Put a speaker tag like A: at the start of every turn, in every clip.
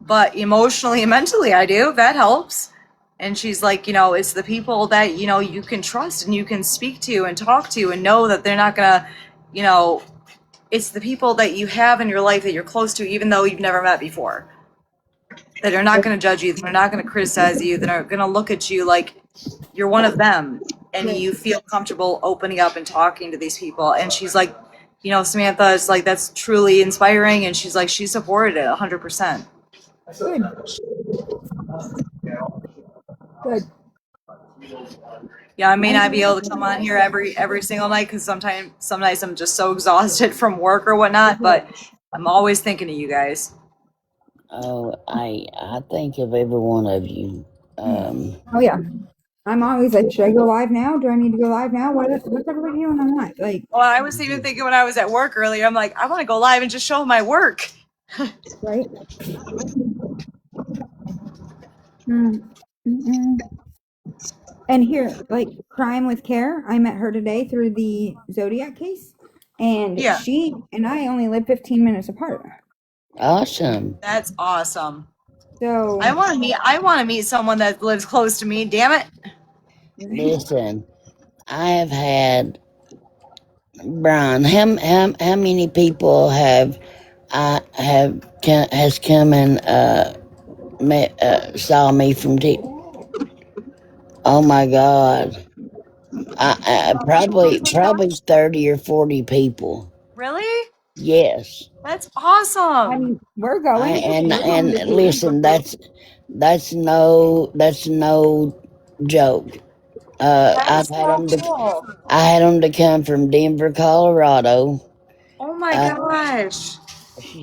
A: but emotionally and mentally I do. That helps. And she's like, it's the people that, you can trust and you can speak to and talk to and know that they're not gonna, you know, it's the people that you have in your life that you're close to, even though you've never met before, that are not going to judge you, that are not going to criticize you, that are going to look at you like you're one of them, and you feel comfortable opening up and talking to these people. And she's like, Samantha is like, that's truly inspiring. And she's like, she supported it 100%.
B: Good. Good.
A: Yeah, I may not be able to come on here every single night because some nights I'm just so exhausted from work or whatnot, but I'm always thinking of you guys.
C: Oh, I think of every one of you.
B: Oh yeah. I'm always like, should I go live now? Do I need to go live now? What's everybody doing on that? Like,
A: Well, I was even thinking when I was at work earlier, I'm like, I want to go live and just show my work.
B: right? Mm-mm. And here, like Crime with Care, I met her today through the Zodiac case, and
A: Yeah.
B: she and I only live 15 minutes apart.
C: Awesome.
A: That's awesome.
B: So
A: I want to meet someone that lives close to me. Damn it.
C: Listen, I have had Brian. How many people has come and saw me from Oh my God. Probably 30 or 40 people.
A: Really?
C: Yes.
A: That's
B: I
A: awesome.
B: mean, we're going.
C: And listen, that's no joke.
A: That's so cool.
C: I had them to come from Denver, Colorado.
A: Oh my gosh.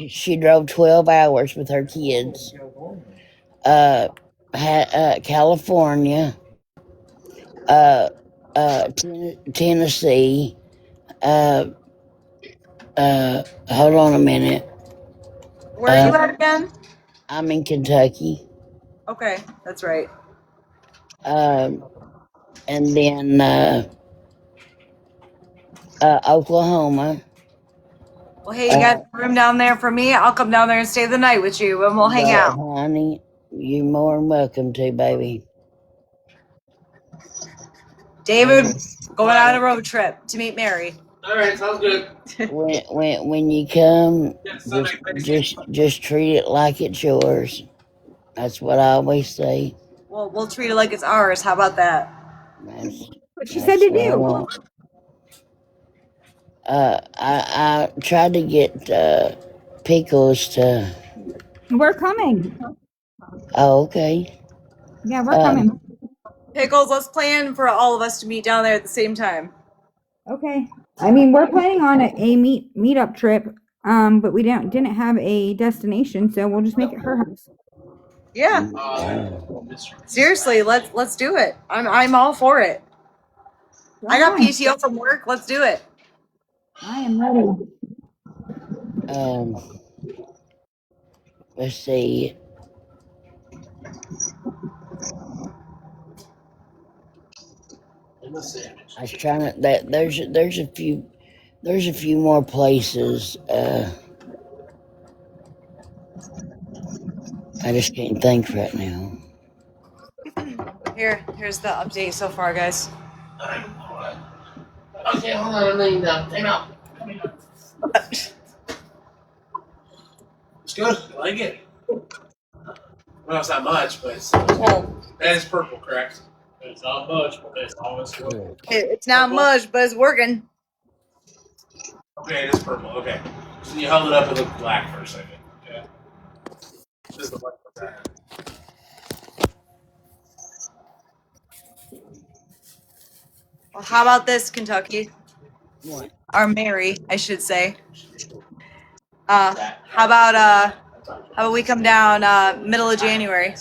C: She drove 12 hours with her kids. California, Tennessee. Hold on a minute.
A: Where are you at again?
C: I'm in Kentucky.
A: Okay, that's right.
C: And then Oklahoma.
A: Well, hey, you got a room down there for me? I'll come down there and stay the night with you, and we'll hang out.
C: Honey, you're more than welcome to, baby.
A: David, going on a road trip to meet Mary.
D: All right, sounds good.
C: When you come, just treat it like it's yours. That's what I always say.
A: Well, we'll treat it like it's ours. How about that?
C: That's
B: What she said to
C: what I
B: do.
C: want. I tried to get Pickles to.
B: We're coming.
C: Oh, okay.
B: Yeah, we're coming.
A: Pickles, let's plan for all of us to meet down there at the same time.
B: Okay. I mean, we're planning on a meetup trip, but we didn't have a destination, so we'll just make it her house.
A: Yeah. Seriously, let's do it. I'm all for it. I got PTO from work. Let's do it.
B: I am ready.
C: Let's see. I was trying to. There's a few more places. I just can't think right now.
A: Here's the update so far, guys.
D: Okay, hold on, I'm laying down. Time out. It's good. I like it. Well, it's not much, but it's that is purple, correct? It's not much, but it's always working.
A: It's not much, but it's working.
D: Okay, it is purple. Okay, so you held it up, it looked black for a second. Okay. This is the black one.
A: Well, how about this, Kentucky?
C: What?
A: Or Mary, I should say. How about we come down middle of January?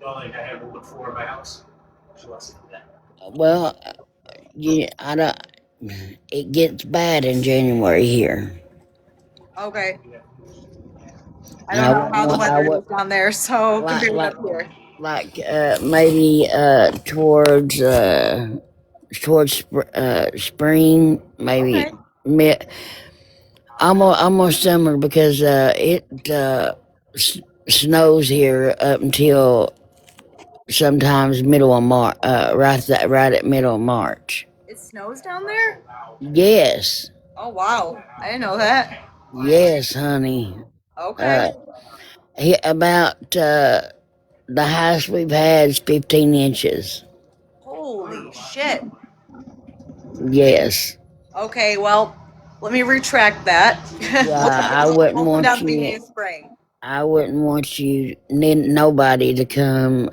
D: I have a wood floor in my house.
C: Well, I don't. It gets bad in January here.
A: Okay. I don't know how the weather is down there, so compared up here.
C: Like maybe towards spring, maybe mid, almost summer, because snows here up until sometimes middle of March, right at middle of March.
A: It snows down there?
C: Yes,
A: Oh wow. I didn't know that.
C: yes, honey.
A: Okay.
C: About the highest we've had is 15 inches.
A: Holy shit.
C: Yes.
A: Okay, well, let me retract that.
C: Yeah,
A: We'll come down at the beginning of spring.
C: I wouldn't want you, nobody to come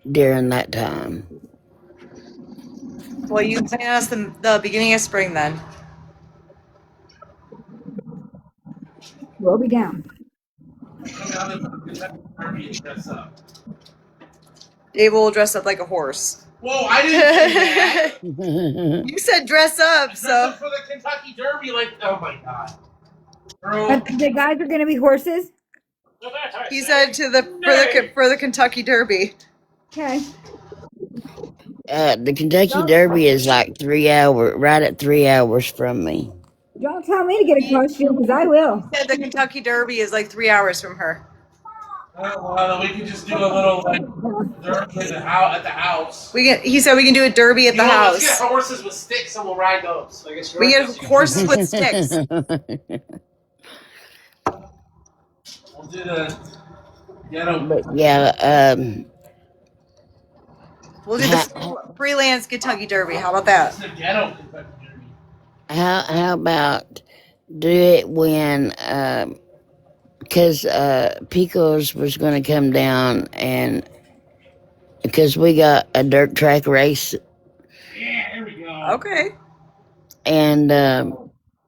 C: during that time.
A: Well, you plan us the beginning of spring then.
B: We'll be down.
D: Come down to Kentucky Derby and dress up.
A: Dave will dress up like a horse.
D: Whoa, I didn't say that.
A: You said dress up,
D: Dress
A: so
D: up for the Kentucky Derby, like, oh my god. Bro.
B: The guys are gonna be horses.
A: he said for the Kentucky Derby.
B: Okay.
C: The Kentucky Derby is like 3 hours, right at 3 hours from me.
B: Don't tell me to get a costume because I will.
A: He said the Kentucky Derby is like 3 hours from her.
D: Well, we can just do a little like derby at the house.
A: He said we can do a derby at the house.
D: Let's get horses with sticks and we'll ride those. I guess
A: We get horses with sticks.
D: We'll do the ghetto.
C: But yeah,
A: We'll do the freelance Kentucky Derby. How about that?
D: It's the ghetto Kentucky Derby.
C: how about do it when because Pico's was going to come down, and because we got a dirt track race.
D: Yeah, here we go.
A: Okay.
C: And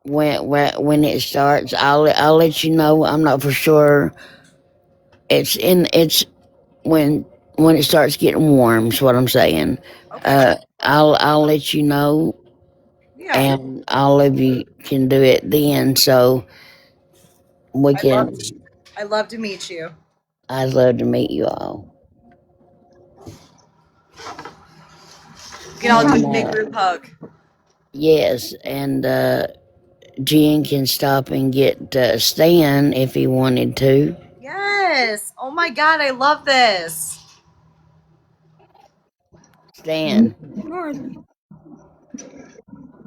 C: when it starts, I'll let you know. I'm not for sure. It's when it starts getting warm. Is what I'm saying.
A: Okay.
C: I'll let you know,
A: Yeah.
C: and all of you can do it then. So we can.
A: I'd love to meet you.
C: I'd love to meet you all.
A: We can all do a big group hug.
C: Yes, and Jen can stop and get Stan if he wanted to.
A: Yes. Oh my God, I love this.
C: Stan.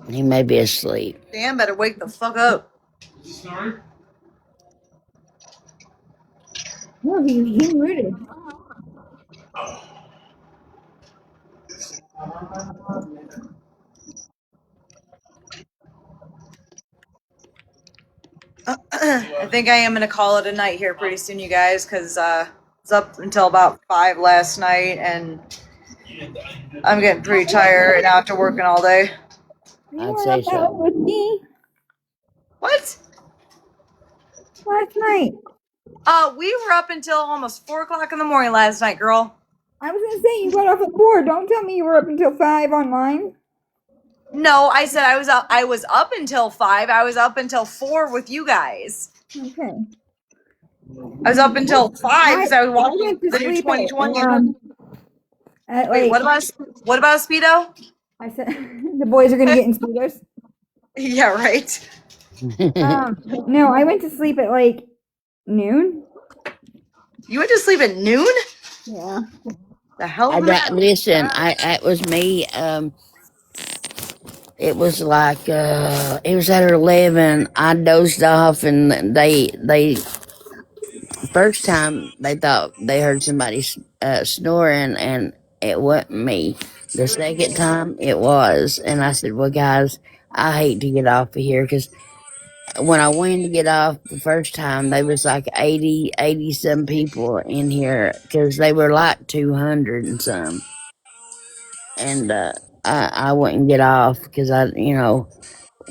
C: He may be asleep.
A: Dan better wake the fuck up.
D: Is he snoring?
B: No, he muted.
D: Oh.
A: I think I am going to call it a night here pretty soon, you guys, because it's up until about 5 last night, and I'm getting pretty tired after working all day.
C: I'd say so.
B: With me
A: What?
B: last night.
A: We were up until almost 4 o'clock in the morning last night, girl.
B: I was gonna say you got off at 4. Don't tell me you were up until 5 online.
A: No, I said I was up. I was up until 5. I was up until 4 with you guys.
B: Okay.
A: I was up until 5 because I was watching
B: went to
A: the new
B: sleep
A: 2020.
B: At
A: Wait,
B: like,
A: what about Speedo?
B: I said the boys are gonna get in speedos.
A: Yeah, right.
B: No, I went to sleep at like noon.
A: You went to sleep at noon?
B: Yeah.
A: The hell?
C: Listen, it was me. It was like it was at 11. I dozed off, and they first time they thought they heard somebody snoring, and it wasn't me. The second time it was, and I said, "Well, guys, I hate to get off of here because when I went to get off the first time, they was like 80 some people in here because they were like 200 and some, and I wouldn't get off because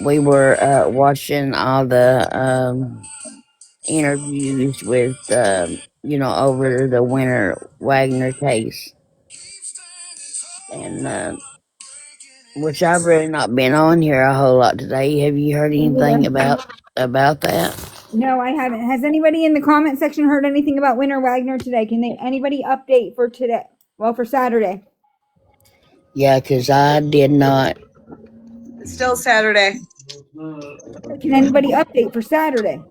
C: we were watching all the interviews with over the Winter Wagner case, and which I've really not been on here a whole lot today. Have you heard anything about that?
B: No, I haven't. Has anybody in the comment section heard anything about Winter Wagner today? Anybody update for today? Well, for Saturday.
C: Yeah, because I did not.
A: It's still Saturday.
B: Can anybody update for Saturday?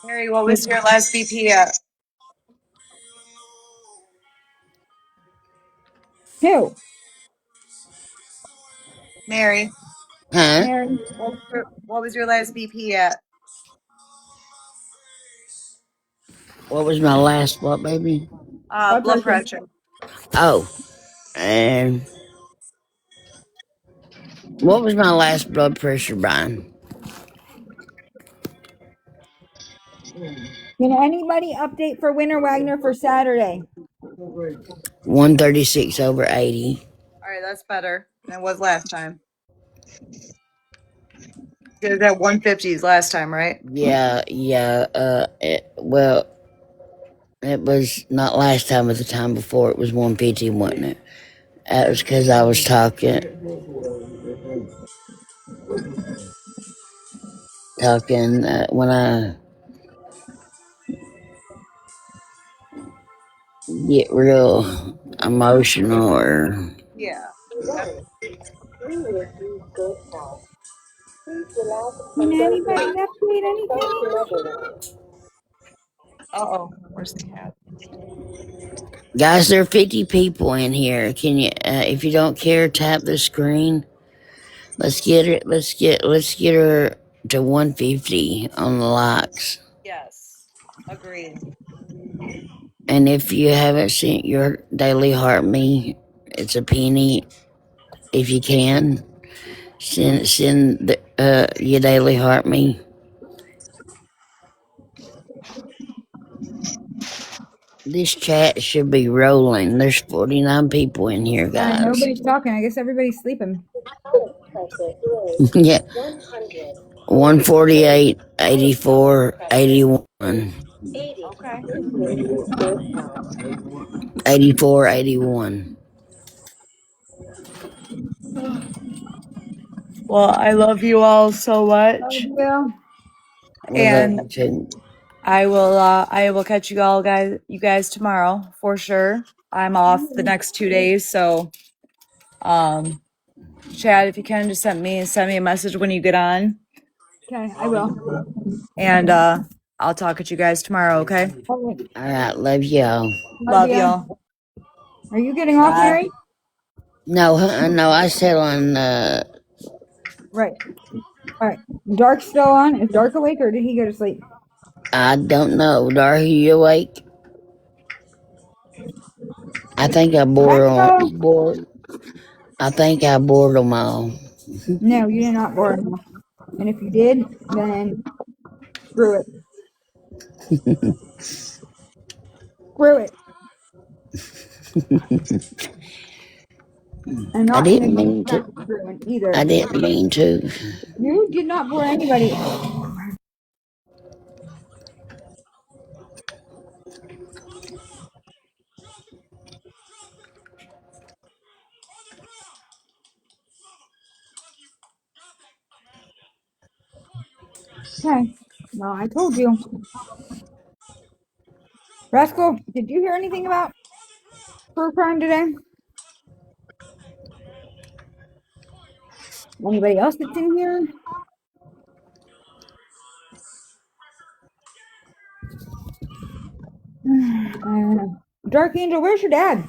A: Mary, what was your last BP at?
B: Who?
A: Mary,
C: Huh?
B: Mary.
A: what was your last BP at?
C: What was my last what, baby?
B: Blood
A: Blood
B: pressure.
A: pressure.
C: Oh, and what was my last blood pressure, Brian?
B: Can anybody update for Winter Wagner for Saturday?
C: 136 over 80.
A: All right, that's better than it was last time. You was at 150s last time, right?
C: Yeah, yeah. Well, it was not last time, but the time before it was 150, wasn't it? That was because I was talking when I get real emotional or
A: Yeah.
B: Can anybody update anything?
A: Uh-oh, where's the cat?
C: guys, there are 50 people in here. Can you, if you don't care, tap the screen. Let's get it. Let's get her to 150 on the likes.
A: Yes, agreed.
C: And if you haven't sent your daily heart me, it's a penny. If you can, send your daily heart me. This chat should be rolling. There's 49 people in here, guys.
B: Nobody's talking. I guess everybody's sleeping.
C: Yeah. 148, 84, 81.
A: Okay.
C: 84, 81.
A: Well, I love you all so
B: Oh,
A: much,
B: Bill.
C: We love
A: and
C: you too.
A: I will catch you guys tomorrow for sure. I'm off the next 2 days, so um, Chad, if you can just send me a message when you get on,
B: Okay, I will.
A: and I'll talk at you guys tomorrow. Okay?
B: All right.
C: All right, love y'all.
B: Love
A: Love
B: ya.
A: y'all.
B: Are you getting off,
A: Bye.
B: Mary?
C: No, no, I said on.
B: Right. All right. Dark's still on. Is Dark awake or did he go to sleep?
C: I don't know. Are you awake? I think I
B: Let's go.
C: bored. I think I bored them all.
B: No, you did not bore him. And if you did, then screw it. Screw it. I'm
C: I
B: not going to
C: didn't
B: do
C: mean to.
B: that screwing either.
C: I didn't mean to.
B: You did not bore anybody. Okay. Well, I told you. Rascal, did you hear anything about true crime today? Anybody else that's in here? I don't know. Dark Angel, where's your dad?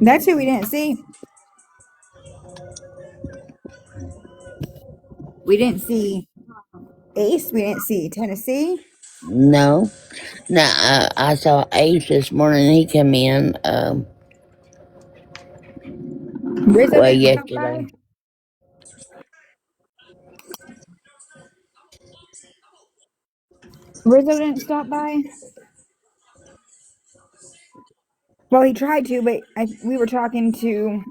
B: That's who we didn't see. We didn't see Ace. We didn't see Tennessee.
C: No, no. I saw Ace this morning. He come in.
B: Rizzo
C: Well,
B: didn't stop by.
C: yesterday.
B: Rizzo didn't stop by. Well, he tried to, but we were talking to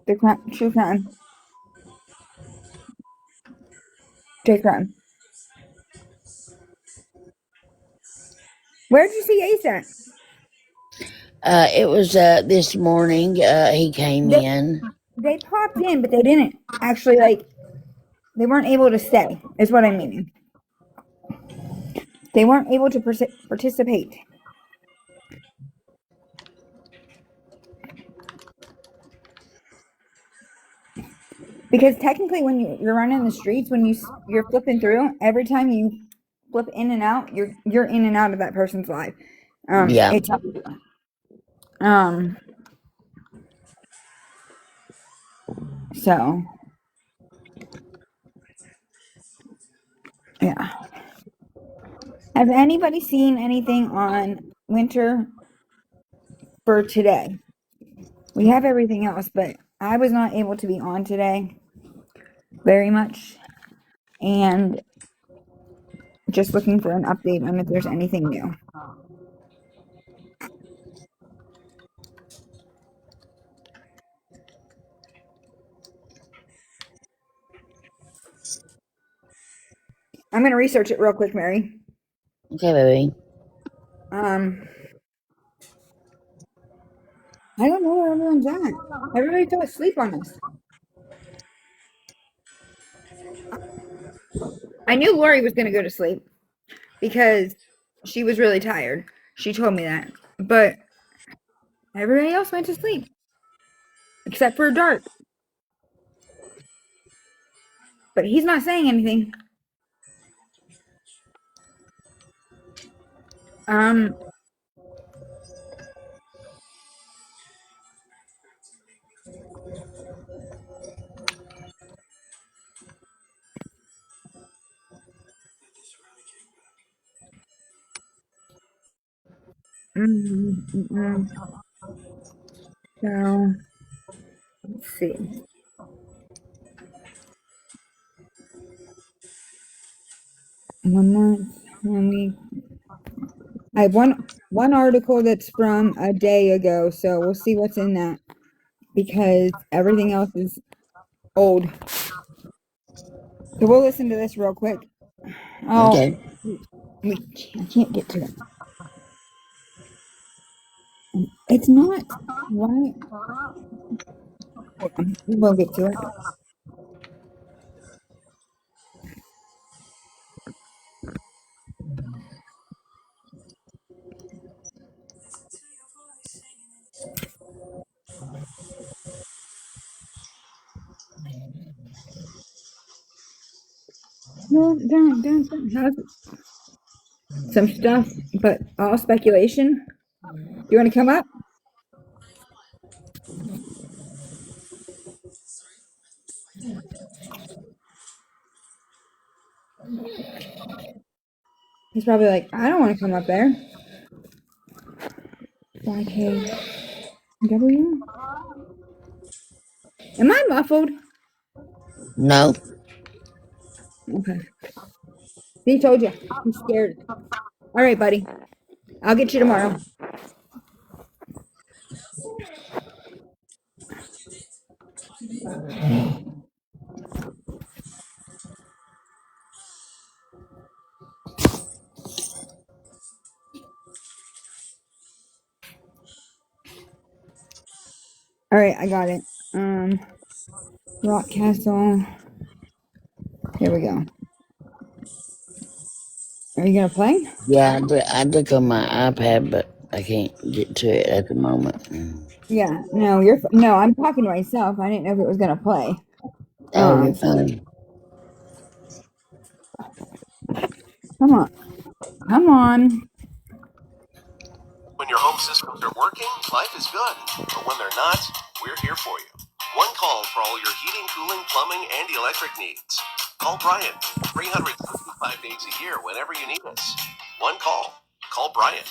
B: the true crime, J crime. Where'd you see Ace at?
C: It was this morning. He came in.
B: They popped in, but they didn't actually they weren't able to stay, is what I'm meaning. They weren't able to participate. Because technically, when you're running the streets, when you're flipping through, every time you flip in and out, you're in and out of that person's life.
C: Yeah.
B: It's so yeah. Has anybody seen anything on winter for today? We have everything else, but I was not able to be on today very much, and just looking for an update on if there's anything new. I'm gonna research it real quick, Mary.
C: Okay, baby.
B: I don't know where everyone's at. Everybody fell asleep on us. I knew Lori was gonna go to sleep because she was really tired. She told me that. But everybody else went to sleep. Except for Dart. But he's not saying anything. Um mm, mm, mm. So let's see. 1 month, 1 week. I have one article that's from a day ago, so we'll see what's in that because everything else is old. So we'll listen to this real quick. Oh,
C: Okay.
B: I can't get to it. It's not right. Hold on, we'll get to it. No, don't have some stuff, but all speculation. You want to come up? He's probably like, I don't want to come up there. YKW? Am I muffled?
C: No.
B: Okay. He told you. He's scared. All right, buddy. I'll get you tomorrow. All right, I got it. Rock Castle. Here we go. Are you gonna play?
C: Yeah, I look on my iPad, but I can't get to it at the moment.
B: Yeah. No, no. I'm talking to myself. I didn't know if it was gonna play.
C: Oh, you're
B: So
C: fine.
B: come on, come on.
E: When your home systems are working, life is good. But when they're not, we're here for you. One call for all your heating, cooling, plumbing, and electric needs. Call Bryant. 365 days a year whenever you need us. One call. Call Bryant.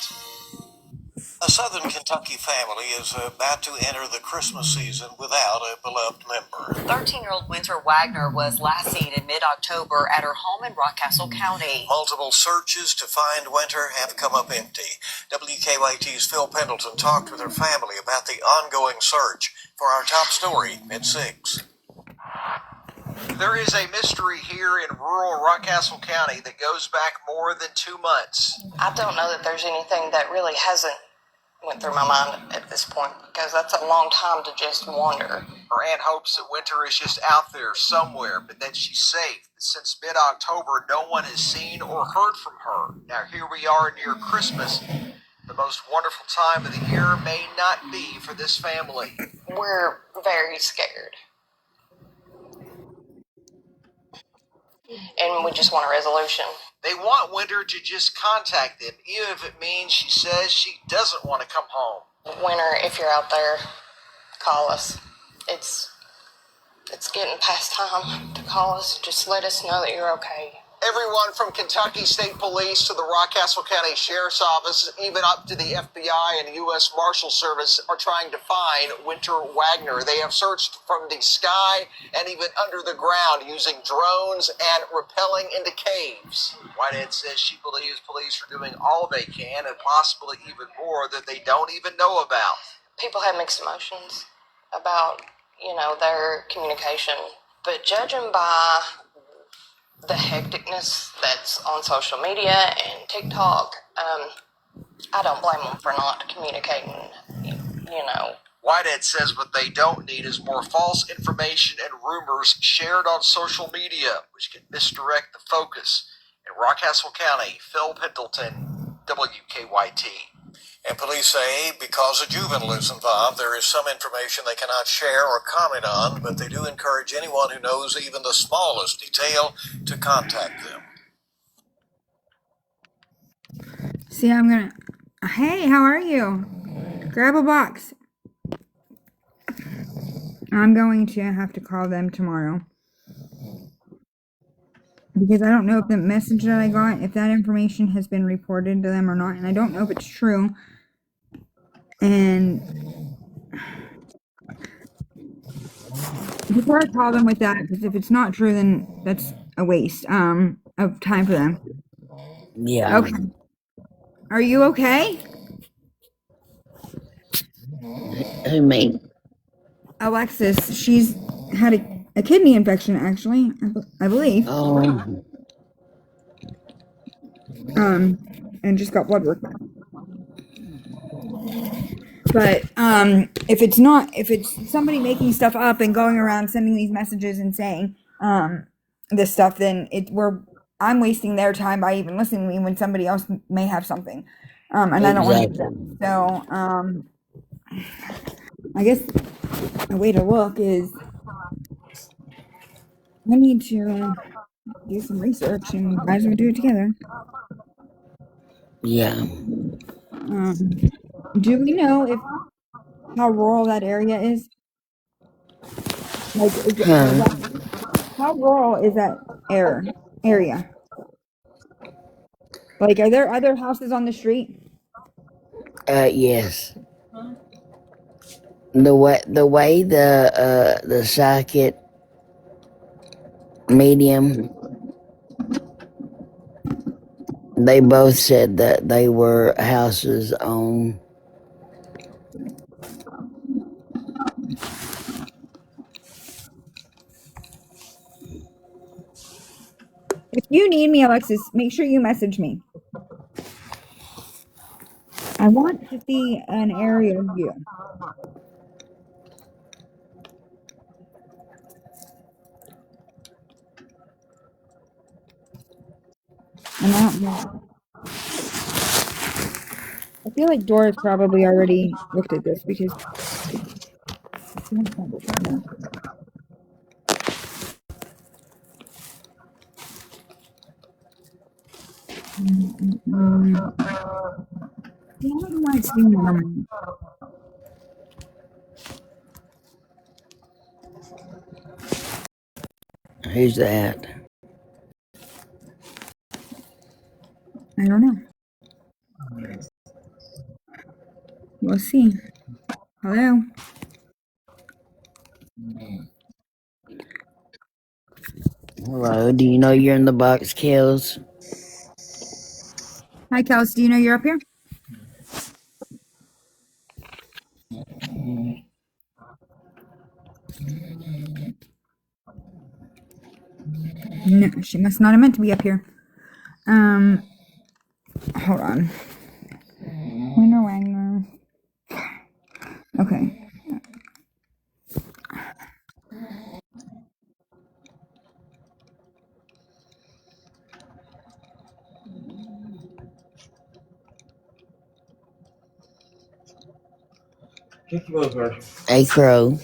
E: A Southern Kentucky family is about to enter the Christmas season without a beloved member. 13-year-old Winter Wagner was last seen in mid-October at her home in Rockcastle County. Multiple searches to find Winter have come up empty. WKYT's Phil Pendleton talked with her family about the ongoing search for our top story at 6. There is a mystery here in rural Rockcastle County that goes back more than 2 months.
F: I don't know that there's anything that really hasn't went through my mind at this point, because that's a long time to just wander.
E: Her aunt hopes that Winter is just out there somewhere, but that she's safe. Since mid-October, no one has seen or heard from her. Now here we are near Christmas. The most wonderful time of the year may not be for this family.
F: We're very scared. And we just want a resolution.
E: They want Winter to just contact them, even if it means she says she doesn't want to come home.
F: Winter, if you're out there, call us. It's getting past time to call us. Just let us know that you're okay.
E: Everyone from Kentucky State Police to the Rockcastle County Sheriff's Office, even up to the FBI and U.S. Marshal Service, are trying to find Winter Wagner. They have searched from the sky and even under the ground using drones and rappelling into caves. Whitehead says she believes police are doing all they can and possibly even more that they don't even know about.
F: People have mixed emotions about, their communication, but judging by the hecticness that's on social media and TikTok, I don't blame them for not communicating,
E: Whitehead says what they don't need is more false information and rumors shared on social media, which can misdirect the focus. In Rockcastle County, Phil Pendleton, WKYT. And police say because a juvenile is involved, there is some information they cannot share or comment on, but they do encourage anyone who knows even the smallest detail to contact them.
B: See, hey, how are you? Grab a box. I'm going to have to call them tomorrow. Because I don't know if the message that I got, if that information has been reported to them or not, and I don't know if it's true. And before I call them with that, because if it's not true, then that's a waste of time for them.
C: Yeah.
B: Okay. Are you okay?
C: Who, me?
B: Alexis, she's had a kidney infection, actually, I believe.
C: Oh,
B: And just got blood work done. But if it's somebody making stuff up and going around sending these messages and saying this stuff, then I'm wasting their time by even listening to me when somebody else may have something, and I don't want to do that. So I guess a way to look is I need to do some research, and you guys will do it together.
C: yeah.
B: Do we know how rural that area is? Like, how rural is that area? Like, are there other houses on the street?
C: Yes. The way the psychic medium, they both said that they were houses on.
B: If you need me, Alexis, make sure you message me. I want to see an aerial view. And I don't know. I feel like Dora's probably already looked at this because. I don't know why it's doing normal.
C: Who's that?
B: I don't know. We'll see. Hello?
C: Hello, do you know you're in the box, Kills?
B: Hi, Kels. Do you know you're up here? No, she must not have meant to be up here. Hold on. Winter Wagner.
C: A crow.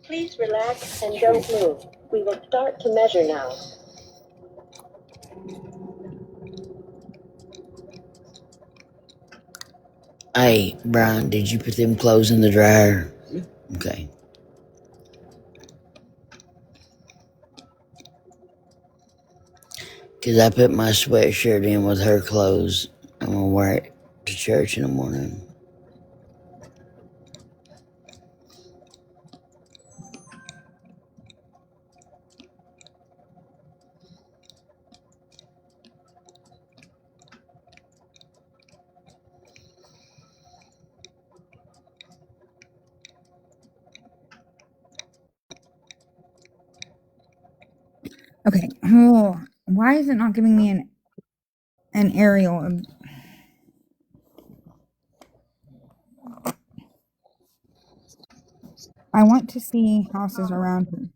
G: Please relax and don't move. We will start to measure now.
C: Hey, Brian, did you put them clothes in the dryer? Okay. Because I put my sweatshirt in with her clothes. I'm going to wear it to church in the morning.
B: Okay. Oh, why is it not giving me an aerial of... I want to see houses around here.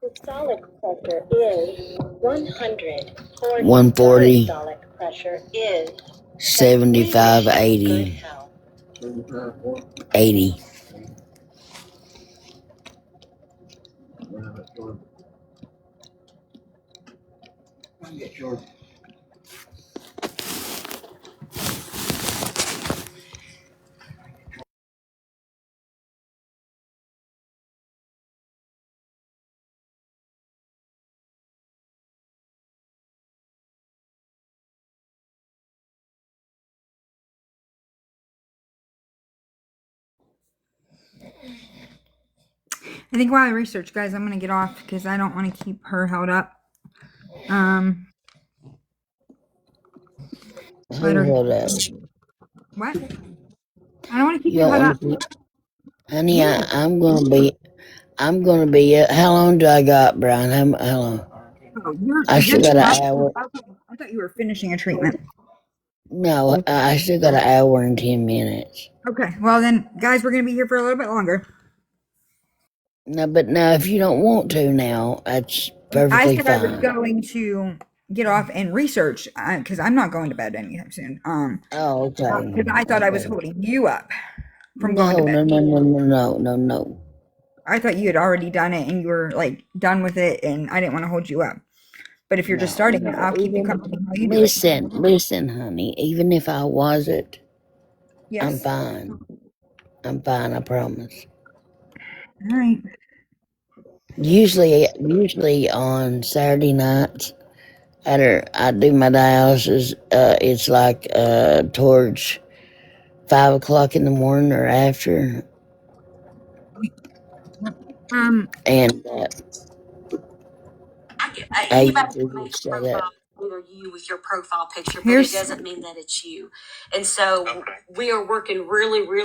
G: Systolic pressure is 100.
C: 140.
G: Systolic pressure is
C: 75, 80. 80.
B: I think while I research, guys, I'm going to get off because I don't want to keep her held up. Let her...
C: Hold up.
B: What? I don't want to keep
C: You
B: you
C: don't
B: held
C: want
B: up.
C: to see? Honey, I'm going to be, how long do I got, Brian? How long?
B: Oh, you're
C: I still got an hour.
B: okay. I thought you were finishing a treatment.
C: No, I still got an hour and 10 minutes.
B: Okay, well then, guys, we're going to be here for a little bit longer.
C: No, but now if you don't want to now, that's
B: I
C: perfectly
B: said I was
C: fine.
B: going to get off and research because I'm not going to bed anytime soon.
C: Oh, okay.
B: Because I thought I was
C: Okay.
B: holding you up from going to bed.
C: No.
B: I thought you had already done it and you were like done with it, and I didn't want to hold you up. But if you're just starting it, I'll keep you company while you do it.
C: Listen, honey. Even if I wasn't, I'm
B: Yes.
C: fine. I'm fine. I promise.
B: All right.
C: Usually on Saturday nights, after I do my dialysis, it's like towards 5 o'clock in the morning or after, and I usually just shut up.
G: you with your profile picture, but it doesn't mean that it's you. And so we are working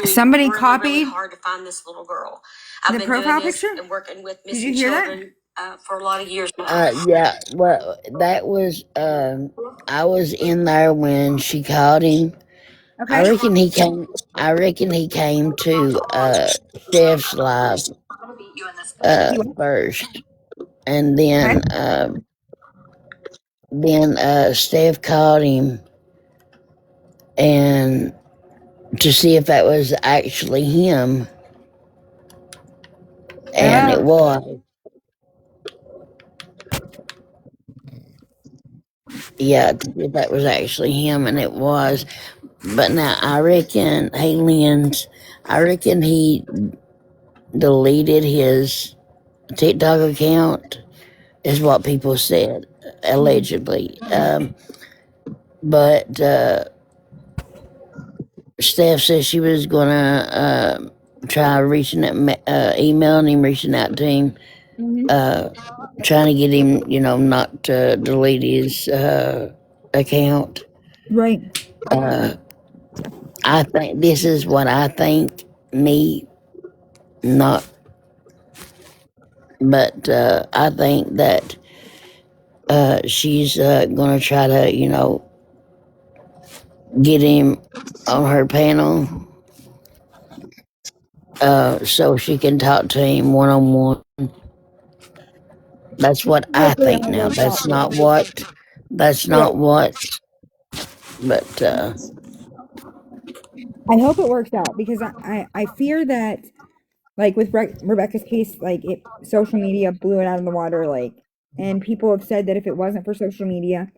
B: Somebody
G: really
B: copied
G: hard to find this little girl.
B: the profile picture.
G: And working with
B: Did you
G: missing
B: hear that?
G: children for a lot of years now.
C: Yeah. Well, that was I was in there when she called him.
B: Okay.
C: I reckon he came to Chef's live
B: He went.
C: first, and
B: Okay.
C: then Steph called him and to see if that was actually him, and it was. Yeah, to see if that was actually him, and it was. But now I reckon he deleted his TikTok account, is what people said, allegedly. But Steph says she was gonna try emailing him, reaching out to him, trying to get him, not to delete his account.
B: Right.
C: I think this is what I think. Me, not, but I think that she's gonna try to, get him on her panel, so she can talk to him one on one. That's what I think now. That's not what, but
B: I hope it works out because I fear that, like with Rebecca's case, like social media blew it out of the water, like, and people have said that if it wasn't for social media,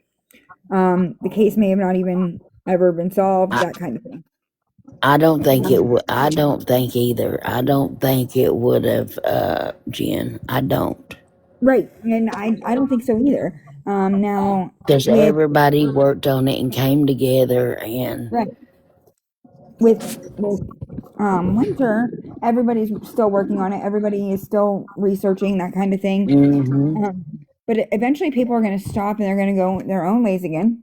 B: the case may have not even ever been solved,
C: I,
B: that kind of thing.
C: I don't think it would. I don't think either. I don't think it would have, Jen. I don't.
B: Right, and I don't think so either. Now
C: Because
B: with
C: everybody worked on it and came together and.
B: right with Winter, everybody's still working on it. Everybody is still researching that kind of thing.
C: Hmm.
B: But eventually, people are going to stop and they're going to go their own ways again,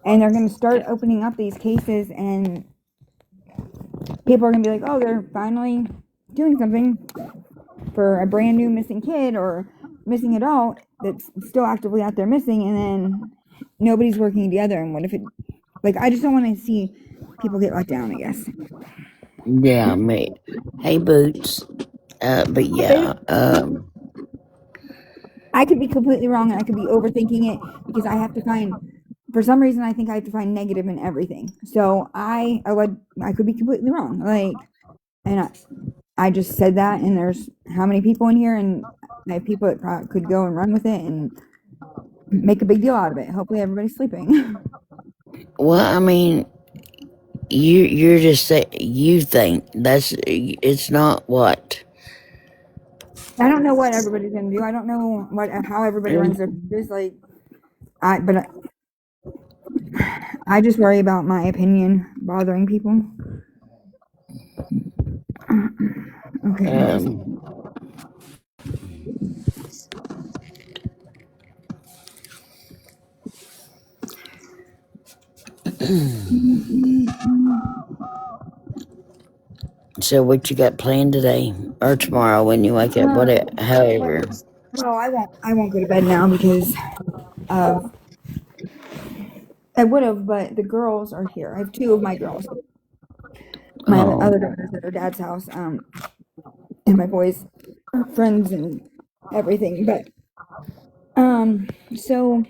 B: and they're going to start opening up these cases, and people are going to be like, "Oh, they're finally doing something for a brand new missing kid or missing adult that's still actively out there missing," and then nobody's working together. And what if it? Like, I just don't want to see people get let down, I guess.
C: Yeah, me. Hey, Boots. But yeah.
B: I could be completely wrong and I could be overthinking it because I have to find, for some reason, I think I have to find negative in everything. So I could be completely wrong. Like, and I just said that, and there's how many people in here, and I have people that could go and run with it and make a big deal out of it. Hopefully, everybody's sleeping.
C: Well, I mean, you're just say you think that's it's not what.
B: I don't know what everybody's gonna do. I don't know how everybody runs their business. Like, but I just worry about my opinion bothering people. Okay.
C: Um, so what you got planned today or tomorrow when you wake up? However.
B: Well, I won't go to bed now because of I would have, but the girls are here. I have two of my girls, my
C: Oh,
B: other daughters at her dad's house, and my boys are friends and everything. But so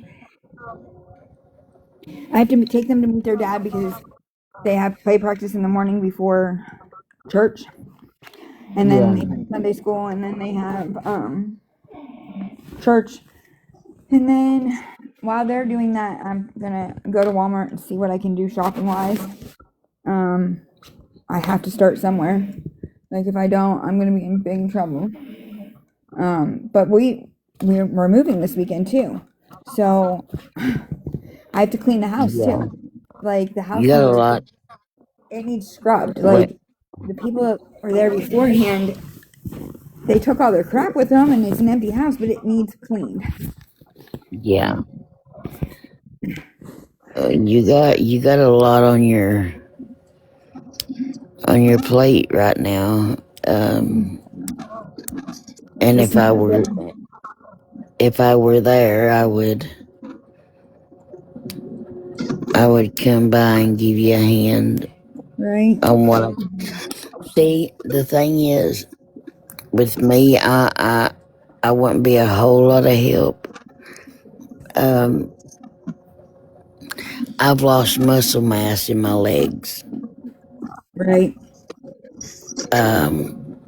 B: I have to take them to meet their dad because they have play practice in the morning before church, and then
C: yeah.
B: they have Sunday school, and then they have church, and then while they're doing that, I'm gonna go to Walmart and see what I can do shopping wise. Um, I have to start somewhere. Like if I don't, I'm gonna be in big trouble. But we're moving this weekend too, so I have to clean the house
C: Yeah.
B: too. Like the
C: You
B: house
C: got a
B: needs
C: lot.
B: it needs scrubbed.
C: What?
B: Like the people that were there beforehand, they took all their crap with them, and it's an empty house, but it needs cleaned.
C: Yeah. You got a lot on your plate right now. And
B: Just
C: if I were there, I would come by and give you a hand
B: right,
C: on what. See, the thing is, with me, I wouldn't be a whole lot of help. Um, I've lost muscle mass in my legs.
B: right.
C: Um,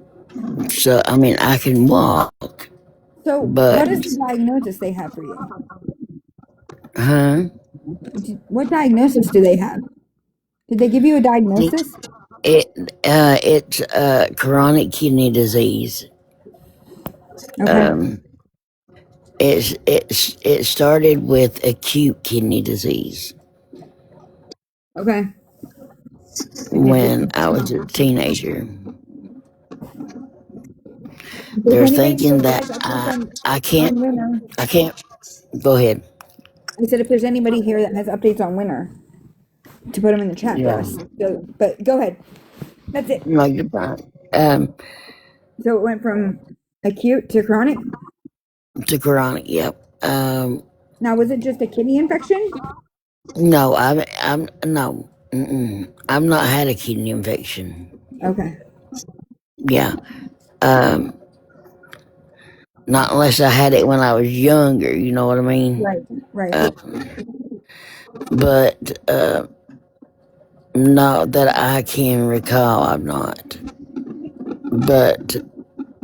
C: so I mean, I can walk,
B: So,
C: but
B: what is the diagnosis they have for you?
C: huh?
B: What diagnosis do they have? Did they give you a diagnosis?
C: It it's chronic kidney disease.
B: Okay,
C: Um, it started with acute kidney disease
B: okay. And if
C: when I was a teenager.
B: there's
C: They're
B: anybody here
C: thinking
B: that
C: that
B: has updates
C: I can't
B: on winter,
C: I can't go ahead.
B: I said if there's anybody here that has updates on winter, to put them in the chat for
C: Yeah,
B: us. So, but go ahead. That's it.
C: no, you're fine.
B: So it went from acute to chronic.
C: To chronic. Yep.
B: Now, was it just a kidney infection?
C: No, I'm no. I'm not had a kidney infection.
B: Okay.
C: Yeah. Um, not unless I had it when I was younger. You know what I mean?
B: Right. Right.
C: Uh, but Not that I can recall, I've not. But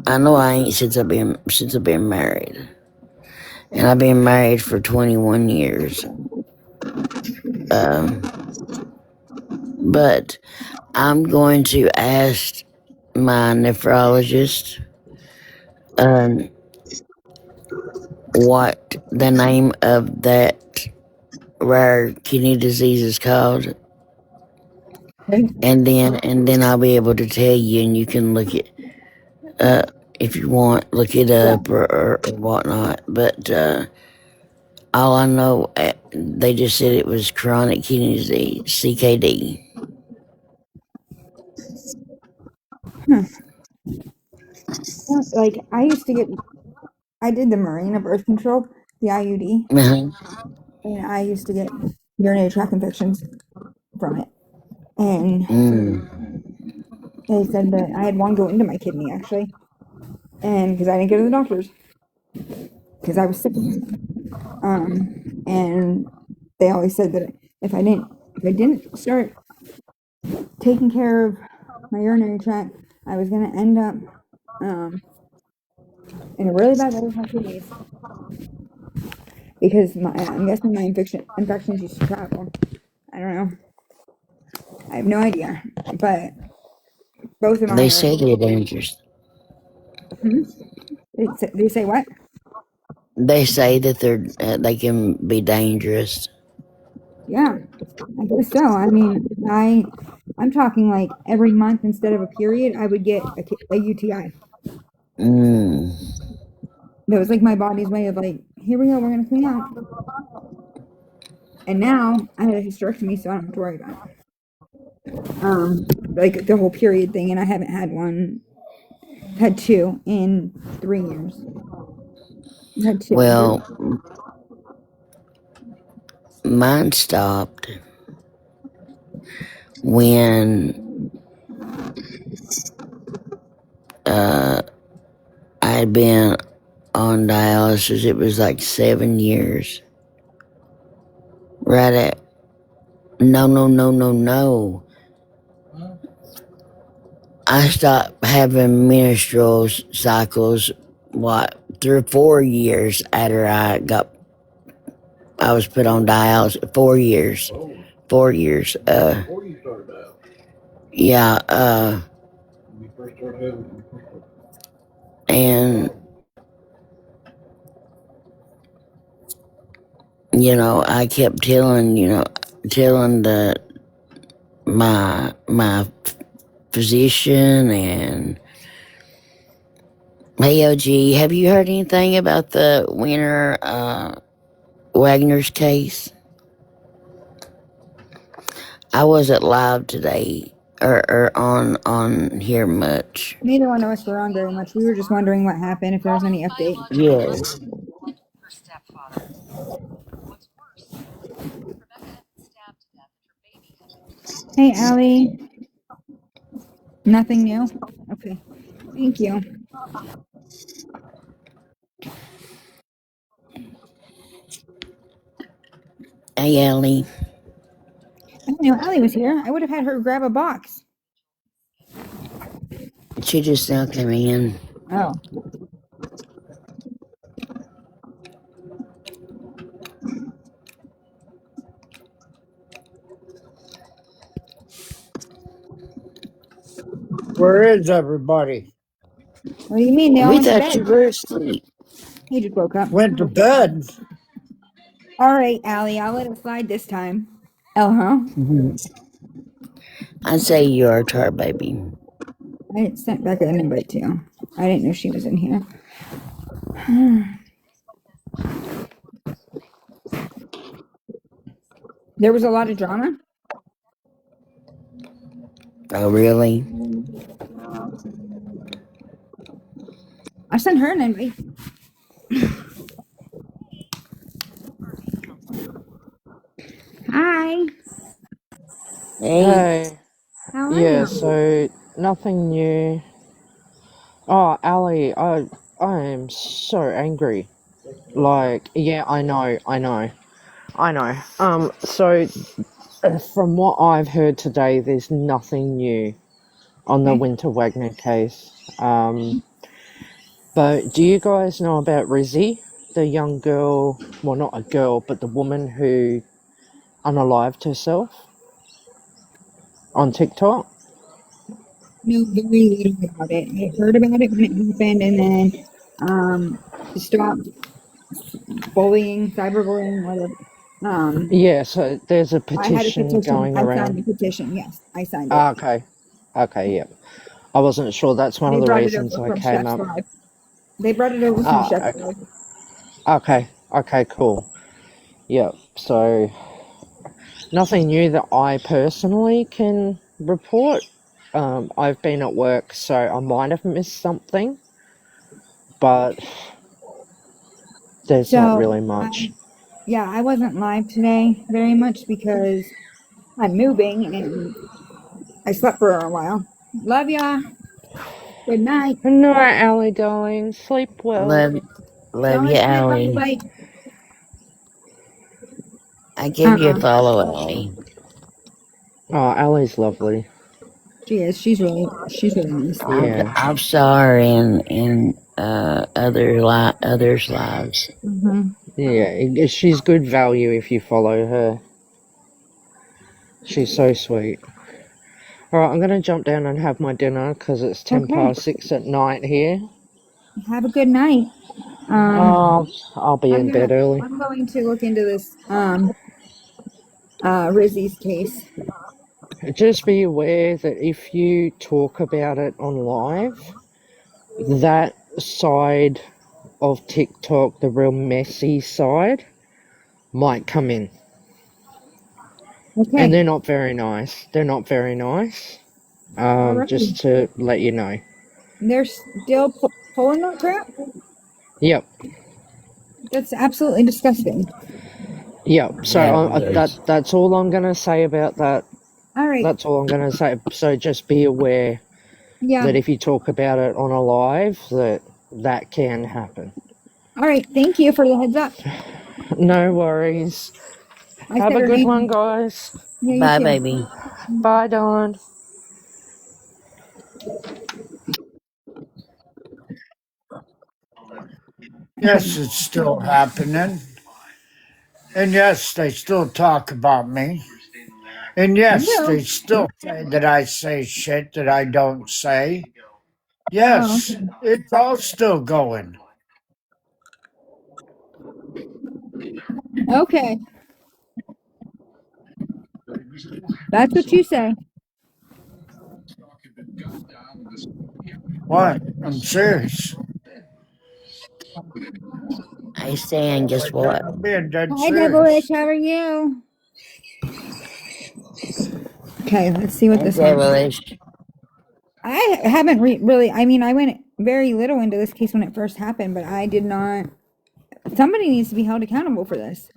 C: I know I ain't since I've been married. And I've been married for 21 years. But I'm going to ask my nephrologist what the name of that rare kidney disease is called.
B: Okay.
C: And then I'll be able to tell you, and you can look it if you want, look it
B: Yeah.
C: up or whatnot. But all I know, they just said it was chronic kidney disease, CKD.
B: Huh. Like I did the Mirena birth control, the IUD,
C: Uh-huh.
B: and I used to get urinary tract infections from it. And
C: Mm.
B: they said that I had one go into my kidney actually, and because I didn't go to the doctors because I was sick. And they always said that if I didn't start taking care of my urinary tract, I was gonna end up in a really bad way with my kidneys because I'm guessing my infections used to travel. I don't know. I have no idea, but both of
C: They
B: mine are.
C: say they're dangerous.
B: Hmm? They say what?
C: They say that they can be dangerous.
B: Yeah, I guess so. I mean, I'm talking like every month instead of a period, I would get a UTI.
C: Mm.
B: That was like my body's way of like, here we go, we're gonna clean out. And now I had a hysterectomy, so I don't have to worry about it. Like the whole period thing, and I haven't had two in 3 years. I had two.
C: Well, mine stopped when I had been on dialysis. It was like 7 years. Right at no. I stopped having menstrual cycles. What 3 or 4 years after I was put on dialysis. 4 years. 4 years.
D: Before you started out,
C: Yeah.
D: when you first started having.
C: And I kept telling my physician and hey OG, have you heard anything about the Winter Wagner's case? I wasn't live today or on here much.
B: Neither one of us were on very much. We were just wondering what happened, if there was any update.
C: Yes.
B: Hey, Allie. Nothing new? Okay. Thank you.
C: Hey Allie.
B: I didn't know Allie was here. I would have had her grab a box.
C: She just now came in.
B: Oh.
H: Where is everybody?
B: What do you mean? They all
C: We
B: went to
C: thought you
B: bed.
C: were asleep.
B: He just woke up.
H: Went to bed.
B: All right, Allie. I'll let it slide this time. Oh, huh?
C: Mhm. I'd say you're a tar baby.
B: I sent Becca an invite too. I didn't know she was in here. There was a lot of drama.
C: Oh really?
B: I sent her an invite. Hi.
C: Hey.
I: Hey,
B: How are
I: yeah,
B: you?
I: so nothing new. Oh, Ali, I am so angry. Like, yeah, I know. So From what I've heard today, there's nothing new on the
B: Okay.
I: Winter Wagner case. But do you guys know about Rizzy, the young girl? Well, not a girl, but the woman who unalived herself on TikTok?
B: Know very little about it. I heard about it when it happened, and then to stop bullying, cyberbullying, whatever.
I: Yeah, so there's a
B: I had a
I: petition
B: petition.
I: going
B: I signed
I: around.
B: the petition. Yes, I signed it.
I: Ah, okay. Okay, yep. I wasn't sure. That's one
B: They
I: of the
B: brought it
I: reasons
B: over
I: I
B: from
I: came
B: Chef's
I: up.
B: Live. They brought it over from Chef's
I: Ah,
B: Live.
I: okay. Okay, cool. Yep. So nothing new that I personally can report. I've been at work, so I might have missed something, but there's not
B: So,
I: really much.
B: yeah, I wasn't live today very much because I'm moving and I slept for a while. Love ya. Good night.
I: Good night, Allie, darling. Sleep well.
C: Love
B: Don't
C: you,
B: let your dog
C: Allie.
B: bite.
C: I give you a
B: Uh-uh.
C: follow, Allie.
I: Oh, Allie's lovely.
B: She is. She's really nice.
I: Yeah.
C: I've saw her in others' lives.
I: Yeah, she's good value if you follow her. She's so sweet. Alright, I'm going to jump down and have my dinner because it's 10
B: Okay.
I: past 6 at night here.
B: Have a good night.
I: Oh, I'll be in bed early.
B: I'm going to look into this Rizzy's case.
I: Just be aware that if you talk about it on live, that side of TikTok, the real messy side, might come in.
B: Okay.
I: And they're not very nice. They're not very nice.
B: Alrighty.
I: Just to let you know.
B: They're still pulling that crap?
I: Yep.
B: That's absolutely disgusting.
I: Yep. So
C: Yeah, it is.
I: that's all I'm gonna say about that.
B: All right.
I: That's all I'm gonna say. So just be aware
B: Yeah.
I: that if you talk about it on a live, that can happen.
B: All right. Thank you for the heads up.
I: No worries.
B: I
I: Have
B: said
I: a
B: her
I: good
B: name.
I: one, guys.
B: Yeah, you
C: Bye,
B: too.
C: baby.
I: Bye, Dawn.
H: Yes, it's still happening. And yes, they still talk about me. And
B: I
H: yes,
B: know.
H: they still say that I say shit that I don't say.
B: Oh,
H: Yes, it's all still going.
B: okay. That's what you say.
H: What? I'm serious.
C: Hey, Stan, guess what?
H: I'm being dead
B: Hi, Devilish.
H: serious.
B: How are you? Okay, let's see what
C: Hey,
B: this one.
C: Devilish.
B: I haven't really. I mean, I went very little into this case when it first happened, but I did not. Somebody needs to be held accountable for this.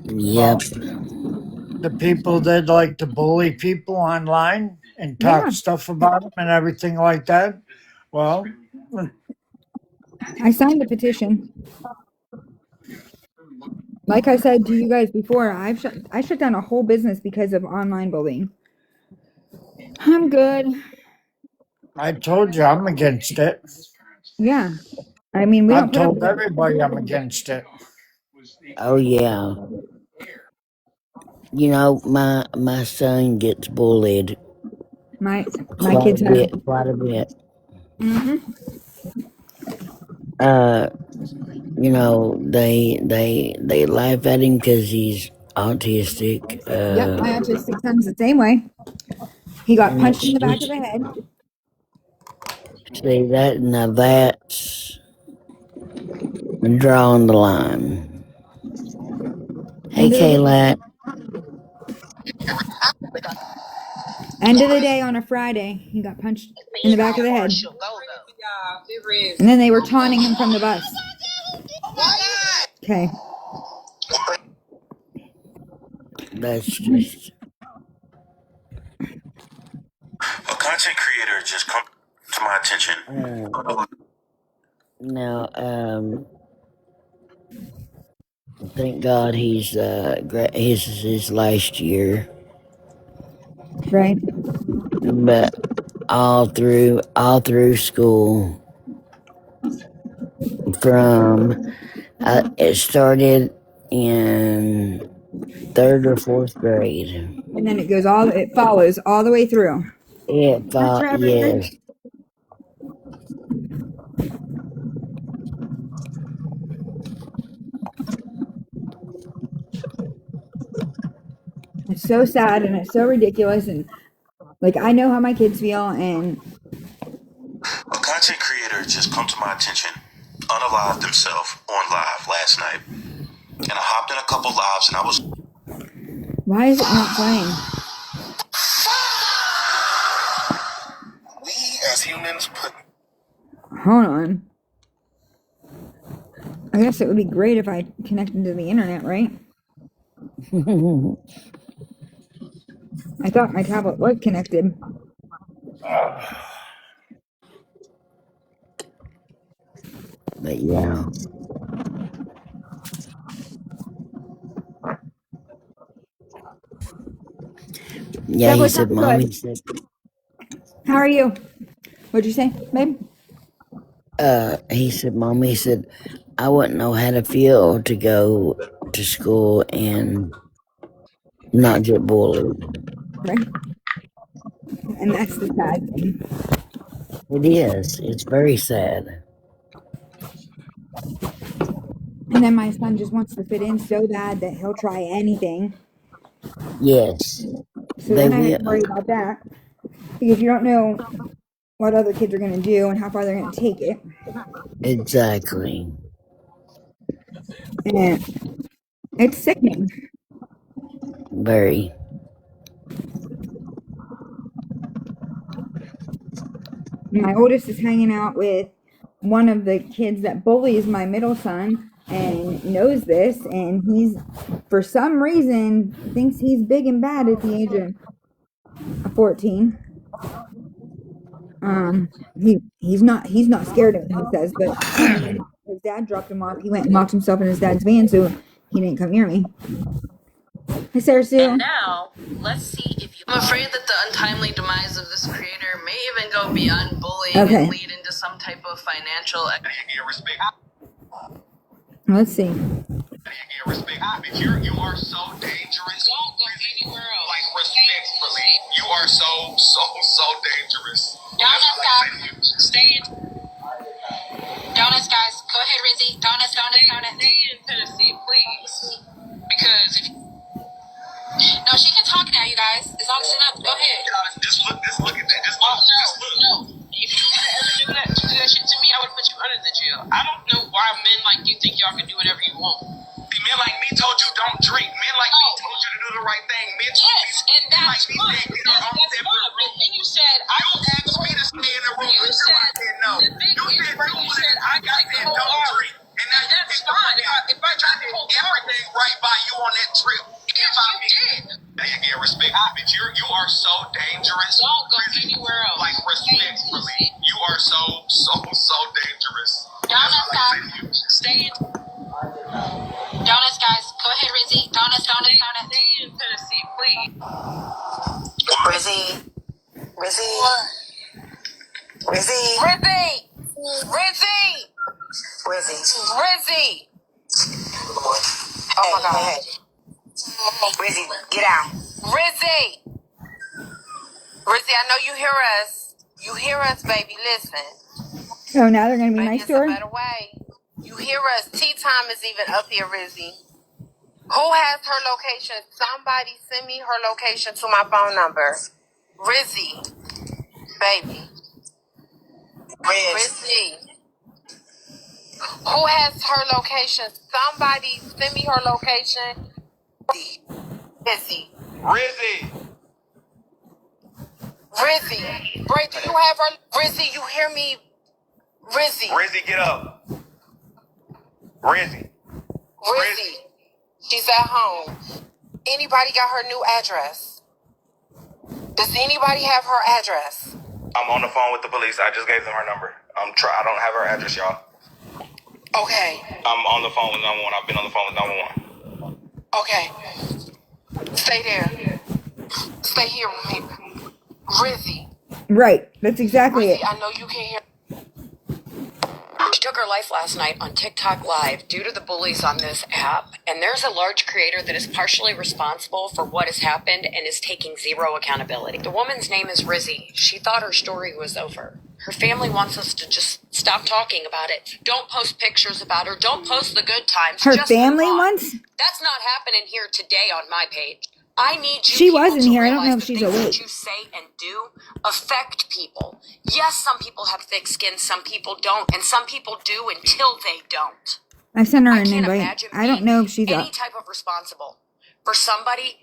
C: Yep.
H: Well, the people that like to bully people online and talk
B: Yeah,
H: stuff about them and everything like that. Well,
B: I signed the petition. Like I said to you guys before, I shut down a whole business because of online bullying. I'm good.
H: I told you I'm against it.
B: Yeah. I mean, we don't
H: I've
B: put up
H: told
B: with it.
H: everybody I'm against it.
C: Oh yeah. You know, my son gets bullied
B: My kids have.
C: quite a bit.
B: Hmm.
C: Uh, you know, they laugh at him because he's autistic.
B: Yep, my autistic son's the same way. He got
C: And
B: punched
C: it's
B: in the back of
C: just
B: the head.
C: see that now that's drawing the line. Hey,
B: End of the
C: Kayla.
B: end of the day on a Friday, he got punched in the back of the head. And then they were taunting him from the bus. Okay.
C: That's just
E: A content creator just come to my attention.
C: now. Thank God he's his last year.
B: Right.
C: But all through school, from it started in third or fourth grade.
B: And then it follows all the way through. Hi, Trevor.
C: Yes,
B: It's so sad and it's so ridiculous. And like, I know how my kids feel. And
E: A content creator just come to my attention, unalived himself on live last night. And I hopped in a couple lives and I was.
B: why is it not playing?
E: We as humans put.
B: Hold on. I guess it would be great if I connected to the internet, right? I thought my tablet was connected.
C: but yeah, yeah.
B: Deb,
C: He
B: what's
C: said,
B: up,
C: "Mom,"
B: bud?
C: he said,
B: How are you? What'd you say, babe?
C: "Mom," he said, I wouldn't know how to feel to go to school and not get bullied.
B: Right. And that's the sad thing.
C: It is. It's very sad.
B: And then my son just wants to fit in so bad that he'll try anything.
C: Yes,
B: So
C: they
B: then I have to
C: will.
B: worry about that because you don't know what other kids are going to do and how far they're going to take it.
C: Exactly.
B: And it's sickening.
C: Very.
B: My oldest is hanging out with one of the kids that bullies my middle son and knows this. And he's, for some reason, thinks he's big and bad at the age of 14. He's not scared of it, he says, but his dad dropped him off. He went and locked himself in his dad's van, so he didn't come near me. Hey, Sarah Sue.
J: And now, let's see if you. I'm afraid that the untimely demise of this creator may even go beyond bullying and lead into some type of financial.
B: Let's see.
E: You are so dangerous.
J: Don't go anywhere else.
E: Like, respectfully, you are so dangerous.
J: Donuts, guys. Stay in. Donuts, guys. Go ahead, Rizzy. Donuts. Stay in Tennessee, please. Because if. No, she can talk now, you guys. As long as she's not. Go ahead.
E: Just look at that. Just look.
J: No. If you would have ever do that shit to me, I would put you under the jail. I don't know why men like you think y'all can do whatever you want.
E: Men like me told you don't drink. Men like me told you to do the right thing. Men told
J: Yes, and that's fine. That's fine. But then you said I
E: asked me to stay in the room.
J: You said
E: no.
J: The thing is, you said I got that don't drink.
E: And now
J: that's fine. If I try to hold
E: everything right by you on that trip.
J: yes, you did.
E: Yeah, respect. Bitch, you are so dangerous.
J: Don't go anywhere else.
E: Like, respectfully, you are so dangerous.
J: Donuts, guys. Stay in. Donuts, guys. Go ahead, Rizzy. Donuts. Stay in Tennessee, please.
F: Rizzy. Oh my God. Rizzy, get out.
J: Rizzy, I know you hear us. You hear us, baby. Listen.
B: Oh, now they're going to be
J: Maybe
B: nice
J: it's
B: to
J: a
B: her?
J: better way. You hear us. Tea time is even up here, Rizzy. Who has her location? Somebody send me her location to my phone number. Rizzy, baby. Rizzy. Who has her location? Somebody send me her location. Rizzy. Bray, do you have her? Rizzy, you hear me? Rizzy,
E: get up.
J: Rizzy. She's at home. Anybody got her new address? Does anybody have her address?
E: I'm on the phone with the police. I just gave them her number. I don't have her address, y'all.
F: Okay.
E: I'm on the phone with 911. I've been on the phone with 911.
F: Okay. Stay there. Stay here with me. Rizzy.
B: Right. That's exactly
F: Rizzy,
B: it.
F: I know you can't hear. She took her life last night on TikTok Live due to the bullies on this app, and there's a large creator that is partially responsible for what has happened and is taking zero accountability. The woman's name is Rizzy. She thought her story was over. Her family wants us to just stop talking about it. Don't post pictures about her. Don't post the good times.
B: Her
F: just
B: family
F: move on.
B: wants?
F: That's not happening here today on my page. I need you
B: She
F: people
B: wasn't
F: to
B: here. I don't
F: realize
B: know if
F: the
B: she's
F: things
B: awake.
F: that you say and do affect people. Yes, some people have thick skin, some people don't, and some people do until they don't.
B: I sent her
F: I
B: an
F: can't
B: invite.
F: imagine
B: I don't
F: being
B: know if she's
F: any
B: up.
F: type of responsible for somebody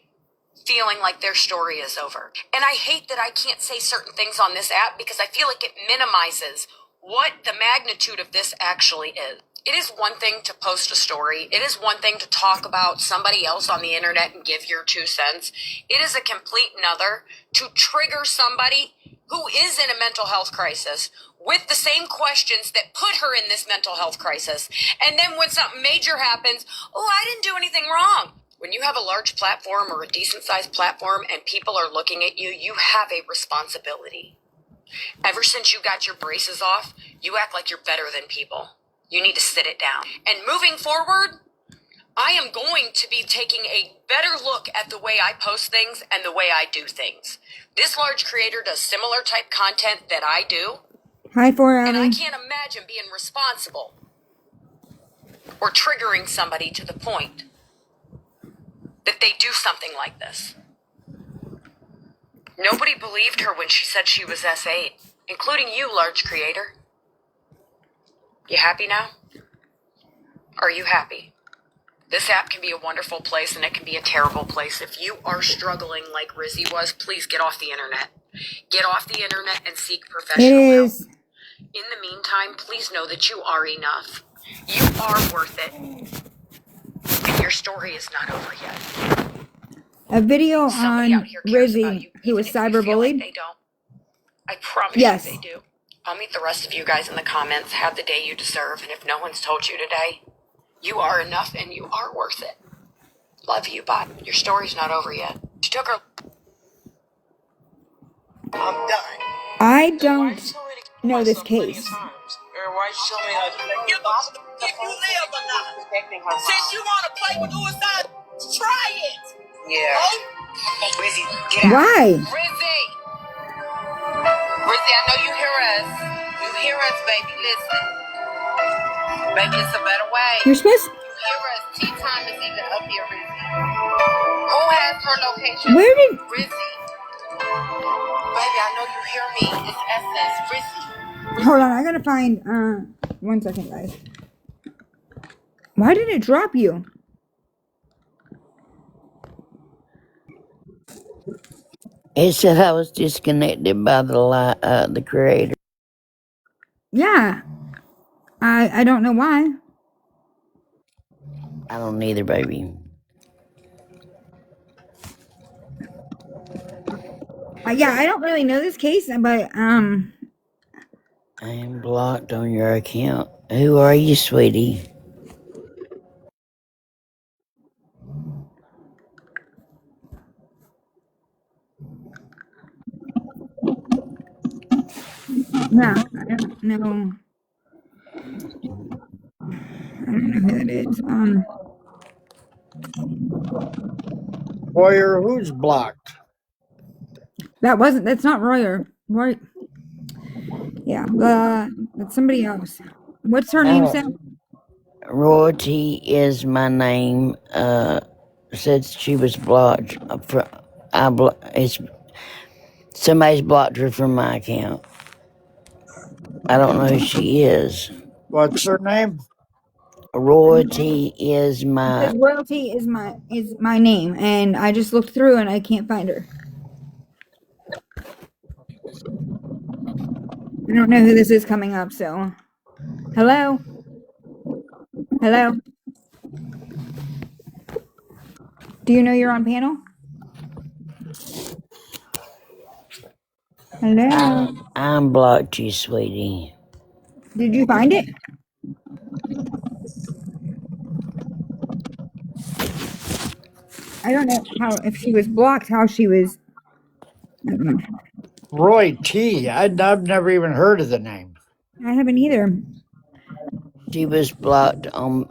F: feeling like their story is over. And I hate that I can't say certain things on this app because I feel like it minimizes what the magnitude of this actually is. It is one thing to post a story. It is one thing to talk about somebody else on the internet and give your 2 cents. It is a complete another to trigger somebody who is in a mental health crisis with the same questions that put her in this mental health crisis. And then when something major happens, oh, I didn't do anything wrong. When you have a large platform or a decent sized platform and people are looking at you, you have a responsibility. Ever since you got your braces off, you act like you're better than people. You need to sit it down. And moving forward, I am going to be taking a better look at the way I post things and the way I do things. This large creator does similar type content that I do.
B: Hi,
F: And I
B: 4
F: can't imagine being responsible or triggering somebody to the point that they do something like this. Nobody believed her when she said she was S8, including you, large creator. You happy now? Are you happy? This app can be a wonderful place and it can be a terrible place. If you are struggling like Rizzy was, please get off the internet. Get off the internet and seek
B: It
F: professional help.
B: is.
F: In the meantime, please know that you are enough. You are worth it. And your story is not over yet.
B: A video
F: Somebody out
B: on
F: here cares about
B: Rizzy,
F: you,
B: who
F: even
B: was
F: if you feel like
B: cyberbullied.
F: they don't. I promise
B: Yes.
F: you they do. I'll meet the rest of you guys in the comments. Have the day you deserve. And if no one's told you today, you are enough and you are worth it. Love you, bye. Your story's not over yet. She took her. I'm done.
B: I don't know this case.
F: If you live or not. Since you want to play with suicide, try it. Yeah. Oh? Rizzy, get out.
B: Why?
F: Rizzy! Rizzy, I know you hear us. You hear us, baby. Listen. Baby, it's a better way.
B: You're supposed.
F: You hear us. Tea time is even up here, Rizzy. Who has her location?
B: Where did?
F: Rizzy. Baby, I know you hear me. It's Essence. Rizzy.
B: Hold on, I gotta find. 1 second, guys. Why did it drop you?
C: It said I was disconnected by the creator.
B: Yeah, I don't know why.
C: I don't either, baby.
B: Yeah, I don't really know this case, but
C: I am blocked on your account. Who are you, sweetie?
B: yeah, I don't know. I don't know who it is.
H: Boyer, who's blocked?
B: That's not Royer. Roy. Yeah, that's somebody else. What's her name, Sam?
C: Royalty is my name. Said she was blocked. Somebody's blocked her from my account. I don't know who she is.
H: What's her name?
C: Royalty is my.
B: Because royalty is my name, and I just looked through and I can't find her. I don't know who this is coming up. So, hello, hello. Do you know you're on panel? Hello.
C: I'm blocked you, sweetie.
B: Did you find it? I don't know if she was blocked, how she was. I don't know.
H: Roy T. I've never even heard of the name.
B: I haven't either.
C: She was blocked on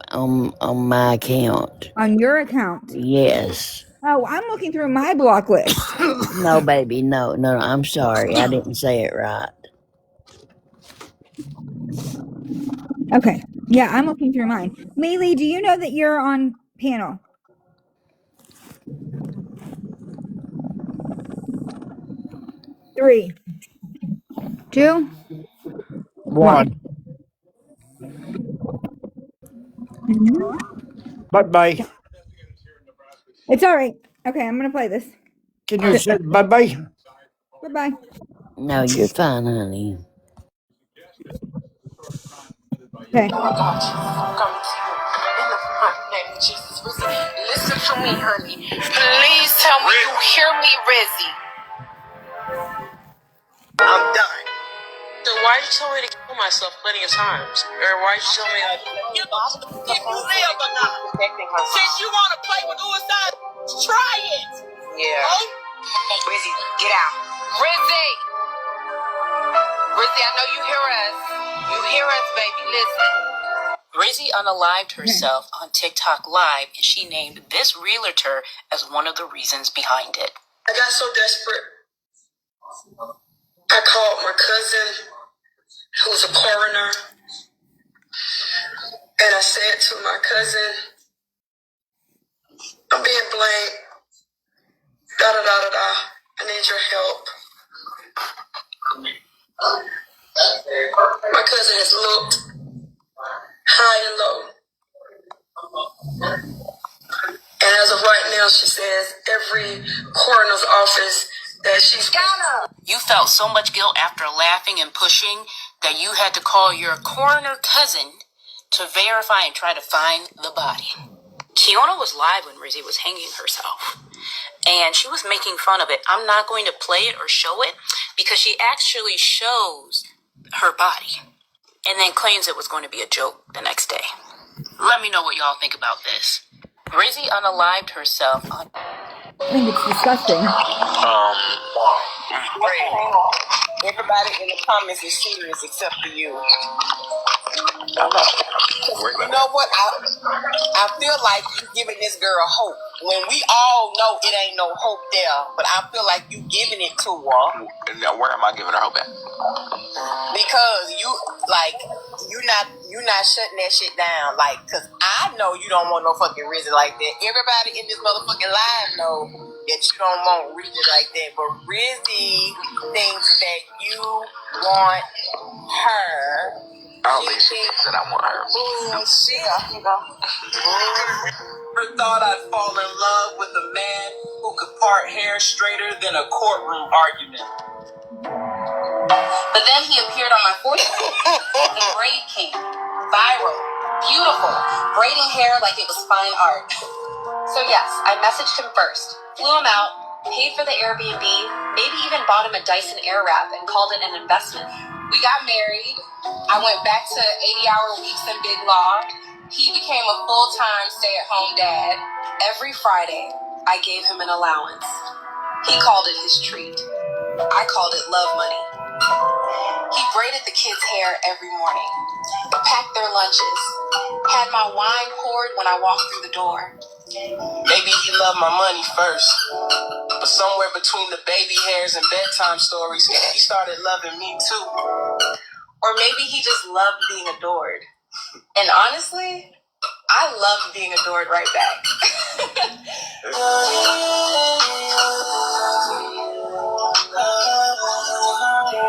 C: my account.
B: On your account.
C: Yes.
B: Oh, I'm looking through my block list.
C: No, baby, no. I'm sorry, I didn't say it right.
B: Okay. Yeah, I'm looking through mine. Maylee, do you know that you're on panel? 3, 2, 1.
H: One. Bye-bye.
B: It's all right. Okay, I'm gonna play this.
H: Can you say bye-bye?
B: Bye-bye.
C: No, you're fine, honey.
B: Okay.
F: Oh God, Jesus, I'm coming to you in the mighty name of Jesus. Rizzy, listen to me, honey. Please tell me you hear me, Rizzy. I'm done. So why did you tell me to kill myself plenty of times? Or why did you tell me like if you live or not? Since you want to play with suicide, try it. Yeah. Oh? Rizzy, get out. Rizzy! Rizzy, I know you hear us. You hear us, baby. Listen. Rizzy unalived herself on TikTok Live, and she named this realtor as one of the reasons behind it. I got so desperate. I called my cousin, who's a coroner, and I said to my cousin, I'm being blamed. Da-da-da-da-da. I need your help. My cousin has looked high and low. And as of right now, she says every coroner's office that she's got. You felt so much guilt after laughing and pushing that you had to call your coroner cousin to verify and try to find the body. Kiona was live when Rizzy was hanging herself, and she was making fun of it. I'm not going to play it or show it because she actually shows her body and then claims it was going to be a joke the next day. Let me know what y'all think about this. Rizzy unalived herself on.
B: I think it's disgusting.
F: Everybody in the comments is serious except for you. I know. You know what? I feel like you giving this girl hope. When we all know it ain't no hope there, but I feel like you giving it to her. Now, where am I giving her hope at? Because you're not shutting that shit down. Like, cause I know you don't want no fucking Rizzy like that. Everybody in this motherfucking live know that you don't want Rizzy like that. But Rizzy thinks that you want her. I don't think she thinks that I want her. Shit. Never thought I'd fall in love with a man who could part hair straighter than a courtroom argument. But then he appeared on my 40th. The braid king. Viral. Beautiful. Braiding hair like it was fine art. So yes, I messaged him first. Flew him out. Paid for the Airbnb. Maybe even bought him a Dyson Airwrap and called it an investment. We got married. I went back to 80-hour weeks in Big Law. He became a full-time stay-at-home dad. Every Friday, I gave him an allowance. He called it his treat. I called it love money. He braided the kids' hair every morning, packed their lunches, had my wine poured when I walked through the door. Maybe he loved my money first, but somewhere between the baby hairs and bedtime stories, he started loving me too. Or maybe he just loved being adored. And honestly, I love being adored right back. Okay.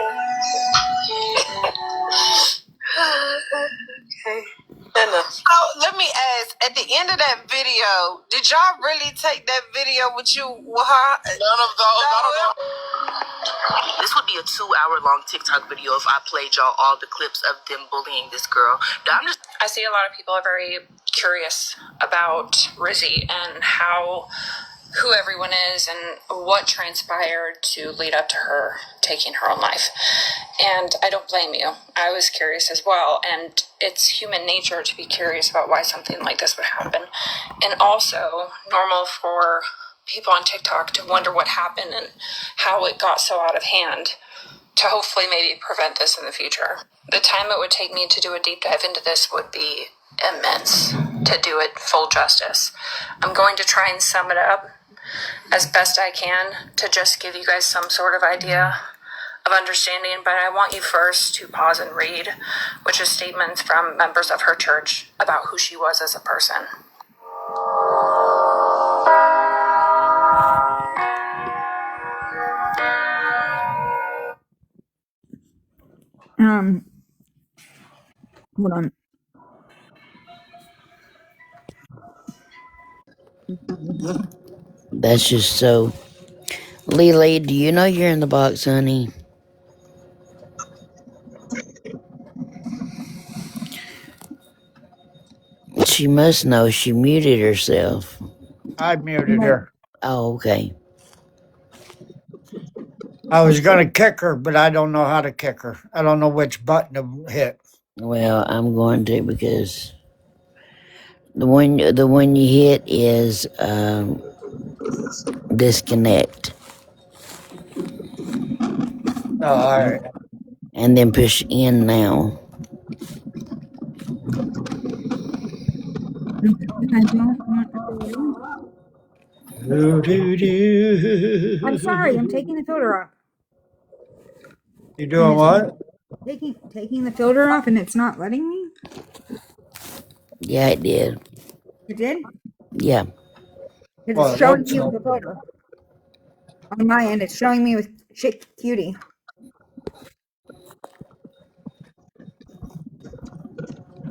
F: Oh, let me ask, at the end of that video, did y'all really take that video with you with her? None of those. This would be a 2-hour-long TikTok video if I played y'all all the clips of them bullying this girl. I see a lot of people are very curious about Rizzy and how
J: who everyone is and what transpired to lead up to her taking her own life. And I don't blame you. I was curious as well. And it's human nature to be curious about why something like this would happen. And also normal for people on TikTok to wonder what happened and how it got so out of hand to hopefully maybe prevent this in the future. The time it would take me to do a deep dive into this would be immense to do it full justice. I'm going to try and sum it up as best I can to just give you guys some sort of idea of understanding, but I want you first to pause and read, which is statements from members of her church about who she was as a person.
B: Hold on.
C: That's just so. Lily, do you know you're in the box, honey? She must know. She muted herself.
H: I muted
B: No,
H: her.
C: Oh, okay.
H: I was going to kick her, but I don't know how to kick her. I don't know which button to hit.
C: Well, I'm going to because the one you hit is disconnect,
H: Oh, all right.
C: and then push in now.
B: I don't want to go. I'm sorry. I'm taking the filter off,
H: You
B: and
H: doing
B: it's not
H: what?
B: taking the filter off, and it's not letting me.
C: Yeah, it did.
B: It did.
C: Yeah.
B: Because
H: Well,
B: it's
H: it
B: showing
H: looks
B: me with
H: like
B: the filter on my end. It's showing me with Chick Cutie.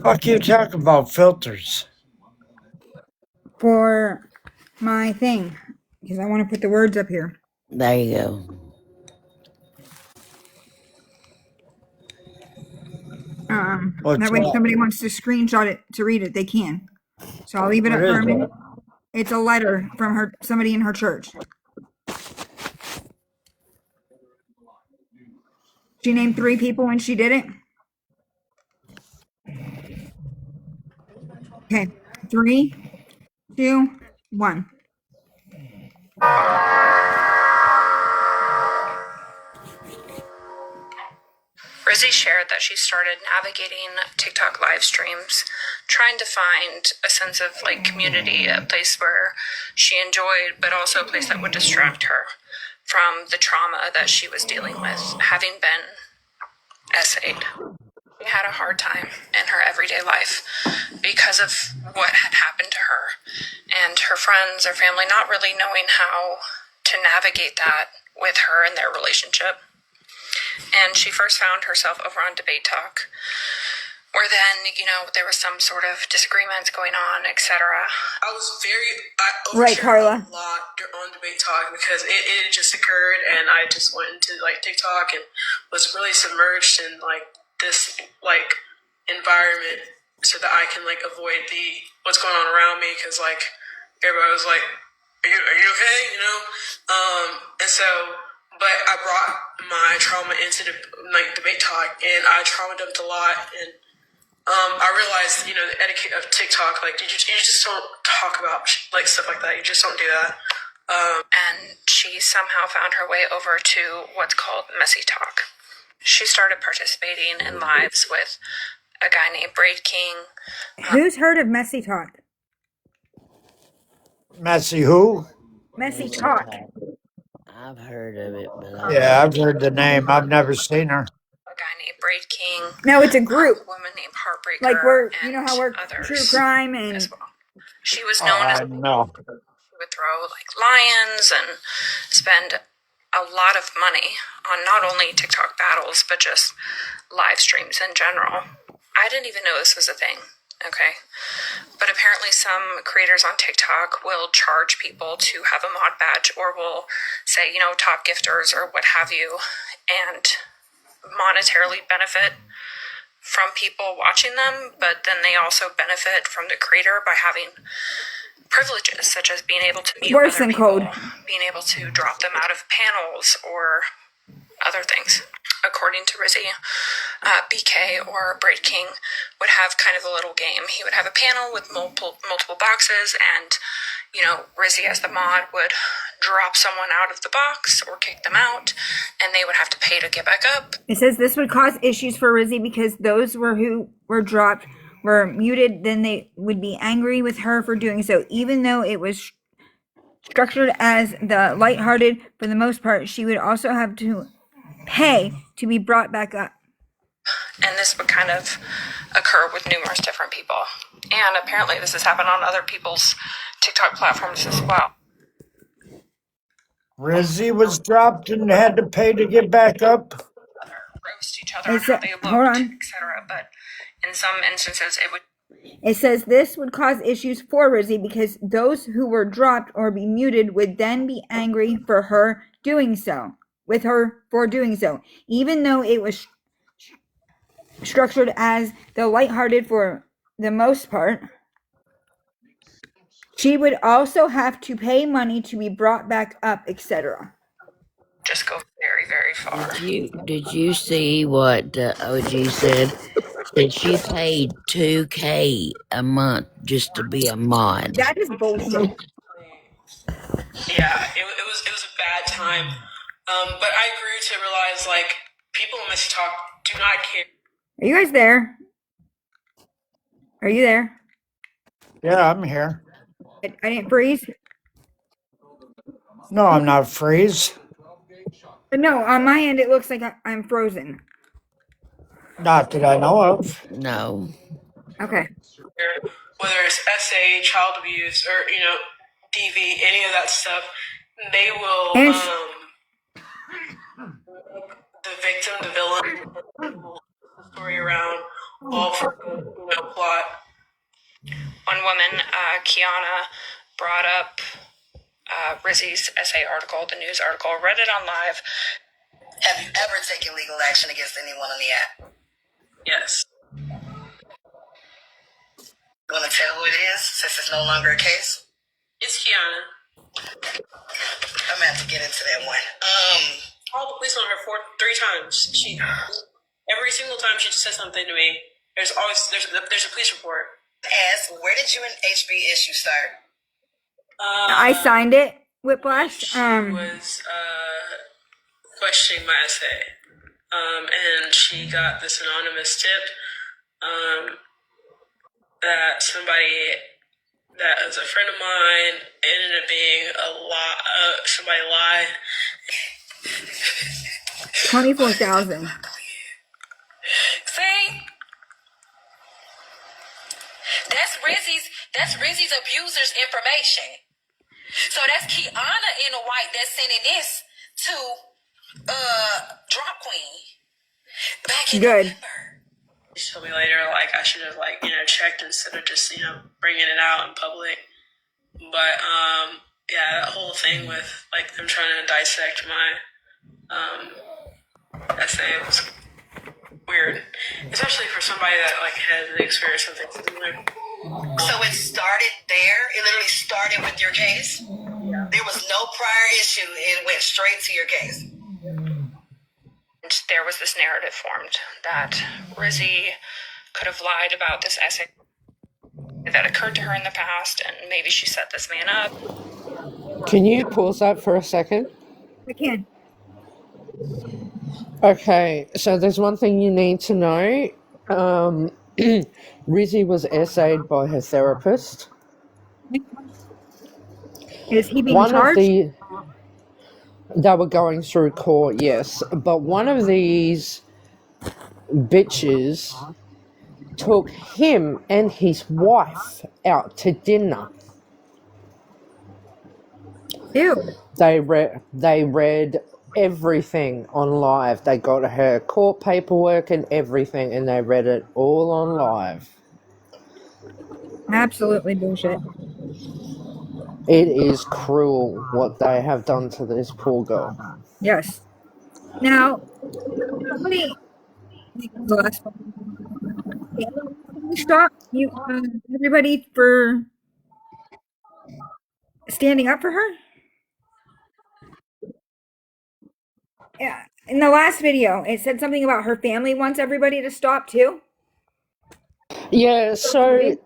H: fuck you talk about filters.
B: For my thing, because I want to put the words up here.
C: There you go.
H: What's
B: That way, if
H: that?
B: somebody wants to screenshot it to read it, they can. So I'll leave it
H: What
B: up for
H: is
B: a minute.
H: that?
B: It's a letter from her, somebody in her church. She named 3 people when she did it. Okay, 3, 2, 1.
J: Rizzy shared that she started navigating TikTok live streams, trying to find a sense of like community, a place where she enjoyed, but also a place that would distract her from the trauma that she was dealing with, having been essayed. She had a hard time in her everyday life because of what had happened to her and her friends or family not really knowing how to navigate that with her and their relationship. And she first found herself over on Debate Talk, where then, there was some sort of disagreements going on, etc. I
B: Right,
J: overshared
B: Carla.
J: a lot on Debate Talk because it just occurred, and I just went into like TikTok and was really submerged in like this like environment so that I can like avoid what's going on around me, because like everybody was like, are you okay? And so, but I brought my trauma into the Debate Talk, and I trauma dumped a lot, and I realized, the etiquette of TikTok, like you just don't talk about like stuff like that. You just don't do that. And she somehow found her way over to what's called Messy Talk. She started participating in lives with a guy named Braid King.
B: Who's heard of Messy Talk?
H: Messy who?
B: Messy Talk.
C: I've heard of it, but I don't
H: Yeah,
C: know.
H: I've heard the name. I've never seen her.
J: A guy named Braid King.
B: No, it's a group.
J: A woman named Heartbreaker.
B: Like we're,
J: and
B: how we're
J: others
B: true crime
J: as
B: and
J: well. She was
H: Oh,
J: known as
H: I know.
J: she would throw like lions and spend a lot of money on not only TikTok battles, but just live streams in general. I didn't even know this was a thing. Okay. But apparently some creators on TikTok will charge people to have a mod badge, or will say, top gifters or what have you, and monetarily benefit from people watching them, but then they also benefit from the creator by having
F: privileges, such as being able to mute
B: Worse
F: other
B: than
F: people,
B: code.
F: being able to drop them out of panels, or other things. According to Rizzy, BK or Braid King would have kind of a little game. He would have a panel with multiple boxes, and Rizzy as the mod would drop someone out of the box or kick them out, and they would have to pay to get back up.
B: It says this would cause issues for Rizzy because those who were dropped were muted. Then they would be angry with her for doing so, even though it was structured as the lighthearted. For the most part, she would also have to pay to be brought back up.
F: And this would kind of occur with numerous different people. And apparently this has happened on other people's TikTok platforms as well.
H: Rizzy was dropped and had to pay to get back up.
F: Roast each other on how they looked, etc. But in some instances it would.
B: It says this would cause issues for Rizzy because those who were dropped or be muted would then be angry for her doing so, even though it was structured as the lighthearted for the most part. She would also have to pay money to be brought back up, etc.
F: Just go very, very far.
C: Did you see what OG said? That she paid $2,000 a month just to be a mod.
B: That is bullshit.
F: Yeah, it was a bad time. But I grew to realize, like, people in this talk do not care.
B: Are you guys there? Are you there?
H: Yeah, I'm here.
B: I didn't freeze.
H: No, I'm not freeze.
B: But no, on my end it looks like I'm frozen.
H: Not that I know of.
C: No.
B: Okay.
F: Whether it's SA, child abuse, or DV, any of that stuff, they will the victim, the villain, story around all for plot. One woman, Kiana, brought up Rizzy's essay article, the news article, read it on live.
K: Have you ever taken legal action against anyone on the app?
F: Yes.
K: You want to tell who it is, since it's no longer a case?
F: It's Kiana.
K: I'm gonna have to get into that one.
F: Called the police on her 3 times. Every single time she said something to me, there's a police report.
K: Ask, where did you and HB issue start?
B: I signed it, Whiplash.
F: She was questioning my essay, and she got this anonymous tip that somebody that was a friend of mine ended up being somebody lied.
B: 24,000.
K: See? That's Rizzy's abuser's information. So that's Kiana in the white that's sending this to Drop Queen back in November.
F: She told me later, like, I should have, like, checked instead of just, bringing it out in public. But, yeah, that whole thing with, like, them trying to dissect my essay was weird. Especially for somebody that, like, had the experience of things similar.
K: So it started there? It literally started with your case?
F: Yeah.
K: There was no prior issue. It went straight to your case.
F: There was this narrative formed that Rizzy could have lied about this essay that occurred to her in the past, and maybe she set this man up.
I: Can you pause that for a second?
B: I can.
I: Okay, so there's one thing you need to know. Rizzy was essayed by her therapist.
B: Is he being charged?
I: They were going through court, yes. But one of these bitches took him and his wife out to dinner.
B: Ew.
I: They read everything on live. They got her court paperwork and everything, and they read it all on live.
B: Absolutely bullshit.
I: It is cruel what they have done to this poor girl.
B: Yes. Now, somebody stop you, everybody, for standing up for her? Yeah. In the last video, it said something about her family wants everybody to stop too.
I: Yeah, so
B: Recording.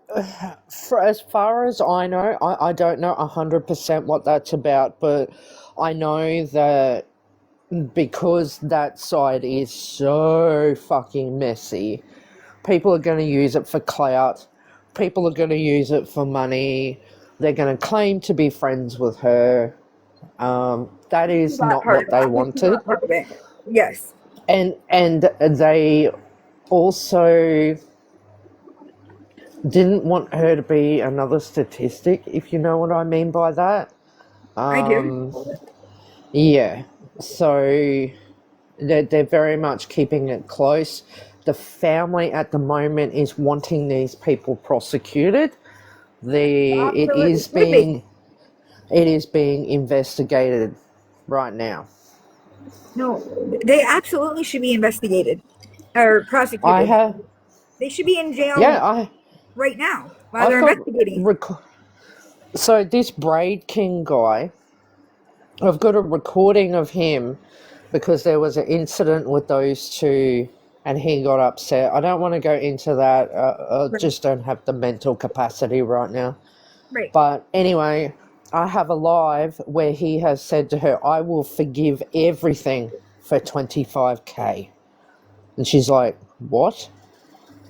I: for as far as I know, I don't know 100% what that's about, but I know that because that side is so fucking messy, people are going to use it for clout, people are going to use it for money, they're going to claim to be friends with her. That is
B: That
I: not
B: part
I: what
B: of
I: they
B: it.
I: wanted.
B: That part of it. Yes.
I: And they also didn't want her to be another statistic, if you know what I mean by that.
B: I do.
I: Yeah, so they're very much keeping it close. The family at the moment is wanting these people prosecuted. It
B: Absolutely.
I: is
B: Should be.
I: being investigated right now.
B: No, they absolutely should be investigated or
I: I
B: prosecuted.
I: have
B: They should be in
I: yeah
B: jail
I: I
B: right now while
I: I've
B: they're
I: got
B: investigating.
I: so this Braid King guy. I've got a recording of him because there was an incident with those two and he got upset. I don't want to go into that. I
B: Right.
I: just don't have the mental capacity right now.
B: Right.
I: But anyway, I have a live where he has said to her, I will forgive everything for 25K. And she's like, what?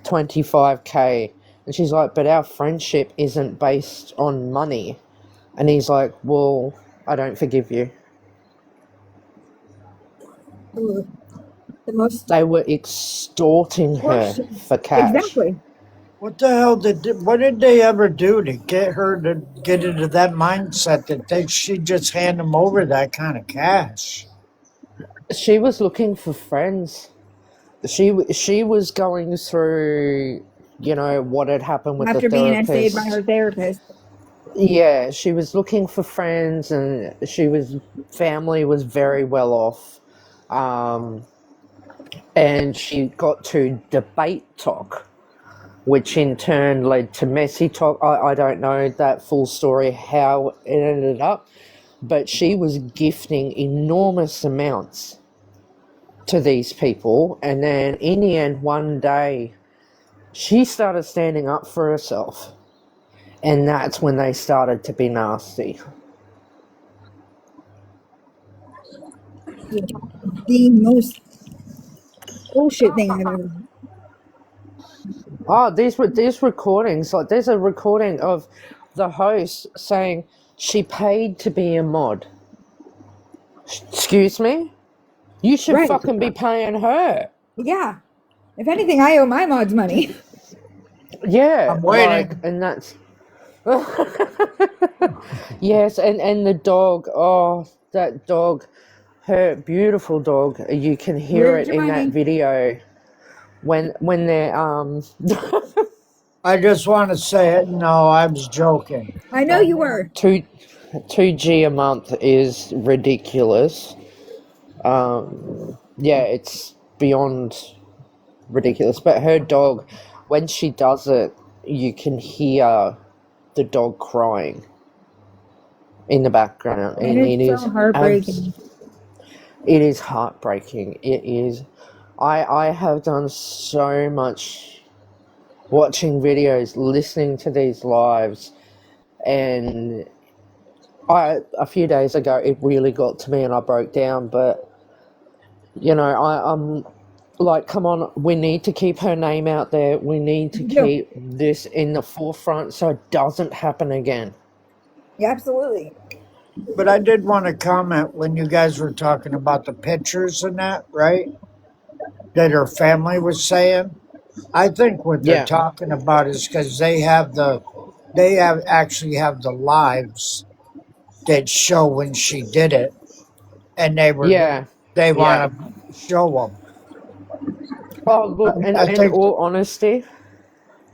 I: 25K. And she's like, but our friendship isn't based on money. And he's like, well, I don't forgive you.
B: Ooh, the most
I: They were extorting her
B: portions.
I: for cash.
B: Exactly.
H: What the hell what did they ever do to get her to get into that mindset that she'd just hand them over that kind of cash?
I: She was looking for friends. She was going through, what had happened with the
B: After being essayed by
I: therapist.
B: her therapist.
I: Yeah, she was looking for friends, and family was very well off, and she got to debate talk, which in turn led to messy talk. I don't know that full story how it ended up, but she was gifting enormous amounts to these people, and then in the end, one day, she started standing up for herself, and that's when they started to be nasty.
B: The most bullshit thing I've ever.
I: Oh, these recordings, like there's a recording of the host saying she paid to be a mod. Excuse me? You should
B: Right.
I: fucking be paying her.
B: Yeah. If anything, I owe my mods money.
I: Yeah,
H: I'm
I: like,
H: waiting.
I: and that's yes, and the dog. Oh, that dog, her beautiful dog. You can hear
B: Where's
I: it
B: your
I: in that
B: money?
I: video when they're
H: I just want to say it. No, I was joking.
B: I know you
H: Don't.
B: were.
I: two G a month is ridiculous. Yeah, it's beyond ridiculous. But her dog, when she does it, you can hear the dog crying in the background,
B: And
I: and
B: it's so heartbreaking.
I: it is heartbreaking. It is. I have done so much watching videos, listening to these lives, and a few days ago it really got to me and I broke down. But I'm like, come on, we need to keep her name out there. We need to
B: You do.
I: keep this in the forefront so it doesn't happen again.
B: Yeah, absolutely.
H: But I did want to comment when you guys were talking about the pictures and that, right? That her family was saying. I think what they're
I: Yeah,
H: talking about is because actually have the lives that show when she did it, and
I: yeah,
H: they
I: yeah.
H: want to show them.
I: Oh, look, and
H: I
I: in
H: think
I: all honesty,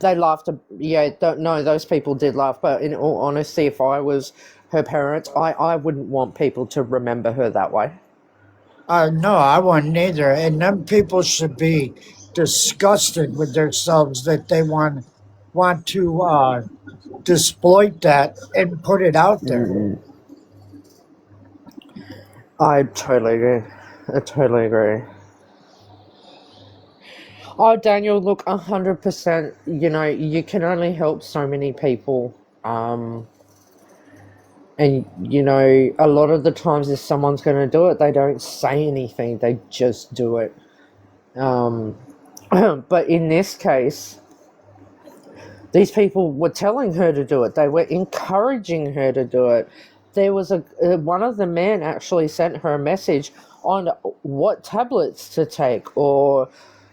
I: they laughed. Yeah, no, those people did laugh. But in all honesty, if I was her parents, I wouldn't want people to remember her that way.
H: no, I wouldn't either. And them people should be disgusted with themselves that they want to exploit that and put it out there.
I: I totally agree. I totally agree. Oh, Daniel, look, 100%. You know, you can only help so many people. And, you know, a lot of the times if someone's going to do it, they don't say anything, they just do it. But in this case, these people were telling her to do it. They were encouraging her to do it. There was one of the men actually sent her a message on what tablets to take or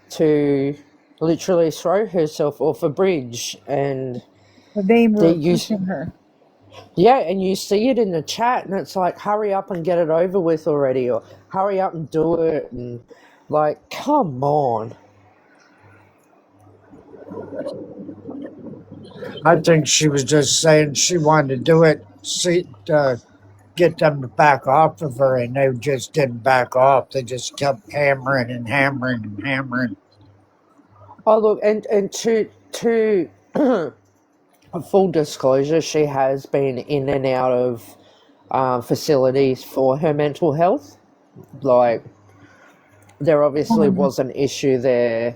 I: to literally throw herself off a bridge. And
B: They were
I: you,
B: pushing her.
I: yeah, and you see it in the chat, and it's like, hurry up and get it over with already, or hurry up and do it, and like, come on.
H: I think she was just saying she wanted to do it, see, get them to back off of her, and they just didn't back off. They just kept hammering and hammering and hammering.
I: Oh, look, and to full disclosure, she has been in and out of facilities for her mental health. Like, there obviously was an issue there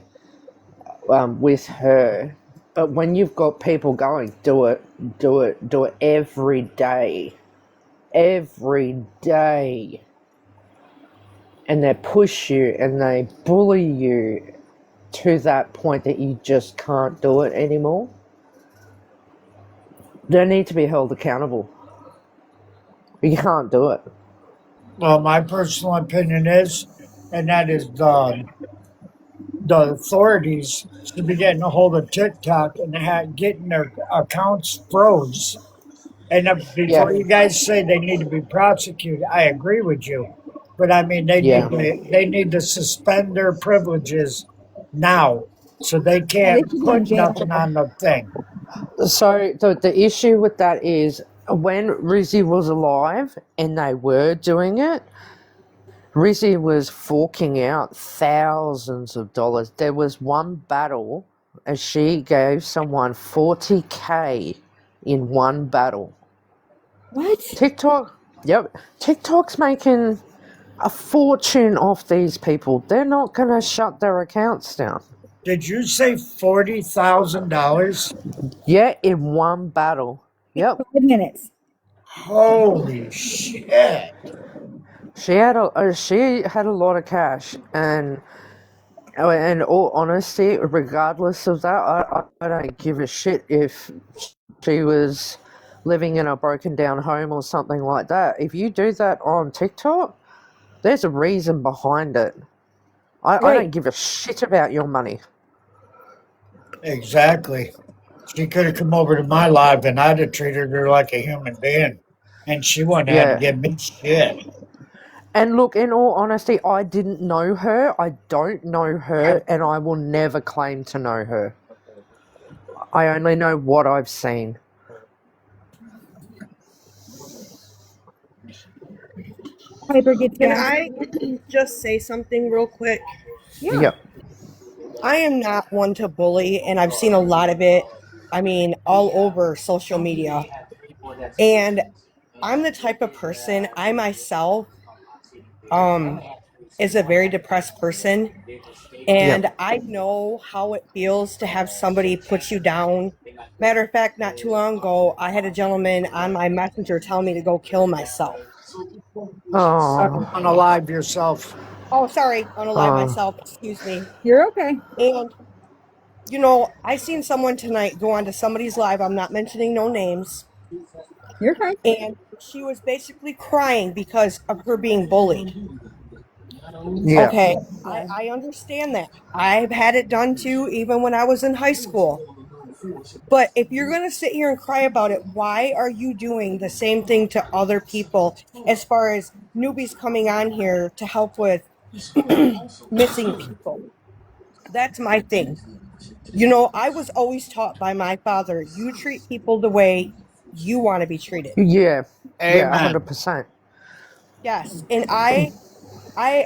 I: with her. But when you've got people going, do it every day. Every day. And they push you and they bully you to that point that you just can't do it anymore. They need to be held accountable. You can't do it.
H: Well, my personal opinion is, and that is the authorities should be getting a hold of TikTok and getting their accounts froze. And before
I: Yeah.
H: you guys say they need to be prosecuted, I agree with you. But I mean,
I: Yeah.
H: they need to suspend their privileges now, so they
B: Yeah, they
H: can't
B: should be in
H: put
B: jail.
H: nothing on the thing.
I: So the issue with that is when Rizzy was alive and they were doing it, Rizzy was forking out thousands of dollars. There was one battle and she gave someone 40K in one battle.
B: What?
I: TikTok, yep. TikTok's making a fortune off these people. They're not going to shut their accounts down.
H: Did you say $40,000?
I: Yeah, in one battle. Yep.
B: 5 minutes.
H: Holy shit!
I: She had a lot of cash, and in all honesty, regardless of that, I don't give a shit if she was living in a broken down home or something like that. If you do that on TikTok, there's a reason behind it. I don't
B: Right.
I: give a shit about your money.
H: Exactly. She could have come over to my live, and I'd have treated her like a human being, and she wouldn't have had to
I: Yeah.
H: give me shit.
I: And look, in all honesty, I didn't know her. I don't know her, and I will never claim to know her. I only know what I've seen.
B: Piper gets
L: Can
B: gas.
L: I just say something real quick?
B: Yeah.
I: Yep.
L: I am not one to bully, and I've seen a lot of it. I mean, all over social media. And I'm the type of person, I myself, is a very depressed person. And
I: Yep.
L: I know how it feels to have somebody put you down. Matter of fact, not too long ago, I had a gentleman on my messenger tell me to go kill myself.
I: Oh.
H: Unalive yourself.
L: Oh, sorry, unalive
I: Oh.
L: myself, excuse me.
B: You're okay.
L: And you know, I seen someone tonight go onto somebody's live. I'm not mentioning no names.
B: You're fine.
L: And she was basically crying because of her being bullied.
I: Yeah.
L: Okay, I understand that. I've had it done too, even when I was in high school. But if you're going to sit here and cry about it, why are you doing the same thing to other people as far as newbies coming on here to help with missing people? That's my thing. You know, I was always taught by my father, you treat people the way you want to be treated.
I: Yeah. Yeah,
H: Amen.
I: 100%.
L: Yes. And I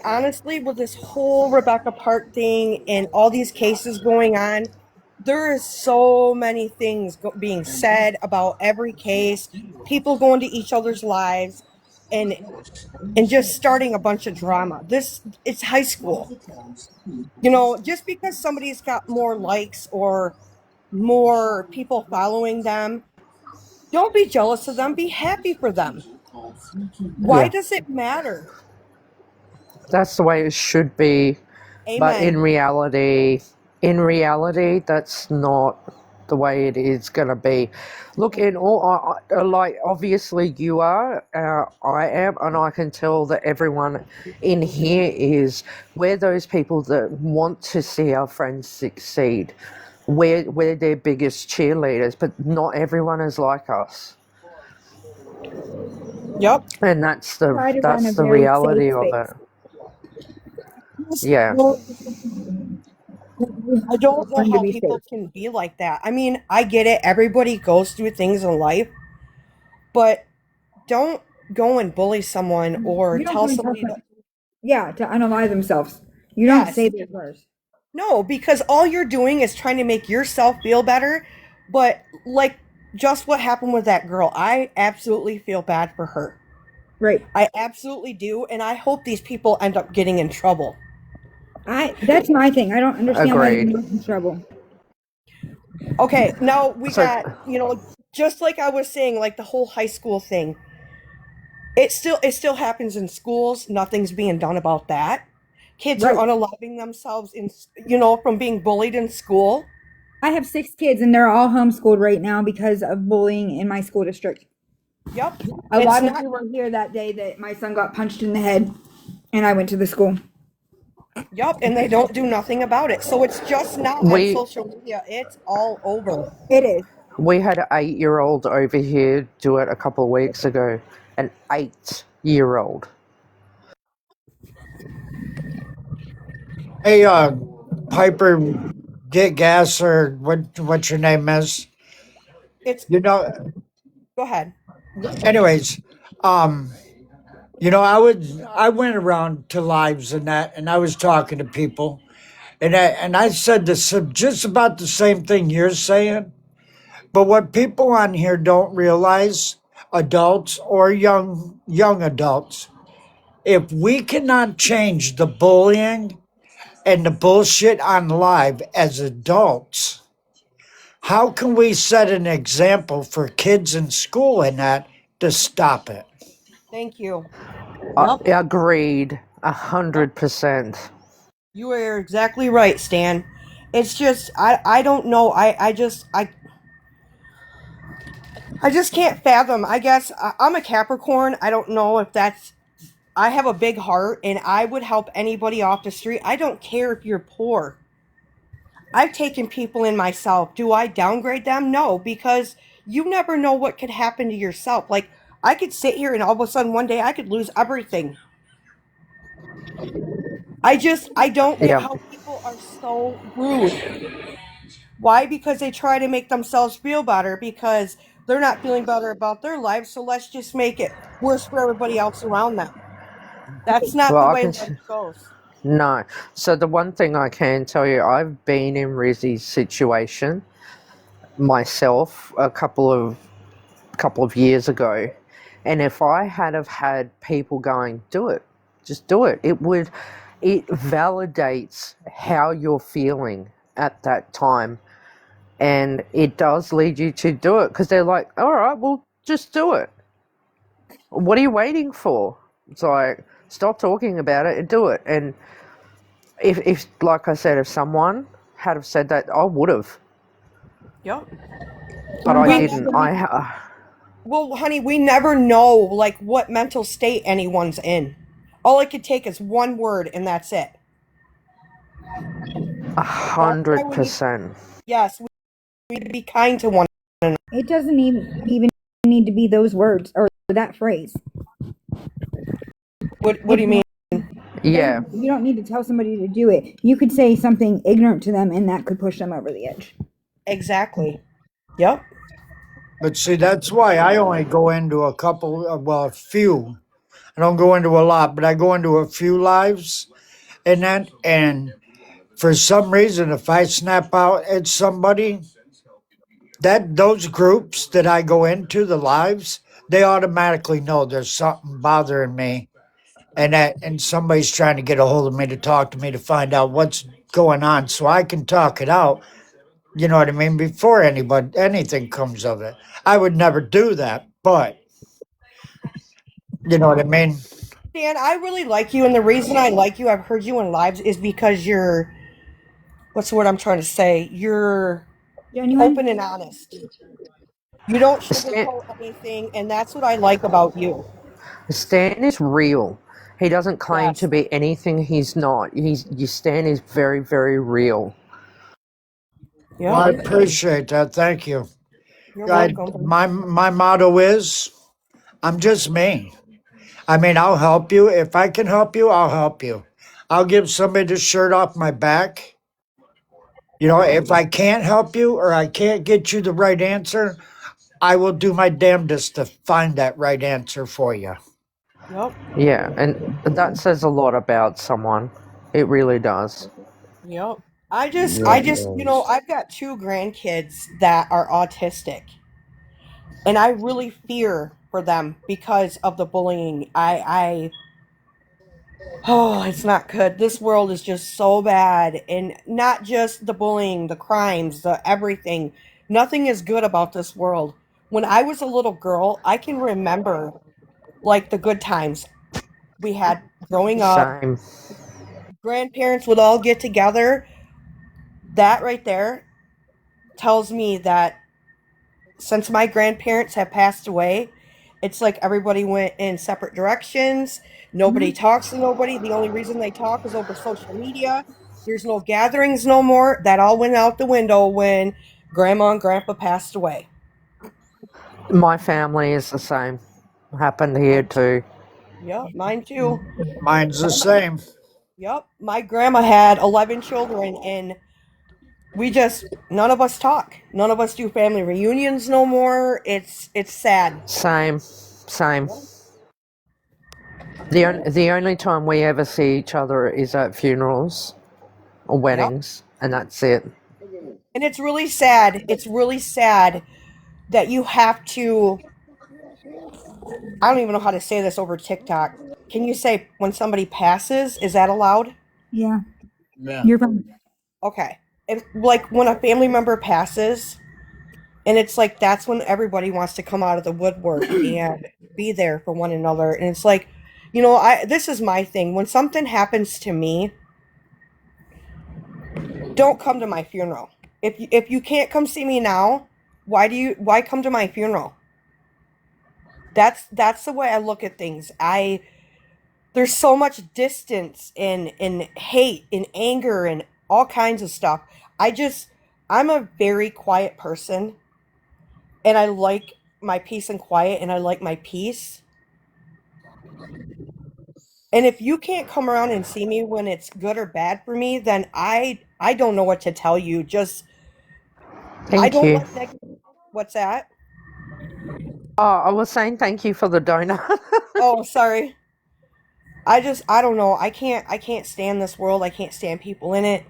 L: honestly, with this whole Rebecca Park thing and all these cases going on, there is so many things being said about every case, people going to each other's lives, and just starting a bunch of drama. It's high school. Just because somebody's got more likes or more people following them, don't be jealous of them. Be happy for them. Why
I: Yeah,
L: does it matter?
I: that's the way it should be. But
L: Amen.
I: in reality, that's not the way it is going to be. Look, in all, like obviously you are, I am, and I can tell that everyone in here is. We're those people that want to see our friends succeed. We're their biggest cheerleaders, but not everyone is like us,
L: Yep.
I: and
B: Try to run a
I: that's the
B: very safe
I: reality of it.
B: space.
I: Yeah.
L: I don't know
B: Learn to
L: how
B: be
L: people
B: safe.
L: can be like that. I mean, I get it. Everybody goes through things in life, but don't go and bully someone or
B: You don't
L: tell
B: go and tell
L: somebody to.
B: someone, yeah, to unalive themselves. You don't say
L: Yes.
B: those words.
L: No, because all you're doing is trying to make yourself feel better. But, like, just what happened with that girl, I absolutely feel bad for her.
B: Right.
L: I absolutely do. And I hope these people end up getting in trouble.
B: That's my thing. I don't understand why they're
I: Agreed.
B: not in trouble.
L: Okay, now we
I: So
L: got, just like I was saying, like the whole high school thing. It still happens in schools. Nothing's being done about that. Kids are
B: Right.
L: unaliving themselves from being bullied in school.
B: I have 6 kids and they're all homeschooled right now because of bullying in my school district.
L: Yep.
B: A
L: It's
B: lot of
L: not.
B: you were here that day that my son got punched in the head and I went to the school.
L: Yep, and they don't do nothing about it. So it's just not on
I: we
L: social media. It's all over.
B: It is.
I: we had an 8-year-old over here do it a couple of weeks ago. An 8-year-old.
H: Hey, Piper, get gas or what your name is?
L: It's
H: You know.
L: Go ahead.
H: Anyways, um, I went around to lives and that, and I was talking to people, and I said just about the same thing you're saying. But what people on here don't realize, adults or young adults, if we cannot change the bullying and the bullshit on live as adults, how can we set an example for kids in school and that to stop it?
L: Thank you. Yep.
I: Agreed.
L: Yep.
I: 100%.
L: You are exactly right, Stan. It's just I don't know. I just can't fathom. I guess I'm a Capricorn. I don't know if that's. I have a big heart and I would help anybody off the street. I don't care if you're poor. I've taken people in myself. Do I downgrade them? No, because you never know what could happen to yourself. Like, I could sit here and all of a sudden one day I could lose everything. I don't get
I: Yep.
L: how people are so rude. Why? Because they try to make themselves feel better because they're not feeling better about their lives. So let's just make it worse for everybody else around them. That's not
I: Well,
L: the
I: I
L: way
I: can.
L: life goes.
I: No. So the one thing I can tell you, I've been in Rizzy's situation myself a couple of years ago, and if I had have had people going, do it, just do it, it validates how you're feeling at that time, and it does lead you to do it because they're like, all right, well, just do it. What are you waiting for? It's like, stop talking about it and do it. And if like I said, if someone had have said that, I would have,
L: Yep.
I: but
B: I'm
I: I
L: We
B: glad
I: didn't.
L: never,
I: I
L: well, honey, we never know like what mental state anyone's in. All it could take is one word and that's it.
I: a
L: That's why
I: hundred
L: we need,
I: percent.
L: yes, we need to be kind to one another.
B: it doesn't even need to be those words or that phrase.
L: What do
B: It
L: you mean?
I: Yeah.
B: you don't need to tell somebody to do it. You could say something ignorant to them and that could push them over the edge.
L: Exactly. Yep.
H: But see, that's why I only go into a couple, well, a few. I don't go into a lot, but I go into a few lives and that, and For some reason, if I snap out at somebody, that those groups that I go into, the lives, they automatically know there's something bothering me, and somebody's trying to get a hold of me to talk to me to find out what's going on, so I can talk it out. You know what I mean? Before anything comes of it, I would never do that, but you know what I mean.
L: Dan, I really like you, and the reason I like you, I've heard you in lives, is because you're, what's the word I'm trying to say? You're open
B: Genuine?
L: and honest. You don't
I: Stan,
L: sugarcoat anything, and that's what I like about you.
I: Stan is real. He doesn't claim to
L: Yes.
I: be anything he's not. Stan is very, very real.
H: Well, I
L: Yep.
H: appreciate that. Thank you.
L: You're welcome.
H: My motto is, I'm just me. I mean, I'll help you. If I can help you, I'll help you. I'll give somebody the shirt off my back. You know, if I can't help you or I can't get you the right answer, I will do my damnedest to find that right answer for you.
L: Yep.
I: Yeah, and that says a lot about someone. It really does.
L: Yep.
H: Yeah.
L: I've got two grandkids that are autistic, and I really fear for them because of the bullying. Oh, it's not good. This world is just so bad, and not just the bullying, the crimes, the everything. Nothing is good about this world. When I was a little girl, I can remember like the good times we had growing up.
I: Same.
L: Grandparents would all get together. That right there tells me that since my grandparents have passed away, it's like everybody went in separate directions. Nobody
B: Hmm.
L: talks to nobody. The only reason they talk is over social media. There's no gatherings no more. That all went out the window when grandma and grandpa passed away.
I: My family is the same. Happened here too.
L: Yep, mine too.
H: Mine's the same.
L: Yep, my grandma had 11 children, and none of us talk. None of us do family reunions no more. It's sad.
I: Same. Same.
L: Yep.
I: The only time we ever see each other is at funerals or
L: Yep.
I: weddings, and that's it.
L: And it's really sad. It's really sad that you have to, I don't even know how to say this over TikTok. Can you say when somebody passes, is that allowed?
B: Yeah.
H: Yeah.
B: You're fine.
L: Okay. If, like when a family member passes, and it's like that's when everybody wants to come out of the woodwork and be there for one another. And it's like, I this is my thing. When something happens to me, don't come to my funeral. If you can't come see me now, why come to my funeral? That's the way I look at things. There's so much distance and hate and anger and all kinds of stuff. I'm a very quiet person, and I like my peace and quiet, and I like my peace. And if you can't come around and see me when it's good or bad for me, then I don't know what to tell you. Just I
I: Thank
L: don't
I: you.
L: like what's that?
I: Oh, I was saying thank you for the donut.
L: Oh, sorry. I don't know. I can't stand this world. I can't stand people in it.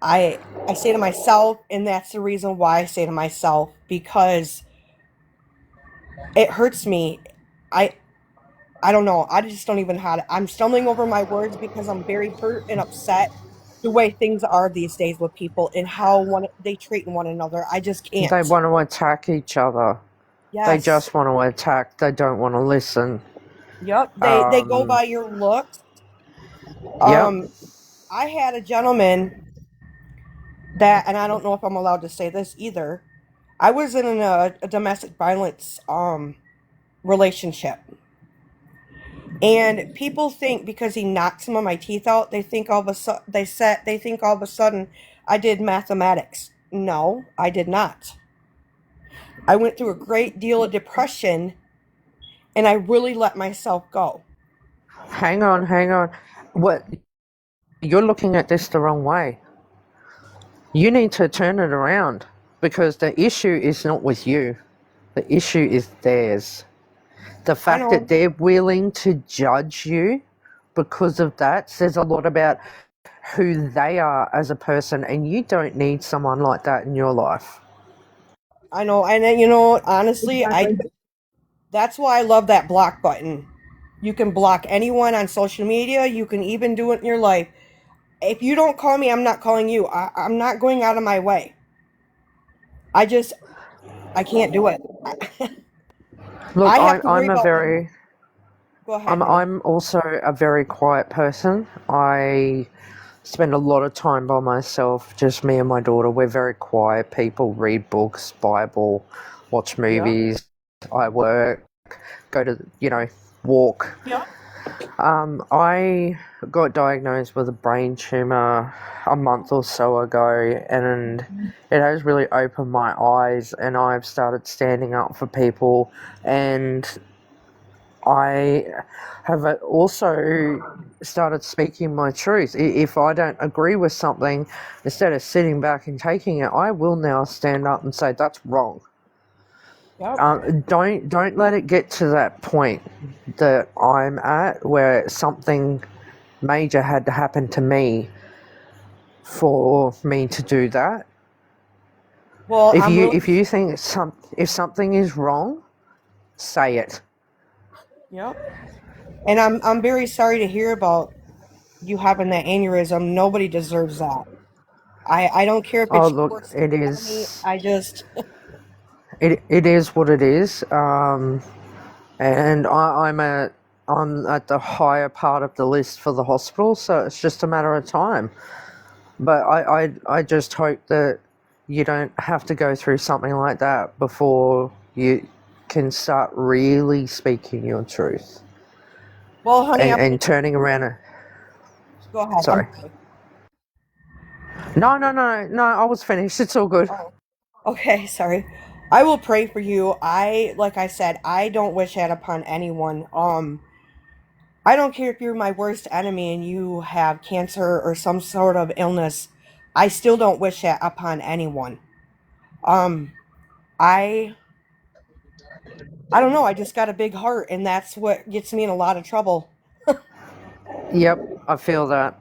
L: I say to myself, and that's the reason why I say to myself, because it hurts me. I I don't know. I just don't even know how to. I'm stumbling over my words because I'm very hurt and upset the way things are these days with people and how they treat one another. I just
I: They
L: can't.
I: want to attack each other. They
L: Yes.
I: just want to attack. They don't want to listen.
L: Yep. They go
I: Um,
L: by your looks.
I: yep.
L: Um, I had a gentleman that, and I don't know if I'm allowed to say this either. I was in a domestic violence relationship, and people think because he knocked some of my teeth out, they think all of a sudden they think all of a sudden I did mathematics. No, I did not. I went through a great deal of depression, and I really let myself go.
I: Hang on, hang on. What? You're looking at this the wrong way. You need to turn it around because the issue is not with you. The issue is theirs. The
L: I
I: fact that
L: know.
I: they're willing to judge you because of that says a lot about who they are as a person, and you don't need someone like that in your life.
L: I know, and honestly,
B: Exactly.
L: that's why I love that block button. You can block anyone on social media. You can even do it in your life. If you don't call me, I'm not calling you. I'm not going out of my way. I can't do it.
I: Look,
L: I have to worry
I: I'm a
L: about.
I: very
L: Go ahead, honey.
I: I'm also a very quiet person. I spend a lot of time by myself, just me and my daughter. We're very quiet people, read books, Bible, watch
L: Yeah.
I: movies. I work, go to, walk.
L: Yeah.
I: I got diagnosed with a brain tumor a month or so ago, and it has really opened my eyes, and I've started standing up for people, and I have also started speaking my truth. If I don't agree with something, instead of sitting back and taking it, I will now stand up and say that's wrong.
L: Yep.
I: Don't let it get to that point that I'm at where something major had to happen to me for me to do that.
L: Well,
I: If
L: I'm
I: you
L: really.
I: if you think if something is wrong, say it.
L: Yep. And I'm very sorry to hear about you having that aneurysm. Nobody deserves that. I don't care if
I: Oh,
L: it's you
I: look,
L: or
I: it
L: somebody.
I: is
L: I just.
I: it is what it is. And I'm at the higher part of the list for the hospital, so it's just a matter of time. But I just hope that you don't have to go through something like that before you can start really speaking your truth
L: Well, honey,
I: and turning around.
L: go ahead. I'm
I: Sorry.
L: sorry.
I: No. I was finished. It's all good.
L: Oh, okay. Sorry. I will pray for you. Like I said, I don't wish that upon anyone. I don't care if you're my worst enemy and you have cancer or some sort of illness. I still don't wish that upon anyone. Um, I I don't know. I just got a big heart, and that's what gets me in a lot of trouble.
I: Yep, I feel that,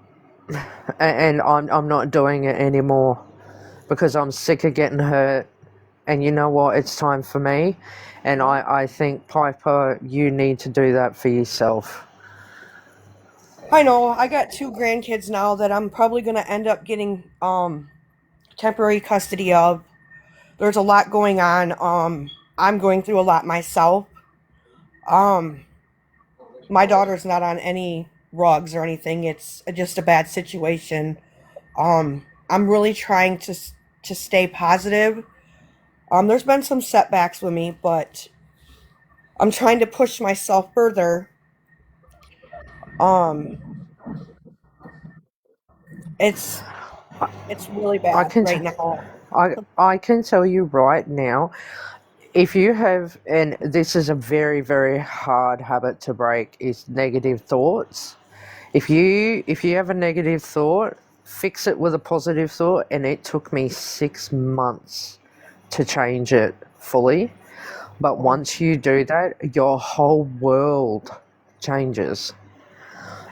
I: and I'm not doing it anymore because I'm sick of getting hurt. And you know what? It's time for me. And
L: Yeah.
I: I think, Piper, you need to do that for yourself.
L: I know. I got two grandkids now that I'm probably going to end up getting temporary custody of. There's a lot going on. I'm going through a lot myself. Um, my daughter's not on any rugs or anything. It's just a bad situation. I'm really trying to stay positive. There's been some setbacks with me, but I'm trying to push myself further. Um, it's it's really
I: I
L: bad
I: can,
L: right now.
I: I can tell you right now, if you have, and this is a very, very hard habit to break, is negative thoughts. If you have a negative thought, fix it with a positive thought, and it took me 6 months to change it fully. But once you do that, your whole world changes.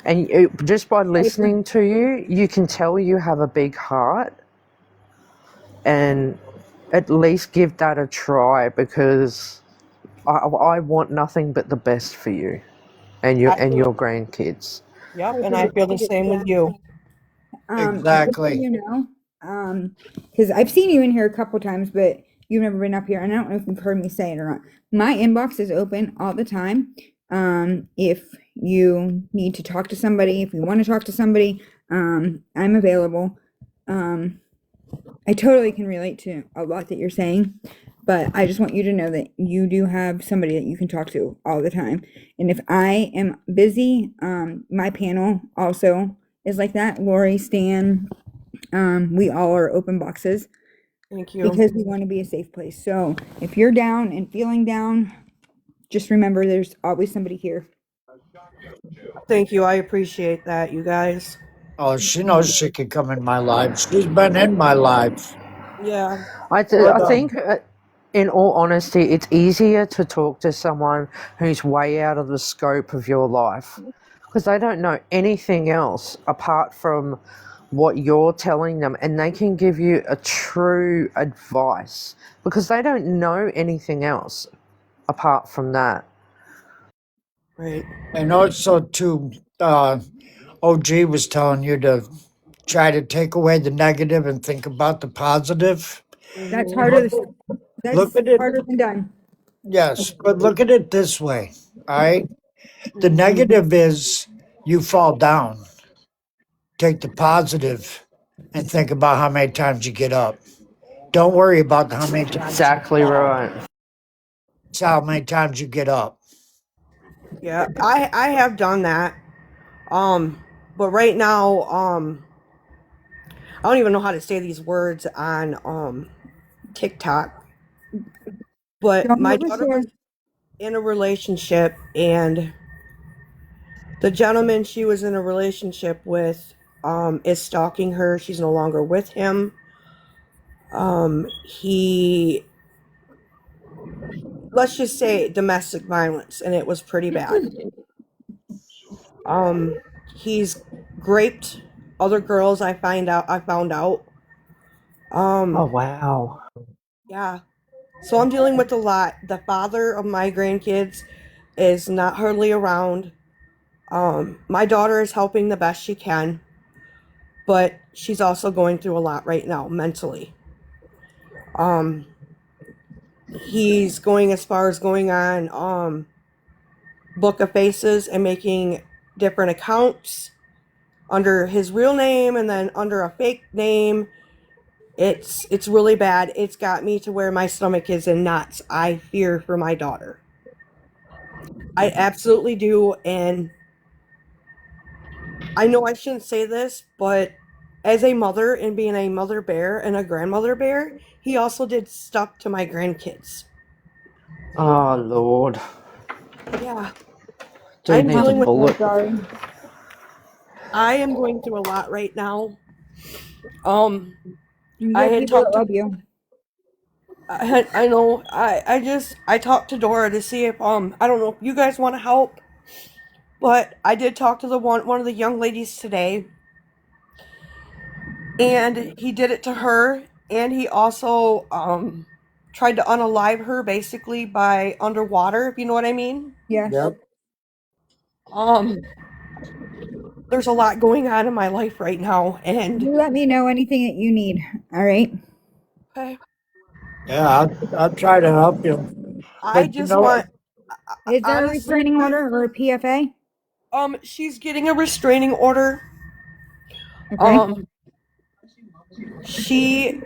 I: And just by listening to you, you can tell you have a big heart, and at least give that a try, because I want nothing but the best for you and
L: I
I: your grandkids.
L: Yep, and I feel the same with you.
B: Just so
H: Exactly.
B: you know, because I've seen you in here a couple times, but you've never been up here, and I don't know if you've heard me say it or not. My inbox is open all the time. If you need to talk to somebody, if you want to talk to somebody, I'm available. I totally can relate to a lot that you're saying, but I just want you to know that you do have somebody that you can talk to all the time. And if I am busy, my panel also is like that. Lori, Stan, we all are open boxes
L: Thank you.
B: because we want to be a safe place. So if you're down and feeling down, just remember there's always somebody here.
L: Thank you. I appreciate that, you guys.
H: Oh, she knows she can come in my life. She's been in my life.
L: Yeah.
H: But
I: I think, in all honesty, it's easier to talk to someone who's way out of the scope of your life, because they don't know anything else apart from what you're telling them, and they can give you a true advice because they don't know anything else apart from that.
L: Right.
H: And also, too, OG was telling you to try to take away the negative and think about the positive.
B: That's
L: Mm-hmm.
B: harder.
H: Look
B: That's
H: at it,
B: harder than done.
H: yes, but look at it this way, all right? The negative is you fall down. Take the positive and think about how many times you get up. Don't worry about how many times you
I: Exactly
H: fall.
I: right.
H: It's how many times you get up.
L: Yeah, I have done that. But right now, I don't even know how to say these words on TikTok. But
B: Don't
L: my daughter
B: overshare.
L: was in a relationship, and the gentleman she was in a relationship with is stalking her. She's no longer with him. He, let's just say, domestic violence, and it was pretty bad. He's raped other girls. I found out.
I: Oh,
L: Um,
I: wow.
L: yeah. So I'm dealing with a lot. The father of my grandkids is not hardly around. My daughter is helping the best she can, but she's also going through a lot right now mentally. Um, he's going as far as going on Book of Faces and making different accounts under his real name and then under a fake name. It's really bad. It's got me to where my stomach is in knots. I fear for my daughter. I absolutely do, and I know I shouldn't say this, but as a mother and being a mother bear and a grandmother bear, he also did stuff to my grandkids.
I: Oh, Lord.
L: Yeah,
I: Dude
L: I'm
I: needs a
L: dealing
B: I'm
L: with,
B: so
I: bullet.
B: sorry.
L: I am going through a lot right now. Um,
B: You
L: I
B: have
L: had
B: people that
L: talked to,
B: love you.
L: I know, I talked to Dora to see if, I don't know if you guys want to help, but I did talk to one of the young ladies today, and he did it to her, and he also, tried to unalive her basically by underwater, if you know what I mean.
B: Yes.
H: Yep.
L: Um, there's a lot going on in my life right now, and
B: You let me know anything that you need. All right.
L: I,
H: Yeah, I'll try to help you.
L: I
H: But you
L: just
H: know what?
L: want,
B: Is there a
L: honestly,
B: restraining order or a PFA?
L: she's getting a restraining order.
B: Okay.
L: Um, she,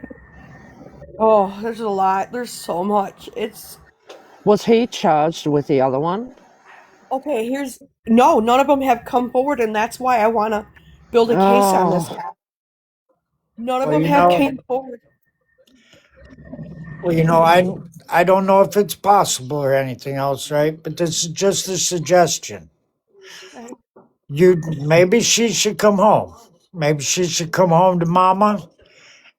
L: oh, there's a lot. There's so much. It's
I: Was he charged with the other one?
L: okay. No, none of them have come forward, and that's why I want to build a case on this.
I: Oh,
L: None of
H: Well,
L: them
H: you
L: have
H: know,
L: came forward.
H: well, you know, I don't know if it's possible or anything else, right? But this is just a suggestion.
L: Okay.
H: You maybe she should come home. Maybe she should come home to mama,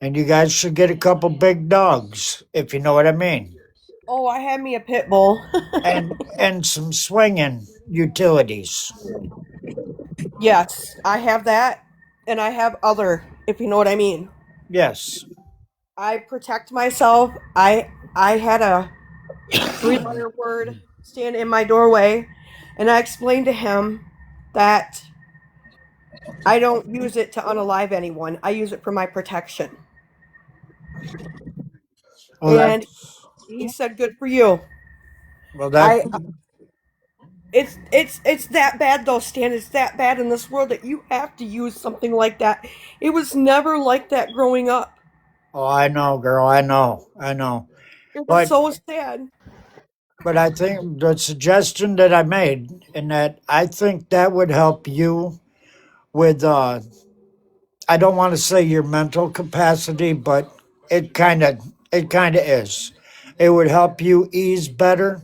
H: and you guys should get a couple big dogs, if you know what I mean,
L: Oh, I had me a pit bull.
H: and some swinging utilities.
L: Yes, I have that, and I have other, if you know what I mean.
H: Yes.
L: I protect myself. I had a three-letter word stand in my doorway, and I explained to him that I don't use it to unalive anyone. I use it for my protection.
H: Well,
L: And
H: that's
L: he said, "Good for you."
H: well that
L: I it's that bad though, Stan. It's that bad in this world that you have to use something like that. It was never like that growing up.
H: Oh, I know, girl. I know.
L: It's
H: But
L: so sad.
H: I think the suggestion that I made, and that I think that would help you with I don't want to say your mental capacity, but it kind of is. It would help you ease better,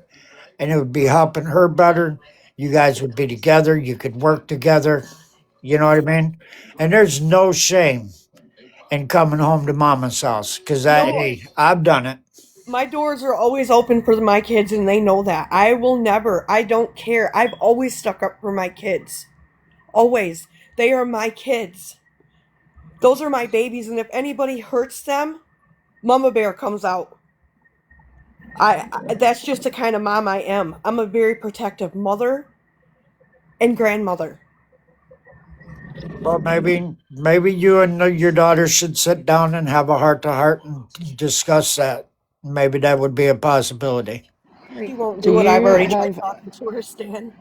H: and it would be helping her better. You guys would be together. You could work together. You know what I mean? And there's no shame in coming home to mama's house because
L: No,
H: hey, I've done it.
L: my doors are always open for my kids, and they know that. I will never. I don't care. I've always stuck up for my kids. Always. They are my kids. Those are my babies, and if anybody hurts them, Mama Bear comes out. That's just the kind of mom I am. I'm a very protective mother and grandmother.
H: Well, maybe you and your daughter should sit down and have a heart to heart and discuss that. Maybe that would be a possibility.
L: She
B: Right.
L: won't
I: Do
L: do it. I've
I: you
L: already tried
I: have
L: talking to her, Stan.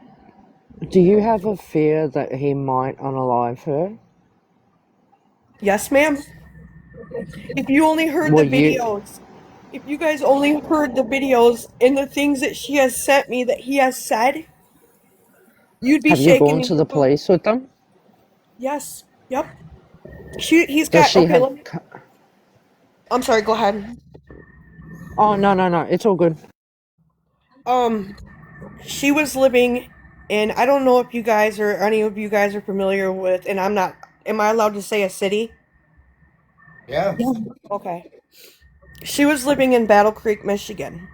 I: do you have a fear that he might unalive her?
L: Yes, ma'am. If you only heard the
I: Well, you
L: videos, if you guys only heard the videos and the things that she has sent me that he has said, you'd be
I: have you
L: shaking
I: gone
L: in
I: to
L: your
I: the
L: boots.
I: police with them?
L: Yes. Yep. He's
I: Does
L: got,
I: she
L: okay,
I: have?
L: let me, I'm sorry, go ahead.
I: Oh, no, no, no. It's all good.
L: Um, she was living in, I don't know if you guys or any of you guys are familiar with, and I'm not, am I allowed to say a city?
H: Yeah.
B: Yeah.
L: Okay. She was living in Battle Creek, Michigan.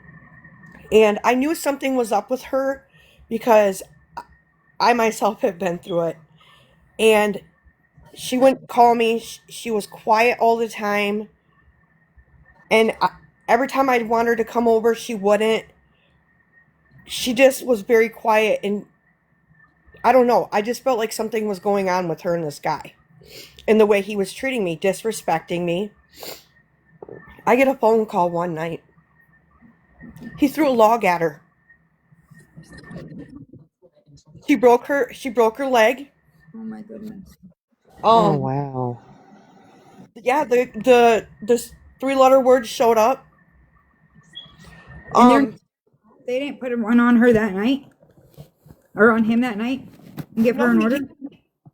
L: And I knew something was up with her because I myself have been through it. And she wouldn't call me. She was quiet all the time. And every time I'd want her to come over, she wouldn't. She just was very quiet. And I don't know. I just felt like something was going on with her and this guy. And the way he was treating me, disrespecting me. I get a phone call one night. He threw a log at her. She broke her leg.
B: Oh my goodness.
I: Oh,
L: Um
I: wow.
L: yeah, the three-letter word showed up.
B: And
L: Um
B: they didn't put one on her that night or on him that night and give
L: no,
B: her an order.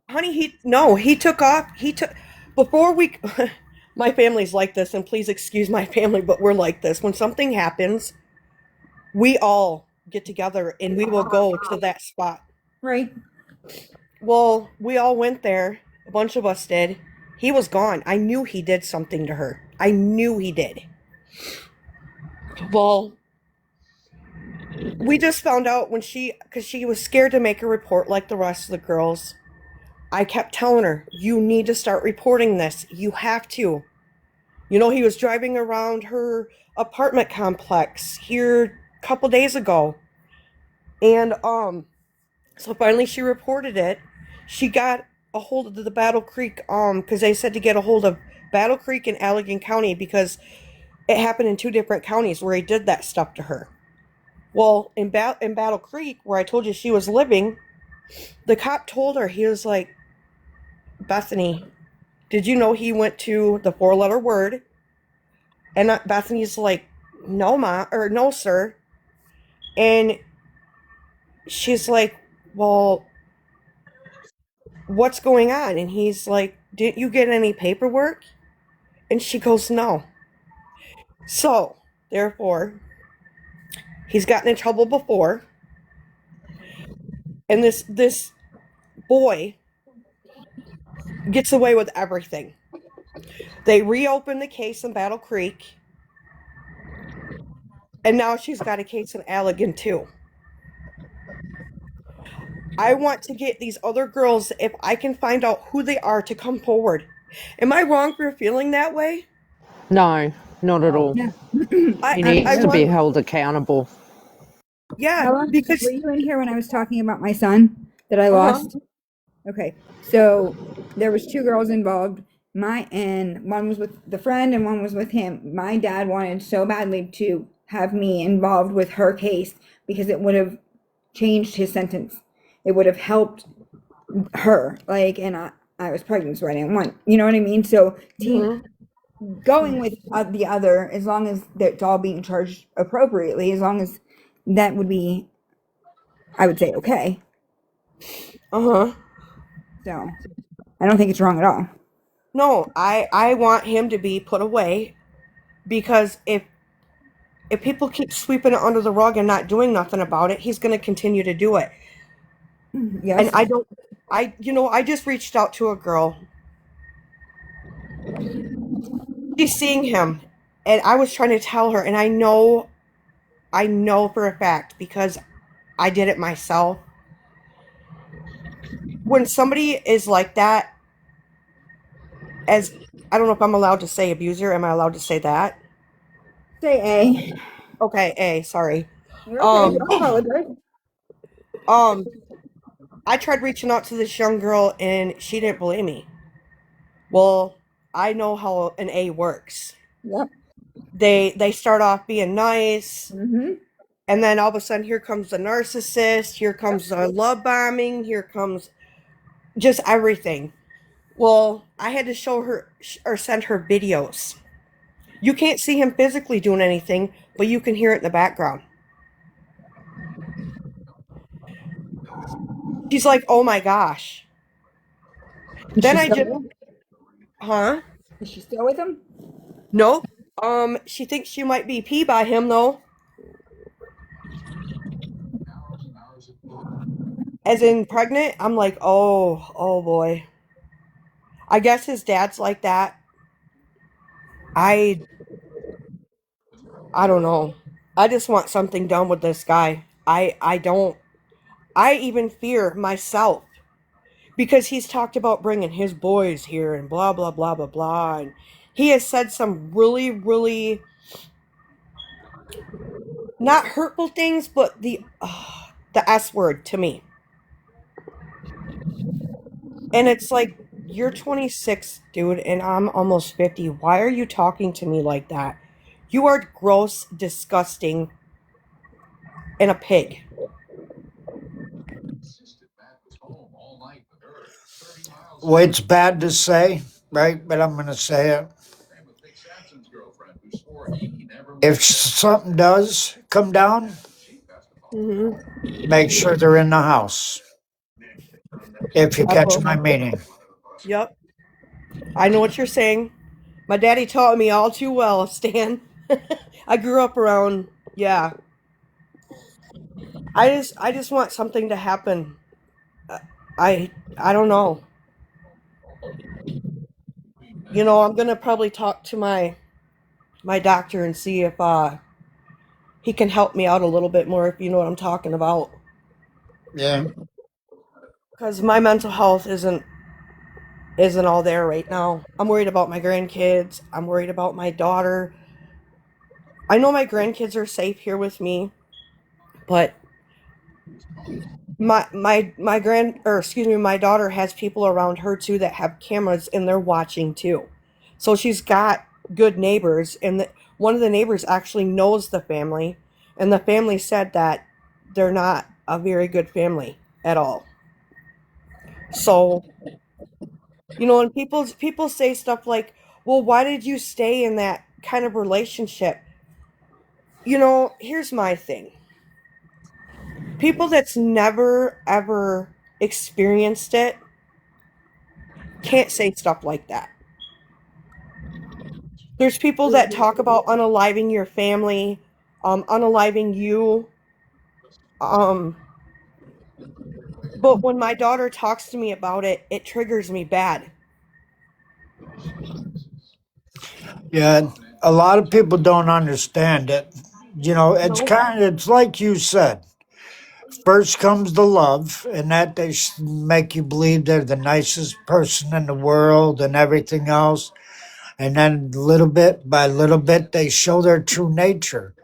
L: honey, he took off. He took before we my family's like this, and please excuse my family, but we're like this. When something happens, we all get together and we will go to that spot.
B: Right.
L: Well, we all went there. A bunch of us did. He was gone. I knew he did something to her. I knew he did. Well, we just found out when because she was scared to make a report like the rest of the girls. I kept telling her, you need to start reporting this. You have to. You know, he was driving around her apartment complex here a couple days ago. And so finally she reported it. She got a hold of the Battle Creek because they said to get a hold of Battle Creek and Allegan County because it happened in two different counties where he did that stuff to her. Well, in Battle Creek, where I told you she was living, the cop told her, he was like, Bethany, did you know he went to the four-letter word? And Bethany's like, no, ma, or no, sir. And she's like, well, what's going on? And he's like, didn't you get any paperwork? And she goes, no. So, therefore, he's gotten in trouble before. And this boy gets away with everything. They reopened the case in Battle Creek. And now she's got a case in Allegan, too. I want to get these other girls, if I can find out who they are, to come forward. Am I wrong for feeling that way?
I: No, not at all.
B: Yeah.
I: He
L: I
I: needs to be
L: want,
I: held accountable.
L: yeah,
B: How long
L: because,
B: were you in here when I was talking about my son that I
L: uh-huh,
B: lost? Okay. So there was two girls involved. And one was with the friend and one was with him. My dad wanted so badly to have me involved with her case because it would have changed his sentence. It would have helped her. Like, and I was pregnant, so I didn't want, you know what I mean? So
L: mhm,
B: going with the other, as long as it's all being charged appropriately, as long as that would be, I would say, okay.
L: uh-huh.
B: So I don't think it's wrong at all.
L: No, I want him to be put away because if people keep sweeping it under the rug and not doing nothing about it, he's going to continue to do it. And
B: Yes.
L: I just reached out to a girl. She's seeing him, and I was trying to tell her, and I know for a fact because I did it myself. When somebody is like that, as I don't know if I'm allowed to say abuser. Am I allowed to say that?
B: Say A.
L: Okay, A, sorry.
B: You're okay.
L: Um
B: Don't apologize.
L: um I tried reaching out to this young girl and she didn't believe me. Well, I know how an A works.
B: Yep.
L: They start off being nice,
B: Mm-hmm.
L: and then all of a sudden here comes the narcissist, here comes the love bombing, here comes just everything. Well, I had to show her or send her videos. You can't see him physically doing anything, but you can hear it in the background. She's like, "Oh my gosh."
B: Is
L: Then
B: she
L: I
B: still
L: just,
B: with him?
L: huh?
B: Is she still with him?
L: Nope. She thinks she might be pee by him though, as in pregnant. I'm like, oh boy. I guess his dad's like that. I I don't know. I just want something done with this guy. I don't. I even fear myself because he's talked about bringing his boys here and blah blah blah blah blah, and he has said some really not hurtful things, but the S word to me. And it's like, you're 26, dude, and I'm almost 50. Why are you talking to me like that? You are gross, disgusting, and a pig.
H: Well, it's bad to say, right? But I'm going to say it. If something does come down,
L: Mm-hmm.
H: make sure they're in the house. If you
L: I
H: catch
L: will.
H: my meaning.
L: Yep. I know what you're saying. My daddy taught me all too well, Stan. I grew up around, yeah. I just want something to happen. Uh, I don't know. I'm gonna probably talk to my doctor and see if he can help me out a little bit more, if you know what I'm talking about.
H: Yeah.
L: Because my mental health isn't all there right now. I'm worried about my grandkids. I'm worried about my daughter. I know my grandkids are safe here with me, but my grand or excuse me, my daughter has people around her too that have cameras and they're watching too. So she's got good neighbors, and one of the neighbors actually knows the family, and the family said that they're not a very good family at all. So, and people say stuff like, "Well, why did you stay in that kind of relationship?" Here's my thing. People that's never ever experienced it can't say stuff like that. There's people that talk about unaliving your family, unaliving you. Um, but when my daughter talks to me about it, it triggers me bad.
H: Yeah. A lot of people don't understand it. It's
L: No.
H: it's like you said. First comes the love, and that make you believe they're the nicest person in the world and everything else. And then little bit by little bit, they show their true nature.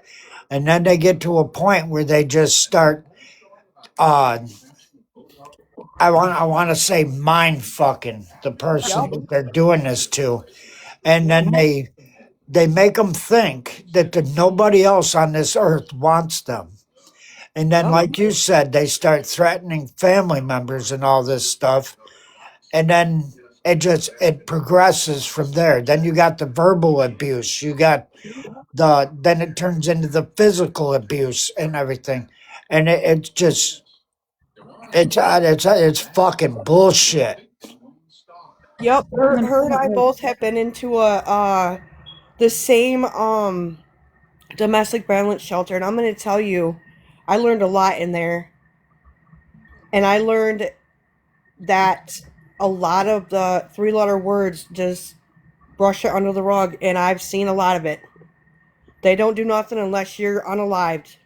H: And then they get to a point where they just start, uh, I want to say mind fucking the person
L: Yep.
H: that they're doing this to. And then
L: Yep.
H: they make them think that nobody else on this earth wants them. And then,
L: Yep.
H: like you said, they start threatening family members and all this stuff. And then it progresses from there. Then you got the verbal abuse. You got then it turns into the physical abuse and everything. And it's just it's fucking bullshit.
L: Yep. Her and I
B: Unfortunately.
L: both have been into the same domestic violence shelter, and I'm going to tell you, I learned a lot in there, and I learned that a lot of the three-letter words just brush it under the rug, and I've seen a lot of it. They don't do nothing unless you're unalived,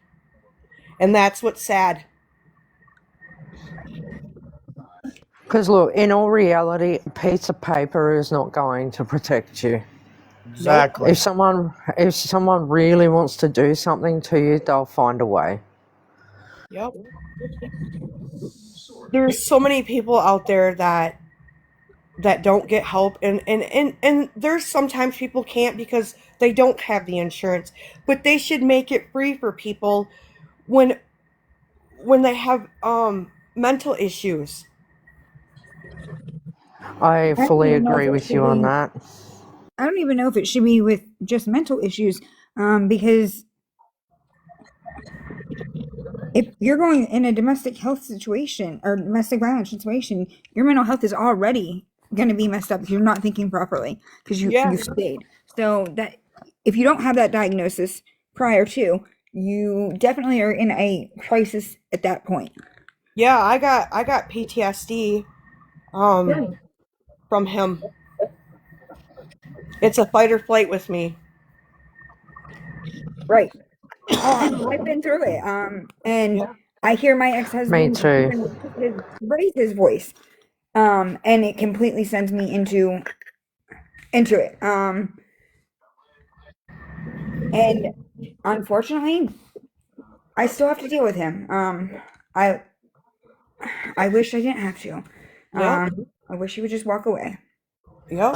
L: and that's what's sad.
I: Because look, in all reality, a piece of paper is not going to protect you.
L: Nope.
H: Exactly.
I: If someone really wants to do something to you, they'll find a way.
L: Yep. There's so many people out there that don't get help, and there's sometimes people can't because they don't have the insurance, but they should make it free for people when they have mental issues.
I: I
B: I don't
I: fully
B: even know if
I: agree
B: it
I: with
B: should
I: you on
B: be.
I: that.
B: I don't even know if it should be with just mental issues, because if you're going in a domestic health situation or domestic violence situation, your mental health is already going to be messed up if you're not thinking properly because you
L: Yeah.
B: stayed. So that if you don't have that diagnosis prior to, you definitely are in a crisis at that point.
L: Yeah, I got PTSD from him. It's a fight or flight with me.
B: Right. Oh, I've been through it. And I hear my
I: Me
B: ex-husband
I: too.
B: even raise his voice. And it completely sends me into it. And unfortunately, I still have to deal with him. I I wish I didn't have to.
L: Yep.
B: I wish he would just walk away.
L: Yep.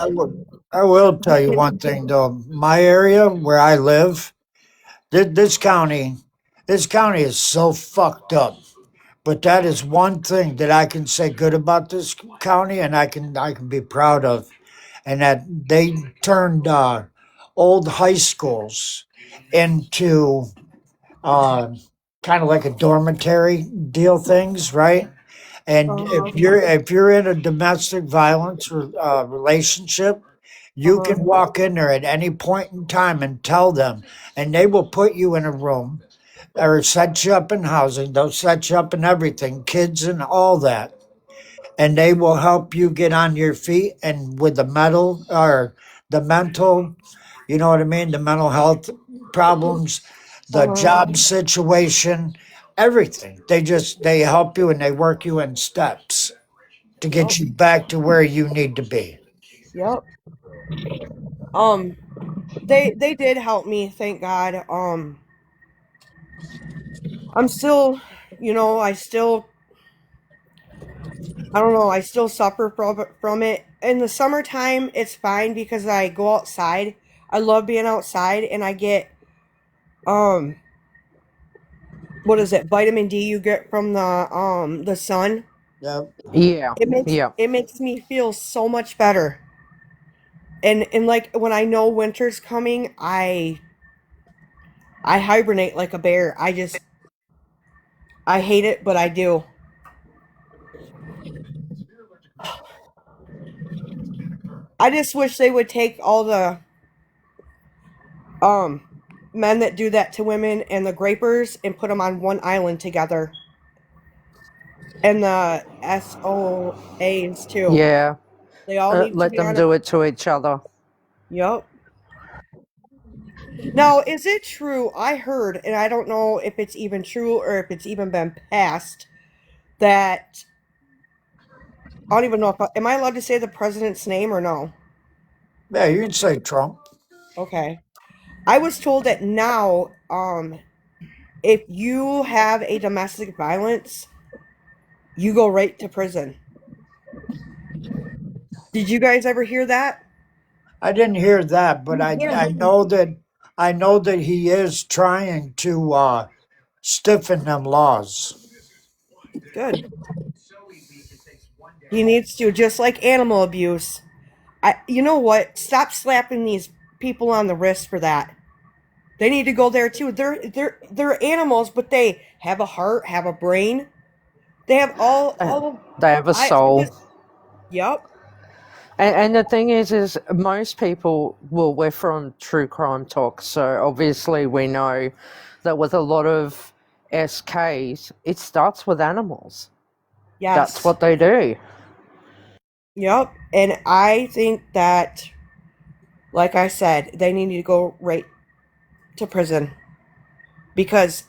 H: I will tell you one thing though. My area where I live, this county, this county is so fucked up. But that is one thing that I can say good about this county, and I can be proud of, and that they turned old high schools into uh, kind of like a dormitory deal things, right? And
L: Uh-huh.
H: if you're in a domestic violence relationship, you
L: Uh-huh.
H: can walk in there at any point in time and tell them, and they will put you in a room or set you up in housing. They'll set you up in everything, kids and all that, and they will help you get on your feet and with the mental, you know what I mean, the mental health problems, the
L: Uh-huh.
H: job situation, everything. They help you and they work you in steps to
L: Yep.
H: get you back to where you need to be.
L: Yep. Um they did help me, thank God. I'm still, I don't know, I still suffer from it. In the summertime, it's fine because I go outside. I love being outside and I get um what is it? Vitamin D you get from the sun.
H: Yep.
I: Yeah,
L: It makes
I: yeah,
L: it makes me feel so much better. And like when I know winter's coming, I hibernate like a bear. I hate it, but I do. I just wish they would take all the um men that do that to women and the grapers and put them on one island together. And the SOAs too.
I: yeah.
L: They all need to
I: Let
L: be
I: them
L: on it.
I: do it to each other.
L: Yup. Now, is it true? I heard, and I don't know if it's even true or if it's even been passed, that I don't even know if am I allowed to say the president's name or no?
H: Yeah, you can say Trump.
L: Okay. I was told that now, if you have a domestic violence, you go right to prison. Did you guys ever hear that?
H: I didn't hear that, but I
B: Yeah.
H: I know that he is trying to stiffen them laws.
L: Good. He needs to, just like animal abuse. You know what? Stop slapping these people on the wrist for that. They need to go there too. They're animals, but they have a heart, have a brain. They have all of.
I: They have a
L: I
I: soul.
L: just. Yep.
I: And the thing is most people, well, we're from True Crime Talk, so obviously we know that with a lot of SKs, it starts with animals. That's
L: Yes.
I: what they do.
L: Yep. And I think that, like I said, they need to go right to prison because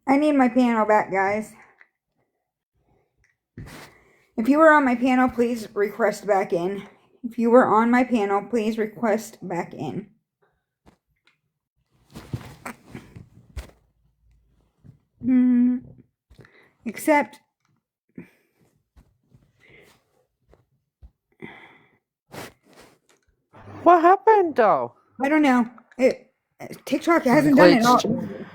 B: I need my piano back, guys. If you were on my panel, please request back in. If you were on my panel, please request back in. Except
I: What happened, though?
B: I don't know. TikTok hasn't done it all.
I: Glitched.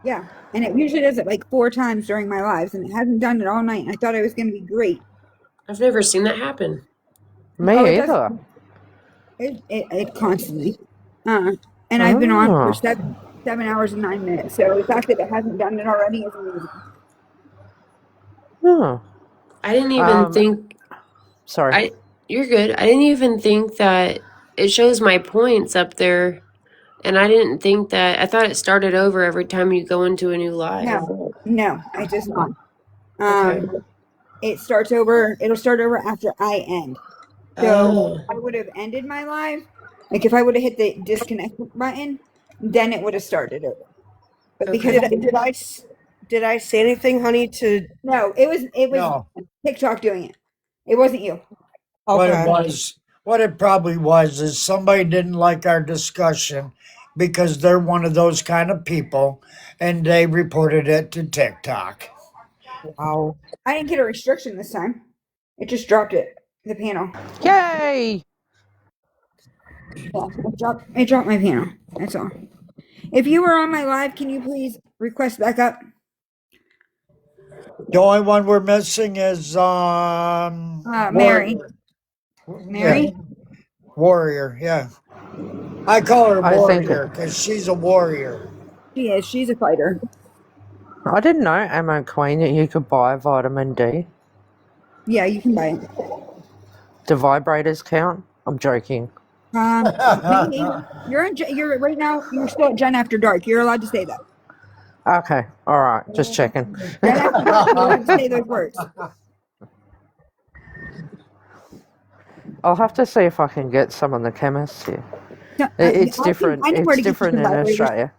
B: Yeah, and it usually does it like 4 times during my lives, and it hasn't done it all night. I thought it was going to be great.
G: I've never seen that happen.
I: Me
B: It does.
I: either.
B: It constantly. And I've been on for 7 hours and 9 minutes. So the fact that it hasn't done it already is amazing.
I: Oh.
G: I didn't even think.
I: Sorry.
G: You're good. I didn't even think that it shows my points up there, and I didn't think that. I thought it started over every time you go into a new live.
B: No, it does not.
G: Okay.
B: It starts over. It'll start over after I end. So I would have ended my live. Like if I would have hit the disconnect button, then it would have started over. But because
L: Did I say anything, honey?
B: No, it was
H: No.
B: TikTok doing it. It wasn't you.
L: Okay.
H: What it probably was is somebody didn't like our discussion because they're one of those kind of people and they reported it to TikTok.
L: Wow.
B: I didn't get a restriction this time. It just dropped it. The panel.
I: Yay!
B: Yeah, it dropped my panel. That's all. If you were on my live, can you please request back up?
H: The only one we're missing is
B: Mary. Mary?
H: Yeah. Warrior, yeah. I call her
I: I think
H: warrior because she's a warrior.
B: She is. She's a fighter.
I: I didn't know, Ammo Queen, that you could buy vitamin D.
B: Yeah, you can buy it.
I: Do vibrators count? I'm joking.
B: Maybe. You're right now. You're still at Jen After Dark. You're allowed to say that.
I: Okay, all right, just checking.
B: Jen After Dark. You're allowed to say those words.
I: I'll have to see if I can get some on the chemist here. It's different. It's different in Australia.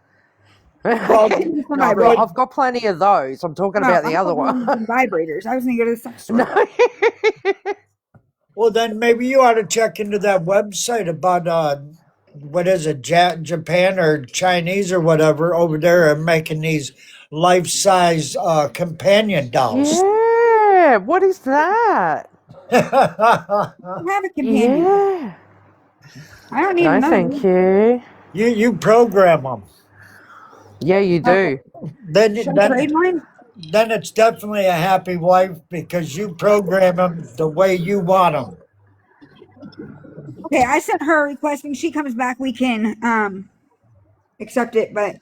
I: I've got plenty of those. I'm talking about the other one.
B: Vibrators. I was going to go to the sex store.
I: No.
H: Well, then maybe you ought to check into that website about what is it, Japan or Chinese or whatever over there and making these life-size companion dolls.
I: Yeah, what is that?
B: I have a companion.
I: Yeah.
B: I don't need
I: No,
B: another.
I: thank you.
H: You program them.
I: Yeah, you do.
H: Then
B: trade mine?
H: Then it's definitely a happy wife because you program them the way you want them.
B: Okay, I sent her a request. When she comes back, we can accept it. But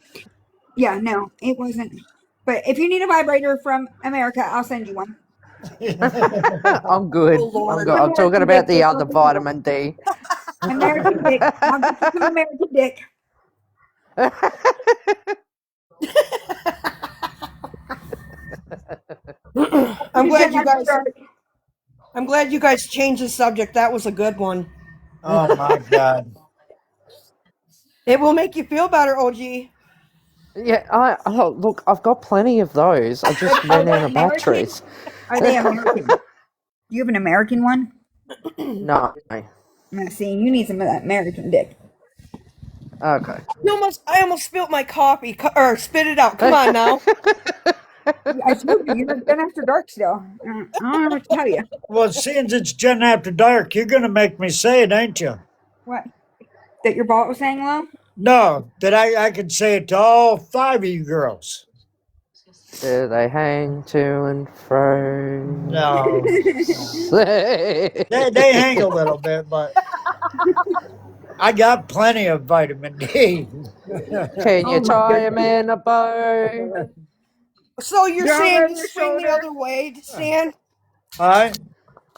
B: yeah, no, it wasn't. But if you need a vibrator from America, I'll send you one.
I: I'm good. I'm good. I'm talking about the other vitamin D.
B: American dick. I'll get you some American dick.
L: I'm glad you guys changed the subject. That was a good one.
H: Oh my God.
L: It will make you feel better, OG.
I: Yeah, look, I've got plenty of those. I just ran out of batteries.
B: Are they American? Do you have an American one?
I: No.
B: See, you need some of that American dick.
I: Okay.
L: I almost spilled my coffee or spit it out. Come on now.
B: I told you, you're Jen After Dark still. I don't know what to tell you.
H: Well, since it's Jen After Dark, you're going to make me say it, ain't you?
B: What? That your vault was saying low?
H: No, that I could say it to all 5 of you girls.
I: Do they hang to and fro?
H: No. They hang a little bit, but I got plenty of vitamin D.
I: Can you tie him in a bow?
L: So you're saying you swing the other way, Stan?
H: All right.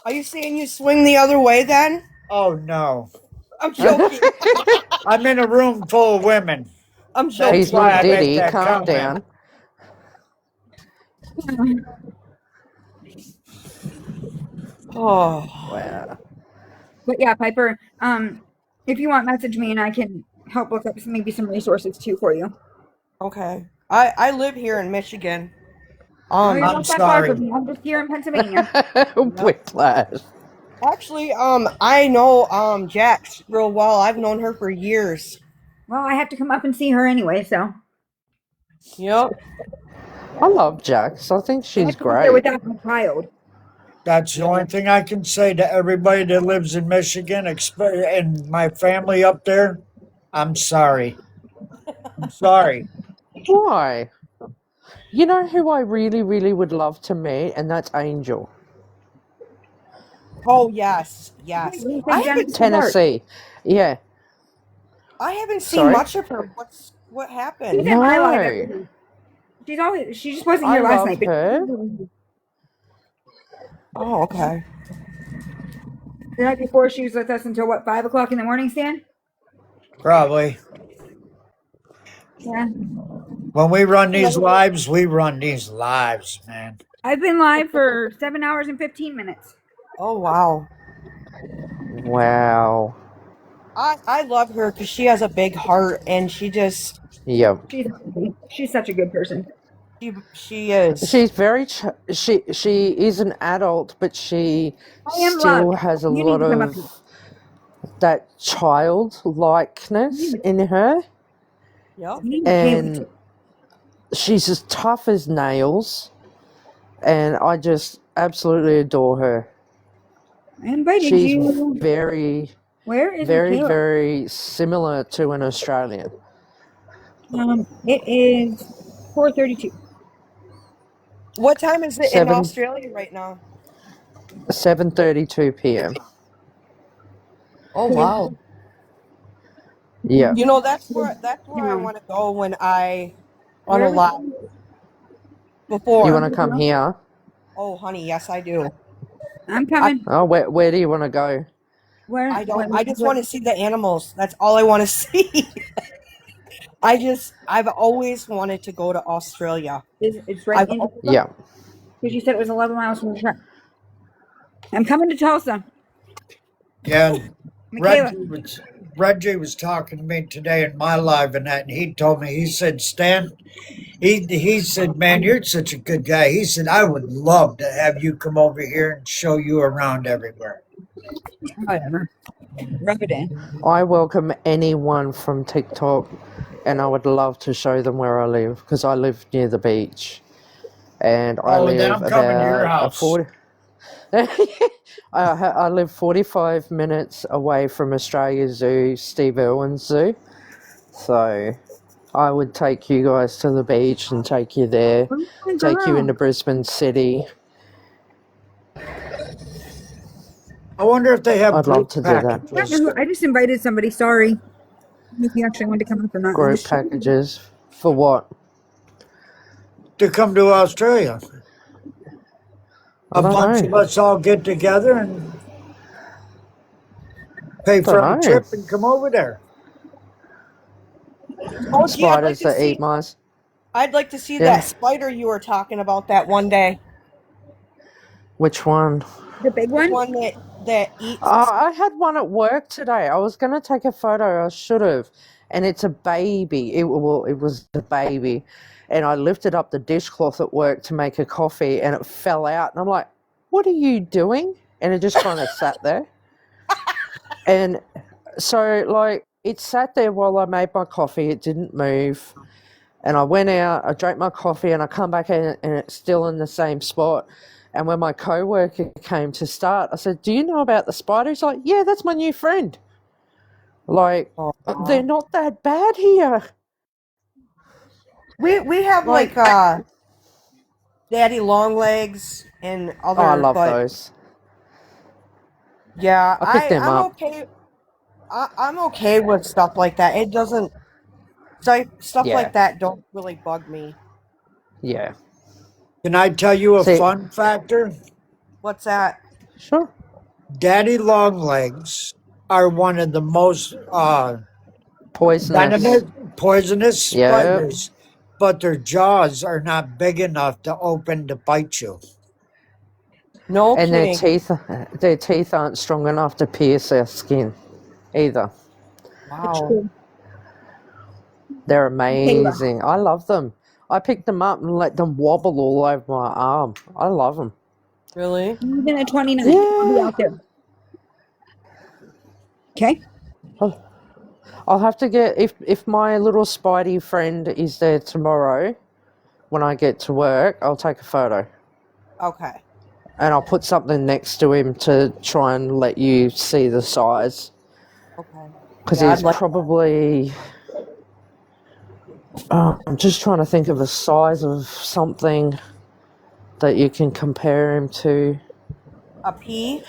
L: Are you saying you swing the other way then?
H: Oh, no.
L: I'm joking.
H: I'm in a room full of women.
L: I'm joking.
I: He's not Diddy. Calm down.
L: Oh.
I: Wow.
B: But yeah, Piper, if you want, message me and I can help look up maybe some resources too for you.
L: Okay. I live here in Michigan.
B: Oh, you're
H: I'm
B: not that far from
H: sorry.
B: me. I'm just here in Pennsylvania.
I: Whiplash.
L: Actually, I know Jax real well. I've known her for years.
B: Well, I have to come up and see her anyway, so
L: Yep.
I: I love Jax. I think
B: I
I: she's
B: have to be there
I: great.
B: without my child.
H: That's the only thing I can say to everybody that lives in Michigan and my family up there. I'm sorry. I'm sorry.
I: Why? You know who I really, really would love to meet, and that's Angel,
L: Oh yes,
B: Wait,
L: yes.
B: what do you
L: I
B: think
L: haven't
B: Jennifer's heart?
I: Tennessee. Yeah.
L: I haven't seen
I: Sorry.
L: much of her. What
B: She's
L: happened?
B: at my live every
I: No,
B: week. She just wasn't
I: I
B: here last
I: love
B: night, but
I: her.
L: Oh, okay.
B: the night before she was with us until what, 5 o'clock in the morning, Stan?
H: Probably.
B: Yeah.
H: When we run these lives, we run these lives, man.
B: I've been live for 7 hours and 15 minutes.
L: Oh wow.
I: Wow.
L: I love her because she has a big heart and
I: Yep.
B: She's such a good person.
L: she is.
I: She's very. She is an adult, but she
B: I am
I: still
B: loved.
I: has a
B: You need
I: lot
B: to come up
I: of
B: here.
I: that childlikeness in her,
L: Yep.
B: You need Kayla
I: and
B: too.
I: she's as tough as nails. And I just absolutely adore her.
B: I invited
I: She's
B: you.
I: very,
B: Where is
I: very,
B: Michaela?
I: very similar to an Australian.
B: It is 4:32.
L: What time is it in
I: 7
L: Australia right now?
I: 7:32 p.m.
L: Oh wow.
I: Yeah.
L: You know that's where I
B: No.
L: want to go when I on
B: Where
L: a
B: are we
L: lot
B: going?
I: You
L: before.
I: want to come here?
L: Oh honey, yes I do.
B: I'm
L: I
B: coming.
I: Oh, where do you want to go?
B: Where?
L: I don't I just want to see the animals. That's all I want to see. I've always wanted to go to Australia.
B: It's right
L: I've
B: in
I: Yeah.
B: because you said it was 11 miles from the truck. I'm coming to Tulsa.
H: Yeah,
B: Michaela.
H: Reggie was talking to me today in my live and that, and he told me, he said, Stan, he said, man, you're such a good guy. He said, I would love to have you come over here and show you around everywhere.
B: Whatever. Rub it in.
I: I welcome anyone from TikTok, and I would love to show them where I live because I live near the beach, and I
H: Oh, then
I: live
H: I'm coming to your
I: about a
H: house.
I: 40. I live 45 minutes away from Australia Zoo, Steve Irwin's zoo. So I would take you guys to the beach and take you there,
B: Oh my
I: take you
B: girl.
I: into Brisbane City.
H: I wonder if they have
I: I'd love
H: group
I: to do that.
B: I don't know
H: packages
B: who. I just invited somebody. Sorry. If you actually wanted to come up or not. I'm
I: Group
B: just
I: packages. For what?
H: to come to Australia.
I: I
H: A
I: don't
H: bunch of
I: know.
H: us all get together and pay
I: Don't
H: for a
I: know.
H: trip and come over there.
L: Oh gee,
I: Spiders that eat mice.
L: I'd like to see that
I: Yeah.
L: spider you were talking about that one day.
I: Which one?
B: the big
L: The
B: one.
L: one that eats.
I: I had one at work today. I was going to take a photo. I should have. And it's a baby. It was a baby. And I lifted up the dishcloth at work to make a coffee, and it fell out. And I'm like, what are you doing? And it just kind of sat there. And so, like, it sat there while I made my coffee. It didn't move. And I went out, I drank my coffee, and I come back in, and it's still in the same spot. And when my coworker came to start, I said, do you know about the spider? He's like, yeah, that's my new friend. Like, they're not that bad here.
L: We have
I: Like,
L: daddy long legs and
I: oh, I
L: other,
I: love
L: but
I: those.
L: yeah,
I: I picked them
L: I'm
I: up.
L: okay. I'm okay with stuff like that. It doesn't stuff
I: Yeah,
L: like that don't really bug me.
I: yeah.
H: Can I tell you a
I: See,
H: fun factor?
L: What's that?
I: sure.
H: Daddy longlegs are one of the most
I: Poisonous.
H: venomous, poisonous
I: Yep.
H: spiders, but their jaws are not big enough to open to bite you.
L: No
I: And
L: kidding.
I: their teeth aren't strong enough to pierce our skin either.
B: That's
L: Wow.
B: true.
I: They're
B: Michaela.
I: amazing. I love them. I pick them up and let them wobble all over my arm. I love them.
L: Really?
B: Even the 29th, I'll be
I: Yeah.
B: out there. Okay.
I: I'll have to get if my little Spidey friend is there tomorrow when I get to work, I'll take a photo.
L: Okay.
I: And I'll put something next to him to try and let you see the size.
L: Okay.
I: Because
L: Yeah, I'd
I: he's
L: like.
I: probably... I'm just trying to think of the size of something that you can compare him to.
L: A pea?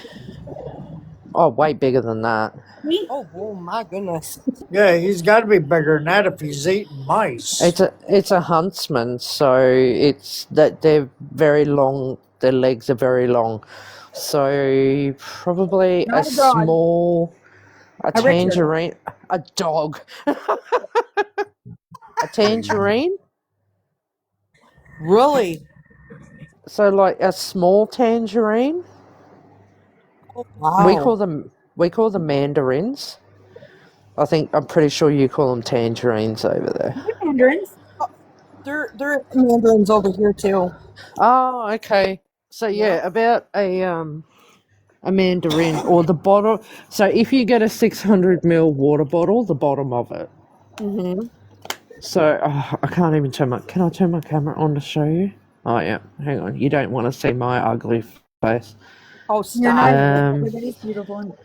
I: Oh, way bigger than that.
B: Me?
L: Oh my goodness.
H: Yeah, he's got to be bigger than that if he's eating mice.
I: It's a huntsman, so it's that they're very long. Their legs are very long, so probably a
B: Not a dog.
I: small, a
B: A Richard.
I: tangerine, a dog, a tangerine.
L: Really?
I: So like a small tangerine.
L: Oh,
I: We
L: wow.
I: call them mandarins. I'm pretty sure you call them tangerines over there.
B: They're mandarins.
L: There are mandarins over here too.
I: Oh, okay. So
L: Yeah.
I: yeah, about a mandarin or the bottle. So if you get a 600 ml water bottle, the bottom of it.
L: Mm-hmm.
I: So I can't even turn my. Can I turn my camera on to show you? Oh yeah, hang on. You don't want to see my ugly face.
L: Oh,
B: You're not
L: stop.
B: ugly.
I: Um.
B: Everybody's beautiful.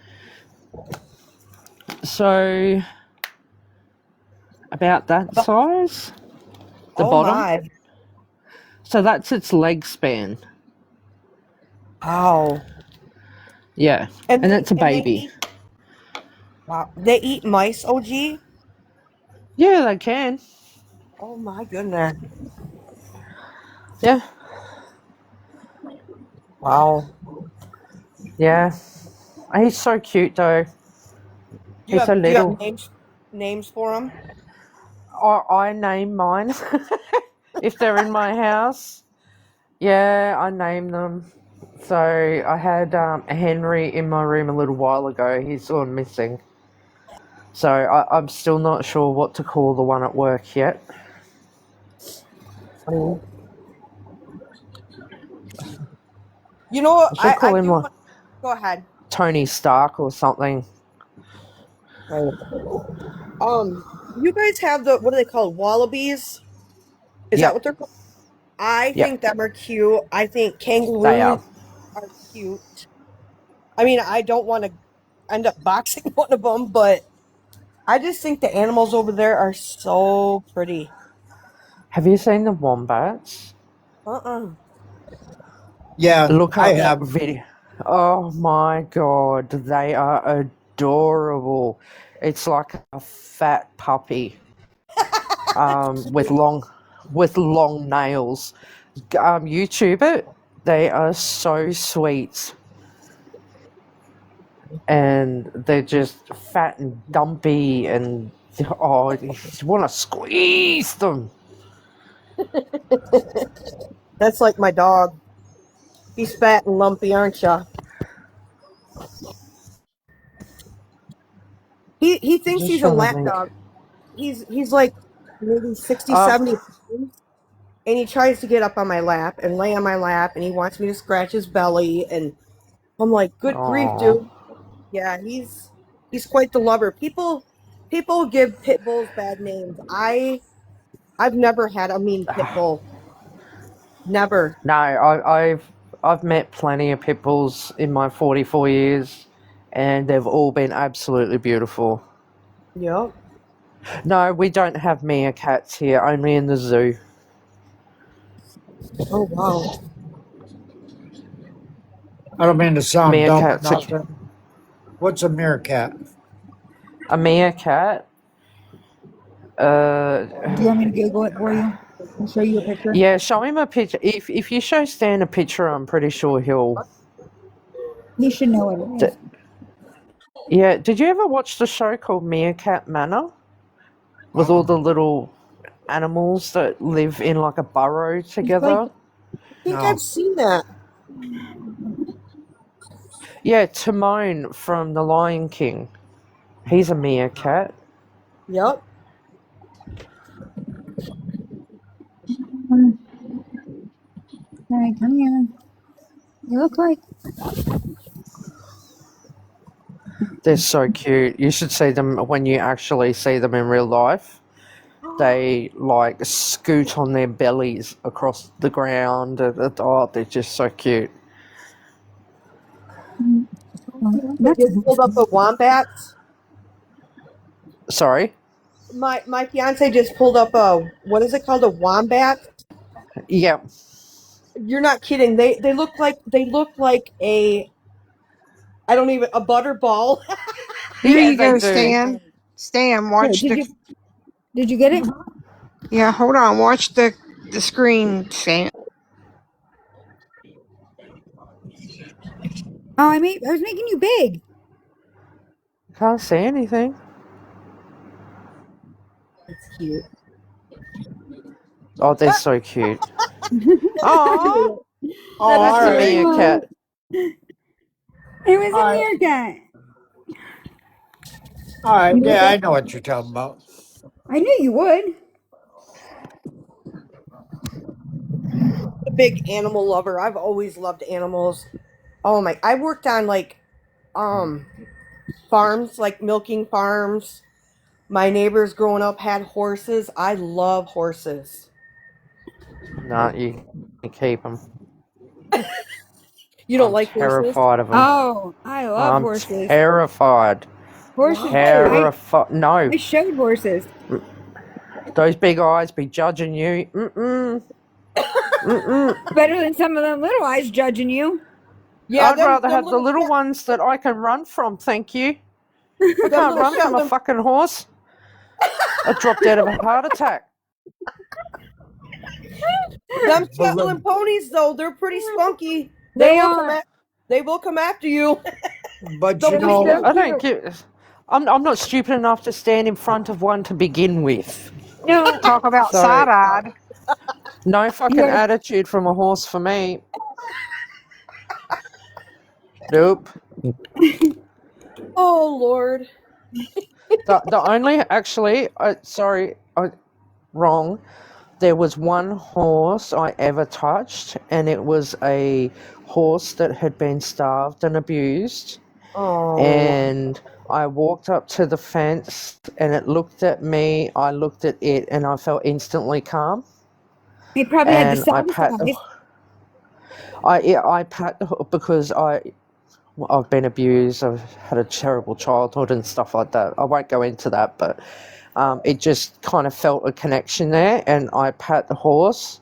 I: So about that size, the
L: Oh
I: bottom.
L: my.
I: So that's its leg span.
L: Wow.
I: Yeah, and that's a
L: And they
I: baby.
L: eat. Wow. They eat mice, OG?
I: Yeah, they can.
L: Oh my goodness.
I: Yeah,
L: Wow.
I: yeah. He's so cute though. He's so
L: Do you have
I: little.
L: names for them?
I: I name mine if they're in my house. Yeah, I name them. So I had Henry in my room a little while ago. He's gone missing. So I'm still not sure what to call the one at work yet.
L: You know what?
I: I should
L: I
I: call him
L: do
I: like
L: want. Go ahead.
I: Tony Stark or something.
L: Right. You guys have what are they called? Wallabies? Is that what
I: Yep,
L: they're called? I
I: yep,
L: think them are cute. I think
I: they
L: kangaroos
I: are.
L: are cute. I mean, I don't want to end up boxing one of them, but I just think the animals over there are so pretty.
I: Have you seen the wombats?
L: Uh-uh.
H: Yeah,
I: Look
H: I
I: up
H: have.
I: video. Oh my god, they are adorable. It's like a fat puppy, with long nails. YouTube it. They are so sweet, and they're just fat and dumpy, and oh, you want to squeeze them.
L: That's like my dog. He's fat and lumpy, aren't you? He
I: I'm
L: thinks
I: just
L: he's a
I: trying to
L: lap
I: think.
L: dog. He's like maybe 60,
I: Uh,
L: 70 pounds, and he tries to get up on my lap and lay on my lap, and he wants me to scratch his belly, and I'm like, good grief,
I: oh,
L: dude. Yeah, he's quite the lover. People give pit bulls bad names. I've never had a mean pit bull. Never.
I: no, I've met plenty of pit bulls in my 44 years, and they've all been absolutely beautiful.
L: Yep.
I: No, we don't have meerkats here, only in the zoo.
L: Oh wow.
H: I don't mean to sound dumb or
I: Meerkats are...
H: nothing. What's a meerkat?
I: A meerkat?
B: Do you want me to Google it for you? I'll show you a picture.
I: Yeah, show him a picture. If you show Stan a picture, I'm pretty sure he'll...
B: He should know what it is.
I: Yeah, did you ever watch the show called Meerkat Manor? With all the little animals that live in like a burrow together?
L: I think
H: No.
L: I've seen that.
I: Yeah, Timon from The Lion King. He's a meerkat.
L: Yep.
B: Hey, come here. You look like
I: They're so cute. You should see them when you actually see them in real life. They like scoot on their bellies across the ground. Oh, they're just so cute.
L: I just pulled up a wombat.
I: Sorry?
L: My fiance just pulled up a, what is it called, a wombat?
I: Yep.
L: You're not kidding. They look like a, I don't even, a butterball.
M: Here
I: Yeah,
M: you
I: they
M: go,
I: do.
M: Stan. Stan,
B: Here,
M: watch the.
B: did you get it?
M: Yeah, hold on. Watch the screen, Stan.
B: Oh, I was making you big.
I: Can't see anything.
L: It's cute.
I: Oh, they're so cute. Oh,
H: Oh, all
I: that's a
H: right.
I: meerkat.
B: It was
H: All
B: a
H: right.
B: meerkat.
H: All right. Yeah, I know what you're talking about.
B: I knew you would.
L: A big animal lover. I've always loved animals. Oh my, I worked on like farms, like milking farms. My neighbors growing up had horses. I love horses.
I: No, you can keep them.
L: You don't
I: I'm
L: like horses?
I: terrified of them.
B: Oh, I love
I: I'm
B: horses.
I: terrified.
B: Horses.
L: Why?
I: No,
B: I showed horses.
I: those big eyes be judging you.
B: Better than some of them little eyes judging you.
L: Yeah,
I: I'd
L: them
I: rather
L: them
I: have the
L: little
I: little ones that I can run from, thank you. I
L: them
I: can't
L: little
I: run from a
L: Shetland
I: fucking horse. I dropped out of a heart attack.
L: them
H: Balloon.
L: Shetland ponies though, they're pretty spunky.
B: They are.
L: They will come after you.
H: But
L: They'll
H: you
L: be
H: know,
B: So
I: I don't
B: cute.
I: give. I'm not stupid enough to stand in front of one to begin with.
B: No,
M: Talk about
I: So
M: side-eyed.
I: no
B: you
I: fucking
B: gotta.
I: attitude from a horse for me. Nope.
L: Oh Lord.
I: The only actually, wrong. There was one horse I ever touched, and it was a horse that had been starved and abused.
L: Oh.
I: And I walked up to the fence, and it looked at me. I looked at it, and I felt instantly calm.
B: He probably had the
I: And
B: softest eyes.
I: I pat the because I've been abused. I've had a terrible childhood and stuff like that. I won't go into that, but it just kind of felt a connection there. And I pat the horse,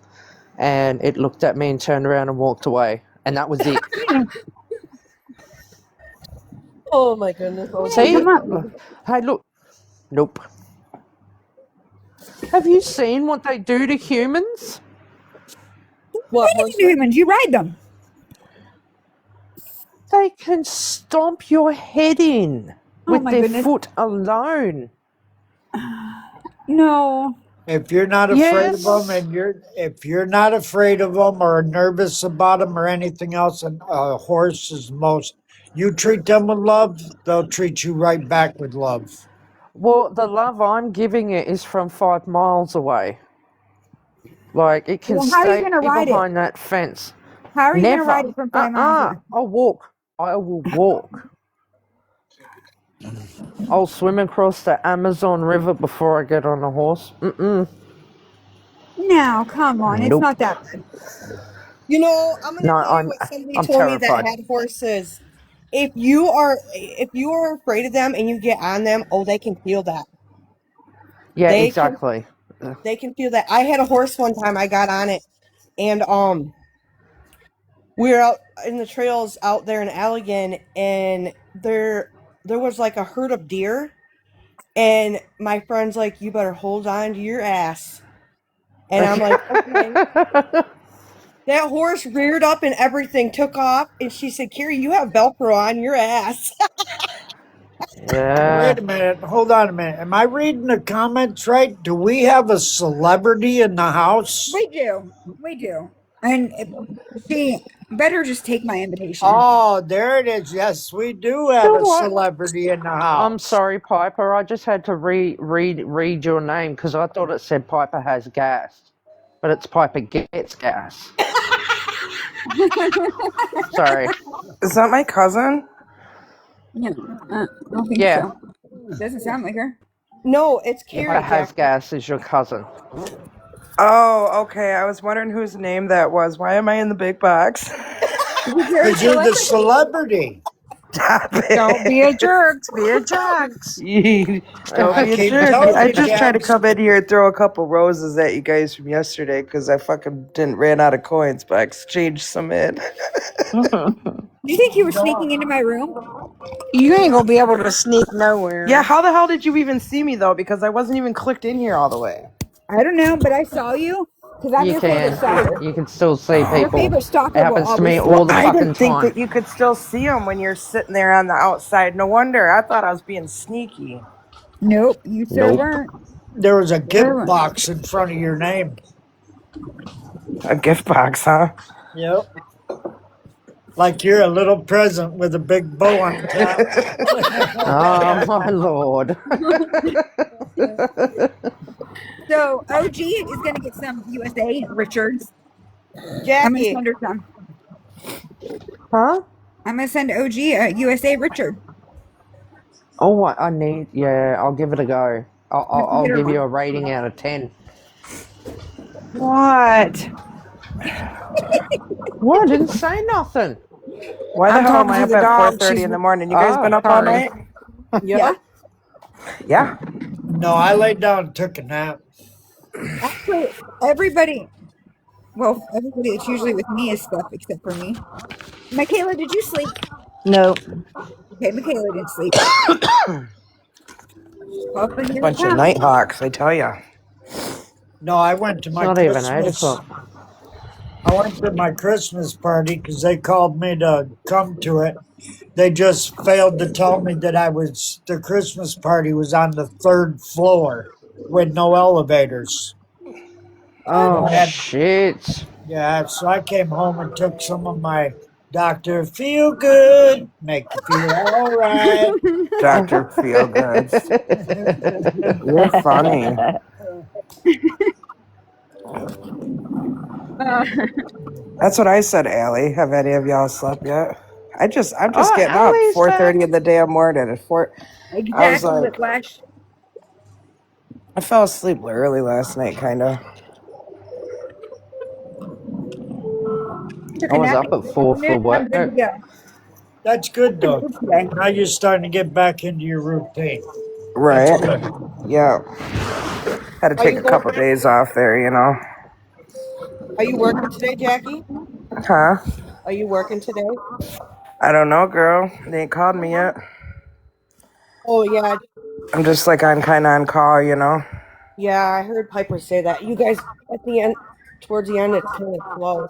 I: and it looked at me and turned around and walked away, and that was it.
L: Oh my goodness. Oh
I: See,
B: Come up.
I: hey, look, nope. Have you seen what they do to humans?
L: what
B: What do
L: horses?
B: humans? You ride them.
I: They can stomp your head in
B: Oh
I: with
B: my
I: their
B: goodness.
I: foot alone.
B: No.
H: if you're not afraid of them,
I: Yes.
H: and if you're not afraid of them or nervous about them or anything else, and a horse is most. You treat them with love, they'll treat you right back with love.
I: Well, the love I'm giving it is from 5 miles away. Like, it can
B: Well, how are you
I: stay
B: gonna ride it?
I: behind that fence.
B: How are you gonna
I: Never.
B: ride it from 5 miles away?
I: I'll walk. I will walk. I'll swim across the Amazon River before I get on a horse.
B: No, come on. It's
I: Nope.
B: not that bad.
L: You know, I'm gonna
I: No,
L: tell you what somebody
I: I'm
L: told me that
I: terrified.
L: had horses. If you are afraid of them and you get on them, oh, they can feel that.
I: Yeah,
L: They can
I: exactly.
L: they can feel that. I had a horse one time. I got on it, and we were out in the trails out there in Allegan, and there was like a herd of deer, and my friend's like, "You better hold on to your ass," and I'm like, "Okay." That horse reared up and everything took off, and she said, "Carrie, you have Velcro on your ass."
I: Yeah.
H: Wait a minute. Hold on a minute. Am I reading the comments right? Do we have a celebrity in the house?
B: We do. We do. And she better just take my invitation.
H: Oh, there it is. Yes, we do have
I: You know
H: a
I: what?
H: celebrity in the house.
I: I'm sorry, Piper. I just had to read your name because I thought it said Piper has gas. but it's Piper gets gas. Sorry.
N: Is that my cousin?
B: No, I don't think
I: Yeah,
B: so. Doesn't sound like her.
L: No, it's
I: Piper
L: Carrie,
I: has
L: Jack.
I: gas is your cousin.
N: Oh, okay. I was wondering whose name that was. Why am I in the big box?
B: Because you're a
H: Because you're the
B: celebrity.
H: celebrity.
N: Stop it.
M: Don't be a jerk. Be a jax.
N: Don't
H: I
N: be a
H: keep
N: jerk.
H: telling
N: I
H: you,
N: just tried to
H: Jax.
N: come in here and throw a couple roses at you guys from yesterday because I fucking didn't ran out of coins, but I exchanged some in.
B: Do you think you were sneaking into my room?
M: You ain't gonna be able to sneak nowhere.
N: Yeah, how the hell did you even see me though? Because I wasn't even clicked in here all the way.
B: I don't know, but I saw you because I'm
I: You
B: your favorite
I: can.
B: stalker.
I: You can still see
B: Your
I: people.
B: favorite
I: It
B: stalker will
I: happens to me
B: always see
I: all the
B: you.
N: I
I: fucking
N: didn't think
I: time.
N: that you could still see them when you're sitting there on the outside. No wonder. I thought I was being sneaky.
B: Nope, you sir
I: Nope.
B: weren't.
H: There was a
B: Sure
H: gift
B: weren't.
H: box in front of your name.
N: A gift box, huh?
H: Yep. Like you're a little present with a big bow on top.
I: Oh my lord.
B: So OG is gonna get some USA Richards. I'm gonna
L: Jackie,
B: send her some.
N: Huh?
B: I'm gonna send OG a USA Richard.
I: Oh, I need. Yeah, I'll give it a go.
B: You have to
I: I'll
B: get her
I: give you a
B: one.
I: rating out of 10.
N: What?
I: What? I didn't say nothing.
N: Why the
M: I'm
N: hell am
M: talking
N: I
M: to
N: up
M: the
N: at
M: dog.
N: 4:30
M: She's
N: in the morning? You guys
I: Oh,
N: been up all
I: sorry.
N: night?
B: Yeah.
L: yep.
N: Yeah.
H: No, I laid down and took a nap.
B: Actually, everybody. Well, everybody that's usually with me is stuff except for me. Michaela, did you sleep?
N: Nope.
B: Okay, Michaela didn't sleep. Well, then here it
N: Bunch of
B: comes.
N: nighthawks, I tell ya.
H: No, I went to
I: It's
H: my
I: not even 8
H: Christmas.
I: o'clock.
H: I went to my Christmas party because they called me to come to it. They just failed to tell me that the Christmas party was on the third floor with no elevators.
B: What?
I: Oh, shit.
H: Yeah, so I came home and took some of my Dr. Feel Good, make you feel all right.
N: Dr. Feelgoods. You're funny.
B: Uh,
N: That's what I said, Allie. Have any of y'all slept yet? I'm just
I: Oh,
N: getting up.
I: Ellie's
N: 4:30 in
I: back.
N: the damn morning. At 4, I was
B: exactly,
N: like,
B: Whiplash.
N: I fell asleep early last night, kind of.
B: Took
I: I
B: a
I: was
B: nap
I: up
B: this
I: at 4
B: afternoon
I: for
B: and I'm
I: work.
B: good to go.
H: That's good
B: Pretty
H: though.
B: good today.
H: Now you're starting to get back into your routine. That's
N: Right?
H: good.
N: Yeah. Had to
L: Are
N: take
L: you
N: a couple days off there, you know.
L: Are you working today, Jackie?
N: Huh?
L: Are you working today?
N: I don't know, girl. They ain't called me yet.
L: Oh yeah,
N: I'm just like I'm kind of on call, you know.
L: yeah. I heard Piper say that. You guys at the end, towards the end, it's kind of slow.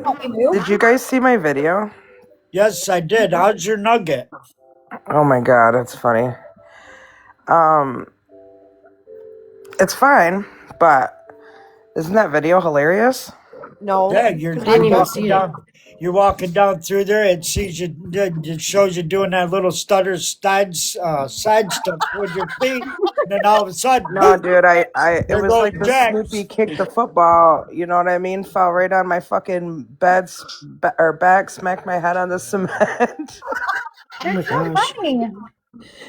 B: Help me move.
N: Did you guys see my video?
H: Yes, I did. How's your nugget?
N: Oh my god, that's funny. Um, it's fine, but isn't that video hilarious?
L: No,
H: Yeah,
G: I didn't even see it.
H: you're walking down through there. It sees you. It shows you doing that little side step with your feet. And then all of a sudden,
N: No,
H: boop,
N: dude, it
H: there
N: was
H: goes
N: like the Snoopy
H: Jax.
N: kicked the football. You know what I mean? Fell right on my fucking or back, smacked my head on the cement.
I: Oh my
B: That's so
I: gosh.
B: funny.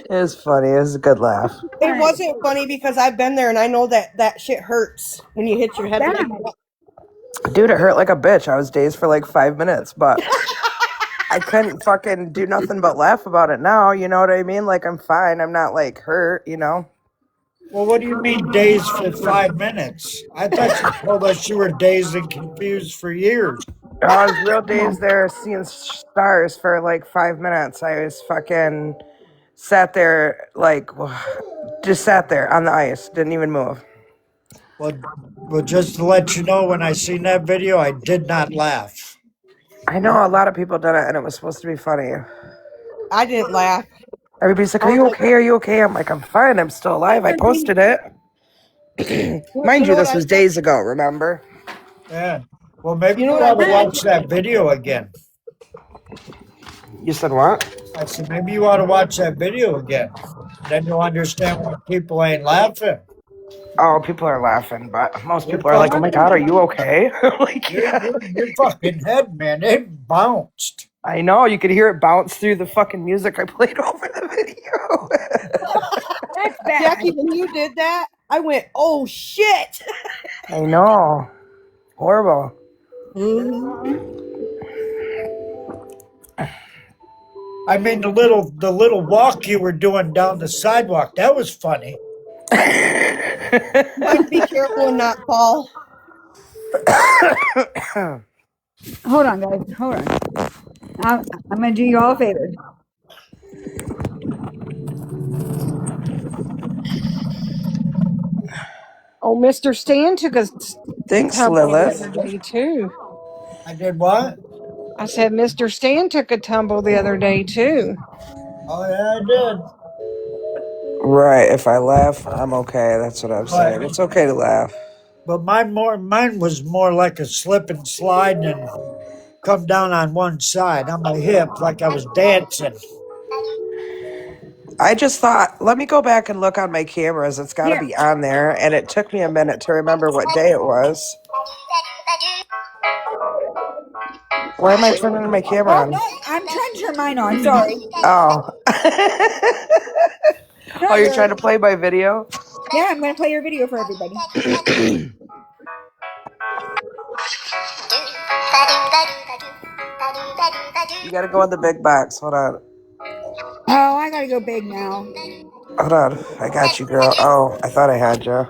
N: It was funny. It was a good laugh.
L: it wasn't funny because I've been there and I know that that shit hurts when you hit your head like
B: Bad.
L: that.
N: Dude, it hurt like a bitch. I was dazed for like 5 minutes, but I couldn't fucking do nothing but laugh about it now. You know what I mean? Like, I'm fine. I'm not like hurt, you know?
H: Well, what do you mean dazed for 5 minutes? I thought you told us you were dazed and confused for years.
N: I was real dazed there seeing stars for like 5 minutes. I was fucking sat there, like, just sat there on the ice. Didn't even move.
H: Well, just to let you know, when I seen that video, I did not laugh.
N: I know a lot of people did it, and it was supposed to be funny.
L: I didn't laugh.
N: Everybody's like,
L: I
N: "Are
L: was
N: you
L: like,
N: okay? Are you okay?" I'm like, "I'm fine. I'm still alive. I posted it."
L: you
N: Mind you,
L: know what
N: this
L: I
N: was
L: said?
N: days ago, remember?
H: Yeah. Well, maybe
L: You know
H: you
L: what I
H: ought to
L: said?
H: watch that video again.
N: You said what?
H: I said, maybe you ought to watch that video again. Then you'll understand why people ain't laughing.
N: Oh, people are laughing, but most
H: You're
N: people are like, "Oh my god, are
H: fucking,
N: you okay?" Like, yeah.
H: your fucking head, man, it bounced.
N: I know you could hear it bounce through the fucking music I played over the video.
B: That's bad.
L: Jackie, when you did that, I went, "Oh shit!"
N: I know, horrible.
L: Mhm.
H: I mean, the little walk you were doing down the sidewalk, that was funny.
L: Trying to be careful and not fall.
B: Hold on, guys. Hold on. I'm gonna do you all a favor.
M: Oh, Mr. Stan took a
N: Thanks,
M: tumble the
N: Lilith.
M: other day too.
H: I did what?
M: I said Mr. Stan took a tumble the other day too.
H: Oh yeah, I did.
N: Right, if I laugh, I'm okay. That's what I'm
H: But
N: saying. It's okay to laugh.
H: mine was more like a slip and slide and come down on one side on my hip like I was dancing.
N: I just thought, let me go back and look on my cameras. It's got to
B: Here.
N: be on there. And it took me a minute to remember what day it was. Why am I turning my camera
B: Oh
N: on?
B: no, I'm trying to turn mine on. Sorry.
N: Oh.
B: No,
N: Oh, you're
B: you're.
N: trying to play my video?
B: Yeah, I'm gonna play your video for everybody.
N: You got to go on the big box. Hold on.
B: Oh, I gotta go big now.
N: Hold on. I got you, girl. Oh, I thought I had you.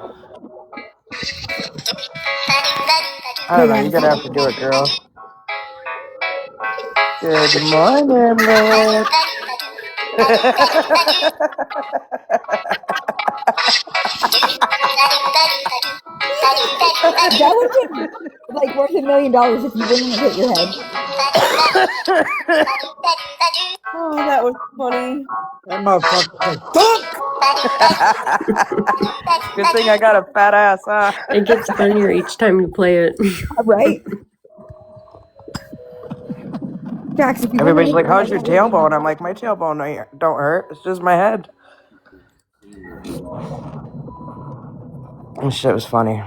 N: I don't
B: Hold
N: know.
B: on.
N: You're going to have to do it, girl. Good morning, Lilith.
B: That would have been like worth $1,000,000 if you wouldn't have hit your head.
L: Oh, that was funny.
H: That motherfucker said, "Fuck!"
N: Good thing I got a fat ass, huh?
G: It gets funnier each time you play it.
B: Right. Jax, if you wouldn't have
N: Everybody's
B: hit
N: like,
B: your
N: how's
B: head,
N: your
B: that would have been.
N: tailbone? I'm like, my tailbone don't hurt. It's just my head. And shit was funny.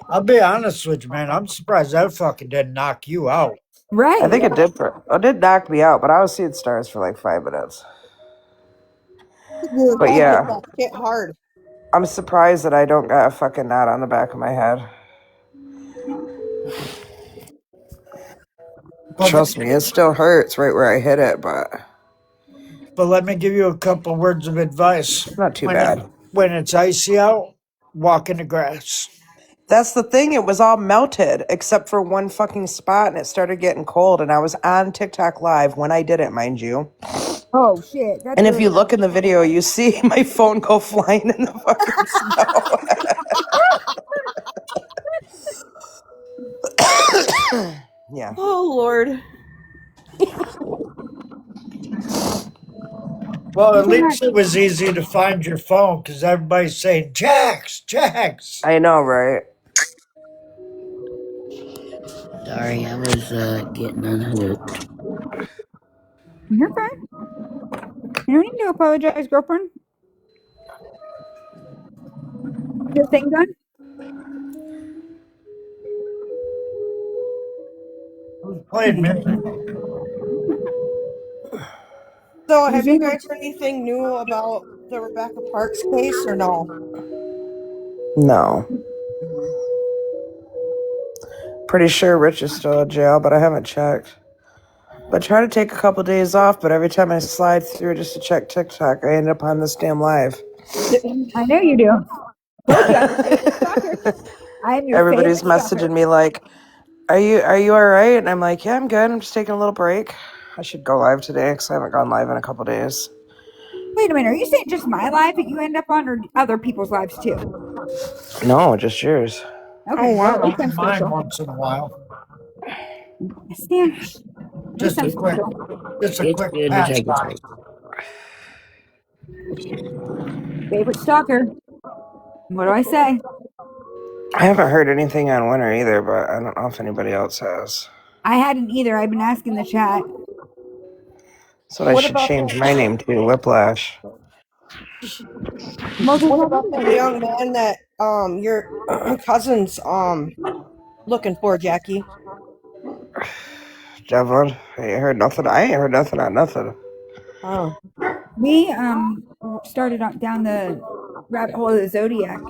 H: I'll be honest with you, man. I'm surprised that fucking didn't knock you out.
B: Right.
N: I think it did knock me out, but I was seeing stars for like 5 minutes.
L: Your
N: But
L: head hit
N: yeah,
L: that shit hard.
N: I'm surprised that I don't got a fucking knot on the back of my head.
H: But
N: Trust me, it still hurts right where I hit it, but
H: let me give you a couple words of advice.
N: it's not too bad.
H: When it's icy out, walk in the grass.
N: That's the thing. It was all melted except for one fucking spot, and it started getting cold. And I was on TikTok live when I did it, mind you.
B: Oh shit. That's
N: And if
B: really
N: you
B: bad.
N: look in the video, you see my phone go flying in the fucking snow. Yeah.
L: Oh Lord.
H: Well, at least it was easy to find your phone because everybody's saying, "Jax, Jax."
N: I know, right?
C: Sorry, I was getting unhooked.
B: You're fine. You don't need to apologize, girlfriend. Your thing done?
H: Who's playing music?
L: So,
B: Who's
L: have you
B: in
L: guys heard anything new about the Rebecca Parks case or no?
N: No. Pretty sure Rich is still in jail, but I haven't checked. But try to take a couple days off, but every time I slide through just to check TikTok, I end up on this damn live.
B: I know you do. Told you I'm your favorite stalker. I am your
N: Everybody's
B: favorite stalker.
N: messaging me like, Are you all right? And I'm like, yeah, I'm good. I'm just taking a little break. I should go live today because I haven't gone live in a couple days.
B: Wait a minute. Are you saying just my life that you end up on, or other people's lives too?
N: No, just yours.
B: Okay.
M: Oh
B: Well, at
M: wow.
B: least I'm
H: Mine
B: special.
H: once in a while.
B: Stan. At least
H: Just
B: I'm
H: a quick,
B: special.
H: just a
C: It's
H: quick
C: good to
H: pass
C: take a
H: by.
C: break.
B: Favorite stalker. What do I say?
N: I haven't heard anything on winter either, but I don't know if anybody else has.
B: I hadn't either. I've been asking the chat.
N: So I
L: What
N: should
L: about
N: change my name to Whiplash.
B: Well, just
L: what
B: have
L: about
B: you
L: that
B: do it.
L: young man that your cousin's looking for, Jackie?
N: Devlin, I ain't heard nothing. I ain't heard nothing on nothing.
L: Oh.
B: We started on down the rabbit hole of the zodiac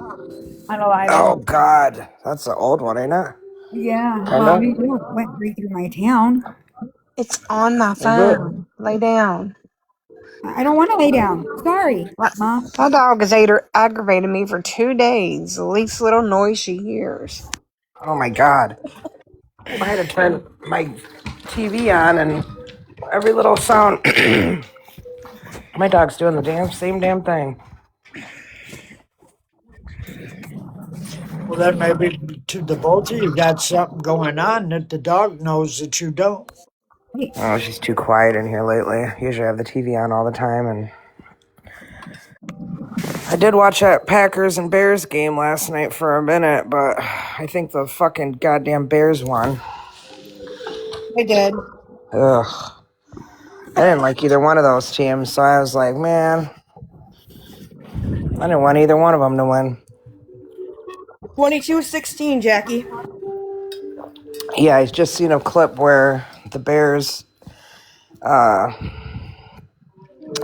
B: on
N: Oh
B: 11.
N: God, that's an old one, ain't it?
B: Yeah, well,
N: Kinda.
B: we went right through my town.
M: It's on my
N: Is it?
M: phone. Lay down.
B: I don't want to lay down. Sorry,
M: My,
B: Mom.
M: my dog has aggravated me for 2 days. The least little noise she hears.
N: Oh my God. I had to turn my TV on and every little sound. My dog's doing the same damn thing.
H: Well, then maybe to the both of you got something going on that the dog knows that you don't.
B: Wait,
N: Oh, she's too quiet in here lately. Usually I have the TV on all the time, and I did watch that Packers and Bears game last night for a minute, but I think the fucking goddamn Bears won.
L: I did.
N: Ugh. I didn't like either one of those teams, so I was like, man, I didn't want either one of them to win.
L: 22-16, Jackie.
N: Yeah, I just seen a clip where the Bears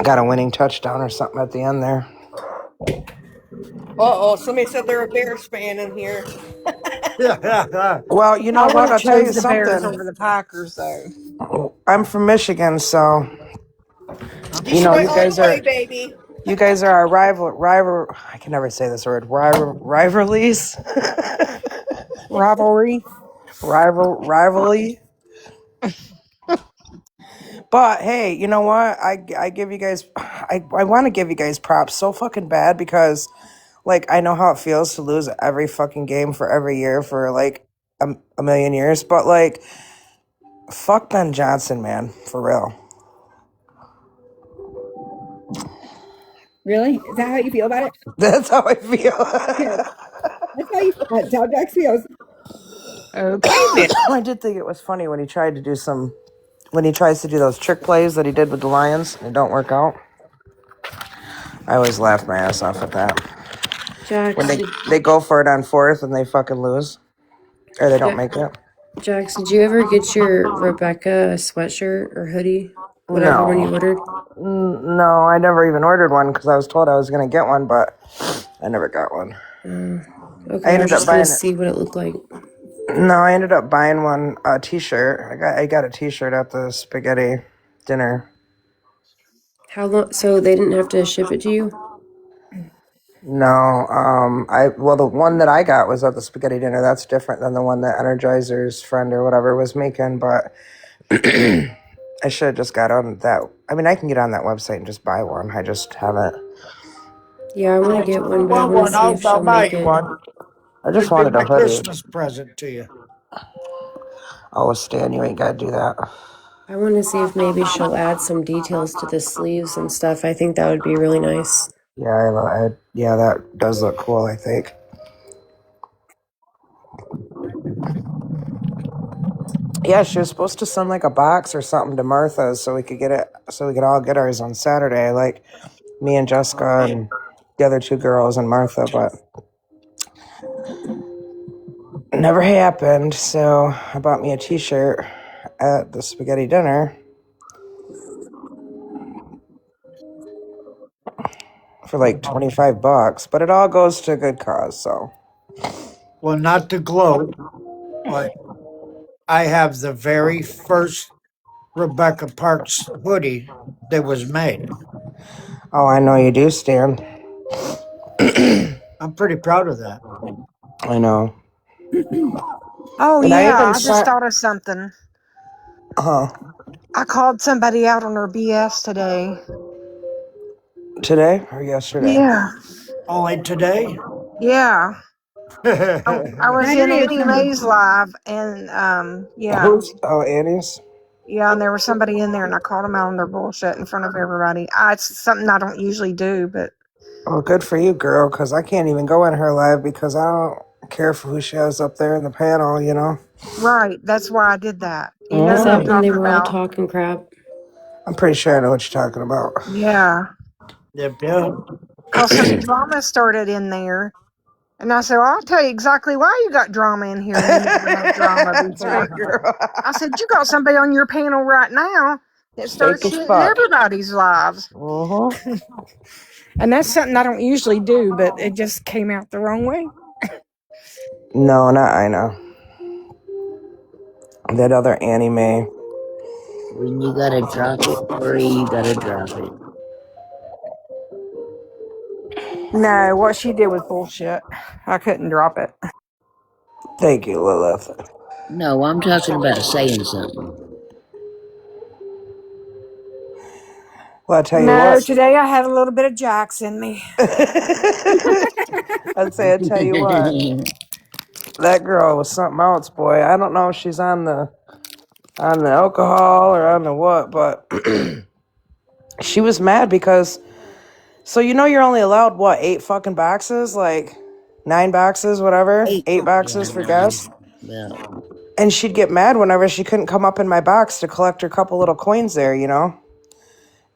N: got a winning touchdown or something at the end there.
L: Uh-oh, somebody said they're a Bears fan in here.
N: Well, you know
M: I would
N: what?
M: have
N: I'll tell you
M: chose the Bears
N: something.
M: over the Packers, though.
N: I'm from Michigan, so you know
L: Detroit all the way, baby.
N: you guys are our rival. I can never say this word. Rivalries.
M: Rivalry.
N: Rivalry. But hey, you know what? I give you guys. I want to give you guys props so fucking bad because, like, I know how it feels to lose every fucking game for every year for like a million years. But like, fuck Ben Johnson, man, for real.
B: really? Is that how you feel about it?
N: That's how I feel.
B: Good. That's how Dex feels.
M: Okay, then.
N: I did think it was funny when he tried to do when he tries to do those trick plays that he did with the Lions and it don't work out. I always laugh my ass off at that. When
G: Jax,
N: they go for it on fourth and they fucking lose. Or they don't make it.
G: Jax, did you ever get your Rebecca sweatshirt or hoodie? Whatever one you
N: No.
G: ordered?
N: No, I never even ordered one because I was told I was going to get one, but I never got one. I
G: Okay, I was
N: ended up
G: just gonna
N: buying it.
G: see what it looked like.
N: No, I ended up buying a t-shirt. I got a t-shirt at the spaghetti dinner.
G: How long? So they didn't have to ship it to you?
N: No, the one that I got was at the spaghetti dinner. That's different than the one that Energizer's friend or whatever was making, but I should have just got on that. I mean, I can get on that website and just buy one. I just haven't.
G: Yeah, I want to
H: If
G: get
H: you
G: one, but I
H: want
G: want to
H: one,
G: see if
H: I'll
G: she'll
H: buy
G: make
H: you
G: it.
H: one.
N: I just
H: Could be
N: wanted a
H: my
N: hoodie.
H: Christmas present to you.
N: Oh, Stan, you ain't got to do that.
G: I want to see if maybe she'll add some details to the sleeves and stuff. I think that would be really nice.
N: Yeah, yeah, that does look cool, I think. Yeah, she was supposed to send like a box or something to Martha's so we could get it, so we could all get ours on Saturday, like me and Jessica and the other two girls and Martha, but it never happened. So I bought me a t-shirt at the spaghetti dinner for like $25, but it all goes to a good cause, so.
H: Well, not to gloat, but I have the very first Rebecca Parks hoodie that was made.
N: Oh, I know you do, Stan.
H: I'm pretty proud of that.
N: I know.
M: Oh,
N: And I
M: yeah.
N: even
M: I just
N: sent,
M: thought of something.
N: uh,
M: I called somebody out on her BS today.
N: today or yesterday?
M: Yeah.
H: Only today?
M: Yeah. I was in
B: Saturday or
M: Annie
B: Sunday?
M: Mae's live, and yeah.
N: Annie's?
M: Yeah, and there was somebody in there, and I called them out on their bullshit in front of everybody. It's something I don't usually do, but
N: Oh, good for you, girl, because I can't even go in her live because I don't care for who she has up there in the panel, you know?
M: right, that's why I did that. You know
G: Is
M: who I'm
G: that
N: Mm,
G: when they
M: talking
G: were all
M: about?
G: talking crap?
N: I'm pretty sure I know what you're talking about.
M: Yeah,
H: Yep, yep.
M: cause some drama started in there, And I said, well, I'll tell you exactly why you got drama in here and you never had drama
N: That's
M: before.
N: right, girl.
M: I said, you got somebody on your panel right now that
N: Fake
M: starts
N: as
M: shit in
N: fuck.
M: everybody's lives.
N: Uh-huh.
M: And that's something I don't usually do, but it just came out the wrong way.
N: No, not I know. That other anime.
C: When you gotta drop it, Corey, you gotta drop it.
M: No, what she did was bullshit. I couldn't drop it.
N: Thank you, Lilith.
C: No, I'm talking about saying something.
N: Well, I tell you
M: No,
N: what.
M: today I had a little bit of Jax in me.
N: I tell you what. That girl was something else, boy. I don't know if she's on the alcohol or on the what, but she was mad because so you're only allowed what, 8 fucking boxes, like 9 boxes, whatever, 8
C: Yeah,
N: boxes for guests.
C: 9. Yeah.
N: And she'd get mad whenever she couldn't come up in my box to collect her couple little coins there.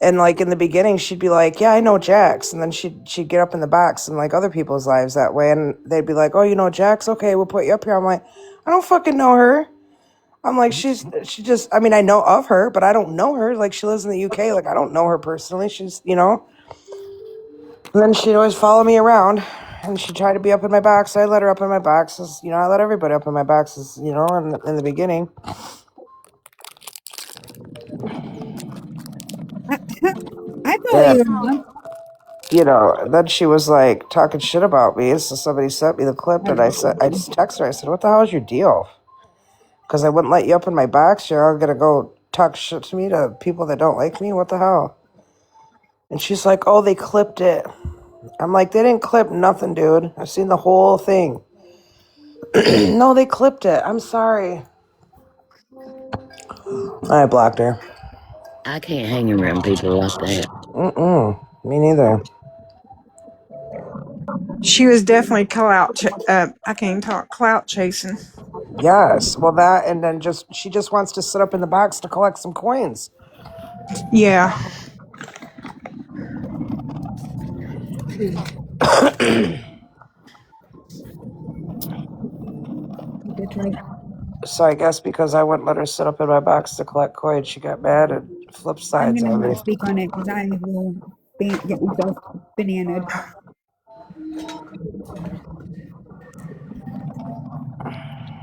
N: And like in the beginning, she'd be like, "Yeah, I know Jax," and then she'd get up in the box and like other people's lives that way, and they'd be like, "Oh, you know Jax? Okay, we'll put you up here." I'm like, "I don't fucking know her." I'm like, she just. I mean, I know of her, but I don't know her. Like, she lives in the UK. Like, I don't know her personally. She's. And then she'd always follow me around, and she'd try to be up in my box. I let her up in my boxes. I let everybody up in my boxes. In the beginning.
B: I thought
N: Yeah.
B: you were.
N: Then she was like talking shit about me. So somebody sent me the clip, and I just texted her. I said, "What the hell is your deal? Because I wouldn't let you up in my box. You're all gonna go talk shit to me to people that don't like me. What the hell?" And she's like, "Oh, they clipped it." I'm like, "They didn't clip nothing, dude. I've seen the whole thing." No, they clipped it. I'm sorry. I blocked her.
C: I can't hang around people like that.
N: Me neither.
M: She was definitely I can't even talk, clout chasing.
N: Yes. Well, that, and then she just wants to sit up in the box to collect some coins.
M: Yeah.
B: That's right.
N: So I guess because I wouldn't let her sit up in my box to collect coins, she got mad and flipped
B: I'm
N: sides
B: gonna
N: on me.
B: not speak on it because I will get myself bananaed.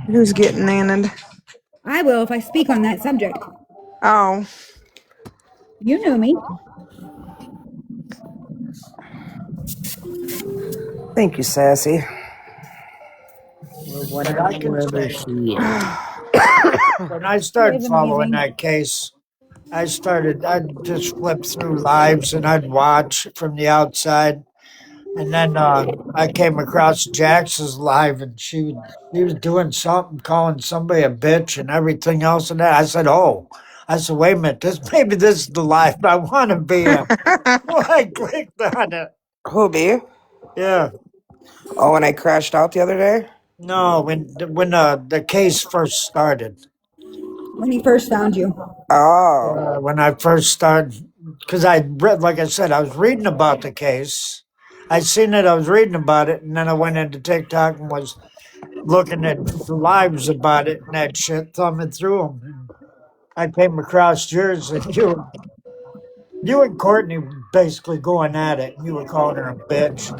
M: Who's getting nanted?
B: I will if I speak on that subject.
M: Oh.
B: You knew me.
N: Thank you, Sassy.
C: Well, what
H: But
C: about
H: I can
C: whoever
H: say,
C: she is?
H: when I
B: She
H: started
B: is
H: following
B: amazing.
H: that case, I'd just flip through lives and I'd watch from the outside. And then I came across Jax's live, and she was doing something, calling somebody a bitch and everything else. And that I said, "Oh," I said, "Wait a minute, maybe this is the life I want to be in." Well, I clicked on it.
N: Who, me?
H: Yeah,
N: Oh, when I crashed out the other day?
H: no, when the case first started,
B: When he first found you.
N: Oh.
H: when I first started, because I read, like I said, I was reading about the case. I seen it, I was reading about it, and then I went into TikTok and was looking at the lives about it and that shit, thumbing through them. I came across yours, and you and Courtney were basically going at it, and you were calling her a bitch.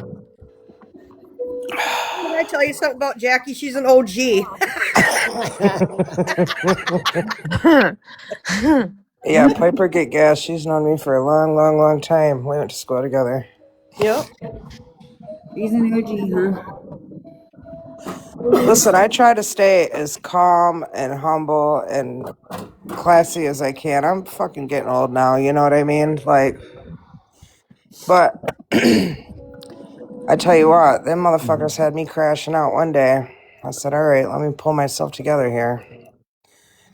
L: Can I tell you something about Jackie? She's an OG.
N: Yeah, Piper Get Gas. She's known me for a long, long, long time. We went to school together.
L: Yep.
B: He's an OG, huh?
N: Listen, I try to stay as calm and humble and classy as I can. I'm fucking getting old now, you know what I mean? Like, but I tell you what, them motherfuckers had me crashing out one day. I said, all right, let me pull myself together here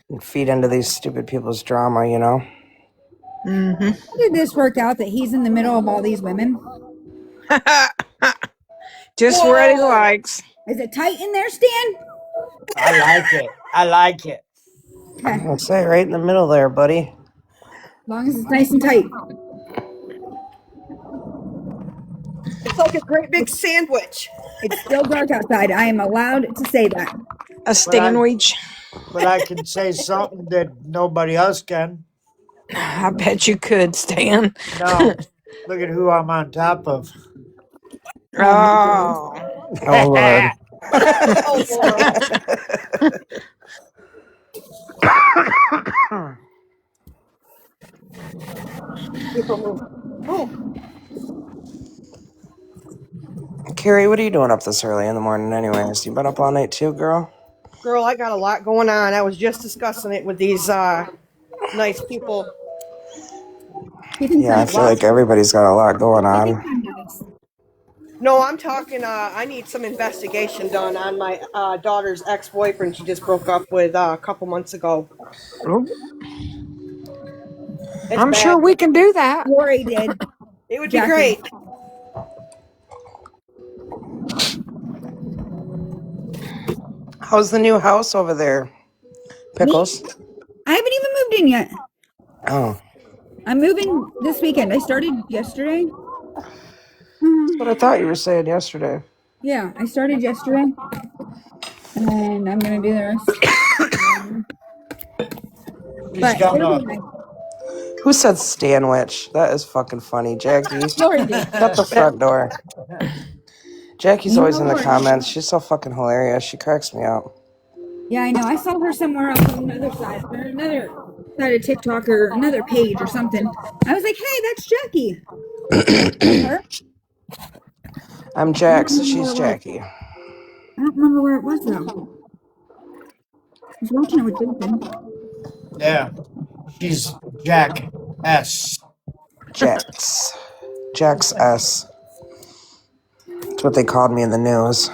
N: and feed into these stupid people's drama.
M: Mm-hmm.
B: How did this work out that he's in the middle of all these women?
M: Just what he likes.
B: Is it tight in there, Stan?
H: I like it. I like it.
B: Okay.
N: I'll say right in the middle there, buddy.
B: As long as it's nice and tight.
L: It's like a great big sandwich.
B: It's still dark outside. I am allowed to say that.
M: A sandwich.
H: But I can say something that nobody else can.
M: I bet you could, Stan.
H: No, look at who I'm on top of.
B: Oh my goodness.
M: Oh.
N: Oh Lord.
L: Oh Lord. People move. Move.
N: Carrie, what are you doing up this early in the morning anyways? You been up all night too, girl?
L: Girl, I got a lot going on. I was just discussing it with these nice people.
B: He thinks
N: Yeah,
B: I'm
N: I feel
L: Lot.
N: like everybody's got a lot going
B: he thinks
N: on.
B: I'm nice.
L: No, I'm talking. I need some investigation done on my daughter's ex-boyfriend. She just broke up with a couple months ago. It's
M: I'm sure
L: bad.
M: we can do that.
B: Lori did.
L: It would be
B: Jackie.
L: great.
N: How's the new house over there?
B: Me?
N: Pickles?
B: I haven't even moved in yet.
N: Oh.
B: I'm moving this weekend. I started yesterday.
N: That's what I thought you were saying yesterday.
B: Yeah, I started yesterday. And I'm gonna do the rest.
H: He's
B: But it'll
H: gonna.
B: be nice.
N: Who said Stanwich? That is fucking funny. Jackie,
B: Lori did.
N: shut the front door. Jackie's
B: You
N: always
B: know
N: in the
B: Lori.
N: comments. She's so fucking hilarious. She cracks me up.
B: Yeah, I know. I saw her somewhere else on another side, or another side of TikTok or another page or something. I was like, hey, that's Jackie. Her?
N: I'm
B: I don't
N: Jax.
B: remember where
N: She's
B: it was.
N: Jackie.
B: I don't remember where it was though. I was watching it with Jason.
H: Yeah, she's Jack S.
N: Jax. Jax S. That's what they called me in the news.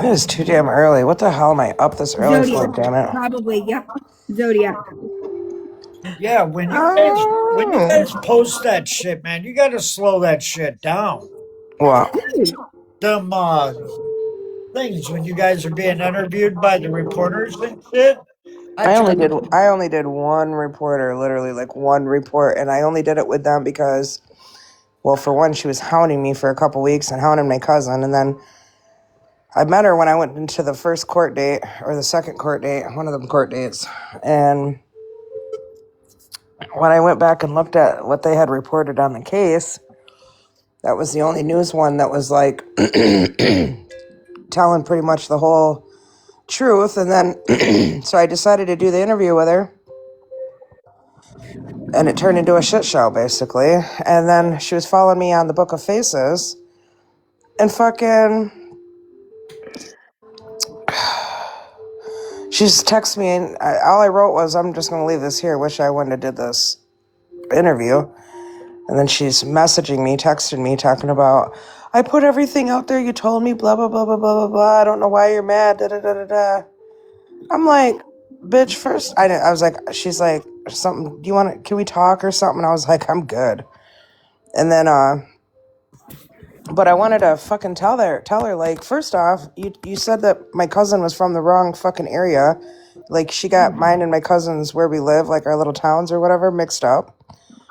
N: It is too damn early. What the hell am I up this early
B: Zodiac.
N: for? Damn it.
B: Probably, yep. Zodiac.
H: Yeah, when you
M: Oh.
H: guys post that shit, man, you got to slow that shit down.
N: What?
H: Them things when you guys are being interviewed by the reporters and shit. I
N: I only
H: turn
N: did I only did one reporter, literally like one report, and I only did it with them because, well, for one, she was hounding me for a couple weeks and hounding my cousin, and then I met her when I went into the first court date or the second court date, one of them court dates, and when I went back and looked at what they had reported on the case, that was the only news one that was like telling pretty much the whole truth, and then so I decided to do the interview with her. And it turned into a shit show, basically. And then she was following me on the Book of Faces. And fucking... She just texted me, and all I wrote was, I'm just going to leave this here. Wish I wouldn't have did this interview. And then she's messaging me, texting me, talking about, I put everything out there you told me, blah, blah, blah, blah, blah, blah, blah. I don't know why you're mad, da, da, da, da, da. I'm like, bitch, first... I was like, she's like, something, do you want to... Can we talk or something? And I was like, I'm good. And then, but I wanted to fucking tell her, like, first off, you said that my cousin was from the wrong fucking area. Like, she got mine and my cousin's where we live, like our little towns or whatever, mixed up.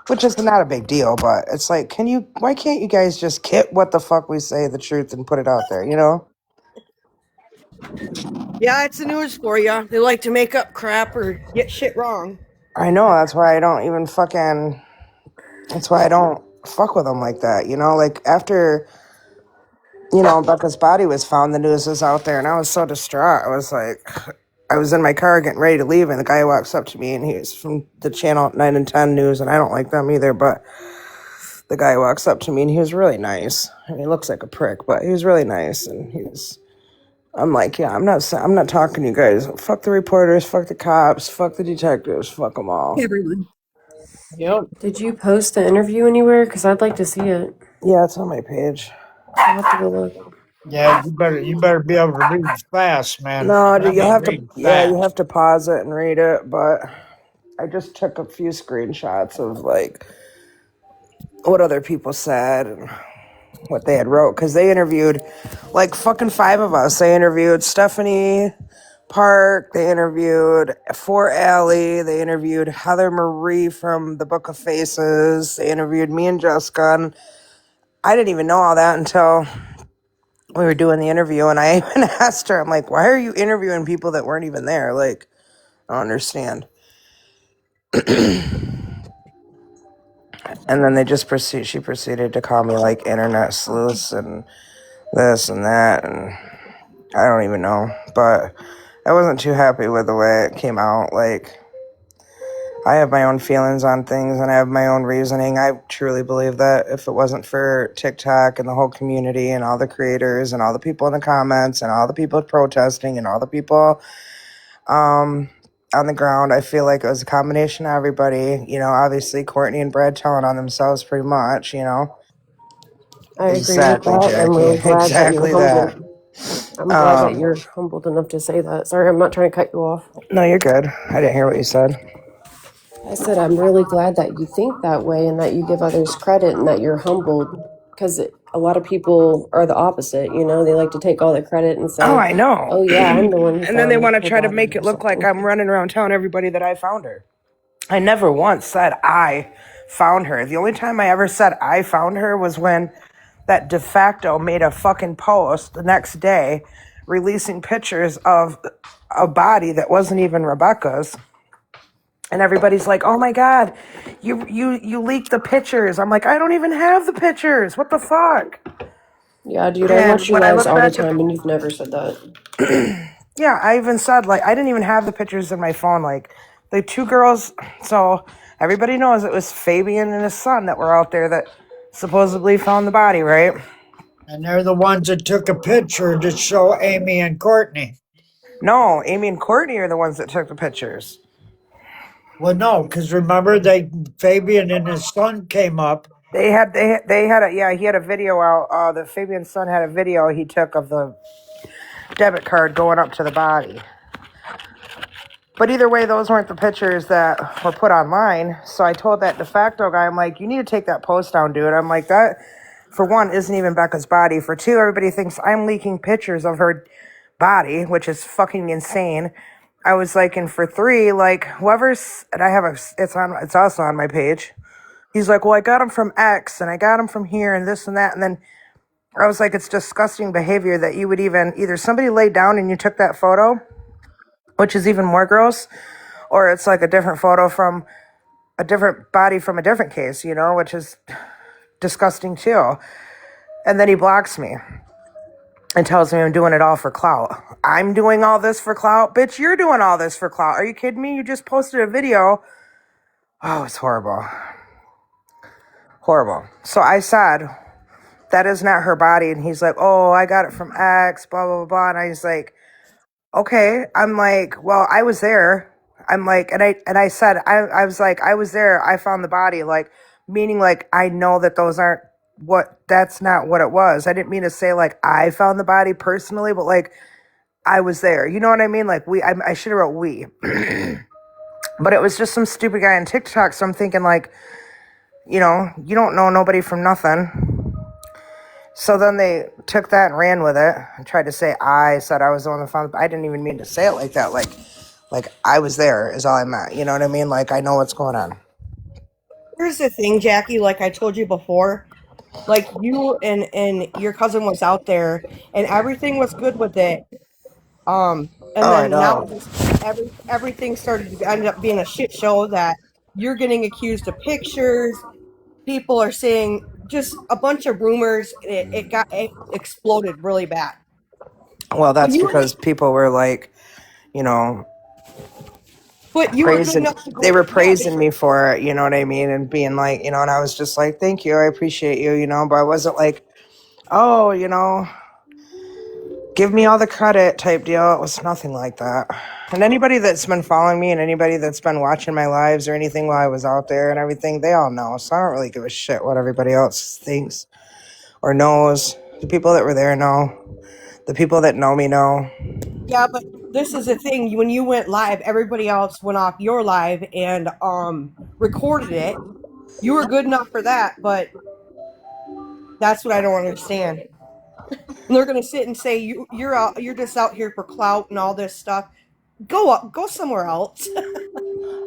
N: Which is not a big deal, but it's like, why can't you guys just get what the fuck we say, the truth, and put it out there, you know?
L: Yeah, it's the news for you. They like to make up crap or get shit wrong.
N: I know, that's why I don't even fucking, that's why I don't fuck with them like that, you know? Like, after, you know, Becca's body was found, the news was out there, and I was so distraught. I was like, I was in my car getting ready to leave, and the guy walks up to me, and he's from the channel 9 and 10 news, and I don't like them either, but the guy walks up to me, and he was really nice. I mean, he looks like a prick, but he was really nice, and I'm like, yeah, I'm not talking to you guys. Fuck the reporters, fuck the cops, fuck the detectives, fuck them all.
B: Everyone.
M: Yep.
G: Did you post the interview anywhere? Because I'd like to see it.
N: Yeah, it's on my page.
G: I'll have to go look.
H: Yeah, you better be able to read fast, man.
N: No,
H: And I
N: you'll
H: mean
N: have to,
H: read
N: yeah, you have
H: fast.
N: to pause it and read it, but I just took a few screenshots of, like, what other people said and what they had wrote, because they interviewed, like, fucking 5 of us. They interviewed Stephanie, Park. They interviewed for Allie. They interviewed Heather Marie from the Book of Faces. They interviewed me and Jessica. And I didn't even know all that until we were doing the interview. And I even asked her, I'm like, why are you interviewing people that weren't even there? Like, I don't understand. And then she proceeded to call me like internet sleuths and this and that. And I don't even know. But I wasn't too happy with the way it came out. Like, I have my own feelings on things and I have my own reasoning. I truly believe that if it wasn't for TikTok and the whole community and all the creators and all the people in the comments and all the people protesting and all the people on the ground, I feel like it was a combination of everybody. You know, obviously Courtney and Brad telling on themselves pretty much, you know.
G: I agree with
N: Exactly,
G: that. I'm
N: Jackie.
G: really glad that you're
N: Exactly that.
G: humbled. I'm glad that you're humbled enough to say that. Sorry, I'm not trying to cut you off.
N: No, you're good. I didn't hear what you said.
G: I said I'm really glad that you think that way and that you give others credit and that you're humbled because a lot of people are the opposite. You know, they like to take all the credit and
N: Oh,
G: say,
N: I know.
G: "Oh yeah, I'm the one who
N: And then they
G: found
N: want to
G: her
N: try to
G: body"
N: make it
G: or
N: look like
G: something.
N: I'm running around telling everybody that I found her. I never once said I found her. The only time I ever said I found her was when that de facto made a fucking post the next day releasing pictures of a body that wasn't even Rebecca's. And everybody's like, "Oh my god, you leaked the pictures." I'm like, "I don't even have the pictures. What the fuck?"
G: Yeah, dude, I watch
N: And
G: you
N: when I
G: lives
N: look
G: all the
N: back at
G: time and you've never said that.
N: yeah, I even said, like, I didn't even have the pictures in my phone. Like, the two girls, so everybody knows it was Fabian and his son that were out there that supposedly found the body, right?
H: And they're the ones that took a picture to show Amy and Courtney.
N: No, Amy and Courtney are the ones that took the pictures.
H: Well, no, because remember, Fabian and his son came up.
N: They had he had a video out. The Fabian's son had a video he took of the debit card going up to the body. But either way, those weren't the pictures that were put online. So I told that de facto guy, I'm like, you need to take that post down, dude. I'm like, that, for one, isn't even Becca's body. For two, everybody thinks I'm leaking pictures of her body, which is fucking insane. I was like, and for three, like, whoever's, and I have it's also on my page. He's like, well, I got him from X and I got him from here and this and that. And then I was like, it's disgusting behavior that you would even, either somebody laid down and you took that photo, which is even more gross, or it's like a different photo from a different body from a different case, you know, which is disgusting too. And then he blocks me and tells me I'm doing it all for clout. I'm doing all this for clout? Bitch, you're doing all this for clout. Are you kidding me? You just posted a video. Oh, it's horrible. Horrible. So I said, that is not her body. And he's like, oh, I got it from X, blah, blah, blah, blah. And I was like, okay. I'm like, well, I was there. I'm like, and I said, I was like, I was there. I found the body, like, meaning like, I know that those aren't that's not what it was. I didn't mean to say like I found the body personally, but like I was there. You know what I mean? Like I should have wrote we, but it was just some stupid guy on TikTok. So I'm thinking like, you know, you don't know nobody from nothing. So then they took that and ran with it and tried to say I said I was the one that found. I didn't even mean to say it like that. Like I was there is all I meant. You know what I mean? Like I know what's going on.
L: Here's the thing, Jackie, like I told you before, like you and your cousin was out there and everything was good with it. And
N: Oh, I
L: then now
N: know.
L: everything started to end up being a shit show that you're getting accused of pictures. People are saying just a bunch of rumors. It exploded really bad.
N: Well,
L: But
N: that's
L: you were
N: because people were like, you know,
L: but you were good
N: praising.
L: enough to
N: They
L: go,
N: were
L: yeah, but
N: praising me for it. You know what I mean? And being like, you know, and I was just like, thank you, I appreciate you. You know, but I wasn't like, oh, you know, give me all the credit type deal. It was nothing like that. And anybody that's been following me and anybody that's been watching my lives or anything while I was out there and everything, they all know. So I don't really give a shit what everybody else thinks or knows. The people that were there know. The people that know me know.
L: yeah, but this is the thing. When you went live, everybody else went off your live and recorded it. You were good enough for that, but that's what I don't understand. And they're gonna sit and say you're just out here for clout and all this stuff. go somewhere else.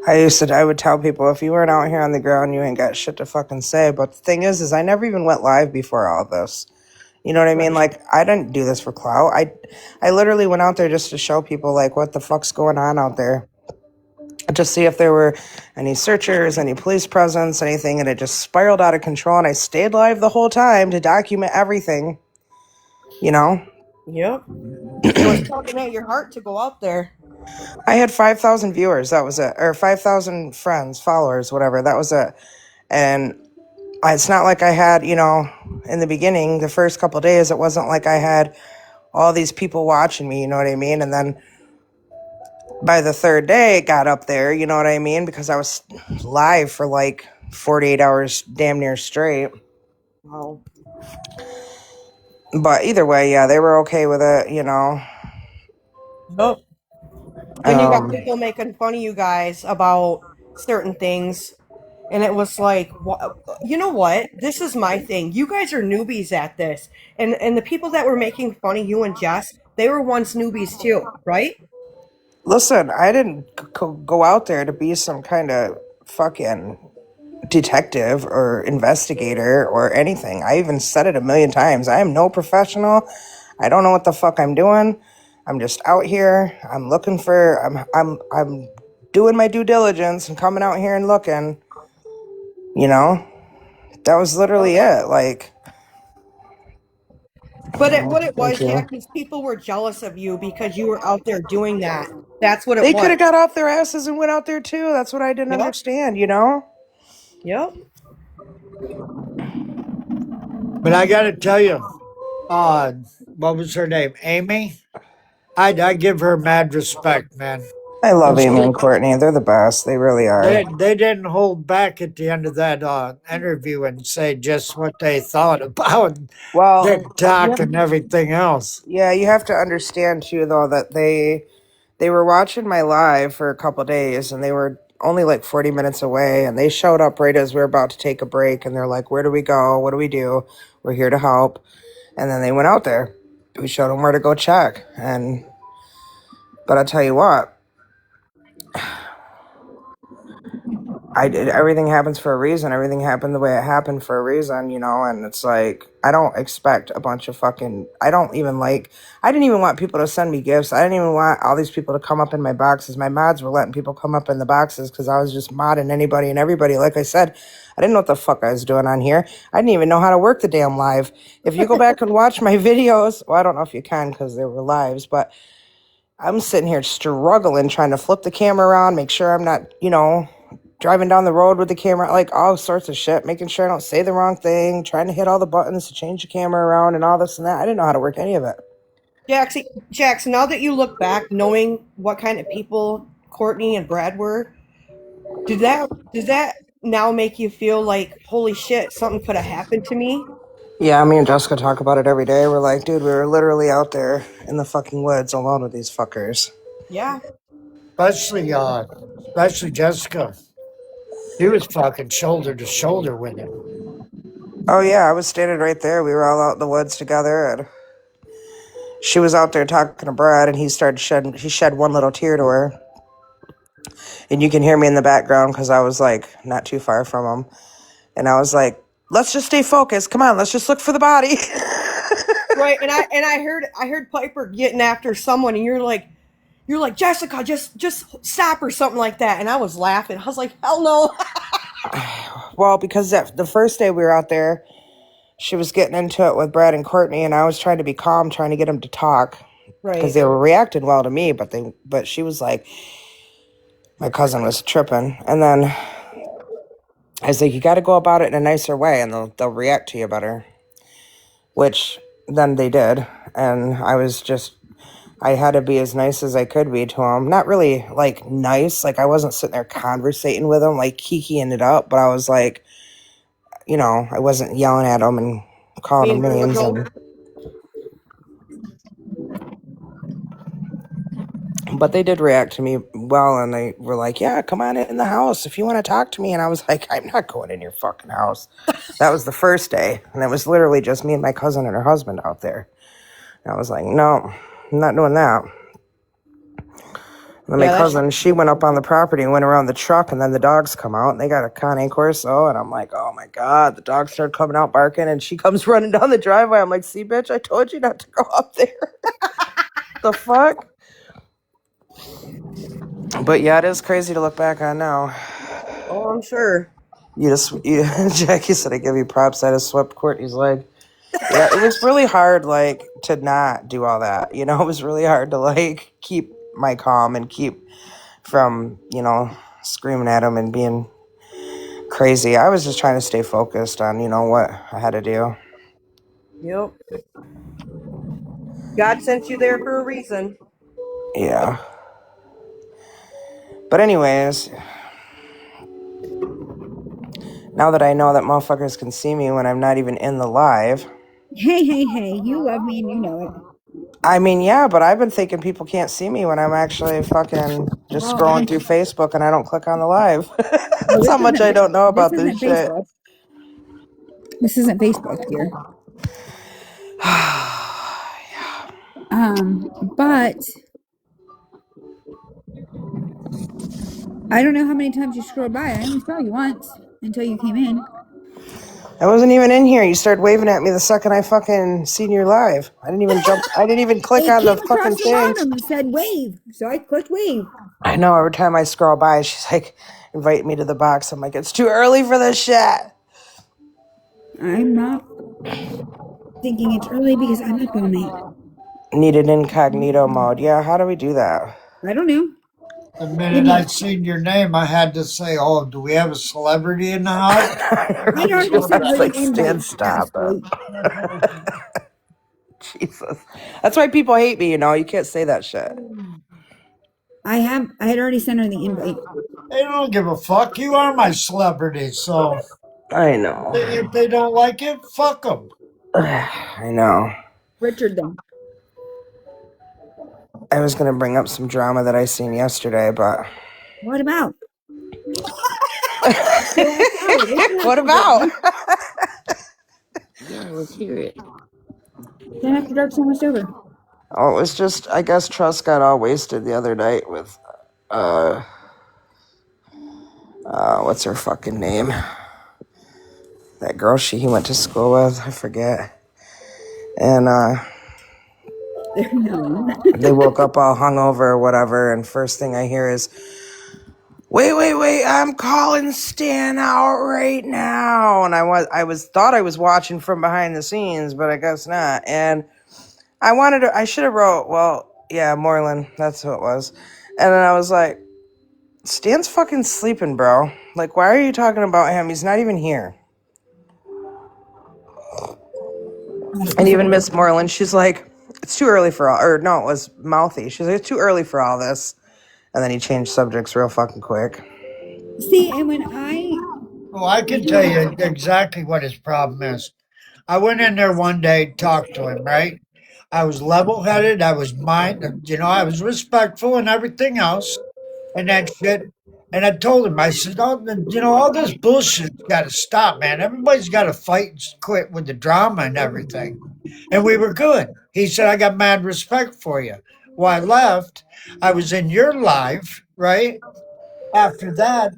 N: I would tell people, if you weren't out here on the ground, you ain't got shit to fucking say. But the thing is I never even went live before all this. You know what I mean?
L: Right.
N: Like, I didn't do this for clout. I literally went out there just to show people, like, what the fuck's going on out there. To see if there were any searchers, any police presence, anything, and it just spiraled out of control. And I stayed live the whole time to document everything, you know?
L: Yep. It was tugging at your heart to go out there.
N: I had 5,000 viewers, that was it. Or 5,000 friends, followers, whatever, that was it. And it's not like I had, you know, in the beginning, the first couple of days, it wasn't like I had all these people watching me, you know what I mean? And then by the third day, it got up there, you know what I mean? Because I was live for like 48 hours damn near straight.
L: Wow.
N: But either way, yeah, they were okay with it, you know.
L: Yep. Then you got people making fun of you guys about certain things. And it was like, you know what? This is my thing. You guys are newbies at this. And the people that were making fun of you and Jess, they were once newbies too, right?
N: Listen, I didn't go out there to be some kind of fucking detective or investigator or anything. I even said it a million times. I am no professional. I don't know what the fuck I'm doing. I'm just out here. I'm looking for I'm doing my due diligence and coming out here and looking. You know? That was literally it. Like,
L: But what it
N: thank
L: was,
N: you.
L: Jack, these people were jealous of you because you were out there doing that. That's what it
N: They could
L: was.
N: have got off their asses and went out there too. That's what I didn't
L: Yep.
N: understand, you know?
L: Yep.
H: But I got to tell you, what was her name? Amy? I give her mad respect, man.
N: I love
H: And
N: Amy
H: she,
N: and Courtney. They're the best. They really are.
H: they didn't hold back at the end of that interview and say just what they thought about
N: Well,
H: TikTok and everything else.
N: yeah, you have to understand too, though, that they were watching my live for a couple days, and they were only like 40 minutes away, and they showed up right as we were about to take a break, and they're like, "Where do we go? What do we do? We're here to help." And then they went out there. We showed them where to go check, and but I tell you what, I did everything happens for a reason. Everything happened the way it happened for a reason, you know, and it's like I don't expect a bunch of fucking I didn't even want people to send me gifts. I didn't even want all these people to come up in my boxes. My mods were letting people come up in the boxes because I was just modding anybody and everybody. Like I said, I didn't know what the fuck I was doing on here. I didn't even know how to work the damn live. If you go back and watch my videos, well, I don't know if you can because they were lives, but I'm sitting here struggling trying to flip the camera around, make sure I'm not, you know, driving down the road with the camera, like all sorts of shit, making sure I don't say the wrong thing, trying to hit all the buttons to change the camera around and all this and that. I didn't know how to work any of it.
L: Jax, now that you look back, knowing what kind of people Courtney and Brad were, does that now make you feel like, holy shit, something could have happened to me?
N: Yeah, me and Jessica talk about it every day. We're like, dude, we were literally out there in the fucking woods alone with these fuckers.
L: Yeah.
H: Especially Jessica. She was fucking shoulder to shoulder with him.
N: Oh yeah, I was standing right there. We were all out in the woods together, and she was out there talking to Brad, and he shed one little tear to her. And you can hear me in the background because I was like not too far from him. And I was like, let's just stay focused. Come on, let's just look for the body.
L: Right. And I heard Piper getting after someone, and you're like, Jessica, just stop or something like that. And I was laughing. I was like, hell no.
N: Well, because the first day we were out there, she was getting into it with Brad and Courtney, and I was trying to be calm, trying to get them to talk because
L: Right.
N: they were reacting well to me, but she was like, my cousin was tripping, and then I was like, you got to go about it in a nicer way, and they'll react to you better, which then they did, and I had to be as nice as I could be to them. Not really like nice, like I wasn't sitting there conversating with them, like kikiing it up, but I was like, you know, I wasn't yelling at them and calling them
L: Being
N: names,
L: cordial.
N: but they did react to me well, and they were like, yeah, come on in the house if you want to talk to me. And I was like, I'm not going in your fucking house. That was the first day, and it was literally just me and my cousin and her husband out there. And I was like, no, I'm not doing that. then my
B: Yeah, that's
N: cousin, she went up on the property and went around the truck, and then the dogs come out, and they got a Cane Corso, and I'm like, oh my god, the dogs start coming out barking, and she comes running down the driveway. I'm like, see, bitch, I told you not to go up there. The fuck? But yeah, it is crazy to look back on now.
L: Oh, I'm sure.
N: Jackie said I give you props. I just swept Courtney's leg. Yeah, it was really hard, like, to not do all that. You know, it was really hard to, like, keep my calm and keep from, you know, screaming at him and being crazy. I was just trying to stay focused on, you know, what I had to do.
L: Yep. God sent you there for a reason.
N: Yeah. But anyways, now that I know that motherfuckers can see me when I'm not even in the live.
B: hey, hey, hey, you love me and you know it.
N: I mean, yeah, but I've been thinking people can't see me when I'm actually fucking just
B: Well,
N: scrolling through Facebook and I don't click on the live.
B: well,
N: That's how much I don't know
B: this
N: about this
B: isn't
N: shit.
B: Facebook. This isn't Facebook, dear. But I don't know how many times you scrolled by. I only saw you once until you came in.
N: I wasn't even in here. You started waving at me the second I fucking seen your live. I didn't even jump. I didn't even click
B: It
N: on the
B: came across
N: fucking
B: the
N: thing.
B: bottom and said wave, so I clicked wave.
N: I know every time I scroll by, she's like, invite me to the box. I'm like, it's too early for this shit.
B: I'm not thinking it's early because I'm up all night.
N: Need an incognito mode. Yeah, how do we do that?
B: I don't know.
H: The
B: Give
H: minute I
B: me.
H: seen your name, I had to say, "Oh, do we have a celebrity in the house?"
B: I already
N: I
B: sent her
N: was
B: the
N: like, Stan,
B: invite,
N: stop
B: Ashley.
N: it. Jesus. That's why people hate me, you know? You can't say that shit.
B: I had already sent her the invite.
H: They don't give a fuck. You are my celebrity, so
N: I know.
H: if they don't like it, fuck them.
N: I know.
B: Richard, then.
N: I was going to bring up some drama that I seen yesterday, but.
B: What about?
N: What about?
C: Yeah, let's hear it.
B: Then after dark's almost over.
N: Oh, it was just, I guess Trust got all wasted the other night with, what's her fucking name? That girl he went to school with, I forget. And,
B: No.
N: they woke up all hungover or whatever, and first thing I hear is, wait, I'm calling Stan out right now. And thought I was watching from behind the scenes, but I guess not. And I should have wrote, well, yeah, Moreland, that's who it was. And then I was like, Stan's fucking sleeping, bro. Like, why are you talking about him? He's not even here. And even Miss Moreland, she's like, it's too early for all, or no, it was Mouthy. She's like, it's too early for all this. And then he changed subjects real fucking quick.
B: See, and when I
H: Oh, I can tell you exactly what his problem is. I went in there one day, talked to him, right? I was level headed. I was I was respectful and everything else and that shit. And I told him, I said, all this bullshit's got to stop, man. Everybody's got to fight and quit with the drama and everything. And we were good. He said, I got mad respect for you. Well, I left. I was in your live, right? After that,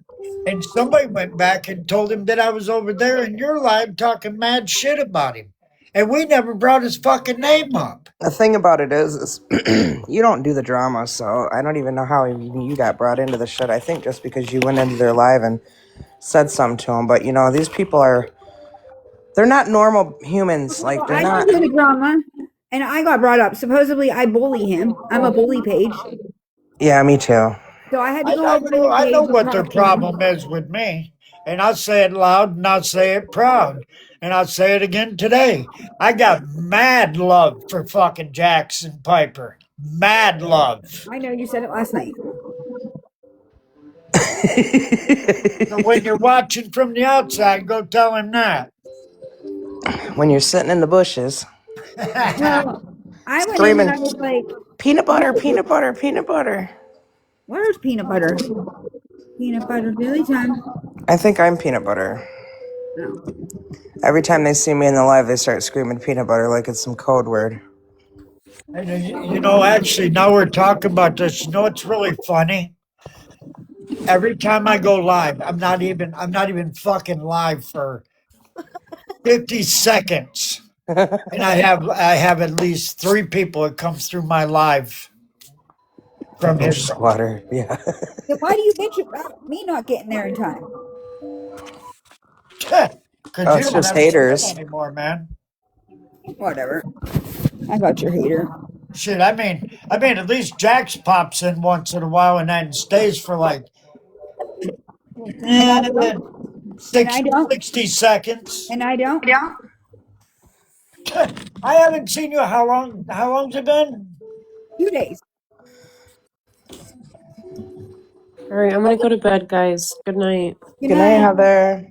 H: and somebody went back and told him that I was over there in your live talking mad shit about him. And we never brought his fucking name up.
N: The thing about it is you don't do the drama, so I don't even know how you got brought into the shit. I think just because you went into their live and said something to them. But, these people they're not normal humans. Like, they're
B: I
N: not.
B: don't do the drama, and I got brought up. Supposedly, I bully him. I'm a bully page,
N: Yeah, me too.
B: so I had to
H: I,
B: go
H: I
B: over to
H: know
B: his
H: I know
B: page and
H: what their
B: talk to him.
H: problem is with me. And I'll say it loud and I'll say it proud. And I'll say it again today. I got mad love for fucking Jackson Piper. Mad love.
B: I know you said it last night.
H: So when you're watching from the outside, go tell him that.
N: When you're sitting in the bushes,
B: Well, I went in and
N: screaming,
B: I was like,
N: peanut butter, peanut butter, peanut butter.
B: "Where's peanut butter? Peanut butter daily time."
N: I think I'm peanut butter.
B: No.
N: Every time they see me in the live, they start screaming peanut butter like it's some code word.
H: And you know, actually, now we're talking about this. You know, it's really funny. Every time I go live, I'm not even fucking live for 50 seconds. And I have at least 3 people that comes through my live from his.
N: Water. Yeah.
B: Then why do you bitch about me not getting there in time?
H: Because
N: Oh,
H: you
N: it's
H: don't
N: just
H: have a shit
N: haters.
H: anymore, man.
B: Whatever. I got your hater.
H: Shit, I mean, at least Jax pops in once in a while and then stays for like
B: And I
H: eh,
B: don't. And I
H: 60,
B: don't.
H: 60 seconds.
B: And I don't.
H: I haven't seen you. How long? How long's it been?
B: 2 days.
G: All right, I'm gonna go to bed, guys. Good night.
B: Good
N: Good night,
B: night.
N: Heather.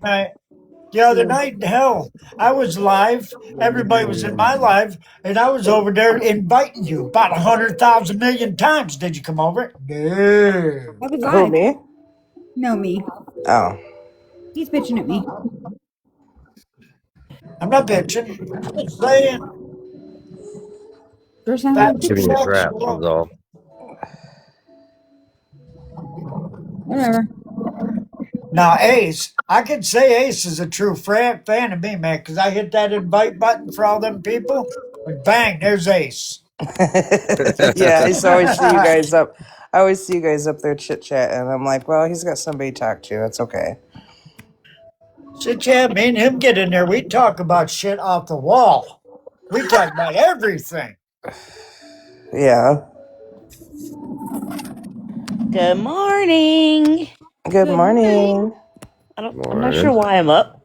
H: The other night, hell, I was live. Everybody was in my live, and I was over there inviting you about 100,000 million times. Did you come over? No.
B: I was
N: Who,
B: live.
N: me?
B: No, me.
N: Oh.
B: He's bitching at me.
H: I'm not bitching. I'm just saying.
B: Sure sounds like
H: Facts are
B: bitching.
O: Giving you
H: facts.
O: crap is all.
B: Whatever.
H: Now, Ace, I can say Ace is a true fan of me, man, because I hit that invite button for all them people, and bang, there's Ace.
N: Yeah, I used to always see you guys up. I always see you guys up there chit chatting. And I'm like, well, he's got somebody to talk to. That's okay.
H: Shit, yeah, me and him get in there. We talk about shit off the wall. We talk about everything.
N: Yeah.
P: Good morning.
N: Good
B: Good morning.
N: morning.
P: I'm not sure
O: Morning.
P: why I'm up.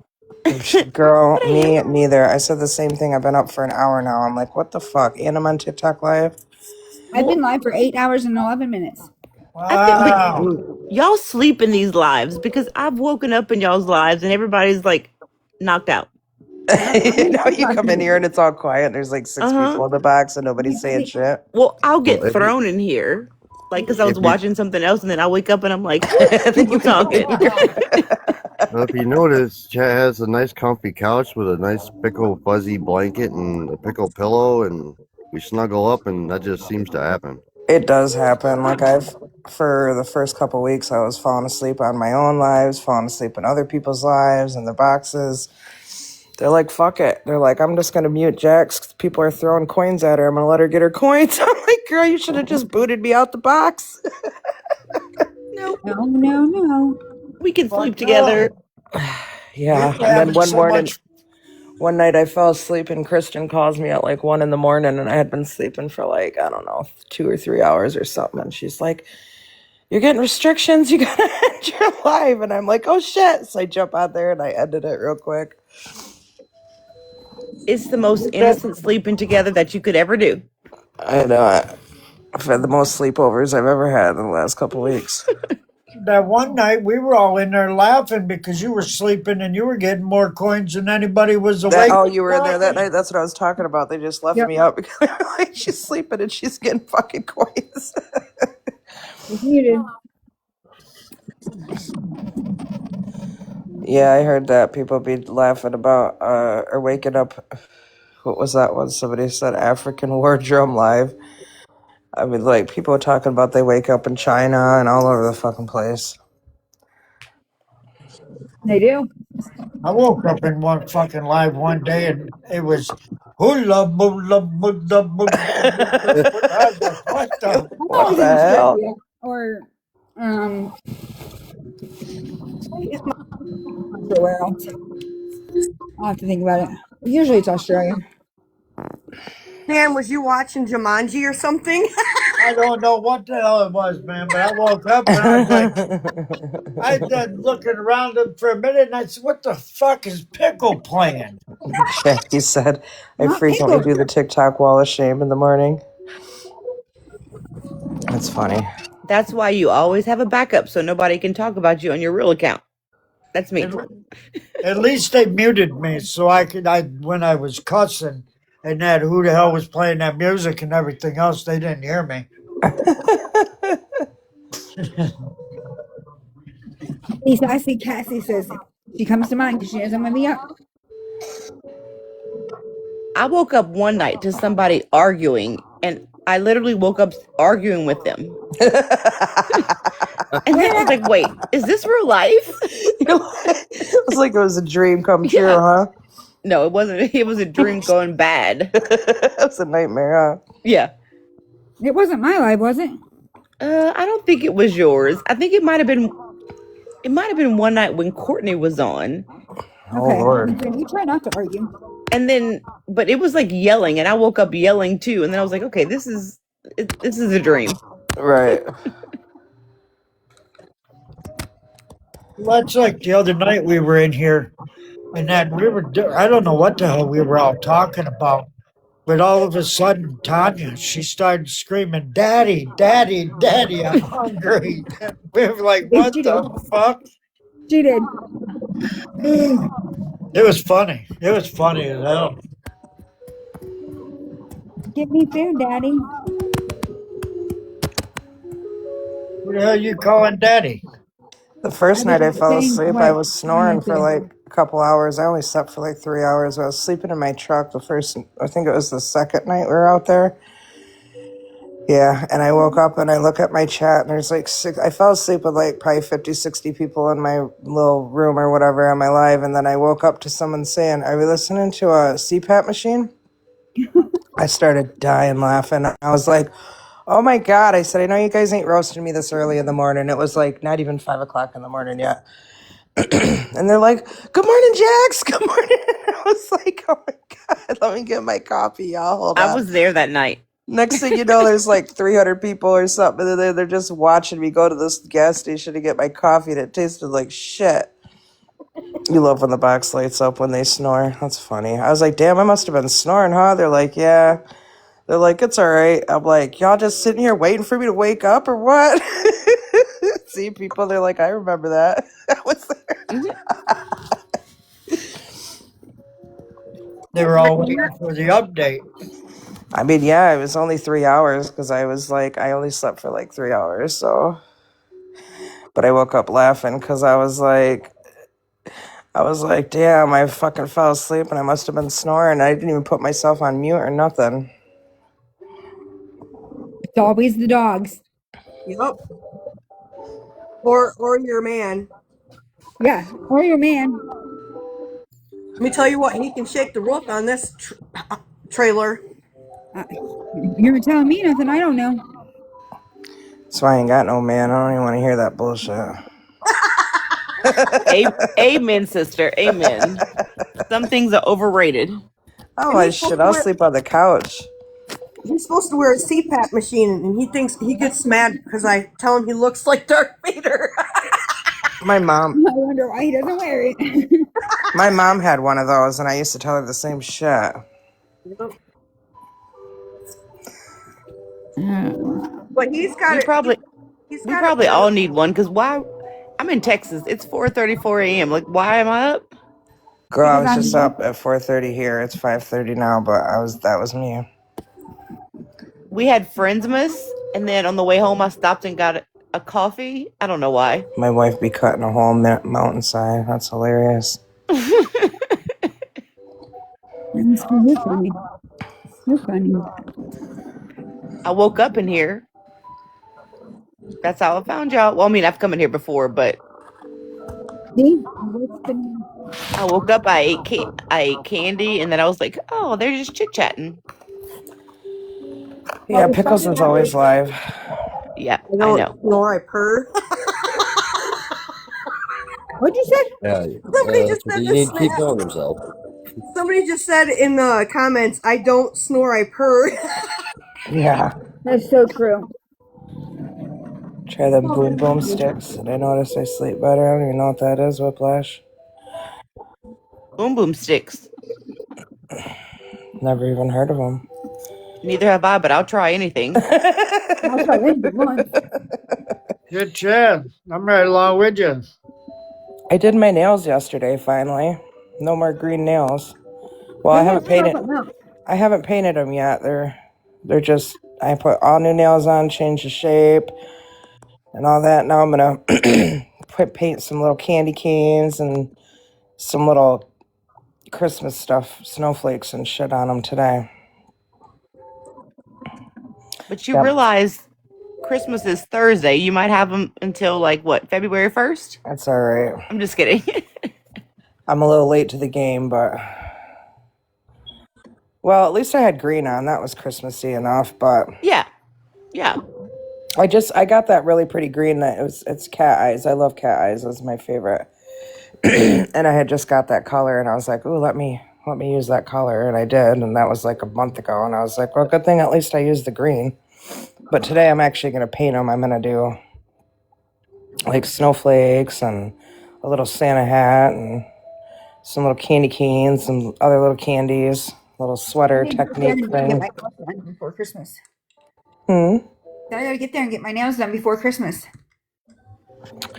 N: Girl,
P: But I
N: me
P: am.
N: neither. I said the same thing. I've been up for an hour now. I'm like, what the fuck? And I'm on TikTok live.
B: I've been live for 8 hours and 11 minutes.
P: But
H: Wow.
P: y'all sleep in these lives because I've woken up in y'all's lives and everybody's like knocked out.
N: You know,
B: I'm
N: you come in here and it's all quiet. There's like
P: Uh
N: 6
P: huh.
N: people in the box and nobody's saying shit.
P: Well, I'll
O: Well,
P: get thrown in here, like because I was
O: if you
P: watching something else, and then I wake up and I'm like,
N: Then you
P: people
N: go in
P: talking.
N: here.
O: well, if you notice, Chat has a nice comfy couch with a nice pickle fuzzy blanket and a pickle pillow, and we snuggle up, and that just seems to happen.
N: It does happen. Like for the first couple weeks, I was falling asleep on my own lives, falling asleep in other people's lives, and the boxes. They're like, fuck it. They're like, I'm just gonna mute Jax 'cause people are throwing coins at her. I'm gonna let her get her coins. I'm like, girl, you should have just booted me out the box.
P: No,
B: No.
P: we can sleep
H: But no,
P: together.
H: we
N: Yeah.
H: were
N: And then
H: having so much.
N: one night I fell asleep and Christian calls me at like 1 a.m. and I had been sleeping for like, I don't know, 2 or 3 hours or something. And she's like, you're getting restrictions. You gotta end your live. And I'm like, oh shit. So I jump out there and I ended it real quick.
P: It's the most innocent sleeping together that you could ever do.
N: I know. I've had the most sleepovers I've ever had in the last couple weeks.
H: That one night we were all in there laughing because you were sleeping and you were getting more coins than anybody was
N: That
H: awake.
N: oh, you were in there that night. That's what I was talking about. They just left
B: Yep.
N: me out because they were like, she's sleeping and she's getting fucking coins.
B: It's muted.
N: Yeah, I heard that people be laughing about or waking up. What was that one? Somebody said African War Drum Live. I mean, like people are talking about they wake up in China and all over the fucking place.
B: They do.
H: I woke up in one fucking live one day and it was hula bula bula bula bula. I was like, what the
B: I'm
N: What
B: always
H: fuck?
B: in
N: the hell?
B: Australia. Or, it's not sure where else. I'll have to think about it. Usually it's Australia.
L: Man, was you watching Jumanji or something?
H: I don't know what the hell it was, man, but I woke up and I was like, I was looking around for a minute and I said, what the fuck is Pickle playing?
N: Jackie said, I
B: Not
N: frequently
B: pickle.
N: do the TikTok wall of shame in the morning. That's funny.
P: That's why you always have a backup so nobody can talk about you on your real account. That's me.
H: At least they muted me so I when I was cussing and that who the hell was playing that music and everything else, they didn't hear me.
B: Lisa, I see Cassie says she comes to mind because she knows I'm going to be up.
P: I woke up one night to somebody arguing and I literally woke up arguing with them. And then I was like, wait, is this real life?
N: It was like it was a dream come true,
P: Yeah.
N: huh?
P: No, it wasn't. It was a dream going bad.
N: It was a nightmare, huh?
P: Yeah.
B: It wasn't my live, was it?
P: I don't think it was yours. I think it might have been. It might have been one night when Courtney was on,
N: Oh
B: Okay.
N: Lord.
B: We try not to argue.
P: and then, but it was like yelling, and I woke up yelling too, and then I was like, okay, this is a dream.
N: Right.
H: Well, that's like the other night we were in here, and then I don't know what the hell we were all talking about, but all of a sudden, Tanya, she started screaming, Daddy, Daddy, Daddy, I'm hungry. We were like, what
B: She did.
H: the fuck?
B: She did.
H: It was funny. It was funny as hell.
B: Give me food, Daddy.
H: Who the hell you calling Daddy?
N: The first
B: I was
N: night I
B: just
N: fell
B: saying
N: asleep, I
B: what
N: was
B: Tanya
N: snoring for
B: said.
N: like a couple hours. I only slept for like 3 hours. I was sleeping in my truck I think it was the second night we were out there. Yeah, and I woke up and I look at my chat and there's like I fell asleep with like probably 50, 60 people in my little room or whatever on my live. And then I woke up to someone saying, are we listening to a CPAP machine? I started dying laughing. I was like, oh my God. I said, I know you guys ain't roasting me this early in the morning. It was like not even 5 o'clock in the morning yet. And they're like, good morning, Jax. Good morning. I was like, oh my God, let me get my coffee, y'all. Hold
P: I
N: on.
P: was there that night.
N: Next thing you know, there's like 300 people or something. And they're just watching me go to this gas station to get my coffee, and it tasted like shit. You love when the box lights up when they snore. That's funny. I was like, damn, I must have been snoring, huh? They're like, yeah. They're like, it's all right. I'm like, y'all just sitting here waiting for me to wake up or what? See, people, they're like, I remember that. I was there.
H: They were all waiting for the update.
N: I mean, yeah, it was only 3 hours because I was like, I only slept for like 3 hours. So, but I woke up laughing because I was like, damn, I fucking fell asleep and I must have been snoring. I didn't even put myself on mute or nothing.
B: It's always the dogs.
L: Yep. Or your man.
B: Yeah. Or your man.
L: Let me tell you what, he can shake the roof on this trailer.
B: You're telling me nothing I don't know.
N: So I ain't got no man. I don't even want to hear that bullshit.
P: Amen, sister. Amen. Some things are overrated.
N: Oh
L: And
N: my shit! I'll sleep on the couch.
L: he's supposed to wear a CPAP machine, and he gets mad because I tell him he looks like Darth Vader.
N: My mom,
B: I wonder why he doesn't wear it.
N: my mom had one of those, and I used to tell her the same shit.
L: But he's got
P: We
L: it.
P: probably
L: He's
P: we
L: got it
P: probably
L: where
P: all need one because why? I'm in Texas. It's 4:34 a.m. Like, why am I up?
N: Girl, I
B: Because
N: was
B: I'm
N: just up at 4:30 here. It's 5:30 now, but that was me.
P: We had Friendsmas, and then on the way home, I stopped and got a coffee. I don't know why.
N: My wife be cutting a whole mountainside. That's hilarious.
B: you're funny. You're funny.
P: I woke up in here. That's how I found y'all. Well, I mean, I've come in here before, but
B: See?
P: I woke up. I ate candy, and then I was like, "Oh, they're just chit chatting."
N: Yeah, Pickles is always live.
P: Yeah,
L: I
P: I
L: don't
P: know.
L: snore, I purr.
B: What'd you say?
O: Yeah,
L: Somebody
O: that's
L: just
O: what
L: said
O: you
L: this.
O: need to keep telling yourself.
L: Somebody just said in the comments, I don't snore, I purr.
N: Yeah.
B: That's so true.
N: Try the boom boom sticks. And I notice I sleep better. I don't even know what that is, Whiplash.
P: Boom boom sticks.
N: Never even heard of them.
P: Neither have I, but I'll try anything.
B: I'll try anything once.
H: Good Chad. I'm right along with you.
N: I did my nails yesterday, finally. No more green nails. Well, I
B: Who
N: haven't
B: wants to talk
N: painted.
B: about that?
N: I haven't painted them yet. They're just. I put all new nails on, change the shape, and all that. Now I'm gonna paint some little candy canes and some little Christmas stuff, snowflakes and shit on them today.
P: But you
N: Yep.
P: realize Christmas is Thursday. You might have them until like what, February 1st?
N: That's all right.
P: I'm just kidding.
N: I'm a little late to the game, but well, at least I had green on. That was Christmassy enough. But
P: yeah. Yeah.
N: I got that really pretty green. It's cat eyes. I love cat eyes. That's my favorite. And I had just got that color, and I was like, "Ooh, let me use that color," and I did, and that was like a month ago. And I was like, "Well, good thing at least I used the green." But today I'm actually gonna paint them. I'm gonna do like snowflakes and a little Santa hat and some little candy canes, some other little candies, little sweater
B: I need to get there
N: technique
B: and get
N: thing.
B: my nails done before Christmas.
N: Hmm.
B: I gotta get there and get my nails done before Christmas.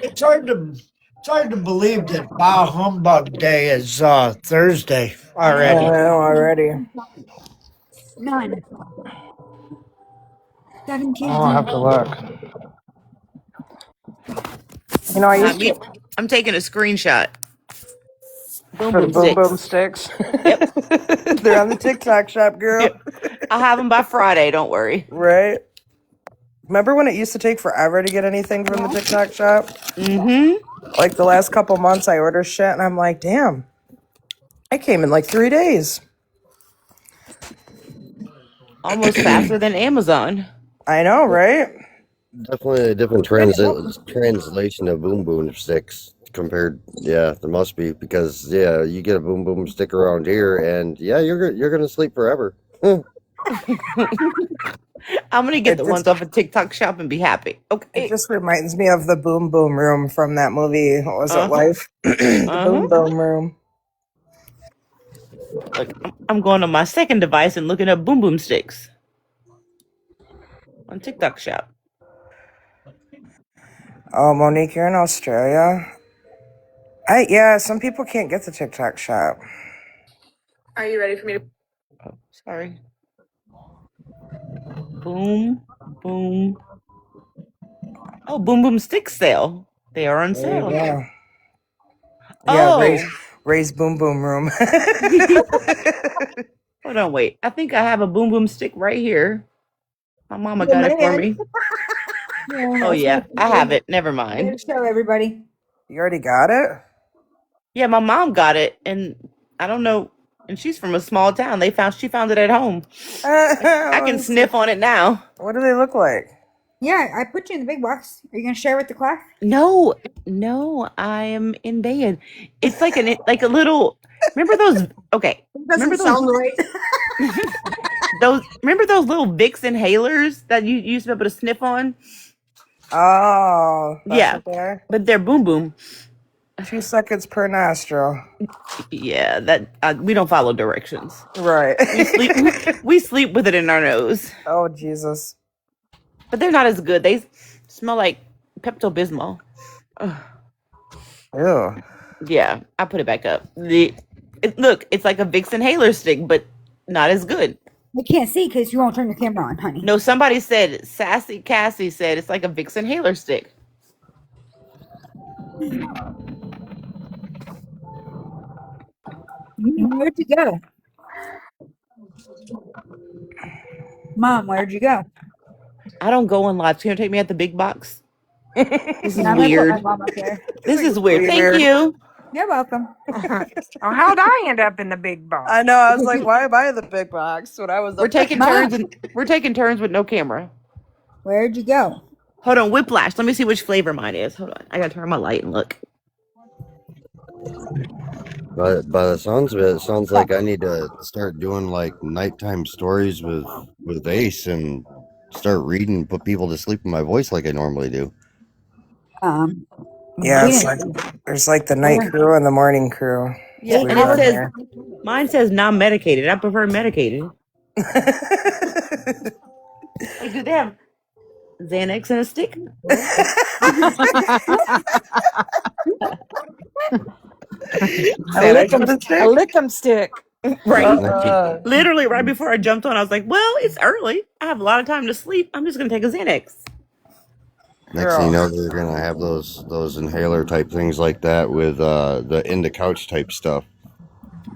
H: It's hard to believe that Bah Humbug Day is Thursday
N: I
H: already.
N: know already.
B: None. 7 kids
N: I'll
B: in
N: have to look. You know, I used to
P: I'm taking a screenshot. Boom
N: for the
P: boom
N: boom boom
P: sticks.
N: sticks.
P: Yep.
N: They're on the TikTok shop, girl.
P: Yep. I'll have them by Friday. Don't worry.
N: Right? Remember when it used to take forever to get anything from the TikTok shop?
P: Mm-hmm.
N: Like the last couple months, I order shit, and I'm like, damn, I came in like 3 days.
P: Almost faster than Amazon.
N: I know, right?
O: Definitely a different translation of boom boom sticks compared. Yeah, there must be because yeah, you get a boom boom stick around here, and yeah, you're gonna sleep forever.
P: I'm gonna get
N: It
P: the
N: just
P: ones off of TikTok shop and be happy.
N: it
P: Okay.
N: just reminds me of the boom boom room from that movie. What was it,
P: Uh-huh.
N: Life? The
P: Uh-huh.
N: boom boom room.
P: Look, I'm going on my second device and looking up boom boom sticks on TikTok shop.
N: Oh, Monique, you're in Australia. Some people can't get the TikTok shop.
M: Are you ready for me to?
P: Oh, sorry. Boom boom. Oh, boom boom stick sale. They are on
N: There you
P: sale.
N: go. Yeah,
P: Oh.
N: Ray's boom boom room.
P: Hold on, wait. I think I have a boom boom stick right here. My mama
B: the
P: got it for
B: man.
P: me.
B: Yeah,
P: Oh
B: that's my
P: yeah, I have
B: favorite.
P: it. Never
B: Way
P: mind.
B: to show everybody.
N: You already got it?
P: Yeah, my mom got it, and I don't know. And she's from a small town. She found it at home. I
N: Let
P: can
N: me see.
P: sniff on it now.
N: What do they look like?
B: Yeah, I put you in the big box. Are you gonna share with the class?
P: No, no, I am in bed. It's like a little. Remember those? Okay,
B: It doesn't
P: remember those
B: sound right.
P: remember those little Vicks inhalers that you used to be able to sniff on?
N: Oh, that's
P: Yeah,
N: what they are?
P: but they're boom boom.
N: 2 seconds per nostril.
P: Yeah, that we don't follow directions.
N: Right.
P: We sleep with it in our nose.
N: Oh, Jesus.
P: But they're not as good. They smell like Pepto Bismol.
N: Ew.
P: Yeah, I put it back up. Look, it's like a Vicks inhaler stick, but not as good.
B: I can't see because you won't turn your camera on, honey.
P: No, somebody said, Sassy Cassie said it's like a Vicks inhaler stick.
B: Where'd you go? Mom, where'd you go?
P: I don't go on live. Can you take me at the big box? This is
B: Yeah, I'm gonna put my
P: weird.
B: mom up there.
P: This is weird. Thank you.
B: You're welcome.
M: Oh, how'd I end up in the big box?
N: I know. I was like, why am I in the big box when I was
P: We're
N: up there?
P: taking
B: Mom.
P: turns and we're taking turns with no camera.
B: Where'd you go?
P: Hold on, Whiplash. Let me see which flavor mine is. Hold on. I gotta turn my light and look.
O: But by the sounds of it, it sounds like I need to start doing like nighttime stories with Ace and start reading, put people to sleep in my voice like I normally do.
N: Yeah,
B: we
N: it's
B: didn't-
N: like there's like the night crew and the morning crew.
P: Yeah,
N: It's
P: and
N: weird
P: it
N: on
P: says
N: here.
P: mine says non-medicated. I prefer medicated. Like, do they have Xanax in a stick?
M: A lick 'em stick.
P: Right.
O: Next,
P: Literally, right before I jumped on, I was like, well, it's early. I have a lot of time to sleep. I'm just going to take a Xanax.
O: next thing you
N: Girl.
O: know, they're gonna have those inhaler type things like that with the in the couch type stuff.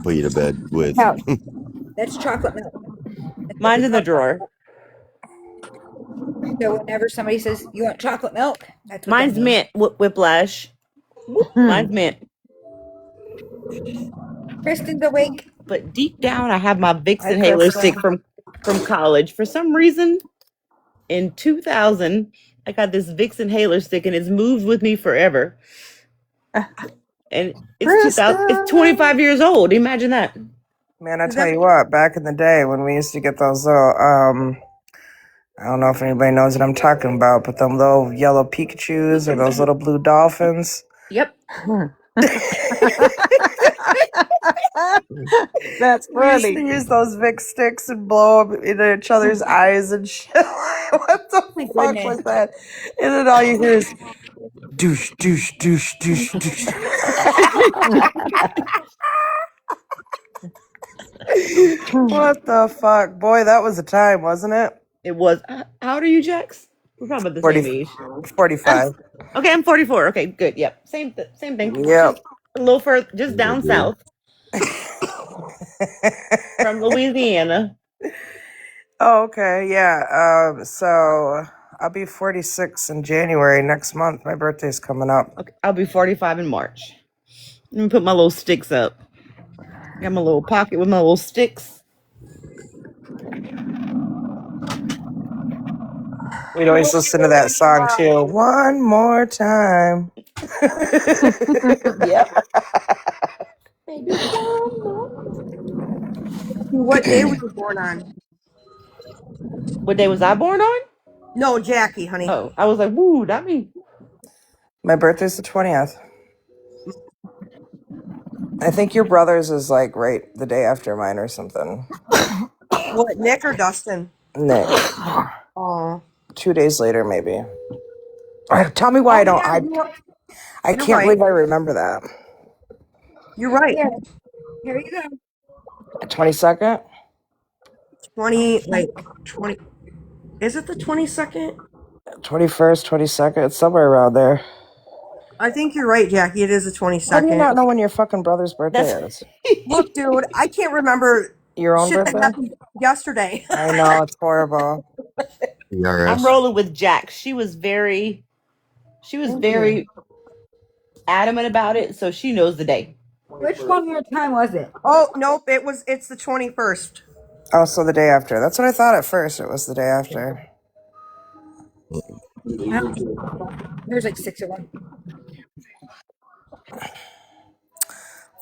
O: Put you to bed with.
B: Couch. That's chocolate milk.
P: Mine's in the drawer.
B: So whenever somebody says, "You want chocolate milk?" That's what that
P: Mine's
B: means.
P: mint. Whiplash. Mine's mint.
B: Kristen's awake.
P: But deep down, I have my Vicks
N: Hi,
P: inhaler stick
N: Kristen.
P: from college. For some reason, in 2000, I got this Vicks inhaler stick, and it's moved with me forever. And it's 2000. It's
N: Kristen.
P: 25 years old. Imagine that.
N: Man, I
L: Is
N: tell
L: that
N: you what, back in the day when we used to get those little, I don't know if anybody knows what I'm talking about, but them little yellow Pikachus or those little blue dolphins.
P: Yep.
M: That's
N: We used to
M: funny.
N: use those Vic sticks and blow them into each other's eyes and shit. What the
B: My
N: fuck
B: goodness.
N: was that? And then all you hear is douche, douche, douche, douche, douche. What the fuck? Boy, that was a time, wasn't it?
P: It was. How old are you, Jax? We're probably about the
N: 40,
P: same age.
N: 45.
P: Okay, I'm 44. Okay, good. Yep. Same thing.
N: Yep.
P: Just a little further, just
O: Yeah,
P: down
O: dude.
P: south from Louisiana.
N: Oh, okay. Yeah. So I'll be 46 in January next month. My birthday's coming up.
P: Okay, I'll be 45 in March. Let me put my little sticks up. Got my little pocket with my little sticks.
N: We'd always listen to that song too. One more time.
P: Yep. Maybe one more.
L: what day were you born on?
P: What day was I born on?
L: No, Jackie, honey.
P: Oh, I was like, woo, that me.
N: My birthday's the 20th. I think your brother's is like right the day after mine or something.
L: What, Nick or Dustin?
N: Nick.
L: Oh.
N: 2 days later, maybe. Tell me why I
L: Oh
N: don't.
L: yeah,
N: I
L: you're
N: can't
L: right.
N: believe I remember that.
L: You're right.
B: Here, here you go.
N: 22nd,
L: 20. Is it the 22nd?
N: 21st, 22nd. It's somewhere around there.
L: I think you're right, Jackie. It is the
N: How do you
L: 22nd.
N: not know when your fucking brother's birthday
P: That's
N: is?
L: Look, dude, I can't remember
N: Your own
L: shit that
N: birthday?
L: happened yesterday.
N: I know, it's horrible.
P: I'm
O: PRS.
P: rolling with Jack. She was
L: Thank you.
P: very adamant about it, so she knows the day.
B: Which one more time was it?
L: Oh, nope, it's the 21st.
N: Oh, so the day after. That's what I thought at first. It was the day after.
B: I don't think so. There's like 6 of them.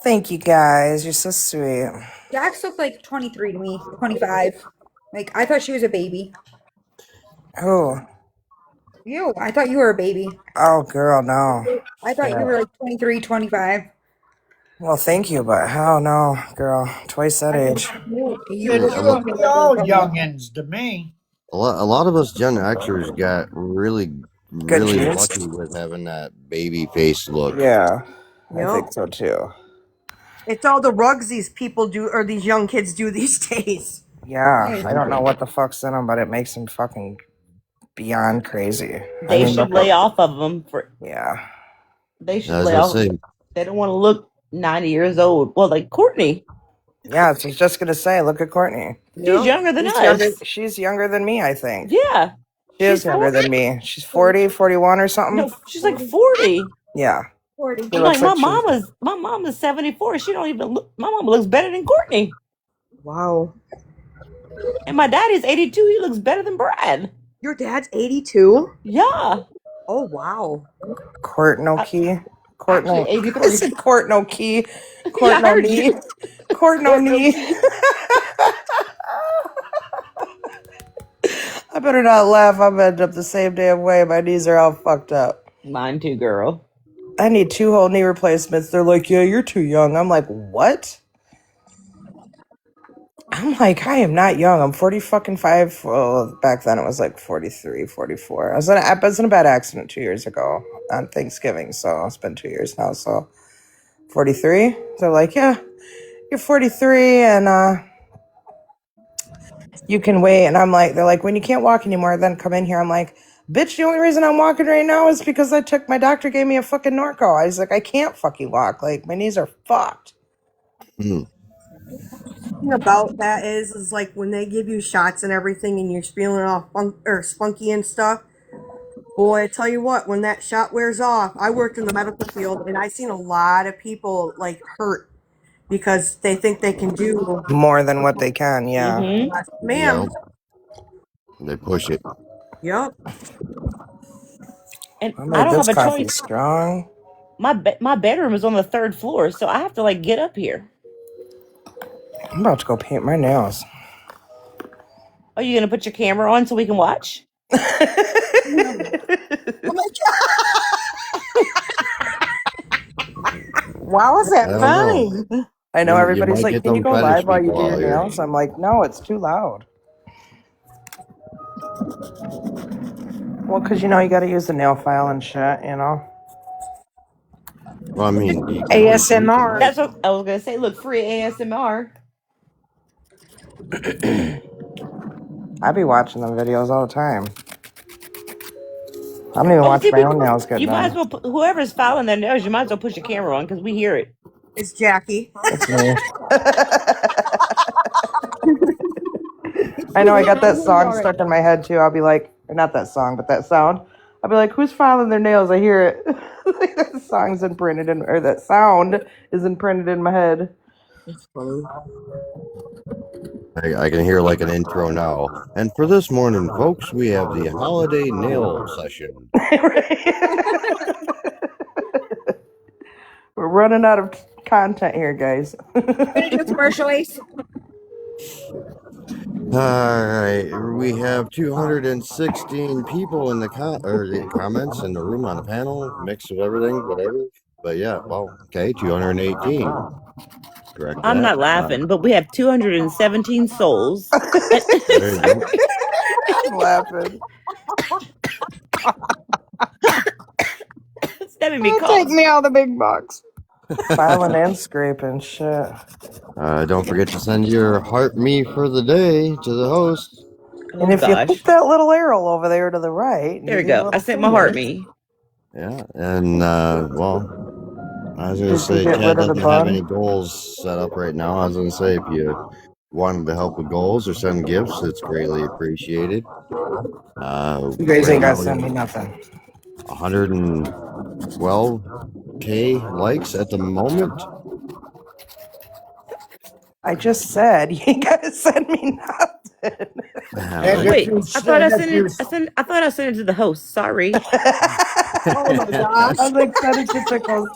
N: Thank you guys. You're so sweet.
B: Jax looked like 23 to me, 25. Like, I thought she was a baby.
N: Oh,
B: You, I thought you were a baby.
N: oh, girl, no.
B: I thought you
N: Yeah.
B: were like 23, 25.
N: Well, thank you, but hell no, girl. Twice that
B: I thought
N: age.
B: you
H: Said
B: were
O: A lot,
B: looking
H: we
B: like a
H: all
B: couple.
H: youngins to me.
O: a lot of us Gen Xers got really,
N: Good
O: really
N: genes.
O: lucky with having that baby face look.
N: Yeah, I
L: Yep.
N: think so too.
L: It's all the rugs these people do, or these young kids do these days.
N: Yeah,
B: Hey,
N: I don't know what the fuck's in them, but it makes them fucking beyond crazy. I
P: They
N: mean,
P: should
N: look
P: lay
N: up.
P: off of them for.
N: Yeah.
P: They
O: I
P: should
O: was
P: lay
O: gonna
P: off.
O: say,
P: They don't want to look 90 years old. Well, like Courtney,
N: Yeah, I was just gonna say, look at Courtney.
P: she's
L: Yep.
P: younger than
N: She's younger.
P: us.
N: She's younger than me, I think.
P: Yeah,
N: She
P: she's
N: is younger
P: 40.
N: than me. She's 40, 41 or something.
P: No, she's like 40.
N: Yeah.
B: 40.
N: She
P: I'm like,
N: looks like she's.
P: my mom is 74. She don't even look. My mom looks better than Courtney,
L: Wow.
P: and my daddy's 82. He looks better than Brad.
L: Your dad's 82?
P: Yeah,
L: Oh, wow.
N: Court no key. Court
P: actually
N: no. I
P: 83.
N: said court no key.
P: Yeah,
N: Court
P: I
N: no
P: heard
N: knee.
P: you.
N: Court no
P: Court no
N: knee.
P: key.
N: I better not laugh. I'm end up the same damn way. My knees are all fucked up.
P: Mine too, girl.
N: I need 2 whole knee replacements. They're like, yeah, you're too young. I'm like, what? I'm like, I am not young. I'm 40 fucking 5. Well, back then it was like 43, 44. I was in a bad accident 2 years ago on Thanksgiving. So it's been 2 years now. So 43. They're like, yeah, you're 43 and you can wait. And I'm like, they're like, when you can't walk anymore, then come in here. I'm like, bitch, the only reason I'm walking right now is because my doctor gave me a fucking Norco. I was like, I can't fucking walk. Like, my knees are fucked.
O: hmm.
L: thing about that is like when they give you shots and everything and you're feeling all spunky and stuff. Boy, I tell you what, when that shot wears off, I worked in the medical field and I seen a lot of people like hurt because they think they can do.
N: More than what they can, yeah.
P: Mm-hmm.
L: Yes,
O: Yeah,
L: ma'am.
O: they push it.
L: Yep.
P: And
N: I'm
P: I
N: like,
P: don't
N: this
P: have a
N: coffee's
P: choice.
N: strong.
P: My bedroom is on the 3rd floor, so I have to like get up here.
N: I'm about to go paint my nails.
P: Are you gonna put your camera on so we can watch?
N: Oh my
M: Why was
O: I
M: that
O: don't know.
M: funny?
N: I know
O: You
N: everybody's
O: might
N: like,
O: get
N: can you
O: them
N: go
O: fetish
N: live while you do
O: people
N: your
O: out here.
N: nails? I'm like, no, it's too loud. Well, because you know, you got to use the nail file and shit, you know?
O: Well, I mean, you can always mute the
M: ASMR.
O: mic.
P: That's what I was gonna say. Look, free ASMR.
N: I be watching them videos all the time. I don't even
P: Oh,
N: watch
P: see,
N: my own nails get
P: you might as
N: done.
P: well put whoever's filing their nails. You might as well put your camera on because we hear it.
L: It's Jackie.
N: It's me. I know I got that song stuck in my head too. I'll be like, or not that song, but that sound. I'll be like, who's filing their nails? I hear it. That song's imprinted in, or that sound is imprinted in my head.
P: That's funny.
O: I can hear like an intro now. And for this morning, folks, we have the holiday nail session.
N: We're running out of content here, guys.
B: Gonna do commercial, Ace?
O: All right, we have 216 people in the comments in the room on the panel, mix of everything, whatever. But yeah, well, okay, 218. Correct
P: I'm
O: that.
P: not laughing, but we have 217 souls.
O: There you go.
N: I'm laughing.
P: That made me
M: Take
P: cough.
M: me out of the big box.
N: Filing and scraping shit.
O: Don't forget to send your heart me for the day to the host.
N: And
P: Oh
N: if you click
P: gosh.
N: that little arrow over there to the right, and
P: There
N: you
P: we
N: leave a
P: go. I
N: little
P: sent my heart
N: finger,
P: me.
O: Yeah, and well, I was gonna
N: did you
O: say
N: get
O: Chad
N: rid of the
O: doesn't have any
N: bun?
O: goals set up right now. I was gonna say if you wanted to help with goals or send gifts, it's greatly appreciated.
N: You guys
O: Right
N: ain't
O: now
N: gotta
O: we
N: send
O: have
N: me nothing.
O: 112K likes at the moment.
N: I just said you ain't gotta send me nothing.
O: All
H: And
O: right.
H: if
P: Wait,
H: you
P: I thought I
H: and if
P: sent
H: you
P: it. I thought I sent it to the host. Sorry.
L: Oh my
N: I
L: gosh.
N: was like, send it to Tickles.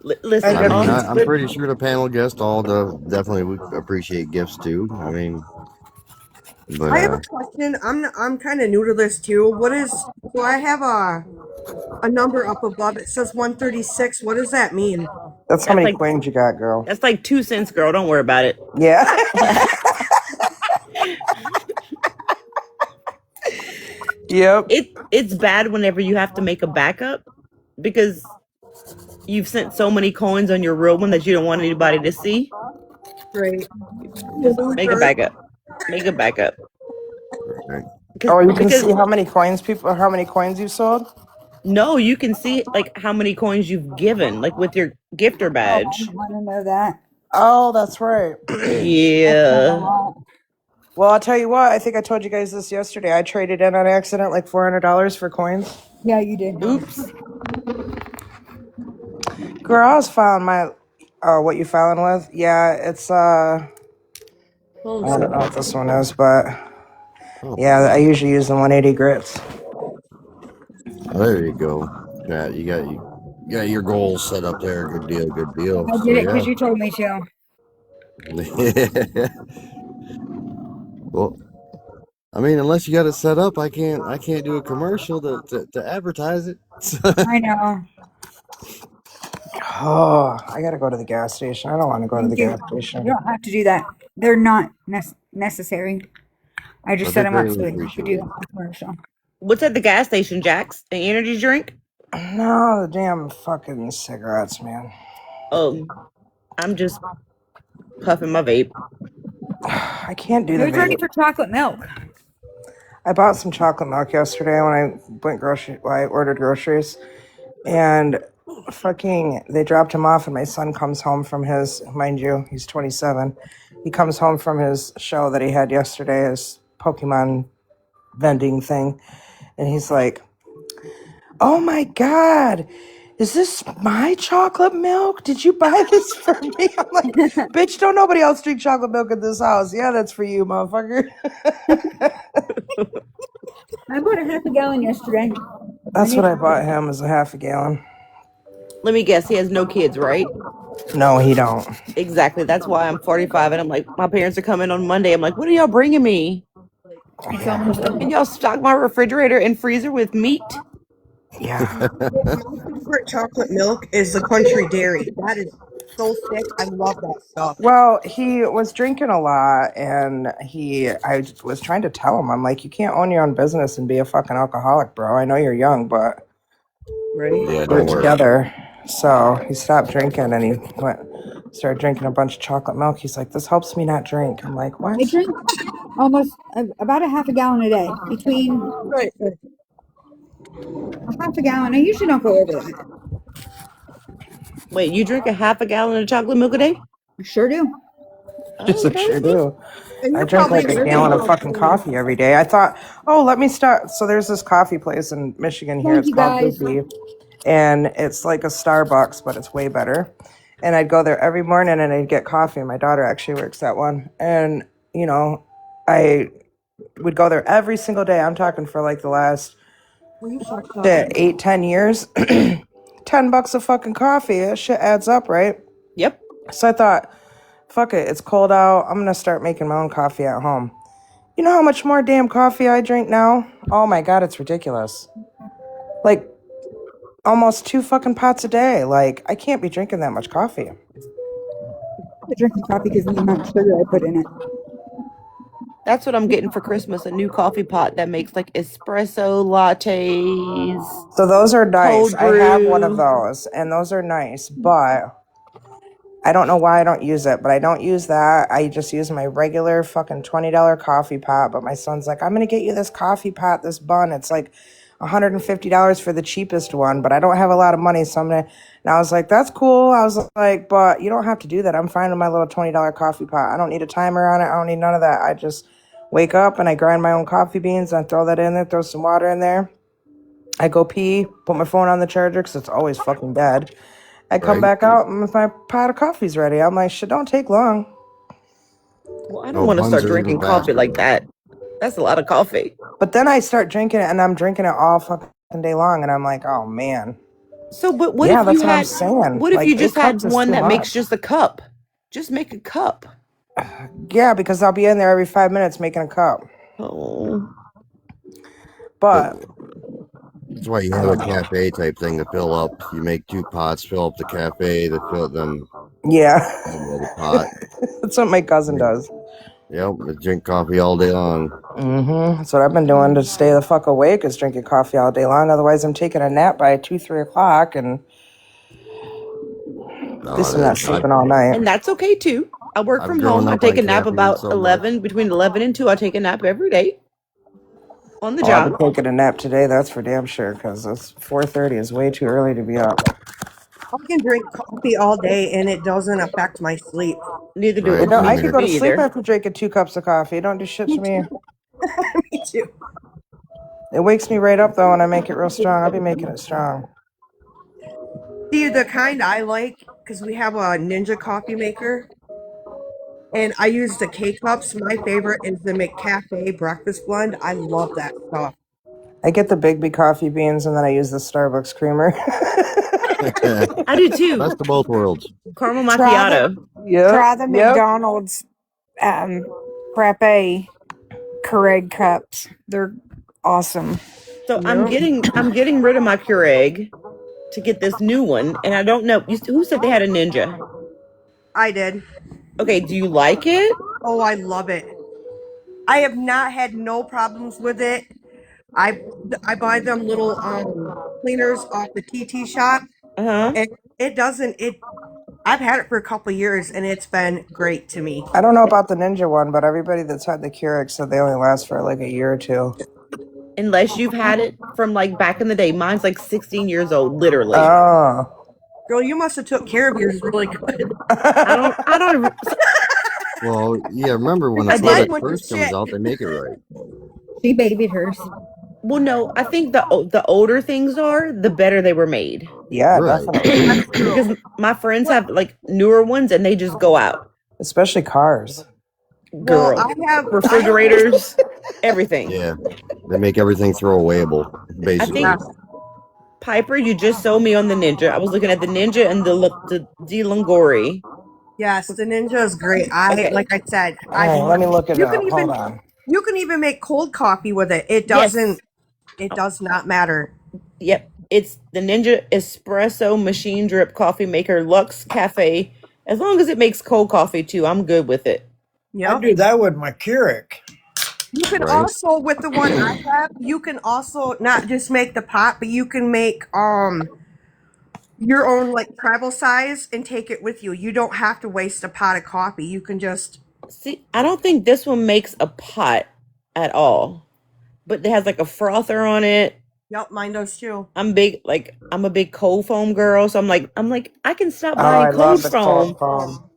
H: and
P: Listen,
O: I
H: if
O: mean,
H: you
O: I'm
H: send
O: pretty sure the panel guests all definitely would appreciate gifts too. I mean, but
L: I have a question. I'm kind of new to this too. What is so I have a number up above. It says 136. What does that mean?
N: That's how
P: that's
N: many
P: like
N: coins you got, girl.
P: 2 cents, girl. Don't worry about it.
N: Yeah. Yep.
P: It's bad whenever you have to make a backup because you've sent so many coins on your real one that you don't want anybody to see.
L: Right.
P: Just make a backup. Make a backup.
O: right.
N: Oh, you can see
P: Because
N: how many coins how many coins you sold?
P: no, you can see like how many coins you've given, like with your gifter
B: Oh, I
P: badge.
B: didn't want to know that.
N: Oh, that's right.
B: That's not a
P: Yeah.
B: lot.
N: Well, I'll tell you what, I think I told you guys this yesterday. I traded in on accident like $400 for coins.
B: Yeah, you did.
P: Oops.
N: Girl, I was filing my what you filing with? Yeah, it's I don't know what this one is, but
O: Oh,
N: yeah, I usually use the 180 grits.
O: there you go. Chat, you got your goals set up there. Good deal, good deal.
B: I
O: So
B: did it
O: yeah.
B: because you told me to.
O: Well, I mean, unless you got it set up, I can't do a commercial to advertise it.
B: I know.
N: Oh, I gotta go to the gas station. I don't want to go to the
B: Thank you.
N: gas station.
B: You don't have to do that. They're not necessary. I just
O: But
B: set
O: they're
B: them up so
O: greatly
B: that you could do
O: appreciated.
B: the commercial.
P: What's at the gas station, Jax? An energy drink?
N: No, the damn fucking cigarettes, man.
P: Oh, I'm just puffing my vape.
N: I can't do the
B: Who's ready
N: vape.
B: for chocolate milk?
N: I bought some chocolate milk yesterday when I I ordered groceries, and fucking they dropped him off, and my son comes home from his, mind you, he's 27, He comes home from his show that he had yesterday, his Pokemon vending thing, and he's like, "Oh my God, is this my chocolate milk? Did you buy this for me?" I'm like, "Bitch, don't nobody else drink chocolate milk in this house. Yeah, that's for you, motherfucker."
B: I bought a half a gallon yesterday.
N: That's what I bought him, is a half a gallon.
P: Let me guess, he has no kids, right?
N: No, he don't.
P: Exactly. That's why I'm 45 and I'm like, my parents are coming on Monday. I'm like, what are y'all bringing me?
B: It's almost
P: Can y'all stock my refrigerator and freezer with meat?
N: Yeah.
L: My favorite chocolate milk is the country dairy. That is so thick. I love that stuff.
N: Well, he was drinking a lot, and I was trying to tell him, I'm like, you can't own your own business and be a fucking alcoholic, bro. I know you're young, but
P: Right?
O: Yeah,
N: we're
O: don't worry.
N: together. So he stopped drinking, and he started drinking a bunch of chocolate milk. He's like, this helps me not drink. I'm like, what?
B: I drink almost about a half a gallon a day. Between
L: Right.
B: a half a gallon, I usually don't go over that.
P: Wait, you drink a half a gallon of chocolate milk a day?
B: I sure do.
N: Yes, I
P: Okay.
N: sure do.
L: And
N: I
L: you're
N: drink
L: probably
N: like a
L: drinking
N: gallon of
L: about
N: fucking
L: 20.
N: coffee every day. I thought, oh, let me start. So there's this coffee place in Michigan here.
B: Thank
N: It's
B: you
N: called
B: guys.
N: Loopy, and it's like a Starbucks, but it's way better. And I'd go there every morning and I'd get coffee. My daughter actually works at one. And, I would go there every single day. I'm talking for like the last
L: Will you shut up?
N: 8, 10 years. $10 a fucking coffee. That shit adds up, right?
P: Yep.
N: So I thought, fuck it, it's cold out. I'm gonna start making my own coffee at home. You know how much more damn coffee I drink now? Oh my God, it's ridiculous. Like almost 2 fucking pots a day. Like I can't be drinking that much coffee.
B: I drink the coffee because of the amount of sugar I put in it.
P: That's what I'm getting for Christmas, a new coffee pot that makes like espresso lattes,
N: So those are nice.
P: cold
N: I have one of
P: brew.
N: those, and those are nice, but I don't know why I don't use it, but I don't use that. I just use my regular fucking $20 coffee pot. But my son's like, I'm going to get you this coffee pot, this bun. It's like $150 for the cheapest one, but I don't have a lot of money. So I'm going to, and I was like, that's cool. I was like, but you don't have to do that. I'm fine with my little $20 coffee pot. I don't need a timer on it. I don't need none of that. I just wake up and I grind my own coffee beans. I throw that in there, throw some water in there. I go pee, put my phone on the charger because it's always fucking dead. I come
O: Right?
N: back out and my pot of coffee's ready. I'm like, shit, don't take long.
P: Well, I don't
O: Oh,
P: want to
O: buns
P: start
O: are even
P: drinking coffee
O: faster.
P: like that. That's a lot of coffee.
N: But then I start drinking it and I'm drinking it all fucking day long. And I'm like, oh man.
P: So, but
N: Yeah, that's what I'm saying.
P: what if
N: Like
P: you just
N: 8 cups
P: had
N: is
P: one
N: too
P: that makes
N: much.
P: just a cup? Just make a cup.
N: Yeah, because I'll be in there every 5 minutes making a cup.
P: Oh,
O: But
N: But
O: that's why you
N: I
O: have a
N: don't know.
O: cafe type thing to fill up. You make 2 pots, fill up the cafe, to fill them
N: Yeah.
O: in the other pot.
N: That's what my cousin does.
O: Yep, drink coffee all day long.
N: That's what I've been doing to stay the fuck awake, is drinking coffee all day long. Otherwise I'm taking a nap by 2, 3 o'clock, and at least I'm not sleeping all night.
P: and that's okay too. I work
O: I've
P: from home.
O: grown
P: I
O: up
P: take
O: on
P: a nap
O: caffeine
P: about
O: so much.
P: 11, between 11 and 2. I take a nap every day on the
N: Oh, I'll be
P: job.
N: taking a nap today, that's for damn sure, because it's 4:30 is way too early to be up.
L: I can drink coffee all day and it doesn't affect my sleep.
P: Neither do
N: It
O: Right?
N: don't,
O: Same
N: I could
O: here.
N: go to
P: me
N: sleep
P: either.
N: after drinking 2 cups of coffee. It don't do shit to me.
L: Me too.
N: It wakes me right up though when I make it real strong. I'll be making it strong.
L: See, the kind I like, because we have a Ninja coffee maker, and I use the K cups. My favorite is the McCafe breakfast blend. I love that stuff.
N: I get the Big B coffee beans and then I use the Starbucks creamer.
P: I do too.
O: Best of both worlds.
P: Caramel
M: Try the
P: macchiato.
N: Yep,
M: try the
N: yep.
M: McDonald's frappe Keurig cups. They're awesome.
P: So
N: Yep.
P: I'm getting rid of my Keurig to get this new one, and I don't know who said they had a Ninja.
L: I did.
P: Okay, do you like it?
L: Oh, I love it. I have not had no problems with it. I I buy them little cleaners off the TT shop,
P: Uh huh.
L: and it doesn't it. I've had it for a couple years, and it's been great to me.
N: I don't know about the Ninja one, but everybody that's had the Keurig said they only last for like a year or two.
P: Unless you've had it from like back in the day. Mine's like 16 years old, literally.
N: Oh.
L: Girl, you must have took care of yours really good.
P: I don't.
O: Well, yeah. Remember when a
P: I
L: Because
P: did.
L: mine
O: product
L: went to
O: first comes
L: shit.
O: out, they make it right.
B: She babied hers.
P: Well, no, I think the older things are, the better they were made.
N: Yeah,
O: Right.
N: definitely.
L: That's true.
P: Because my friends
L: Well,
P: have like newer ones and they just go out.
N: Especially cars.
L: well,
P: Girl,
L: I have this.
P: refrigerators, everything.
O: Yeah. They make everything throwawayable,
P: I
L: Yeah.
O: basically.
P: think Piper, you just sold me on the Ninja. I was looking at the Ninja and the Delongori.
L: Yes, the Ninja is great.
P: Okay.
L: Like I said,
N: All right, let me look it
L: you can
N: up. Hold
L: even
N: on.
L: make cold coffee with it.
P: Yes.
L: It does not matter.
P: Yep. It's the Ninja Espresso Machine Drip Coffee Maker Lux Cafe. As long as it makes cold coffee too, I'm good with it.
H: I
L: Yep.
H: do that with my Keurig.
L: You can
O: Right.
L: also, with the one I have, you can also not just make the pot, but you can make your own like travel size and take it with you. You don't have to waste a pot of coffee. You can just
P: See, I don't think this one makes a pot at all, but it has like a frother on it.
L: Yep, mine does too.
P: I'm a big cold foam girl, so I'm like I can stop
N: Oh,
P: buying
N: I love
P: cold
N: the cold
P: foam.
N: foam.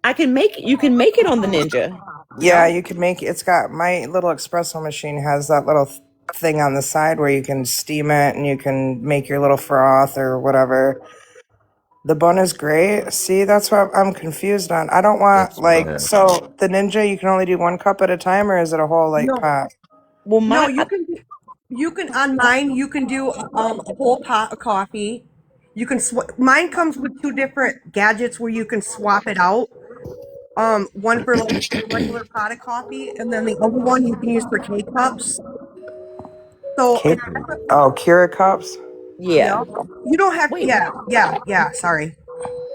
P: You can make it on the Ninja.
N: Yeah,
L: Yep.
N: you can make it's got my little espresso machine has that little thing on the side where you can steam it and you can make your little froth or whatever. The bun is great. See, that's what I'm confused on. I don't want
O: That's
N: like
O: yeah.
N: so the Ninja you can only do one cup at a time or is it a whole like
L: No,
N: pot?
P: Well,
L: no, you can on mine you can do a whole pot of coffee. You can mine comes with two different gadgets where you can swap it out. One for like a regular pot of coffee, and then the other one you can use for K cups. So
N: Cake. Oh, Keurig cups.
P: yeah.
L: yeah, you don't have.
P: Wait,
L: Yeah. Sorry.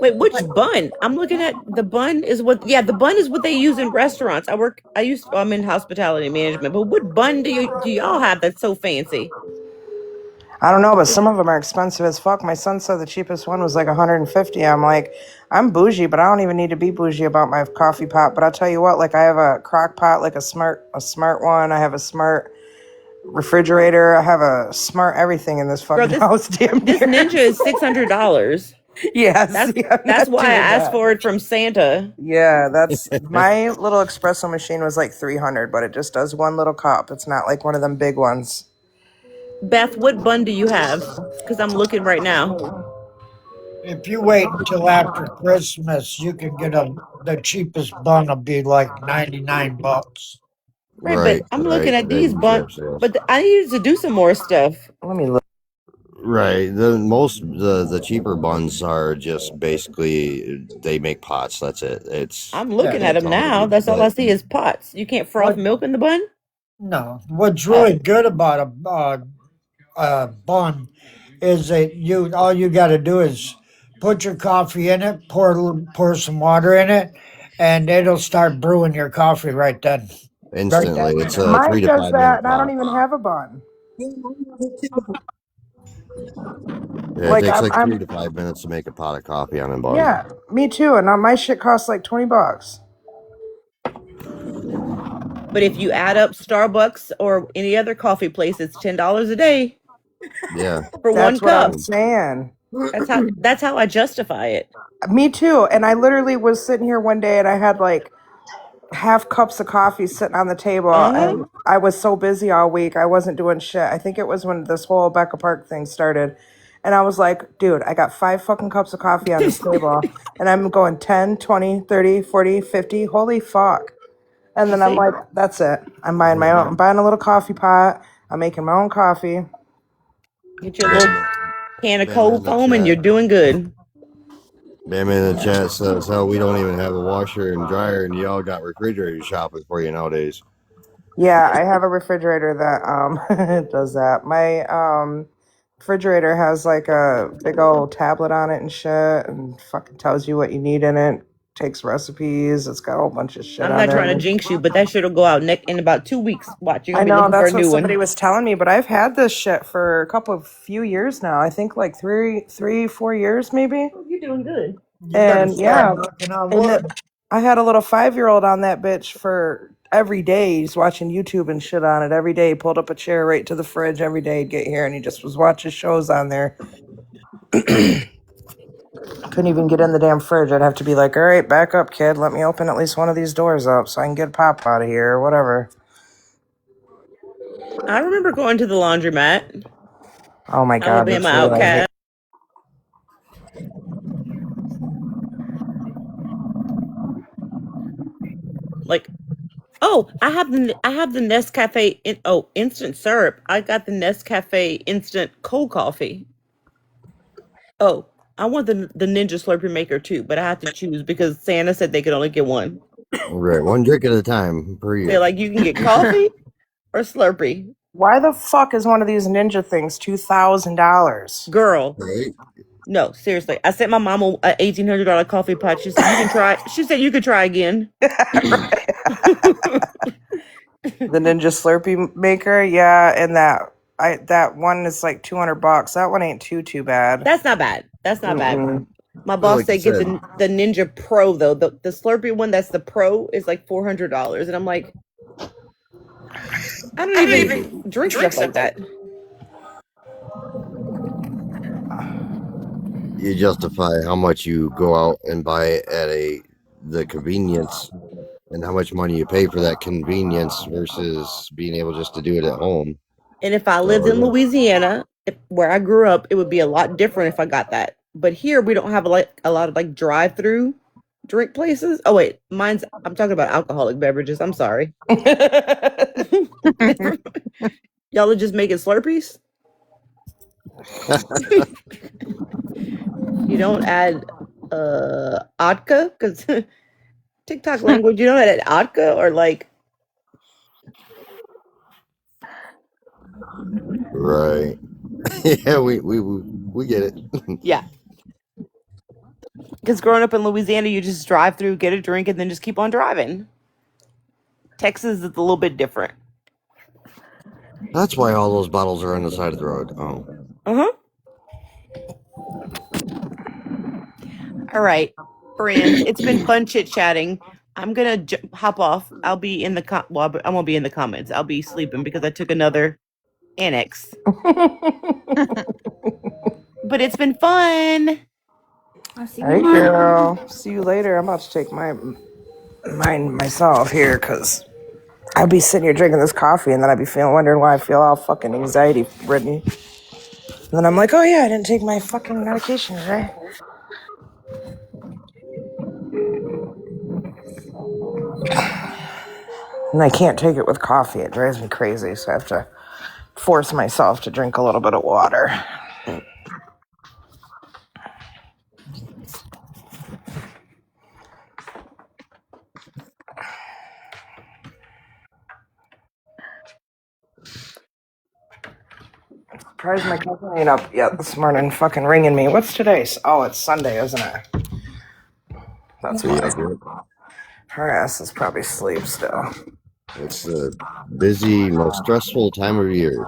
P: wait, which bun? I'm looking at the bun is what yeah, the bun is what they use in restaurants. I'm in hospitality management, but what bun do y'all have that's so fancy?
N: I don't know, but some of them are expensive as fuck. My son said the cheapest one was like 150. I'm like, I'm bougie, but I don't even need to be bougie about my coffee pot. But I'll tell you what, like I have a crock pot, like a smart one. I have a smart refrigerator. I have a smart everything in this
P: Girl,
N: fucking house, damn
P: this
N: near.
P: Ninja is $600.
N: Yeah,
P: That's
N: see, I'm
P: that's
N: not
P: why I
N: doing
P: asked
N: that.
P: for it from Santa.
N: Yeah, that's my little espresso machine was like 300, but it just does one little cup. It's not like one of them big ones.
P: Beth, what bun do you have? Because I'm looking right now.
H: If you wait until after Christmas, you can get the cheapest bun will be like $99.
P: Right, but
O: Right.
P: I'm looking
O: Right.
P: at
O: They
P: these
O: usually
P: bun,
O: have sales.
P: but I needed to do some more stuff.
N: Let me look.
O: Right. The cheaper buns are just basically they make pots. That's it. It's
P: I'm
H: Yeah.
P: looking at
O: that's
P: them
O: all they
P: now.
O: do.
P: That's all I
O: But
P: see is pots. You can't froth
H: What?
P: milk in the bun?
H: No. What's
P: Oh,
H: really good about a bun is that all you got to do is put your coffee in it, pour some water in it, and it'll start brewing your coffee right then. Right
O: instantly,
H: then and
O: it's
H: there.
O: a three
N: Mine
O: to
N: does
O: five
N: that,
O: minute
N: and I don't
O: pot.
N: even have a bun.
L: Yeah, mine does it too.
O: Yeah, it
N: Like
O: takes
N: I'm,
O: like
N: I'm
O: 3 to 5 minutes to make a pot of coffee on a bun.
N: Yeah, me too. And my shit costs like $20.
P: but if you add up Starbucks or any other coffee place, it's $10 a day
O: Yeah.
P: for one
N: That's what I'm
P: cup.
N: saying.
P: That's how I justify it.
N: Me too. And I literally was sitting here one day and I had like half cups of coffee sitting on the table
P: Uh-huh.
N: and I was so busy all week. I wasn't doing shit. I think it was when this whole Becca Park thing started. And I was like, dude, I got 5 fucking cups of coffee on this table and I'm going 10, 20, 30, 40, 50. Holy fuck. And
P: You
N: then I'm
P: see?
N: like, that's it. I'm buying a little coffee pot. I'm making my own coffee.
P: Get your little
O: Bam,
P: can of
O: bam in
P: cold
O: the
P: foam and you're
O: chat.
P: doing good.
O: Bam in the chat says, "Hell, we don't even have a washer and dryer, and y'all got refrigerator shopping for you nowadays."
N: Yeah, I have a refrigerator that does that. My refrigerator has like a big old tablet on it and shit and fucking tells you what you need in it, takes recipes, it's got a whole bunch of shit
P: I'm
N: on
P: not
N: there.
P: trying to jinx you, but that shit will go out in about 2 weeks. Watch, you're
N: I
P: gonna be
N: know
P: looking for a
N: that's what
P: new
N: somebody
P: one.
N: was telling me, but I've had this shit for a couple of few years now. I think like 4 years maybe.
P: Oh, you're doing good.
H: You better
N: And
H: start
N: yeah,
H: knocking on
N: and
H: wood.
N: I had a little 5-year-old on that bitch for every day. He's watching YouTube and shit on it every day. He pulled up a chair right to the fridge every day. He'd get here and he just was watching shows on there. Couldn't even get in the damn fridge. I'd have to be like, all right, back up, kid. Let me open at least one of these doors up so I can get Pop out of here or whatever.
P: I remember going to the laundromat.
N: Oh my God, me
P: Alabama
N: too. I hate.
P: outcast. Like, oh, I have the Nescafe instant syrup. I got the Nescafe instant cold coffee. Oh, I want the Ninja Slurpee maker too, but I have to choose because Santa said they could only get one.
O: Right, one drink at a time per
P: They're
O: year.
P: like, you can get coffee or Slurpee.
N: Why the fuck is one of these ninja things $2,000?
P: Girl,
O: Right?
P: no, seriously. I sent my mom a $1,800 coffee pot. She said you can try. She said you could try again.
N: The Ninja Slurpee maker, yeah, and that one is like $200. That one ain't too bad.
P: That's not bad. That's not bad.
N: Mm-mm.
P: My
O: But
P: boss
O: like you
P: said get
O: said,
P: the Ninja Pro though. The Slurpee one that's the Pro is like $400, and I'm like, I don't even drink stuff like that.
O: you justify how much you go out and buy it at the convenience and how much money you pay for that convenience versus being able just to do it at home.
P: And if I lived
O: So
P: in
O: yeah.
P: Louisiana, where I grew up, it would be a lot different if I got that. But here we don't have a lot of like drive-through drink places. Oh wait, I'm talking about alcoholic beverages. I'm sorry. Y'all are just making Slurpees? You don't add vodka because TikTok language. You don't add vodka or like
O: Right. Yeah, we get it.
P: yeah. Because growing up in Louisiana, you just drive through, get a drink, and then just keep on driving. Texas is a little bit different.
O: That's why all those bottles are on the side of the road. Oh.
P: Uh-huh. All right, friends. It's been fun chit-chatting. I'm gonna hop off. I'll be in the well, I won't be in the comments. I'll be sleeping because I took another annex. But it's been fun.
B: I'll see
N: All
B: you
N: right,
B: tomorrow.
N: girl. See you later. I'm about to take mine myself here because I'd be sitting here drinking this coffee and then I'd be wondering why I feel all fucking anxiety ridden. And then I'm like, oh yeah, I didn't take my fucking medication today. And I can't take it with coffee. It drives me crazy. So I have to force myself to drink a little bit of water. Surprised my cousin ain't up yet this morning fucking ringing me. What's today? Oh, it's Sunday, isn't it? That's
O: So yeah,
N: why. Her ass is probably asleep still.
O: it's the busy, most stressful time of year.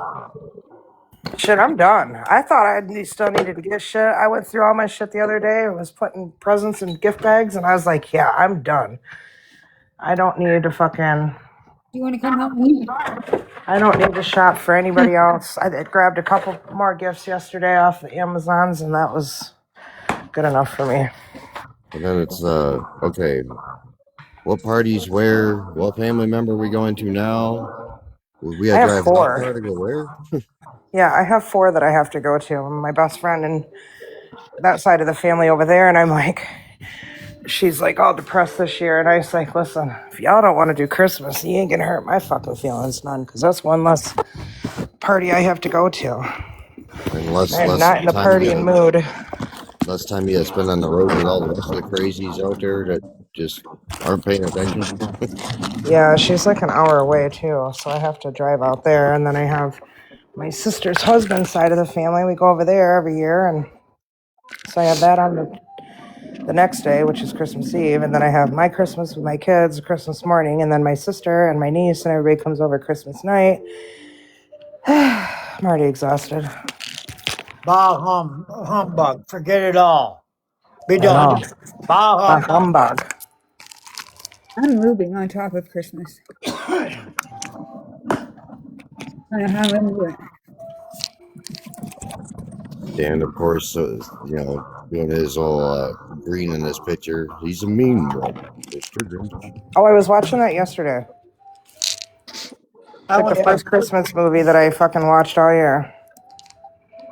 N: Shit, I'm done. I thought I still needed to get shit. I went through all my shit the other day and was putting presents in gift bags, and I was like, yeah, I'm done. I don't need to fucking.
B: You want to come help me?
N: I don't need to shop for anybody else. I grabbed a couple more gifts yesterday off the Amazons, and that was good enough for me.
O: And then it's okay, what parties where? What family member we going to now? We
N: I
O: gotta
N: have
O: drive how far
N: four.
O: to go where?
N: Yeah, I have four that I have to go to. My best friend and that side of the family over there, and I'm like, she's like all depressed this year, and I was like, listen, if y'all don't want to do Christmas, you ain't gonna hurt my fucking feelings none, because that's one less party I have to go to.
O: And
N: I'm
O: less
N: not in the
O: time you
N: partying
O: gotta
N: mood.
O: less time you gotta spend on the road with all the rest of the crazies out there that just aren't paying attention.
N: Yeah, she's like an hour away too, so I have to drive out there, and then I have my sister's husband's side of the family. We go over there every year, and so I have that on the next day, which is Christmas Eve, and then I have my Christmas with my kids Christmas morning, and then my sister and my niece and everybody comes over Christmas night. I'm already exhausted.
H: Humbug. Forget it all. Be
N: I know.
H: done. Bah
N: A
H: humbug.
N: humbug.
B: I'm moving on top of Christmas. I don't know how I'm going to do it.
O: And of course, you know, doing his whole green in this picture. He's a mean one, Mr. Grinch.
N: Oh, I was watching that yesterday.
H: I
N: Like the
H: only have
N: first Christmas movie that I fucking watched all year.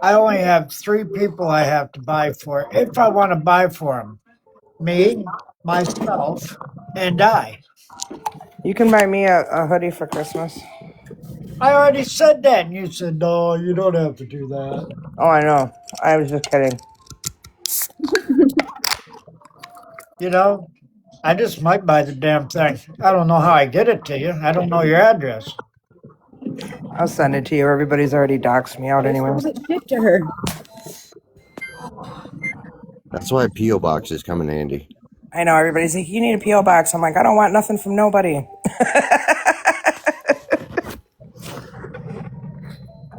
H: I only have three people I have to buy for if I want to buy for them. Me, myself, and I.
N: You can buy me a hoodie for Christmas.
H: I already said that, and you said, no, you don't have to do that.
N: Oh, I know. I was just kidding.
H: You know, I just might buy the damn thing. I don't know how I get it to you. I don't know your address.
N: I'll send it to you. Everybody's already doxed me out
B: Just
N: anyways.
B: have it shipped to her.
O: That's why P.O. boxes come in handy.
N: I know everybody's like, you need a P.O. box. I'm like, I don't want nothing from nobody.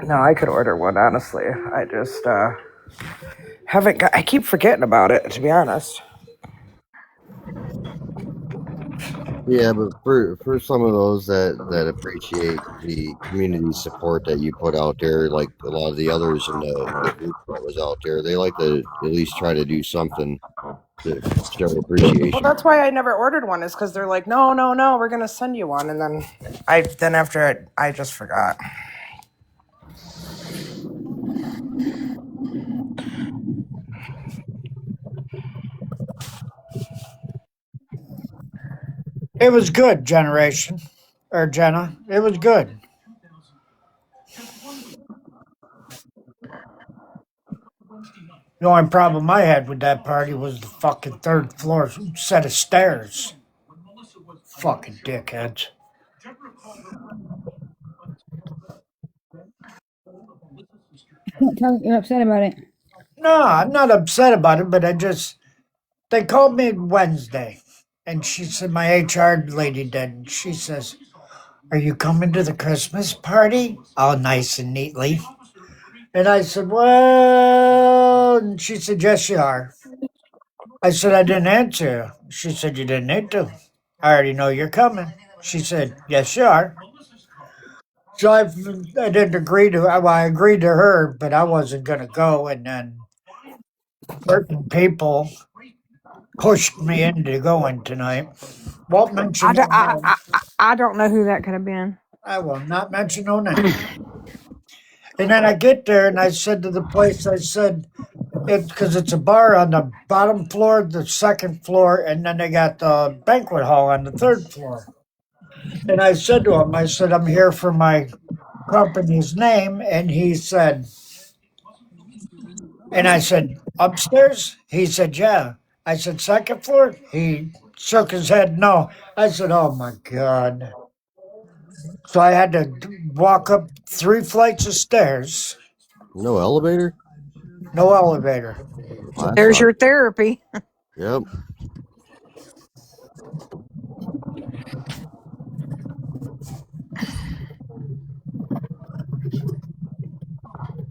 N: No, I could order one, honestly. I just haven't got, I keep forgetting about it, to be honest.
O: Yeah, but for some of those that appreciate the community support that you put out there, like a lot of the others in the group that was out there, they like to at least try to do something to show
N: Well,
O: appreciation.
N: that's why I never ordered one, is because they're like, no, no, no, we're going to send you one. And then after I just forgot.
H: It was good, generation or Jenna. It was good. The only problem I had with that party was the fucking third floor set of stairs. Fucking dickheads.
B: Don't tell her you're upset about it.
H: No, I'm not upset about it, but they called me Wednesday and she said, my HR lady did. And she says, are you coming to the Christmas party? All nice and neatly. And I said, well, and she said, yes, you are. I said, I didn't answer. She said, you didn't need to. I already know you're coming. She said, yes, you are. So I didn't agree to, well, I agreed to her, but I wasn't going to go. And then certain people pushed me into going tonight. Won't mention no names.
M: I don't know who that could have been.
H: I will not mention no names. And then I get there and I said to the place, I said, because it's a bar on the bottom floor, the second floor, and then they got the banquet hall on the third floor. And I said to him, I said, I'm here for my company's name. And he said, and I said, upstairs? He said, yeah. I said, second floor? He shook his head, no. I said, oh my God. So I had to walk up 3 flights of stairs,
O: No elevator?
H: no elevator.
O: Well, that
M: There's
O: sucks.
M: your therapy.
O: Yep.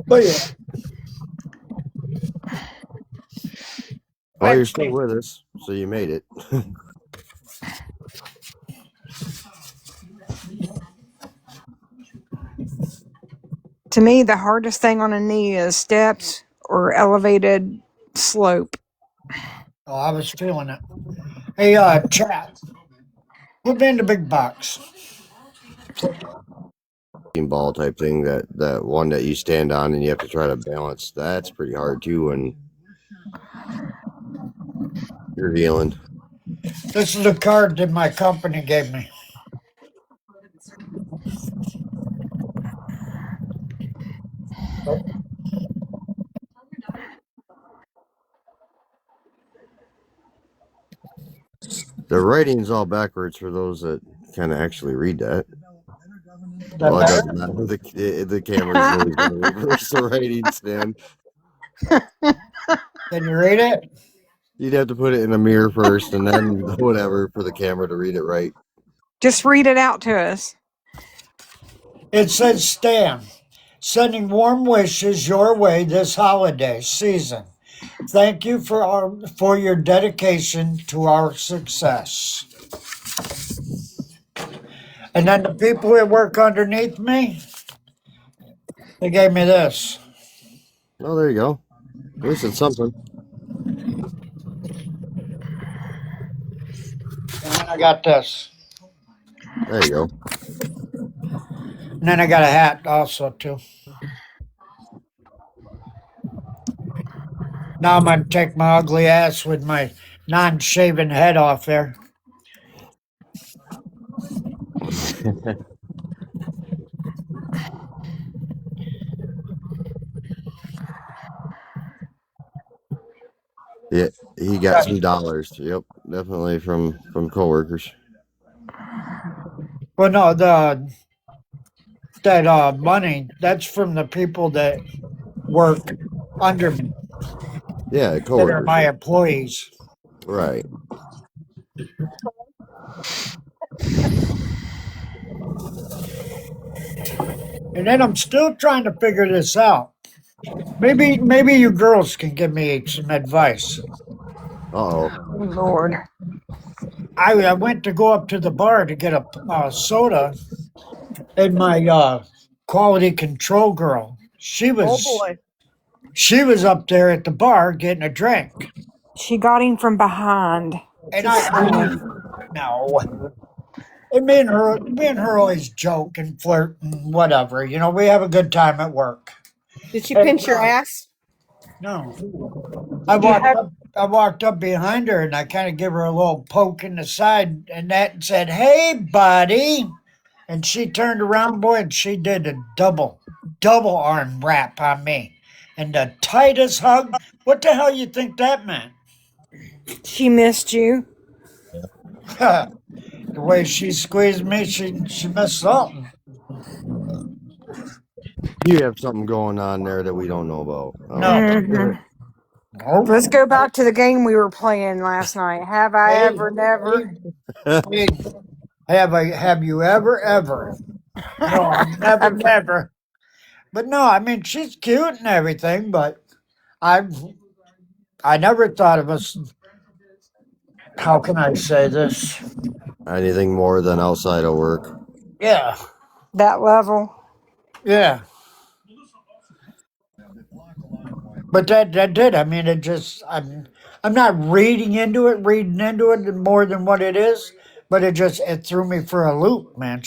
H: But yeah,
O: Well,
H: I,
O: you're still with us, so you made it.
M: To me, the hardest thing on a knee is steps or elevated slope.
H: oh, I was feeling it. Hey, chat, put me in the big box.
O: Ball type thing, that one that you stand on and you have to try to balance. That's pretty hard too when you're healing.
H: This is a card that my company gave me.
O: The writing's all backwards for those that can actually read that.
H: That
O: Well, it
H: better?
O: doesn't matter. The camera's always going to reverse the writing stand.
H: Can you read it?
O: You'd have to put it in a mirror first and then whatever for the camera to read it right.
M: Just read it out to us.
H: It says, Stan, sending warm wishes your way this holiday season. Thank you for your dedication to our success. And then the people that work underneath me, they gave me this.
O: Oh, there you go. At least it's something.
H: I got this.
O: There you go.
H: And then I got a hat also too. Now I'm gonna take my ugly ass with my non-shaven head off there.
O: Yeah, he got some dollars. Yep, definitely from coworkers.
H: Well, no, the that money that's from the people that work under me
O: Yeah,
H: that are
O: coworkers.
H: my
O: Yeah.
H: employees.
O: Right.
H: And then I'm still trying to figure this out. Maybe you girls can give me some advice.
O: Uh-oh.
M: Oh, Lord.
H: I went to go up to the bar to get a soda, and my quality control girl,
L: Oh boy.
H: she was up there at the bar getting a drink,
M: She got him from behind.
H: and
M: Just saying.
H: no, and me and her always joke and flirt and whatever. You know, we have a good time at work.
L: Did she
H: And
L: pinch your ass?
H: no,
M: You have
H: I walked up behind her and I kind of give her a little poke in the side and that and said, "Hey, buddy." And she turned around, boy, and she did a double arm wrap on me. And the tightest hug. What the hell you think that meant?
M: she missed you?
H: The way she squeezed me, she missed something.
O: You have something going on there that we don't know about.
H: No.
M: Hmm.
H: Nope.
M: Let's go back to the game we were playing last night. Have I
H: Hey,
M: ever, never?
H: hey, have you ever? No, I've never,
M: Okay.
H: never. But no, I mean she's cute and everything, but I've I never thought of us. How can I say this?
O: Anything more than outside of work.
H: Yeah,
M: That level.
H: yeah. But that did. I mean, it just I'm not reading into it more than what it is. But it threw me for a loop, man.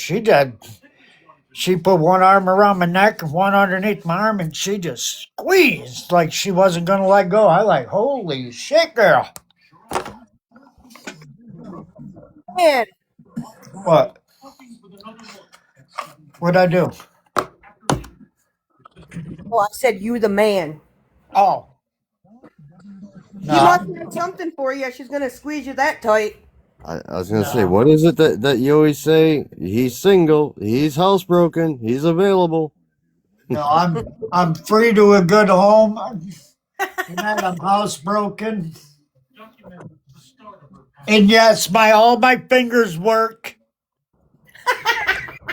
H: She put one arm around my neck and one underneath my arm, and she just squeezed like she wasn't gonna let go. I like, holy shit, girl.
L: Man.
H: What? What'd I do?
L: Oh, I said you the man.
H: Oh,
L: She must
H: no,
L: have something for you. She's gonna squeeze you that tight.
O: I was gonna say,
H: no,
O: what is it that you always say? He's single, he's housebroken, he's available.
H: no. I'm free to a good home. And I'm housebroken. And yes, my all my fingers work.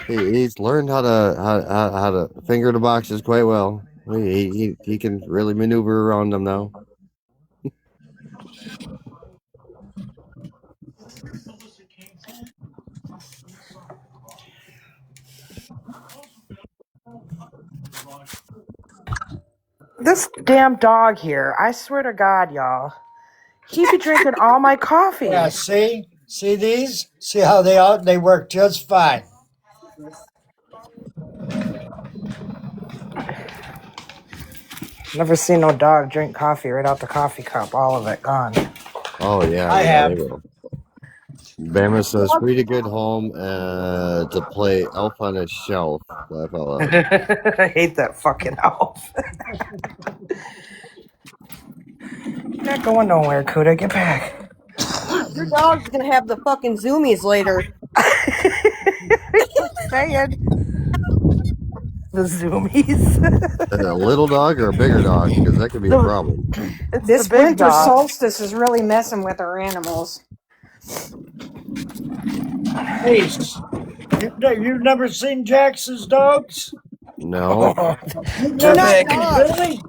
O: He's learned how to finger the boxes quite well. He can really maneuver around them now.
N: This damn dog here, I swear to God, y'all. He be drinking all my coffee.
H: Yeah, see these? See how they work just fine.
N: Never seen no dog drink coffee right out the coffee cup. All of it gone.
O: Oh yeah,
H: I
O: yeah, they
H: have.
O: will. Bama says free to good home to play Elf on a Shelf. Laugh out loud.
N: I hate that fucking elf. You're not going nowhere, Kuda. Get back.
L: Your dog's gonna have the fucking zoomies later.
N: Saying the zoomies.
O: A little dog or a bigger dog? Because that could be a
N: The,
O: problem.
N: it's the
M: This
N: big
M: winter
N: dog.
M: solstice is really messing with our animals.
H: Ace, you've never seen Jax's dogs?
O: No.
H: You've
L: They're
H: never
N: They're
L: not
N: big.
H: seen
L: dogs.
H: really?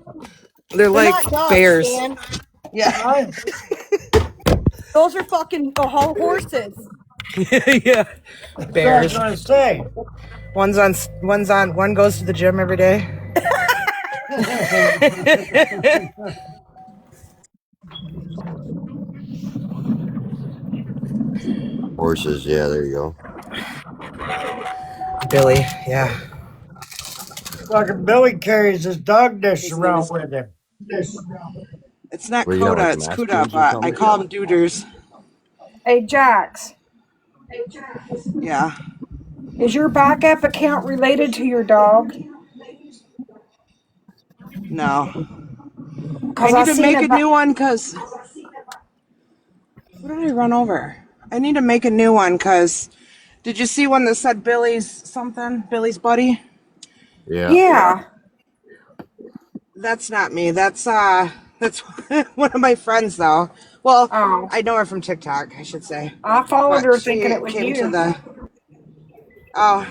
N: They're
L: They're
N: like
L: not dogs,
N: bears.
L: Stan.
N: Yeah.
H: Huh?
L: Those are fucking horses.
N: Yeah.
H: That's what I was
N: Bears.
H: gonna say.
N: One goes to the gym every day.
O: Horses, yeah, there you go.
N: Billy, yeah.
H: Fucking Billy carries his dog dish
N: His name
H: around
N: is.
H: with him.
N: It's not
O: Well, you got
N: Coda,
O: like
N: it's Cuda,
O: masters or
N: but I
O: something.
N: call him Dooders.
M: Hey, Jax,
N: Yeah.
M: is your backup account related to your dog?
N: No. I
M: Because I
N: need to
M: seen
N: make
M: a
N: a new one because. What did I run over? I need to make a new one because. Did you see one that said Billy's something? Billy's buddy?
O: Yeah.
M: Yeah.
N: That's not me. That's one of my friends though. Well,
M: Oh,
N: I know her from TikTok, I should say.
M: I followed
N: But
M: her thinking
N: she
M: it was
N: came to
M: you.
N: the oh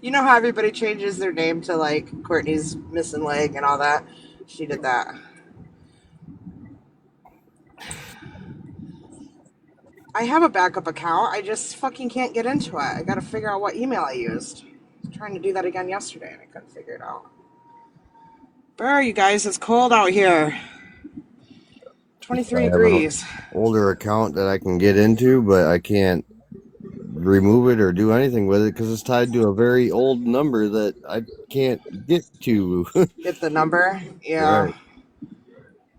N: you know how everybody changes their name to like Courtney's missing leg and all that? She did that. I have a backup account. I just fucking can't get into it. I gotta figure out what email I used. I was trying to do that again yesterday and I couldn't figure it out. Where are you guys? It's cold out here. 23
O: I have an
N: degrees.
O: older account that I can get into, but I can't remove it or do anything with it because it's tied to a very old number that I can't get to.
N: Get the number? Yeah.
O: Right.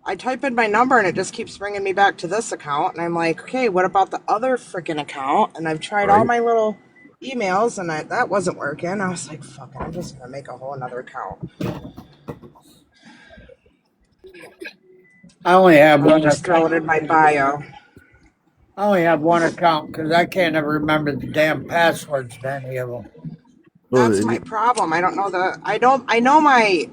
N: I type in my number and it just keeps bringing me back to this account. And I'm like, okay, what about the other freaking account? And I've tried all
O: Right.
N: my little emails and that wasn't working. I was like, fuck it, I'm just going to make a whole another account.
H: I only have
N: I'll
H: one
N: just throw it
H: account.
N: in my bio.
H: I only have one account because I can't ever remember the damn passwords to any of them.
O: Well,
N: That's my problem. I don't know I know my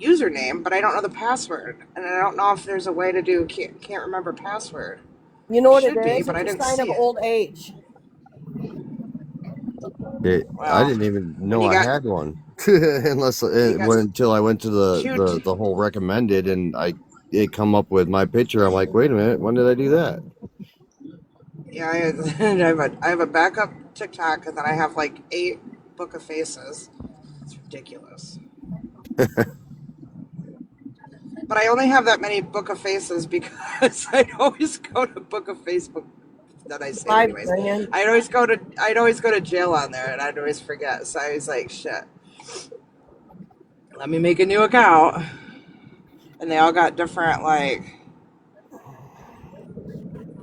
N: username, but I don't know the password. And I don't know if there's a way to do can't remember password.
L: You know
N: There
L: what it
N: should be,
L: is?
N: but
L: It's
N: I
L: a
N: didn't
L: sign of
N: see it.
L: old age.
O: I
N: Well,
O: didn't even
N: when
O: know
N: you
O: I
N: got
O: had one unless
N: when you
O: it
N: got
O: went until I went to
N: shoot.
O: the whole recommended and it come up with my picture. I'm like, wait a minute, when did I do that?
N: Yeah, I have a backup TikTok, and then I have like 8 Book of Faces. It's ridiculous. But I only have that many Book of Faces because I always go to Book of Facebook. That I say it
L: 5
N: anyways.
L: grand.
N: I'd always go to jail on there, and I'd always forget. So I was like, shit. Let me make a new account, and they all got different like.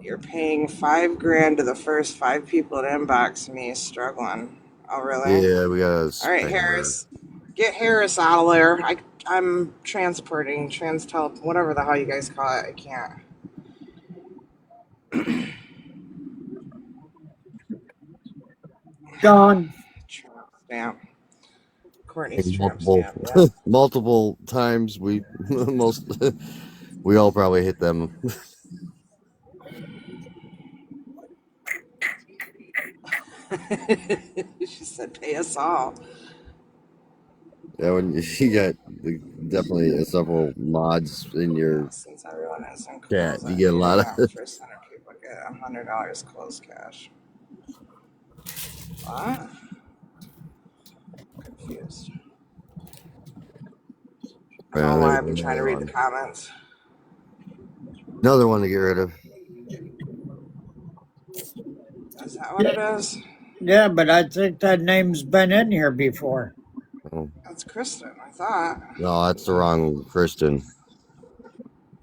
N: You're paying 5 grand to the first 5 people that inbox me struggling. Oh really?
O: Yeah, we got a
N: All right,
O: spammer.
N: Harris. Get Harris out of there. I'm transporting, whatever the hell you guys call it. I can't.
H: Gone.
N: Tramp stamp. Courtney's
O: And
N: tramp stamp. Yep.
O: multiple times we most we all probably hit them.
N: She said, "Pay us all."
O: Yeah, when you got definitely several mods in your
N: Since everyone is in
O: chat,
N: close,
O: you
N: I
O: get a
N: hear
O: lot of
N: that first 100 people get $100 closed cash. What? Confused. I don't
O: yeah,
N: know why
O: there's
N: I've been trying to
O: another
N: read the
O: one.
N: comments.
O: Another one to get rid of.
N: Is that what
H: Yeah,
N: it is?
H: yeah, but I think that name's been in here before.
O: Oh,
N: That's Kristen, I thought.
O: no, that's the wrong Kristen.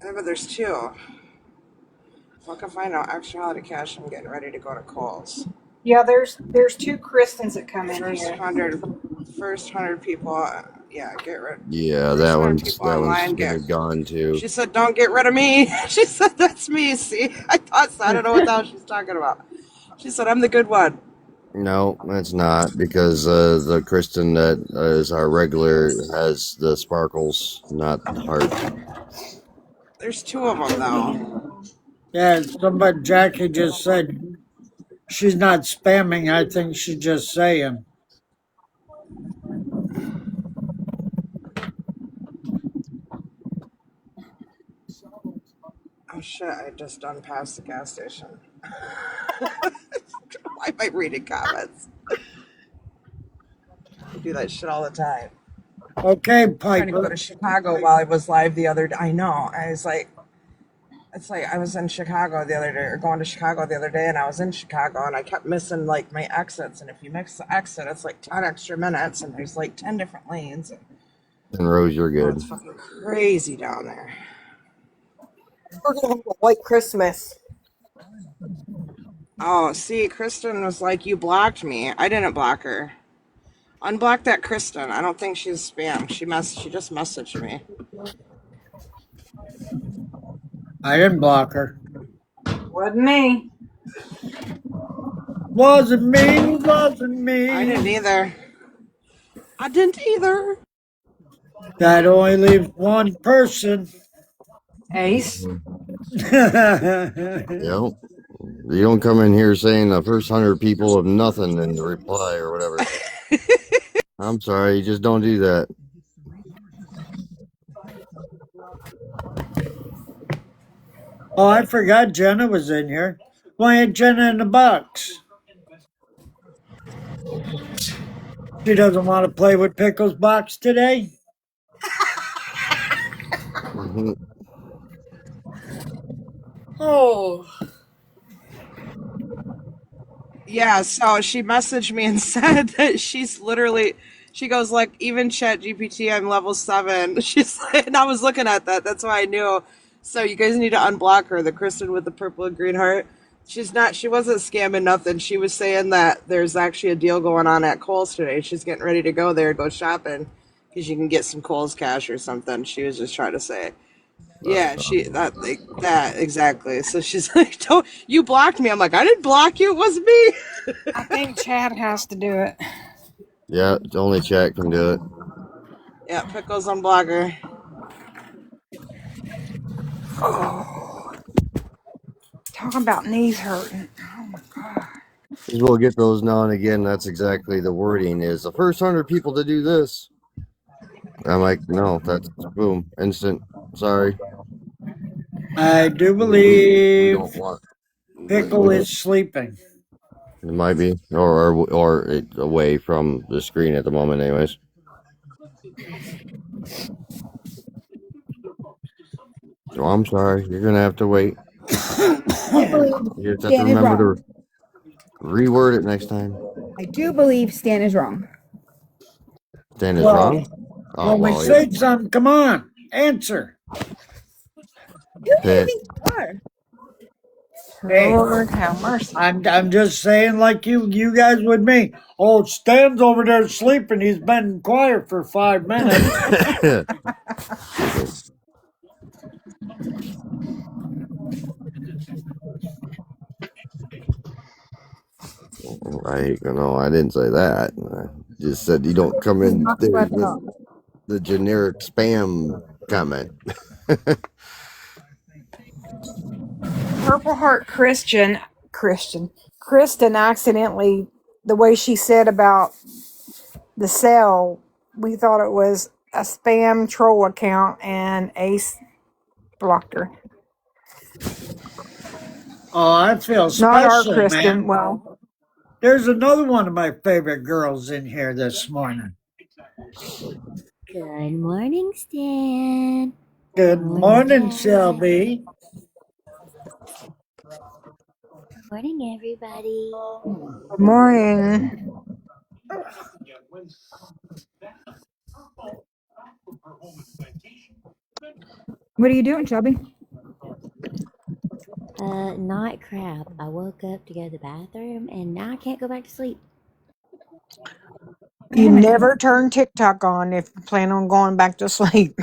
N: Yeah, but there's 2. If I can find out actuality cash, I'm getting ready to go to Kohl's.
M: Yeah, there's 2 Kristens that come in
N: First
M: here.
N: 100, first 100 people, yeah, get rid.
O: Yeah,
N: First 100 people
O: that one's
N: online
O: gonna
N: get.
O: be gone too.
N: She said, "Don't get rid of me." She said, "That's me." See, I thought so. I don't know what the hell she's talking about. She said, "I'm the good one."
O: No, that's not because the Kristen that is our regular has the sparkles, not the heart.
N: There's 2 of them though.
H: Yeah, somebody, Jackie just said she's not spamming. I think she's just saying.
N: Oh shit! I just done past the gas station. Why am I reading comments? I do that shit all the time.
H: Okay,
N: Trying to go
H: Piper.
N: to Chicago while I was live the other day. I know. I was like, It's like I was in Chicago the other day, or going to Chicago the other day, and I was in Chicago, and I kept missing like my exits. And if you miss the exit, it's like 10 extra minutes, and there's like 10 different lanes.
O: And Rose, you're
N: Oh,
O: good.
N: it's fucking crazy down there. We're gonna have a white Christmas. Oh, see, Kristen was like, "You blocked me. I didn't block her. Unblock that Kristen. I don't think she's spam. She just messaged me.
H: I didn't block her.
B: Wasn't me.
H: Wasn't me, wasn't
N: I didn't
H: me.
N: either. I didn't either.
H: That only leaves one person.
B: Ace.
O: Yep. You don't come in here saying the first 100 people of nothing in the reply or whatever. I'm sorry, you just don't do that.
H: Oh, I forgot Jenna was in here. Why ain't Jenna in the box? She doesn't want to play with Pickle's box today?
O: Mhm.
N: Oh. Yeah, so she messaged me and said that she goes like, even ChatGPT, I'm level 7. She's like, and I was looking at that. That's why I knew. So you guys need to unblock her, the Kristen with the purple and green heart. She wasn't scamming nothing. She was saying that there's actually a deal going on at Kohl's today. She's getting ready to go there, go shopping, because you can get some Kohl's cash or something. She was just trying to say. Yeah, that exactly. So she's like, "Don't you blocked me?" I'm like, "I didn't block you. It wasn't me."
M: I think Chad has to do it.
O: Yeah, only chat can do it.
N: Yeah, Pickles on Blogger.
M: Oh, talking about knees hurting. Oh my god.
O: Because we'll get those now and again. That's exactly the wording is the first 100 people to do this. I'm like, no, that's boom, instant. Sorry.
H: I do
O: We don't
H: believe
O: want,
H: Pickle
O: we
H: is
O: don't,
H: sleeping.
O: it might be, or it, away from the screen at the moment, anyways. So I'm sorry. You're going to have to wait.
B: I do believe
O: You just have to
B: Stan is
O: remember to
B: wrong.
O: reword it next time.
B: I do believe Stan is wrong.
O: Stan is wrong.
H: Well,
O: Oh,
H: when we
O: well,
H: say something, come on, answer.
B: Who do you
O: pit.
B: think you are?
H: Hey,
M: Lord have mercy.
H: I'm just saying, like you guys with me. Oh, Stan's over there sleeping. He's been quiet for 5 minutes.
O: I no, I didn't say that. I just said you don't come
B: He's
O: in
B: not
O: there
B: slept
O: with
B: up.
O: the generic spam comment.
M: Purple Heart Kristen accidentally, the way she said about the cell, we thought it was a spam troll account and Ace blocked her.
H: Oh, I feel
M: Not our
H: special,
M: Kristen.
H: man.
M: Well,
H: There's another one of my favorite girls in here this morning.
Q: Good morning, Stan.
H: Good
Q: Morning,
H: morning,
Q: Chad.
H: Shelby.
Q: Morning, everybody.
M: good morning.
B: What are you doing, Shelby?
Q: Not crap. I woke up to go to the bathroom and now I can't go back to sleep.
M: You
B: Damn it.
M: never turn TikTok on if you plan on going back to sleep.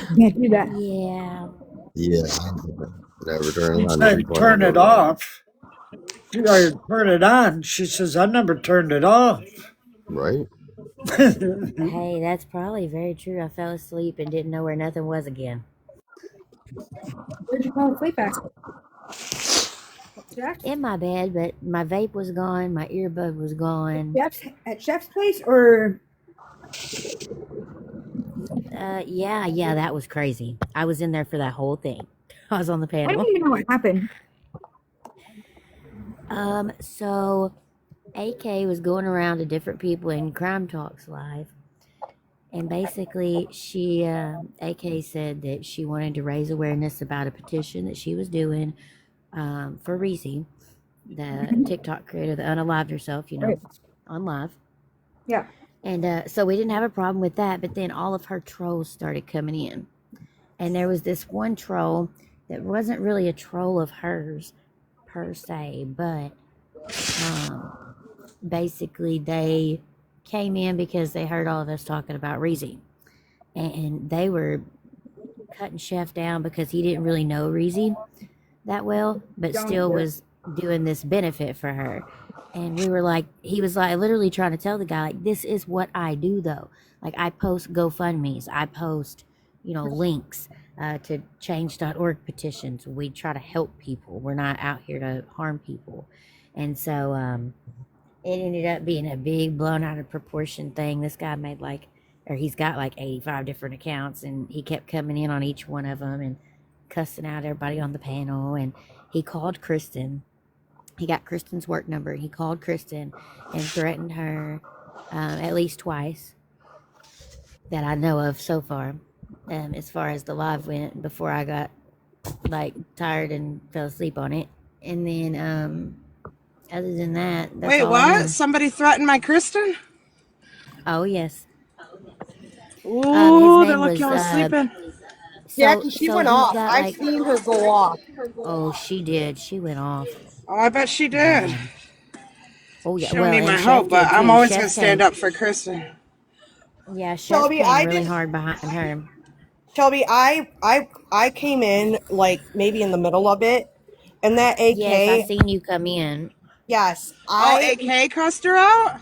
B: You can't do that.
Q: Yeah.
O: Yeah, never turn it
H: She
O: on. The
H: said
O: replay will
H: turn
O: go
H: it
O: to
H: off. Or turn it on. She says, I never turned it off.
O: right.
Q: Hey, that's probably very true. I fell asleep and didn't know where nothing was again.
B: Where'd you fall asleep at? Chef?
Q: In my bed, but my vape was gone, my earbud was gone.
B: At Chef's place or
Q: Yeah, that was crazy. I was in there for that whole thing. I was on the
B: I don't
Q: panel.
B: even know what happened.
Q: So AK was going around to different people in Crime Talks Live, And basically, she, AK said that she wanted to raise awareness about a petition that she was doing for Reezy, the TikTok creator that unalived herself,
B: Right.
Q: on live.
B: Yeah.
Q: And so we didn't have a problem with that, but then all of her trolls started coming in. And there was this one troll that wasn't really a troll of hers per se, but basically they came in because they heard all of us talking about Reezy. And they were cutting Chef down because he didn't really know Reezy that well, but still was doing this benefit for her. And we were like, he was like literally trying to tell the guy, like, this is what I do though. Like, I post GoFundMe's, I post, links to change.org petitions. We try to help people. We're not out here to harm people. And so it ended up being a big blown out of proportion thing. This guy made he's got like 85 different accounts, and he kept coming in on each one of them and cussing out everybody on the panel. And he called Kristen. He got Kristen's work number. He called Kristen and threatened her at least twice that I know of so far, as far as the live went, before I got tired and fell asleep on it. And then other than that, that's
N: Wait,
Q: all I
N: what?
Q: know.
N: Somebody threatened my Kristen?
Q: Oh yes. His
N: Ooh, they're
Q: name
N: lucky
Q: was
N: I was sleeping.
L: Yeah,
Q: so
L: 'cause she
Q: so
L: went
Q: he's
L: off.
Q: got
L: I've seen her go off.
Q: oh, she did. She went off
N: Oh, I bet she did.
Q: bad. Oh yeah.
N: She don't
Q: Well,
N: need my
Q: and Chef
N: help, but
Q: did
N: I'm
Q: too.
N: always gonna
Q: Chef
N: stand
Q: came.
N: up for Kristen.
Q: Yeah, Chef
L: Shelby,
Q: came really hard behind her.
L: Shelby, I came in like maybe in the middle of it, and that
Q: Yes, I
L: AK,
Q: seen you come in.
L: yes,
N: Oh,
L: I.
N: AK cussed her out?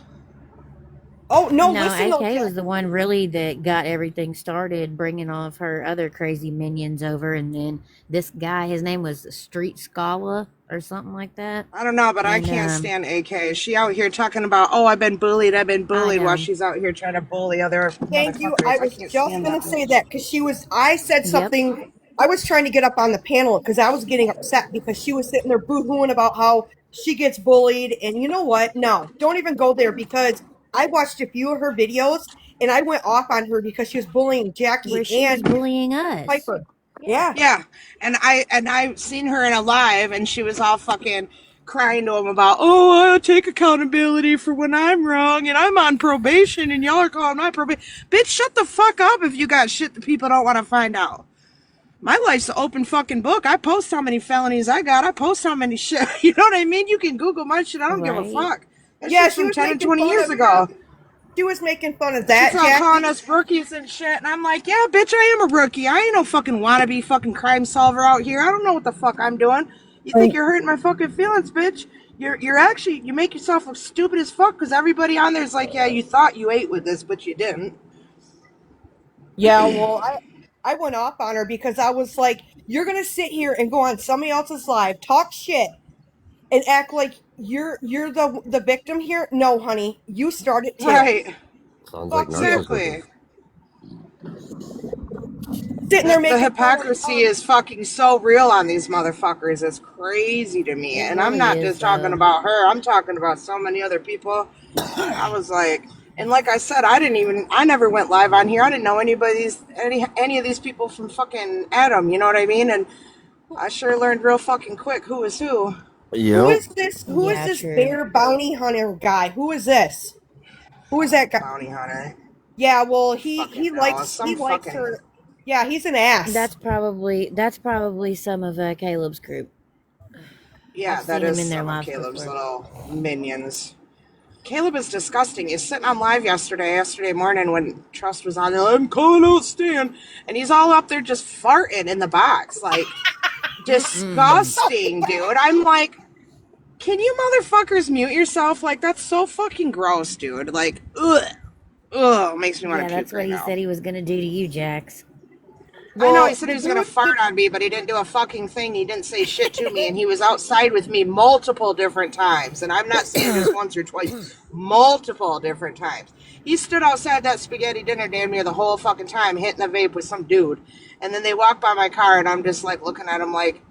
L: Oh no,
Q: No,
L: listen though,
Q: AK was the
L: Jackie.
Q: one really that got everything started, bringing all of her other crazy minions over, and then this guy, his name was Street Scala or something like that,
N: I don't know, but I
Q: and
N: can't stand AK. She out here talking about, oh, I've been
Q: I
N: bullied, while
Q: know.
N: she's out here trying to bully other
L: Thank you. I
N: motherfuckers. I
L: was
N: can't
L: just
N: stand
L: gonna
N: that
L: say
N: bitch.
L: that because I said
Q: Yep.
L: something. I was trying to get up on the panel because I was getting upset because she was sitting there boo-hooing about how she gets bullied. And you know what? No, don't even go there because I watched a few of her videos and I went off on her because she was bullying
Q: Where
L: Jackie
Q: she was
L: and
Q: bullying us.
L: Piper.
Q: Yeah.
L: Yeah.
N: Yeah, and I seen her in a live, and she was all fucking crying to him about, oh, I take accountability for when I'm wrong, and I'm on probation, and y'all are calling my probation. Bitch, shut the fuck up if you got shit that people don't want to find out. My life's an open fucking book. I post how many felonies I got. I post how many shit. You know what I mean? You can Google my shit. I don't give a
Q: Right.
N: fuck. That
L: Yeah,
N: shit's
L: she
N: from
L: was
N: 10 and
L: making
N: 20
L: fun
N: years
L: of
N: ago. She's
L: that,
N: all calling
L: Jackie.
N: us rookies and shit, and I'm like, yeah, bitch, I am a rookie. I ain't no fucking wannabe fucking crime solver out here. I don't know what the fuck I'm doing. You think
B: Right.
N: you're hurting my fucking feelings, bitch? You're actually, you make yourself look stupid as fuck because everybody on there's like, yeah, you thought you ate with this, but you didn't.
L: Yeah, well, I went off on her because I was like, you're gonna sit here and go on somebody else's live, talk shit, and act like you're the victim here. No, honey, you started too.
N: Right.
O: Sounds like
L: Fuck you.
O: narcissism.
N: Exactly.
L: Sitting there
N: The
L: making fun of
N: hypocrisy is fucking so real on these motherfuckers. It's crazy to me.
Q: It
N: And I'm
Q: really
N: not
Q: is
N: just talking
Q: though.
N: about her. I'm talking about so many other people. I was like, and like I said, I never went live on here. I didn't know any of these people from fucking Adam. You know what I mean? And I sure learned real fucking quick who was who.
L: who
O: Yep.
L: is this? Who is
Q: Yeah,
L: this
Q: true.
L: bear bounty hunter guy? Who is this? Who is that guy?
N: Bounty hunter.
L: Yeah, well, he
N: Fucking no,
L: likes
N: some
L: he likes
N: fucking
L: her. Yeah, he's an ass.
Q: That's probably some of Caleb's group.
N: yeah.
Q: I've
N: That
Q: seen him
N: is
Q: in their
N: some of
Q: lives
N: Caleb's
Q: before.
N: little minions. Caleb is disgusting. He's sitting on live yesterday morning when Trust was on there. I'm calling out Stan, and he's all up there just farting in the box, like
Q: Mm-mm.
N: disgusting, dude. I'm like, can you motherfuckers mute yourself? Like, that's so fucking gross, dude. Like, ugh, makes me want
Q: Yeah,
N: to puke
Q: that's what
N: right
Q: he
N: now.
Q: said he was gonna do to you, Jax.
N: I know he
L: Well,
N: said he was gonna fart on me, but he didn't do a fucking thing. He didn't say shit to me, and he was outside with me multiple different times. And I'm not saying just once or twice, multiple different times. He stood outside that spaghetti dinner damn near the whole fucking time, hitting the vape with some dude. And then they walk by my car, and I'm just like looking at him like,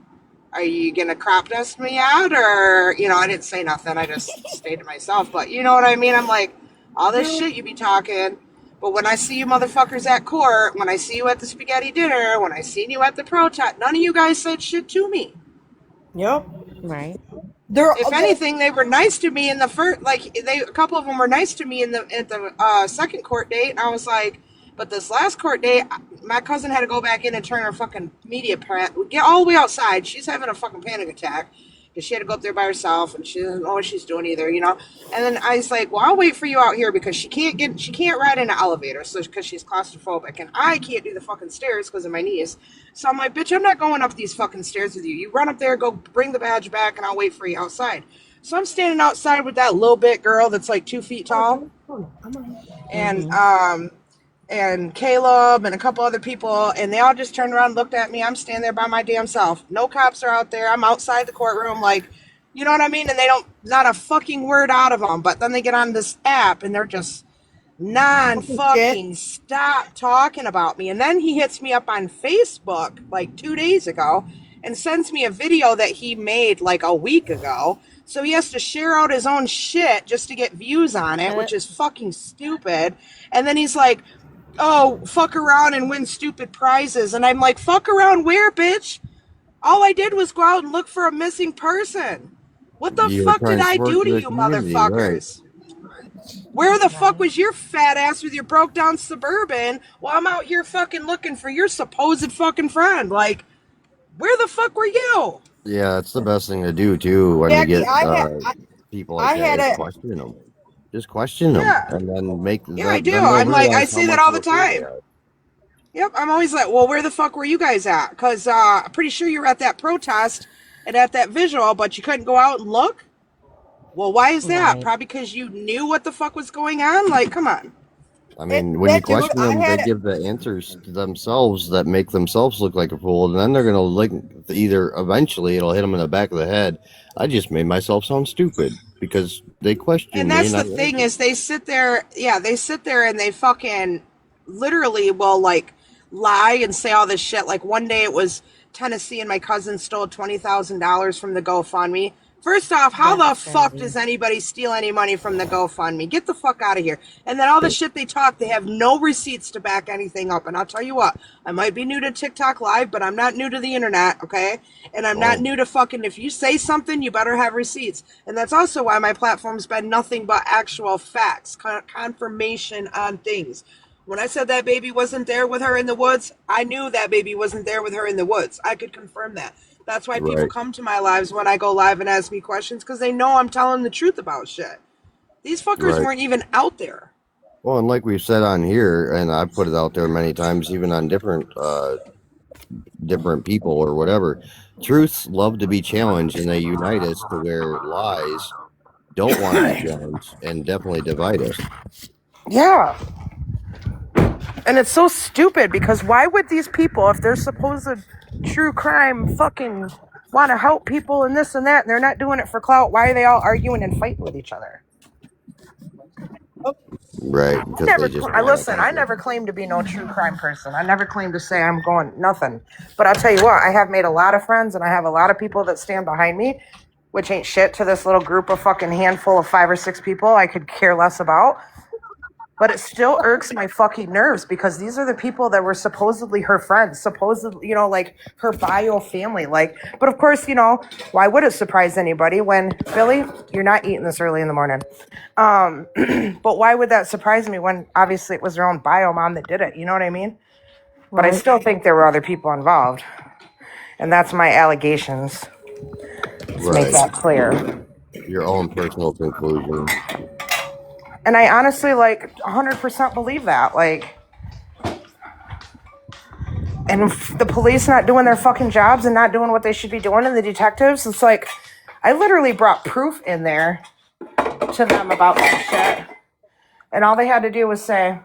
N: "Are you gonna crop dust me out?" Or I didn't say nothing. I just stayed to myself. But you know what I mean? I'm like, all this
L: dude,
N: shit you be talking. But when I see you motherfuckers at court, when I see you at the spaghetti dinner, when I seen you at the protest, none of you guys said shit to me.
L: Yep.
P: Right.
N: If anything, they were nice to me in the first. Like a couple of them were nice to me in the at the second court date, and I was like, but this last court date, my cousin had to go back in and turn her fucking media get all the way outside. She's having a fucking panic attack because she had to go up there by herself, and she doesn't know what she's doing either, you know. And then I was like, well, I'll wait for you out here because she can't ride in an elevator, so because she's claustrophobic, and I can't do the fucking stairs because of my knees. So I'm like, bitch, I'm not going up these fucking stairs with you. You run up there, go bring the badge back, and I'll wait for you outside. So I'm standing outside with that little bit girl that's like 2 feet tall, and and Caleb and a couple other people, and they all just turned around and looked at me. I'm standing there by my damn self. No cops are out there. I'm outside the courtroom, like, you know what I mean? And they don't, not a fucking word out of them. But then they get on this app and they're just
L: Shit.
N: non-fucking stop talking about me. And then he hits me up on Facebook like 2 days ago and sends me a video that he made like a week ago. So he has to share out his own shit just to get views on it, which is fucking stupid. And then he's like, oh, fuck around and win stupid prizes. And I'm like, fuck around where, bitch? All I did was go out and look for a missing person. What the
O: You're
N: fuck did
O: trying to
N: I
O: support
N: do to
O: the
N: you
O: community, right?
N: motherfuckers? Where the fuck was your fat ass with your broke down Suburban while I'm out here fucking looking for your supposed fucking friend? Like, where the fuck were you?
O: Yeah, it's the best thing to do too when you
L: Jackie,
O: get people like
L: I
O: that.
L: had
O: Is
L: a
O: question them, just question them,
N: Yeah.
O: and then make
N: Yeah, I
O: that.
N: do.
O: Then they'll
N: I'm like, I
O: realize how
N: say that
O: much
N: all
O: of
N: the
O: a fool they
N: time.
O: are.
N: Yep, I'm always like, well, where the fuck were you guys at? Because I'm pretty sure you were at that protest and at that visual, but you couldn't go out and look? Well, why is that?
P: Right.
N: Probably because you knew what the fuck was going on? Like, come on.
O: I mean, when you
L: that dude.
O: question
L: I
O: them, they
L: had
O: give the answers to themselves that make themselves look like a fool, and then they're gonna like either eventually it'll hit them in the back of the head. I just made myself sound stupid because they
N: And
O: questioned me
N: that's
O: and I
N: the thing
O: answered.
N: is they sit there, yeah, they sit there and they fucking literally will like lie and say all this shit. Like one day it was Tennessee and my cousin stole $20,000 from the GoFundMe. First off, how the
P: That's
N: fuck
P: crazy.
N: does anybody steal any money from the GoFundMe? Get the fuck out of here. And then all the shit they talk, they have no receipts to back anything up. And I'll tell you what, I might be new to TikTok Live, but I'm not new to the internet, okay? And I'm not
O: Oh,
N: new to fucking, if you say something, you better have receipts. And that's also why my platform's been nothing but actual facts, confirmation on things. When I said that baby wasn't there with her in the woods, I knew that baby wasn't there with her in the woods. I could confirm that. That's why people
O: right,
N: come to my lives when I go live and ask me questions because they know I'm telling the truth about shit. These fuckers
O: right.
N: weren't even out there.
O: Well, and like we've said on here, and I've put it out there many times, even on different people or whatever. Truths love to be challenged, and they unite us to where lies don't want to be challenged and definitely divide us.
N: Yeah. And it's so stupid because why would these people, if they're supposed true crime, fucking want to help people and this and that, and they're not doing it for clout, why are they all arguing and fighting with each other?
O: Right, because they just
N: I
O: want
N: listen, I
O: attention.
N: never claimed to be no true crime person. I never claimed to say I'm going nothing. But I'll tell you what, I have made a lot of friends and I have a lot of people that stand behind me, which ain't shit to this little group of fucking handful of 5 or 6 people I could care less about. But it still irks my fucking nerves because these are the people that were supposedly her friends, supposedly, you know, like her bio family. Like, but of course, you know, why would it surprise anybody when, Billy, you're not eating this early in the morning? But why would that surprise me when obviously it was her own bio mom that did it? You know what I mean? But I
P: Right.
N: still think there were other people involved. And that's my allegations. Let's make
O: Right,
N: that clear.
O: your own personal conclusion.
N: And I honestly, like, 100% believe that. Like, and the police not doing their fucking jobs and not doing what they should be doing, and the detectives, it's like, I literally brought proof in there to them about that shit. And all they had to do was say,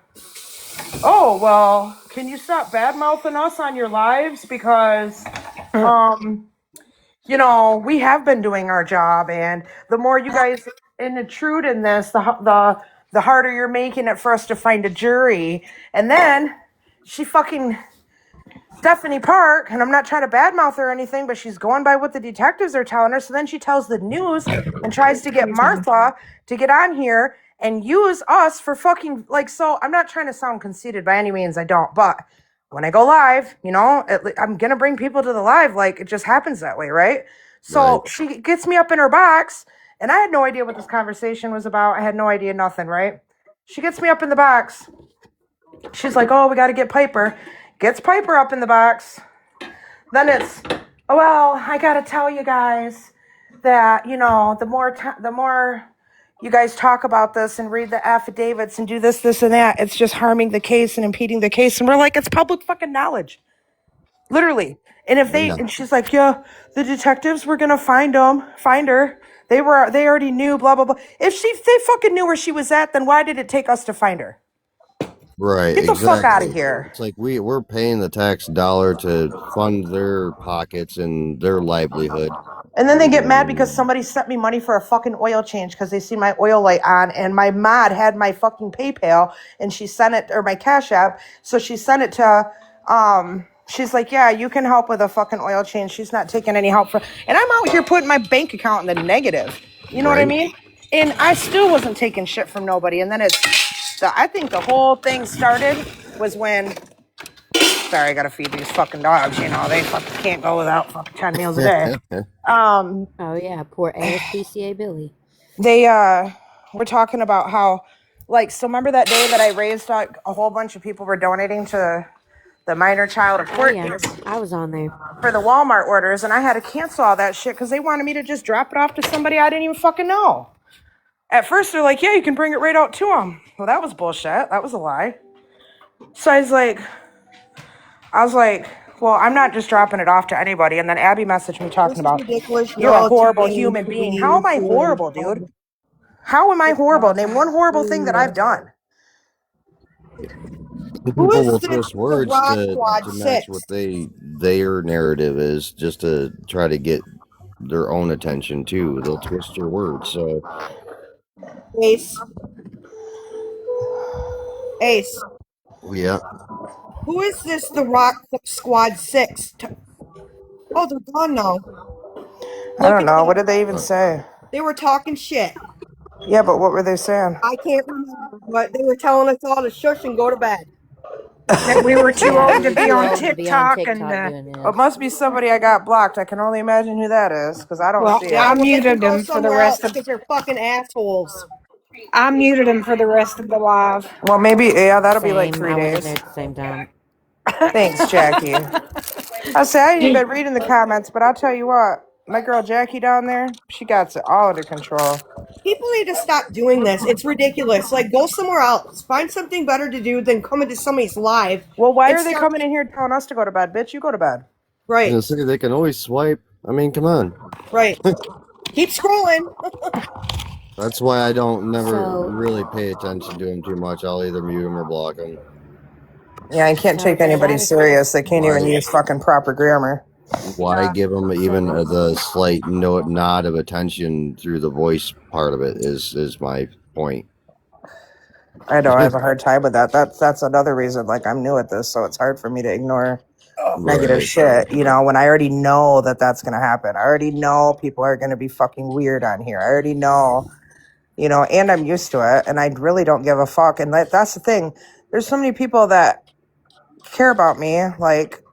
N: oh, well, can you stop bad mouthing us on your lives? Because, you know, we have been doing our job. And the more you guys intrude in this, the harder you're making it for us to find a jury. And then she fucking Stephanie Park, and I'm not trying to badmouth her or anything, but she's going by what the detectives are telling her. So then she tells the news and tries to get Martha to get on here and use us for fucking like. So I'm not trying to sound conceited by any means. I don't. But when I go live, you know, I'm gonna bring people to the live. Like it just happens that way, right? So
O: Right.
N: she gets me up in her box, and I had no idea what this conversation was about. I had no idea nothing, right? She gets me up in the box. She's like, "Oh, we got to get Piper." Gets Piper up in the box. Then it's, "Oh, well, I got to tell you guys that, you know, the more you guys talk about this and read the affidavits and do this, this, and that, it's just harming the case and impeding the case." And we're like, it's public fucking knowledge. Literally. And if
O: Yeah.
N: and she's like, "Yeah, the detectives were gonna find her. They already knew, blah, blah, blah." If they fucking knew where she was at, then why did it take us to find her?
O: Right.
N: Get the fuck out of
O: Exactly.
N: here.
O: It's like we're paying the tax dollar to fund their pockets and their livelihood.
N: And then they get mad because
O: And
N: somebody sent me money for a fucking oil change because they see my oil light on, and my mod had my fucking PayPal and she sent it, or my Cash App. So she sent it to, she's like, "Yeah, you can help with a fucking oil change." She's not taking any help from, and I'm out here putting my bank account in the negative. You know what I
O: right.
N: mean? And I still wasn't taking shit from nobody. And then I think the whole thing started was when, sorry, I gotta feed these fucking dogs. You know, they fucking can't go without fucking 10 meals a day.
Q: Oh yeah, poor ASPCA Billy.
N: They were talking about how, like, so remember that day that I raised a whole bunch of people were donating to the minor child of
Q: Oh
N: court
Q: yeah, I was on there.
N: for the Walmart orders, and I had to cancel all that shit because they wanted me to just drop it off to somebody I didn't even fucking know. At first, they're like, "Yeah, you can bring it right out to them." Well, that was bullshit. That was a lie. So I was like, "Well, I'm not just dropping it off to anybody." And then Abby messaged me talking
L: This is
N: about,
L: ridiculous.
N: "You're a
L: Y'all too
N: horrible
L: young
N: human
L: to
N: being." How am
L: be
N: I
L: doing
N: horrible,
L: all
N: dude? How am I
L: this
N: horrible? Name one horrible thing that I've
L: nonsense.
N: done.
L: Who
O: People
L: is
O: will
L: this?
O: twist
L: The
O: words
L: Rock Squad
O: to match what
L: 6.
O: their narrative is, just to try to get their own attention too. They'll twist your words. So
L: Ace. Ace.
O: yeah,
L: Who is this? The Rock Squad 6. Oh, they're gone now.
N: I
L: Look
N: don't
L: at
N: know. What
L: them.
N: did they even
O: uh,
N: say?
L: They were talking shit.
N: Yeah, but what were they saying?
L: I can't remember, but they were telling us all to shush and go to bed.
M: That we were too
Q: Yeah, we
M: old to
Q: were
M: be
Q: too
M: on
Q: old to be on
M: TikTok and
Q: TikTok doing
N: It
Q: this.
N: must be somebody I got blocked. I can only imagine who that is because I don't
M: well,
N: see
L: Yeah,
N: it.
M: I
L: well, they can
M: muted
L: go
M: them for the
L: somewhere
M: rest
L: else
M: of
L: because they're fucking assholes.
M: I muted them for the rest of the live.
N: Well, maybe, yeah, that'll be like
Q: Same.
N: 3
Q: I went in
N: days.
Q: there at the same time.
N: Thanks, Jackie. I say I ain't even reading the comments, but I'll tell you what, my girl Jackie down there, she got it all under control.
L: People need to stop doing this. It's ridiculous. Like, go somewhere else. Find something better to do than come into somebody's live
N: Well, why
L: and
N: are they
L: start.
N: coming in here telling us to go to bed? Bitch, you go to bed.
O: and
L: Right,
O: say they can always swipe. I mean, come on.
L: right. Keep scrolling.
O: That's why I don't never
Q: So,
O: really pay attention to them too much. I'll either mute them or block them.
N: Yeah, I can't
Q: so
N: take anybody
Q: status.
N: serious. They can't even
O: Why?
N: use fucking proper grammar.
O: Why give them even
Q: So,
O: the slight nod of attention through the voice part of it is my point.
N: I know I have a hard time with that. That's another reason. Like, I'm new at this, so it's hard for me to ignore negative
O: Right.
N: shit. You know, when I already know that that's gonna happen. I already know people are gonna be fucking weird on here. I already know. You know, and I'm used to it, and I really don't give a fuck. And that's the thing. There's so many people that care about me, like,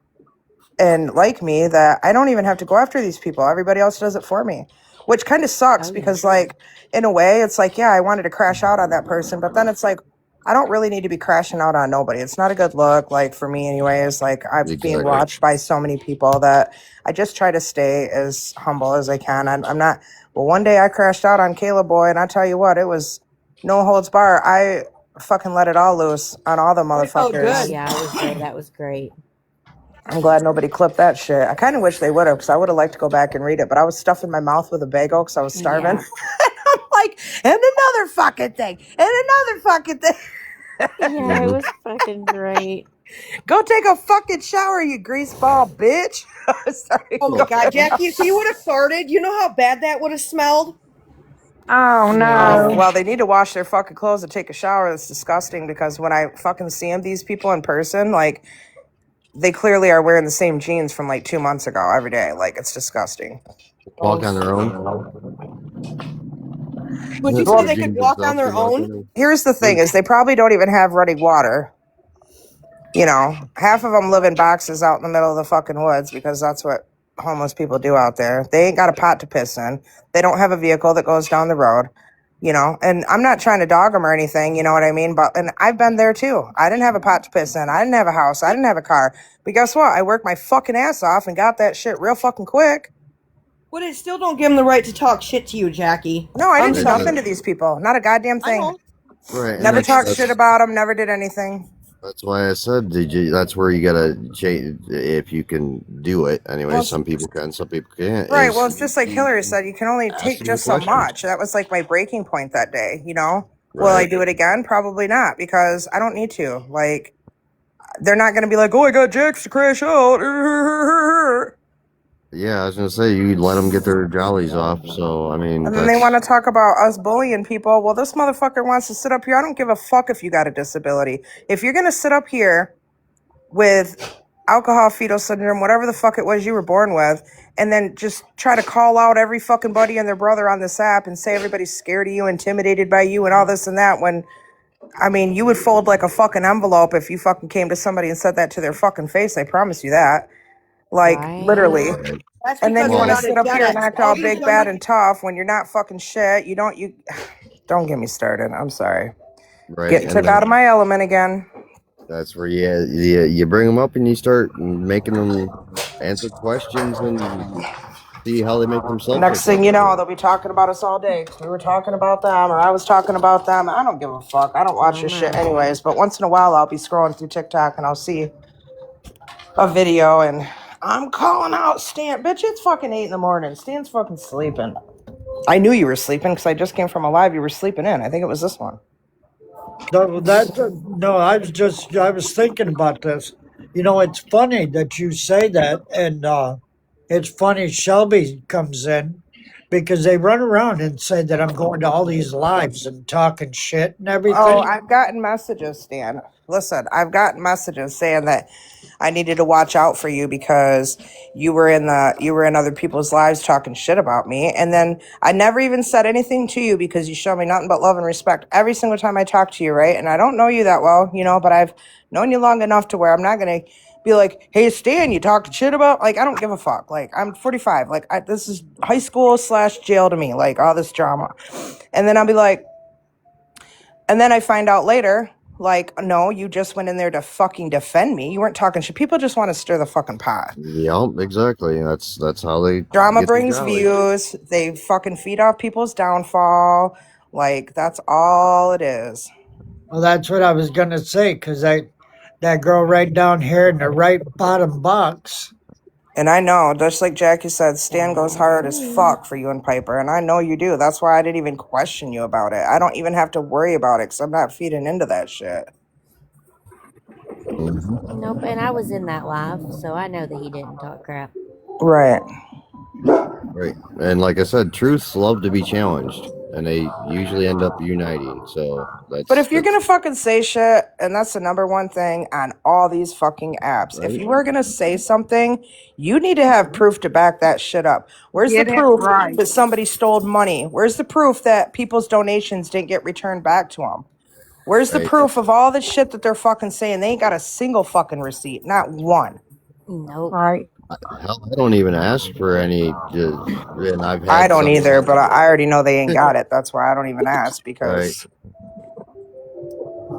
N: and like me, that I don't even have to go after these people. Everybody else does it for me, which kind of sucks
Q: oh yeah.
N: because, like, in a way, it's like, yeah, I wanted to crash out on that person, but then it's like, I don't really need to be crashing out on nobody. It's not a good look, like, for me, anyways. Like, I'm being
O: Exactly.
N: watched by so many people that I just try to stay as humble as I can. I'm not. Well, one day I crashed out on Caleb Boy, and I tell you what, it was no holds bar. I fucking let it all loose on all the
L: Oh,
Q: Oh
N: motherfuckers.
L: good.
Q: yeah, I was there. That was great.
N: I'm glad nobody clipped that shit. I kind of wish they would have, because I would have liked to go back and read it, but I was stuffing my mouth with a bagel because I was starving.
Q: Yeah.
N: I'm like, and another fucking thing, and another fucking thing.
Q: Yeah, it
O: Hmm.
Q: was fucking great.
N: Go take a fucking shower, you greaseball bitch. Sorry.
L: Oh my
N: Go
L: God,
N: ahead.
L: Jackie, if you would have farted, you know how bad that would have smelled?
M: Oh
N: Oh,
Q: Yeah.
M: no.
N: well, they need to wash their fucking clothes and take a shower. That's disgusting because when I fucking see them, these people in person, like, they clearly are wearing the same jeans from like 2 months ago every day. Like, it's disgusting.
O: Walk on their own.
L: Would you say
O: The
L: they could
O: jeans and
L: walk on
O: stuff.
L: their
O: Good luck
L: own?
O: with it.
N: Here's the thing: is they probably don't even have running water. You know, half of them live in boxes out in the middle of the fucking woods because that's what homeless people do out there. They ain't got a pot to piss in. They don't have a vehicle that goes down the road. You know, and I'm not trying to dog them or anything. You know what I mean? But and I've been there too. I didn't have a pot to piss in. I didn't have a house. I didn't have a car. But guess what? I worked my fucking ass off and got that shit real fucking quick.
L: But it still don't give them the right to talk shit to you, Jackie.
N: No, I
L: I'm
N: didn't do
O: Right.
L: sorry.
N: nothing to these people. Not a goddamn
L: I
N: thing.
L: know.
O: Right, and
N: Never talked shit
O: that's
N: about them. Never did anything.
O: that's why I said that's where you gotta change if you can do it. Anyway,
N: Well,
O: some people can, some people can't.
N: right. Well,
O: Is
N: it's just like Hillary said, you can only
O: ask
N: take
O: them the
N: just so
O: questions.
N: much. That was like my breaking point that day, you know? Will I
O: Right.
N: do it again? Probably not, because I don't need to. Like, they're not going to be like, oh, I got Jax to crash out.
O: Yeah, I was gonna say you let them get their jollies off. So I mean,
N: And then they want
O: that's
N: to talk about us bullying people. Well, this motherfucker wants to sit up here. I don't give a fuck if you got a disability. If you're going to sit up here with alcohol fetal syndrome, whatever the fuck it was you were born with, and then just try to call out every fucking buddy and their brother on this app and say everybody's scared of you, intimidated by you, and all this and that, when, I mean, you would fold like a fucking envelope if you fucking came to somebody and said that to their fucking face. I promise you that. Like,
Q: Right.
N: literally.
O: right.
L: That's
N: And then
L: because
N: you
L: you're
N: want to
O: Well,
L: not a
N: sit up
L: Gen
N: here and
L: X.
N: act
L: All
N: all
L: these
N: big,
L: young
N: bad, and tough when you're not fucking shit. You don't, you, don't get me started. I'm sorry.
O: right,
N: Getting took out of my element again.
O: that's where you bring them up and you start making them answer questions and see how they make themselves
N: Next
O: look
N: thing
O: like
N: you
O: a
N: know,
O: fool.
N: they'll be talking about us all day. We were talking about them, or I was talking about them. I don't give a fuck. I don't watch
Q: Oh
N: your shit
Q: no.
N: anyways. But once in a while, I'll be scrolling through TikTok and I'll see a video, and I'm calling out Stan. Bitch, it's fucking 8 in the morning. Stan's fucking sleeping. I knew you were sleeping because I just came from a live you were sleeping in. I think it was this one.
H: No, I was thinking about this. You know, it's funny that you say that, and it's funny Shelby comes in because they run around and say that I'm going to all these lives and talking shit and
N: Oh,
H: everything.
N: I've gotten messages, Stan. Listen, I've gotten messages saying that I needed to watch out for you because you were in other people's lives talking shit about me. And then I never even said anything to you because you show me nothing but love and respect every single time I talk to you, right? And I don't know you that well, you know, but I've known you long enough to where I'm not gonna be like, hey Stan, you talked shit about, like, I don't give a fuck. Like, I'm 45. Like, this is high school / jail to me, like all this drama. And then I'll be like, and then I find out later, like, no, you just went in there to fucking defend me. You weren't talking shit. People just want to stir the fucking pot.
O: Yep, exactly. That's how they
N: Drama
O: get their
N: brings
O: jollies.
N: views. They fucking feed off people's downfall. Like, that's all it is.
H: Well, that's what I was gonna say because that girl right down here in the right bottom box.
N: And I know, just like Jackie said, Stan goes hard as fuck for you and Piper. And I know you do. That's why I didn't even question you about it. I don't even have to worry about it because I'm not feeding into that shit.
O: Hmm.
Q: Nope. And I was in that live, so I know that he didn't talk crap.
N: Right.
O: Right, and like I said, truths love to be challenged, and they usually end up uniting. So
N: But
O: that's
N: if you're gonna fucking say shit, and that's the number one thing on all these fucking apps, if
O: right.
N: you are gonna say something, you need to have proof to back that shit up. Where's the
M: Get it
N: proof
M: right.
N: that somebody stole money? Where's the proof that people's donations didn't get returned back to them? Where's the
O: Right.
N: proof of all the shit that they're fucking saying? They ain't got a single fucking receipt, not one.
Q: Nope.
M: Right.
O: Hell, I don't even ask for any, and I've
N: I
O: had
N: don't
O: some.
N: either, but I already know they ain't got it. That's why I don't even ask,
O: Right.
N: because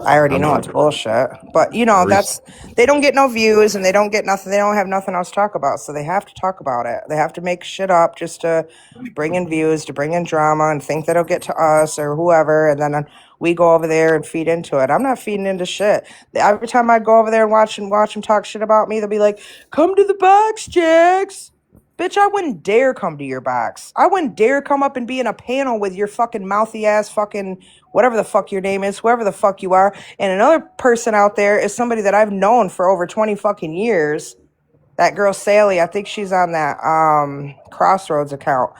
N: I already
O: I'm
N: know it's bullshit. But you know,
O: every.
N: that's, they don't get no views and they don't get nothing. They don't have nothing else to talk about. So they have to talk about it. They have to make shit up just to bring in views, to bring in drama, and think that it'll get to us or whoever. And then we go over there and feed into it. I'm not feeding into shit. Every time I go over there and watch them talk shit about me, they'll be like, "Come to the box, Jax." Bitch, I wouldn't dare come to your box. I wouldn't dare come up and be in a panel with your fucking mouthy ass fucking whatever the fuck your name is, whoever the fuck you are. And another person out there is somebody that I've known for over 20 fucking years. That girl Sally, I think she's on that Crossroads account.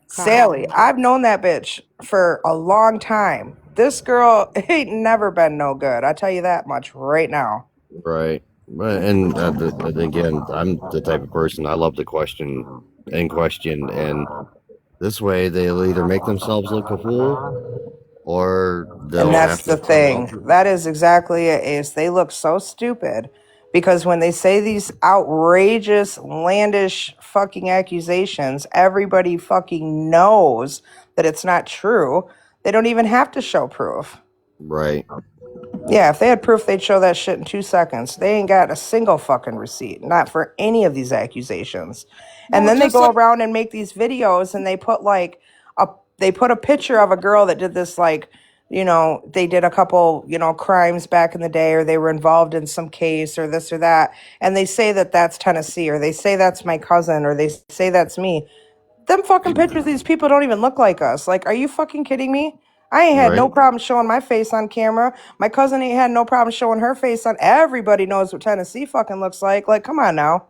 N: Sally,
Q: Crossroads.
N: I've known that bitch for a long time. This girl ain't never been no good. I tell you that much right now.
O: Right. But and again, I'm the type of person I love to question and question, and This way, they'll either make themselves look a fool, or
N: And
O: they'll have
N: that's
O: to
N: the
O: come out.
N: thing. That is exactly it, Ace. They look so stupid because when they say these outrageous, landish fucking accusations, everybody fucking knows that it's not true. They don't even have to show proof.
O: Right.
N: Yeah, if they had proof, they'd show that shit in 2 seconds. They ain't got a single fucking receipt, not for any of these accusations. And
M: Well,
N: then they
M: just
N: go
M: like
N: around and make these videos and they put a picture of a girl that did this, like, they did a couple, crimes back in the day, or they were involved in some case or this or that, and they say that that's Tennessee, or they say that's my cousin, or they say that's me. Them fucking pictures, these people don't even look like us. Like, are you fucking kidding me? I ain't had no
O: Right.
N: problem showing my face on camera. My cousin ain't had no problem showing her face on. Everybody knows what Tennessee fucking looks like. Like, come on now.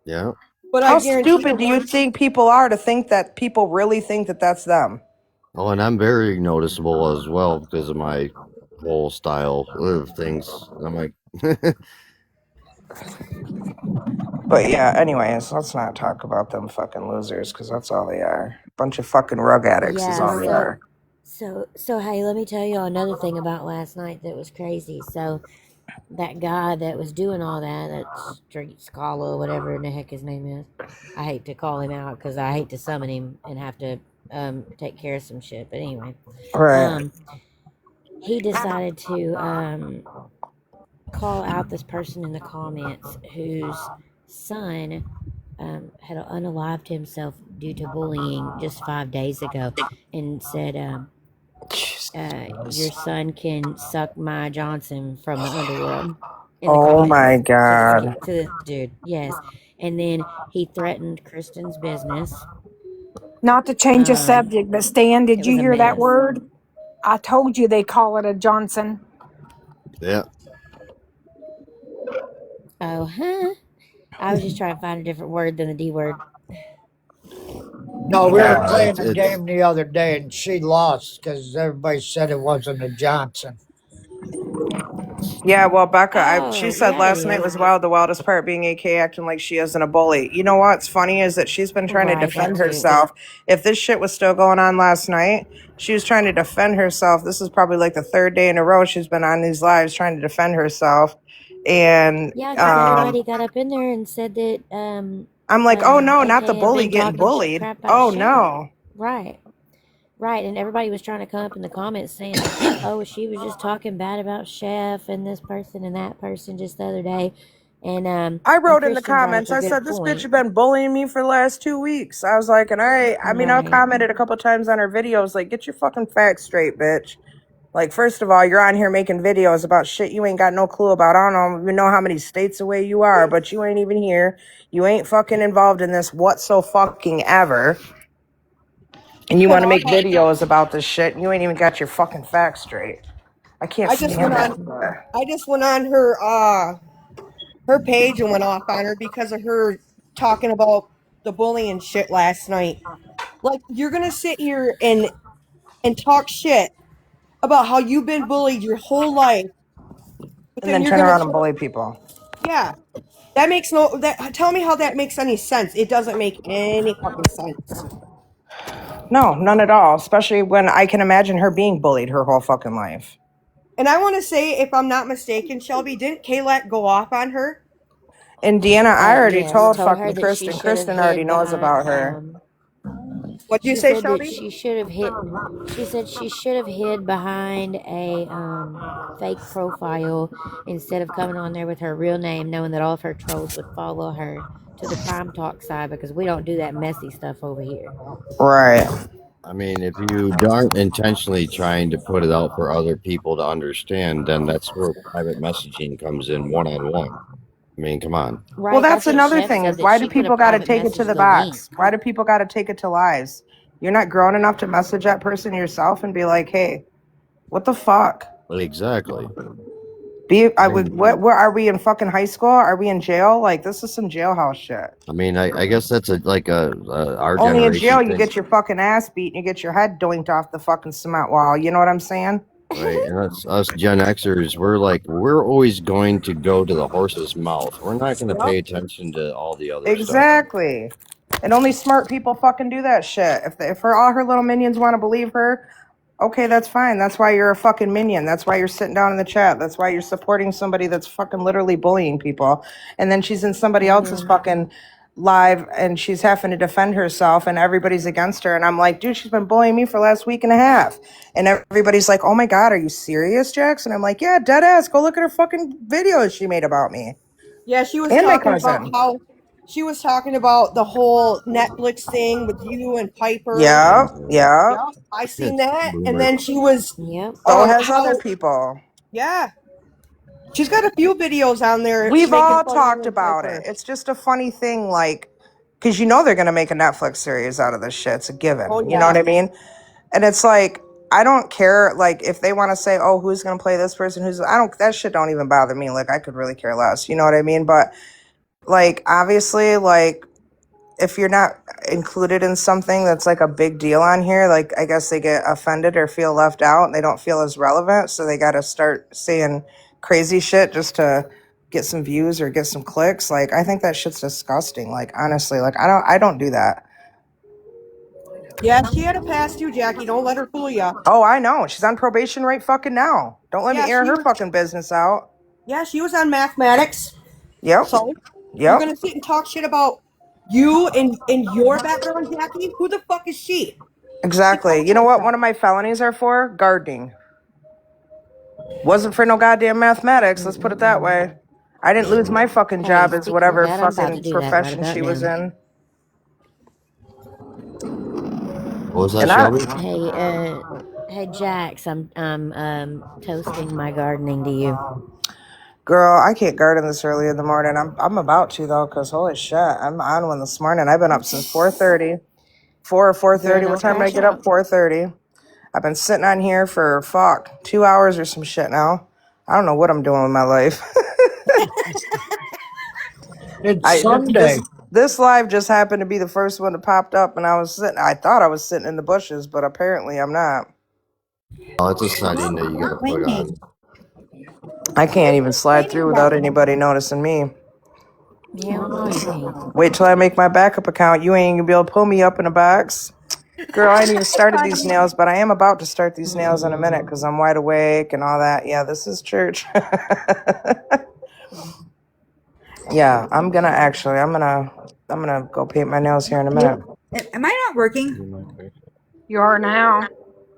O: Yeah.
L: But I
N: How
L: guarantee you
N: stupid do you
L: one.
N: think people are to think that people really think that that's them?
O: Oh, and I'm very noticeable as well because of my whole style of things. I'm like,
N: But yeah, anyways, let's not talk about them fucking losers because that's all they are. Bunch of fucking rug addicts is
Q: Yeah,
N: all they are.
Q: so hey, let me tell you another thing about last night that was crazy. So that guy that was doing all that Street Scala, whatever the heck his name is, I hate to call him out because I hate to summon him and have to take care of some shit. But anyway,
N: Right.
Q: um, he decided to call out this person in the comments whose son had unalived himself due to bullying just 5 days ago, and said, "Your son can suck my Johnson from the underworld." In the
N: Oh my
Q: comments to this
N: god.
Q: to this dude, yes, and then he threatened Kristen's business.
M: not to change the
Q: Um,
M: subject, but Stan,
Q: it
M: did you
Q: was a
M: hear that
Q: mess.
M: word? I told you they call it a Johnson.
O: yeah.
Q: Oh, huh? I was just trying to find a different word than the D word.
H: No, we were
N: Yeah.
H: playing a
O: It's
H: game the other day and she lost because everybody said it wasn't a Johnson.
N: Yeah, well, Becca, she
Q: Oh,
N: said
Q: yeah, it
N: last night
Q: is.
N: was wild. The wildest part being AK acting like she isn't a bully. You know what's funny is that she's been trying to
Q: Right, that
N: defend
Q: too.
N: herself. If this shit was still going on last night, she was trying to defend herself. This is probably like the third day in a row she's been on these lives trying to defend herself. And
Q: Yeah, because everybody got up in there and said that
N: I'm like, oh no, not
Q: AK
N: the
Q: had
N: bully
Q: been
N: getting
Q: talking
N: bullied.
Q: crap about
N: Oh
Q: Chef.
N: no.
Q: Right, right, and everybody was trying to come up in the comments saying, "Oh, she was just talking bad about Chef and this person and that person just the other day,"
N: I
Q: and
N: wrote in the
Q: Christian brought up
N: comments,
Q: a
N: I
Q: good
N: said, this bitch
Q: point.
N: has been bullying me for the last 2 weeks. I was like, and I mean, I've
Q: Right,
N: commented a couple times on her videos, like, get your fucking facts straight, bitch. Like, first of all, you're on here making videos about shit you ain't got no clue about. I don't even know how many states away you are, but you ain't even here. You ain't fucking involved in this fucking ever. And you want to
L: Well,
N: make videos about this shit, and you ain't even got your fucking facts straight. I can't
L: I just went
N: stand
L: on.
N: that.
L: I just went on her page and went off on her because of her talking about the bullying shit last night. Like, you're gonna sit here and talk shit about how you've been bullied your whole life, but
N: And
L: then
N: then
L: you're
N: turn
L: gonna
N: around and
L: turn,
N: bully people.
L: yeah. That makes no that tell me how that makes any sense. It doesn't make any fucking sense.
N: No, none at all. Especially when I can imagine her being bullied her whole fucking life.
L: And I want to say, if I'm not mistaken, Shelby, didn't Kayla go off on her?
N: And Deanna, I already
Q: yes,
N: told
Q: told her
N: fucking
Q: that she
N: Kristen.
Q: should have
N: Kristen already
Q: hid
N: knows
Q: behind.
N: about her. What'd you
Q: She
N: say,
Q: said that
N: Shelby?
Q: she should have hid. She said she should have hid behind a fake profile instead of coming on there with her real name, knowing that all of her trolls would follow her to the Crime Talk side because we don't do that messy stuff over here.
N: Right.
O: I mean, if you aren't intentionally trying to put it out for other people to understand, then that's where private messaging comes in one on one. I mean, come on.
N: Well,
Q: Right,
N: that's
Q: that's what
N: another
Q: Chef
N: thing
Q: said,
N: is
Q: that
N: why do
Q: she could have
N: people got to
Q: private
N: take it to
Q: messaged
N: the
Q: the
N: box?
Q: link.
N: Why do people got to take it to lies? You're not grown enough to message that person yourself and be like, hey, what the fuck?
O: Exactly.
N: I
O: I
N: would.
O: mean,
N: What? Where are we in fucking high school? Are we in jail? Like, this is some jailhouse shit.
O: I guess that's our
N: Only in
O: generation
N: jail you
O: thing,
N: get your fucking ass beat and you get your head doinked off the fucking cement wall. You know what I'm saying?
O: right? And us Gen Xers, we're always going to go to the horse's mouth. We're not going to
N: Yep.
O: pay attention to all the other stuff.
N: Exactly. And only smart people fucking do that shit. If all her little minions want to believe her, okay, that's fine. That's why you're a fucking minion. That's why you're sitting down in the chat. That's why you're supporting somebody that's fucking literally bullying people. And then she's in somebody else's fucking live and she's having to defend herself and everybody's against her. And I'm like, dude, she's been bullying me for the last week and a half. And everybody's like, oh my God, are you serious, Jax? And I'm like, yeah, dead ass. Go look at her fucking videos she made about me.
L: Yeah, she was
N: And my
L: talking about
N: cousin.
L: how she was talking about the whole Netflix thing with you and Piper.
N: Yeah, yeah.
L: Yep, I seen
O: It's
L: that. And
O: boomer.
L: then she was,
Q: Yep.
N: So has other
L: how,
N: people.
L: yeah, she's got a few videos on there
N: We've
L: making
N: all
L: fun of you
N: talked
L: and
N: about it.
L: Piper.
N: It's just a funny thing, like, because you know they're going to make a Netflix series out of this shit. It's a given.
L: Oh,
N: You know what
L: yeah.
N: I mean? And it's like, I don't care. Like, if they want to say, oh, who's going to play this person? That shit don't even bother me. Like, I could really care less. You know what I mean? But, like, obviously, like, if you're not included in something that's like a big deal on here, like I guess they get offended or feel left out and they don't feel as relevant. So they got to start saying crazy shit just to get some views or get some clicks. Like, I think that shit's disgusting. Like, honestly, like I don't do that.
L: Yeah, she had a past too, Jackie. Don't let her fool you.
N: Oh, I know. She's on probation right fucking now. Don't let me
L: Yeah,
N: air her fucking business out.
L: she was on mathematics.
N: Yep.
L: So you're
N: Yep.
L: gonna sit and talk shit about you and your background, Jackie? Who the fuck is she? To
N: Exactly.
L: talk
N: You know
L: like
N: what
L: that.
N: one of my felonies are for? Gardening. Wasn't for no goddamn mathematics, let's put it that
Q: Mm-mm-mm.
N: way. I didn't lose my fucking
Q: Hey,
N: job as
Q: speaking of
N: whatever
Q: that, I'm about to
N: fucking
Q: do that right
N: profession
Q: about
N: she was
Q: now.
N: in.
O: What was that,
N: And I,
O: Shelby?
Q: Hey, Jax, I'm toasting my gardening to you.
N: girl, I can't garden this early in the morning. I'm about to though, cause holy shit, I'm on one this morning. I've been up since 4:30. 4 or
Q: Girl,
N: 4:30. What
Q: don't
N: time did I
Q: crash
N: get up?
Q: out.
N: 4:30. I've been sitting on here for 2 hours or some shit now. I don't know what I'm doing with my life.
H: It's
N: I
H: Sunday.
N: this live just happened to be the first one that popped up, and I thought I was sitting in the bushes, but apparently I'm not.
O: Oh, it's a
B: Stop
O: setting that you got to put on.
B: complaining.
N: I can't even slide
B: Complaining
N: through
B: about
N: without
B: something.
N: anybody noticing me.
Q: Hell no, you can't.
N: Wait till I make my backup account. You ain't gonna be able to pull me up in a box. Girl, I ain't even started these
B: Funny.
N: nails, but I am about to start these nails in a
Q: Mm-mm.
N: minute because I'm wide awake and all that. Yeah, this is church. Yeah, I'm gonna go paint my nails here in a minute.
B: Am I not working?
M: You are now.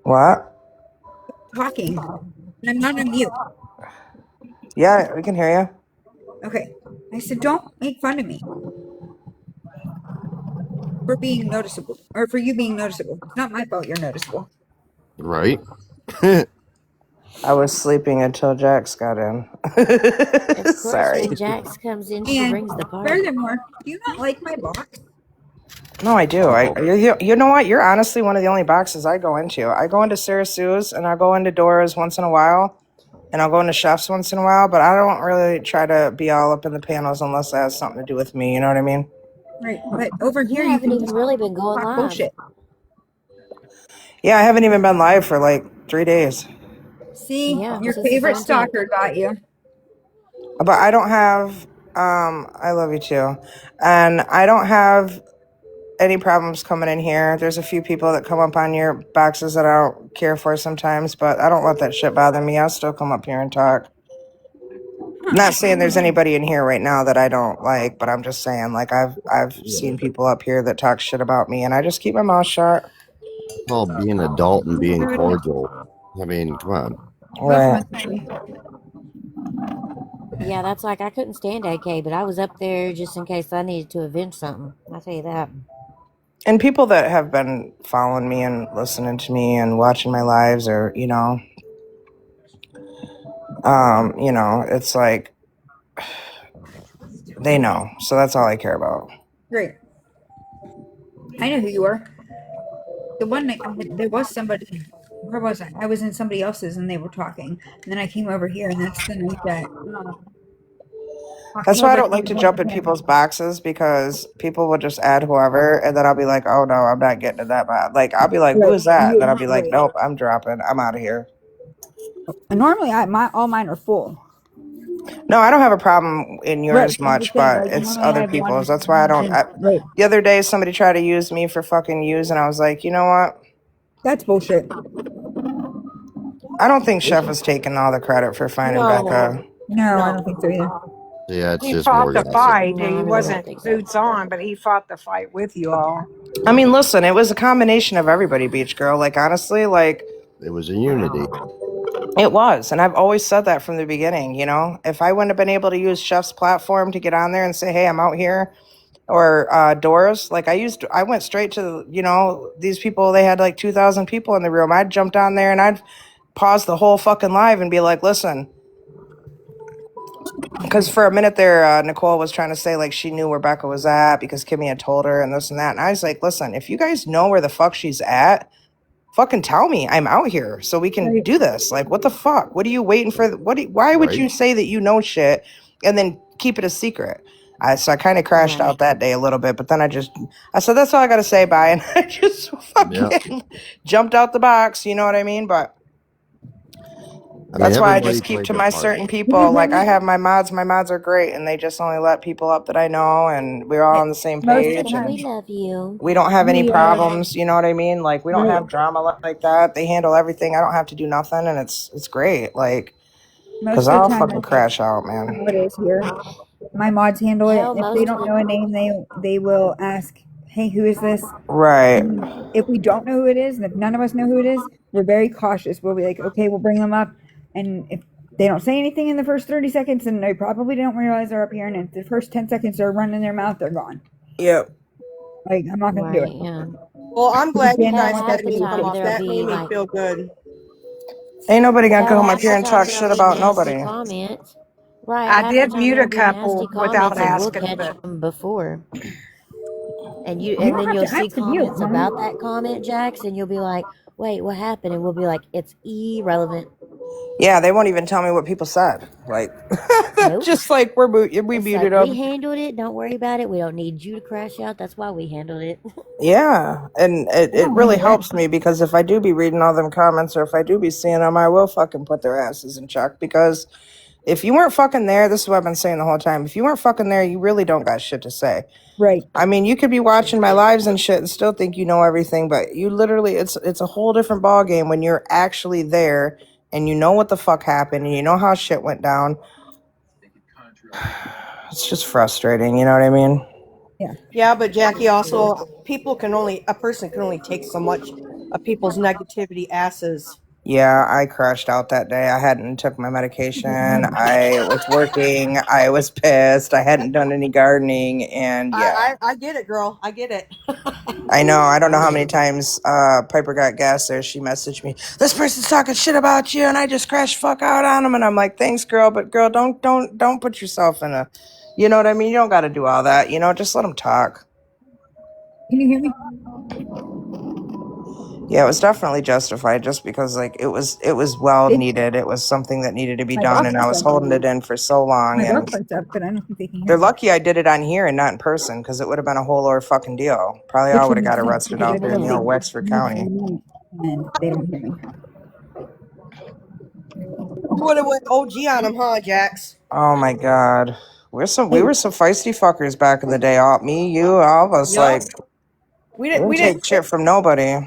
N: What?
B: Talking. And I'm not on mute.
N: Yeah, we can hear you.
B: Okay. I said, don't make fun of me for being noticeable or for you being noticeable. It's not my fault you're noticeable.
O: Right?
N: I was sleeping until Jax got in.
Q: Of course,
N: Sorry.
Q: when Jax comes in, she
B: And
Q: brings the party.
B: furthermore, do you not like my box?
N: No, I do.
O: Oh,
N: You know what? You're honestly one of the only boxes I go into. I go into Sarah Sue's and I go into Dora's once in a while, and I'll go into Chef's once in a while. But I don't really try to be all up in the panels unless it has something to do with me. You know what I mean?
B: Right. But over
Q: You
B: here, you
Q: haven't
B: can
Q: even
B: just
Q: really been going
B: talk
Q: live.
B: bullshit.
N: Yeah, I haven't even been live for like 3 days.
B: See,
Q: Yeah,
B: your
Q: since the
B: favorite
Q: 17th.
B: stalker got you.
N: But I don't have. I love you too, and I don't have any problems coming in here. There's a few people that come up on your boxes that I don't care for sometimes, but I don't let that shit bother me. I'll still come up here and talk.
B: Huh.
N: Not saying there's anybody in here right now that I don't like, but I'm just saying like I've seen people up here that talk shit about me, and I just keep my mouth shut.
O: called being adult and being
B: Rude.
O: cordial. I mean, come on.
B: Both
N: Right.
B: my family.
Q: Yeah, that's like I couldn't stand AK, but I was up there just in case I needed to avenge something. I'll tell you that.
N: And people that have been following me and listening to me and watching my lives, or it's like they know. So that's all I care about.
B: Great. I know who you are. The one that there was somebody. Where was I? I was in somebody else's and they were talking. And then I came over here, and that's the night that
N: That's why I
B: October
N: don't like to jump in people's boxes because people will just add whoever, and then I'll be like, "Oh no, I'm not getting to that." Like I'll be like, "Who
B: Right.
N: is that?" And then I'll be like,
B: Right.
N: "Nope, I'm dropping. I'm out of here."
B: Normally, all mine are full.
N: No, I don't have a problem in
B: Right.
N: yours
B: I'm just
N: much,
B: saying,
N: but
B: like,
N: it's
B: normally I
N: other
B: have
N: people's.
B: one,
N: That's why I don't.
B: and right.
N: The other day, somebody tried to use me for fucking use, and I was like, you know what?
B: That's bullshit.
N: I don't think Chef is taking all the credit for finding
L: No,
N: Becca.
B: No, I don't
L: no.
B: think so either.
O: Yeah, it's
M: He
O: just more
M: fought the
O: gossip.
M: fight.
Q: No, I
M: He
Q: really don't
M: wasn't
Q: think so.
M: boots on, but he fought the fight with you all.
N: I mean, listen, it was a combination of everybody, Beach Girl. Like, honestly, like,
O: It was a unity.
N: it was. And I've always said that from the beginning, you know? If I wouldn't have been able to use Chef's platform to get on there and say, hey, I'm out here, or Doris, like, I went straight to, you know, these people, they had like 2,000 people in the room. I'd jumped on there and I'd pause the whole fucking live and be like, listen, because for a minute there, Nicole was trying to say like she knew where Becca was at because Kimmy had told her and this and that. And I was like, listen, if you guys know where the fuck she's at, fucking tell me. I'm out here so we can
B: Right.
N: do this. Like, what the fuck? What are you waiting for? Why would
O: Right?
N: you say that you know shit and then keep it a secret? So I kind of crashed
Q: Right.
N: out that day a little bit, but then I said, that's all I got to say. Bye. And I just
O: Yeah.
N: fucking jumped out the box. You know what I mean? But
O: I mean,
N: that's why I
O: everybody
N: just keep
O: played
N: to
O: their
N: my
O: part.
N: certain
B: Can you
N: people.
B: hear
N: Like I
B: me?
N: have my mods. My mods are great, and they just only let people up that I know, and we're all on the same
B: Most of the
N: page,
Q: Tiffany, we
N: and
B: time,
Q: love you.
N: we don't have any
B: we
N: problems. You know what I mean? Like we don't
B: right.
N: have drama like that. They handle everything. I don't have to do nothing, and it's great. Like because
B: Most of the
N: I'll
B: time,
N: fucking
B: that's
N: crash out, man.
B: how it is here. My mods handle it.
Q: Hell,
B: If they
Q: most of
B: don't
Q: the
B: know a name, they will ask, "Hey, who is this?"
N: Right.
B: And if we don't know who it is, and if none of us know who it is, we're very cautious. We'll be like, "Okay, we'll bring them up," and if they don't say anything in the first 30 seconds, then they probably don't realize they're up here. And if the first 10 seconds they're running their mouth, they're gone.
N: Yep.
B: Like I'm not gonna do
Q: right,
B: it.
Q: yeah.
L: Well, I'm
B: Because
L: glad you
B: again, I
Q: Hell,
L: guys
B: want that
Q: half
L: let
B: to
Q: the
L: me
B: be
L: come
Q: time
L: up.
B: safe.
Q: there'll
L: That
Q: be
L: made me
Q: like,
L: feel good.
N: Ain't nobody gonna
Q: hell,
N: come up
Q: half
N: here
Q: the
N: and
Q: time
N: talk
Q: there'll
N: shit
Q: be
N: about
Q: nasty
N: nobody.
Q: comments. Right,
M: I
Q: half the
M: did
Q: time
M: mute
Q: there'll
M: a
Q: be nasty
M: couple without
Q: comments, and we'll
M: asking,
Q: catch
M: but
Q: them before.
B: You
Q: And
B: don't
Q: then
B: have
Q: you'll
B: to
Q: see
B: ask of you.
Q: comments about that comment, Jax, and you'll be like, wait, what happened? And we'll be like, it's irrelevant.
N: Yeah, they won't even tell me what people said. Like
Q: Nope.
N: just like we
Q: It's like,
N: muted
Q: we
N: them.
Q: handled it. Don't worry about it. We don't need you to crash out. That's why we handled it.
N: Yeah, and
B: I
N: it
B: don't
N: really
B: handle that.
N: helps me because if I do be reading all them comments or if I do be seeing them, I will fucking put their asses in check because if you weren't fucking there, this is what I've been saying the whole time. If you weren't fucking there, you really don't got shit to say.
B: Right.
N: I mean, you could be watching my lives and shit and still think you know everything, but you literally it's a whole different ball game when you're actually there and you know what the fuck happened and you know how shit went down. It's just frustrating, you know what I mean?
B: Yeah.
L: Yeah, but Jackie, also, a person can only take so much of people's negativity asses.
N: Yeah, I crashed out that day. I hadn't took my medication. I was working. I was pissed. I hadn't done any gardening, and yeah,
L: I get it, girl. I get it.
N: I know. I don't know how
Q: Right.
N: many times Piper got gas there. She messaged me, "This person's talking shit about you," and I just crashed fuck out on them. And I'm like, "Thanks, girl, but girl, don't put yourself in a, you know what I mean? You don't got to do all that. You know, just let them talk."
B: Can you hear me?
N: Yeah, it was definitely justified just because like it was well
B: See?
N: needed. It was something that needed to be
B: My
N: done
B: dog
N: and I
B: farts
N: was
B: up.
N: holding it in for so long
B: My
N: and
B: dog farts up, but I don't think they can hear
N: they're
B: me.
N: lucky I did it on here and not in person because it would have been a whole other fucking deal. Probably all
B: Which
N: would
B: would
N: have
B: make
N: got
B: sense
N: arrested
B: because I
N: out
B: don't
N: there in
B: think they
N: the old
B: can
N: Wexford
B: hear me
N: County.
B: from me, and they don't hear me.
L: You would have went OG on them, huh, Jax?
N: Oh my god. We
B: Hey,
N: were some feisty fuckers back in the day. All me, you, all of us
L: Yup.
N: like
L: We
N: we
L: didn't.
N: didn't
L: We didn't.
N: take shit from nobody.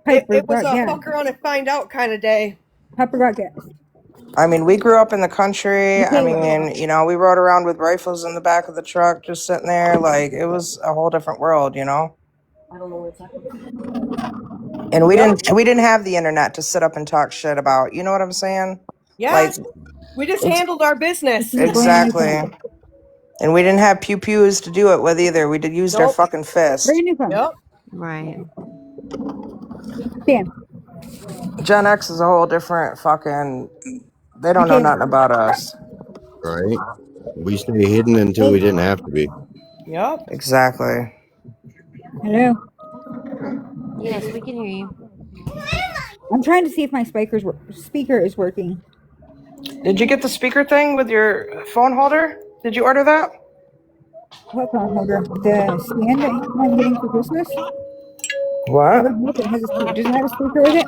B: Piper
L: It was
B: got
L: a
B: gas.
L: fuck around and find out kind of day.
B: Piper got gas.
N: I mean, we grew up in the country. I
B: Michaela.
N: mean, you know, we rode around with rifles in the back of the truck, just sitting there. Like it was a whole different world, you know.
L: I don't know where it's at.
N: And we
L: Yep.
N: didn't have the internet to sit up and talk shit about. You know what I'm saying?
L: Yeah.
N: Like
L: We just
N: it's
L: handled our
B: This
L: business.
B: is a brand new
N: exactly.
B: phone.
N: And we didn't have pew pews to do it with either. We did use our
L: Nope.
N: fucking fist.
B: Brand new phone.
L: Yep.
Q: Right.
B: Dan.
N: Gen X is a whole different fucking. They don't know
B: Michaela.
N: nothing about us.
O: Right? We stay hidden until we
B: Hey.
O: didn't have to be.
L: Yep.
N: Exactly.
B: Hello.
Q: Yes, we can hear you.
B: I'm trying to see if my speaker is working.
N: Did you get the speaker thing with your phone holder? Did you order that?
B: What phone holder? The stand that I'm getting for Christmas? I
N: What?
B: don't know if it has a speaker. Does it have a speaker with it?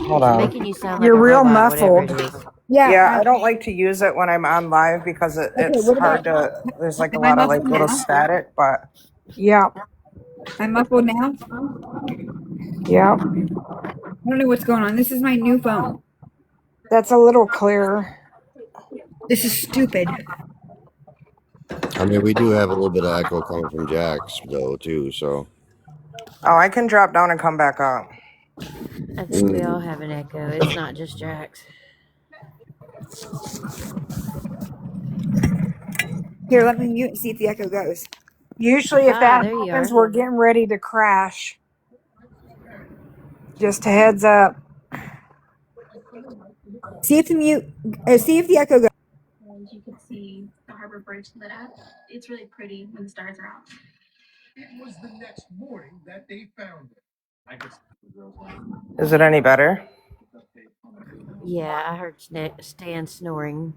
N: Hold
Q: It's
N: on.
Q: making you sound like
M: you're
Q: a
M: real
Q: robot, whatever it
M: muffled.
Q: is.
N: Yeah,
B: Yeah.
N: I don't like to use it when I'm on live because
B: Okay.
N: it's
B: What
N: hard
B: about?
N: to. There's like a
B: Am I
N: lot of like
B: muffled
N: little
B: now?
N: static, but
M: Yeah.
B: I'm muffled now.
M: Yeah.
B: I don't know what's going on. This is my new phone.
M: That's a little clearer.
B: This is stupid.
O: I mean, we do have a little bit of echo coming from Jack's though too. So
N: oh, I can drop down and come back up.
Q: I think we all
O: mm,
Q: have an echo. It's not just Jack's.
B: Here, let me mute and see if the echo goes.
M: Usually, if
Q: Ah,
M: that
Q: there you
M: happens,
Q: are.
M: we're getting ready to crash. Just a heads up.
B: See if the mute. See if the echo goes.
N: Is it any better?
Q: Yeah, I heard Stan snoring.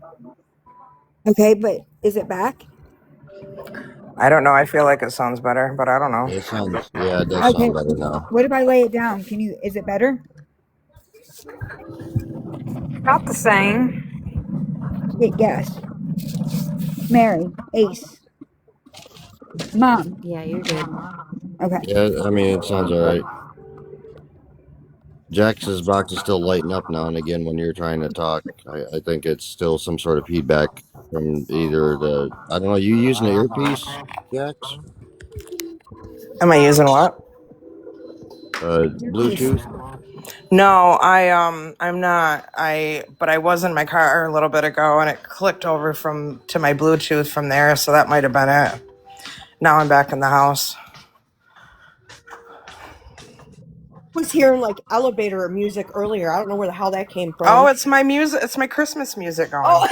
B: Okay, but is it back?
N: I don't know. I feel like it sounds better, but I don't know.
O: it sounds, yeah, it does
B: Okay.
O: sound better now.
B: What if I lay it down? Can you? Is it better?
M: Not the same.
B: Guess. Mary, Ace, Mom.
Q: Yeah, you're good.
B: Okay.
O: Yeah, I mean, it sounds all right. Jax's box is still lighting up now and again when you're trying to talk. I think it's still some sort of feedback from either the, I don't know, you using the earpiece, Jax?
N: Am I using what?
B: Earpiece.
O: Bluetooth?
N: No, I'm not. But I was in my car a little bit ago, and it clicked over from to my Bluetooth from there, so that might have been it. Now I'm back in the house.
L: Was hearing like elevator music earlier. I don't know where the hell that came
N: Oh,
L: from.
N: it's my music. It's my Christmas music going.
L: Oh,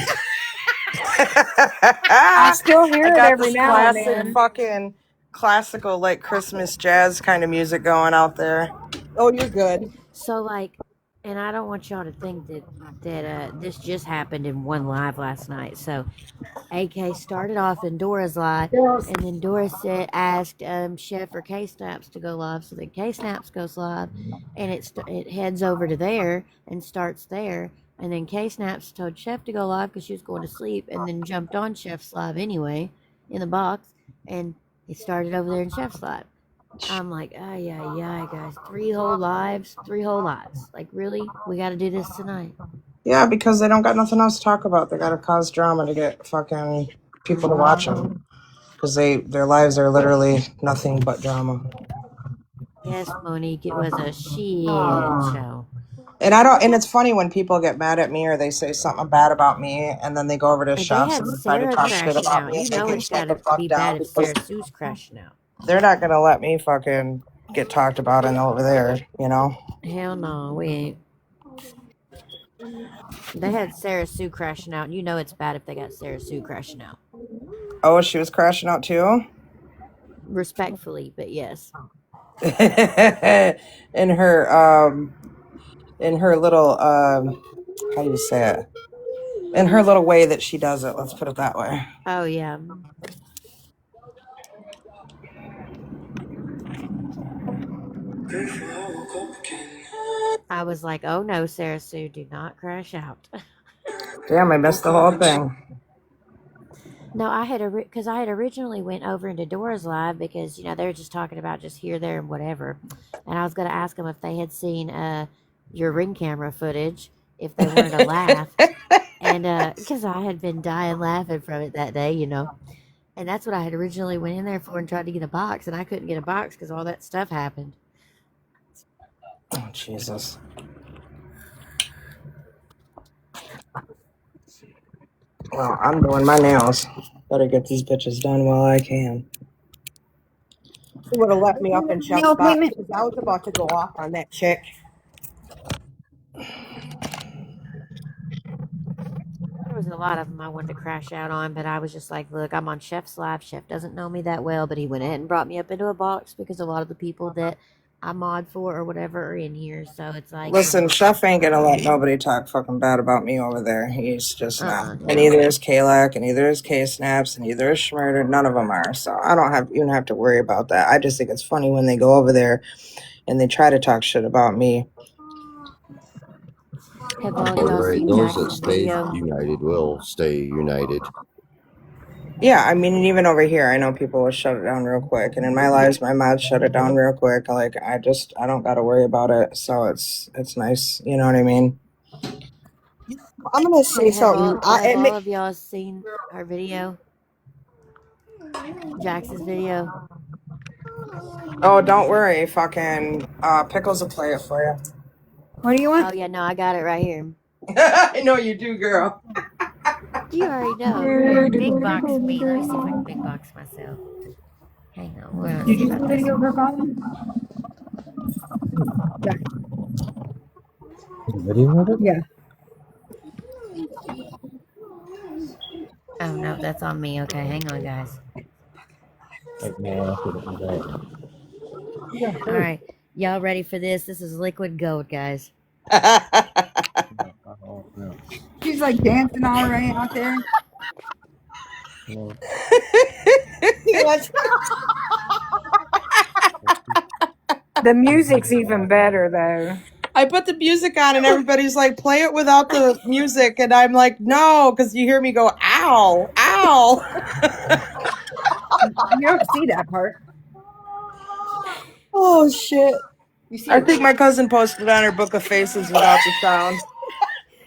M: I
N: I
M: still hear it
N: got
M: every
N: this
M: now and
N: classic
M: then.
N: fucking classical like Christmas jazz kind of music going out there.
L: oh, you're good.
Q: So like, and I don't want y'all to think that this just happened in one live last night. So AK started off in Dora's live, and then Dora asked Chef for K Snaps to go live. So then K Snaps goes live, and it heads over to there and starts there. And then K Snaps told Chef to go live because she was going to sleep, and then jumped on Chef's live anyway in the box, and it started over there in Chef's live. I'm like, oh yeah, guys, 3 whole lives, 3 whole lives. Like, really? We got to do this tonight?
N: Yeah, because they don't got nothing else to talk about. They got to cause drama to get fucking people to watch them because their lives are literally nothing but drama.
Q: Yes, Monique, it was a shit show.
N: And I don't. And it's funny when people get mad at me or they say something bad about me, and then they go over to
Q: And they
N: shops
Q: had
N: and try to
Q: Sarah
N: talk shit
Q: crashing
N: about
Q: out.
N: me,
Q: You
N: and they
Q: know
N: can
Q: it's
N: shut
Q: got
N: the
Q: to be
N: fuck down
Q: bad if
N: because
Q: Sarah Sue's crashing out.
N: they're not gonna let me fucking get talked about and over there. You know.
Q: Hell no, we ain't. They had Sarah Sue crashing out. You know it's bad if they got Sarah Sue crashing out.
N: Oh, she was crashing out too.
Q: Respectfully, but yes.
N: in her in her little how do you say it? In her little way that she does it. Let's put it that way.
Q: Oh yeah. I was like, oh no, Sarah Sue, do not crash out.
N: Damn, I missed the whole thing.
Q: No, I had because I had originally went over into Dora's live because they were just talking about just here, there, and whatever, and I was going to ask them if they had seen your ring camera footage, if they wanted to laugh, and because I had been dying laughing from it that day, and that's what I had originally went in there for and tried to get a box, and I couldn't get a box because all that stuff happened.
N: Oh, Jesus. Well, I'm doing my nails. Better get these bitches done while I can.
L: She would have let me up in
B: Nail
L: Chef's box
B: appointment.
L: because I was about to go off on that chick.
Q: There was a lot of them I wanted to crash out on, but I was just like, look, I'm on Chef's live. Chef doesn't know me that well, but he went ahead and brought me up into a box because a lot of the people that I mod for or whatever are in here. So it's like,
N: Listen, Chef ain't gonna let nobody talk fucking bad about me over there. He's just not. And
Q: no.
N: neither is Kalak, and neither is K-Snaps, and neither is Schmurder. None of them are. So I don't even have to worry about that. I just think it's funny when they go over there and they try to talk shit about me.
Q: Have all
O: All
Q: y'all
O: right,
Q: seen
O: those that
Q: Jax's
O: stay
Q: video?
O: united will stay united.
N: Yeah, I mean, and even over here, I know people will shut it down real quick. And in my lives, my mods shut it down real quick. Like, I don't got to worry about it. So it's nice. You know what I mean? I'm gonna say something.
Q: Have all of y'all seen her video? Jax's video?
N: Oh, don't worry, fucking Pickles will play it for you.
B: What do you
Q: Oh
B: want?
Q: yeah, no, I got it right here.
N: I know you do, girl.
Q: You already know. Big box me. Let me see if I can big box myself. Hang on, we're gonna
B: Did
Q: see
B: you see
Q: about
B: the
Q: this
B: video of
Q: one.
B: her falling? Yeah.
D: Video of it?
B: Yeah.
Q: Oh no, that's on me. Okay, hang on, guys.
D: Like, no, I couldn't do that.
Q: All right, y'all ready for this? This is liquid gold, guys.
D: No.
B: She's like dancing already out there.
D: No.
M: The music's even better though.
N: I put the music on and everybody's like, play it without the music. And I'm like, no, because you hear me go, ow, ow.
B: You don't see that part.
N: Oh, shit.
B: You see
N: I
B: her.
N: think my cousin posted on her book of faces without the sound.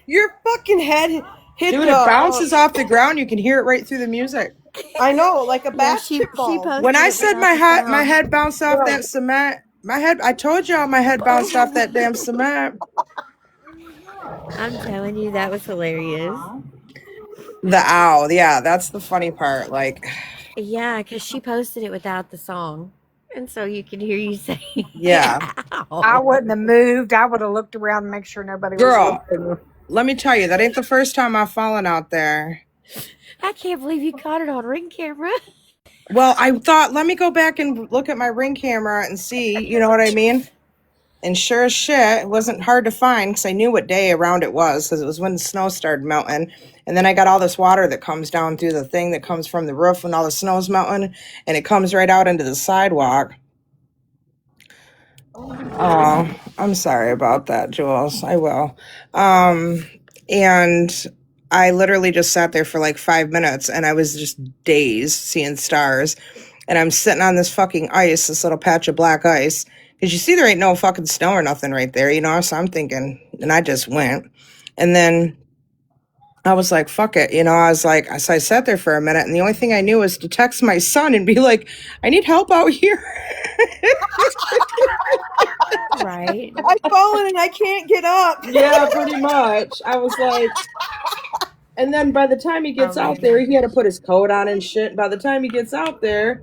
N: Your fucking head hit Dude, it bounces off the ground. You can hear it right through the music. I know, like a
Q: Yeah, she
N: basketball.
Q: posted
N: When I
Q: it
N: said
Q: without the
N: my
Q: sound.
N: head bounced off that cement, I told y'all my head bounced off that damn cement.
Q: I'm telling you, that was hilarious.
N: The ow, yeah, that's the funny part. Like,
Q: Yeah, because she posted it without the song, and so you can hear you say,
N: yeah.
M: I
Q: "Ow."
M: wouldn't have moved. I would have looked around and make sure nobody was
N: Girl,
M: looking.
N: let me tell you, that ain't the first time I've fallen out there.
Q: I can't believe you caught it on ring camera.
N: Well, I thought, let me go back and look at my ring camera and see, you know what I mean? And sure as shit, it wasn't hard to find because I knew what day around it was because it was when the snow started melting. And then I got all this water that comes down through the thing that comes from the roof when all the snow's melting and it comes right out into the sidewalk. Oh, I'm sorry about that, Jules. I will. And I literally just sat there for like 5 minutes and I was just dazed seeing stars. And I'm sitting on this fucking ice, this little patch of black ice. Because you see, there ain't no fucking snow or nothing right there, you know? So I'm thinking, and I just went. And then I was like, fuck it. You know, I was like, so I sat there for a minute. And the only thing I knew was to text my son and be like, I need help out here.
Q: Right.
L: I've fallen and I can't get up.
N: Yeah, pretty much. I was like, and then by the time he
Q: Oh
N: gets out there,
Q: man.
N: he had to put his coat on and shit. By the time he gets out there,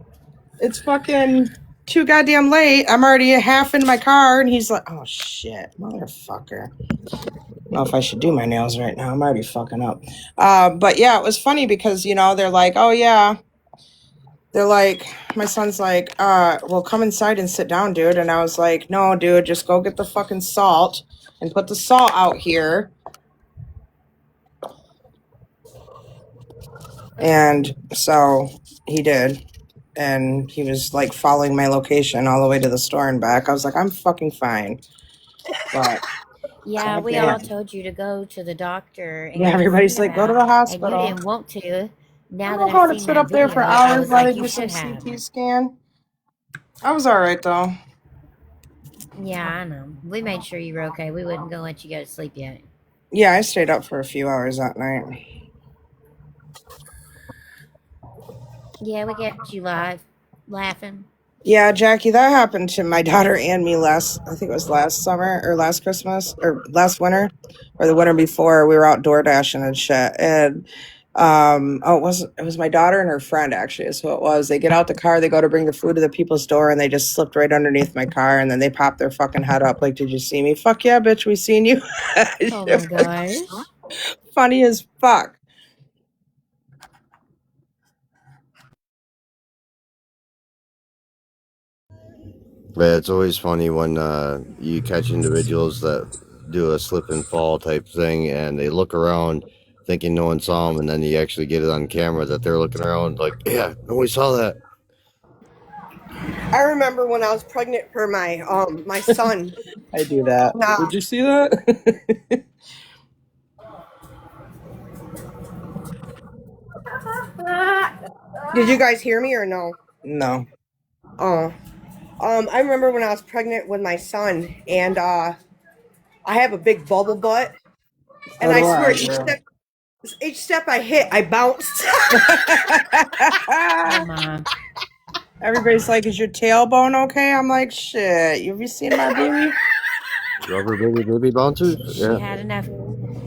N: it's fucking too goddamn late. I'm already half in my car, and he's like, oh shit, motherfucker. I don't know if I should do my nails right now. I'm already fucking up. But yeah, it was funny because, you know, they're like, oh yeah. They're like, my son's like, well, come inside and sit down, dude. And I was like, no, dude, just go get the fucking salt and put the salt out here. And so he did. And he was like following my location all the way to the store and back. I was like, I'm fucking fine. But
Q: Yeah, we all told you to go to the doctor and
N: yeah,
Q: get it
N: everybody's
Q: seen
N: like, go to
Q: about,
N: the
Q: and you
N: hospital.
Q: didn't want to. Now
N: I'm
Q: that
N: not
Q: I've
N: going to
Q: seen
N: sit
Q: that
N: up there for
Q: video, I
N: hours
Q: was
N: while
Q: like,
N: they
Q: you
N: do some
Q: should have.
N: CT scan. I was all right though.
Q: Yeah, I know. We made sure you were okay. We wasn't gonna let you go to sleep yet.
N: Yeah, I stayed up for a few hours that night.
Q: Yeah, we kept you live, laughing.
N: Yeah, Jackie, that happened to my daughter and me I think it was last summer or last Christmas or last winter or the winter before. We were out door dashing and shit. And it was my daughter and her friend actually is who it was. They get out the car, they go to bring the food to the people's door and they just slipped right underneath my car and then they popped their fucking head up like, did you see me? Fuck yeah, bitch, we seen you.
Q: Oh
N: It
Q: my
N: was
Q: gosh.
N: funny as fuck.
O: But it's always funny when you catch individuals that do a slip and fall type thing and they look around thinking no one saw them, and then you actually get it on camera that they're looking around like, yeah, nobody saw that.
L: I remember when I was pregnant for my son.
N: I do that.
L: Nah,
N: Did you see that?
L: Did you guys hear me or no?
N: No.
L: Oh. I remember when I was pregnant with my son, and I have a big bubble butt,
N: So
L: and I
N: do
L: swear
N: I, girl.
L: each step I hit, I bounced.
Q: Oh my.
N: Everybody's like, "Is your tailbone okay?" I'm like, "Shit, have you seen my baby?"
O: Rubber baby bouncers.
Q: She
O: Yeah.
Q: had enough.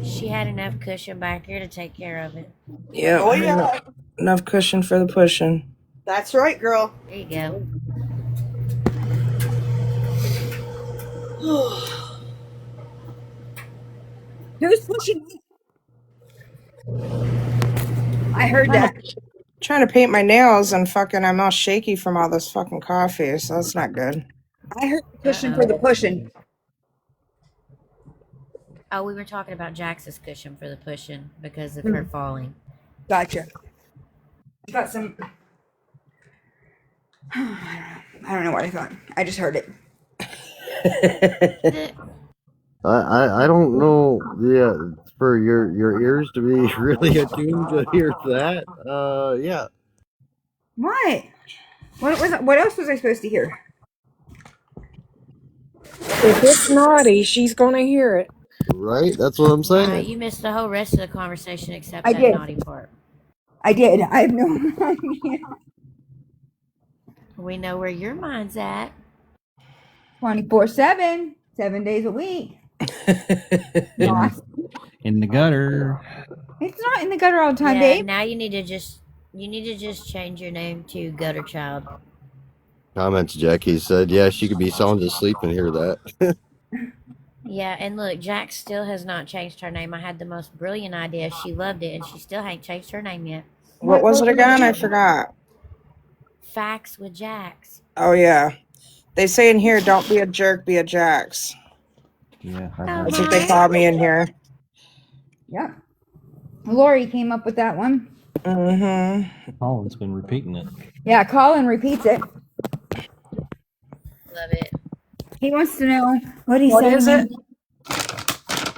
Q: She had enough cushion back here to take care of it.
N: Yep.
L: Oh yeah,
N: Enough cushion for the pushing.
L: that's right, girl.
Q: There you go.
B: Who's pushing me? I heard
N: Trying to,
B: that.
N: trying to paint my nails and fucking I'm all shaky from all this fucking coffee, so that's not good.
B: I heard the
Q: Uh
B: cushion for
Q: oh.
B: the pushing.
Q: Oh, we were talking about Jax's cushion for the pushing because of her
B: Mm,
Q: falling.
B: gotcha. I got some. I don't know what I thought. I just heard it.
O: I don't know. Yeah, for your ears to be really attuned to hear that. Yeah.
B: What? What was? What else was I supposed to hear?
M: If it's naughty, she's gonna hear it.
O: Right. That's what I'm saying.
Q: You missed the whole rest of the conversation except
B: I
Q: that
B: did.
Q: naughty part.
B: I did. I have no idea.
Q: We know where your mind's at.
B: 24/7, 7 days a week.
R: In,
B: Boss.
R: in the gutter.
B: It's not in the gutter all the time,
Q: Yeah,
B: babe.
Q: now you need to just change your name to Gutter Child.
O: Comments. Jackie said, "Yeah, she could be sound asleep and hear that."
Q: Yeah, and look, Jax still has not changed her name. I had the most brilliant idea. She loved it, and she still ain't changed her name yet.
N: What was it
B: was
N: again? I
B: it?
N: forgot.
Q: Facts with Jax.
N: Oh yeah. They say in here, "Don't be a jerk, be a Jax."
R: Yeah, I
Q: Oh
R: heard
N: That's what
R: that.
N: they
Q: my.
N: called me in here.
B: Yeah. Lori came up with that one.
N: Mm-hmm.
R: Colin's been repeating it.
B: Yeah, Colin repeats it.
Q: Love it.
B: He wants to know what he
N: What
B: said
N: is it?
B: when.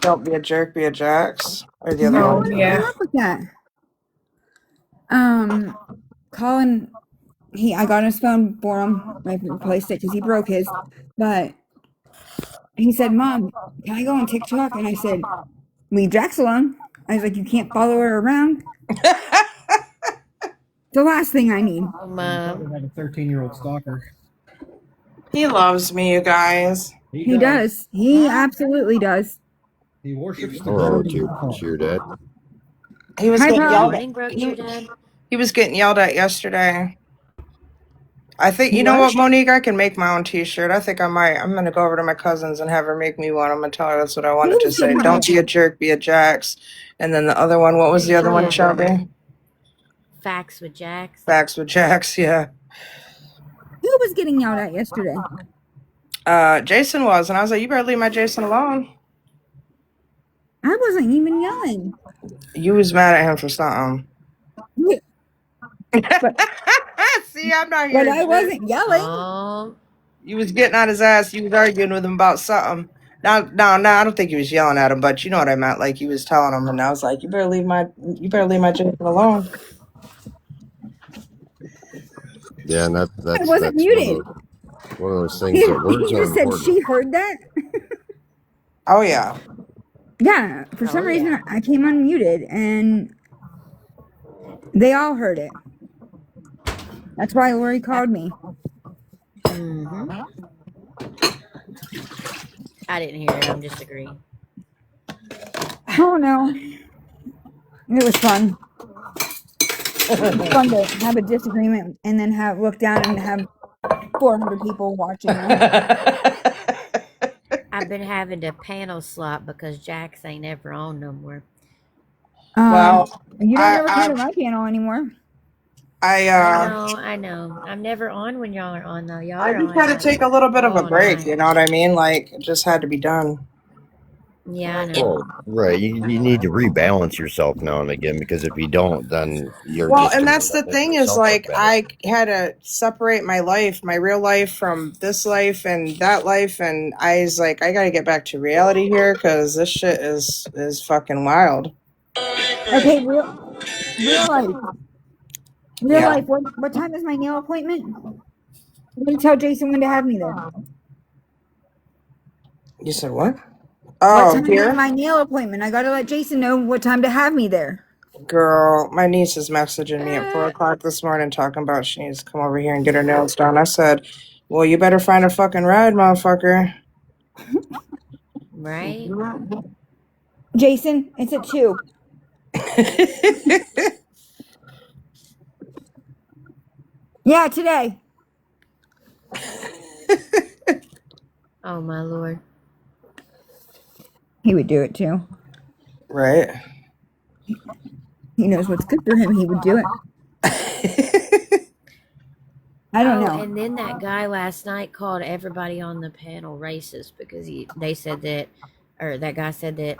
N: Don't be a jerk, be a Jax. Or the other
B: No,
N: one.
B: I came
M: Yeah.
B: up with that. Colin, I got his phone for him. I replaced it because he broke his. But he said, "Mom, can I go on TikTok?" And I said, "Leave Jax alone." I was like, "You can't follow her around. The last thing I need."
Q: Oh,
R: You
Q: Mom.
R: probably have a 13-year-old stalker.
N: He loves me, you guys.
R: He
B: He
R: does.
B: does. He absolutely does.
R: He worships the
O: Hello
R: golden
O: to
R: ball.
O: your dad.
N: He was
B: Hi,
N: getting
Q: Good
B: Paul.
N: yelled at.
Q: morning, Brookshire Dad.
N: He was getting yelled at yesterday. I think
B: He
N: you know
B: was?
N: what, Monique. I can make my own T-shirt. I think I might. I'm gonna go over to my cousin's and have her make me one. I'm gonna tell her that's what I
B: Who
N: wanted to
B: was
N: say.
B: getting
N: Don't
B: yelled
N: be a jerk, be a Jax. And then the other one. What was the other one,
Q: Yeah.
N: Shelby?
Q: Facts with Jax.
N: Facts with Jax. Yeah.
B: Who was getting yelled at yesterday?
N: Jason was, and I was like, you better leave my Jason alone.
B: I wasn't even yelling.
N: You was mad at him for something.
B: But
N: See, I'm not
B: but
N: hearing
B: I
N: shit.
B: wasn't yelling.
N: You was getting on his ass. You was arguing with him about something. No, I don't think he was yelling at him, but you know what I meant. Like he was telling him, and I was like, you better leave my Jason alone.
O: Yeah, and
B: I wasn't
O: that's
B: muted.
O: one of those things
B: He,
O: that words
B: he
O: are
B: just said
O: important.
B: she heard that.
N: Oh yeah.
B: Yeah, for some reason I came unmuted and they all heard it. That's why Lori called me.
Q: Mm-hmm. I didn't hear it. I'm just agreeing.
B: Oh no. It was fun. It's fun to have a disagreement and then look down and have 400 people watching you.
Q: I've been having to panel slot because Jax ain't ever on no more.
N: Well,
B: You don't ever come to
N: I
B: my panel anymore.
Q: I know. I'm never on when y'all are on though. Y'all
N: I
Q: are
N: just
Q: on
N: had to
Q: like
N: take a little bit of a
Q: all
N: break.
Q: night.
N: You know what I mean? Like it just had to be done.
Q: Yeah, I know.
O: Well, right. You need to rebalance yourself now and again because if you don't, then you're
N: Well,
O: just
N: and
O: going to
N: that's
O: end
N: the
O: up making
N: thing is
O: yourself look
N: like
O: bad.
N: I had to separate my life, my real life from this life and that life, and I was like, I got to get back to reality here because this shit is fucking wild.
B: Okay, real life. Real
N: Yeah.
B: life, what time is my nail appointment? I'm going to tell Jason when to have me there.
N: You said what?
B: What
N: Oh,
B: time is
N: here?
B: my nail appointment? I got to let Jason know what time to have me there.
N: Girl, my niece is messaging me at 4 o'clock this morning talking about she needs to come over here and get her nails done. I said, well, you better find a fucking ride, motherfucker.
Q: Right?
B: Jason, it's at 2. Yeah, today.
Q: Oh my lord.
B: He would do it too.
N: Right.
B: He knows what's good for him. He would do it. I don't
Q: Oh,
B: know.
Q: and then that guy last night called everybody on the panel racist because they said that, or that guy said that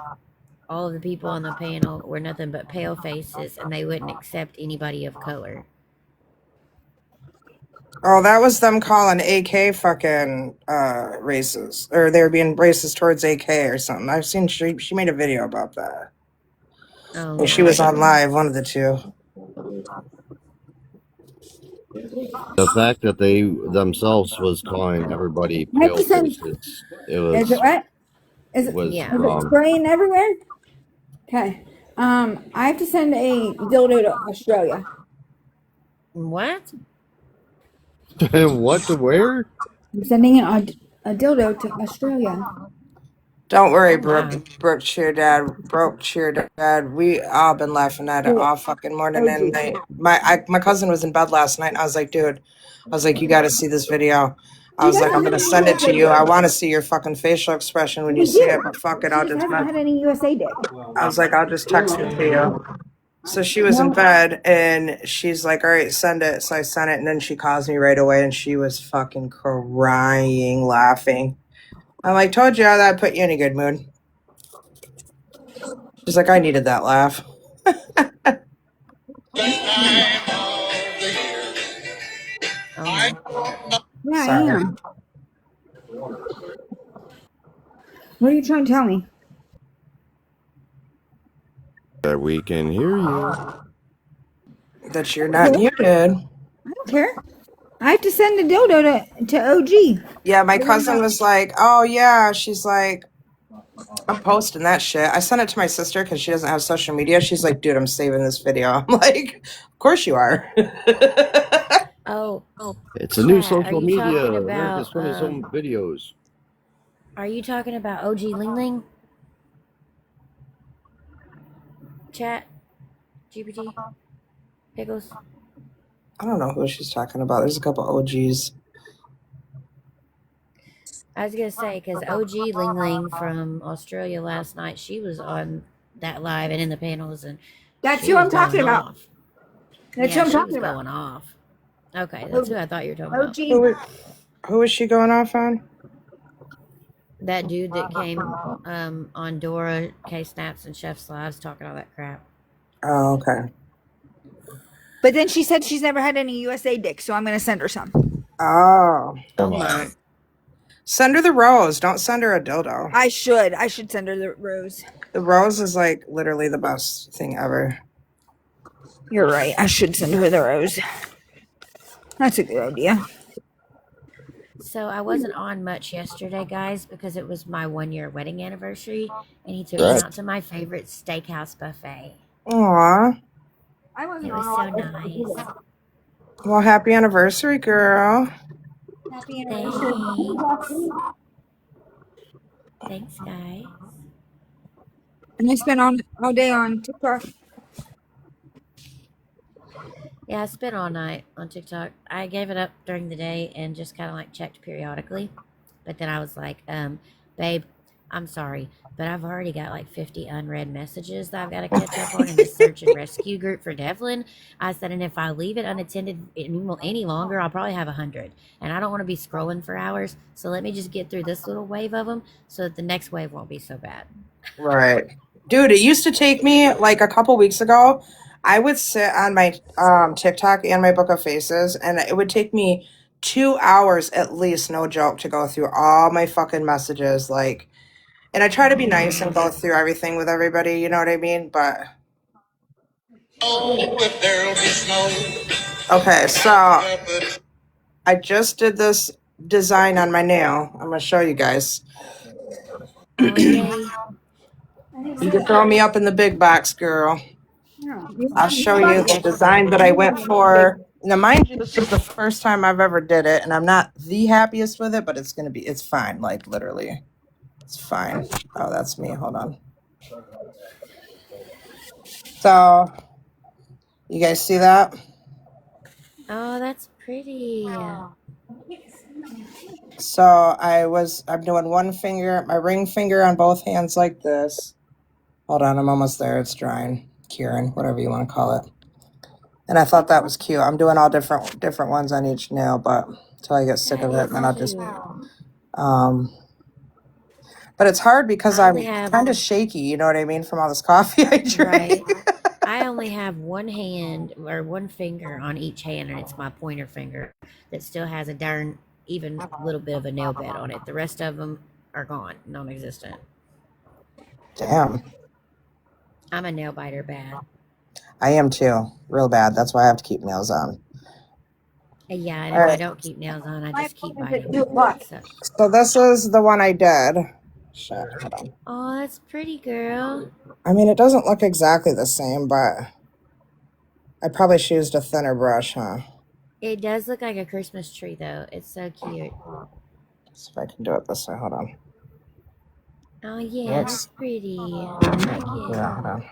Q: all of the people on the panel were nothing but pale faces and they wouldn't accept anybody of color.
N: Oh, that was them calling AK fucking racist. Or they were being racist towards AK or something. I've seen she made a video about that.
Q: Oh
N: Or she was
Q: Lord.
N: on live, one of the two.
O: The fact that they themselves was calling everybody
B: I have to
O: pale
B: send.
O: faces, it
B: Is it
O: was
B: what?
O: was
Q: Yeah.
B: Is it
O: wrong.
B: spraying everywhere? Okay. I have to send a dildo to Australia.
Q: What?
O: What to wear?
B: I'm sending a dildo to Australia.
N: Don't worry,
Q: Oh wow.
N: Brooke Cheer Dad. Broke Cheer Dad. We all been laughing at it
B: For
N: all fucking morning and
B: OG.
N: night. My cousin was in bed last night and I was like, dude, I was like, you gotta see this video. I
B: She
N: was like,
B: doesn't
N: I'm
B: have
N: gonna
B: any
N: send it to
B: USA
N: you. I
B: dick.
N: wanna see your fucking facial expression when you
B: We
N: see it,
B: do.
N: but fuck it,
B: She
N: I'll
B: just
N: just
B: hasn't had any USA dick.
N: I was like, I'll just text it to you. So she was in
B: No.
N: bed and she's like, all right, send it. So I sent it and then she calls me right away and she was fucking crying, laughing. I'm like, told you that put you in a good mood. She's like, I needed that laugh.
Q: Oh no.
B: Yeah, I
N: Sorry.
B: am. What are you trying to tell me?
O: That we can hear you.
N: That you're not muted.
B: I don't care. I have to send a dildo to OG.
N: Yeah, my cousin was like, oh yeah. She's like, I'm posting that shit. I sent it to my sister because she doesn't have social media. She's like, dude, I'm saving this video. I'm like, of course you are.
Q: Oh,
O: It's a new
Q: chat. Are
O: social
Q: you
O: media.
Q: talking
O: America's
Q: about
O: funniest home videos.
Q: are you talking about OG Ling Ling? Chat? GPT? Pickles?
N: I don't know who she's talking about. There's a couple OGs.
Q: I was gonna say because OG Ling Ling from Australia last night, she was on that live and in the panels, and
B: That's
Q: she
B: who
Q: was
B: I'm
Q: going
B: talking about.
Q: off.
B: That's who
Q: Yeah,
B: I'm
Q: she was
B: talking about.
Q: going off. Okay, that's who I thought you were talking about.
B: OG.
N: Who is she going off on?
Q: That dude that came on Dora, K Snaps, and Chef's Lives talking all that crap.
N: Oh, okay.
B: But then she said she's never had any USA dick, so I'm going to send her some.
N: Oh.
Q: Oh my.
N: Send her the rose. Don't send her a dildo.
B: I should. I should send her the rose.
N: The rose is like literally the best thing ever.
B: You're right. I should send her the rose. That's a good idea.
Q: So I wasn't on much yesterday, guys, because it was my 1 year wedding anniversary, and he took me
O: Right.
Q: out to my favorite steakhouse buffet.
N: Aw.
B: I wasn't
Q: It was so nice.
N: Well, happy anniversary, girl.
B: Happy anniversary.
Q: Thanks. Thanks, guys.
B: And I spent all day on TikTok.
Q: Yeah, I spent all night on TikTok. I gave it up during the day and just kind of like checked periodically. But then I was like, babe, I'm sorry, but I've already got like 50 unread messages that I've got to catch up on in this search and rescue group for Devlin. I said, and if I leave it unattended any longer, I'll probably have 100. And I don't want to be scrolling for hours. So let me just get through this little wave of them so that the next wave won't be so bad.
N: Right. Dude, it used to take me like a couple weeks ago. I would sit on my TikTok and my Book of Faces, and it would take me 2 hours at least, no joke, to go through all my fucking messages. Like, and I try to be nice and go through everything with everybody, you know what I mean? But
E: Oh, if there'll be snow
N: Okay, so I just did this design on my nail. I'm gonna show you guys.
Q: Oh, yay.
N: You can throw me up in the big box, girl. I'll show you the design that I went for. Now, mind you, this is the first time I've ever did it, and I'm not the happiest with it, but it's fine. Like literally, it's fine. Oh, that's me. Hold on. So, you guys see that?
Q: Oh, that's pretty.
N: So I'm doing one finger, my ring finger on both hands like this. Hold on, I'm almost there. It's drying, curing, whatever you want to call it. And I thought that was cute. I'm doing all different ones on each nail, but until I get sick
Q: That
N: of it,
Q: is
N: and then I'll just.
Q: cute.
N: But it's hard because
Q: I only
N: I'm
Q: have,
N: kind of shaky. You know what I mean, from all this coffee I drank.
Q: right. I only have one hand or one finger on each hand, and it's my pointer finger that still has a darn even little bit of a nail bed on it. The rest of them are gone, non existent.
N: Damn,
Q: I'm a nail biter bad.
N: I am too, real bad. That's why I have to keep nails on.
Q: Yeah, and
N: All
Q: if I
N: right,
Q: don't keep nails on, I just keep biting. So,
N: so this is the one I did. Shit, hold on.
Q: oh, that's pretty, girl.
N: I mean, it doesn't look exactly the same, but I probably should used a thinner brush, huh?
Q: It does look like a Christmas tree, though. It's so cute.
N: See if I can do it this way. Hold on.
Q: Oh, yeah,
N: Yes.
Q: that's pretty. I like it.
N: Yeah, hold on.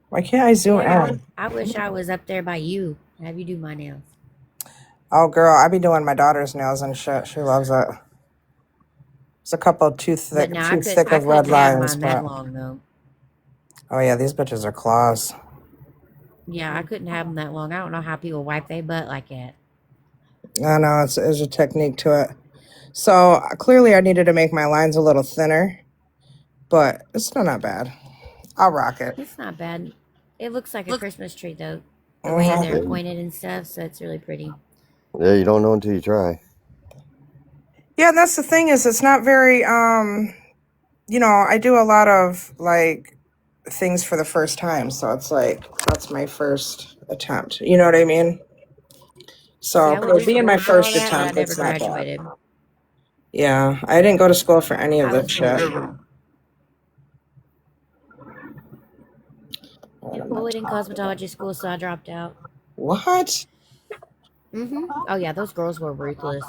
N: Why can't I zoom
Q: Heck,
N: in?
Q: I wish I was up there by you. Have you do my nails?
N: Oh, girl, I be doing my daughter's nails and shit. She loves it. It's a couple too
Q: But
N: thick,
Q: no,
N: too thick
Q: I
N: of red
Q: couldn't have
N: lines,
Q: mine that
N: but
Q: long, though.
N: oh yeah, these bitches are claws.
Q: Yeah, I couldn't have them that long. I don't know how people wipe their butt like that.
N: I know there's a technique to it. So clearly, I needed to make my lines a little thinner, but it's still not bad. I'll rock it.
Q: It's not bad. It looks like a Christmas tree, though. The way
N: Mhm.
Q: they're pointed and stuff, so it's really pretty.
O: Yeah, you don't know until you try.
N: Yeah, and that's the thing is, it's not very. You know, I do a lot of like things for the first time, so it's like that's my first attempt. You know what I mean?
Q: See,
N: So
Q: I went
N: for
Q: to
N: being
Q: school
N: my
Q: for all
N: first
Q: that, but I
N: attempt,
Q: never
N: it's not bad.
Q: graduated.
N: Yeah, I didn't go to school for any of
Q: I
N: this
Q: was
N: shit.
Q: bullied in cosmetology school, so I dropped out.
N: What?
Q: Oh, yeah, those girls were ruthless.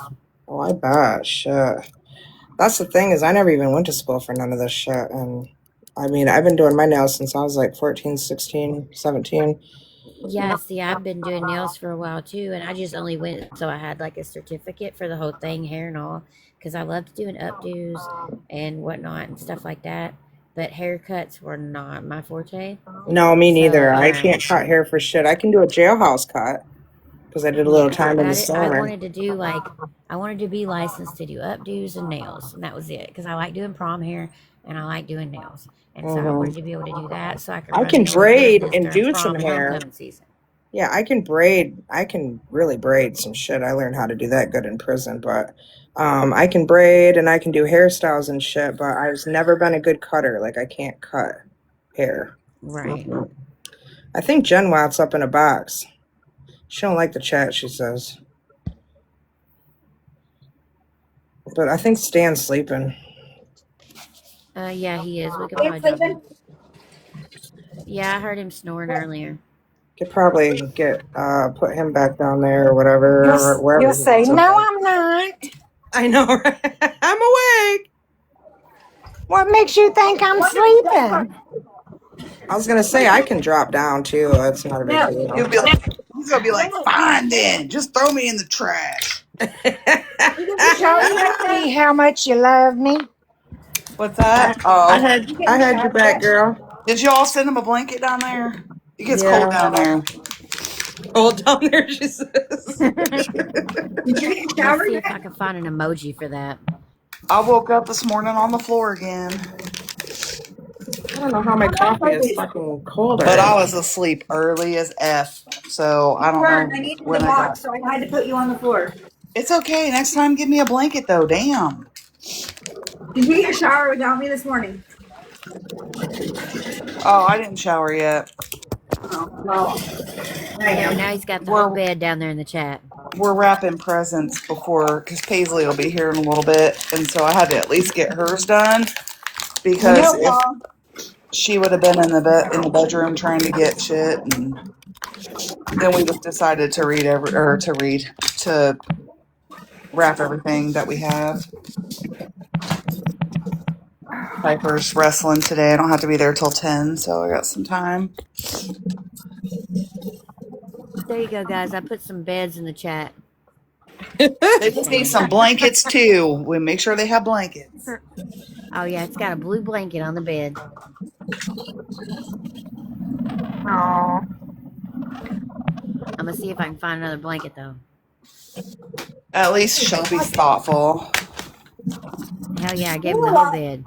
N: Oh, I bet. Shit. That's the thing is I never even went to school for none of this shit. And I mean, I've been doing my nails since I was like 14, 16, 17.
Q: Yeah, see, I've been doing nails for a while too, and I just only went so I had like a certificate for the whole thing, hair and all, because I loved doing updos and whatnot and stuff like that. But haircuts were not my forte.
N: No, me
Q: So,
N: neither. I can't cut hair for shit. I can do a jailhouse cut because I did a little
Q: yeah,
N: time
Q: but
N: in the
Q: I
N: summer.
Q: wanted to do like, I wanted to be licensed to do updos and nails, and that was it, because I like doing prom hair and I like doing nails. And so I wanted to be able to do that so I could
N: I
Q: run
N: can
Q: me a little
N: braid
Q: business
N: and
Q: during
N: do some
Q: prom and
N: hair.
Q: homecoming season.
N: Yeah, I can braid. I can really braid some shit. I learned how to do that good in prison, but I can braid and I can do hairstyles and shit, but I've never been a good cutter. Like I can't cut hair.
Q: Right.
N: I think Jen Watt's up in a box. She don't like the chat, she says. But I think Stan's sleeping.
Q: Yeah, he is. We could probably drop him. Yeah, I heard him snoring earlier.
N: Could probably get put him back down there or whatever, wherever
M: You'll
N: he
M: say,
N: wants to
M: no,
N: go.
M: I'm not.
N: I know, right? I'm awake.
M: What makes you think I'm sleeping?
N: I was gonna say I can drop down too. That's not a big deal.
S: He's gonna be like, fine then, just throw me in the trash.
M: Show me how much you love me.
S: What's that?
N: I
S: Oh,
N: had your back, girl.
S: did y'all send him a blanket down there? It gets cold
N: Yeah.
S: down there.
N: Hold down there, she says.
Q: Let's see if I can find an emoji for that.
S: I woke up this morning on the floor again,
N: I don't know how my coffee is fucking cold
S: but I
N: already.
S: was asleep early as F. So I don't know when I got.
B: So I had to put you on the floor.
S: It's okay. Next time, give me a blanket though. Damn.
B: Did you get your shower without me this morning?
S: Oh, I didn't shower yet.
N: Well, I
Q: Yeah,
N: am.
Q: now he's got the whole
N: We're
Q: bed down there in the chat.
N: we're wrapping presents before because Paisley will be here in a little bit, and so I had to at least get hers done
B: We
N: because
B: know,
N: if
B: Mom.
N: she would have been in the bedroom trying to get shit, and then we just decided to to wrap everything that we have. Piper's wrestling today. I don't have to be there till 10, so I got some time.
Q: There you go, guys. I put some beds in the chat.
N: They
Q: Just
N: just need
Q: saying.
N: some blankets too. We make sure they have blankets.
Q: Oh yeah, it's got a blue blanket on the bed.
M: Oh,
Q: I'm gonna see if I can find another blanket though.
N: At least Shelby's thoughtful.
Q: Hell yeah, I gave him the whole bed.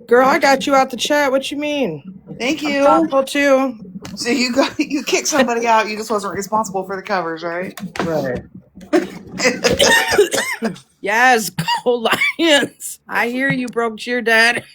N: Girl, I got you out the chat. What you mean? Thank
G: I'm
N: you.
G: thoughtful too.
N: So you kicked somebody out. You just wasn't responsible for the covers, right?
G: Right. Yes, go Lions. I hear you, broke cheer dad.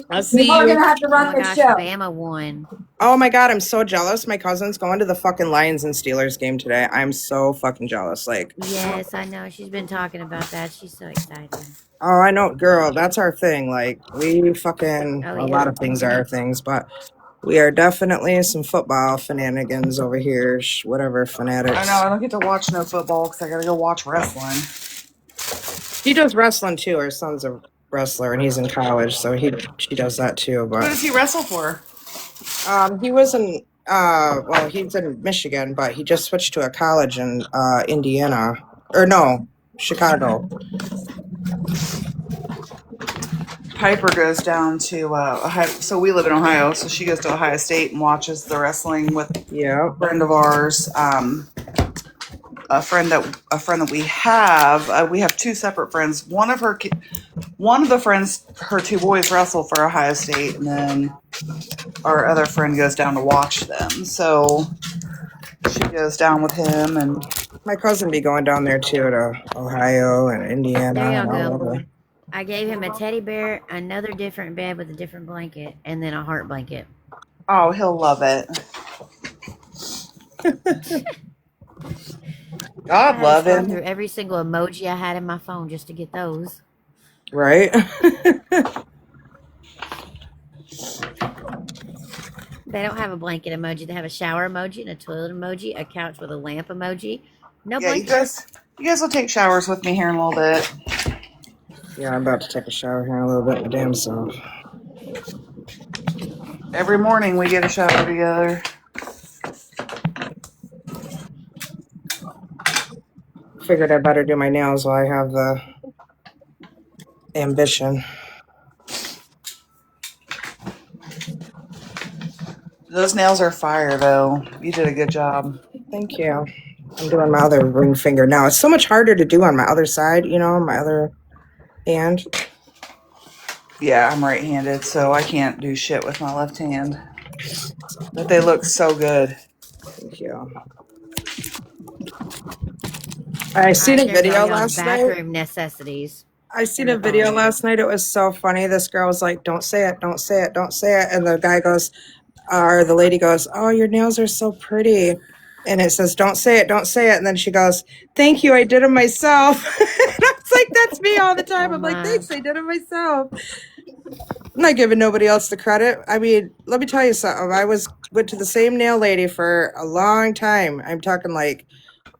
G: I see
B: People are
G: you.
B: gonna have to
Q: Oh
B: run
Q: my
B: this
Q: gosh,
B: show.
Q: Bama won.
G: Oh my god, I'm so jealous. My cousin's going to the fucking Lions and Steelers game today. I'm so fucking jealous. Like,
Q: Yes, I know. She's been talking about that. She's so excited.
G: oh, I know, girl, that's our thing. Like, we fucking,
Q: Oh
G: a lot
Q: yeah.
G: of things are our things, but we are definitely some football shenanigans over here. Whatever,
N: I
G: fanatics.
N: know I don't get to watch no football because I gotta go watch wrestling.
G: She does wrestling too. Her son's a wrestler and he's in college, so she does that too.
N: Who
G: But
N: does he wrestle for?
G: he was in well, he's in Michigan, but he just switched to a college in Indiana. Or no, Chicago.
N: Piper goes down to Ohio. So we live in Ohio, so she goes to Ohio State and watches the wrestling with
G: Yeah.
N: a friend of ours. A friend that we have. We have two separate friends. One of the friends, her two boys wrestle for Ohio State, and then our other friend goes down to watch them. So she goes down with him, and
G: My cousin be going down there too to Ohio and Indiana
Q: There y'all
G: and all
Q: go.
G: over.
Q: I gave him a teddy bear, another different bed with a different blanket, and then a heart blanket.
N: oh, he'll love it.
Q: I
N: God
Q: had to
N: love
Q: scroll
N: him.
Q: through every single emoji I had in my phone just to get those.
G: Right?
Q: They don't have a blanket emoji. They have a shower emoji and a toilet emoji, a couch with a lamp emoji. No
N: Yeah,
Q: blanket.
N: you guys will take showers with me here in a little bit.
G: Yeah, I'm about to take a shower here in a little bit, my damn self.
N: Every morning we get a shower together.
G: Figured I better do my nails while I have the ambition.
N: Those nails are fire, though. You did a good job.
G: Thank you. I'm doing my other ring finger now. It's so much harder to do on my other side, my other hand.
N: Yeah, I'm right-handed, so I can't do shit with my left hand. But they look so good.
G: Thank you. I
Q: All
G: seen
Q: right,
G: a
Q: there go
G: video
Q: y'all's
G: last night.
Q: bathroom necessities.
G: I seen a video last night. It was so funny. This girl was like, "Don't say it, don't say it, don't say it," and the guy goes, or the lady goes, "Oh, your nails are so pretty," and it says, "Don't say it, don't say it," and then she goes, "Thank you, I did them myself." And I was like, "That's me all the time."
Q: Oh
G: I'm like,
Q: my.
G: "Thanks, I did them myself." I'm not giving nobody else the credit. I mean, let me tell you something. Went to the same nail lady for a long time. I'm talking like,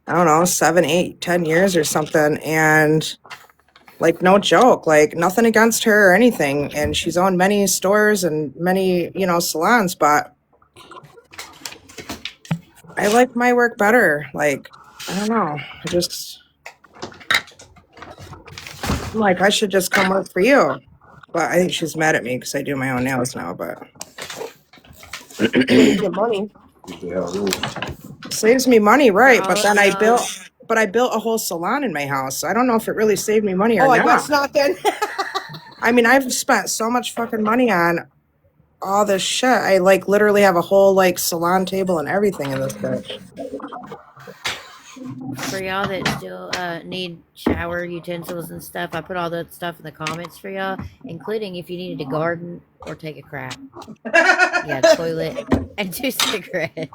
G: I don't know, 7, 8, 10 years or something, and like, no joke, like nothing against her or anything. And she's owned many stores and many, salons, but I like my work better. Like, I don't know. I'm like, I should just come work for you. But I think she's mad at me because I do my own nails now, but
N: Saves you money.
G: saves me money,
Q: For
G: right?
Q: all
G: But
Q: of
G: then
Q: y'all.
G: I built a whole salon in my house. So I don't know if it really saved me money or
N: Oh, I
G: not.
N: guess not then.
G: I mean, I've spent so much fucking money on all this shit. I like literally have a whole like salon table and everything in this bitch.
Q: For y'all that still need shower utensils and stuff, I put all that stuff in the comments for y'all, including if you needed to garden or take a crap. Yeah, toilet and 2 cigarettes.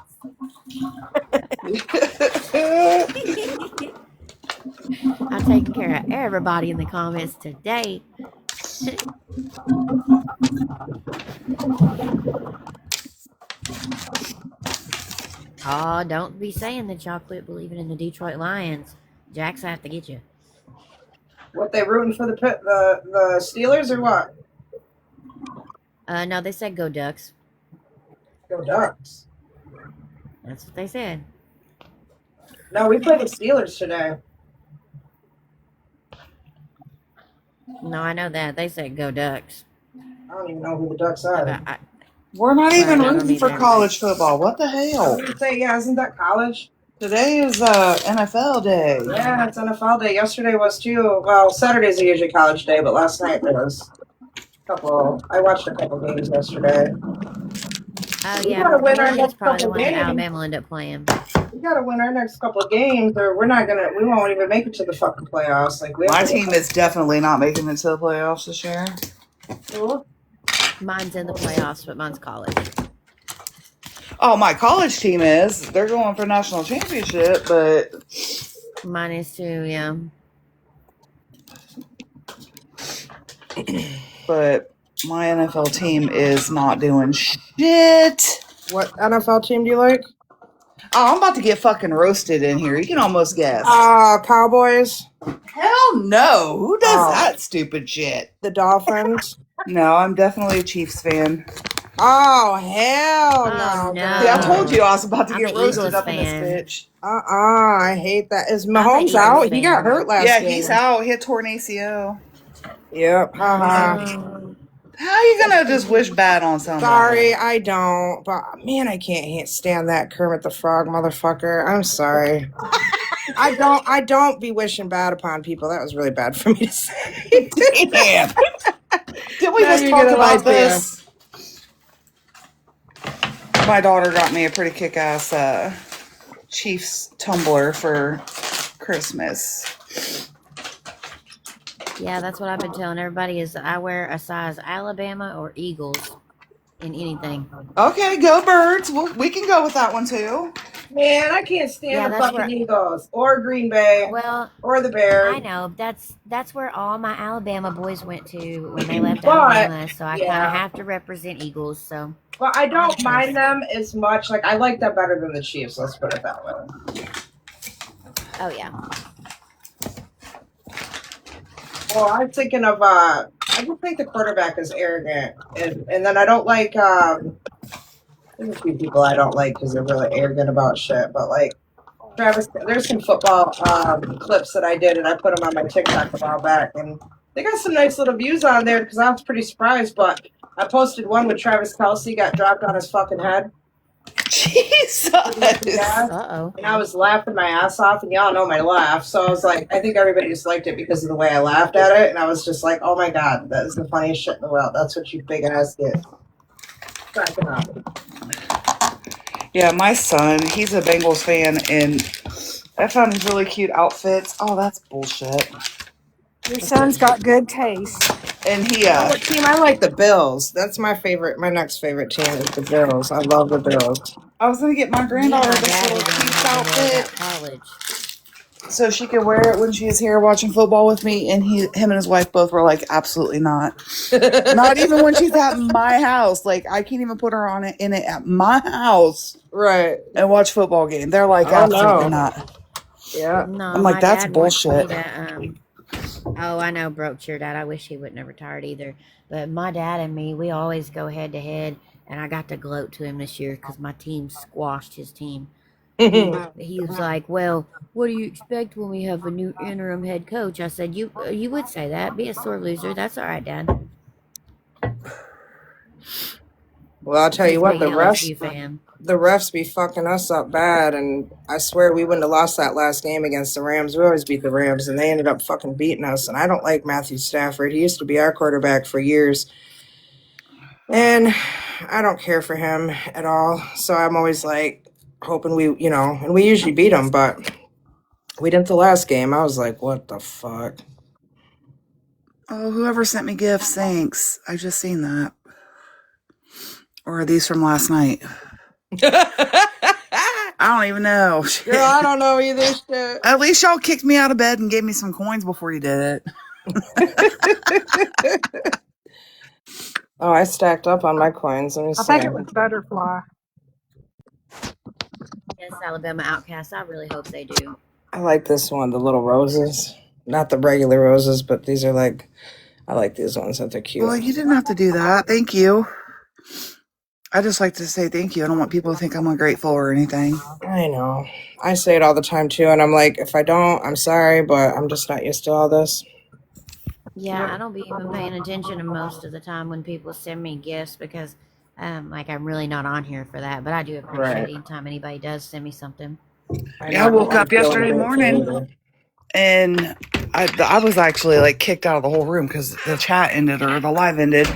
Q: I'm taking care of everybody in the comments today. Oh, don't be saying that y'all quit believing in the Detroit Lions. Jack's have to get you.
G: What, they rooting for the Steelers or what?
Q: No, they said go Ducks.
G: Go Ducks.
Q: That's what they said.
G: No, we played the Steelers today.
Q: No, I know that. They said go Ducks.
G: I don't even know who the Ducks are.
N: We're not even
Q: I don't
N: rooting for
Q: either.
N: college football. What the
G: I
N: hell?
G: was gonna say, yeah, isn't that college?
N: Today is NFL day.
G: Yeah, it's NFL day. Yesterday was too. Well, Saturdays are usually college day, but last night there was a couple. I watched a couple games yesterday.
Q: Oh,
G: We
Q: yeah.
G: gotta win our
Q: Florida's
G: next
Q: probably the
G: couple
Q: one that
G: games.
Q: Alabama will end up playing.
G: We gotta win our next couple of games, or we're not gonna. We won't even make it to the fucking playoffs. Like
N: My team is definitely not making it to the playoffs this year.
Q: Mine's in the playoffs, but mine's college.
N: Oh, my college team is. They're going for national championship, but
Q: mine is too. Yeah.
N: But my NFL team is not doing shit.
G: What NFL team do you like?
N: Oh, I'm about to get fucking roasted in here. You can almost guess.
G: Cowboys.
N: Hell no. Who does that stupid shit?
G: The Dolphins.
N: No, I'm definitely a Chiefs fan.
G: Oh hell no!
Q: no.
N: See, I told you I was about to
Q: I'm
N: get
Q: an
N: roasted
Q: Eagles
N: up
Q: fan.
N: in this bitch.
G: I hate that. Is
Q: I'm
G: Mahomes
Q: an
G: out?
Q: Eagles
G: He got
Q: fan.
G: hurt last
N: Yeah,
G: game.
N: he's out. He had torn ACL.
G: Yep.
N: How are you gonna just wish bad on somebody?
G: Sorry, I don't. But man, I can't stand that Kermit the Frog motherfucker. I'm sorry. I don't be wishing bad upon people. That was really bad for me to say.
N: Damn. Did we
G: Now
N: just
G: you're
N: talk
G: gonna
N: about
G: like
N: this? My daughter got me a pretty kick-ass Chiefs tumbler for Christmas.
Q: Yeah, that's what I've been telling everybody is I wear a size Alabama or Eagles in anything.
N: Okay, go Birds. We can go with that one too.
G: Man, I can't stand the fucking Eagles or Green Bay.
Q: Well,
G: or the Bears.
Q: I know that's where all my Alabama boys went to when they left Alabama, so I kind of have to represent Eagles. So,
G: well, I don't mind them as much. Like I like them better than the Chiefs. Let's put it that way.
Q: Oh yeah.
G: Well, I'm thinking of I just think the quarterback is arrogant, and then I don't like there's a few people I don't like because they're really arrogant about shit. But like Travis, there's some football clips that I did, and I put them on my TikTok a while back, and they got some nice little views on there because I was pretty surprised. But I posted one with Travis Kelce got dropped on his fucking head.
N: Jesus.
Q: Uh-oh.
G: And I was laughing my ass off, and y'all know my laugh. So I was like, I think everybody just liked it because of the way I laughed at it. And I was just like, oh my God, that is the funniest shit in the world. That's what you big ass get. Cracking up.
N: Yeah, my son, he's a Bengals fan, and I found his really cute outfits. Oh, that's bullshit.
M: Your son's got good taste.
N: And he,
G: what team? I like the Bills. That's my favorite. My next favorite team is the Bills. I love the Bills.
N: I was gonna get my granddaughter this little cute outfit,
Q: college,
N: so she could wear it when she is here watching football with me. And him and his wife both were like, absolutely not. Not even when she's at my house. Like I can't even put her on it in it at my house,
G: right?
N: And watch football game. They're like, absolutely not.
G: Yeah,
Q: no,
N: I'm like, that's bullshit.
Q: Oh, I know, broke your dad. I wish he wouldn't have retired either. But my dad and me, we always go head to head, and I got to gloat to him this year because my team squashed his team. He was like, "Well, what do you expect when we have a new interim head coach?" I said, "You would say that. Be a sore loser. That's all right, Dad."
G: Well, I'll tell you what, the
Q: LSU fan.
G: refs be fucking us up bad, and I swear we wouldn't have lost that last game against the Rams. We always beat the Rams, and they ended up fucking beating us. And I don't like Matthew Stafford. He used to be our quarterback for years, and I don't care for him at all. So I'm always like hoping and we usually beat him, but
N: We didn't the last game. I was like, what the fuck?
T: Oh, whoever sent me gifts, thanks. I just seen that. Or are these from last night? I don't even know.
N: Girl, I don't know either. Shit.
T: At least y'all kicked me out of bed and gave me some coins before you did
N: it. Oh, I stacked up on my coins. Let me see.
M: I think it was butterfly.
Q: Yes, Alabama Outcast. I really hope they do.
N: I like this one, the little roses. Not the regular roses, but these are like, I like these ones that they're cute.
T: Well, you didn't have to do that. Thank you. I just like to say thank you. I don't want people to think I'm ungrateful or anything.
N: I know. I say it all the time too, and I'm like, if I don't, I'm sorry, but I'm just not used to all this.
Q: Yeah, I don't be even paying attention to most of the time when people send me gifts because, like, I'm really not on here for that. But I do appreciate anytime anybody does send me something.
T: I woke up yesterday morning and I was actually like kicked out of the whole room because the chat ended or the live ended.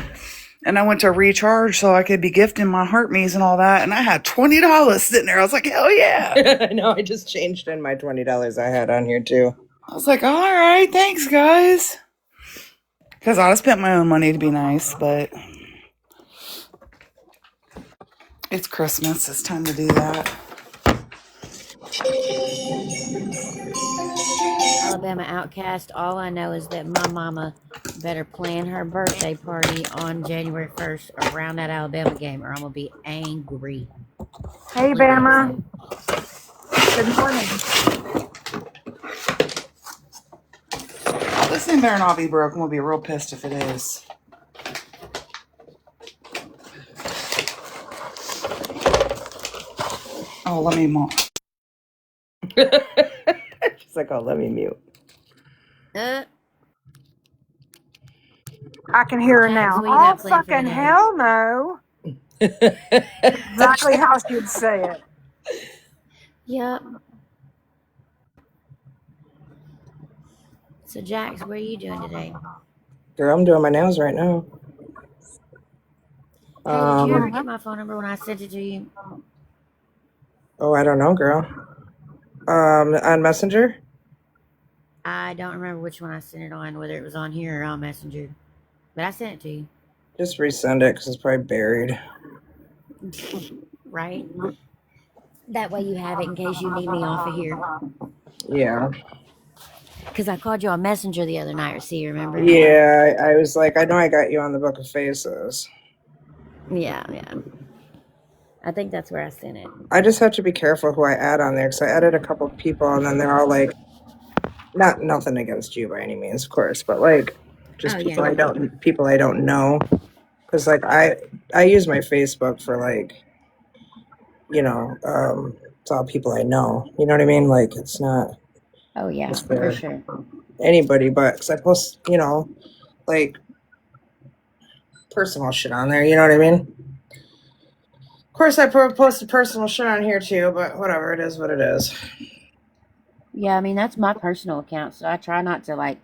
T: And I went to recharge so I could be gifting my heart me's and all that. And I had $20 sitting there. I was like, hell yeah.
N: I know. I just changed in my $20 I had on here too.
T: I was like, all right, thanks, guys. Because I'd have spent my own money to be nice, but it's Christmas. It's time to do that.
Q: Alabama Outcast, all I know is that my mama better plan her birthday party on January 1st around that Alabama game or I'm going to be angry.
M: Hey, Bama. Good morning.
T: This thing better not be broken. We'll be real pissed if it is. Oh, let me mute.
N: She's like, oh, let me mute.
M: I can hear her now. Oh, fucking hell no. Exactly how she'd say it.
Q: Yep. So, Jax, what are you doing today?
N: Girl, I'm doing my nails right now.
Q: Hey, did you ever get my phone number when I sent it to you?
N: Oh, I don't know, girl. On Messenger?
Q: I don't remember which one I sent it on, whether it was on here or on Messenger. But I sent it to you.
N: Just resend it because it's probably buried.
Q: Right? That way you have it in case you need me off of here.
N: Yeah.
Q: Because I called you on Messenger the other night, see, remember?
N: Yeah, I was like, I know I got you on the Book of Faces.
Q: Yeah. I think that's where I sent it.
N: I just have to be careful who I add on there because I added a couple of people and then they're all like, nothing against you by any means, of course, but like just people I don't know. Because like I use my Facebook for like, you know, it's all people I know. You know what I mean? Like it's not.
Q: Oh yeah, for sure.
N: Anybody, but because I post, you know, like personal shit on there. You know what I mean? Of course, I posted personal shit on here too, but whatever, it is what it is.
Q: Yeah, I mean that's my personal account, so I try not to like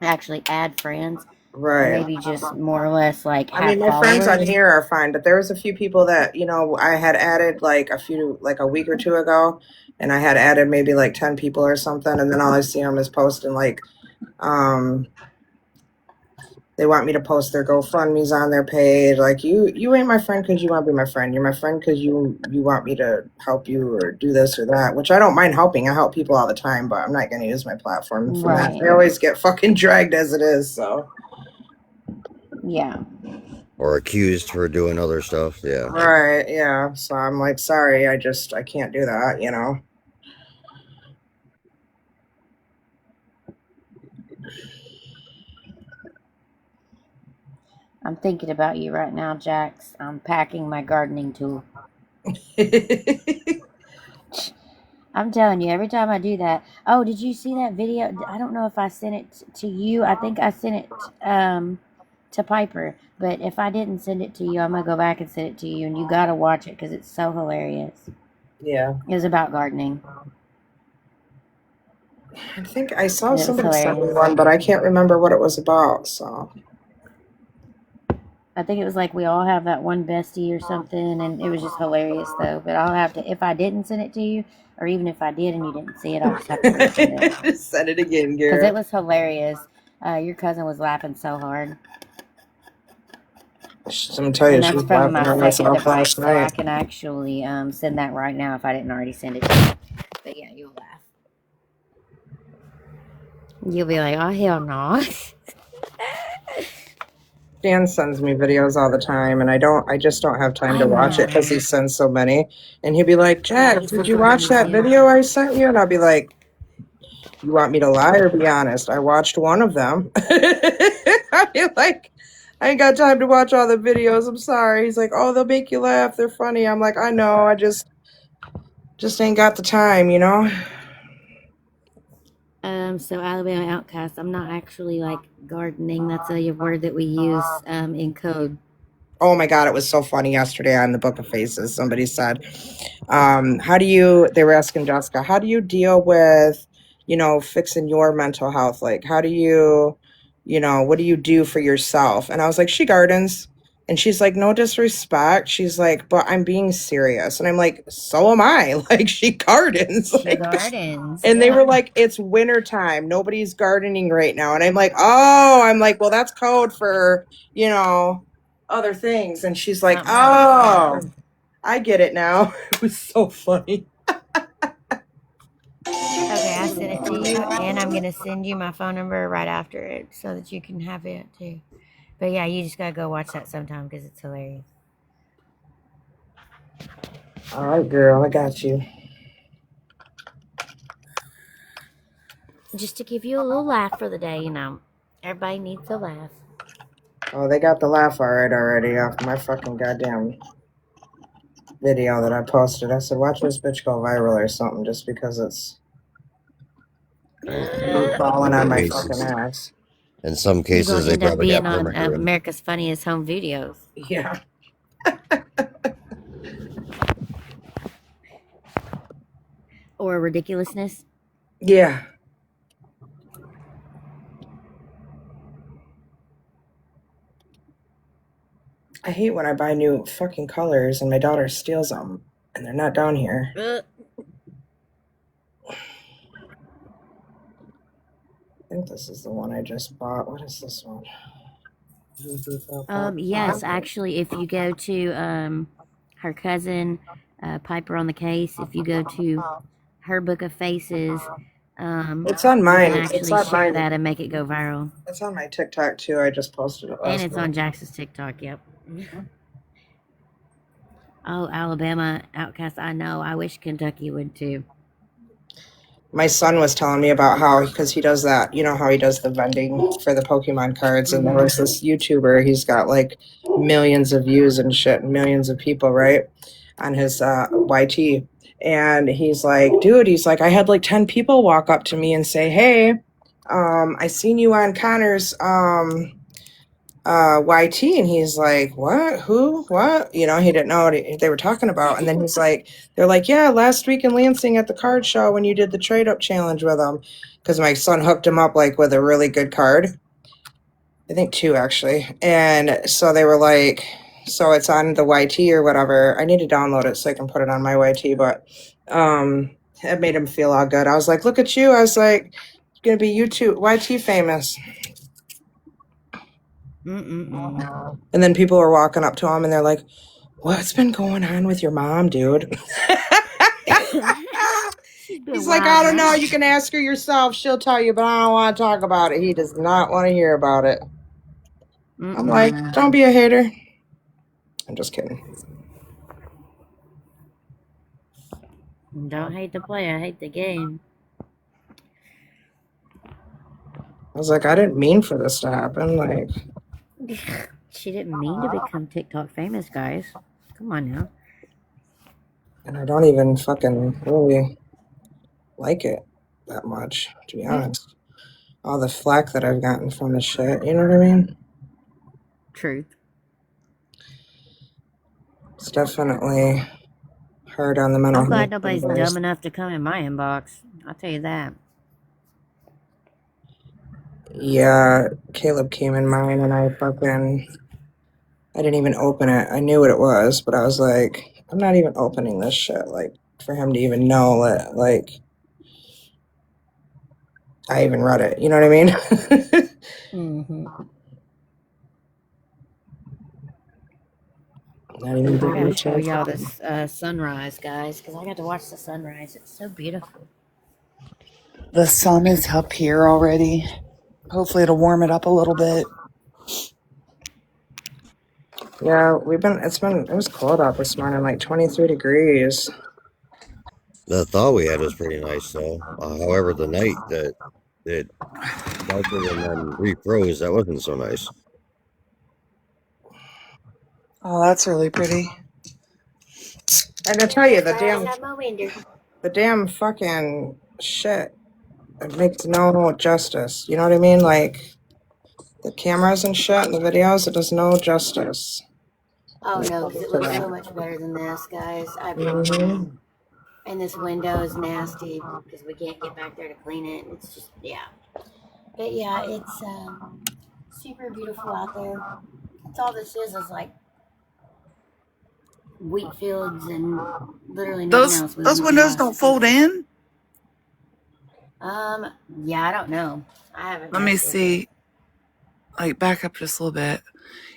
Q: actually add friends.
N: Right.
Q: Maybe just more or less like have
N: I mean, my
Q: followers.
N: friends on here are fine, but there was a few people that, you know, I had added like a week or two ago, and I had added maybe like 10 people or something, and then all I see them is posting like, they want me to post their GoFundMe's on their page. Like, you ain't my friend because you want to be my friend. You're my friend because you want me to help you or do this or that, which I don't mind helping. I help people all the time, but I'm not going to use my platform for that. They always get fucking dragged as it is, so.
Q: Yeah.
O: Or accused for doing other stuff, yeah.
N: Right, yeah. So I'm like, sorry, I can't do that, you know.
Q: I'm thinking about you right now, Jax. I'm packing my gardening tool. I'm telling you, every time I do that. Oh, did you see that video? I don't know if I sent it to you. I think I sent it to Piper. But if I didn't send it to you, I'm going to go back and send it to you. And you got to watch it because it's so hilarious.
N: Yeah.
Q: It was about gardening.
N: I think I saw somebody send me one, but I can't remember what it was about, so.
Q: I think it was like we all have that one bestie or something, and it was just hilarious though. But I'll have to, if I didn't send it to you, or even if I did and you didn't see it, I'll just have to resend it
N: Just said it again,
Q: because it
N: Garrett.
Q: was hilarious. Your cousin was laughing so hard,
N: I'm telling you,
Q: and
N: she
Q: that's
N: was
Q: from
N: laughing
Q: my
N: her ass
Q: second
N: off
Q: device,
N: last
Q: so I
N: night.
Q: can actually send that right now if I didn't already send it to you. But yeah, you'll laugh. You'll be like, oh hell no.
N: Dan sends me videos all the time, and I just don't have time to
Q: I
N: watch it because he
Q: know.
N: sends so many. And he'll be like,
Q: Yeah,
N: Jack,
Q: he
N: did you
Q: sends them to
N: watch
Q: me
N: that
Q: too.
N: video I sent you? And I'll be like, you want me to lie or be honest? I watched one of them. I'll be like, I ain't got time to watch all the videos. I'm sorry. He's like, oh, they'll make you laugh. They're funny. I'm like, I know. I just ain't got the time, you know?
Q: So Alabama Outcast, I'm not actually like gardening. That's a word that we use in code.
N: Oh my God, it was so funny yesterday on the Book of Faces. Somebody said, they were asking Jessica, how do you deal with, fixing your mental health? Like, how do you, what do you do for yourself? And I was like, she gardens. And she's like, no disrespect. She's like, but I'm being serious. And I'm like, so am I. Like, she gardens.
Q: She
N: Like,
Q: gardens,
N: and they
Q: yeah.
N: were like, it's winter time. Nobody's gardening right now. And I'm like, well, that's code for, other things. And she's like,
Q: Something else, yeah.
N: oh, I get it now. It was so funny.
Q: Okay, I sent it to you, and I'm gonna send you my phone number right after it so that you can have it too. But yeah, you just gotta go watch that sometime because it's hilarious.
N: All right, girl, I got you.
Q: Just to give you a little laugh for the day, everybody needs a laugh.
N: Oh, they got the laugh already off my fucking goddamn video that I posted. I said, watch this bitch go viral or something just because it's falling on my fucking ass.
O: In some
Q: You're
O: cases,
Q: gonna
O: they
Q: end up
O: probably got
Q: being on
O: permaculture.
Q: America's Funniest Home Videos.
N: Yeah.
Q: Or ridiculousness.
N: Yeah. I hate when I buy new fucking colors and my daughter steals them and they're not down here. I think this is the one I just bought. What is this one?
Q: Yes, actually, if you go to her cousin, Piper on the Case, if you go to her Book of Faces,
N: It's on
Q: you
N: mine.
Q: can actually share that and make it go viral.
N: It's on my TikTok too. I just posted it
Q: And
N: last
Q: it's
N: night.
Q: on Jax's TikTok, yep. Oh, Alabama Outcast, I know. I wish Kentucky would too.
N: My son was telling me about how, because he does that, how he does the vending for the Pokemon cards. And there was this YouTuber, he's got like millions of views and shit, and millions of people, right, on his YT. And he's like, dude, I had like 10 people walk up to me and say, hey, I seen you on Connor's YT. And he's like, what, who, what? He didn't know what they were talking about. And then he's like, they're like, yeah, last week in Lansing at the card show when you did the trade up challenge with him, because my son hooked him up like with a really good card. I think 2 actually. And so they were like, so it's on the YT or whatever. I need to download it so I can put it on my YT, but it made him feel all good. I was like, look at you. I was like, you're gonna be YouTube YT famous.
Q: Mm-mm-mm.
N: And then people were walking up to him and they're like, what's been going on with your mom, dude? He's like, I don't know. You can ask her yourself. She'll tell you, but I don't want to talk about it. He does not want to hear about it. I'm like, don't be a hater. I'm just kidding.
Q: Don't hate the player, hate the game.
N: I was like, I didn't mean for this to happen. Like,
Q: she didn't mean to become TikTok famous, guys. Come on now.
N: And I don't even fucking really like it that much, to be honest. All the flack that I've gotten from the shit, you know what I mean?
Q: Truth.
N: It's definitely hard on the mental
Q: I'm glad
N: health.
Q: nobody's dumb enough to come in my inbox. I'll tell you that.
N: Yeah, Caleb came in mine and I fucking
G: I didn't even open it. I knew what it was, but I was like, I'm not even opening this shit. Like, for him to even know that, like, I even read it. You know what I mean?
Q: Mm-hmm.
G: Not even
Q: I gotta
G: doing
Q: show
G: it.
Q: y'all this sunrise, guys, because I got to watch the sunrise. It's so beautiful.
T: The sun is up here already. Hopefully it'll warm it up a little bit.
G: Yeah, it was cold out this morning, like 23 degrees.
O: The thaw we had was pretty nice, though. However, the night that it melted and then refroze, that wasn't so nice.
T: Oh, that's really pretty.
G: And I tell you,
Q: Guys, I'm a window.
G: the damn fucking shit, it makes no justice. You know what I mean? Like, the cameras and shit and the videos, it does no justice.
Q: Oh no, because it looks so much better than this, guys. I promise. And this window is nasty because we can't get back there to clean it. It's just, yeah. But yeah, it's super beautiful out there. That's all this is like wheat fields and literally nothing else. We
T: Those
Q: wouldn't
T: windows
Q: pass.
T: don't fold in.
Q: Yeah, I don't know. I haven't
T: Let me
Q: messed with it.
T: see. Like back up just a little bit.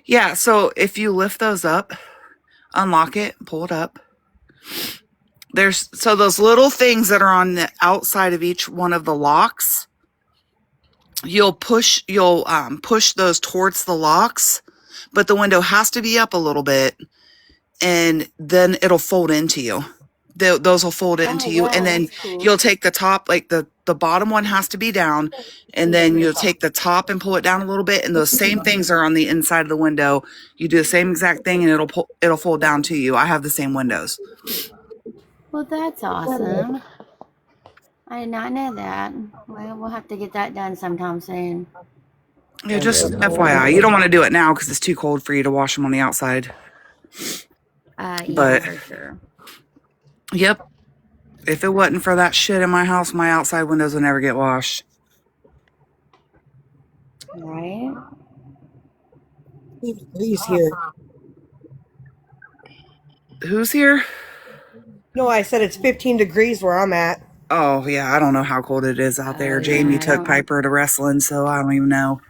T: Yeah, so if you lift those up, unlock it, pull it up. There's so those little things that are on the outside of each one of the locks. You'll push those towards the locks, but the window has to be up a little bit, and then it'll fold into you. Those will fold into you, and then you'll take the top, like the bottom one has to be down, and then you'll take the top and pull it down a little bit, and those same things are on the inside of the window. You do the same exact thing, and it'll fold down to you. I have the same windows.
Q: Well, that's awesome. I did not know that. Well, we'll have to get that done sometime soon.
T: Yeah, just FYI, you don't want to do it now because it's too cold for you to wash them on the outside.
Q: Yeah,
T: But
Q: for sure.
T: yep, if it wasn't for that shit in my house, my outside windows would never get washed.
Q: Right?
L: He's here.
T: Who's here?
L: No, I said it's 15 degrees where I'm at.
T: Oh, yeah, I don't know how cold it is out there. Jamie
Q: yeah,
T: took Piper to wrestling, so I don't even know.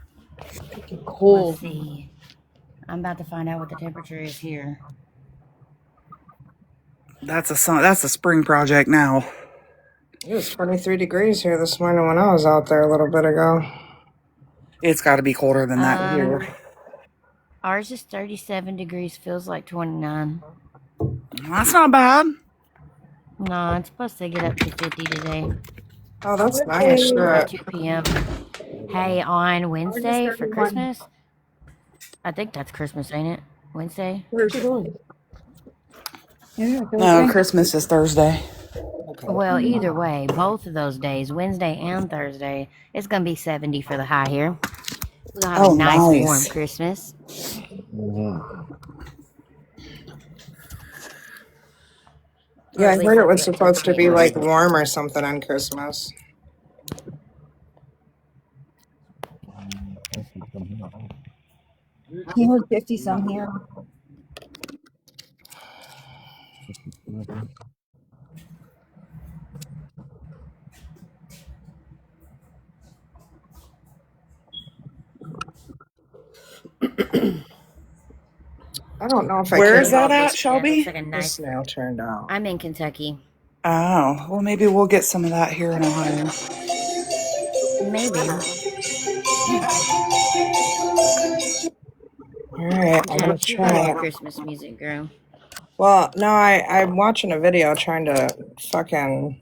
Q: Let's see. I'm about to find out what the temperature is here.
T: That's a spring project now.
G: It was 23 degrees here this morning when I was out there a little bit ago.
T: It's got to be colder than that here.
Q: Ours is 37 degrees, feels like 29.
T: That's not bad.
Q: No, it's supposed to get up to 50 today.
G: Oh, that's nice.
Q: By 2 p.m. Hey, on Wednesday for Christmas? I think that's Christmas, ain't it? Wednesday?
L: Where's it going?
T: No, Christmas is Thursday.
Q: Well, either way, both of those days, Wednesday and Thursday, it's going to be 70 for the high here. We're going to have a nice, warm Christmas.
G: Yeah, I heard it was supposed to be like warm or something on Christmas.
B: He heard 50 some here.
G: I don't know if I
T: Where
G: can.
T: is that at, Shelby?
Q: Like a
G: This
Q: nice.
G: snail turned out.
Q: I'm in Kentucky.
T: Oh, well, maybe we'll get some of that here in Ohio.
Q: Maybe.
G: All right, I'm gonna
Q: Jack, you got your
G: try.
Q: Christmas music, girl.
G: Well, no, I'm watching a video trying to fucking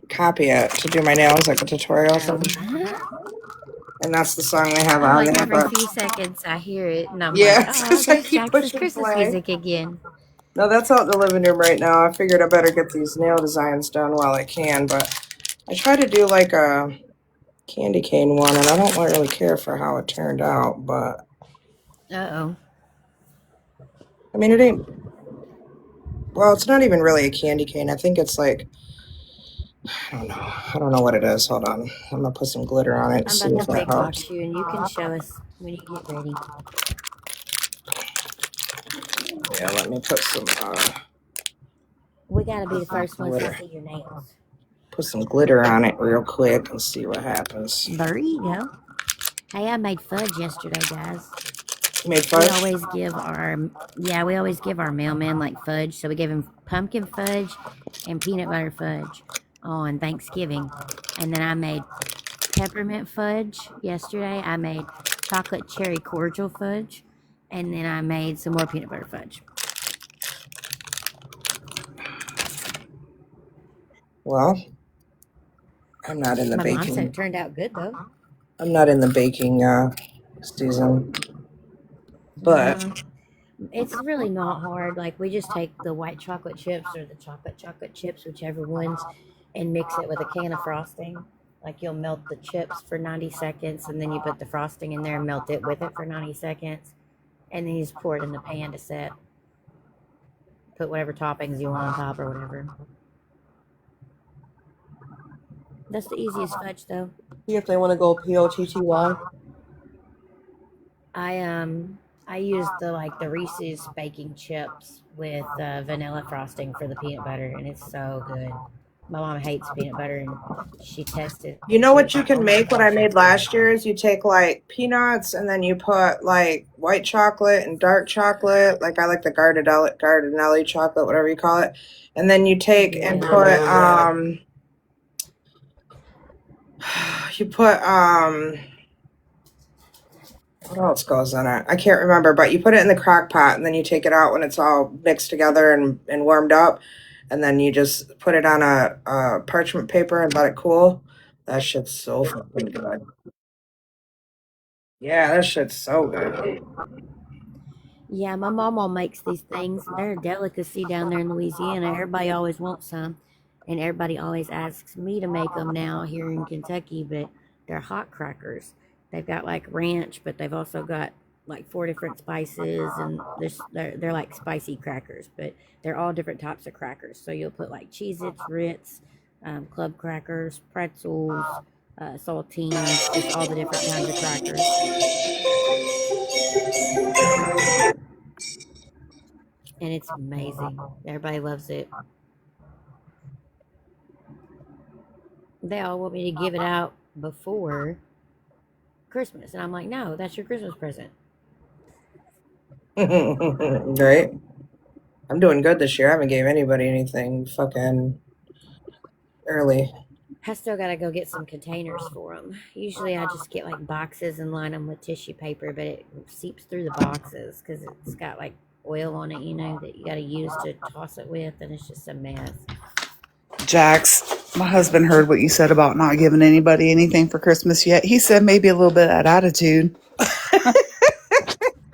G: copy it to do my nails, like a tutorial thing. And that's the song they have on
Q: Like
G: there.
Q: every
G: But
Q: few seconds, I hear it, and I'm
G: yeah,
Q: like, oh,
G: because I
Q: there's
G: keep
Q: Jackson's
G: pushing
Q: Christmas
G: play.
Q: music again.
G: No, that's out in the living room right now. I figured I better get these nail designs done while I can. But I try to do like a candy cane one, and I don't really care for how it turned out. But
Q: Uh-oh.
G: I mean, it ain't. Well, it's not even really a candy cane. I think it's like, I don't know. I don't know what it is. Hold on. I'm gonna put some glitter on it and
Q: I'm
G: see
Q: about
G: if
Q: to
G: that
Q: big
G: helps.
Q: box you, and you can show us when you get ready.
N: Yeah, let me put some
Q: We gotta be the first ones to
N: glitter.
Q: see your nails.
N: Put some glitter on it real quick and see what happens.
Q: There you go. Hey, I made fudge yesterday, guys.
N: You made
Q: We
N: fudge?
Q: always give our mailman like fudge. So we give him pumpkin fudge and peanut butter fudge on Thanksgiving. And then I made peppermint fudge yesterday. I made chocolate cherry cordial fudge. And then I made some more peanut butter fudge.
N: Well, I'm not in the
Q: My mom said
N: baking.
Q: it turned out good though.
N: I'm not in the baking season, but
Q: It's really not hard. Like we just take the white chocolate chips or the chocolate chips, whichever ones, and mix it with a can of frosting. Like you'll melt the chips for 90 seconds and then you put the frosting in there and melt it with it for 90 seconds. And then you just pour it in the pan to set. Put whatever toppings you want on top or whatever. That's the easiest fudge though.
L: See if they want to go POTTY.
Q: I used the Reese's baking chips with vanilla frosting for the peanut butter, and it's so good. My mom hates peanut butter, and she tested.
N: you know
Q: She
N: what
Q: was
N: you
Q: like, "Oh
N: can
Q: my
N: make? What I
Q: gosh,
N: made
Q: that's good."
N: last year is you take like peanuts and then you put like white chocolate and dark chocolate. Like I like the Gardenelli chocolate, whatever you call it. And then you take and put what else goes in it? I can't remember, but you put it in the crock pot and then you take it out when it's all mixed together and warmed up. And then you just put it on a parchment paper and let it cool. That shit's so fucking good. Yeah, that shit's so good.
Q: Yeah, my mama makes these things. They're a delicacy down there in Louisiana. Everybody always wants some, and everybody always asks me to make them now here in Kentucky. But they're hot crackers. They've got like ranch, but they've also got like 4 different spices, and they're like spicy crackers. But they're all different types of crackers. So you'll put like Cheez-Its, Ritz, club crackers, pretzels, saltines, just all the different kinds of crackers. And it's amazing. Everybody loves it. They all want me to give it out before Christmas. And I'm like, no, that's your Christmas present.
N: Right? I'm doing good this year. I haven't gave anybody anything fucking early.
Q: I still got to go get some containers for them. Usually I just get like boxes and line them with tissue paper, but it seeps through the boxes because it's got like oil on it, that you got to use to toss it with. And it's just a mess.
T: Jax, my husband heard what you said about not giving anybody anything for Christmas yet. He said maybe a little bit of that attitude.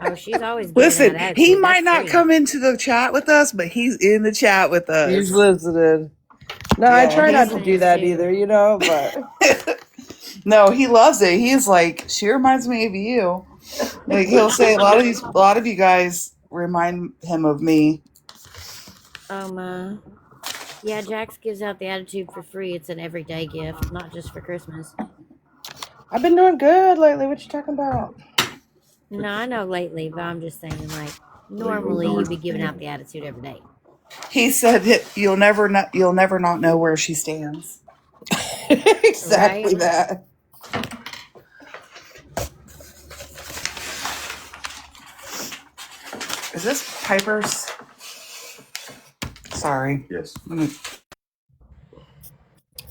Q: Oh, she's always giving
T: Listen,
Q: out attitude.
T: he might
Q: That's
T: not
Q: free.
T: come into the chat with us, but he's in the chat with us.
N: He's listening. No,
T: Yeah,
N: I try not to
Q: Listening
N: do that
Q: too.
N: either, but
T: no, he loves it. He's like, she reminds me of you. Like he'll say a lot of you guys remind him of me.
Q: Yeah, Jax gives out the attitude for free. It's an everyday gift, not just for Christmas.
N: I've been doing good lately. What you talking about?
Q: No, I know lately, but I'm just saying, like, normally you'd be giving out the attitude every day.
T: He said you'll never not know where she stands.
N: Exactly
Q: Right?
N: that.
T: Is this Piper's? Sorry.
O: Yes.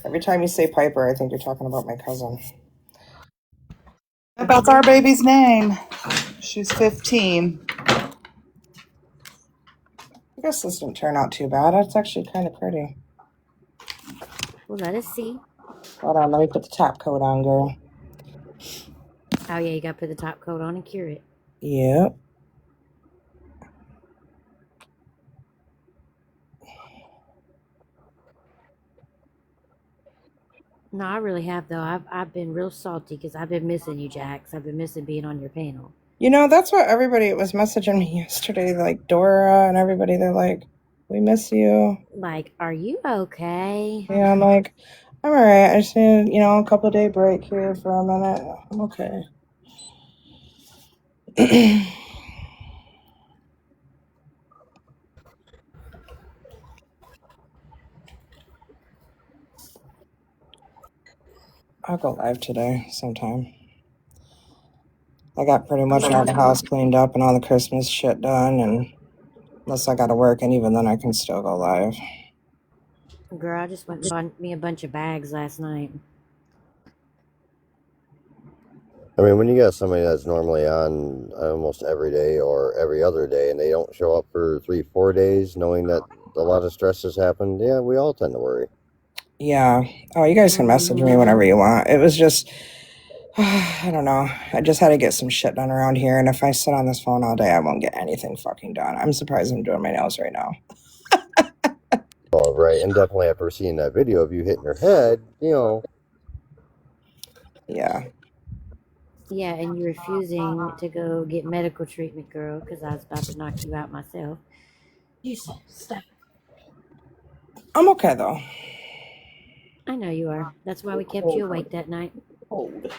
N: Every time you say Piper, I think you're talking about my cousin.
T: That's our baby's name. She's 15.
N: I guess this didn't turn out too bad. It's actually kind of pretty.
Q: Well, let us see.
N: Hold on, let me put the top coat on, girl.
Q: Oh, yeah, you got to put the top coat on and cure it.
N: Yep.
Q: No, I really have, though. I've been real salty because I've been missing you, Jax. I've been missing being on your panel.
N: You know, that's what everybody was messaging me yesterday, like Dora and everybody. They're like, we miss you.
Q: Like, are you okay?
N: Yeah, I'm like, I'm all right. I just need, a couple of day break here for a minute. I'm okay. I'll go live today sometime. I got pretty much all the house cleaned up and all the Christmas shit done, and unless I gotta work, and even then I can still go live.
Q: Girl, I just went and bought me a bunch of bags last night.
O: I mean, when you got somebody that's normally on almost every day or every other day and they don't show up for 3-4 days, knowing that a lot of stress has happened, yeah, we all tend to worry.
N: Yeah. Oh, you guys can message me whenever you want. It was just, I don't know. I just had to get some shit done around here, and if I sit on this phone all day, I won't get anything fucking done. I'm surprised I'm doing my nails right now.
O: Oh, right, and definitely after seeing that video of you hitting your head, you know.
N: Yeah.
Q: Yeah, and you're refusing to go get medical treatment, girl, because I was about to knock you out myself. Jesus, stop.
N: I'm okay, though.
Q: I know you are. That's why we kept you awake that night.
N: Hold.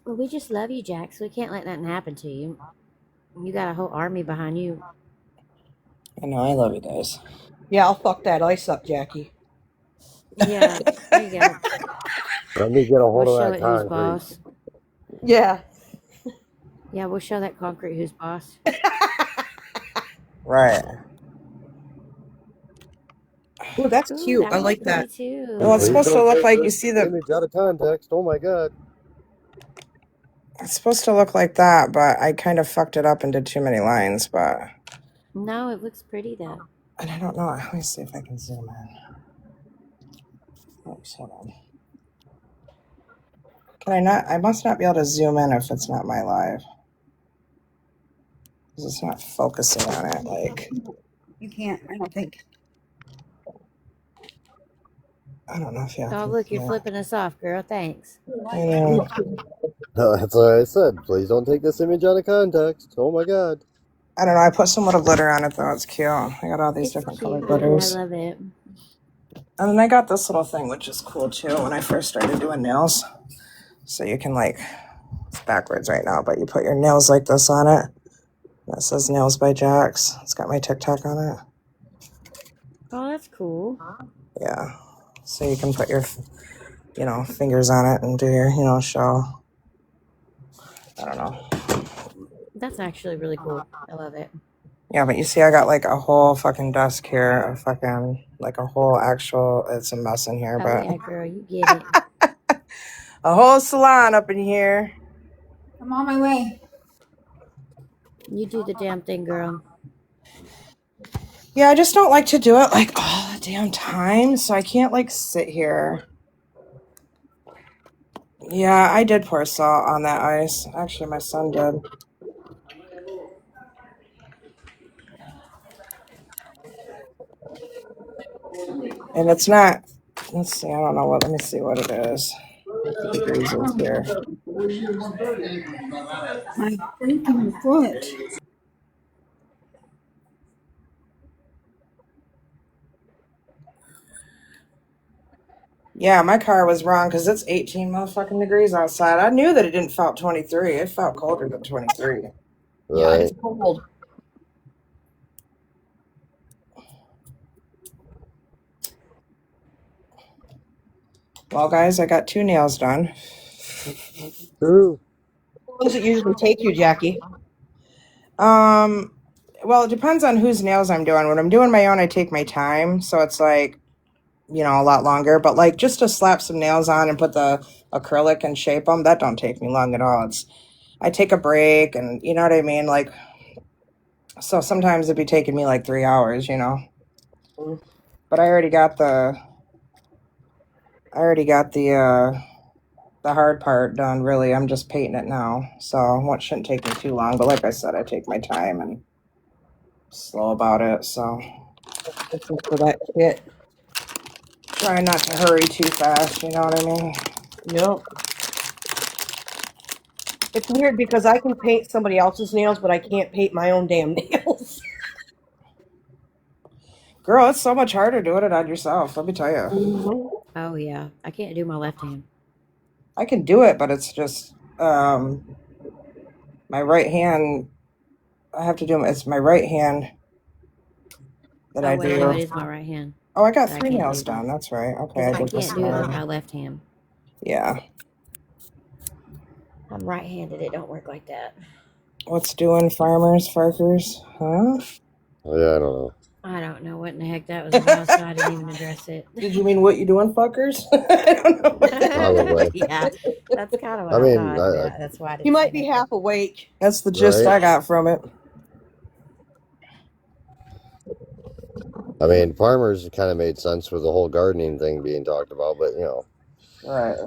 Q: Well, we just love you, Jax. We can't let nothing happen to you. You got a whole army behind you.
N: I know, I love you guys.
L: Yeah, I'll fuck that ice up, Jackie.
Q: Yeah, there you go.
O: Let me get a hold
Q: We'll
O: of
Q: show
O: that
Q: it who's
O: concrete.
Q: boss.
L: Yeah.
Q: Yeah, we'll show that concrete who's boss.
N: Right.
L: Ooh, that's
Q: Ooh,
L: cute.
Q: that
L: I
Q: one's
L: like
Q: pretty
L: that.
N: Well, it's
Q: too.
O: Please
N: supposed to
O: don't
N: look
O: take
N: like, you
O: this
N: see the,
O: image out of context. Oh my god.
N: it's supposed to look like that, but I kind of fucked it up and did too many lines, but,
Q: No, it looks pretty though.
N: and I don't know. Let me see if I can zoom in. Oops, hold on. Can I not? I must not be able to zoom in if it's not my live. Because it's not focusing on it. Like,
B: You can't, I don't think.
N: I don't know if y'all
Q: Oh,
N: can
Q: look,
N: see
Q: you're
N: it.
Q: flipping us off, girl. Thanks.
N: I know.
O: That's what I said. Please don't take this image out of context. Oh my god.
N: I don't know. I put some little glitter on it though. It's cute. I got all these
Q: It's
N: different
Q: cute.
N: colored
Q: I
N: glitters.
Q: love it.
N: And then I got this little thing, which is cool too, when I first started doing nails. So you can, like, it's backwards right now, but you put your nails like this on it. That says Nails by Jax. It's got my TikTok on it.
Q: Oh, that's cool.
N: Yeah. So you can put your, fingers on it and do your, show. I don't know.
Q: That's actually really cool. I love it.
N: Yeah, but you see, I got like a whole fucking desk here, like a whole actual, it's a mess in here,
Q: Oh,
N: but
Q: yeah, girl, you get it.
N: a whole salon up in here.
B: I'm on my way.
Q: You do the damn thing, girl.
N: Yeah, I just don't like to do it like all the damn time, so I can't like sit here. Yeah, I did pour salt on that ice. Actually, my son did. And it's not, let's see, I don't know what, let me see what it is. What the degrees is here.
B: My freaking foot.
N: Yeah, my car was wrong because it's 18 motherfucking degrees outside. I knew that it didn't felt 23. It felt colder than 23.
L: Yeah,
O: Right.
L: it's cold.
N: Well, guys, I got 2 nails done.
O: True.
L: How long does it usually take you, Jackie?
N: Well, it depends on whose nails I'm doing. When I'm doing my own, I take my time, so it's like, a lot longer. But like just to slap some nails on and put the acrylic and shape them, that don't take me long at all. I take a break, and you know what I mean. Like, so sometimes it'd be taking me like 3 hours. But I already got the hard part done. Really, I'm just painting it now, so what shouldn't take me too long. But like I said, I take my time and slow about it. So
L: Listen for that shit.
N: try not to hurry too fast. You know what I mean?
L: Yep. It's weird because I can paint somebody else's nails, but I can't paint my own damn nails.
N: Girl, it's so much harder doing it on yourself. Let me tell you.
Q: Oh, yeah. I can't do my left hand.
N: I can do it, but it's just my right hand. I have to do it's my right hand that
Q: Oh
N: I
Q: wait, no,
N: do.
Q: it is my right hand.
N: Oh, I got
Q: That I
N: 3
Q: can't do
N: nails
Q: with my,
N: done. That's right. Okay,
Q: because
N: I
Q: I
N: did this
Q: can't do it with
N: morning.
Q: my left hand.
N: Yeah.
Q: I'm right-handed. It don't work like that.
N: What's doing, farmers, farkers? Huh?
O: Yeah, I don't know.
Q: I don't know what in the heck that was about, so I didn't even address it.
N: Did you mean what you doing, fuckers? I don't know.
O: Probably.
Q: Yeah, that's kind of what
O: I
Q: I
O: mean,
Q: thought. That's why I
L: You
Q: didn't say
L: might be
Q: nothing.
L: half awake.
N: That's the gist
O: right?
N: I got from it.
O: I mean, farmers kind of made sense with the whole gardening thing being talked about, but
N: Right.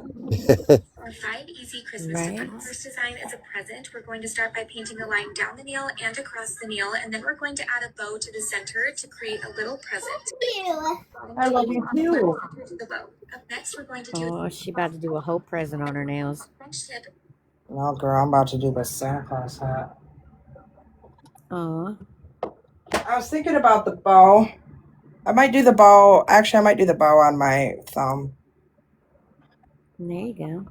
J: Our 5 easy Christmas
Q: Right.
J: first design is a present. We're going to start by painting a line down the nail and across the nail, and then we're going to add a bow to the center to create a little present.
N: I love you too.
J: Center to the bow. Up next, we're going to do
Q: Oh, she about to do a whole present on her nails.
J: French tip.
N: No, girl, I'm about to do the Santa Claus hat.
Q: Oh,
N: I was thinking about the bow. I might do the bow. Actually, I might do the bow on my thumb.
Q: there you go.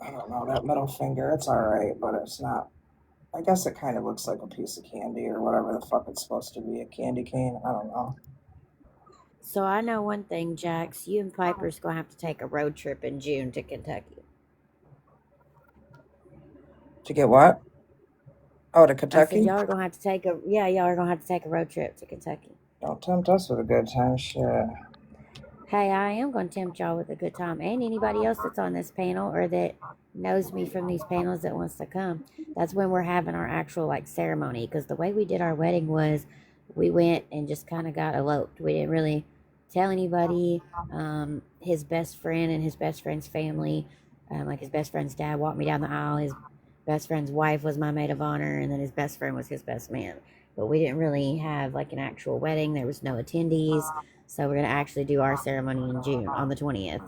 N: I don't know, that middle finger, it's alright, but it's not. I guess it kind of looks like a piece of candy or whatever the fuck it's supposed to be. A candy cane? I don't know.
Q: So I know one thing, Jax. You and Piper's gonna have to take a road trip in June to Kentucky.
N: To get what? Oh, to
Q: I said
N: Kentucky?
Q: y'all are gonna have to take a y'all are gonna have to take a road trip to Kentucky.
N: Don't tempt us with a good time, shit.
Q: Hey, I am gonna tempt y'all with a good time, and anybody else that's on this panel or that knows me from these panels that wants to come. That's when we're having our actual ceremony. Because the way we did our wedding was, we went and just kind of got eloped. We didn't really tell anybody. His best friend and his best friend's family, his best friend's dad, walked me down the aisle. His best friend's wife was my maid of honor, and then his best friend was his best man. But we didn't really have an actual wedding. There was no attendees. So we're gonna actually do our ceremony in June on the 20th.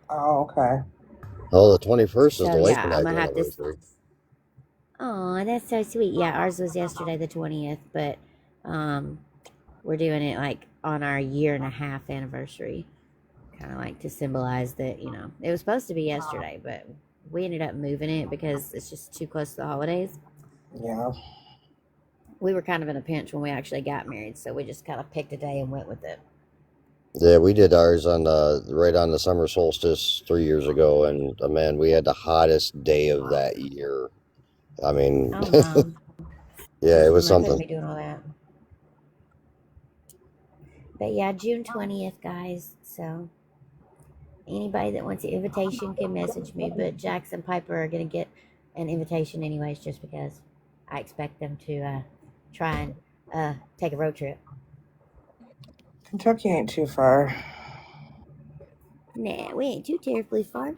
N: Oh, okay.
O: Oh, the 21st is
Q: So
O: the
Q: yeah,
O: Laker
Q: I'm
O: night
Q: gonna have this.
O: anniversary.
Q: Oh, that's so sweet. Yeah, ours was yesterday, the 20th, but we're doing it on our 1.5 year anniversary, kind of to symbolize that it was supposed to be yesterday, but we ended up moving it because it's just too close to the holidays.
N: Yeah.
Q: We were kind of in a pinch when we actually got married, so we just kind of picked a day and went with it.
O: Yeah, we did ours on right on the summer solstice 3 years ago, and man, we had the hottest day of that year. I mean,
Q: Oh no.
O: yeah, it was
Q: I couldn't
O: something.
Q: be doing all that. But yeah, June 20th, guys. So anybody that wants an invitation can message me. But Jax and Piper are going to get an invitation anyways, just because I expect them to try and take a road trip.
N: Kentucky ain't too far.
Q: Nah, we ain't too terribly far.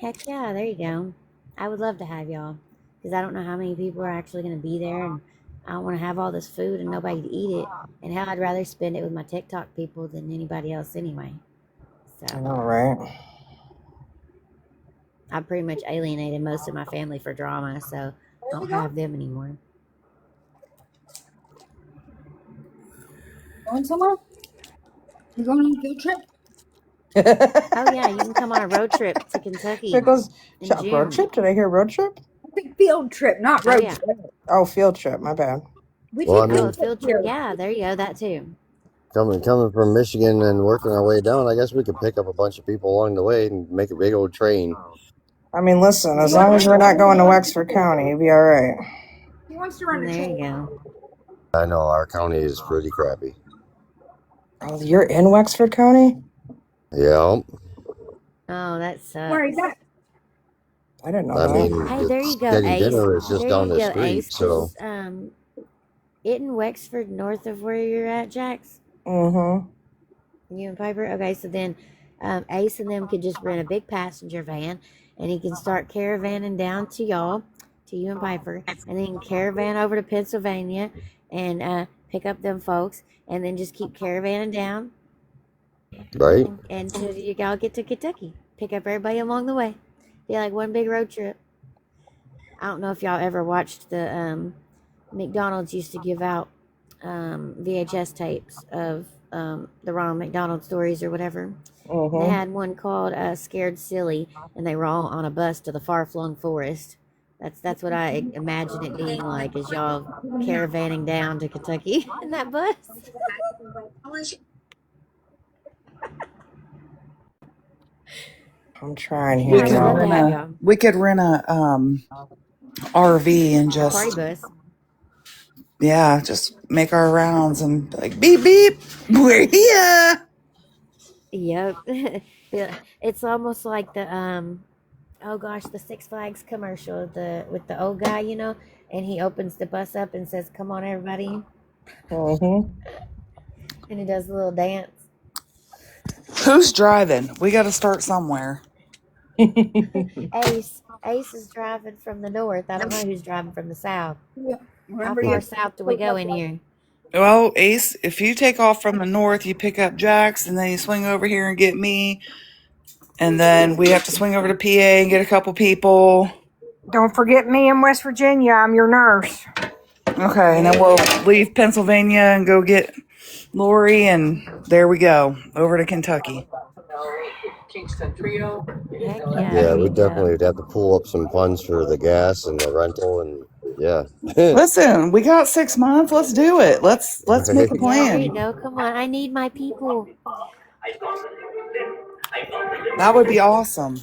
Q: Heck yeah, there you go. I would love to have y'all, because I don't know how many people are actually going to be there, and I don't want to have all this food and nobody to eat it. And hell, I'd rather spend it with my TikTok people than anybody else anyway.
N: I
Q: So
N: know, right?
Q: I pretty much alienated most of my family for drama, so I don't have them anymore.
B: Going somewhere? You going on a field trip?
Q: Oh yeah, you can come on a road trip to Kentucky
N: It goes,
Q: in
N: road
Q: June.
N: trip? Did I hear road trip?
B: I think field trip, not
Q: Oh
B: road
Q: yeah.
B: trip.
N: Oh, field trip. My bad.
B: We
O: Well, I
B: take
Q: Oh,
O: mean,
Q: a
B: field trips
Q: field trip.
B: here.
Q: Yeah, there you go. That too.
O: coming from Michigan and working our way down, I guess we could pick up a bunch of people along the way and make a big old train.
N: I mean, listen,
Q: There
N: as
Q: you
N: long as
Q: go.
N: we're not going to Wexford County, you'll be all right.
B: He wants to run a
Q: There you
B: train.
Q: go.
O: I know our county is pretty crappy.
N: Oh, you're in Wexford County?
O: Yeah,
Q: Oh, that
B: Where is
Q: sucks.
B: that?
N: I didn't know
O: I
N: that.
O: mean,
Q: Hey, there you
O: it's
Q: go,
O: getting
Q: Ace.
O: dinner is just
Q: There
O: down
Q: you
O: the
Q: go,
O: street,
Q: Ace.
O: so
Q: Because isn't Wexford north of where you're at, Jax?
N: Mm-hmm.
Q: You and Piper? Okay, so then Ace and them could just rent a big passenger van, and he can start caravanning down to y'all, to you and Piper, and then caravan over to Pennsylvania and pick up them folks, and then just keep caravanning down
O: right.
Q: until you all get to Kentucky. Pick up everybody along the way. Be like one big road trip. I don't know if y'all ever watched the McDonald's used to give out VHS tapes of the Ronald McDonald stories or whatever. They
N: Mm-hmm.
Q: had one called "Scared Silly," and they were all on a bus to the far-flung forest. That's what I imagine it being like, as y'all caravanning down to Kentucky in that bus.
N: I'm trying
Q: Yeah,
N: here,
Q: I would love to
N: y'all.
Q: have y'all.
T: We could rent a RV and
Q: A party
T: just
Q: bus.
T: just make our rounds and be like beep beep, we're here.
Q: Yep. Yeah, it's almost like the oh gosh, the Six Flags commercial, the with the old guy, and he opens the bus up and says, "Come on, everybody,"
N: Mm-hmm.
Q: and he does a little dance.
T: Who's driving? We got to start somewhere.
Q: Ace is driving from the north. I don't know who's driving from the south. How far south do we go in here?
T: Well, Ace, if you take off from the north, you pick up Jax, and then you swing over here and get me, and then we have to swing over to PA and get a couple people.
M: Don't forget me in West Virginia. I'm your nurse.
T: Okay, and then we'll
Q: Hey,
T: leave Pennsylvania and go get Lori, and there we go, over to Kentucky.
Q: heck yeah,
O: Yeah,
Q: there
O: we
Q: you
O: definitely
Q: go.
O: would have to pull up some funds for the gas and the rental, and yeah.
T: Listen, we got 6 months. Let's do it. Let's make
O: Right.
T: a
Q: Yeah, there you
T: plan.
Q: go. Come on, I need my people.
T: That would be awesome.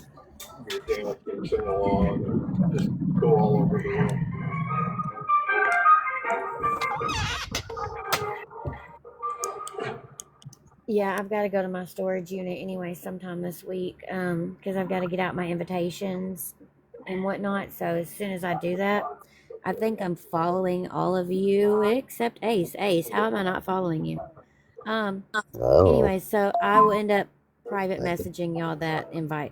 Q: Yeah, I've got to go to my storage unit anyway sometime this week, because I've got to get out my invitations and whatnot. So as soon as I do that, I think I'm following all of you except Ace. Ace, how am I not following you? Um.
O: Oh,
Q: Anyway, so I will end up private
O: I think
Q: messaging y'all that invite,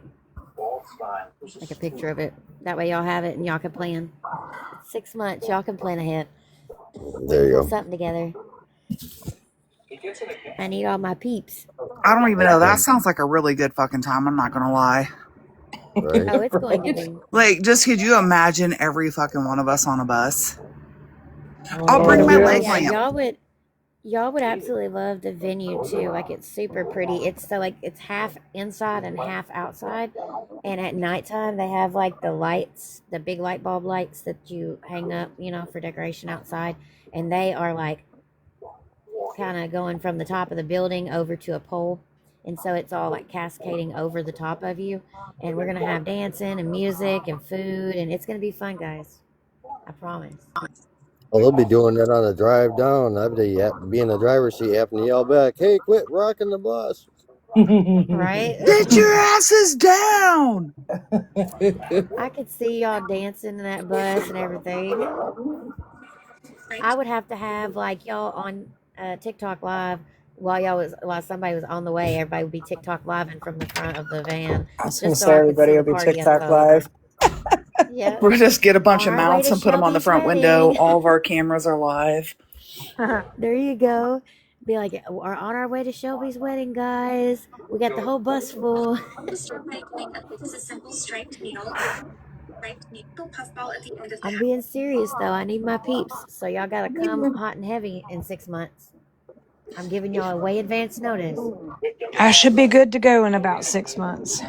Q: like a picture of it. That way y'all have it and y'all can plan. It's 6 months. Y'all can plan ahead. We
O: there
Q: can
O: you
Q: pull
O: go.
Q: something together. I need all my peeps.
T: I don't even
O: I'll
T: know. That
O: come.
T: sounds like a really good fucking time. I'm not gonna lie.
O: Right.
Q: Oh, it's going to
N: Right.
Q: be.
T: Like, just could you imagine every fucking one of us on a bus? I'll
N: Oh,
T: bring
N: that'd
T: my
N: be
Q: Oh
T: leg
Q: yeah,
N: us.
T: lamp.
Q: y'all would absolutely love the venue too. Like it's super pretty. It's so like it's half inside and half outside. And at nighttime they have like the lights, the big light bulb lights that you hang up, for decoration outside. And they are like kind of going from the top of the building over to a pole. And so it's all like cascading over the top of you. And we're going to have dancing and music and food. And it's going to be fun, guys. I promise.
O: Well, they'll be doing that on the drive down. I'd be in the driver's seat having to yell back, "Hey, quit rocking the bus!"
Q: Right?
T: Get your asses down.
Q: I could see y'all dancing in that bus and everything. I would have to have like y'all on TikTok live while somebody was on the way. Everybody would be TikTok living from the front of the van,
N: I was gonna
Q: just so
N: say
Q: I could
N: everybody
Q: see
N: will
Q: the
N: be
Q: party
N: TikTok
Q: unfold.
N: live.
Q: Yep.
T: We'll just get a bunch
Q: On
T: of
Q: our way
T: mounts
Q: to
T: and put them on the
Q: Shelby's
T: front window.
Q: wedding.
T: All of our cameras are live.
Q: There you go. Be like, we're on our way to Shelby's wedding, guys. We got the whole bus full. I'm being serious though. I need my peeps. So y'all gotta come hot and heavy in 6 months. I'm giving y'all a way advance notice.
M: I should be good to go in about 6 months.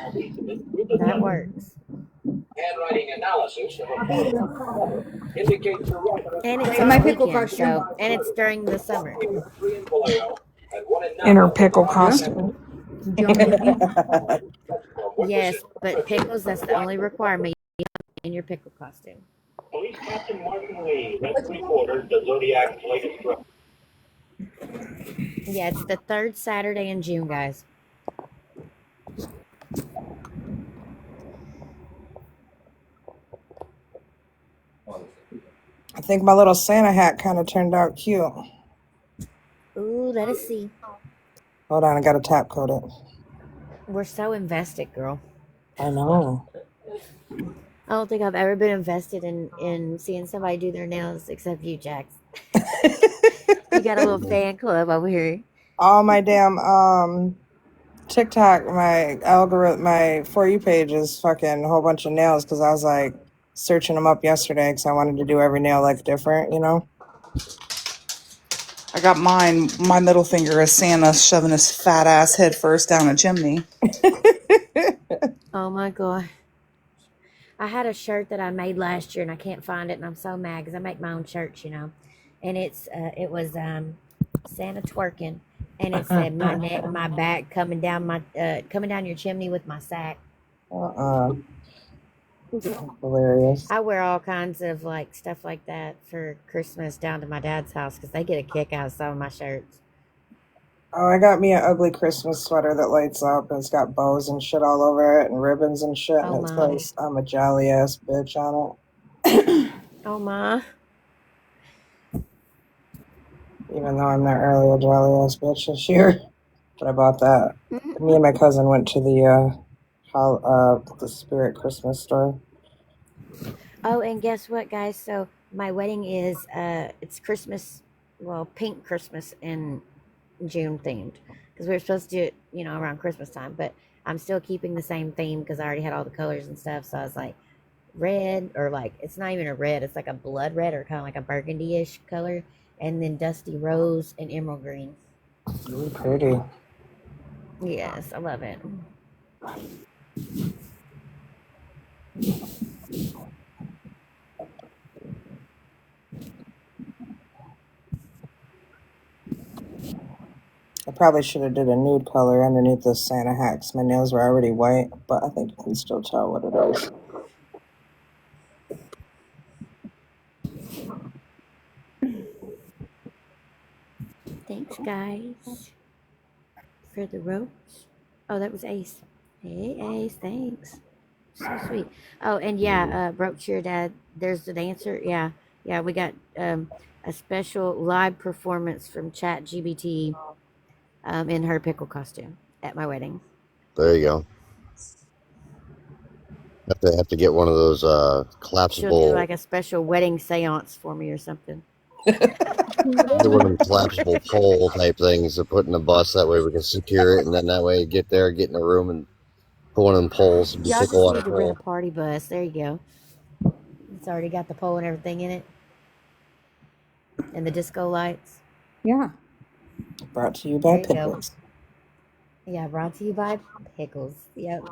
Q: That works. And it's
B: In my
Q: on a
B: pickle
Q: weekend,
B: costume.
Q: and it's during the summer.
M: In her pickle
B: Yeah.
M: costume.
B: Join with me.
Q: Yes, but pickles, that's the only requirement in your pickle costume. Yeah, it's the third Saturday in June, guys.
N: I think my little Santa hat kind of turned out cute.
Q: Ooh, let us see.
N: Hold on, I gotta tap code it.
Q: We're so invested, girl.
N: I know.
Q: I don't think I've ever been invested in seeing somebody do their nails except you, Jax. You got a little fan club over here.
N: All my damn TikTok, my algorithm, my For You page is fucking a whole bunch of nails because I was like searching them up yesterday because I wanted to do every nail like different,
T: I got mine. My middle finger is Santa shoving his fat ass head first down a chimney.
Q: Oh my god. I had a shirt that I made last year and I can't find it, and I'm so mad because I make my own shirts, you know. And it was Santa twerking, and it said my neck, my back coming down your chimney with my sack.
N: Hilarious.
Q: I wear all kinds of like stuff like that for Christmas down to my dad's house because they get a kick out of some of my shirts.
N: Oh, I got me an ugly Christmas sweater that lights up and it's got bows and shit all over it and ribbons and shit,
Q: Oh
N: and it
Q: my.
N: says I'm a jolly ass bitch on it.
Q: Oh my.
N: Even though I'm not really a jolly ass bitch this year. But I bought that. Me and my cousin went to the Spirit Christmas store.
Q: Oh, and guess what, guys? So my wedding is it's Christmas, well, pink Christmas and June themed because we were supposed to do it, you know, around Christmas time, but I'm still keeping the same theme because I already had all the colors and stuff. So I was like, red, or like it's not even a red, it's like a blood red or kind of like a burgundy-ish color, and then dusty rose and emerald green.
N: Really pretty.
Q: Yes, I love it.
N: I probably should have did a nude color underneath the Santa hat because my nails were already white, but I think you can still tell what it is.
Q: Thanks, guys, for the ropes. Oh, that was Ace. Hey, Ace, thanks. So sweet. Oh, and yeah, broke to your dad. There's the dancer. Yeah, yeah. We got a special live performance from ChatGbt in her pickle costume at my wedding.
O: There you go. Have to get one of those
Q: She'll do
O: collapsible.
Q: like a special wedding seance for me or something.
O: Get one of them collapsible pole type things to put in the bus. That way we can secure it, and then that way get there, get in a room, and put one of them poles and
Q: Y'all
O: pickle
Q: just
O: on a
Q: need to rent a
O: pole.
Q: party bus. There you go. It's already got the pole and everything in it, and the disco lights.
B: Yeah.
N: Brought to you by
Q: There you go.
N: Pickles.
Q: Yeah, brought to you by Pickles. Yep.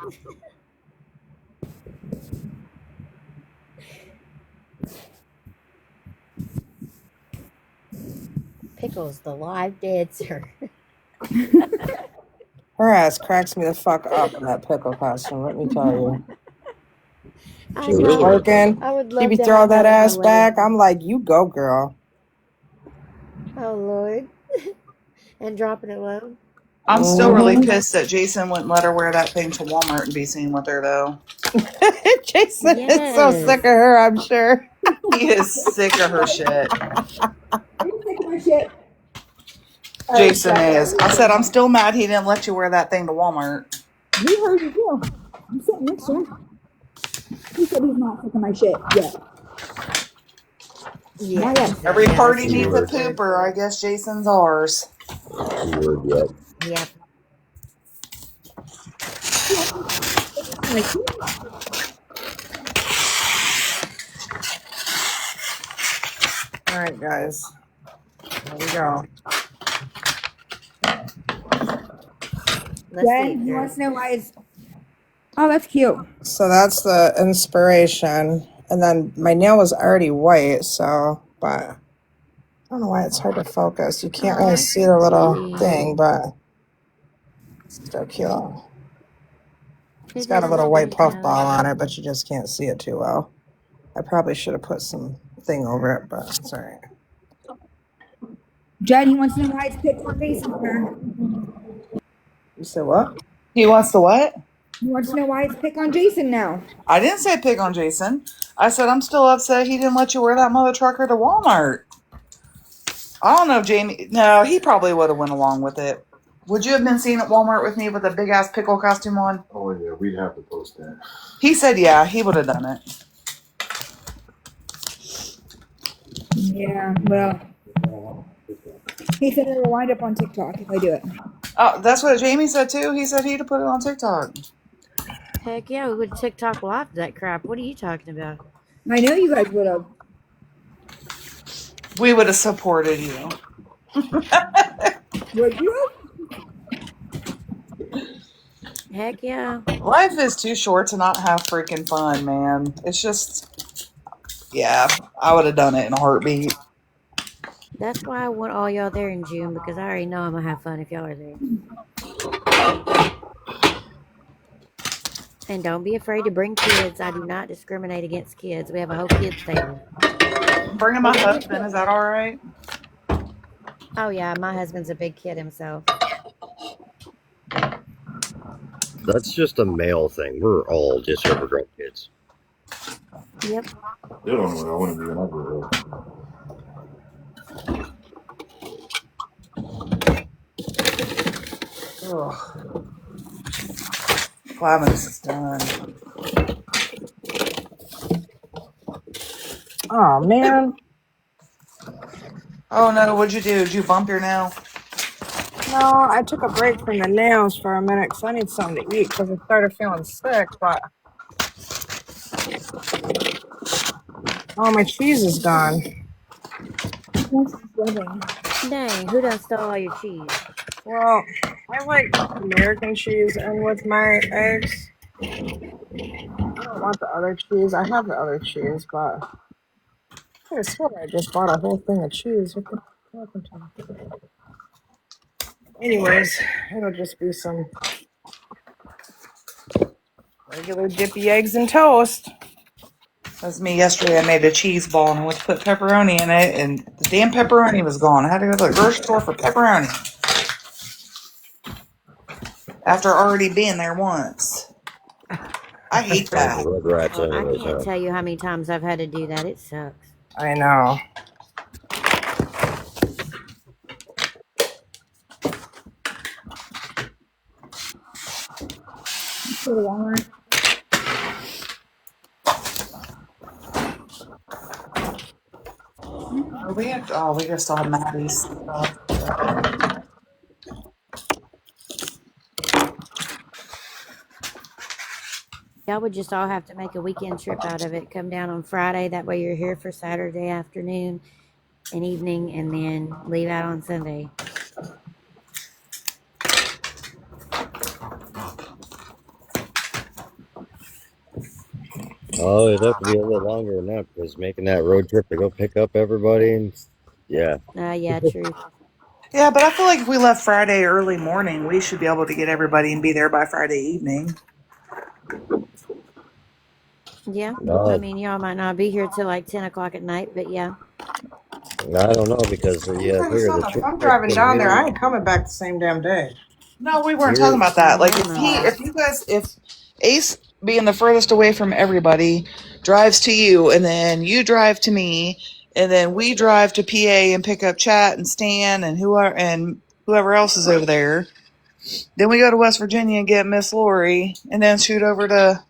Q: Pickles, the live dancer.
N: Her ass cracks me the fuck up in that pickle costume, let me tell you.
Q: I
N: She be
Q: know.
N: twerking.
Q: I would
N: She
Q: love
N: be
Q: to
N: throwing
Q: have
N: that
Q: that at my
N: ass
Q: wedding.
N: back. I'm like, you go, girl.
Q: Oh Lord. And dropping it low.
T: I'm still really pissed that Jason wouldn't let her wear that thing to Walmart and be seen with her, though.
N: Jason is so
Q: Yes.
N: sick of her, I'm sure.
T: He is sick of her shit.
B: Are you sick of my shit?
T: Jason is. I said, I'm still mad he didn't let you wear that thing to Walmart.
B: We heard you too. I'm sitting next to him. He said he's not sick of my shit yet.
Q: Yeah.
B: Not yet.
T: Every
Q: Yeah,
T: party
Q: that's
T: needs a
Q: Jason's word
T: pooper.
Q: for
T: I
Q: it.
T: guess Jason's ours.
O: Keyword yet.
Q: Yep.
N: All right, guys. Here we go.
Q: Let's see.
B: Jen, he wants to know why it's. Oh, that's cute.
N: So that's the inspiration. And then my nail was already white, so, but I don't know why it's hard to focus. You can't really see the little thing, but it's still cute. It's
Q: It
N: got a
Q: is a
N: little white
Q: sweet
N: puff ball
Q: nose.
N: on it, but you just can't see it too well. I probably should have put some thing over it, but it's all right.
B: Jen, he wants to know why it's picked on Jason here.
N: You said what?
T: He wants to what?
B: He wants to know why it's pick on Jason now.
T: I didn't say pick on Jason. I said I'm still upset he didn't let you wear that mother trucker to Walmart. I don't know, Jamie. No, he probably would have went along with it. Would you have been seen at Walmart with me with a big ass pickle costume on?
R: Oh yeah, we'd have to post that.
T: He said, yeah, he would have done it.
B: Yeah, well, he said it'll wind up on TikTok if I do it.
T: Oh, that's what Jamie said too. He said he'd have put it on TikTok.
Q: Heck yeah, we would TikTok live that crap. What are you talking about?
B: I know you guys would have.
T: We would have supported you.
B: Would you?
Q: Heck yeah.
T: Life is too short to not have freaking fun, man. It's just, yeah, I would have done it in a heartbeat.
Q: That's why I want all y'all there in June because I already know I'm gonna have fun if y'all are there. And don't be afraid to bring kids. I do not discriminate against kids. We have a whole kids table.
T: I'm bringing my husband. Is that all right?
Q: Oh yeah, my husband's a big kid himself.
O: That's just a male thing. We're all just overgrown kids.
Q: Yep.
R: They don't know what I want to be when I grow up.
T: Ugh. Glad when this is done.
G: Oh man.
T: Oh no, what'd you do? Did you bump your nail?
G: No, I took a break from the nails for a minute because I need something to eat because I started feeling sick. But oh, my cheese is gone.
Q: Dang, who done stole all your cheese?
G: Well, I like American cheese and with my eggs. I don't want the other cheese. I have the other cheese, but I swear I just bought a whole thing of cheese. What the fuck happened to it? Anyways, it'll just be some regular dippy eggs and toast.
T: That's me yesterday. I made a cheese ball and I went to put pepperoni in it, and the damn pepperoni was gone. I had to go to the grocery store for pepperoni after already being there once. I hate
O: Bunch of
T: that.
O: rugrats,
Q: Oh, I
O: anyways,
Q: can't
O: huh?
Q: tell you how many times I've had to do that. It sucks.
G: I know.
T: We just saw Maddie's stuff.
Q: Y'all would just all have to make a weekend trip out of it. Come down on Friday. That way you're here for Saturday afternoon and evening and then leave out on Sunday.
O: Oh, it'd have to be a little longer than that because making that road trip to go pick up everybody and yeah.
Q: Yeah, truth.
T: Yeah, but I feel like if we left Friday early morning, we should be able to get everybody and be there by Friday evening.
Q: Yeah. I
O: No,
Q: mean, y'all might not be here till like 10 o'clock at night, but yeah.
O: I don't know because
G: You
O: yeah,
G: gotta
O: figure the
G: stop. If
O: trip
G: I'm driving
O: from
G: down there,
O: here,
G: I ain't coming back the same damn day.
T: No, we weren't talking
O: here,
T: about
Q: Oh,
T: that. Like
Q: hell no.
T: if Ace being the furthest away from everybody drives to you and then you drive to me and then we drive to PA and pick up Chat and Stan and whoever else is over there. Then we go to West Virginia and get Miss Lori and then shoot over to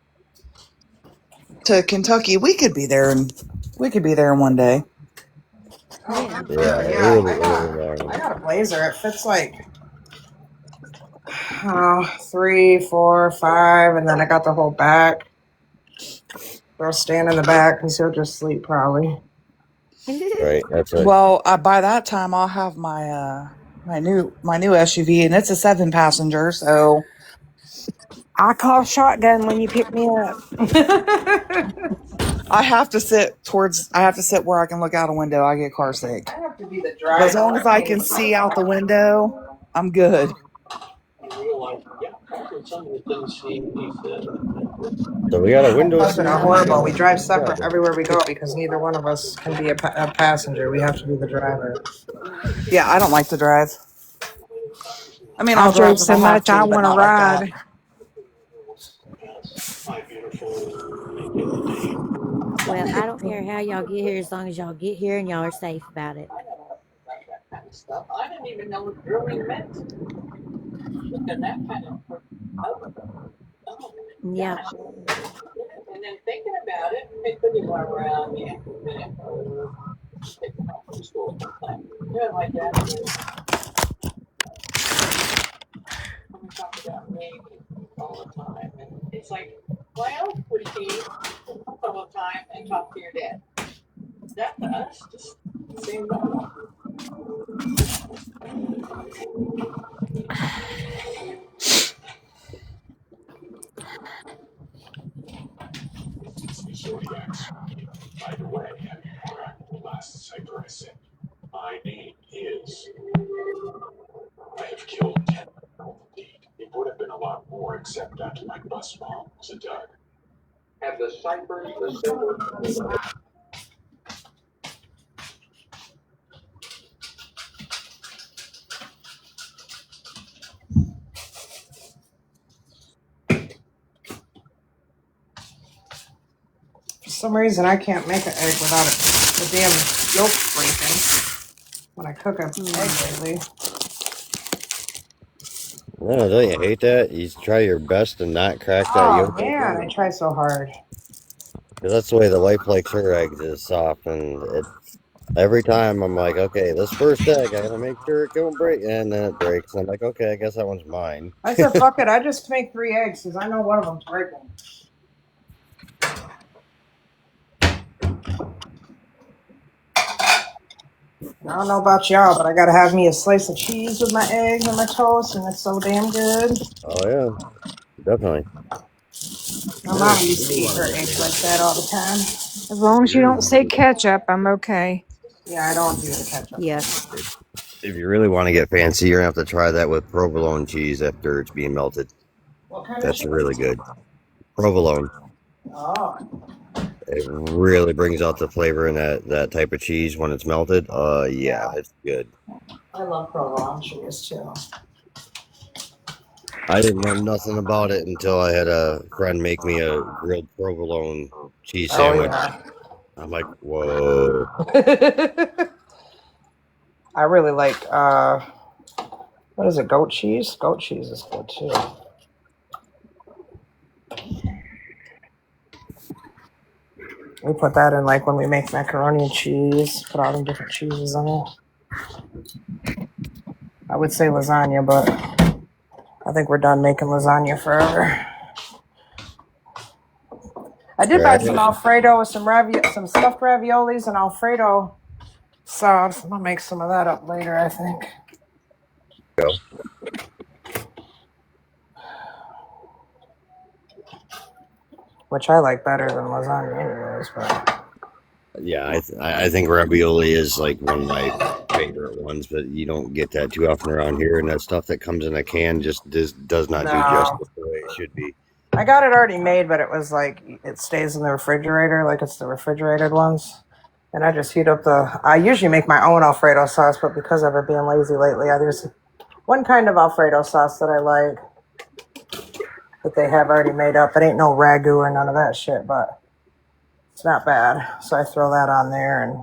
T: Kentucky. We could be there in one day.
G: Oh,
Q: Yeah,
G: I'm
O: yeah,
G: sure. Yeah,
O: early, early
G: I
O: morning.
G: got a blazer. It fits like 3, 4, 5, and then I got the whole back. They'll stand in the back because he'll just sleep probably.
O: Right, that's right.
T: Well, by that time I'll have my new SUV and it's a 7-passenger, so
G: I call shotgun when you pick me up.
T: I have to sit where I can look out a window. I get car sick.
G: I have to be the
T: But as
G: driver.
T: long as
G: I
T: I
G: can't
T: can
G: even
T: see
G: sit
T: out the
G: behind.
T: window, I'm good.
O: So we got a
G: My
O: window
G: husband are
O: seat. We
G: horrible.
O: got
G: We
O: a
G: drive separate
O: shotgun.
G: everywhere we go because neither one of us can be a passenger. We have to be the driver.
T: Yeah, I don't like to drive. I mean,
G: I
T: I'll
G: drove
T: drive if
G: so
T: I have
G: much I
T: to, but
G: want to
T: not like that.
G: ride.
Q: well, I don't care how y'all get here as long as y'all get here and y'all are safe about it. Yep.
G: For some reason, I can't make an egg without the damn yolk breaking. When I cook an egg lately.
O: Don't you hate that? You try your best to not crack that
G: Oh
O: yolk
G: man, I
O: open.
G: try so hard.
O: Because that's the way the wife likes her eggs, is soft. And every time I'm like, okay, this first egg, I gotta make sure it don't break. And then it breaks. And I'm like, okay, I guess that one's mine.
G: I said, fuck it, I just make 3 eggs because I know one of them's breaking. I don't know about y'all, but I gotta have me a slice of cheese with my eggs and my toast, and it's so damn good.
O: Oh, yeah, definitely.
G: My mom used to eat her eggs like that all the time.
M: As long as you don't say ketchup, I'm okay.
G: Yeah, I don't do the ketchup.
M: Yes.
O: If you really want to get fancy, you're gonna have to try that with provolone cheese after it's being melted.
G: What kind of
O: That's
G: cheese?
O: really good. Provolone.
G: Oh,
O: It really brings out the flavor in that type of cheese when it's melted. Yeah, it's good.
G: I love provolone cheese too.
O: I didn't know nothing about it until I had a friend make me a grilled provolone cheese
G: Oh
O: sandwich.
G: yeah.
O: I'm like, whoa.
G: I really like what is it, goat cheese? Goat cheese is good too. We put that in like when we make macaroni and cheese, put all them different cheeses on it. I would say lasagna, but I think we're done making lasagna forever. I did buy some Alfredo with some stuffed raviolis and Alfredo sauce. I'm gonna make some of that up later, I think.
O: Go.
G: Which I like better than lasagna anyways, but
O: Yeah, I think ravioli is like one of my favorite ones, but you don't get that too often around here, and that stuff that comes in a can just does not do justice the way it should be.
G: I got it already made, but it was like it stays in the refrigerator, like it's the refrigerated ones. And I just heat up I usually make my own Alfredo sauce, but because I've been being lazy lately, there's one kind of Alfredo sauce that I like that they have already made up. It ain't no ragu or none of that shit, but it's not bad. So I throw that on there and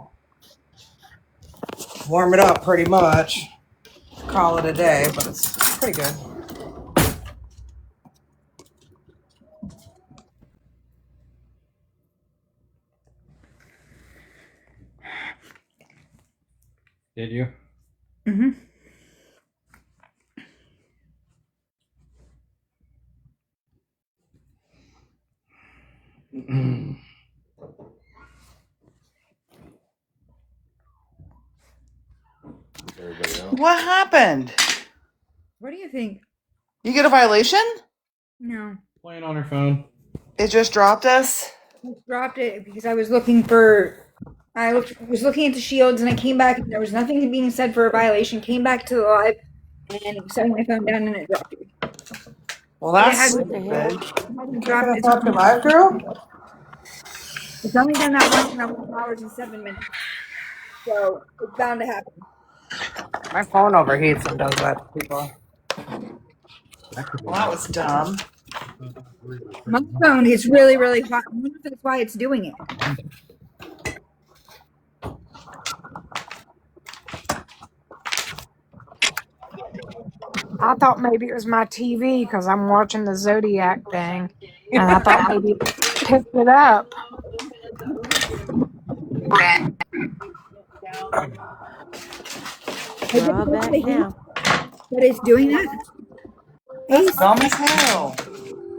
G: warm it up pretty much. Call it a day, but it's pretty good.
B: Did you? Mm-hmm.
T: What happened?
B: What do you think?
T: You get a violation?
B: No.
D: Playing on her phone.
T: It just dropped us?
B: I dropped it because I was looking for. Was looking at the shields and I came back and there was nothing being said for a violation. Came back to the live and set my phone down and it dropped it.
G: Well, that's
Q: What the hell?
G: kicking us off your live, girl?
B: It's only done that once in 11 hours and 7 minutes. So it's bound to happen.
G: My phone overheats and does that to people.
T: Well, that was dumb.
B: My phone is really, really hot. I wonder if that's why it's doing it.
M: I thought maybe it was my TV because I'm watching the Zodiac thing, and I thought maybe it picked it up.
B: I
Q: Draw
B: didn't look at
Q: back
B: the heat,
Q: now.
B: but it's doing that.
T: That's dumb as hell.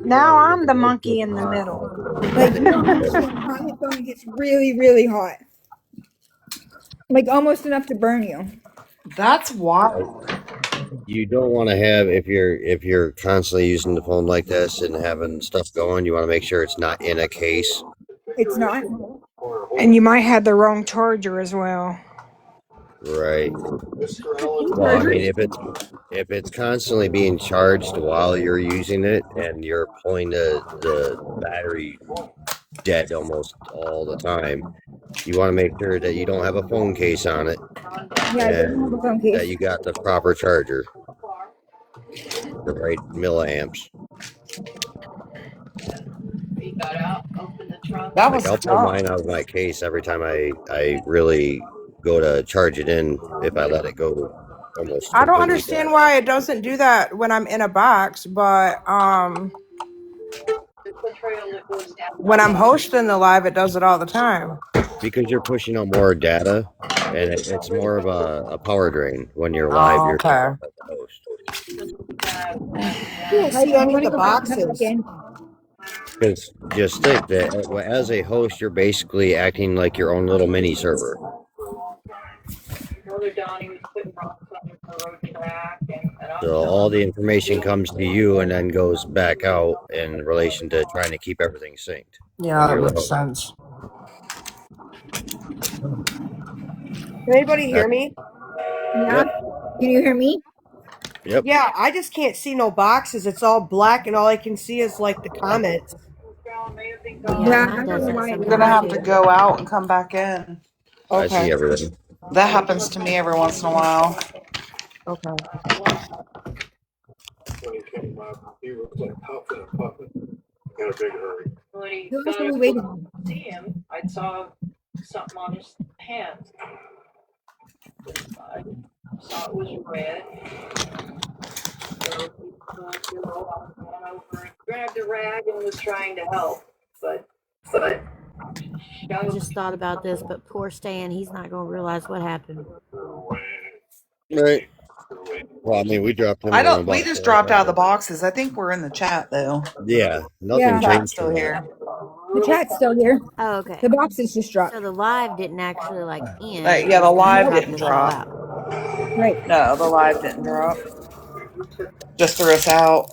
M: Now I'm the monkey in the middle.
B: Like, you don't understand how my phone gets really, really hot. Like, almost enough to burn you.
T: That's wild.
O: You don't want to have if you're constantly using the phone like this and having stuff going. You want to make sure it's not in a case.
B: It's not.
M: And you might have the wrong charger as well.
O: Right.
B: Any
O: Well, I mean,
B: chargers?
O: if it's constantly being charged while you're using it and you're pulling the battery dead almost all the time, you want to make sure that you don't have a phone case on it
B: Yeah, it doesn't have
O: and
B: a phone
O: that
B: case.
O: you got the proper charger, the right milliamps.
T: That
O: Like
T: was
O: I'll pull
T: tough.
O: mine out of my case every time I really go to charge it in if I let it go almost
G: I don't
O: completely dead.
G: understand why it doesn't do that when I'm in a box, but when I'm hosting the live, it does it all the time.
O: Because you're pushing out more data and it's more of a power drain when you're live
N: Oh,
O: yourself
N: okay.
O: as a host.
L: Yeah,
B: All right,
L: see
B: I'm
L: any of
B: gonna
L: the
B: go out and come back
L: boxes.
B: in.
O: Because just think that as a host, you're basically acting like your own little mini server. So all the information comes to you and then goes back out in relation to trying to keep everything synced
N: Yeah,
O: when
N: that
O: you're the
N: makes
O: host.
N: sense.
L: Can anybody hear
O: That,
L: me?
B: Yeah.
O: yep,
B: Can you hear me?
O: yep.
L: Yeah, I just can't see no boxes. It's all black, and all I can see is like the comments.
Q: Yeah,
B: Yeah,
Q: mine
B: I don't
Q: does
B: know
Q: that
B: why it
T: You're
B: would do
T: gonna
B: that
Q: sometimes
T: have
B: to
T: to
Q: too.
B: you.
T: go out and come back in.
O: I see
L: Okay.
O: everything.
T: That happens to me every once in a while.
L: Okay.
B: Who else are we waiting on?
Q: I just thought about this, but poor Stan, he's not going to realize what happened.
O: Right. Well, I mean, we dropped him
T: I
O: in
T: don't. We
O: about
T: just
O: four or
T: dropped out of
O: five
T: the
O: minutes.
T: boxes. I think we're in the chat though.
O: Yeah,
T: The
O: nothing
B: Yeah,
T: chat's
O: changed
T: still
O: from that.
T: here.
B: the chat's still here.
Q: Oh,
B: The
Q: okay.
B: boxes just
Q: So
B: dropped.
Q: the live didn't actually like end. It
T: Yeah, the
Q: was going to
T: live
B: Nope.
Q: drop
T: didn't
Q: this all
T: drop.
Q: out.
B: Right.
T: No, the live didn't drop. Just threw us out.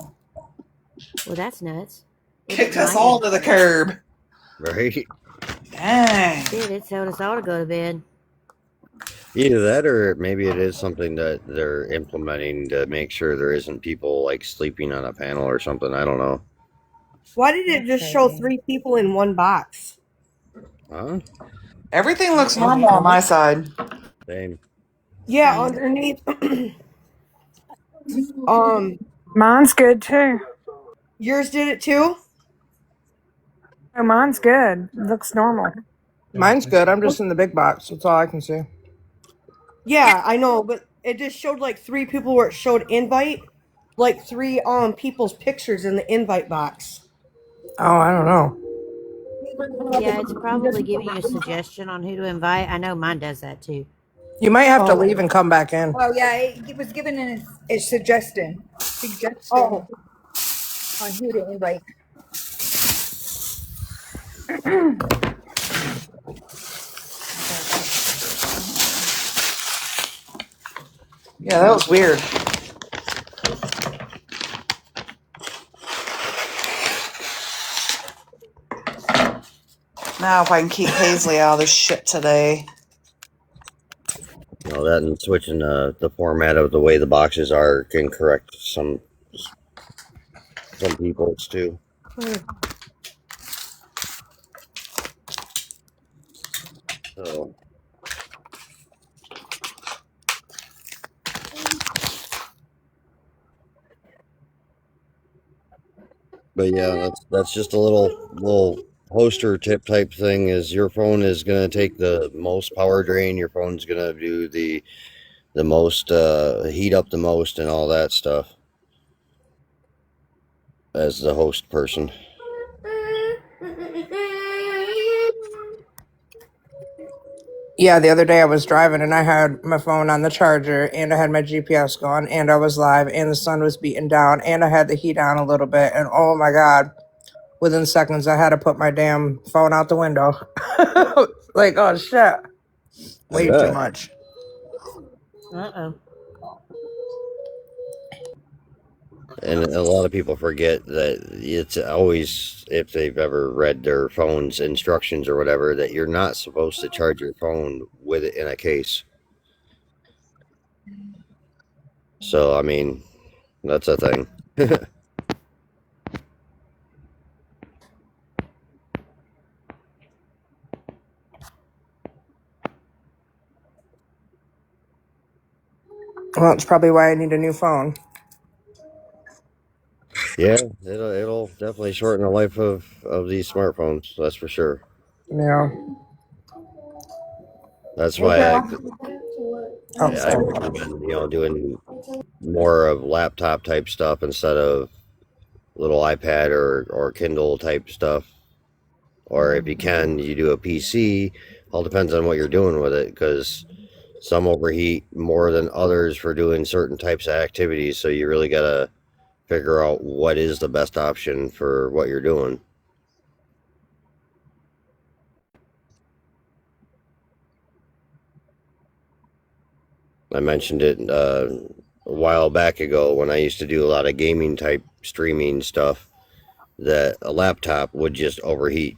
Q: Well, that's nuts.
T: Kicked us
Q: Mine
T: all
Q: did.
T: to the curb.
O: Right.
T: Dang.
Q: Shit, it told us all to go to bed.
O: Either that or maybe it is something that they're implementing to make sure there isn't people like sleeping on a panel or something. I don't know.
L: Why did it
B: That's
L: just show
B: crazy.
L: 3 people in one box?
O: Huh?
T: Everything
B: I
T: looks
B: don't
T: normal on
B: know.
T: my side.
O: Same.
L: Yeah,
Q: Same.
L: underneath. um,
M: Mine's good too.
L: yours did it too.
M: Oh, mine's good. Looks normal.
G: Mine's good. I'm just in the big box. That's all I can see.
L: Yeah, I know, but it just showed like 3 people where it showed invite, like three people's pictures in the invite box.
G: Oh, I don't know.
Q: Yeah, it's probably giving you a suggestion on who to invite. I know mine does that too.
G: You might have to
L: Oh,
G: leave and come back in.
B: Oh yeah, it was given a suggestion
L: oh,
B: on who to invite.
T: Yeah, that was weird. Now if I can keep Paisley out of this shit today.
O: You know, that and switching the format of the way the boxes are can correct some people's too. So, but yeah, that's just a little poster tip type thing. Is your phone is going to take the most power drain. Your phone's going to do the most heat up the most and all that stuff as the host person.
G: Yeah, the other day I was driving and I had my phone on the charger and I had my GPS going and I was live and the sun was beating down and I had the heat on a little bit and oh my god, within seconds I had to put my damn phone out the window. Like, oh shit.
O: I
G: Way too
O: bet.
G: much.
Q: Uh-oh.
O: And a lot of people forget that it's always, if they've ever read their phone's instructions or whatever, that you're not supposed to charge your phone with it in a case. So I mean, that's a thing.
N: Well, it's probably why I need a new phone.
O: Yeah, it'll definitely shorten the life of these smartphones. That's for sure.
N: Yeah.
O: That's
N: Hey,
O: why
N: girl. Oh,
O: I
N: sorry.
O: recommend doing more of laptop type stuff instead of little iPad or Kindle type stuff. Or if you can, you do a PC. All depends on what you're doing with it, because some overheat more than others for doing certain types of activities. So you really gotta figure out what is the best option for what you're doing. I mentioned it a while back ago when I used to do a lot of gaming type streaming stuff, that a laptop would just overheat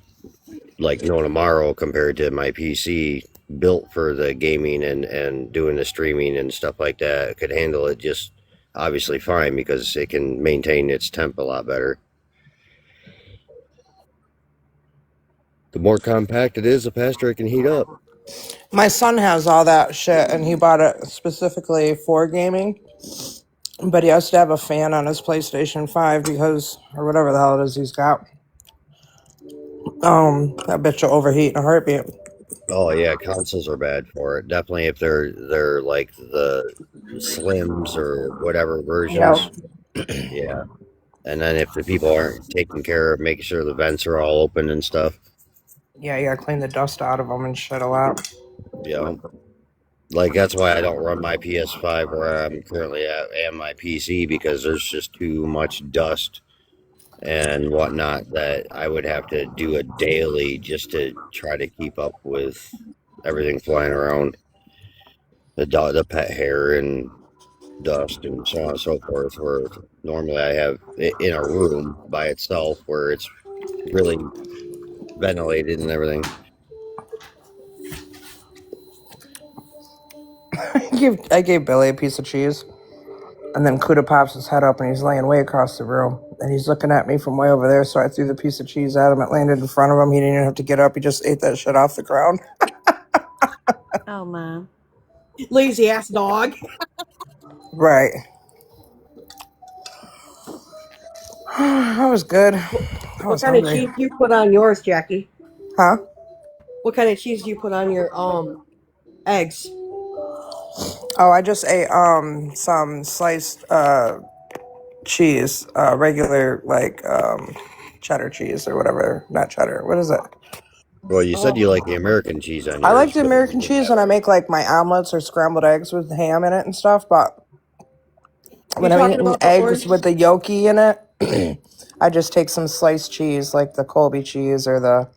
O: like no tomorrow compared to my PC built for the gaming and doing the streaming and stuff like that. It could handle it just obviously fine because it can maintain its temp a lot better. The more compact it is, the faster it can heat up.
N: My son has all that shit, and he bought it specifically for gaming. But he has to have a fan on his PlayStation 5 because, or whatever the hell it is he's got. That bitch will overheat in a heartbeat.
O: Oh yeah, consoles are bad for it. Definitely if they're like the slims or whatever
N: Yep.
O: versions. Yeah. And then if the people aren't taking care of making sure the vents are all open and stuff.
N: Yeah, you gotta clean the dust out of them and shit a lot.
O: Yeah. Like that's why I don't run my PS5 where I'm currently at and my PC, because there's just too much dust and whatnot that I would have to do it daily just to try to keep up with everything flying around, the pet hair and dust and so on and so forth. Where normally I have it in a room by itself where it's really ventilated and everything.
N: I gave Billy a piece of cheese, and then Kuda pops his head up, and he's laying way across the room, and he's looking at me from way over there. So I threw the piece of cheese at him. It landed in front of him. He didn't even have to get up. He just ate that shit off the ground.
Q: Oh my.
L: Lazy ass dog.
N: Right. That was good. I
L: What
N: was
L: kind of
N: hungry.
L: cheese do you put on yours, Jackie?
N: Huh?
L: What kind of cheese do you put on your eggs?
N: Oh, I just ate some sliced cheese, regular like cheddar cheese or whatever. Not cheddar. What is it?
O: Well, you said you
L: Oh,
O: like the American cheese on
N: I like
O: yours,
N: the
O: but
N: American cheese when I make like my omelets or scrambled eggs with ham in it and stuff. But
L: you
N: when I'm
L: talking
N: eating
L: about the
N: eggs
L: orange?
N: with the yolky in it, I just take some sliced cheese, like the Colby cheese or the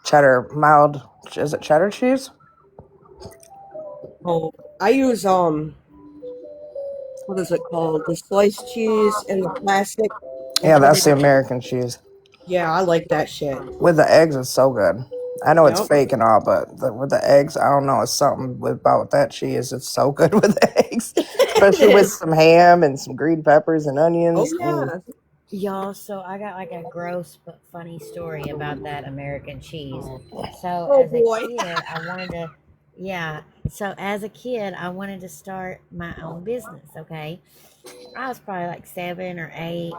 N: cheddar mild. Is it cheddar cheese?
L: Oh, I use what is it called? The sliced cheese and the plastic. I
N: Yeah,
L: put
N: that's
L: it.
N: the American cheese.
L: Yeah, I like that shit.
N: With the eggs, it's so good. I know it's
L: Yep.
N: fake and all, but with the eggs, I don't know. It's something about that cheese. It's so good with the eggs,
L: It
N: especially with
L: is.
N: some ham and some green peppers and
L: Oh
N: onions.
L: yeah.
Q: Y'all, so I got like a gross but funny story about that American cheese. So
L: Oh
Q: as a
L: boy.
Q: kid, I wanted to, yeah. So as a kid, I wanted to start my own business. Okay, I was probably like 7 or 8,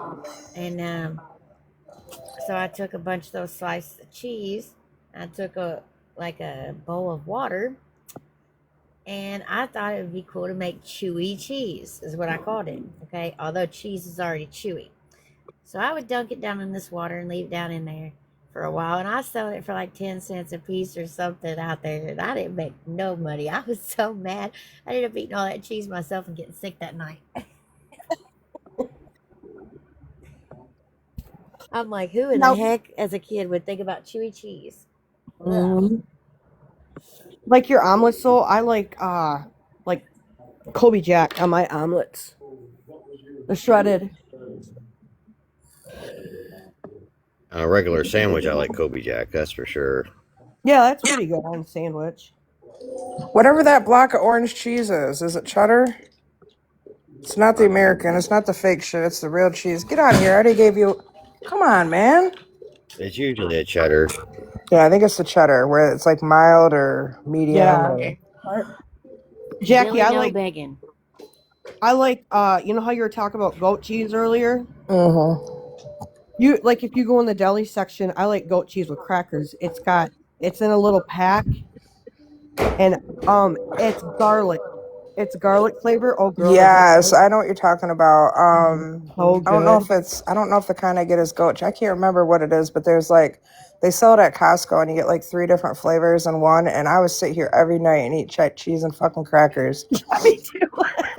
Q: and so I took a bunch of those slices of cheese. I took a bowl of water, and I thought it would be cool to make chewy cheese, is what I called it. Okay, although cheese is already chewy. So I would dunk it down in this water and leave it down in there for a while. And I sold it for like 10 cents a piece or something out there. And I didn't make no money. I was so mad. I ended up eating all that cheese myself and getting sick that night. I'm like, who in the
L: Now,
Q: heck as a kid would think about chewy cheese? Ugh.
L: mhm. Like your omelets, though, I like Kobe Jack on my omelets. The shredded.
O: on a regular sandwich, I like Kobe Jack, that's for sure.
L: Yeah, that's pretty good on a sandwich.
N: Whatever that block of orange cheese is it cheddar? It's not the American. It's not the fake shit. It's the real cheese. Get out of here. I already gave you. Come on, man.
O: It's usually a cheddar.
N: Yeah, I think it's the cheddar where it's like mild or medium.
L: Yeah.
N: Or...
L: Jackie,
Q: Billy no begging.
L: you know how you were talking about goat cheese earlier?
N: Mm-hmm.
L: You like if you go in the deli section, I like goat cheese with crackers. It's in a little pack and it's garlic. It's garlic flavor. Oh girl, is it
N: Yes,
L: good?
N: I know what you're talking about.
L: So good.
N: I don't know if the kind I get is goat. I can't remember what it is, but there's like they sell it at Costco and you get like 3 different flavors in one. And I would sit here every night and eat cheese and fucking crackers.
L: Me too.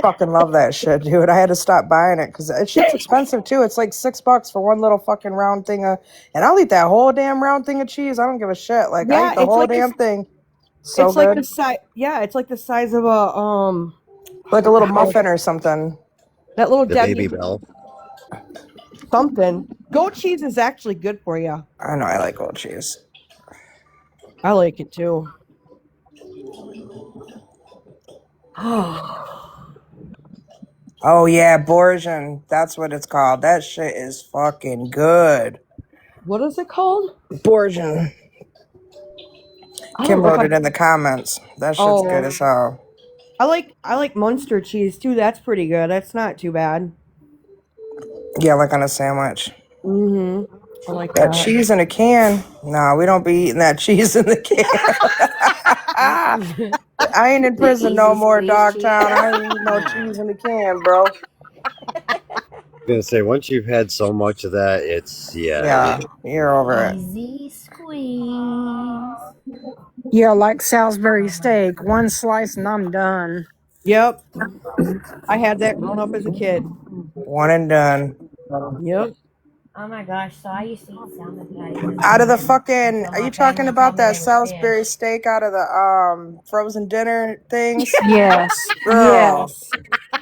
N: Fucking love that shit, dude. I had to stop buying it because it shit's expensive too. It's like $6 for one little fucking round thing of, and I'll eat that whole damn round thing of cheese. I don't give a shit. Like I
L: Yeah,
N: eat the whole damn thing. So
L: it's like
N: good.
L: the size. Yeah, it's like the size of a
N: Like a
L: what the
N: little
L: hell?
N: muffin or something.
L: That little
O: The Baby
L: Debbie
O: Bell.
L: something. Goat cheese is actually good for you.
N: I know I like goat cheese.
L: I like it too.
N: Oh yeah, Borsian. That's what it's called. That shit is fucking good.
L: What is it called?
N: Borsian.
L: I don't
N: Kim
L: know if
N: wrote
L: I.
N: it in the comments. That shit's good
L: Oh,
N: as hell.
L: I like Munster cheese too. That's pretty good. That's not too bad.
N: Yeah, like on a sandwich.
L: Mm-hmm. I like
N: That
L: that.
N: cheese in a can. Nah, we don't be eating that cheese in the can. I ain't in
Q: The
N: prison no
Q: easy
N: more,
Q: squeeze
N: Dogtown.
Q: cheese.
N: I ain't eating no cheese in the can, bro.
O: Gonna say once you've had so much of that, it's
N: Yeah, you're over it.
Q: Easy squeeze.
M: Yeah, like Salisbury steak. One slice and I'm done.
L: Yep. I had that growing up as a kid.
N: One and done.
L: Yep.
Q: Oh my gosh, so I used to eat salmon patties as a
N: Out of the
Q: kid
N: fucking,
Q: until
N: are
Q: my
N: you talking
Q: family told
N: about
Q: me
N: that
Q: they were
N: Salisbury
Q: fish.
N: steak out of the frozen dinner things?
M: Yes.
N: Girl,
M: Yes.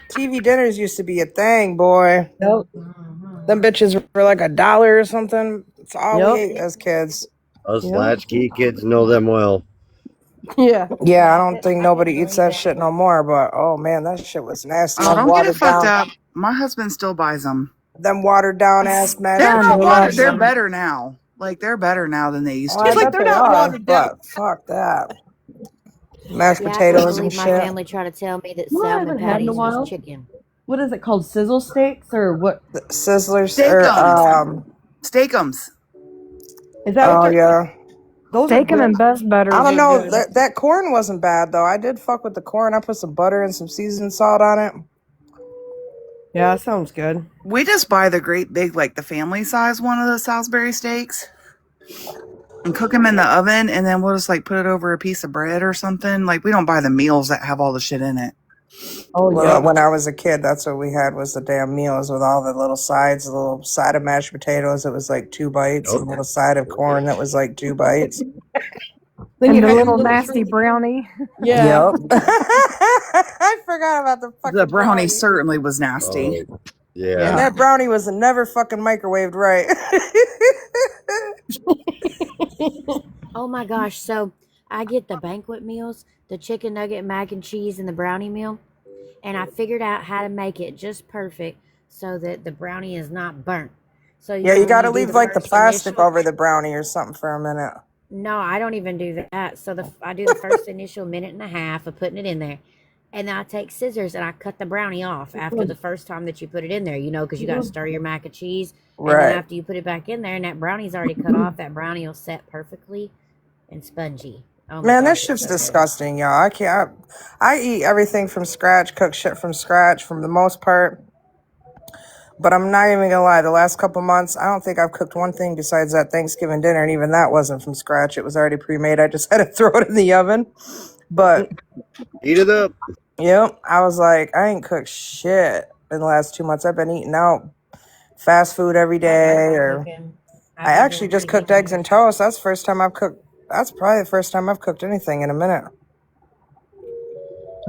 N: TV dinners used to be a thing, boy.
L: Yep.
N: Them bitches were like $1 or something. It's all we
L: Yep.
N: ate as kids.
O: us
L: Yep.
O: latchkey kids know them well.
L: Yeah.
N: Yeah, I
Q: Yeah,
N: don't think
Q: I couldn't
N: nobody eats
Q: believe
N: that
Q: it.
N: shit no more, but oh man, that shit was nasty.
T: Oh,
N: Them
T: don't get it
N: watered
T: fucked
N: down,
T: up. My husband still buys them.
N: ass mashed
T: They're
M: Son
T: not watered.
N: potatoes.
M: loves
T: They're
M: them.
T: better now. Like they're better now than they used
N: Oh,
T: to
N: I
L: He's like
T: be.
N: bet
L: they're
N: they
L: not
N: are,
L: watered down.
N: but fuck that. Mashed
Q: Yeah, I couldn't
N: potatoes and
Q: believe my
N: shit.
Q: family tried to tell me that
L: You know what I
Q: salmon
L: haven't had in a
Q: patties was
L: while?
Q: chicken.
L: What is it called? Sizzle steaks or what?
N: Sizzlers or
T: Steakums. Steakums.
L: Is that what
N: oh
L: they're?
N: yeah.
L: Those are
M: Steak 'em
L: good.
M: and bus
N: I
M: butters
N: don't
M: are
N: know.
M: good.
N: That corn wasn't bad though. I did fuck with the corn. I put some butter and some seasoned salt on it.
L: Yeah, that sounds good.
T: We just buy the great big, like the family size one of the Salisbury steaks and cook them in the oven, and then we'll just like put it over a piece of bread or something. Like we don't buy the meals that have all the shit in it.
L: Oh,
N: Well,
L: yep.
N: when I was a kid, that's what we had was the damn meals with all the little sides, the little side of mashed potatoes that was like 2 bites,
O: Nope.
N: and a little side of corn that was like 2 bites.
L: Then you
M: And the
L: had your
M: little
L: little
M: nasty
L: shrimp.
M: brownie.
L: Yeah.
N: Yep. I forgot about the
T: The
N: fucking
T: brownie
N: brownie.
T: certainly was nasty.
O: Oh, yeah.
N: And
L: Yeah.
N: that brownie was never fucking microwaved right.
Q: Oh my gosh, so I get the banquet meals, the chicken nugget, mac and cheese, and the brownie meal, and I figured out how to make it just perfect so that the brownie is not burnt. So
N: Yeah, you
Q: when
N: gotta
Q: you do
N: leave
Q: the
N: like the
Q: first
N: plastic
Q: initial,
N: over the brownie or something for a minute.
Q: no, I don't even do that. So I do the first initial minute and a half of putting it in there, and then I take scissors and I cut the brownie off after the first time that you put it in there, because you got to stir your mac and cheese, and then
N: Right.
Q: after you put it back in there and that brownie's already cut off, that brownie will set perfectly and spongy. Oh my
N: Man, that
Q: gosh, it's
N: shit's
Q: so good.
N: disgusting, y'all. I can't. I eat everything from scratch, cook shit from scratch for the most part. But I'm not even gonna lie. The last couple months, I don't think I've cooked one thing besides that Thanksgiving dinner, and even that wasn't from scratch. It was already pre-made. I just had to throw it in the oven. But
O: Eat it up.
N: yep, I was like, I ain't cooked shit in the last 2 months. I've been eating out fast food every
Q: I
N: day,
Q: like
N: or
Q: cooking.
N: I
Q: I've been
N: actually
Q: doing
N: just
Q: pretty
N: cooked
Q: good
N: eggs
Q: this
N: and
Q: year.
N: toast. That's the first time I've cooked. That's probably the first time I've cooked anything in a minute.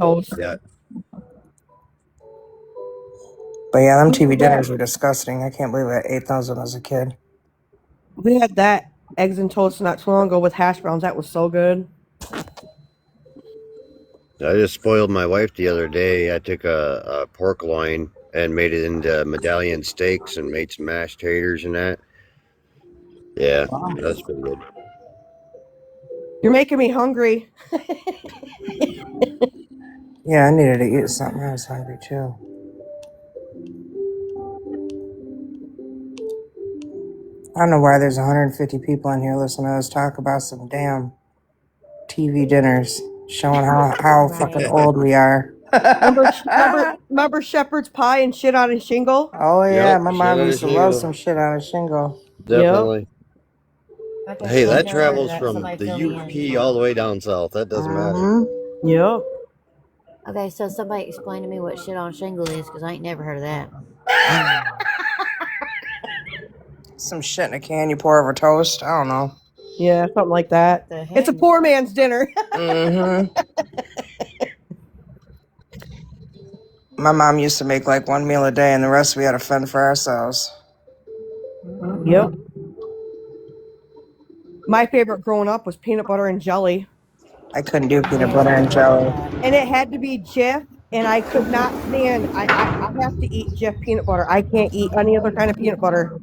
L: Toast.
O: Yeah.
N: But yeah, them
L: We
N: TV
L: had that.
N: dinners were disgusting. I can't believe I ate those when I was a kid.
L: We had that eggs and toast not too long ago with hash browns. That was so good.
O: I just spoiled my wife the other day. I took a pork loin and made it into medallion steaks and made some mashed taters and that. Yeah, that's pretty good.
L: You're making me hungry.
N: Yeah, I needed to eat something. I was hungry too. I don't know why there's 150 people in here listening to us talk about some damn TV dinners, showing how fucking
Q: Right.
N: old we are.
L: Remember shepherd's pie and shit on a shingle?
N: Oh yeah,
O: Yep,
N: my
O: shit
N: mom
O: on a
N: used to love
O: shingle.
N: some shit on a shingle.
L: Yep.
O: Definitely.
Q: Okay,
O: Hey,
Q: so I've
O: that
Q: never heard of
O: travels
Q: that.
O: from
Q: Somebody
O: the
Q: fill me in.
O: UP all the way down south. That doesn't matter.
L: Mm-hmm. Yep.
Q: Okay, so somebody explain to me what shit on shingle is, because I ain't never heard of that.
N: Some shit in a can you pour over toast. I don't know.
L: Yeah, something like that.
Q: What the heck?
L: It's a poor man's dinner.
N: Mm-hmm. My mom used to make like one meal a day, and the rest we had to fend for ourselves.
L: Yep. My favorite growing up was peanut butter and jelly.
N: I couldn't do peanut
Q: Yeah,
N: butter
Q: I
N: and
Q: never did
N: jelly.
Q: that.
L: And it had to be Jif, and I could not stand. I have to eat Jif peanut butter. I can't eat any other kind of peanut butter.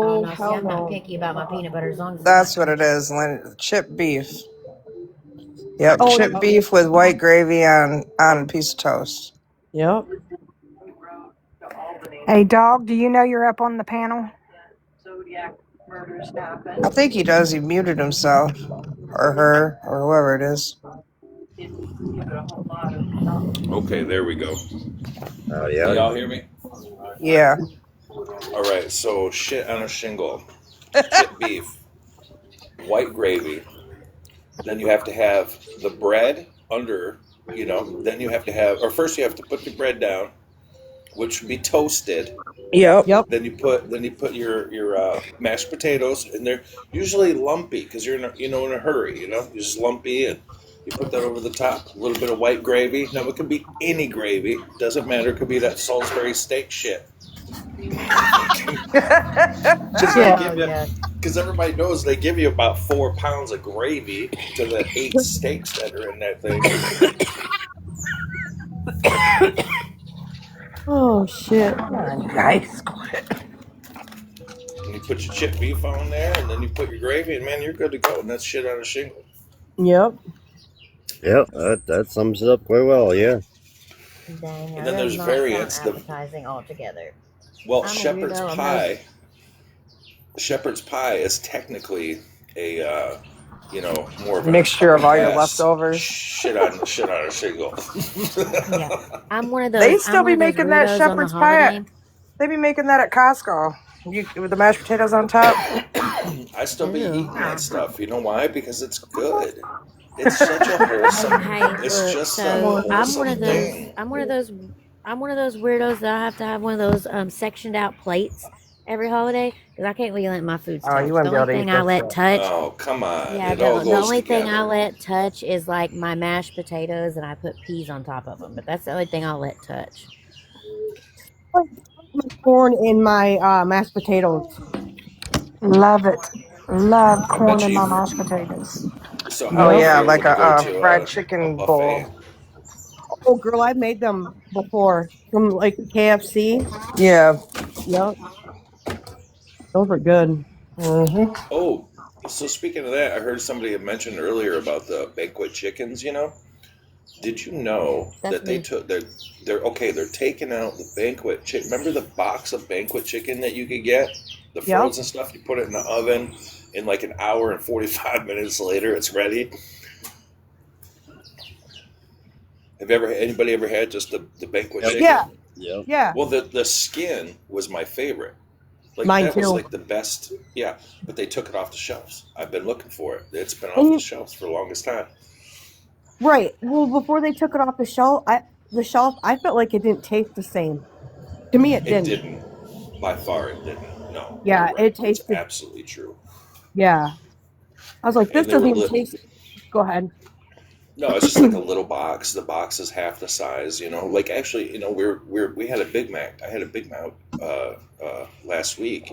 Q: Oh
L: No,
Q: no, see,
L: hell
Q: I'm not
L: no.
Q: picky about my peanut butter as long as it's not
N: That's what it
Q: crunchy.
N: is. Chipped beef. Yep,
L: Oh
N: chipped
L: no.
N: beef with white gravy on a piece of toast.
L: Yep.
M: Hey, dog, do you know you're up on the panel?
N: I think he does. He muted himself, or her, or whoever it is.
B: Okay, there we go.
O: Howdy,
B: Can
O: howdy.
B: y'all hear me?
N: Yeah.
B: All right, so shit on a shingle, chipped beef, white gravy. Then you have to have the bread under, then you have to have, or first you have to put the bread down, which would be toasted.
N: Yep.
L: Yep.
B: Then you put your mashed potatoes, and they're usually lumpy because you're in a hurry. You're just lumpy, and you put that over the top. A little bit of white gravy. Now it could be any gravy, doesn't matter. It could be that Salisbury steak shit. Because they
L: Yeah.
Q: Oh
B: give you,
Q: yeah.
B: because everybody knows they give you about 4 pounds of gravy to the 8 steaks that are in that thing.
L: Oh shit.
N: Nice.
B: And you put your chipped beef on there, and then you put your gravy, and man, you're good to go. And that's shit on a shingle.
L: Yep.
O: Yep, that sums it up quite well. Yeah.
Q: Dang,
B: And
Q: that
B: then
Q: does
B: there's
Q: not sound
B: variants.
Q: appetizing altogether.
B: Well,
Q: I'm a weirdo.
B: shepherd's pie is technically a more of
N: Mixture
B: a
N: of all your
B: mess.
N: leftovers.
B: Shit on a shingle.
Q: Yeah, I'm one of
N: They
Q: those. I'm
N: still
Q: one
N: be
Q: of those
N: making that
Q: weirdos on the
N: shepherd's pie.
Q: holiday.
N: They be making that at Costco. With the mashed potatoes on top.
B: I still be
Q: Ew.
B: eating that stuff. You know why? Because it's good. It's such a wholesome.
Q: Hey,
B: It's
Q: look.
B: just a
Q: So I'm one
B: wholesome
Q: of those.
B: thing.
Q: I'm one of those. I'm one of those weirdos that I have to have one of those sectioned out plates every holiday because I can't really let my foods
N: Oh, you
Q: touch. The
N: wouldn't be
Q: only
N: able to eat
Q: thing I
N: this
Q: let
N: shit.
Q: touch.
B: Oh, come on!
Q: Yeah,
B: It all
Q: the
B: goes
Q: only thing I
B: together.
Q: let touch is like my mashed potatoes, and I put peas on top of them. But that's the only thing I'll let touch.
L: My corn in my mashed potatoes.
M: Love it. Love
B: I
M: corn
B: bet
M: in
B: you.
M: my mashed potatoes.
B: So, how
N: Oh
B: are
L: Yep.
B: you
N: yeah,
B: able
N: like
B: to go
N: a
B: to
N: fried
B: a
N: chicken
B: buffet?
N: bowl.
L: Oh, girl, I've made them before from like KFC.
N: Yeah.
L: Yep. Those are good.
N: Mm-hmm.
B: Oh, so speaking of that, I heard somebody had mentioned earlier about the banquet chickens. Did you know
Q: That's
B: that they
Q: me.
B: took they're okay? They're taking out the banquet chicken. Remember the box of banquet chicken that you could get, the
L: Yep.
B: frozen stuff. You put it in the oven, in like an hour and 45 minutes later, it's ready. Have anybody ever had just the banquet
O: Yep.
L: Yeah.
B: chicken?
O: Yep.
L: Yeah.
B: Well, the skin was my favorite. Like
L: Mine
B: that was
L: too.
B: like the best. Yeah, but they took it off the shelves. I've been looking for it. It's been
L: And
B: off the
L: you
B: shelves for the longest time.
L: right. Well, before they took it off the shelf, I felt like it didn't taste the same. To me, it
B: It
L: didn't.
B: didn't. By far, it didn't. No, you're
L: Yeah,
B: right.
L: it
B: It's
L: tasted.
B: absolutely true.
L: Yeah. I was like, this
B: And they
L: doesn't
B: were
L: even taste. Go ahead.
B: no, it's just like a little box. The box is half the size. Like actually, we had a Big Mac. I had a Big Mac last week,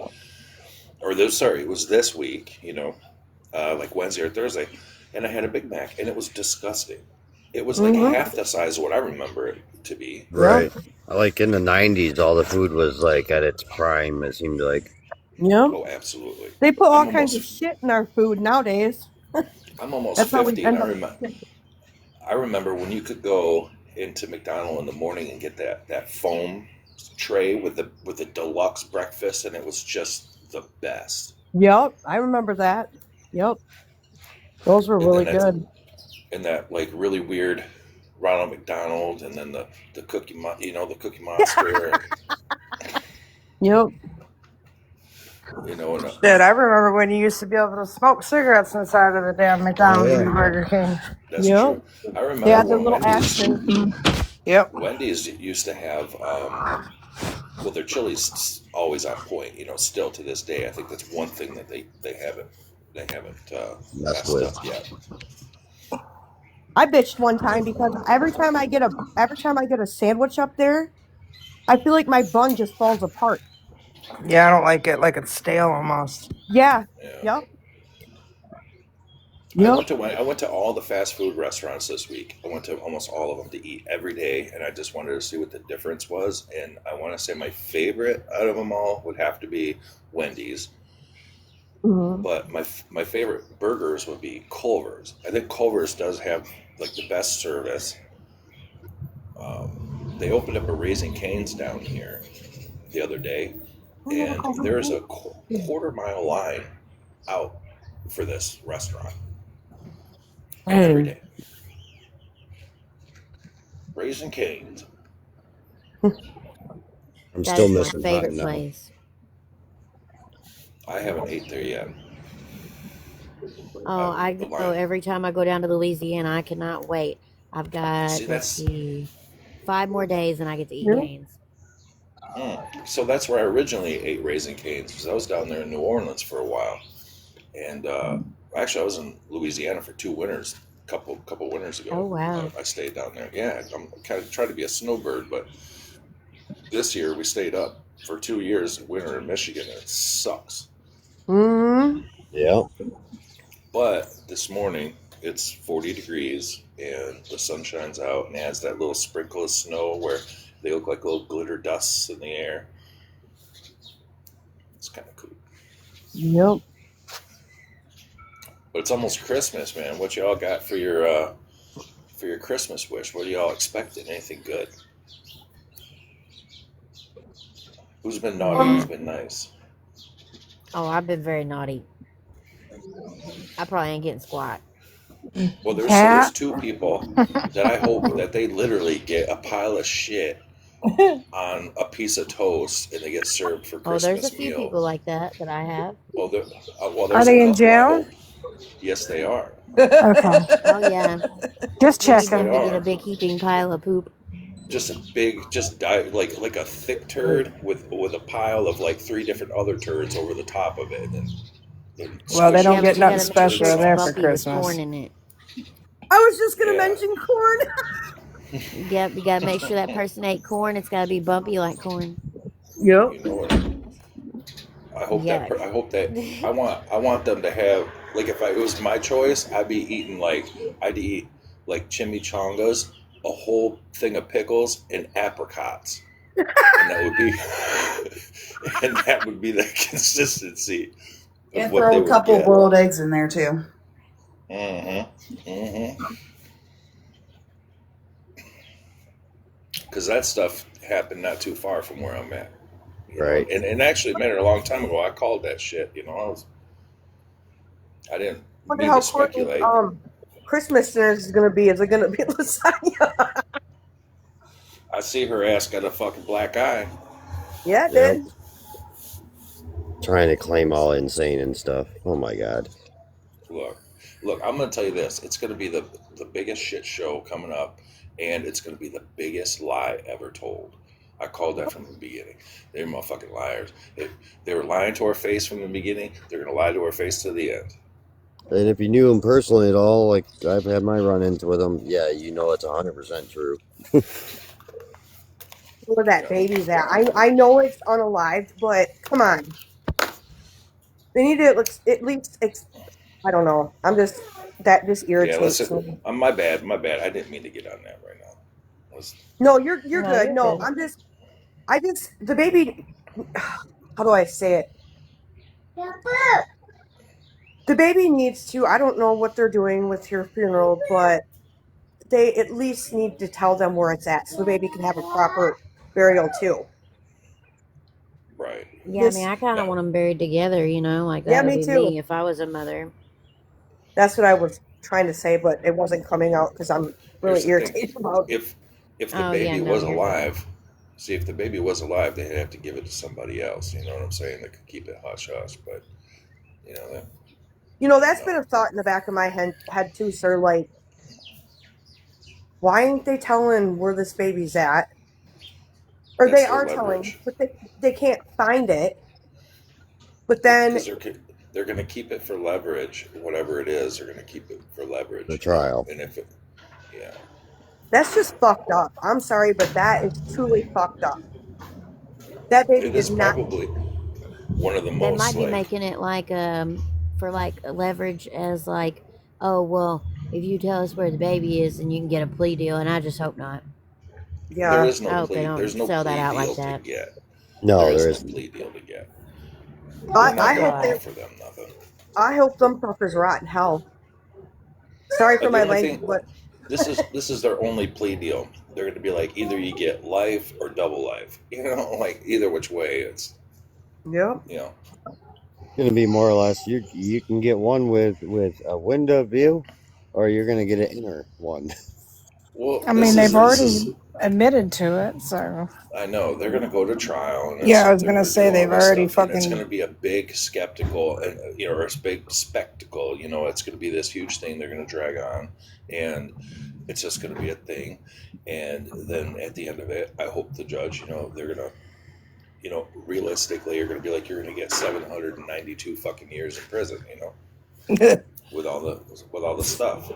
B: or this. Sorry, it was this week. Like Wednesday or Thursday, and I had a Big Mac, and it was disgusting. It was like
L: Mm-hmm.
B: half the size of what I remember it to be.
L: Yep.
O: Right. Like in the 90s, all the food was like at its prime, it seemed like.
L: Yep.
B: Oh, absolutely.
L: They put
B: I'm
L: all kinds of
B: almost
L: shit in our food nowadays.
B: I'm almost
L: That's how we
B: 50, and
L: end up sick.
B: I remember when you could go into McDonald's in the morning and get that foam tray with the deluxe breakfast, and it was just the best.
L: Yep, I remember that. Yep, those were
B: And then
L: really
B: that's
L: good.
B: and that like really weird Ronald McDonald, and then the the Cookie Monster, and
L: Yep.
B: and
N: Shit, I remember when you used to be able to smoke cigarettes inside of the damn
O: Oh,
N: McDonald's
O: yeah.
N: and Burger King.
B: that's
L: Yep.
B: true. I
L: They
B: remember
L: had their
B: when
L: little ashes.
N: Yep.
B: Wendy's used to have well, their chili's always on point. Still to this day, I think that's one thing that they haven't
O: Messed
B: messed
O: with.
B: up yet.
L: I bitched one time because every time I get a sandwich up there, I feel like my bun just falls apart.
N: Yeah, I don't like it. Like it's stale almost.
L: Yeah.
B: Yeah.
L: Yep.
B: I
L: Yep.
B: went to all the fast food restaurants this week. I went to almost all of them to eat every day, and I just wanted to see what the difference was. And I want to say my favorite out of them all would have to be Wendy's,
L: Hmm.
B: but my favorite burgers would be Culver's. I think Culver's does have like the best service. They opened up a Raising Cane's down here the other day, and there's a quarter-mile line out for this restaurant every
L: Dang.
B: day. Raising Cane's.
O: I'm
Q: That
O: still
Q: is my
O: missing
Q: favorite
O: mine now.
Q: place.
B: I haven't ate there yet.
Q: Oh, I
B: The
Q: go
B: line.
Q: every time I go down to Louisiana. I cannot wait. I've
B: See,
Q: got, let's
B: that's
Q: see, 5 more days and I get to eat
L: Yep.
Q: Cane's.
B: so that's where I originally ate Raising Cane's, because I was down there in New Orleans for a while, and actually I was in Louisiana for 2 winters. Couple winters
Q: Oh,
B: ago,
Q: wow.
B: I stayed down there. Yeah, I'm kind of trying to be a snowbird, but this year we stayed up for 2 years winter in Michigan, and it sucks.
L: Hmm.
O: Yeah.
B: But this morning it's 40 degrees and the sun shines out and adds that little sprinkle of snow where they look like little glitter dusts in the air. It's kind of cool.
L: Yep.
B: But it's almost Christmas, man. What y'all got for your Christmas wish? What are y'all expecting? Anything good? Who's been naughty? Who's been nice?
Q: Oh, I've been very naughty. I probably ain't getting squat.
B: Well, there's
N: Cat.
B: two people that I hope that they literally get a pile of shit on a piece of toast and they get served for
Q: Oh, there's a
B: Christmas
Q: few
B: meal.
Q: people like that I have.
B: Well,
N: Are
B: there's a
N: they in
B: couple I
N: jail?
B: hope. Yes, they are.
M: Okay.
Q: Oh, yeah.
M: Just
Q: We need
B: Yes, they
M: checking.
Q: them to get a
B: are.
Q: big heaping pile of poop.
B: Just a big, like a thick turd with a pile of like three different other turds over the top of it, and then
N: Well, they
B: squish it
N: don't
Q: Yeah,
B: into
Q: but
N: get
Q: you
N: nothing
Q: gotta
B: the
Q: make
B: turd
Q: sure
N: special
Q: it's
N: there for
B: sauce.
Q: bumpy with corn
N: Christmas.
Q: in it.
L: I was just gonna
B: Yeah,
L: mention corn.
Q: Yep, you gotta make sure that person ate corn. It's gotta be bumpy like corn.
L: Yep.
B: you know it.
Q: Yuck.
B: I hope that I want them to have, like, if it was my choice, I'd eat like chimichangas, a whole thing of pickles, and apricots, and that would be and that would be the consistency of
S: And
B: what
S: throw
B: they
S: a
B: would
S: couple
B: get.
S: boiled eggs in there too.
B: Because that stuff happened not too far from where I'm at.
O: Right.
B: And actually, man, a long time ago, I called that shit. I didn't
L: Wonder
B: mean to
L: how Courtney's
B: speculate.
L: Christmas dinner is gonna be. Is it gonna be lasagna?
B: I see her ass got a fucking black eye.
L: Yeah, it
O: Yep.
L: did.
O: Trying to claim all insane and stuff. Oh my god.
B: Look, I'm gonna tell you this. It's gonna be the biggest shit show coming up, and it's gonna be the biggest lie ever told. I called that from the beginning. They're motherfucking liars. They were lying to our face from the beginning. They're gonna lie to our face to the end.
O: And if you knew him personally at all, like I've had my run-ins with him, yeah, you know it's 100% true.
L: Where that baby's at. I know it's unalived, but come on. They need to at least I don't know. I'm just that just
B: Yeah,
L: irritates
B: listen,
L: me.
B: my bad, my bad. I didn't mean to get on that right now. Was
L: No, you're
A: No,
L: good.
A: you're
L: No,
A: good.
L: I just the baby. How do I say it? The baby needs to. I don't know what they're doing with your funeral, but they at least need to tell them where it's at, so the baby can have a proper burial too.
B: right.
Q: Yeah, I mean,
L: This,
Q: I kind of
B: No,
Q: want them buried together, you know, like
L: yeah,
Q: that would
L: me
Q: be
L: too.
Q: me if I was a mother.
L: That's what I was trying to say, but it wasn't coming out because I'm
B: here's
L: really
B: the thing.
L: irritated about it.
B: If if the
Q: Oh, yeah,
B: baby
Q: no,
B: was
Q: you're good.
B: alive, see if the baby was alive, they'd have to give it to somebody else. You know what I'm saying? That could keep it hush hush. But you know that you
L: That's been
B: know
L: a thought in the back of my head too, sir. Like, why ain't they telling where this baby's at? Or they
B: that's their
L: are telling,
B: leverage
L: but they can't find it. But then,
B: because they're going to keep it for leverage. Whatever it is, they're going to keep it for
O: The
B: leverage. You know,
O: trial.
B: and if it, yeah,
L: that's just fucked up. I'm sorry, but that is truly fucked up. That baby
B: it
L: did
B: is
L: not.
B: probably one of the
Q: They
B: most
Q: might be
B: like
Q: making it like for like leverage as like, oh well, if you tell us where the baby is, then you can get a plea deal, and I just hope not.
B: there
L: Yeah.
B: is no
Q: I hope they
B: plea. There's
Q: don't
B: no
Q: sell that
B: plea
Q: out like
B: deal to
Q: that.
B: get. There
O: No,
B: is
O: there
B: no
O: isn't.
B: plea deal to get. They're
Q: Oh
B: not
L: I
B: going to
L: hope they.
Q: God.
B: offer them nothing.
L: I hope them fuckers rot in hell. Sorry for
B: The
L: my
B: only
L: language,
B: thing
L: but
B: this is their only plea deal. They're going to be like either you get life or double life. You know, like either which way it's
L: yep.
B: you know.
O: Going to be more or less. You can get one with a window view, or you're going to get an inner one.
B: Well,
M: I mean,
B: this is
M: they've
B: this
M: already
B: is
M: admitted to it, so
B: I know they're going to go to trial, and
G: Yeah,
B: it's
G: I was gonna
B: they're
G: say
B: doing all
G: they've
B: this
G: already
B: stuff, and it's going
G: fucking.
B: to be a big skeptical, and or a big spectacle. You know, it's going to be this huge thing they're going to drag on, and it's just going to be a thing. And then at the end of it, I hope the judge, they're going to, realistically, you're going to be like, you're going to get 792 fucking years in prison. With all the stuff.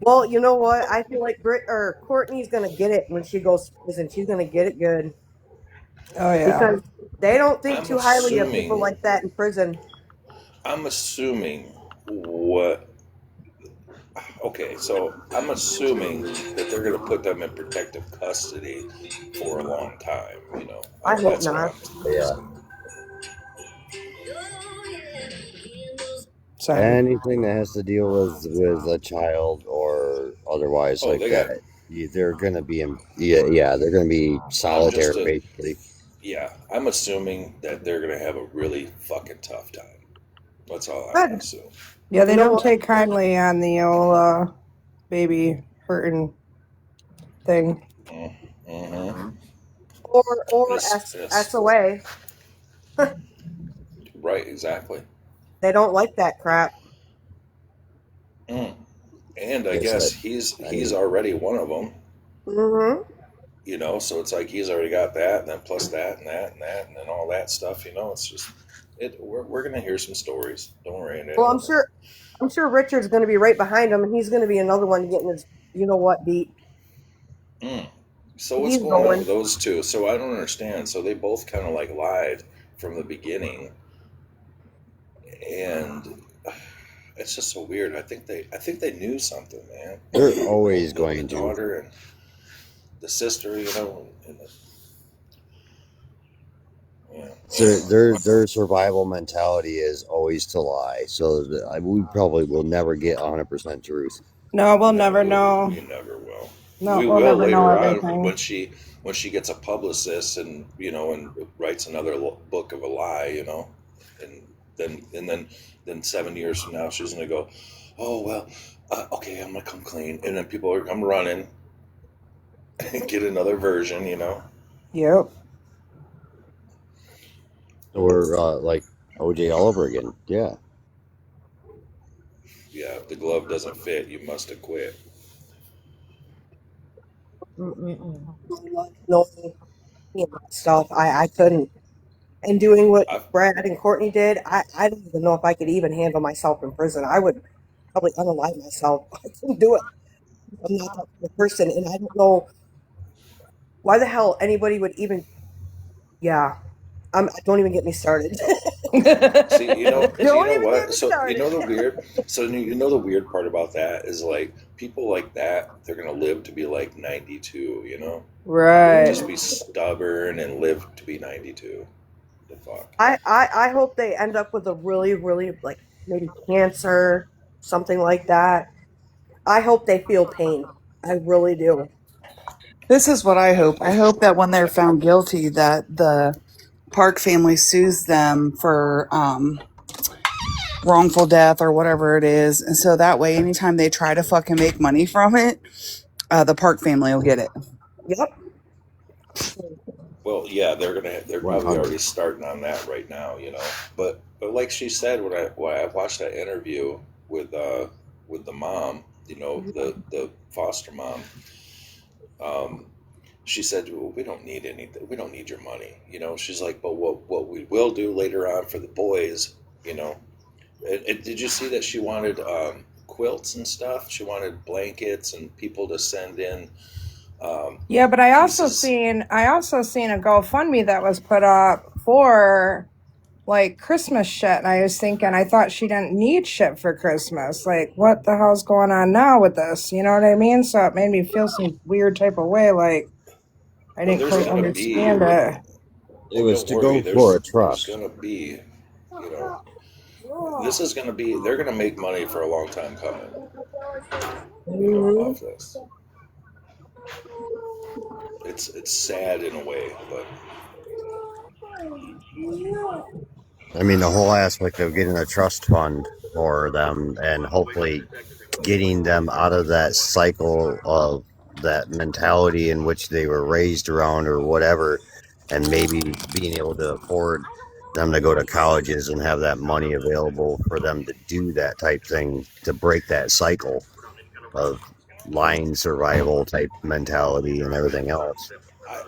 L: Well, you know what? I feel like Brit or Courtney's gonna get it when she goes to prison. She's gonna get it good
G: Oh yeah.
L: because they don't think
B: I'm
L: too highly of people
B: assuming.
L: like that in prison.
B: I'm assuming what. Okay, so I'm assuming that they're going to put them in protective custody for a long time.
L: I hope
B: That's what
L: not.
B: I'm
O: Yeah.
G: Sorry.
O: Anything that has to deal with a child or otherwise
B: Oh,
O: like
B: they
O: that,
B: got.
O: they're going to be in. Yeah, yeah, they're going to be
B: I'm just
O: solitary
B: a.
O: basically.
B: Yeah, I'm assuming that they're going to have a really fucking tough time. That's all I'm going to
L: Good.
B: assume.
G: Yeah,
L: You
G: they
L: know
G: don't
L: what?
G: take kindly on the old baby hurting thing.
B: Mm-hmm.
L: Or
B: It's
L: SOA.
B: right, exactly.
L: They don't like that crap.
B: Mm. And I
O: Like I
B: guess
O: said,
B: he's
O: any
B: already one of them.
L: Mm-hmm.
B: So it's like he's already got that, and then plus that, and that, and that, and then all that stuff. It's just we're gonna hear some stories. Don't worry, and
L: Well, I'm sure Richard's going to be right behind him, and he's going to be another one getting his you know what beat.
B: mm. So what's
L: He's
B: going on
L: going.
B: with those two? So I don't understand. So they both kind of like lied from the beginning, and it's just so weird. I think they knew something, man.
O: they're always
B: The
O: going to.
B: daughter and the sister, and yeah.
O: So their survival mentality is always to lie. So we probably will never get 100% truth.
G: No, we'll
B: No,
G: never
B: we
G: know.
B: never will.
G: No,
B: We
G: we'll
B: will
G: never know
B: later on
G: everything.
B: when she gets a publicist and and writes another book of a lie, and then 7 years from now she's gonna go, oh well, okay, I'm gonna come clean, and then people are come running and get another version.
G: Yep.
O: Or like OJ all over again. Yeah.
B: Yeah, if the glove doesn't fit, you must have quit.
Q: Mm-mm-mm.
L: No, stuff. I couldn't. And doing what
B: I
L: Brad and Courtney did, I don't even know if I could even handle myself in prison. I would probably unalive myself. I couldn't do it. I'm not that kind of person, and I don't know why the hell anybody would even. Yeah, don't even get me started.
R: See, you know,
L: Don't even get
R: what?
L: me
R: So you
L: started.
R: know the weird. So you know the weird part about that is like people like that. They're gonna live to be like 92. You know,
G: Right.
R: just be stubborn and live to be 92. The fuck.
L: I hope they end up with a really, really like maybe cancer, something like that. I hope they feel pain. I really do.
T: This is what I hope. I hope that when they're found guilty, that the Park family sues them for wrongful death or whatever it is, and so that way, anytime they try to fucking make money from it, the Park family will get it.
L: Yep.
R: Well, yeah, they're probably
O: 100.
R: already starting on that right now. You know, but like she said when I watched that interview with the mom, you know, the foster mom. Um, she said, well, we don't need anything. We don't need your money. You know, she's like, but what we will do later on for the boys, you know. Did you see that she wanted quilts and stuff? She wanted blankets and people to send in
G: Yeah, but
R: pieces.
G: I also seen a GoFundMe that was put up for like Christmas shit, and I was thinking I thought she didn't need shit for Christmas. Like, what the hell's going on now with this? You know what I mean? So it made me feel some weird type of way, like I
R: Well,
G: didn't
R: there's
G: quite
R: gonna be.
G: understand it.
O: It
R: Oh,
O: was
R: don't
O: to
R: worry.
O: go for a
R: There's
O: trust.
R: gonna be, you know, this is gonna be. They're gonna make money for a long time coming. You know,
L: Hmm.
R: off this. It's sad in a way, but
O: I mean, the whole aspect of getting a trust fund for them and hopefully getting them out of that cycle of that mentality in which they were raised around or whatever, and maybe being able to afford them to go to colleges and have that money available for them to do that type thing to break that cycle of lying survival type mentality and everything else.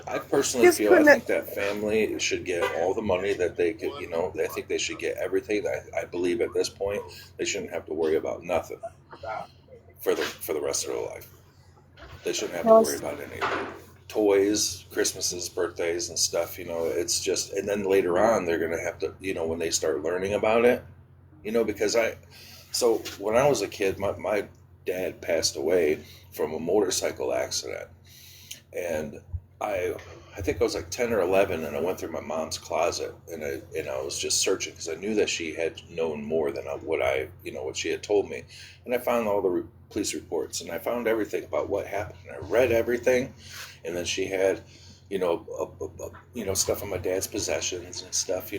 R: I personally
L: Just
R: feel I
L: couldn't.
R: think that family should get all the money that they could. You know, I think they should get everything. I believe at this point they shouldn't have to worry about nothing for the rest of their life. They shouldn't have to worry about anything. Toys, Christmases, birthdays, and stuff. You know, it's just, and then later on they're gonna have to. You know, when they start learning about it. You know, because so when I was a kid, my dad passed away from a motorcycle accident, and I I think I was like 10 or 11, and I went through my mom's closet, and I was just searching because I knew that she had known more than what what she had told me, and I found all the police reports, and I found everything about what happened. And I read everything, and then she had stuff on my dad's possessions and stuff,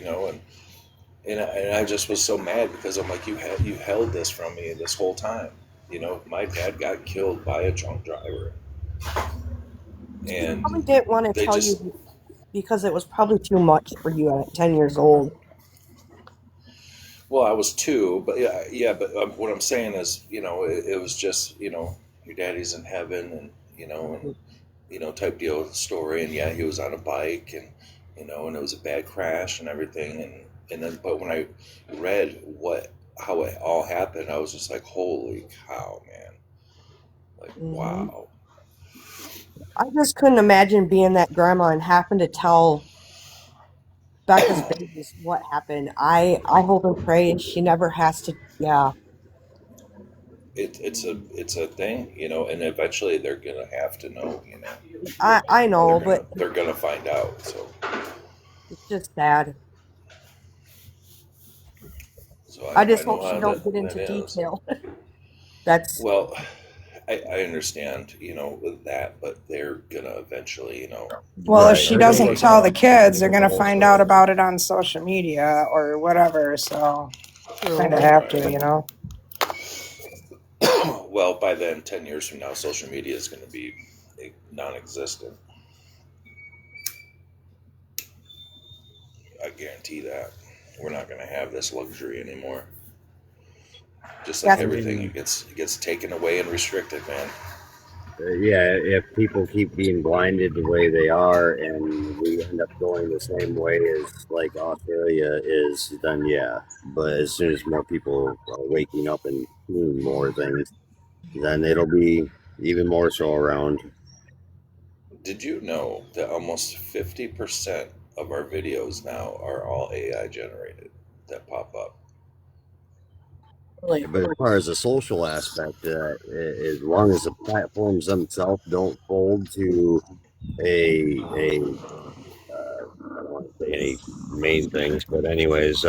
R: and I just was so mad because I'm like, you held this from me this whole time. You know, my dad got killed by a drunk driver,
L: She
R: and
L: probably didn't want to
R: they
L: tell
R: just
L: you because it was probably too much for you at 10 years old.
R: well, I was two, but yeah. But what I'm saying is, it was just, your daddy's in heaven, and type deal story, and yeah, he was on a bike, and it was a bad crash and everything, and then but when I read how it all happened, I was just like, holy cow, man, like
L: Hmm.
R: wow.
L: I just couldn't imagine being that grandma and having to tell Becca's babies what happened. I hope and pray she never has to. Yeah,
R: It's a thing, and eventually they're gonna have to know,
L: I know, but
R: they're gonna find out. So
L: it's just sad. I
R: I
L: just
R: know
L: hope she
R: how
L: don't get
R: that
L: into
R: is.
L: detail. That's
R: Well, I understand, with that, but they're gonna eventually,
G: Well, if
O: Right.
G: she
R: start
G: doesn't
R: taking
G: tell
R: it.
G: the kids, they're gonna find out about it on social media or whatever. So kind
L: true.
G: of have to,
R: Right.
G: you know.
R: Well, by then, 10 years from now, social media is going to be non-existent. I guarantee that. We're not going to have this luxury anymore. Just like
L: Yes,
R: everything, it gets taken away and restricted, man.
O: Yeah, if people keep being blinded the way they are and we end up going the same way as like Australia is, then yeah. But as soon as more people are waking up and seeing more things, then it'll be even more so around.
R: Did you know that almost 50% of our videos now are all AI generated? that pop up.
O: But as far as the social aspect, as long as the platforms themselves don't fold to a I don't want to say any main things, but anyways,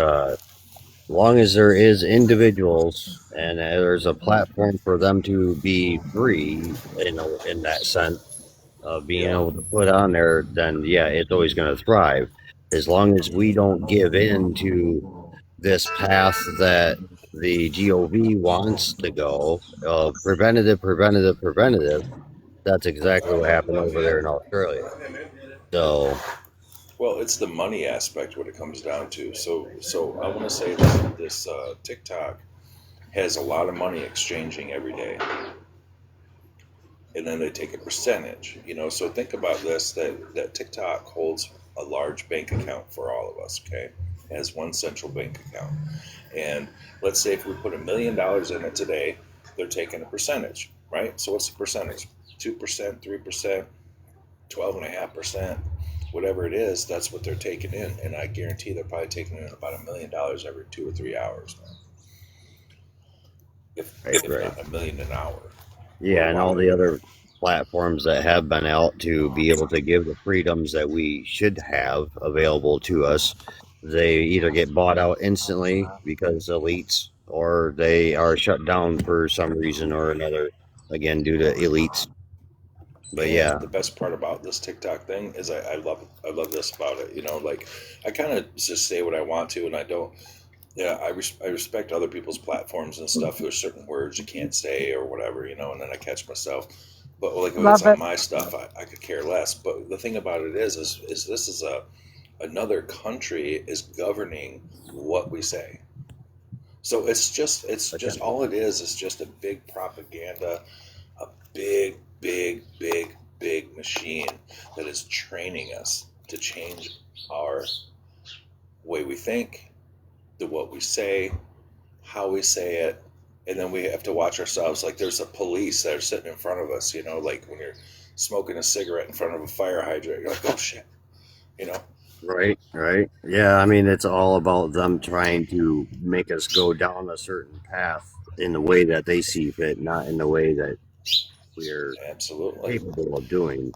O: long as there is individuals and there's a platform for them to be free in that sense of being
R: Yeah.
O: able to put on there, then yeah, it's always going to thrive. As long as we don't give in to this path that the GOV wants to go, preventative. That's exactly what happened over there in Australia. So,
R: Well, it's the money aspect what it comes down to. So I want to say that this TikTok has a lot of money exchanging every day, and then they take a percentage. So think about this: that TikTok holds a large bank account for all of us. Okay, it has one central bank account, and let's say if we put $1 million in it today, they're taking a percentage, right? So what's the percentage? 2%, 3%, 12.5%, whatever it is, that's what they're taking in. And I guarantee they're probably taking in about $1 million every 2 or 3 hours now. If
O: right.
R: not $1 million an hour.
O: Yeah, and all the other platforms that have been out to be able to give the freedoms that we should have available to us, they either get bought out instantly because elites, or they are shut down for some reason or another, again due to elites. But
R: And
O: yeah,
R: the best part about this TikTok thing is I love this about it. Like I kind of just say what I want to, and I don't. Yeah, I respect other people's platforms and stuff. There's certain words you can't say or whatever, and then I catch myself. But like when it's
M: Love
R: on
M: it.
R: my stuff, I could care less. But the thing about it is this is another country is governing what we say. So it's just all it is just a big propaganda, a big machine that is training us to change our way we think, the what we say, how we say it, and then we have to watch ourselves. Like there's a police that are sitting in front of us, like when you're smoking a cigarette in front of a fire hydrant, you're like, oh shit, you know.
O: right. Yeah, I mean, it's all about them trying to make us go down a certain path in the way that they see fit, not in the way that we're
R: Absolutely.
O: capable of doing.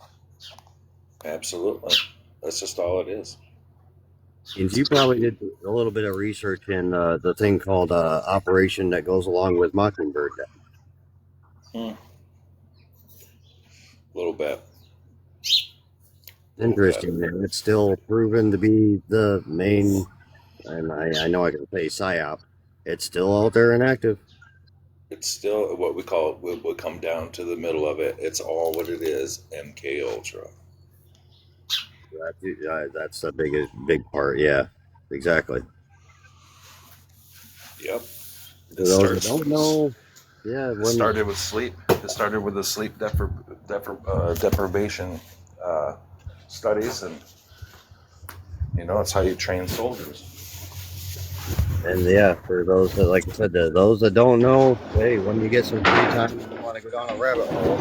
R: Absolutely. That's just all it is.
O: And you probably did a little bit of research in the thing called Operation that goes along with Mockingbird.
R: A little bit. Little bit.
O: Interesting. And it's still proven to be the main, and I know I can say PSYOP. It's still out there and active.
R: It's still what we call. We'll come down to the middle of it. It's all what it is. MK Ultra.
O: That's a big part. Yeah, exactly.
R: Yep.
O: For those that don't know, yeah,
R: It started with sleep. It started with the sleep deprivation studies, and it's how you train soldiers.
O: and yeah, for those that, like I said, those that don't know, hey, when you get some free time and you want to go down a rabbit hole,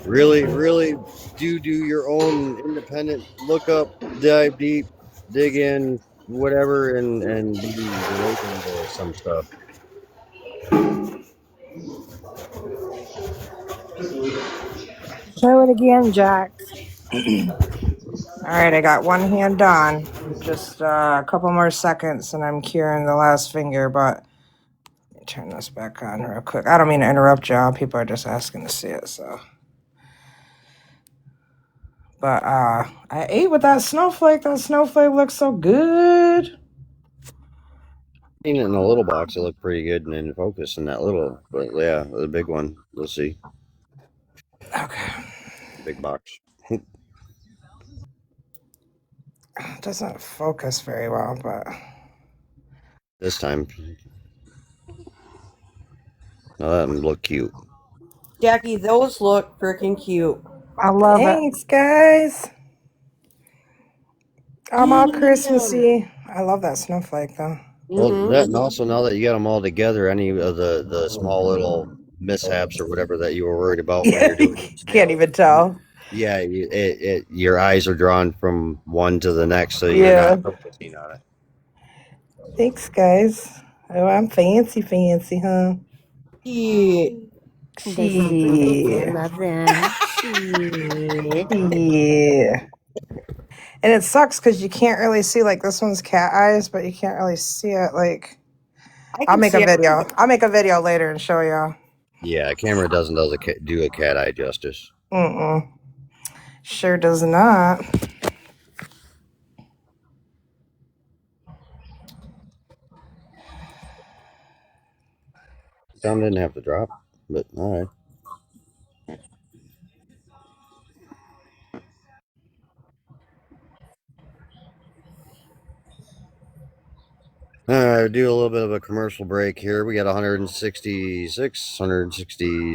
O: really do your own independent look up, dive deep, dig in, whatever, and be awakened to some stuff.
M: Show it again, Jack.
G: All right, I got one hand on. Just a couple more seconds, and I'm curing the last finger. But let me turn this back on real quick. I don't mean to interrupt y'all. People are just asking to see it. So, but I ate with that snowflake. That snowflake looks so good.
O: Seen it in a little box, it looked pretty good and in focus in that little, but yeah, the big one, we'll see.
G: Okay,
O: Big box.
G: it doesn't focus very well, but
O: This time, now that one look cute.
L: Jackie, those look freaking cute.
M: I love it.
G: thanks, guys. I'm all
L: Damn.
G: Christmassy. I love that snowflake, though.
O: Well,
L: Mm-hmm.
O: that, and also now that you got them all together, any of the small little mishaps or whatever that you were worried about when
G: Yeah,
O: you're doing the
G: can't
O: snails,
G: even tell.
O: yeah, your eyes are drawn from one to the next, so you're
G: Yeah.
O: not focusing on it.
N: Thanks, guys. Oh, I'm fancy, huh?
G: Yeah.
Q: They simply don't say I
N: Yeah.
Q: love them. Shit.
N: Yeah. And it sucks because you can't really see, like, this one's cat eyes, but you can't really see it. Like,
L: I
N: I'll
L: can
N: make
L: see
N: a
L: it.
N: video. I'll make a video later and show y'all.
O: Yeah, camera doesn't do a cat eye justice.
N: Mm-mm. Sure does not.
O: Sound didn't have to drop, but all right. All right, do a little bit of a commercial break here. We got 160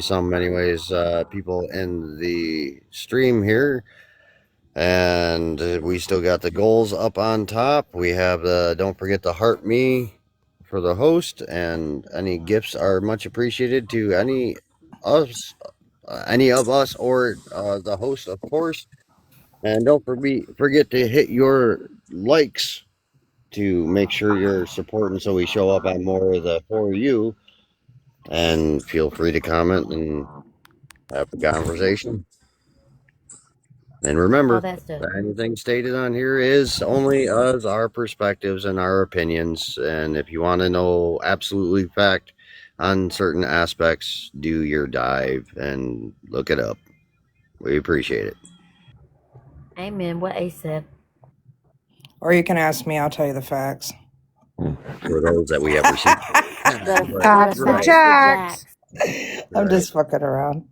O: some, anyways, people in the stream here, and we still got the goals up on top. We have the don't forget to heart me for the host, and any gifts are much appreciated to any of us, or the host, of course. And don't forget to hit your likes to make sure you're supporting so we show up on more of the For You. And feel free to comment and have a conversation. And
Q: All
O: remember,
Q: that stuff.
O: anything stated on here is only us, our perspectives and our opinions. And if you want to know absolutely fact on certain aspects, do your dive and look it up. We appreciate it.
Q: Amen. What Ace said.
N: Or you can ask me. I'll tell you the facts.
O: For those that we have received.
Q: For the
N: For
Q: facts with
N: Jax.
Q: Jax.
N: I'm
O: Right.
N: just fucking around.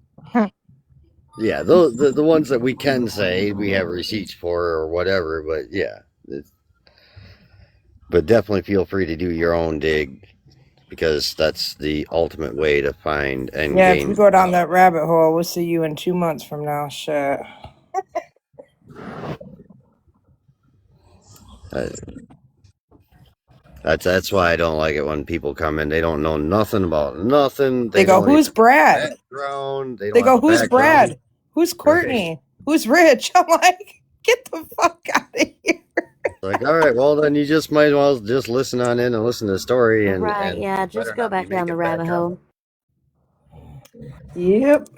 O: Yeah, the ones that we can say we have receipts for or whatever, but yeah, but definitely feel free to do your own dig because that's the ultimate way to find and
N: Yeah, if you
O: gain
N: go down
O: knowledge.
N: that rabbit hole, we'll see you in 2 months from now. Shit.
O: Uh, that's why I don't like it when people come in. They don't know nothing about nothing.
N: They
O: They
N: go,
O: don't even
N: who's
O: have a
N: Brad?
O: background. They
N: They
O: don't have
N: go,
O: a
N: who's
O: background.
N: Brad? Who's
O: Right.
N: Courtney? Who's Rich? I'm like, get the fuck out of here.
O: Like, all right, well then you just might as well just listen on in and listen to the story
Q: Right,
O: and
Q: yeah.
O: better
Q: Just go
O: not be
Q: back down the
O: making
Q: rabbit
O: bad
Q: hole.
O: comments.
N: Yep.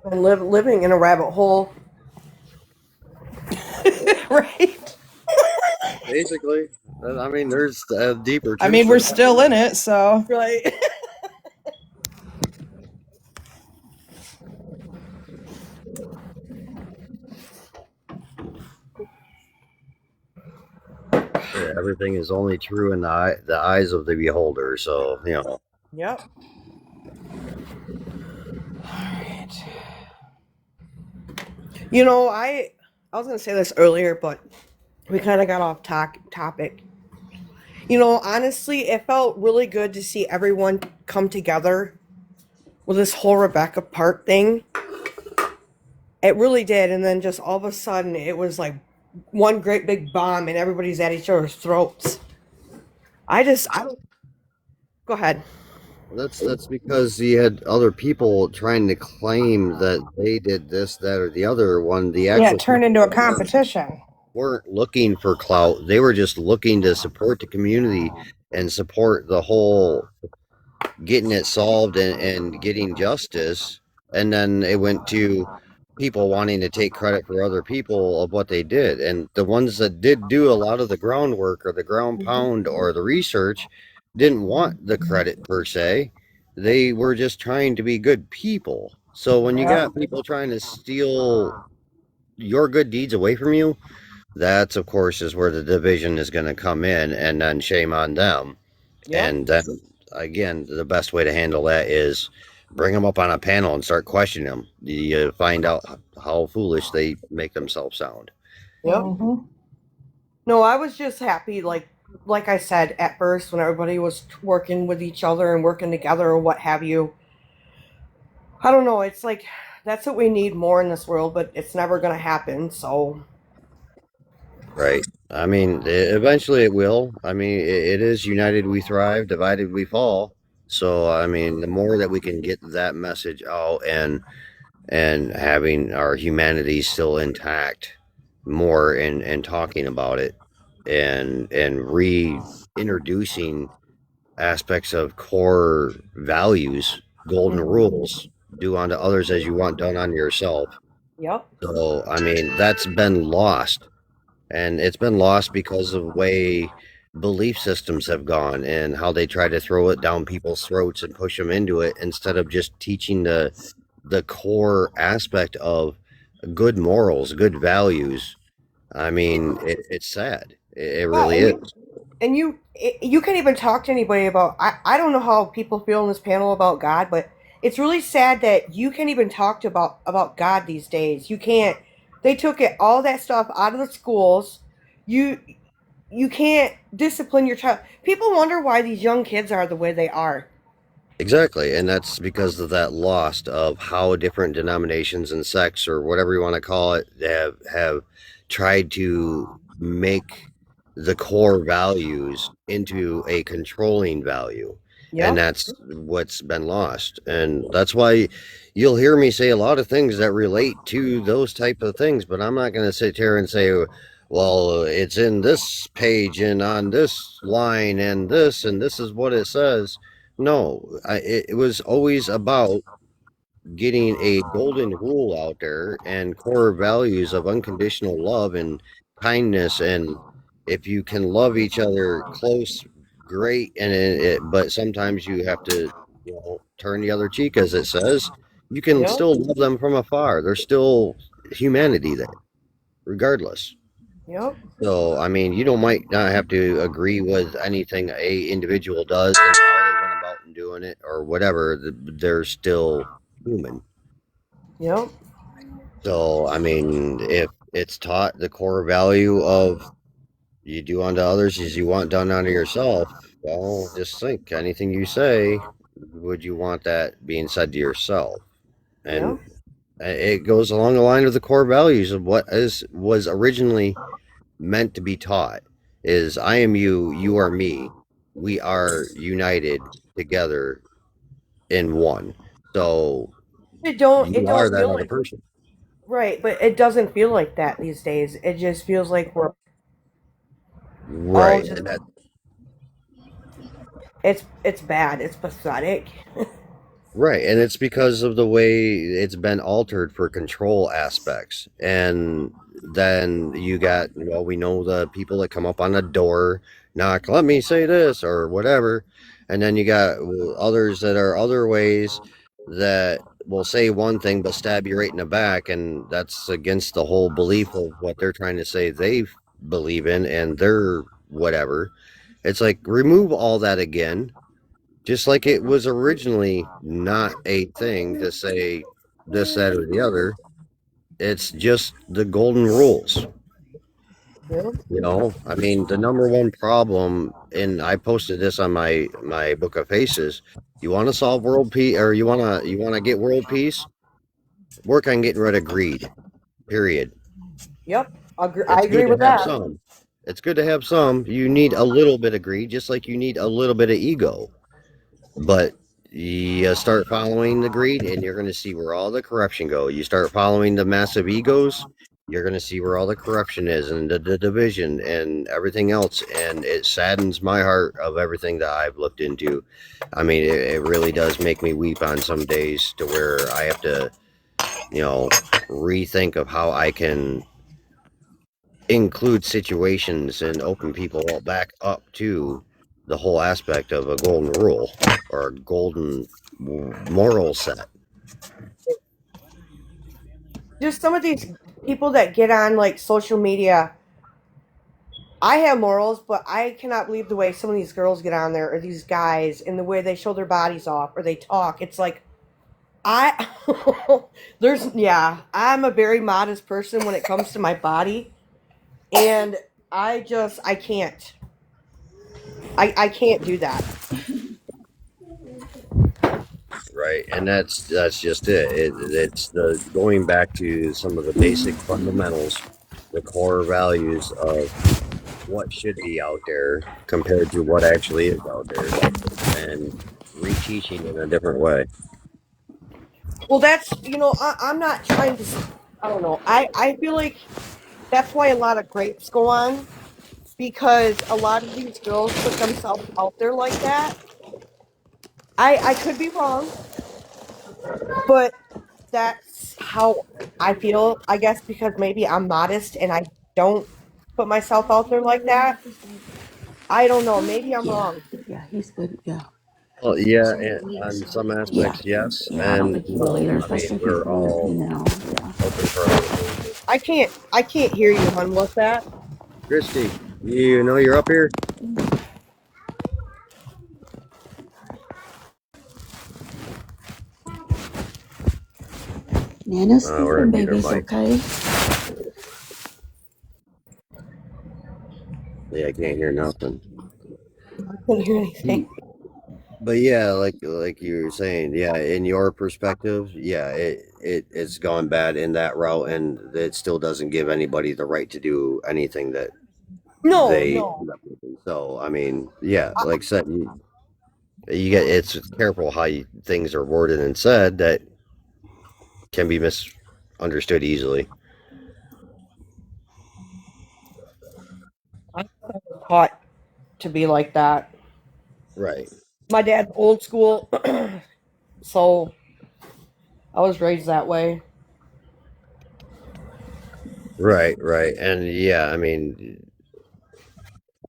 L: Living in a rabbit hole.
N: Right.
O: Basically, I mean, there's deeper
N: I
O: truths
N: mean, we're
O: than that.
N: still in it, so.
L: Right.
O: Yeah, everything is only true in the eyes of the beholder. So you know.
L: Yep.
N: Alright.
L: You know, I was gonna say this earlier, but we kind of got off topic. You know, honestly, it felt really good to see everyone come together with this whole Rebecca Park thing. It really did, and then just all of a sudden, it was like one great big bomb, and everybody's at each other's throats. I don't. Go ahead.
O: That's because you had other people trying to claim that they did this, that, or the other one. The
N: Yeah, it
O: actual
N: turned
O: people
N: into a
O: that
N: competition.
O: weren't looking for clout. They were just looking to support the community and support the whole getting it solved and getting justice. And then it went to people wanting to take credit for other people of what they did. And the ones that did do a lot of the groundwork or the ground pound or the research didn't want the credit per se. They were just trying to be good people. So when you
N: Yep.
O: got people trying to steal your good deeds away from you, that's of course is where the division is going to come in, and then shame on them.
L: Yep.
O: And then again, the best way to handle that is bring them up on a panel and start questioning them. You find out how foolish they make themselves sound.
L: Yep.
N: Mm-hmm.
L: No, I was just happy, like I said at first, when everybody was working with each other and working together or what have you. I don't know. It's like that's what we need more in this world, but it's never going to happen. So
O: Right. I mean, eventually it will. I mean, it is united we thrive, divided we fall. So, I mean, the more that we can get that message out and having our humanity still intact more and talking about it and reintroducing aspects of core values, golden rules, do unto others as you want done unto yourself.
L: Yep.
O: So, I mean, that's been lost. And it's been lost because of the way belief systems have gone and how they try to throw it down people's throats and push them into it instead of just teaching the core aspect of good morals, good values. I mean, it's sad. It
L: Yeah,
O: really is.
L: and you can't even talk to anybody about. I don't know how people feel in this panel about God, but it's really sad that you can't even talk to about God these days. You can't. They took it all that stuff out of the schools. You you can't discipline your child. People wonder why these young kids are the way they are.
O: Exactly, and that's because of that lost of how different denominations and sects or whatever you want to call it have tried to make the core values into a controlling value. And
L: Yep.
O: that's what's been lost. And that's why you'll hear me say a lot of things that relate to those type of things, but I'm not going to sit here and say, well, it's in this page and on this line and this is what it says. No, it was always about getting a golden rule out there and core values of unconditional love and kindness. And if you can love each other close, great. And but sometimes you have to, turn the other cheek, as it says. You can
L: Yep.
O: still love them from afar. There's still humanity there, regardless.
L: Yep.
O: So, I mean, you don't might not have to agree with anything a individual does and how they went about and doing it or whatever. They're still human.
L: Yep.
O: So, I mean, if it's taught the core value of you do unto others as you want done unto yourself, well, just think anything you say, would you want that being said to yourself? And
L: Yep.
O: it goes along the line of the core values of what is was originally meant to be taught is I am you, you are me. We are united together in one. So
L: It
O: you are
L: don't
O: that
L: feel
O: other
L: like
O: person.
L: right, but it doesn't feel like that these days. It just feels like we're all
O: Right.
L: just
O: And that
L: it's bad. It's pathetic.
O: right. And it's because of the way it's been altered for control aspects. And then you got, well, we know the people that come up on the door, knock, let me say this or whatever. And then you got others that are other ways that will say one thing but stab you right in the back. And that's against the whole belief of what they're trying to say they believe in and they're whatever. It's like remove all that again, just like it was originally not a thing to say this, that, or the other. It's just the golden rules.
L: Yep.
O: I mean, the number one problem, and I posted this on my book of faces. You want to solve world peace, or you want to get world peace. Work on getting rid of greed. Period.
L: Yep. I
O: It's
L: agree
O: good to
L: with
O: have
L: that.
O: some. It's good to have some. You need a little bit of greed, just like you need a little bit of ego. But you start following the greed, and you're going to see where all the corruption go. You start following the massive egos, you're going to see where all the corruption is, and the division, and everything else. And it saddens my heart of everything that I've looked into. I mean, it really does make me weep on some days to where I have to, rethink of how I can include situations and open people back up to the whole aspect of a golden rule or a golden moral set.
L: Just some of these people that get on like social media. I have morals, but I cannot believe the way some of these girls get on there or these guys and the way they show their bodies off or they talk. It's like I I'm a very modest person when it comes to my body and I can't. I can't do that.
O: Right, and that's just it's the going back to some of the basic fundamentals, the core values of what should be out there compared to what actually is out there, and reteaching in a different way.
L: Well, that's I'm not trying to. I don't know. I feel like that's why a lot of grapes go on because a lot of these girls put themselves out there like that. I could be wrong, but that's how I feel, I guess, because maybe I'm modest and I don't put myself out there like that. I don't know. Maybe I'm
P: Yeah,
L: wrong.
P: yeah, he's good. Yeah,
O: Well, yeah, on some
P: yeah,
O: aspects, yes,
P: yeah. I don't
O: and
P: think he will
O: no.
P: either,
O: I mean,
P: especially if
O: we're all
P: yeah.
O: open for other opinions.
L: I can't hear you, hon. What's that?
O: Christy, you know you're up here.
P: Nana's
O: We're
P: sleeping,
O: at mute our
P: babies.
O: mics.
P: Okay.
O: Yeah, I can't hear nothing.
L: I couldn't hear anything.
O: But yeah, like you were saying, yeah, in your perspective, yeah, it's gone bad in that route, and it still doesn't give anybody the right to do anything that
L: No,
O: they.
L: no.
O: So I mean, yeah, like I said, you get it's careful how things are worded and said that can be misunderstood easily.
L: I was taught to be like that.
O: Right,
L: My dad's old school, so I was raised that way.
O: right, and yeah, I mean,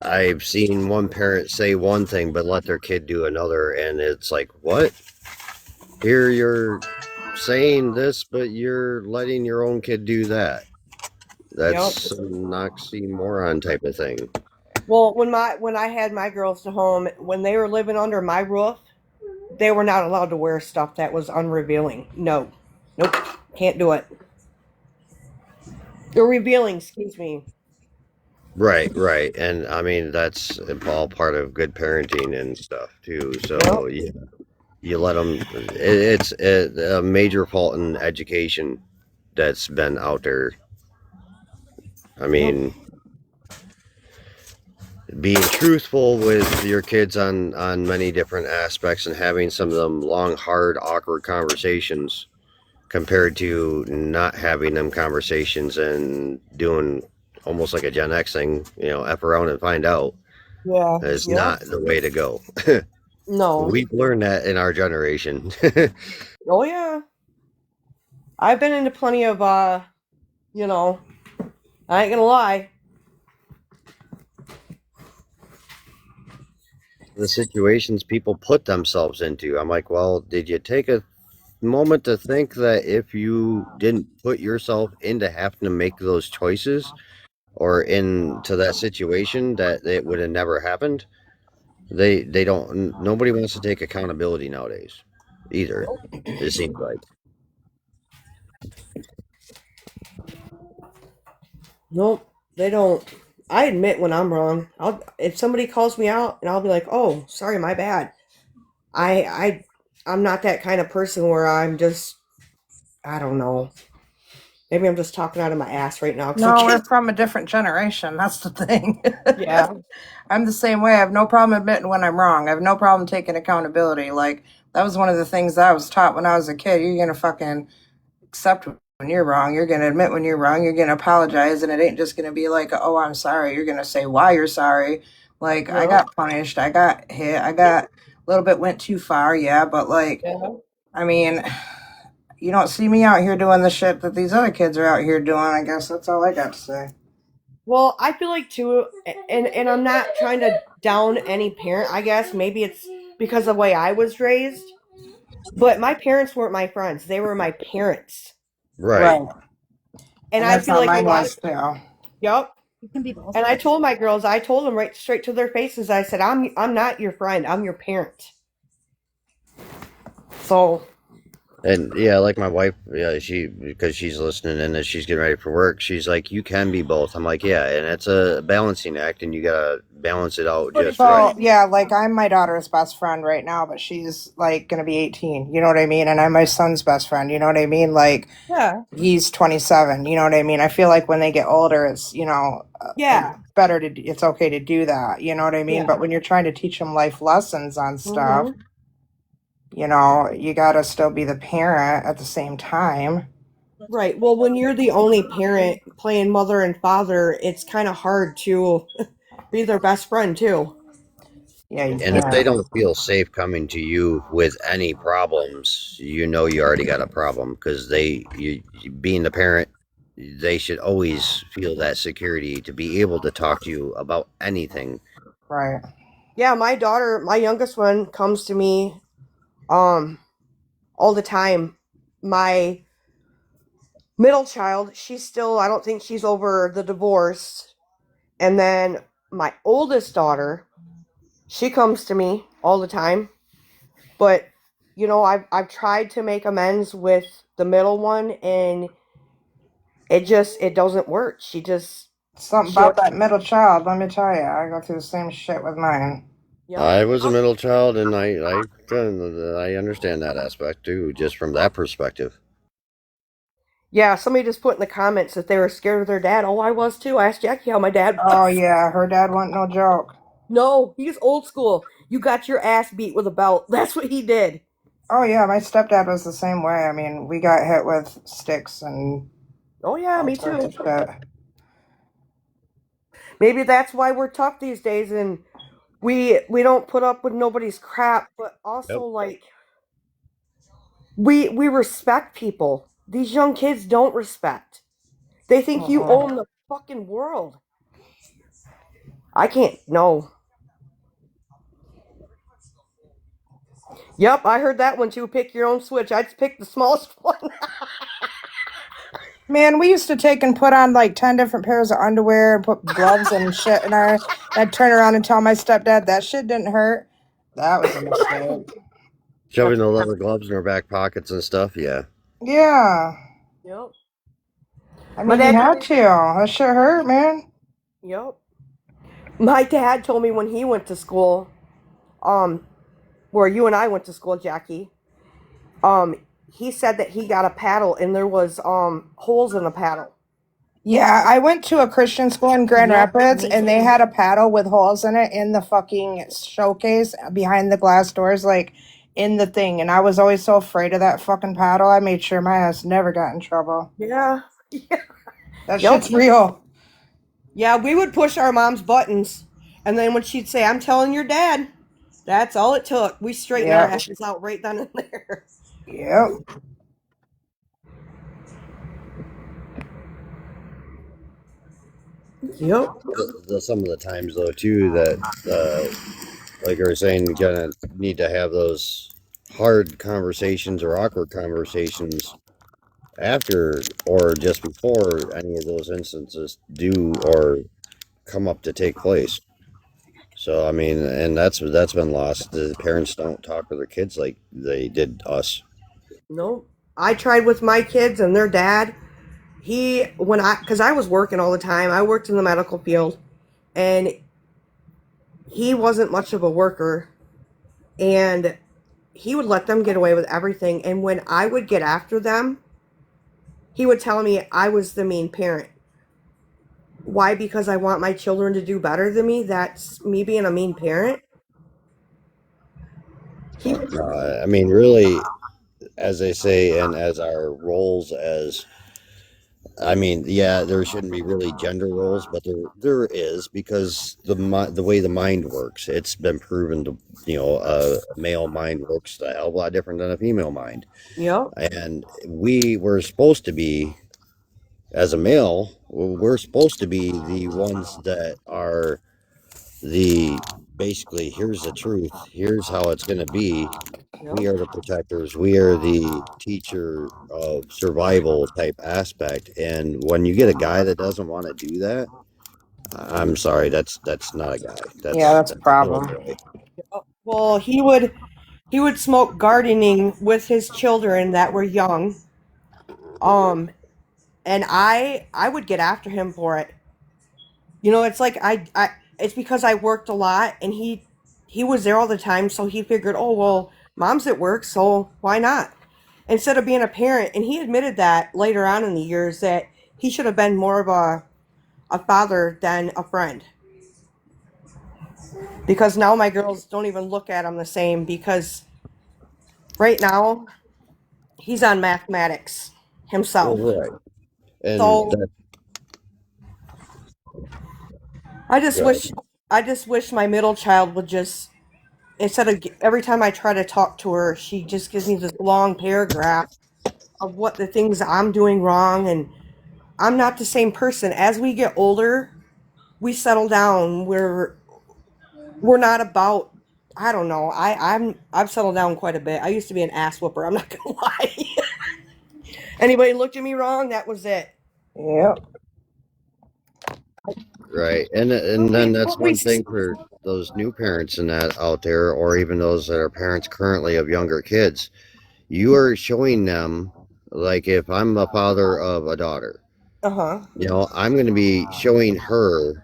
O: I've seen one parent say one thing but let their kid do another, and it's like, what? Here you're saying this, but you're letting your own kid do that. That's
L: Yep.
O: some oxymoron type of thing.
L: Well, when I had my girls to home, when they were living under my roof, they were not allowed to wear stuff that was unrevealing. No. Nope. Can't do it. They're revealing, excuse me.
O: Right. And I mean, that's all part of good parenting and stuff too.
L: Yep.
O: So you let them, it's a major fault in education that's been out there. I
L: Yep.
O: mean, being truthful with your kids on many different aspects and having some of them long, hard, awkward conversations compared to not having them conversations and doing almost like a Gen X thing, F around and find out
L: Yeah.
O: is
L: Yep.
O: not the way to go.
L: No.
O: We've learned that in our generation.
L: Oh yeah. I've been into plenty of you know, I ain't gonna lie.
O: The situations people put themselves into. I'm like, well, did you take a moment to think that if you didn't put yourself into having to make those choices or into that situation that it would have never happened? They don't. Nobody wants to take accountability nowadays, either. It seems like.
L: Nope. They don't. I admit when I'm wrong. If somebody calls me out and I'll be like, "Oh, sorry, my bad." I'm not that kind of person where I'm just I don't know. Maybe I'm just talking out of my ass right now because I'm
G: No, we're
L: kidding.
G: from a different generation. That's the thing.
L: Yeah.
G: I'm the same way. I have no problem admitting when I'm wrong. I have no problem taking accountability. Like, that was one of the things that I was taught when I was a kid. You're going to fucking accept when you're wrong. You're going to admit when you're wrong. You're going to apologize. And it ain't just going to be like, oh, I'm sorry. You're going to say why you're sorry. Like, I
L: Yep.
G: got punished. I got hit. I got a little bit went too far. Yeah. But, like,
L: Yeah.
G: I mean, you don't see me out here doing the shit that these other kids are out here doing. I guess that's all I got to say.
L: Well, I feel like too, and I'm not trying to down any parent. I guess maybe it's because of the way I was raised, but my parents weren't my friends; they were my parents.
O: Right.
G: Right.
L: And
G: And
L: I
G: that's
L: feel
G: how
L: like a
G: mine
L: lot of
G: was too.
L: yep. And I told my girls, I told them right straight to their faces. I said, I'm not your friend. I'm your parent." So
O: And yeah, like my wife, yeah, because she's listening and as she's getting ready for work, she's like, "You can be both." I'm like, "Yeah," and it's a balancing act, and you gotta balance it out just right.
G: Well, yeah, like I'm my daughter's best friend right now, but she's like gonna be 18. You know what I mean? And I'm my son's best friend. You know what I mean? Like
L: yeah,
G: he's 27. You know what I mean? I feel like when they get older, it's it's
L: yeah,
G: better it's okay to do that. You know what I mean?
L: yeah.
G: But when you're trying to teach them life lessons on stuff,
L: Mm-hmm.
G: you gotta still be the parent at the same time.
L: Right. Well, when you're the only parent playing mother and father, it's kind of hard to be their best friend too.
N: Yeah, you
O: And if they
N: can't.
O: don't feel safe coming to you with any problems, you know you already got a problem because being the parent, they should always feel that security to be able to talk to you about anything.
N: Right.
L: Yeah, my daughter, my youngest one, comes to me um all the time. My middle child, she's still, I don't think she's over the divorce. And then my oldest daughter, she comes to me all the time. But I've tried to make amends with the middle one, and it doesn't work.
N: Something
L: She
N: about that middle child, let me tell you. I go through the same shit with mine.
L: Yep.
O: I was a middle child, and I understand that aspect too, just from that perspective.
L: Yeah, somebody just put in the comments that they were scared of their dad. Oh, I was too. I asked Jackie how my dad
N: Oh
L: was.
N: yeah, her dad wasn't no joke.
L: No, he's old school. You got your ass beat with a belt. That's what he did.
N: Oh yeah, my stepdad was the same way. I mean, we got hit with sticks and
L: Oh yeah,
N: all
L: me
N: sorts
L: too.
N: of shit.
L: Maybe that's why we're tough these days, and we don't put up with nobody's crap, but also
O: Yep.
L: like we respect people. These young kids don't respect. They think you
N: Uh-uh.
L: own the fucking world. I can't. No. Yep, I heard that one too. Pick your own switch. I'd pick the smallest one.
N: Man, we used to take and put on like 10 different pairs of underwear and put gloves and shit in our. I'd turn around and tell my stepdad that shit didn't hurt. That was a mistake.
O: Shoving the leather gloves in our back pockets and stuff. Yeah.
N: Yeah.
L: Yep.
N: I
L: My
N: mean, you
L: dad
N: had
L: told me.
N: to. That shit hurt, man.
L: Yep. My dad told me when he went to school, um, where you and I went to school, Jackie. Um, he said that he got a paddle and there was holes in the paddle.
N: Yeah, I went to a Christian school in Grand
Q: Yep,
N: Rapids
Q: me
N: and they
Q: too.
N: had a paddle with holes in it in the fucking showcase behind the glass doors, like in the thing. And I was always so afraid of that fucking paddle. I made sure my ass never got in trouble.
L: Yeah. Yeah.
N: That
L: Yep.
N: shit's real.
L: Yeah, we would push our mom's buttons, and then when she'd say, "I'm telling your dad," that's all it took. We straightened our
N: Yep.
L: asses out right then and there.
N: Yep.
L: Yep.
O: Some of the times though too that like I was saying, you gonna need to have those hard conversations or awkward conversations after or just before any of those instances do or come up to take place. So I mean, and that's been lost. The parents don't talk to their kids like they did us.
L: Nope. I tried with my kids and their dad. Because I was working all the time, I worked in the medical field, and he wasn't much of a worker, and he would let them get away with everything. And when I would get after them, he would tell me I was the mean parent. Why? Because I want my children to do better than me? That's me being a mean parent? He would.
O: I mean, really, as they say, and as our roles as I mean, yeah, there shouldn't be really gender roles, but there is because the way the mind works, it's been proven to a male mind works a hell of a lot different than a female mind,
L: Yep.
O: and we were supposed to be as a male, we're supposed to be the ones that are the basically here's the truth, here's how it's going to be. We
L: Yep.
O: are the protectors. We are the teacher of survival type aspect. And when you get a guy that doesn't want to do that, I'm sorry, that's not a guy.
N: Yeah, that's a
O: That's a little
N: problem.
O: boy.
L: Well, he would smoke gardening with his children that were young. Um, and I would get after him for it. It's like it's because I worked a lot, and he was there all the time, so he figured, oh well, mom's at work, so why not? Instead of being a parent, and he admitted that later on in the years that he should have been more of a father than a friend. Because now my girls don't even look at him the same because right now he's on mathematics
O: Well,
L: himself.
O: right. And
L: So
O: that,
L: I just
O: right.
L: wish I just wish my middle child would just, instead of every time I try to talk to her, she just gives me this long paragraph of what the things I'm doing wrong, and I'm not the same person. As we get older, we settle down. We're not about, I don't know. I've settled down quite a bit. I used to be an ass whooper, I'm not gonna lie. Anybody looked at me wrong, that was it.
N: Yep.
O: Right. And then that's one thing for those new parents and that out there, or even those that are parents currently of younger kids. You are showing them, like if I'm a father of a daughter,
L: Uh-huh.
O: I'm going to be showing her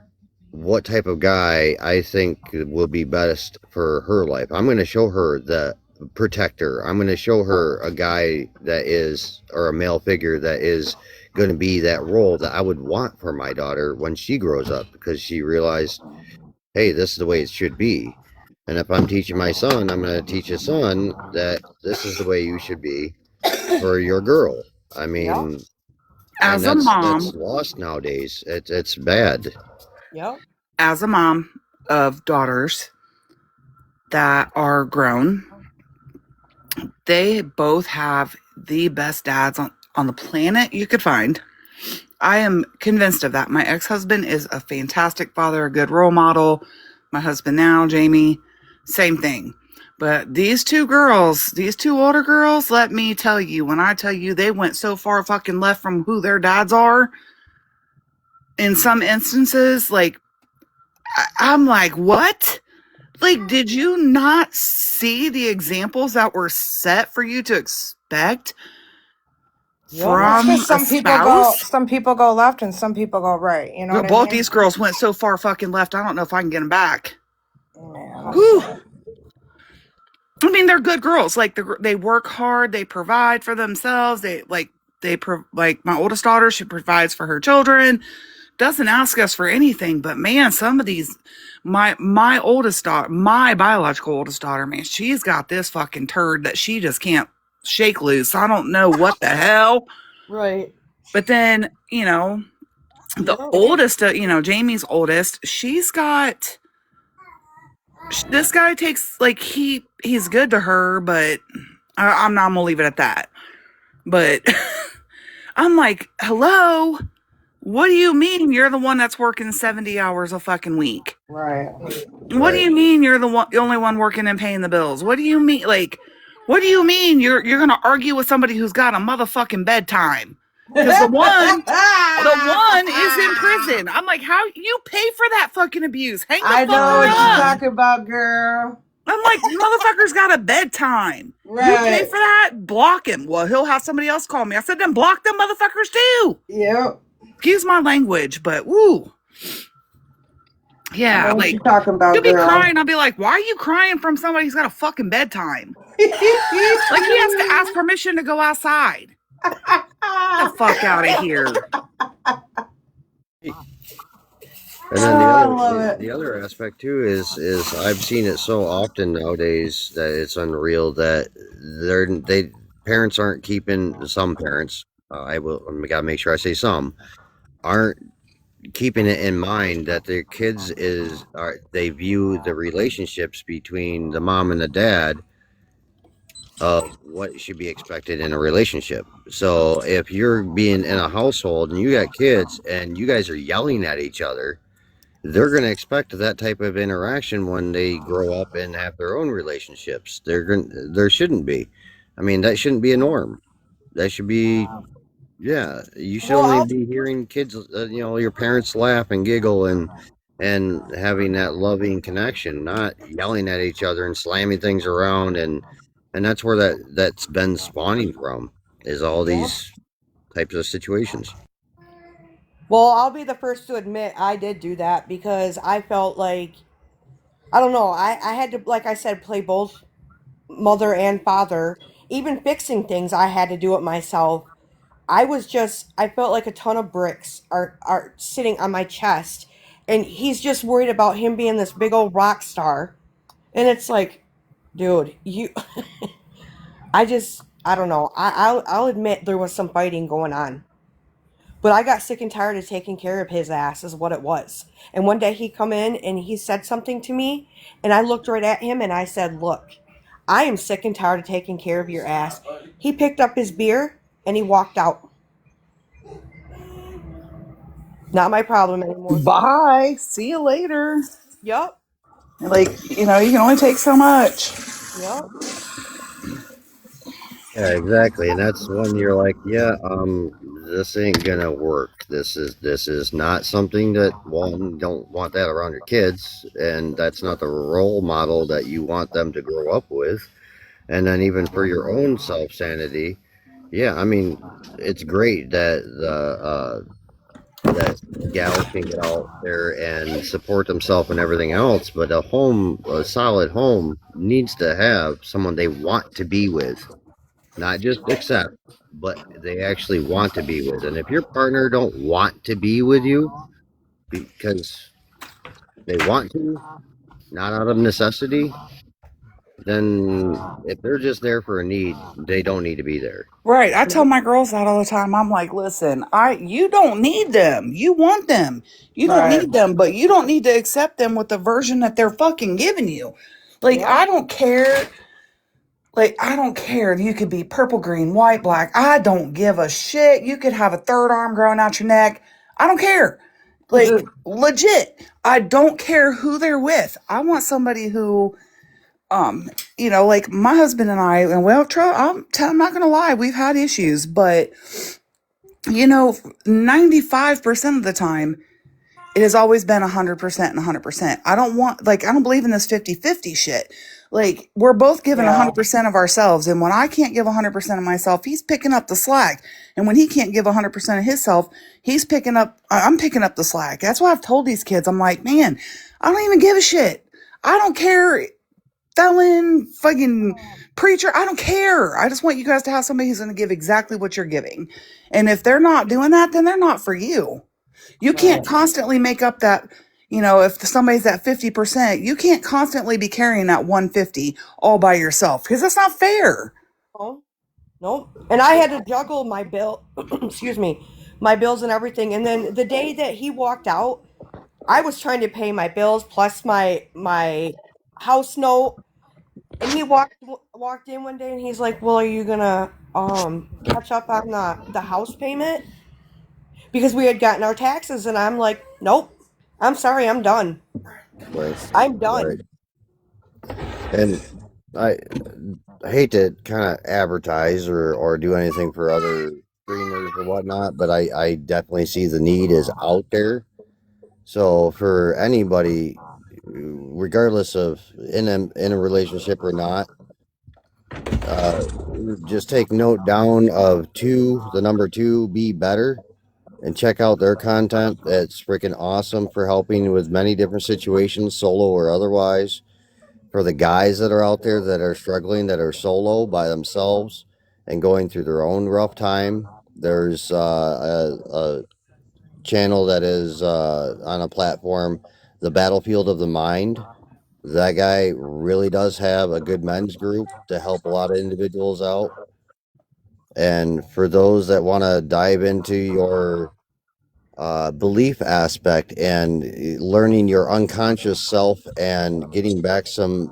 O: what type of guy I think will be best for her life. I'm going to show her the protector. I'm going to show her a guy that is, or a male figure that is going to be that role that I would want for my daughter when she grows up, because she realized, hey, this is the way it should be. And if I'm teaching my son, I'm going to teach his son that this is the way you should be for your girl. I
L: Yep.
O: mean, and
T: As a
O: that's
T: mom,
O: lost nowadays. It's bad.
L: Yep.
T: as a mom of daughters that are grown, they both have the best dads on the planet you could find. I am convinced of that. My ex-husband is a fantastic father, a good role model. My husband now, Jamie, same thing. But these two girls, these two older girls, let me tell you, when I tell you they went so far fucking left from who their dads are, in some instances, like, I'm like, what? Like, did you not see the examples that were set for you to expect
L: Yep.
M: That's
T: from
M: because
T: a spouse?
M: some people go left and some people go right. You know what I
T: Both
M: mean?
T: these girls went so far fucking left, I don't know if I can get them back.
M: Yeah, that's
T: Whew.
M: sad.
T: I mean, they're good girls. Like, they work hard, they provide for themselves. Like my oldest daughter, she provides for her children, doesn't ask us for anything. But man, some of these, my oldest daughter, my biological oldest daughter, man, she's got this fucking turd that she just can't shake loose. I don't know what the hell.
L: Right.
T: But then, the
L: Yep.
T: oldest, Jamie's oldest, she's got, this guy takes, like, he's good to her, but I'm not gonna leave it at that. But I'm like, hello, what do you mean you're the one that's working 70 hours a fucking week?
N: Right.
T: What do
O: Right.
T: you mean you're the only one working and paying the bills? What do you mean, like, what do you mean you're gonna argue with somebody who's got a motherfucking bedtime? Because the one is in prison. I'm like, how you pay for that fucking abuse? Hang the
N: I know what you're
T: fucker up.
N: talking about, girl.
T: I'm like, motherfucker's got a bedtime. You pay
N: Right.
T: for that? Block him. Well, he'll have somebody else call me. I said, then block them motherfuckers too.
N: Yep.
T: Excuse my language, but woo.
N: I
T: Yeah,
N: know what
T: like,
N: you're talking
T: you'll
N: about,
T: be
N: girl.
T: crying. I'll be like, why are you crying from somebody who's got a fucking bedtime? Like, he has to ask permission to go outside. Get the fuck out of here.
O: And then
N: I love it.
O: the other aspect too is I've seen it so often nowadays that it's unreal that they parents aren't keeping, some parents, I gotta make sure I say some, aren't keeping it in mind that their kids they view the relationships between the mom and the dad of what should be expected in a relationship. So if you're being in a household and you got kids and you guys are yelling at each other, they're going to expect that type of interaction when they grow up and have their own relationships. There shouldn't be. I mean, that shouldn't be a norm. That should be, yeah. You should
L: Well,
O: only
L: I'll
O: be hearing kids, your parents laugh and giggle and having that loving connection, not yelling at each other and slamming things around, and that's where that's been spawning from, is all
L: yeah.
O: these types of situations.
L: Well, I'll be the first to admit I did do that because I felt like, I don't know, I had to, like I said, play both mother and father. Even fixing things, I had to do it myself. I felt like a ton of bricks are sitting on my chest. And he's just worried about him being this big old rock star. And it's like, dude, I don't know. I'll admit there was some fighting going on. But I got sick and tired of taking care of his ass is what it was. And one day he come in and he said something to me and I looked right at him and I said, "Look, I am sick and tired of taking care of your ass." He picked up his beer and he walked out. Not my problem anymore.
T: Bye. See you later.
L: Yup.
T: Like, you know, you can only take so much.
L: Yup.
O: Yeah, exactly. And that's when you're like, yeah, this ain't gonna work. This is not something that one don't want that around your kids, and that's not the role model that you want them to grow up with. And then even for your own self sanity, yeah, I mean, it's great that that gals can get out there and support themselves and everything else, but a solid home needs to have someone they want to be with, not just accept, but they actually want to be with. And if your partner don't want to be with you because they want to, not out of necessity, then if they're just there for a need, they don't need to be there.
T: Right. I tell my girls that all the time. I'm like, listen, you don't need them. You want them. You don't
L: Right.
T: need them, but you don't need to accept them with the version that they're fucking giving you. Like,
L: Yep.
T: I don't care. Like, I don't care if you could be purple, green, white, black. I don't give a shit. You could have a third arm growing out your neck. I don't care. Like, legit. I don't care who they're with. I want somebody who, you know, like my husband and I, and well, I'm not gonna lie, we've had issues, but you know, 95% of the time, it has always been 100% and 100%. I don't believe in this 50-50 shit. Like, we're both giving
L: Yeah.
T: 100% of ourselves. And when I can't give 100% of myself, he's picking up the slack. And when he can't give 100% of himself, I'm picking up the slack. That's why I've told these kids, I'm like, man, I don't even give a shit. I don't care, felon, fucking preacher. I don't care. I just want you guys to have somebody who's going to give exactly what you're giving. And if they're not doing that, then they're not for you. You
L: Right.
T: can't constantly make up that, you know, if somebody's at 50%, you can't constantly be carrying that 150 all by yourself because that's not fair.
L: Oh, nope. And I had to juggle my bill, excuse me, my bills and everything. And then the day that he walked out, I was trying to pay my bills plus my house note. And he walked in one day and he's like, "Well, are you gonna catch up on the house payment?" Because we had gotten our taxes, and I'm like, "Nope. I'm sorry, I'm done.
O: Right.
L: I'm
O: Right.
L: done."
O: And I hate to kind of advertise or do anything for other streamers or whatnot, but I definitely see the need is out there. So for anybody, regardless of in a relationship or not, uh, just take note down of the number two, be better, and check out their content. It's freaking awesome for helping with many different situations, solo or otherwise. For the guys that are out there that are struggling, that are solo by themselves and going through their own rough time, there's a channel that is on a platform, The Battlefield of the Mind. That guy really does have a good men's group to help a lot of individuals out. And for those that want to dive into your belief aspect and learning your unconscious self and getting back some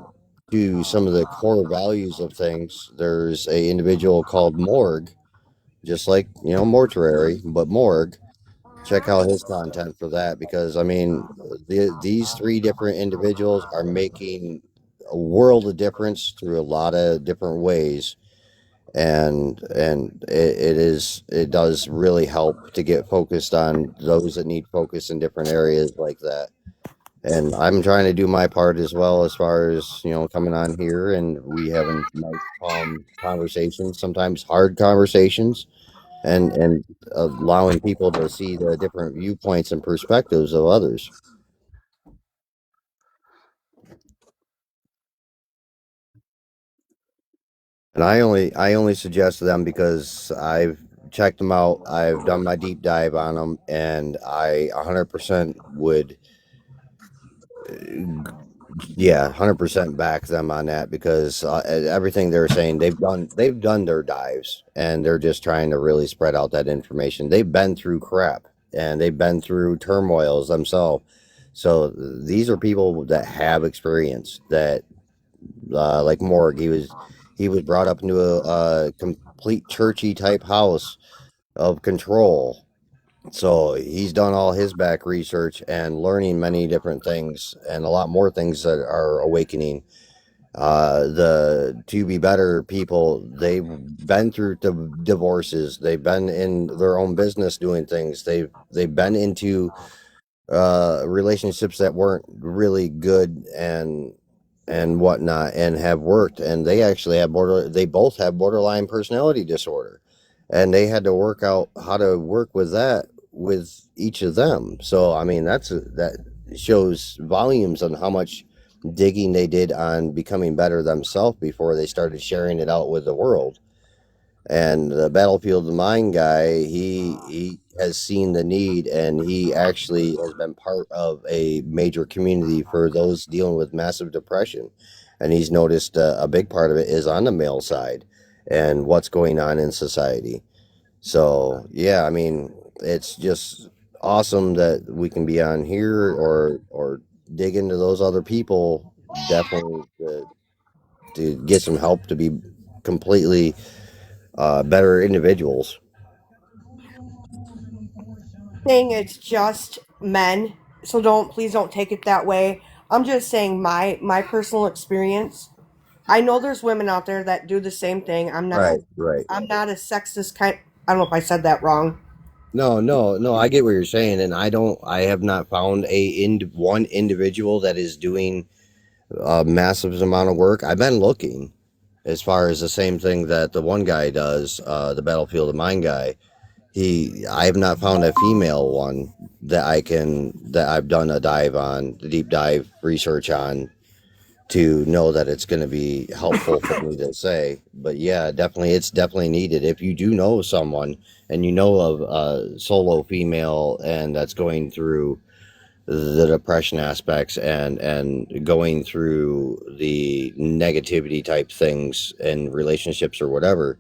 O: of the core values of things, there's a individual called Morg, just like mortuary, but Morg. Check out his content for that, because I mean, these three different individuals are making a world of difference through a lot of different ways, and it does really help to get focused on those that need focus in different areas like that. And I'm trying to do my part as well, as far as coming on here, and we having nice calm conversations, sometimes hard conversations, and allowing people to see the different viewpoints and perspectives of others. And I only suggest them because I've checked them out. I've done my deep dive on them, and I 100% would Yeah, 100% back them on that because everything they're saying they've done their dives and they're just trying to really spread out that information. They've been through crap and they've been through turmoils themselves. So these are people that have experience that like Morg, he was brought up into a complete churchy type house of control. So he's done all his back research and learning many different things and a lot more things that are awakening. The to be better people, they've been through divorces. They've been in their own business doing things. They've been into relationships that weren't really good and whatnot and have worked and they actually have they both have borderline personality disorder and they had to work out how to work with that with each of them. So I mean that shows volumes on how much digging they did on becoming better themselves before they started sharing it out with the world. And the battlefield of the mind guy, he has seen the need and he actually has been part of a major community for those dealing with massive depression. And he's noticed a big part of it is on the male side and what's going on in society. So yeah, I mean, it's just awesome that we can be on here or dig into those other people definitely to get some help to be completely better individuals.
L: Saying it's just men, so please don't take it that way. I'm just saying my personal experience. I know there's women out there that do the same thing.
O: Right, right.
L: I'm not a sexist kind. I don't know if I said that wrong.
O: No, no, no. I get what you're saying, and I have not found one individual that is doing a massive amount of work. I've been looking as far as the same thing that the one guy does, the Battlefield of Mind guy. I have not found a female one that I've done a dive on, the deep dive research on to know that it's going to be helpful for me to say. But yeah, definitely, it's definitely needed. If you do know someone and you know of a solo female and that's going through the depression aspects and going through the negativity type things in relationships or whatever,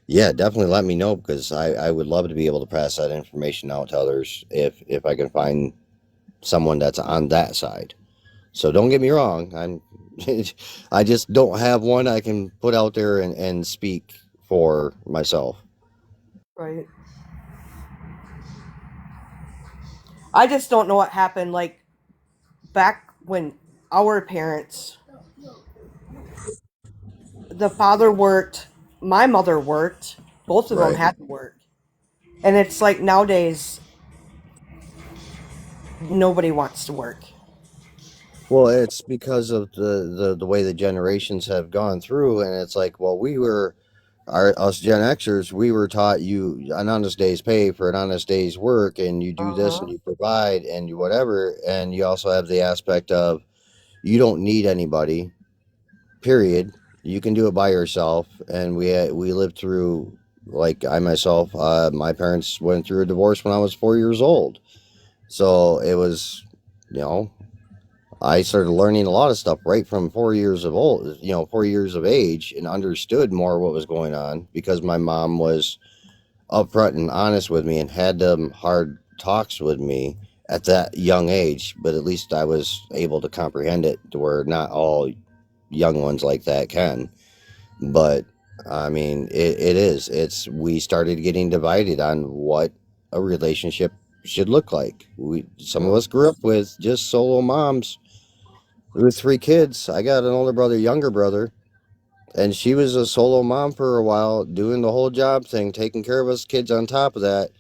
O: yeah, definitely let me know because I would love to be able to pass that information out to others if I can find someone that's on that side. So don't get me wrong. I just don't have one I can put out there and speak for myself.
L: Right. I just don't know what happened. Like back when our parents, the father worked, my mother worked, both of them
O: Right.
L: had to work. And it's like nowadays, nobody wants to work.
O: Well, it's because of the way the generations have gone through, and it's like, well, us Gen Xers, we were taught you an honest day's pay for an honest day's work, and you do this and
L: Uh-huh.
O: you provide and you whatever, and you also have the aspect of you don't need anybody. Period. You can do it by yourself, and we lived through like I myself. My parents went through a divorce when I was 4 years old, so it was, you know, I started learning a lot of stuff right from 4 years of old, 4 years of age, and understood more what was going on because my mom was upfront and honest with me and had them hard talks with me at that young age. But at least I was able to comprehend it to where not all young ones like that can. But I mean, it is. We started getting divided on what a relationship should look like. Some of us grew up with just solo moms with 3 kids. I got an older brother, younger brother, and she was a solo mom for a while, doing the whole job thing, taking care of us kids on top of that,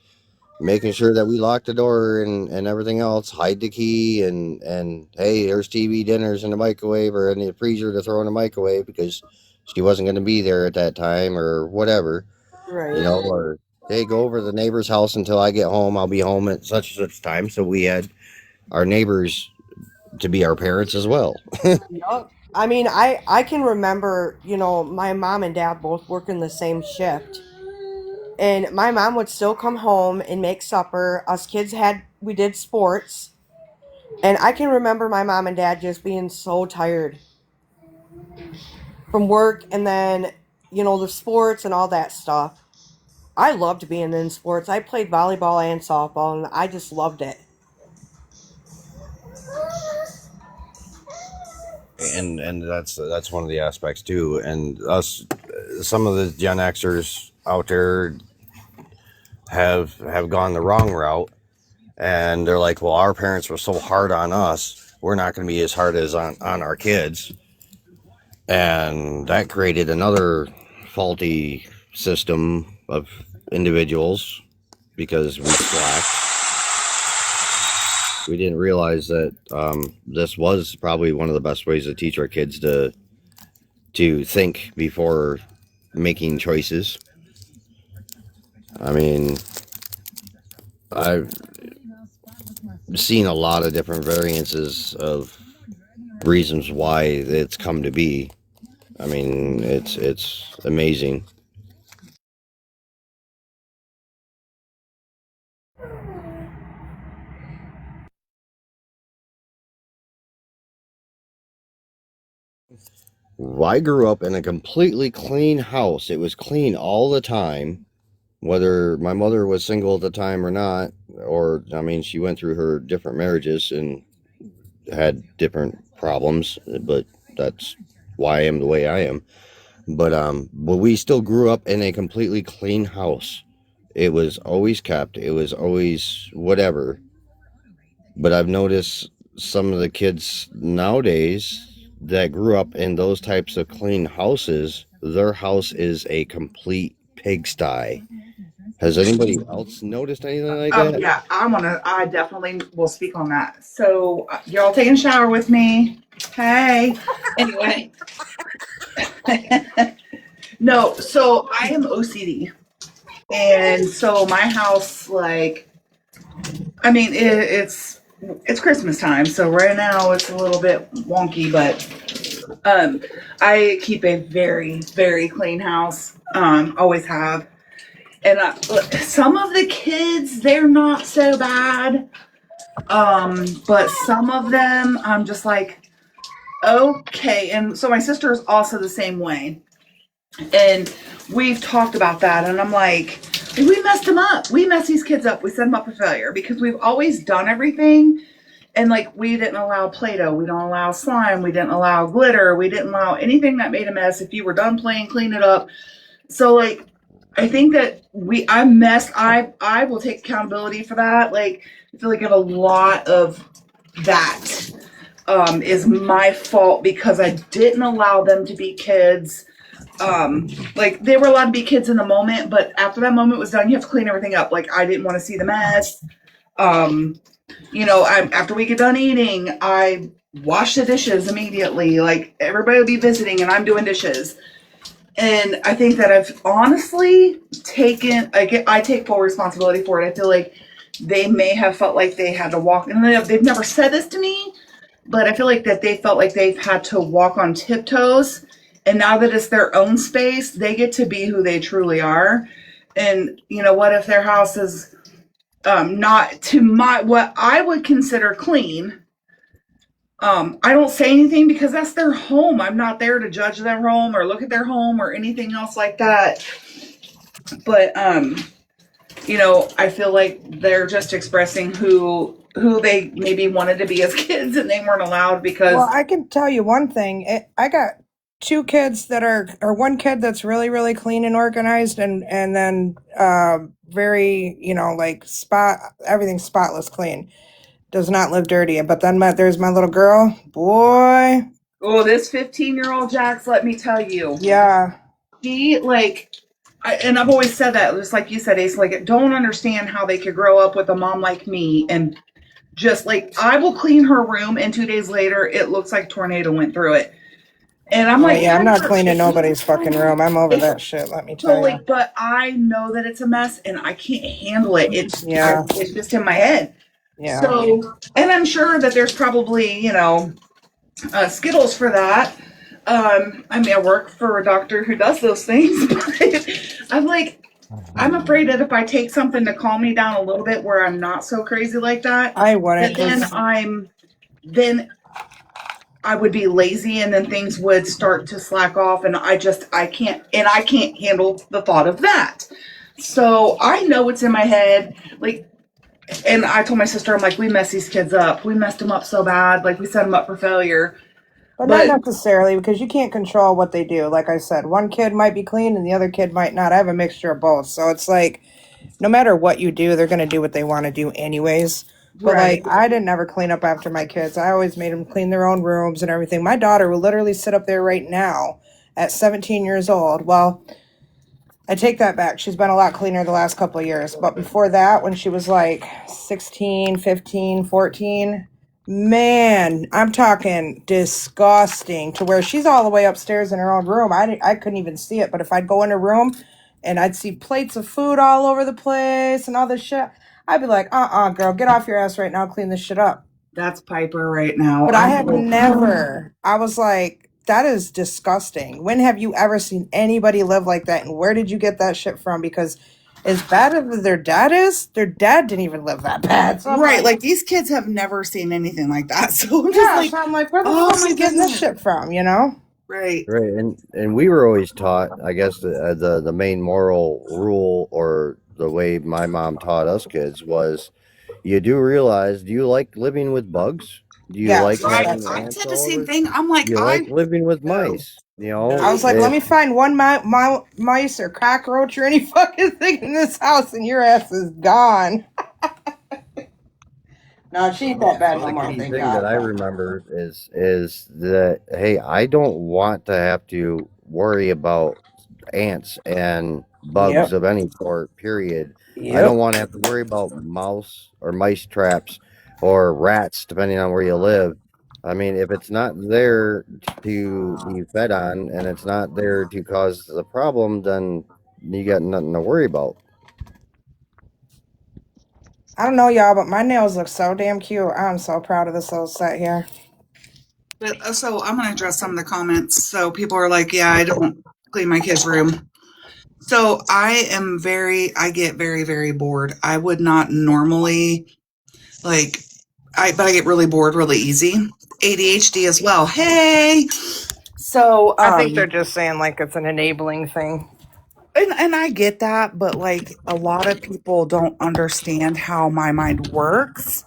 O: making sure that we locked the door and everything else, hide the key, and hey, there's TV dinners in the microwave or in the freezer to throw in the microwave because she wasn't going to be there at that time or whatever,
L: Right.
O: or hey, go over to the neighbor's house until I get home. I'll be home at such and such time. So we had our neighbors to be our parents as well.
L: Yup. I mean, I can remember, my mom and dad both working the same shift. And my mom would still come home and make supper. Us kids we did sports. And I can remember my mom and dad just being so tired from work and then, the sports and all that stuff. I loved being in sports. I played volleyball and softball, and I just loved it.
O: And that's one of the aspects too. And us, some of the Gen Xers out there have gone the wrong route, and they're like, well, our parents were so hard on us, we're not going to be as hard as on our kids. And that created another faulty system of individuals because we slacked. We didn't realize that this was probably one of the best ways to teach our kids to think before making choices. I mean, I've seen a lot of different variances of reasons why it's come to be. I mean, it's amazing. I grew up in a completely clean house. It was clean all the time, whether my mother was single at the time or not, or, I mean, she went through her different marriages and had different problems, but that's why I am the way I am. But we still grew up in a completely clean house. It was always kept. It was always whatever. But I've noticed some of the kids nowadays that grew up in those types of clean houses, their house is a complete pigsty. Has anybody else noticed anything like that?
T: Yeah, I definitely will speak on that. So, y'all taking a shower with me? Hey. Anyway. No, so I am OCD. And so my house, like, I mean, it's Christmas time, so right now it's a little bit wonky, but I keep a very, very clean house. Always have. And some of the kids, they're not so bad. But some of them, I'm just like, okay. And so my sister is also the same way. And we've talked about that. And I'm like, we messed them up. We messed these kids up. We set them up for failure because we've always done everything. And like, we didn't allow Play-Doh. We don't allow slime. We didn't allow glitter. We didn't allow anything that made a mess. If you were done playing, clean it up. So like, I think that I messed. I will take accountability for that. Like, I feel like I have a lot of that is my fault because I didn't allow them to be kids. Like, they were allowed to be kids in the moment, but after that moment was done, you have to clean everything up. Like, I didn't want to see the mess. After we get done eating, I wash the dishes immediately. Like, everybody will be visiting and I'm doing dishes. And I think that I've honestly I take full responsibility for it. I feel like they may have felt like they had to walk, and they've never said this to me, but I feel like that they felt like they've had to walk on tiptoes. And now that it's their own space, they get to be who they truly are. And you know what, if their house is not to what I would consider clean, I don't say anything because that's their home. I'm not there to judge their home or look at their home or anything else like that. But I feel like they're just expressing who they maybe wanted to be as kids and they weren't allowed because.
G: Well, I can tell you one thing. I got two kids that or one kid that's really, really clean and organized, and then very, like everything's spotless clean. Does not live dirty. But then there's my little girl. Boy.
T: Oh, this 15-year-old Jax, let me tell you.
G: Yeah.
T: He, and I've always said that, just like you said, Ace, like, don't understand how they could grow up with a mom like me and just, like, I will clean her room and 2 days later, it looks like a tornado went through it. And I'm like,
G: yeah, I'm not cleaning nobody's fucking room. I'm over that shit, let me tell you.
T: But I know that it's a mess and I can't handle it. It's just in my head.
G: Yeah.
T: So, and I'm sure that there's probably, Skittles for that. I work for a doctor who does those things, but I'm afraid that if I take something to calm me down a little bit where I'm not so crazy like that,
G: I wouldn't.
T: then I'm then I would be lazy and then things would start to slack off and I can't handle the thought of that. So I know what's in my head. Like, and I told my sister, I'm like, we messed these kids up. We messed them up so bad. Like we set them up for failure.
N: But not necessarily, because you can't control what they do. Like I said, one kid might be clean and the other kid might not. I have a mixture of both. So it's like, no matter what you do, they're going to do what they want to do anyways. But
T: Right.
N: like, I didn't ever clean up after my kids. I always made them clean their own rooms and everything. My daughter will literally sit up there right now at 17 years old. Well, I take that back. She's been a lot cleaner the last couple of years. But before that, when she was like 16, 15, 14, man, I'm talking disgusting to where she's all the way upstairs in her own room. I couldn't even see it. But if I'd go in her room and I'd see plates of food all over the place and all this shit, I'd be like, girl, get off your ass right now, clean this shit up.
T: That's Piper right now.
N: But I have never, I was like, that is disgusting. When have you ever seen anybody live like that? And where did you get that shit from? Because as bad as their dad is, their dad didn't even live that bad. So
T: right. Like these kids have never seen anything like that. So I'm
N: yeah, so I'm like, where the fuck am I getting this shit from, you know?
T: Right.
O: Right, and we were always taught, I guess the main moral rule or the way my mom taught us kids was, you do realize, do you like living with bugs? Do you like
T: Right.
O: having
T: I
O: ants
T: said the
O: all
T: same
O: over?
T: thing. I'm like,
O: Do you like living with mice? You know,
N: I was like, let me find one mice or cockroach or any fucking thing in this house, and your ass is gone. No, she ain't that bad no
O: the
N: more,
O: key
N: thank
O: thing that
N: God.
O: I remember is that, hey, I don't want to have to worry about ants and bugs
N: Yep.
O: of any sort, period. I don't
N: Yep.
O: want to have to worry about mouse or mice traps or rats, depending on where you live. I mean, if it's not there to be fed on and it's not there to cause the problem, then you got nothing to worry about.
N: I don't know, y'all, but my nails look so damn cute. I'm so proud of this little set here.
T: But so I'm going to address some of the comments. So people are like, yeah, I don't clean my kids' room. So I get very, very bored. I would not normally like, but I get really bored really easy. ADHD as well. Hey. So,
N: I think they're just saying like it's an enabling thing.
T: and I get that, but like a lot of people don't understand how my mind works.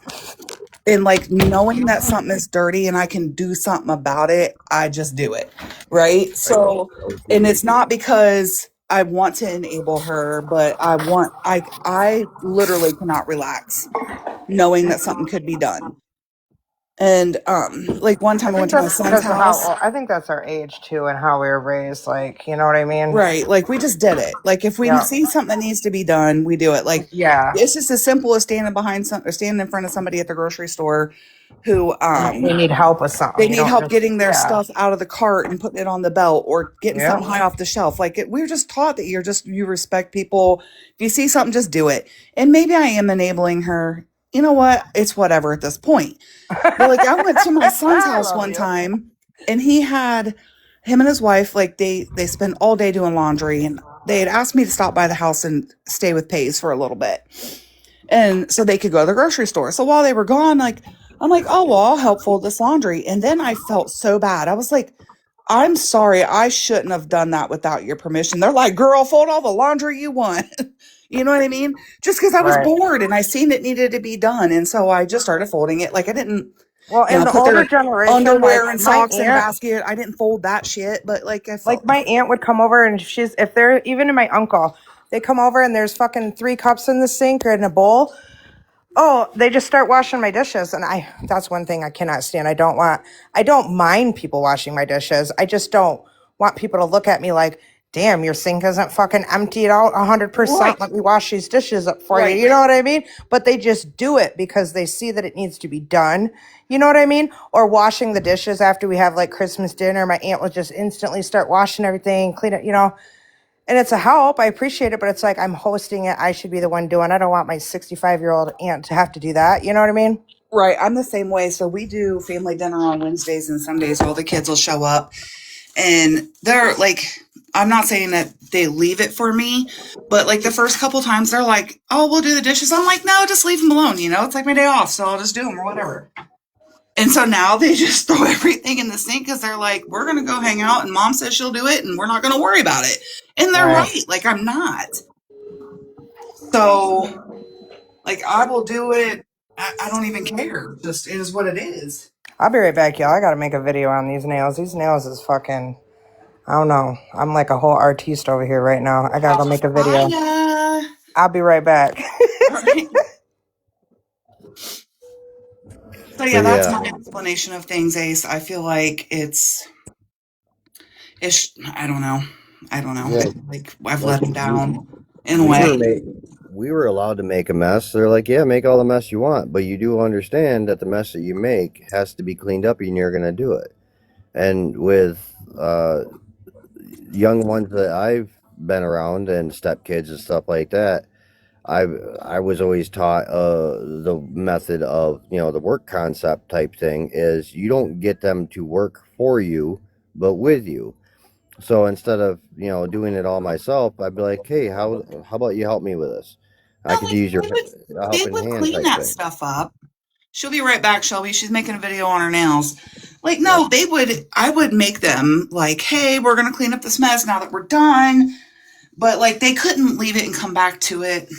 T: And like knowing that something is dirty and I can do something about it, I just do it. Right. So, and it's not because I want to enable her, but I literally cannot relax knowing that something could be done. And like one time I went to my son's house.
N: I think that's our age too and how we were raised. Like, you know what I mean?
T: Right. Like we just did it. Like if we
N: Yeah.
T: see something that needs to be done, we do it. Like
N: Yeah.
T: it's just as simple as standing in front of somebody at the grocery store who
N: They need help with something.
T: they
N: You
T: need
N: don't
T: help
N: just,
T: getting their
N: yeah.
T: stuff out of the cart and putting it on the belt or getting
N: Yeah.
T: something high off the shelf. Like we're just taught that you respect people. If you see something, just do it. And maybe I am enabling her. You know what? It's whatever at this point. But like I went to my son's
N: I
T: house
N: love
T: one
N: you.
T: time and him and his wife, like they spend all day doing laundry and they had asked me to stop by the house and stay with Paige for a little bit. And so they could go to the grocery store. So while they were gone, like I'm like, oh well, I'll help fold this laundry. And then I felt so bad. I was like, I'm sorry, I shouldn't have done that without your permission. They're like, girl, fold all the laundry you want. You know what I mean? Just because I was
N: Right.
T: bored and I seen it needed to be done. And so I just started folding it. Like I didn't,
N: Well,
T: you
N: in
T: know,
N: the
T: put
N: older
T: their
N: generation,
T: underwear
N: like
T: and
N: my
T: socks in a
N: aunt,
T: basket. I didn't fold that shit, but like I
N: like
T: felt
N: my aunt would come over and if they're even in my uncle, they come over and there's fucking 3 cups in the sink or in a bowl. Oh, they just start washing my dishes. And that's one thing I cannot stand. I don't mind people washing my dishes. I just don't want people to look at me like, damn, your sink isn't fucking emptied out 100%.
T: right,
N: Let me wash these dishes up for you.
T: right.
N: You know what I mean? But they just do it because they see that it needs to be done. You know what I mean? Or washing the dishes after we have like Christmas dinner. My aunt will just instantly start washing everything, clean it, you know. And it's a help. I appreciate it, but it's like I'm hosting it. I should be the one doing. I don't want my 65-year-old aunt to have to do that. You know what I mean?
T: Right. I'm the same way. So we do family dinner on Wednesdays and Sundays. All the kids will show up and they're like, I'm not saying that they leave it for me, but like the first couple times they're like, oh, we'll do the dishes. I'm like, no, just leave them alone. You know, it's like my day off. So I'll just do them or whatever. And so now they just throw everything in the sink because they're like, we're going to go hang out and mom says she'll do it and we're not going to worry about it. And they're
N: Right.
T: right. Like, I'm not. So, like, I will do it. I don't even care. Just it is what it is.
N: I'll be right back, y'all. I gotta make a video on these nails. These nails is fucking, I don't know. I'm like a whole artiste over here right now. I gotta go make a video.
T: Bye.
N: I'll be right back.
T: All right. So
O: So
T: yeah, that's
O: yeah,
T: my explanation of things, Ace. I feel like it's I don't know. I don't know.
O: yeah,
T: Like I've
O: like
T: let him down in a
O: we were
T: way.
O: we were allowed to make a mess. They're like, yeah, make all the mess you want, but you do understand that the mess that you make has to be cleaned up, and you're gonna do it. And with young ones that I've been around and stepkids and stuff like that, I I was always taught the method of, the work concept type thing is you don't get them to work for you, but with you. So instead of doing it all myself, I'd be like, hey, how about you help me with this? I
T: No,
O: could
T: like
O: use your a
T: they
O: helping
T: would
O: hand
T: clean
O: type
T: that
O: thing.
T: stuff up. She'll be right back, Shelby. She's making a video on her nails. Like,
O: Yep.
T: no, I would make them like, hey, we're gonna clean up this mess now that we're done. But like they couldn't leave it and come back to it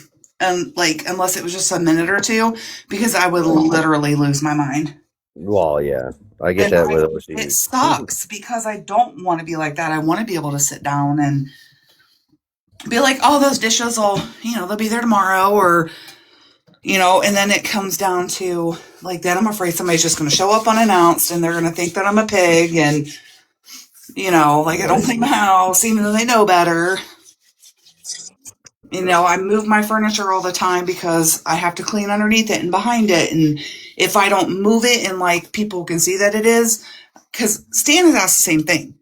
T: like unless it was just a minute or two, because I would
O: Right.
T: literally lose my mind.
O: Well, yeah, I get
T: And
O: that with
T: it
O: OCD.
T: sucks because I don't want to be like that. I want to be able to sit down and be like, oh, those dishes will, they'll be there tomorrow, or, and then it comes down to like that. I'm afraid somebody's just going to show up unannounced and they're going to think that I'm a pig and, like I don't
O: Right.
T: clean my house, even though they know better. I move my furniture all the time because I have to clean underneath it and behind it. And if I don't move it and like people can see that it is, because Stan has asked the same thing.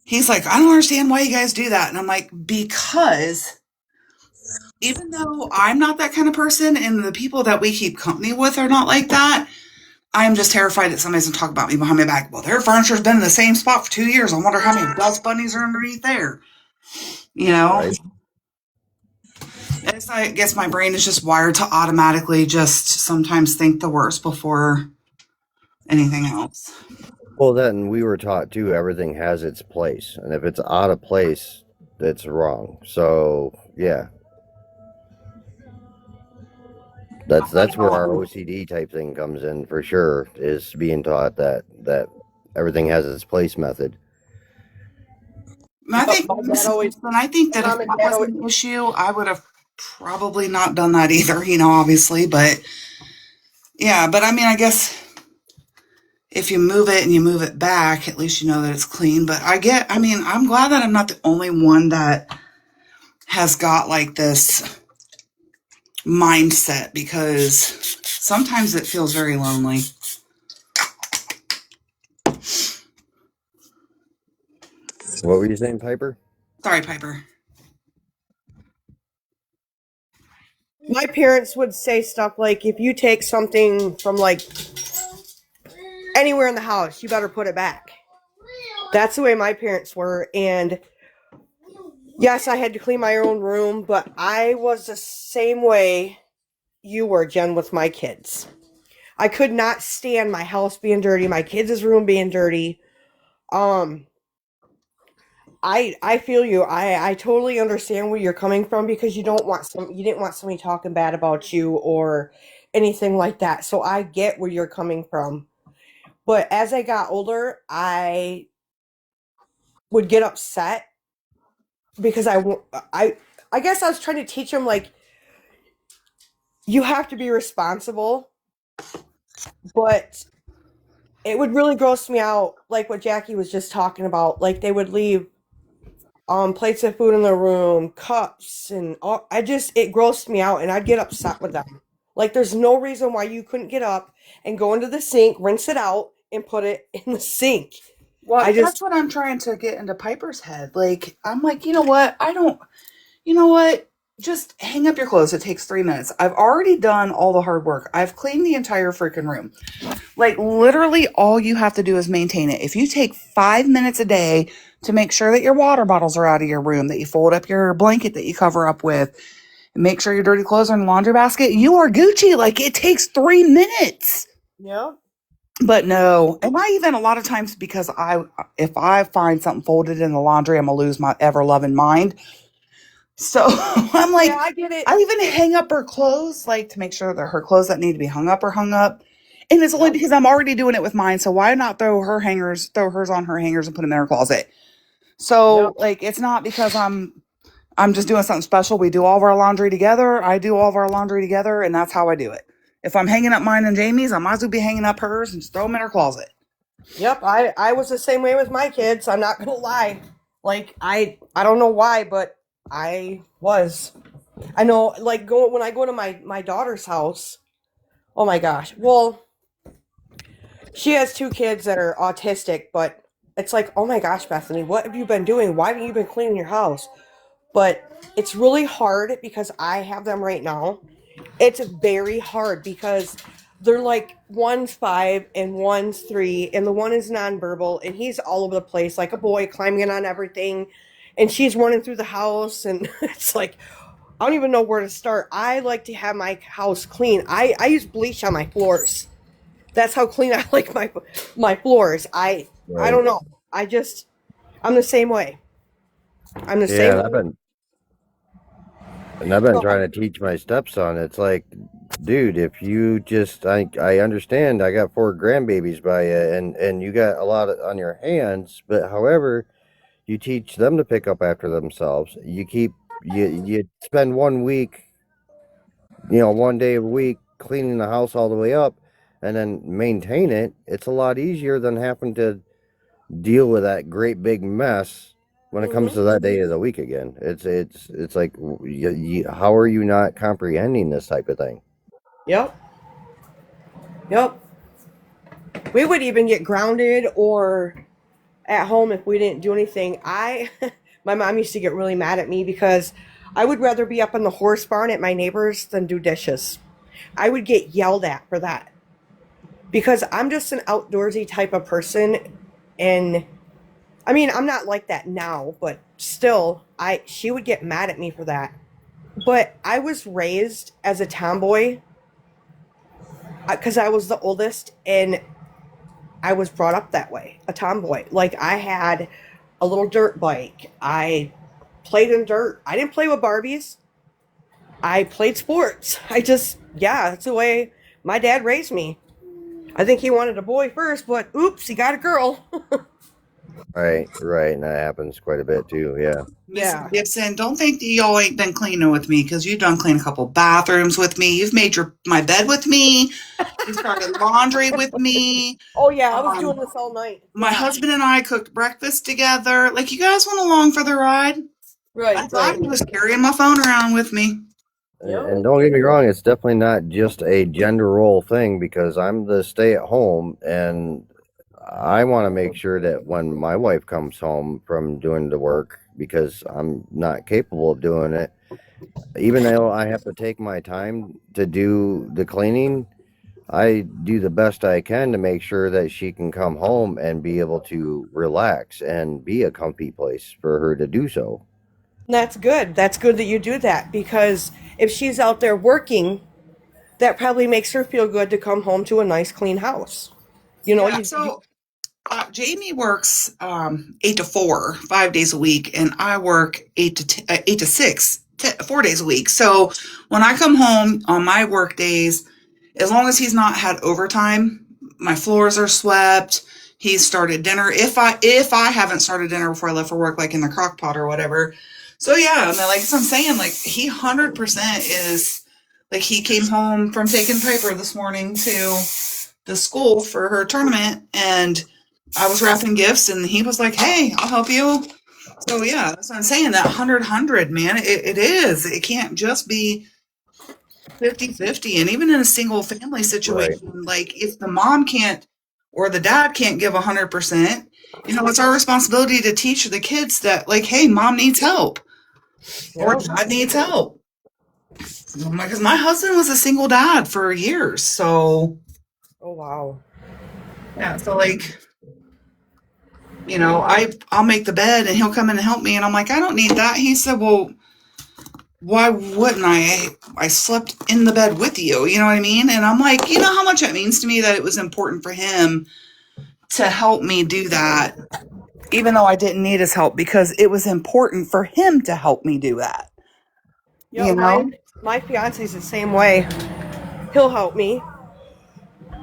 T: He's like, I don't understand why you guys do that. And I'm like, because even though I'm not that kind of person and the people that we keep company with are not like that, I'm just terrified that somebody's gonna talk about me behind my back. Well, their furniture's been in the same spot for 2 years. I wonder how many dust bunnies are underneath there. You know?
O: Right.
T: I guess my brain is just wired to automatically just sometimes think the worst before anything else.
O: Well, then we were taught too. Everything has its place, and if it's out of place, it's wrong. So yeah, that's where our OCD type thing comes in for sure. Is being taught that everything has its place method.
T: I
L: Yep,
T: think,
L: my dad always,
T: and I think that if
L: mom and
T: that
L: dad
T: wasn't
L: always,
T: an issue, I would have probably not done that either. Obviously, but yeah. But I mean, I guess if you move it and you move it back, at least you know that it's clean. But I'm glad that I'm not the only one that has got like this mindset, because sometimes it feels very lonely.
O: What were you saying, Piper?
T: Sorry, Piper.
L: my parents would say stuff like, if you take something from like anywhere in the house, you better put it back. That's the way my parents were. And yes, I had to clean my own room, but I was the same way you were, Jen, with my kids. I could not stand my house being dirty, my kids' room being dirty. Um, I feel you. I totally understand where you're coming from, because you didn't want somebody talking bad about you or anything like that. So I get where you're coming from. But as I got older, I would get upset because I guess I was trying to teach them, like, you have to be responsible, but it would really gross me out, like what Jackie was just talking about. Like, they would leave plates of food in the room, cups, and all. It grossed me out, and I'd get upset with them. Like, there's no reason why you couldn't get up and go into the sink, rinse it out, and put it in the sink.
T: Well, that's what I'm trying to get into Piper's head. Like, I'm like, you know what? Just hang up your clothes. It takes 3 minutes. I've already done all the hard work. I've cleaned the entire freaking room. Like, literally, all you have to do is maintain it. If you take 5 minutes a day to make sure that your water bottles are out of your room, that you fold up your blanket that you cover up with, and make sure your dirty clothes are in the laundry basket, you are Gucci. Like, it takes 3 minutes.
L: Yeah.
T: But no, and I even a lot of times because if I find something folded in the laundry, I'm gonna lose my ever loving mind. So I'm
L: Yeah,
T: like,
L: I get it.
T: I even hang up her clothes, like to make sure that her clothes that need to be hung up are hung up. And it's only
L: Yep.
T: because I'm already doing it with mine. So why not throw hers on her hangers and put them in her closet?
L: Yep.
T: So like, it's not because I'm just doing something special. We do all of our laundry together. I do all of our laundry together, and that's how I do it. If I'm hanging up mine and Jamie's, I might as well be hanging up hers and just throw them in her closet.
L: Yep. I was the same way with my kids. I'm not gonna lie. Like I don't know why, but I was. I know. Like when I go to my daughter's house. Oh my gosh. Well, she has two kids that are autistic, but it's like, oh my gosh, Bethany, what have you been doing? Why haven't you been cleaning your house? But it's really hard because I have them right now. It's very hard because they're like one's 5 and one's 3, and the one is nonverbal, and he's all over the place like a boy climbing on everything, and she's running through the house, and it's like I don't even know where to start. I like to have my house clean. I use bleach on my floors. That's how clean I like my floors. I
O: Right.
L: don't know. I'm the same way. I'm the
O: Yeah,
L: same
O: and
L: way.
O: I've been
L: So,
O: trying to teach my stepson. It's like, dude, if you just, I understand. I got 4 grandbabies by you, and you got a lot on your hands. But however, you teach them to pick up after themselves. You spend one week, one day a week cleaning the house all the way up, and then maintain it. It's a lot easier than having to deal with that great big mess when it comes
L: hmm
O: to that day of the week again. It's like, how are you not comprehending this type of thing?
L: yep, yep. We would even get grounded or at home if we didn't do anything. My mom used to get really mad at me because I would rather be up in the horse barn at my neighbor's than do dishes. I would get yelled at for that because I'm just an outdoorsy type of person, and I mean, I'm not like that now, but still, I she would get mad at me for that. But I was raised as a tomboy because I was the oldest, and I was brought up that way, a tomboy. Like I had a little dirt bike. I played in dirt. I didn't play with Barbies. I played sports. Yeah, that's the way my dad raised me. I think he wanted a boy first, but oops, he got a girl.
O: Right, right, and that happens quite a bit too. Yeah.
T: Mrs.
L: Yeah.
T: Gibson, don't think that y'all ain't been cleaning with me because you've done clean a couple bathrooms with me. You've made my bed with me. You started laundry with me.
L: Oh yeah, I was doing
T: Um,
L: this all night.
T: my
L: Yeah.
T: husband and I cooked breakfast together. Like you guys went along for the ride.
L: Right,
T: I
L: right.
T: thought I was carrying my phone around with me.
L: Yep.
O: And don't get me wrong, it's definitely not just a gender role thing because I'm the stay at home and I want to make sure that when my wife comes home from doing the work, because I'm not capable of doing it, even though I have to take my time to do the cleaning, I do the best I can to make sure that she can come home and be able to relax and be a comfy place for her to do so.
L: That's good. That's good that you do that because if she's out there working, that probably makes her feel good to come home to a nice clean house. You know,
T: Yeah. So Jamie works 8 to 4, 5 days a week, and I work 8 to 6, 4 days a week. So when I come home on my work days, as long as he's not had overtime, my floors are swept. He's started dinner. If I haven't started dinner before I left for work, like in the crock pot or whatever. So yeah, I mean, like so I'm saying, like he 100% is like he came home from taking Piper this morning to the school for her tournament, and I was wrapping gifts, and he was like, "Hey, I'll help you." So yeah, that's what I'm saying. That 100, man, it is. It can't just be 50-50. And even in a single family
O: Right.
T: situation, like if the mom can't or the dad can't give 100%, it's our responsibility to teach the kids that, like, hey, mom needs help or
L: yep.
T: dad needs help. Because my husband was a single dad for years, so
L: Oh wow.
T: yeah, so like I'll make the bed and he'll come in and help me. And I'm like, I don't need that. He said, well, why wouldn't I? I slept in the bed with you, you know what I mean? And I'm like, you know how much it means to me that it was important for him to help me do that, even though I didn't need his help, because it was important for him to help me do that. You
L: Yep,
T: know?
L: my fiance's the same way. He'll help me.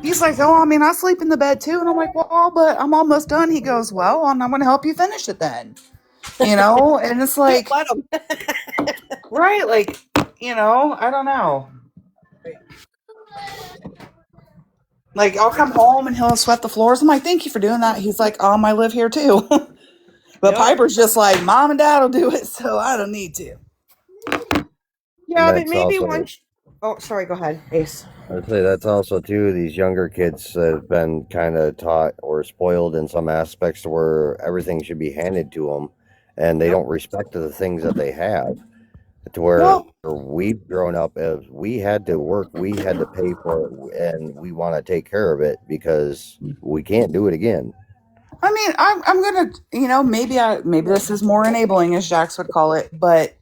T: He's like, oh, I mean, I sleep in the bed too. And I'm like, well, but I'm almost done. He goes, well, I'm going to help you finish it then. You know? And it's
L: Don't
T: like,
L: let him.
T: right, like, you know, I don't know. Like, I'll come home and he'll swept the floors. I'm like, thank you for doing that. He's like, I live here too. But
L: Yep.
T: Piper's just like, mom and dad will do it, so I don't need to.
O: And
L: Yeah, but
O: that's
L: maybe
O: also,
L: once. Oh, sorry. Go ahead, Ace.
O: I'd say that's also too, these younger kids have been kind of taught or spoiled in some aspects to where everything should be handed to them, and they
L: Yep.
O: don't respect the things that they have. To where
T: Well,
O: we've grown up as we had to work, we had to pay for it, and we want to take care of it because we can't do it again.
T: I mean, I'm gonna, you know, maybe this is more enabling, as Jax would call it, but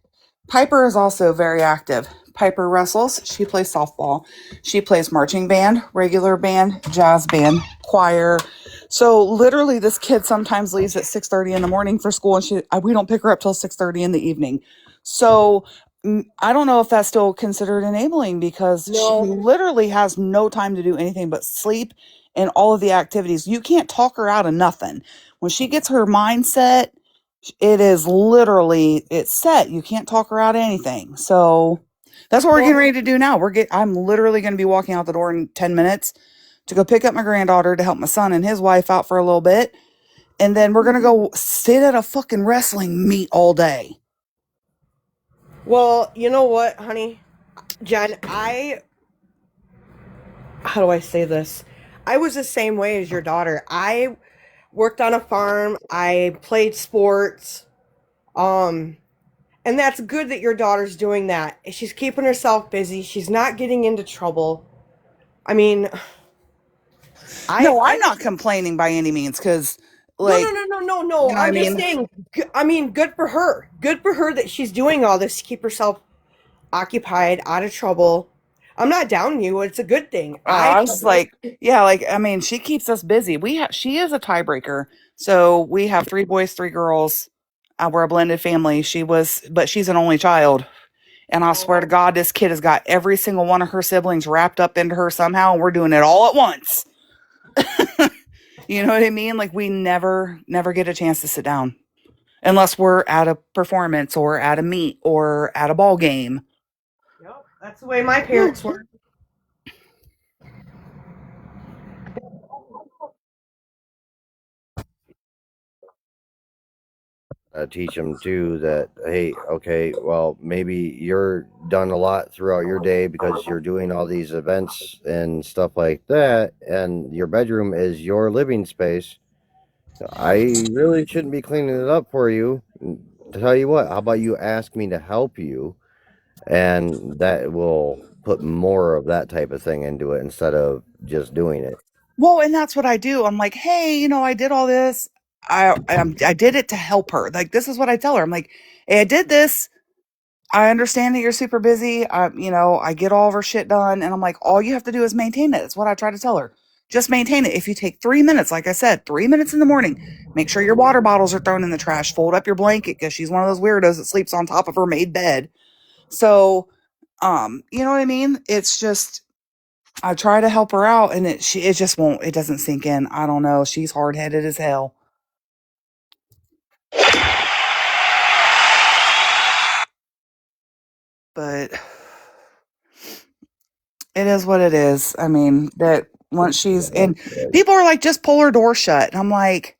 T: Piper is also very active. Piper wrestles. She plays softball. She plays marching band, regular band, jazz band, choir. So literally, this kid sometimes leaves at 6:30 in the morning for school, and we don't pick her up till 6:30 in the evening. So I don't know if that's still considered enabling because she
L: No.
T: literally has no time to do anything but sleep and all of the activities. You can't talk her out of nothing. When she gets her mindset, it is literally it's set. You can't talk her out of anything. So that's what we're
L: Well,
T: getting ready to do now. I'm literally going to be walking out the door in 10 minutes to go pick up my granddaughter to help my son and his wife out for a little bit. And then we're going to go sit at a fucking wrestling meet all day.
L: well, you know what, honey, Jen. How do I say this? I was the same way as your daughter. I worked on a farm. I played sports. Um, and that's good that your daughter's doing that. She's keeping herself busy. She's not getting into trouble. I mean,
T: No, I'm
L: I
T: not complaining by any means because,
L: no,
T: like,
L: no, no, no, no, no.
T: you know what I
L: I'm just
T: mean?
L: saying. I mean, good for her. Good for her that she's doing all this to keep herself occupied, out of trouble. I'm not downing you. It's a good thing.
T: I was like, yeah, like I mean, she keeps us busy. She is a tiebreaker. So we have three boys, three girls. We're a blended family. But she's an only child. And I swear to God, this kid has got every single one of her siblings wrapped up into her somehow, and we're doing it all at once. You know what I mean? Like we never get a chance to sit down unless we're at a performance or at a meet or at a ball game.
L: Yep, that's the way my parents were.
O: Teach them too that, hey, okay, well, maybe you're done a lot throughout your day because you're doing all these events and stuff like that, and your bedroom is your living space. I really shouldn't be cleaning it up for you. To tell you what, how about you ask me to help you, and that will put more of that type of thing into it instead of just doing it.
T: Well, and that's what I do. I'm like, hey, I did all this. I did it to help her. Like this is what I tell her. I'm like, hey, I did this. I understand that you're super busy. I get all of her shit done, and I'm like, all you have to do is maintain it. It's what I try to tell her. Just maintain it. If you take 3 minutes, like I said, 3 minutes in the morning, make sure your water bottles are thrown in the trash. Fold up your blanket because she's one of those weirdos that sleeps on top of her made bed. So, you know what I mean? It's just I try to help her out, and it just won't. It doesn't sink in. I don't know. She's hard headed as hell, but it is what it is. I mean, that once she's in, people are like, just pull her door shut. And I'm like,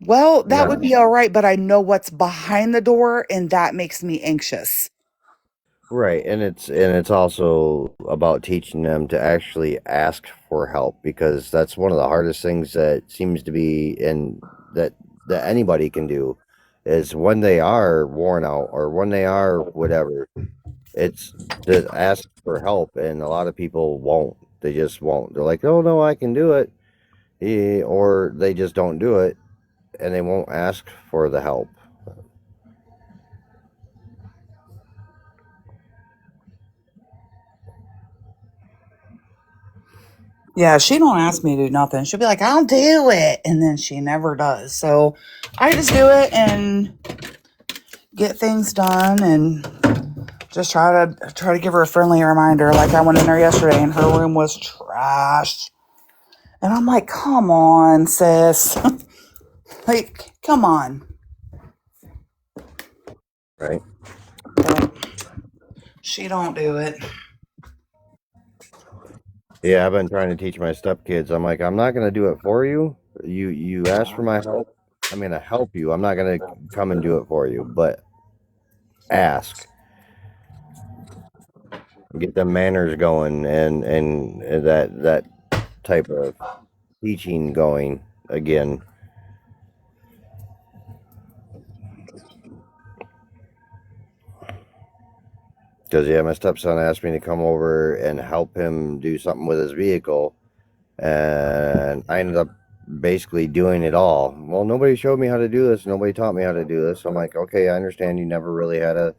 T: well, that would
O: No.
T: be all right, but I know what's behind the door, and that makes me anxious.
O: Right, and it's also about teaching them to actually ask for help because that's one of the hardest things that seems to be in that anybody can do is when they are worn out or when they are whatever, it's to ask for help, and a lot of people won't. They just won't. They're like, "Oh no, I can do it," or they just don't do it, and they won't ask for the help.
T: Yeah, she don't ask me to do nothing. She'll be like, I'll do it. And then she never does. So I just do it and get things done and just try to give her a friendly reminder. Like I went in there yesterday and her room was trash. And I'm like, come on, sis. Like, come on.
O: Right.
T: But she don't do it.
O: Yeah, I've been trying to teach my stepkids. I'm like, I'm not gonna do it for you. You ask for my help. I'm gonna help you. I'm not gonna come and do it for you, but ask. Get the manners going and that type of teaching going again. Because yeah, my stepson asked me to come over and help him do something with his vehicle, and I ended up basically doing it all. Well, nobody showed me how to do this. Nobody taught me how to do this. I'm like, okay, I understand. You never really had a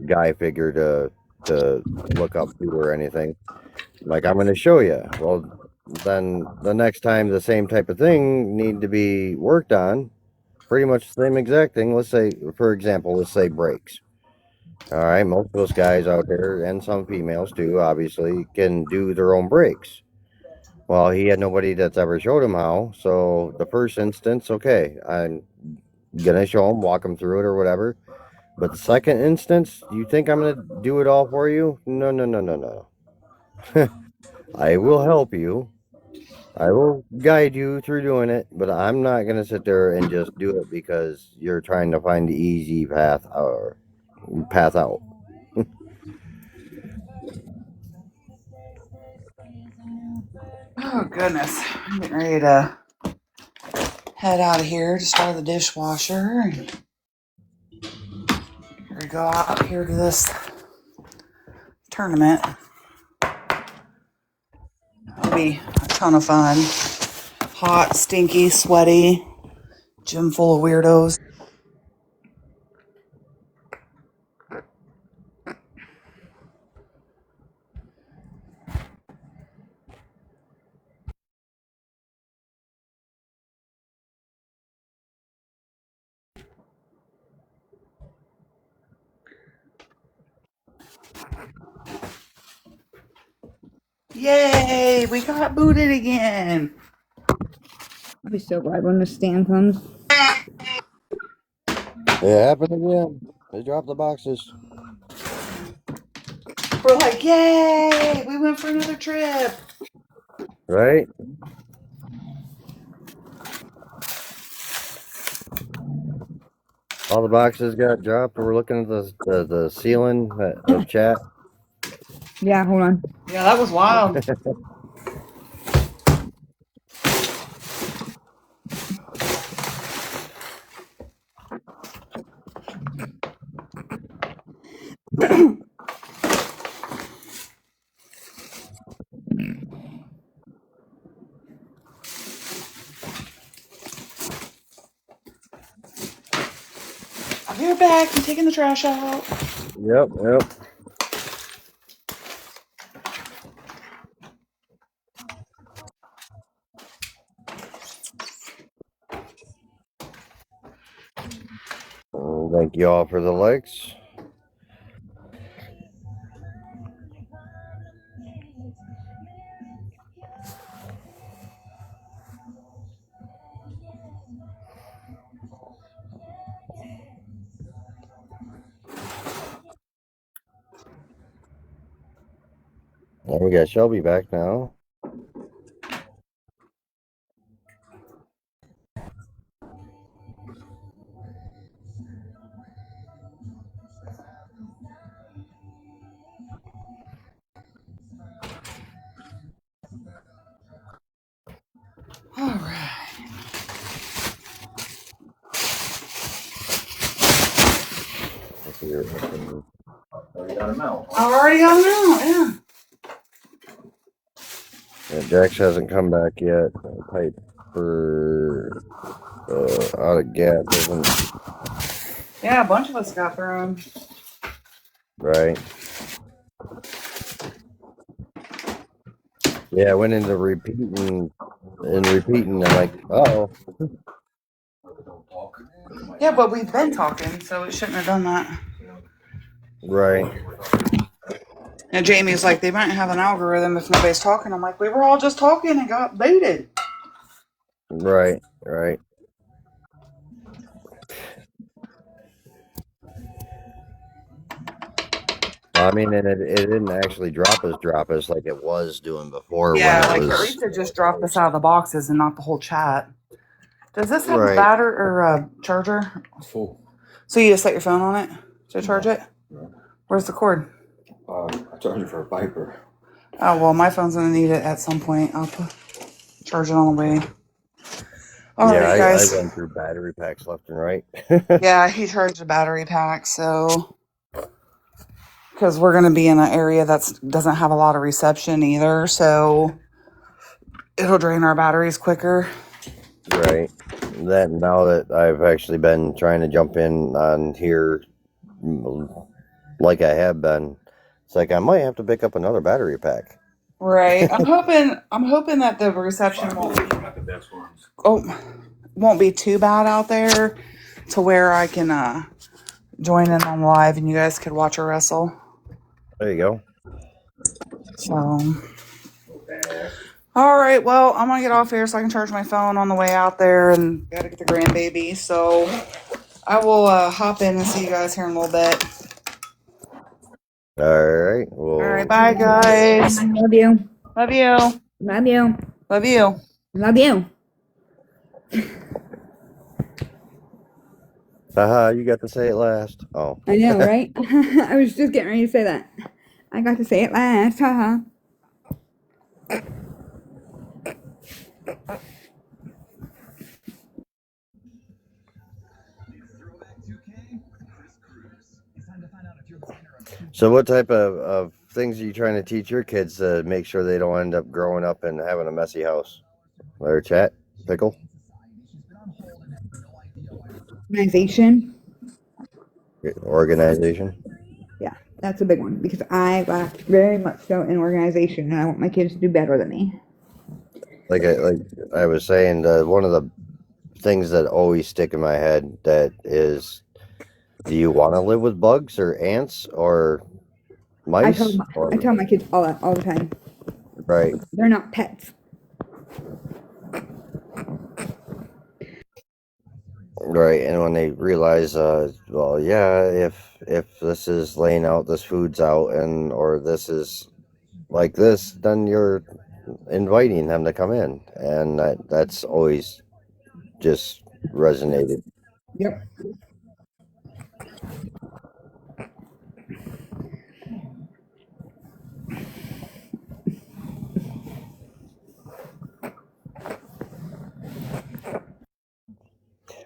O: guy figure to look up to or anything. Like, I'm going to show you. Well, then the next time the same type of thing need to be worked on, pretty much the same exact thing. Let's say, for example, let's say brakes. All right, most of those guys out there, and some females too, obviously, can do their own brakes. Well, he had nobody that's ever showed him how. So the first instance, okay, I'm gonna show him, walk him through it or whatever. But the second instance, you think I'm gonna do it all for you? No, no, no, no, no. I will help you. I will guide you through doing it, but I'm not gonna sit there and just do it because you're trying to find the easy path or path out.
T: Oh, goodness. I'm getting ready to head out of here to start the dishwasher. And we go out here to this tournament. It'll be a ton of fun. Hot, stinky, sweaty, gym full of weirdos. Yay! We got booted again.
B: I'll be so glad when the stand comes.
O: It happened again. They dropped the boxes.
T: We're like, yay! We went for another trip.
O: Right? All the boxes got dropped. We're looking at the ceiling of chat.
B: Yeah, hold on.
T: Yeah, that was wild. I'll be right back. I'm taking the trash out.
O: Yep, yep. Thank you all for the likes. And we got Shelby back now.
T: All right.
O: Already got him out.
T: Already got them out, yeah.
O: Yeah, Jax hasn't come back yet. Pipe for out of gas isn't
T: Yeah, a bunch of us got thrown.
O: right. Yeah, I went into repeating. I'm like, oh,
T: Yeah, but we've been talking, so it shouldn't have done that.
O: right,
T: And Jamie's like, they might have an algorithm if nobody's talking. I'm like, we were all just talking and got baited.
O: right. I mean, and it didn't actually drop us like it was doing before when
T: Yeah,
O: it
T: like at
O: was
T: least it just dropped us out of the boxes and not the whole chat. Does this have a
O: right.
T: battery or a charger? It's full. So you just set your phone on it to charge it? Where's the cord? I charge it for a Viper. Oh, well, my phone's going to need it at some point. I'll charge it on the way.
O: Yeah,
T: Alrighty,
O: I
T: guys.
O: went through battery packs left and right.
T: Yeah, he charged a battery pack, so because we're going to be in an area that doesn't have a lot of reception either, so it'll drain our batteries quicker.
O: Right. That now that I've actually been trying to jump in on here like I have been, it's like I might have to pick up another battery pack.
T: Right. I'm hoping that the reception won't be too bad out there to where I can join in on live and you guys could watch her wrestle.
O: There you go.
T: So all right, well, I'm gonna get off here so I can charge my phone on the way out there and gotta get the grandbaby. So I will hop in and see you guys here in a little bit.
O: All right.
T: All right,
O: Well,
T: bye guys.
B: Love you.
T: Love you.
B: Love you.
T: Love you.
B: Love you.
O: haha, you got to say it last. Oh.
B: I know, right? I was just getting ready to say that. I got to say it last. Haha.
O: So, what type of things are you trying to teach your kids to make sure they don't end up growing up and having a messy house? Or chat? Pickle?
B: Organization.
O: Organization?
B: Yeah, that's a big one because I lack very much so in organization, and I want my kids to do better than me.
O: Like I was saying, one of the things that always stick in my head that is, do you want to live with bugs or ants or mice
B: I
O: or
B: tell my kids all the time.
O: right,
B: They're not pets.
O: right? And when they realize, well, yeah, if this is laying out, this food's out, and or this is like this, then you're inviting them to come in, and that's always just resonated.
B: Yep.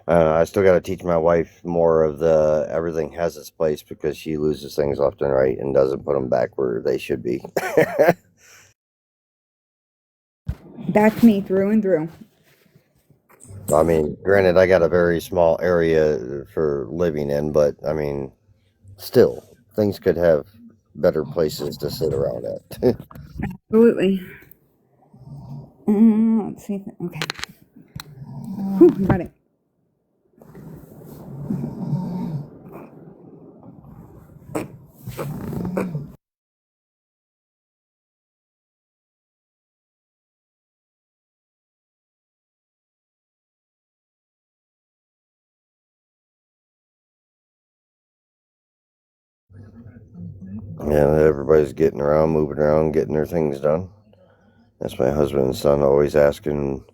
O: I still got to teach my wife more of the everything has its place because she loses things left and right and doesn't put them back where they should be.
B: That's me through and through.
O: I mean, granted, I got a very small area for living in, but I mean, still, things could have better places to sit around at.
B: Absolutely. Let's see. Okay. Whew, got it.
O: Yeah, everybody's getting around, moving around, getting their things done. That's my husband and son always asking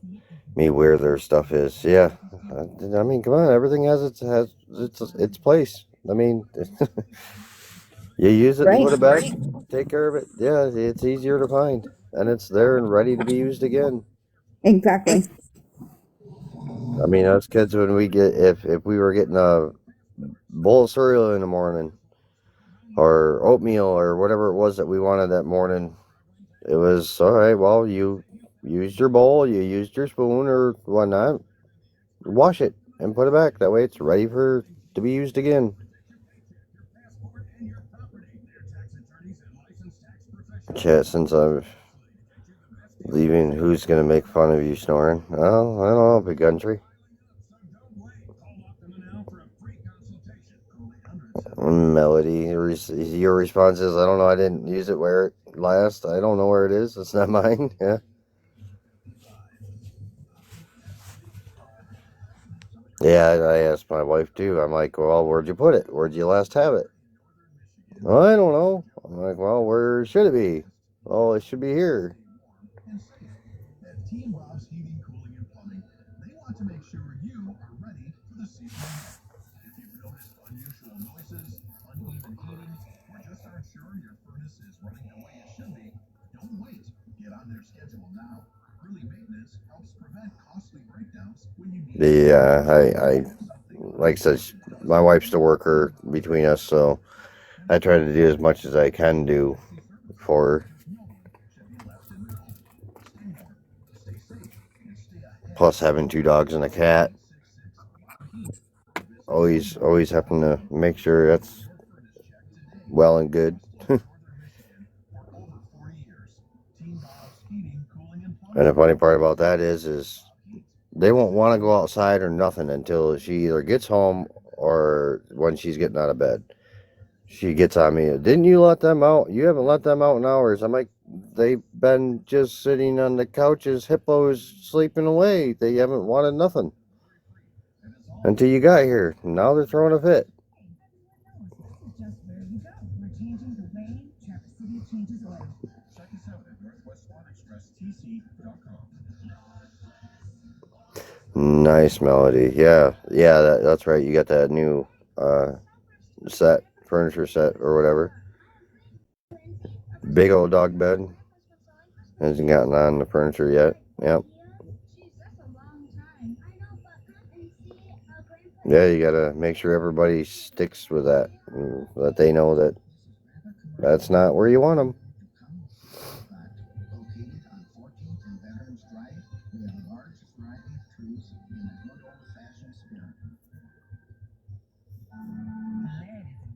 O: me where their stuff is. Yeah, I mean, come on, everything has its place. I mean, you use it and
B: Right.
O: put it back, take care of it. Yeah, it's easier to find, and it's there and ready to be used again.
B: Exactly.
O: I mean, us kids, when we get if we were getting a bowl of cereal in the morning or oatmeal or whatever it was that we wanted that morning, it was all right. Well, you used your bowl, you used your spoon or whatnot. Wash it and put it back. That way, it's ready for to be used again. Yeah, since I've Leaving, who's gonna make fun of you snoring? Well, I don't know, big country. Melody, your response is, I don't know, I didn't use it where it last. I don't know where it is. It's not mine. Yeah. Yeah, I asked my wife too. I'm like, well, where'd you put it? Where'd you last have it? Well, I don't know. I'm like, well, where should it be? Oh, it should be here. I like I said, my wife's the worker between us, so I try to do as much as I can do for her. Plus, having 2 dogs and a cat, always having to make sure that's well and good. And the funny part about that is they won't want to go outside or nothing until she either gets home or when she's getting out of bed. She gets on me. Didn't you let them out? You haven't let them out in hours. I'm like, they've been just sitting on the couches, hippos, sleeping away. They haven't wanted nothing until you got here. Now they're throwing a fit. Nice Melody. Yeah, that's right. You got that new furniture set or whatever. Big old dog bed. Hasn't gotten on the furniture yet. Yep. Yeah, you gotta make sure everybody sticks with that. That they know that that's not where you want them.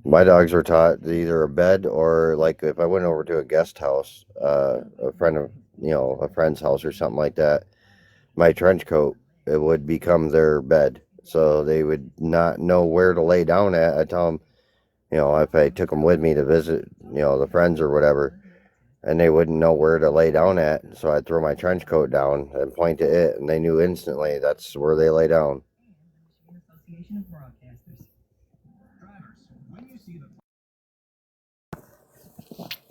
O: My dogs were taught either a bed or, like, if I went over to a guest house, a friend's house or something like that, my trench coat, it would become their bed. So they would not know where to lay down at. I tell them, if I took them with me to visit, the friends or whatever, and they wouldn't know where to lay down at. So I'd throw my trench coat down and point to it, and they knew instantly that's where they lay down.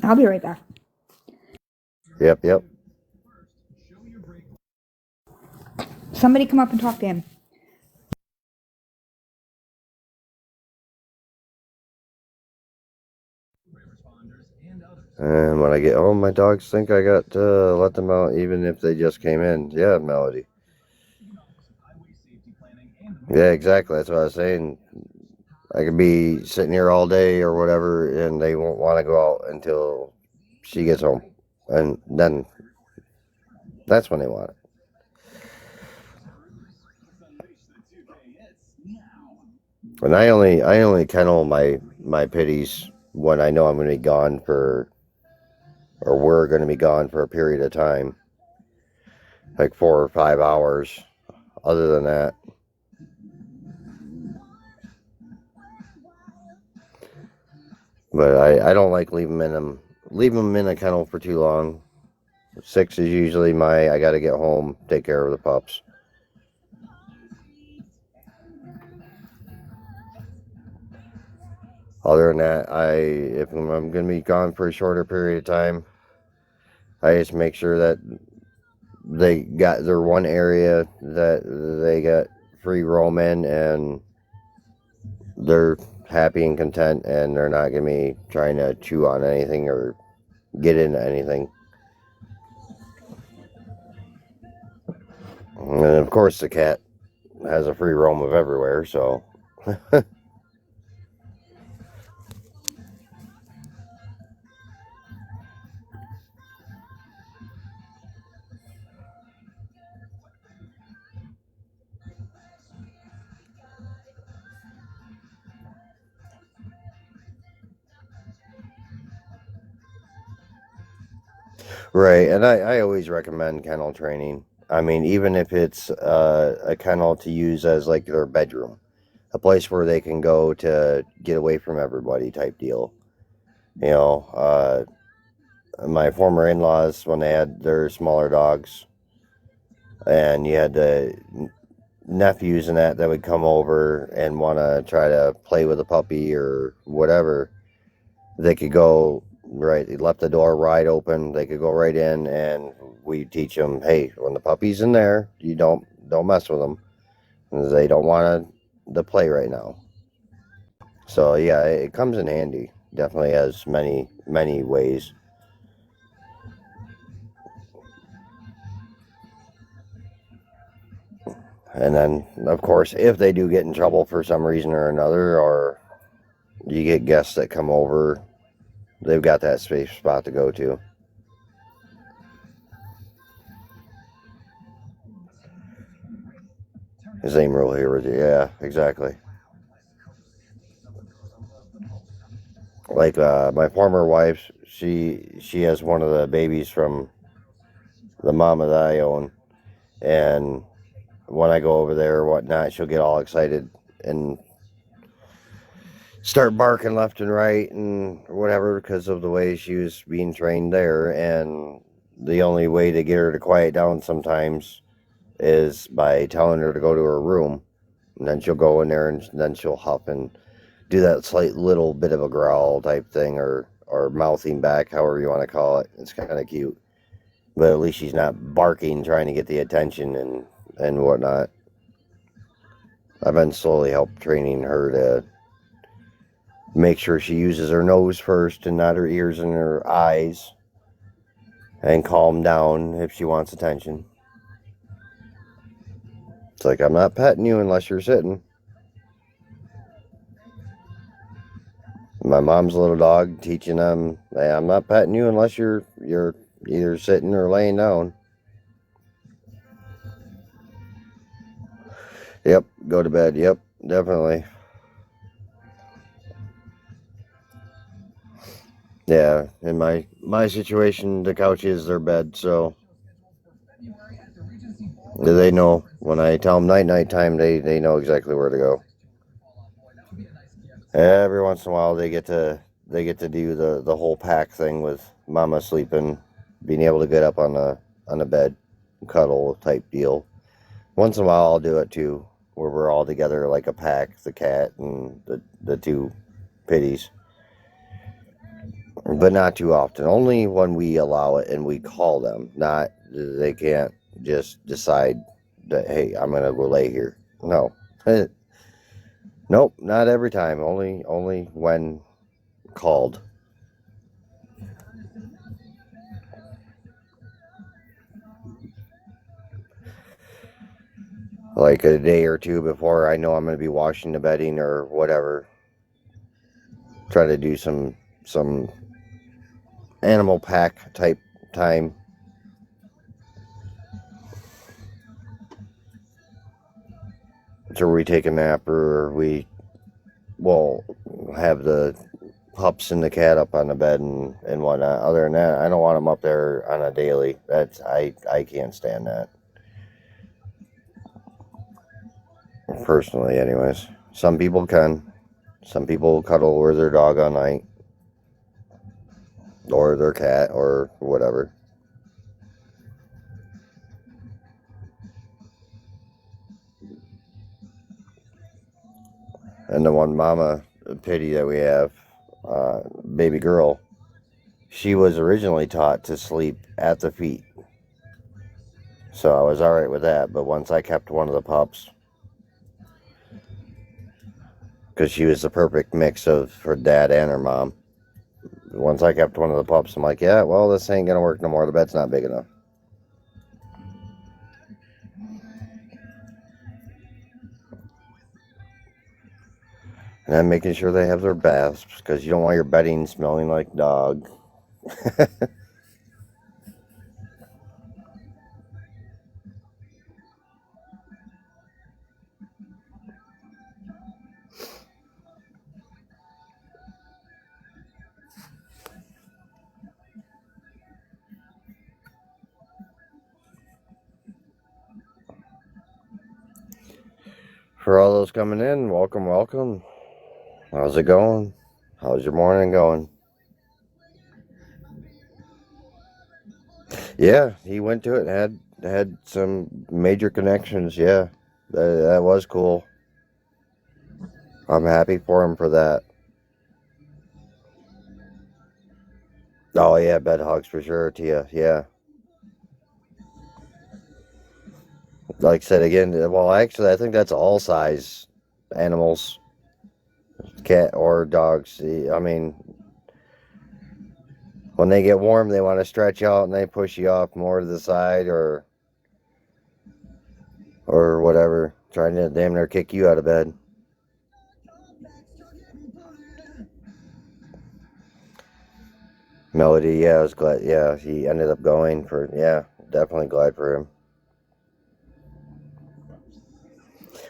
B: I'll be right back.
O: Yep.
B: Somebody come up and talk to him.
O: And when I get home, my dogs think I got to let them out, even if they just came in. Yeah, Melody. Yeah, exactly. That's what I was saying. I could be sitting here all day or whatever, and they won't want to go out until she gets home. And then that's when they want it. And I only kennel my pitties when I know I'm going to be gone or we're going to be gone for a period of time, like 4 or 5 hours. Other than that, but I don't like leaving them in a kennel for too long. 6 is usually I got to get home, take care of the pups. Other than that, if I'm going to be gone for a shorter period of time, I just make sure that they got their one area that they got free roam in, and they're happy and content, and they're not going to be trying to chew on anything or get into anything. And of course, the cat has a free roam of everywhere, so. Right, and I always recommend kennel training. I mean, even if it's a kennel to use as like their bedroom, a place where they can go to get away from everybody type deal. You know, my former in-laws, when they had their smaller dogs, and you had the nephews and that would come over and want to try to play with a puppy or whatever, they could go right. They left the door wide open. They could go right in, and we teach them, hey, when the puppy's in there, you don't mess with them. They don't want to play right now. So yeah, it comes in handy. Definitely has many ways. And then, of course, if they do get in trouble for some reason or another, or you get guests that come over, they've got that safe spot to go to. Same rule here with you. Yeah, exactly. Like my former wife, she has one of the babies from the mama that I own, and when I go over there or whatnot, she'll get all excited and start barking left and right and whatever because of the way she was being trained there. And the only way to get her to quiet down sometimes is by telling her to go to her room, and then she'll go in there and then she'll huff and do that slight little bit of a growl type thing, or mouthing back, however you want to call it. It's kind of cute, but at least she's not barking trying to get the attention and whatnot. I've been slowly help training her to make sure she uses her nose first and not her ears and her eyes, and calm down if she wants attention. It's like, I'm not petting you unless you're sitting. My mom's little dog, teaching them, hey, I'm not petting you unless you're either sitting or laying down. Yep, go to bed. Yep, definitely. Yeah, in my situation, the couch is their bed, so they know when I tell them night time, they know exactly where to go. Every once in a while, they get to do the whole pack thing with mama sleeping, being able to get up on the bed, cuddle type deal. Once in a while, I'll do it too, where we're all together like a pack, the cat and the two pitties. But not too often. Only when we allow it and we call them. Not, they can't just decide that, hey, I'm gonna go lay here. No. Nope, not every time. Only when called. Like a day or two before I know I'm gonna be washing the bedding or whatever. Try to do some animal pack type time. So we take a nap, or we will have the pups and the cat up on the bed and whatnot. Other than that, I don't want them up there on a daily. That's I can't stand that. Personally, anyways. Some people can. Some people cuddle with their dog all night. Or their cat or whatever. And the one mama pity that we have, baby girl, she was originally taught to sleep at the feet. So I was alright with that. But once I kept one of the pups, because she was the perfect mix of her dad and her mom. Once I kept one of the pups, I'm like, yeah, well, this ain't gonna work no more. The bed's not big enough. And then making sure they have their baths, because you don't want your bedding smelling like dog. For all those coming in, welcome, welcome. How's it going? How's your morning going? Yeah, he went to it and had some major connections. Yeah, that was cool. I'm happy for him for that. Oh yeah, bed hugs for sure, Tia. Yeah. Like I said again, well, actually, I think that's all size animals, cat or dogs. I mean, when they get warm, they want to stretch out and they push you off more to the side or whatever, trying to damn near kick you out of bed. Melody, yeah, I was glad. Yeah, he ended up going for. Yeah, definitely glad for him.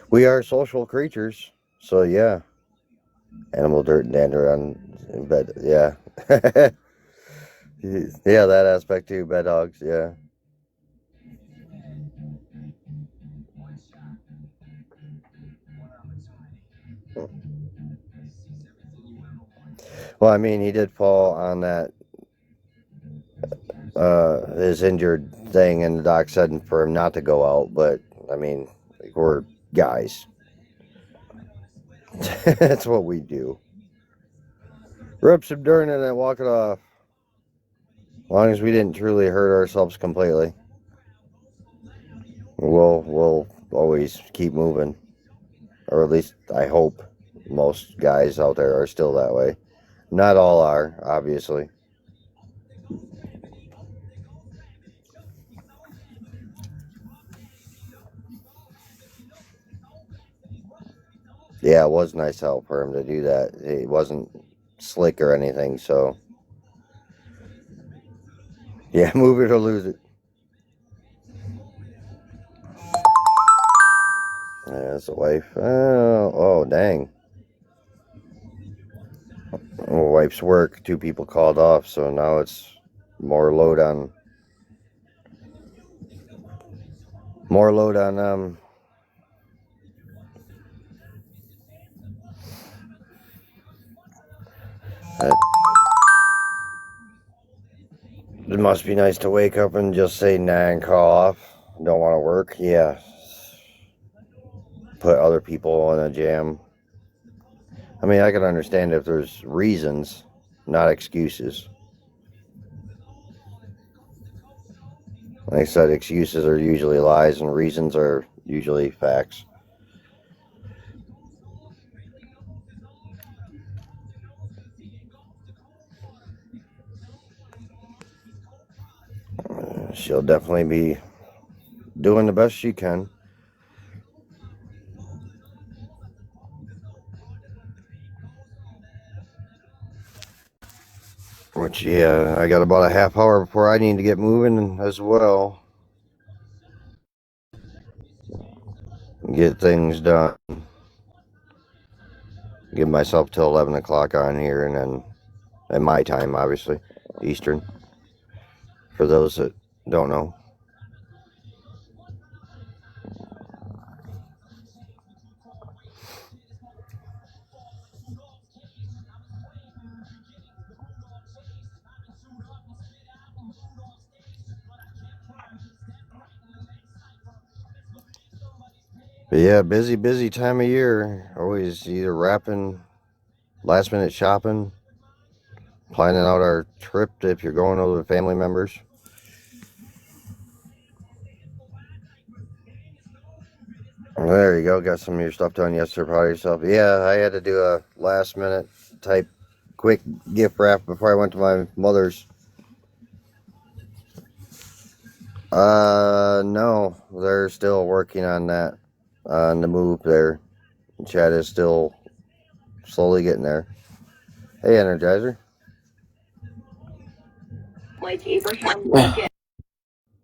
O: We are social creatures, so yeah. Animal dirt and dander on bed. Yeah. Yeah, that aspect too. Bed dogs. Yeah. Well, I mean, he did fall on that his injured thing, and the doc said for him not to go out. But I mean, we're guys. That's what we do. Rip some dirt in and walk it off. As long as we didn't truly hurt ourselves completely, we'll always keep moving. Or at least I hope most guys out there are still that way. Not all are, obviously. Yeah, it was nice help for him to do that. It wasn't slick or anything, so yeah, move it or lose it. Yeah, that's the wife. Oh, dang. Well, wife's work. 2 people called off, so now it's more load on. More load on uh, it must be nice to wake up and just say nah and call off. Don't want to work. Yeah. Put other people in a jam. I mean, I can understand if there's reasons, not excuses. Like I said, excuses are usually lies and reasons are usually facts. She'll definitely be doing the best she can. Which, yeah, I got about a half hour before I need to get moving as well. Get things done. Give myself till 11 o'clock on here, and then at my time, obviously, Eastern. For those that don't know. But yeah, busy time of year. Always either wrapping, last minute shopping, planning out our trip if you're going over with family members. Well, there you go. Got some of your stuff done yesterday. Proud of yourself. Yeah, I had to do a last minute type quick gift wrap before I went to my mother's. No, they're still working on that, on the move there. Chad is still slowly getting there. Hey, Energizer.
B: Like Abraham Lincoln.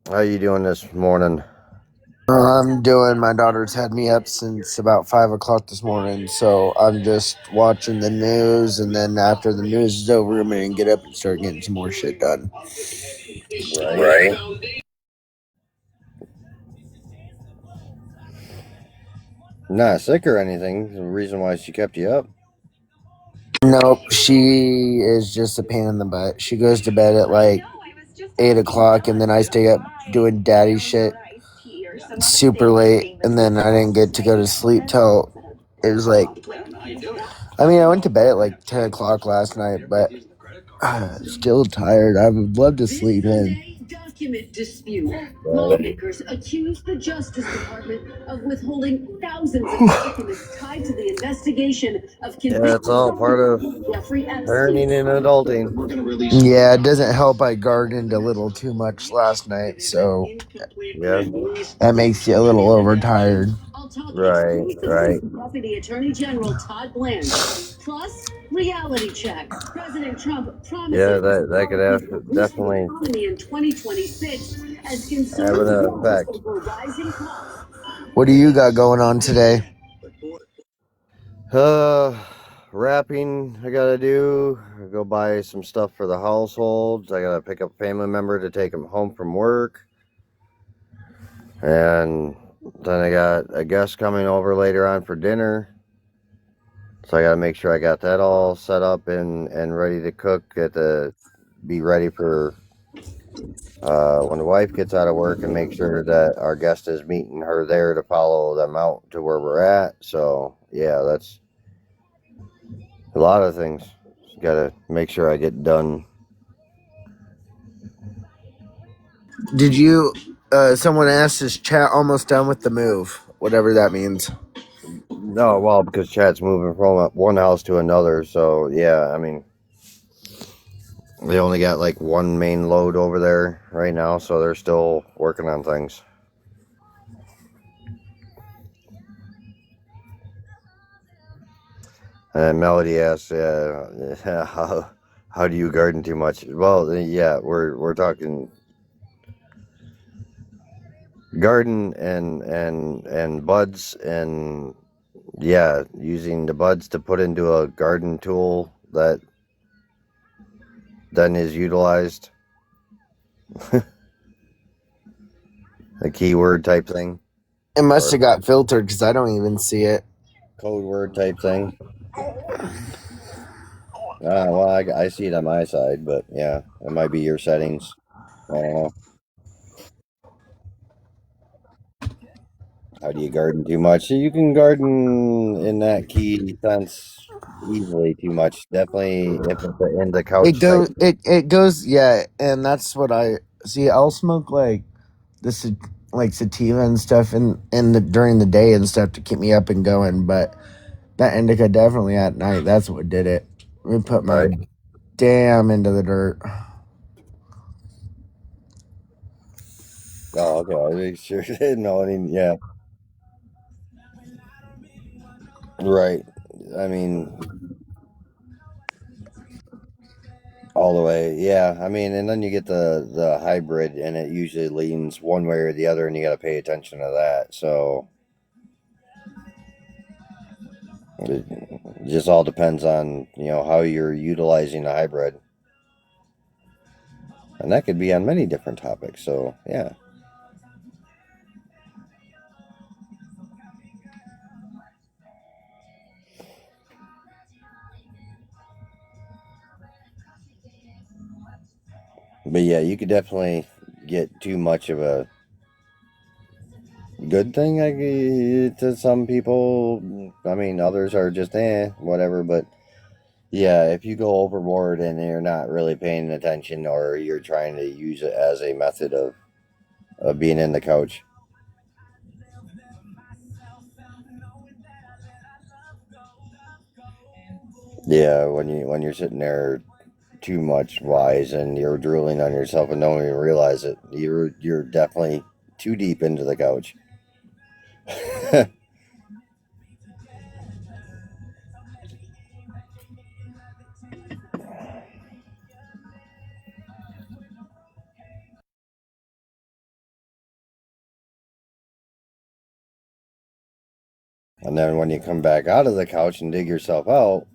O: How you doing this morning?
B: I'm doing. My daughter's had me up since about 5 o'clock this morning, so I'm just watching the news. And then after the news is over, I'm gonna get up and start getting some more shit done.
O: Right.
B: Right.
O: Not sick or anything. The reason why she kept you up.
C: Nope, she is just a pain in the butt. She goes to bed at like 8 o'clock, and then I stay up doing daddy shit super late, and then I didn't get to go to sleep till it was like. I mean, I went to bed at like 10 o'clock last night, but still tired. I would love to sleep in.
E: Document dispute.
O: Right.
E: Lawmakers accuse the Justice Department of withholding thousands of documents tied to the investigation of
O: Yeah, it's
E: convicted
O: all part of
E: Jeffrey Epstein.
O: parenting and adulting.
C: Yeah, it doesn't help. I gardened a little too much last night, so
O: Yeah.
C: that makes you a little overtired.
E: I'll talk
O: Right.
E: exclusively
O: Right.
E: with Deputy Attorney General Todd Blanche. Plus, reality check. President Trump
O: Yeah,
E: promises
O: that could have
E: to boost the
O: definitely
E: economy in 2026 as
O: have an
E: concerns rise
O: effect.
E: over rising costs.
C: What do you got going on today?
O: Wrapping I gotta do. Go buy some stuff for the household. I gotta pick up a family member to take them home from work. And then I got a guest coming over later on for dinner. So I gotta make sure I got that all set up and ready to cook. Be ready for when the wife gets out of work, and make sure that our guest is meeting her there to follow them out to where we're at. So yeah, that's a lot of things. Gotta make sure I get done.
C: Did you? Someone asked, is chat almost done with the move? Whatever that means.
O: No, well, because Chad's moving from one house to another. So yeah, I mean, they only got like one main load over there right now, so they're still working on things. And then Melody asks, how do you garden too much? Well, yeah, we're talking garden and buds, and yeah, using the buds to put into a garden tool that then is utilized, a keyword type thing
C: It must
O: or
C: have got filtered because I don't even see it.
O: code word type thing. Well, I see it on my side, but yeah, it might be your settings. I don't know. How do you garden too much? You can garden in that key sense easily too much. Definitely if it's in the
C: It
O: couch type.
C: goes. It goes. Yeah, and that's what I see. I'll smoke like this, like sativa and stuff, during the day and stuff to keep me up and going. But that indica definitely at night. That's what did it. We put my
O: Right.
C: damn into the dirt.
O: Oh, okay. I make sure. No, I mean, yeah. Right. I mean, all the way. Yeah. I mean, and then you get the hybrid, and it usually leans one way or the other, and you got to pay attention to that. So it just all depends on how you're utilizing the hybrid, and that could be on many different topics. So yeah. But yeah, you could definitely get too much of a good thing, to some people. I mean, others are just whatever. But yeah, if you go overboard and you're not really paying attention, or you're trying to use it as a method of being in the couch. Yeah, when you're sitting there too much wise and you're drooling on yourself and don't even realize it, you're definitely too deep into the couch. And then when you come back out of the couch and dig yourself out,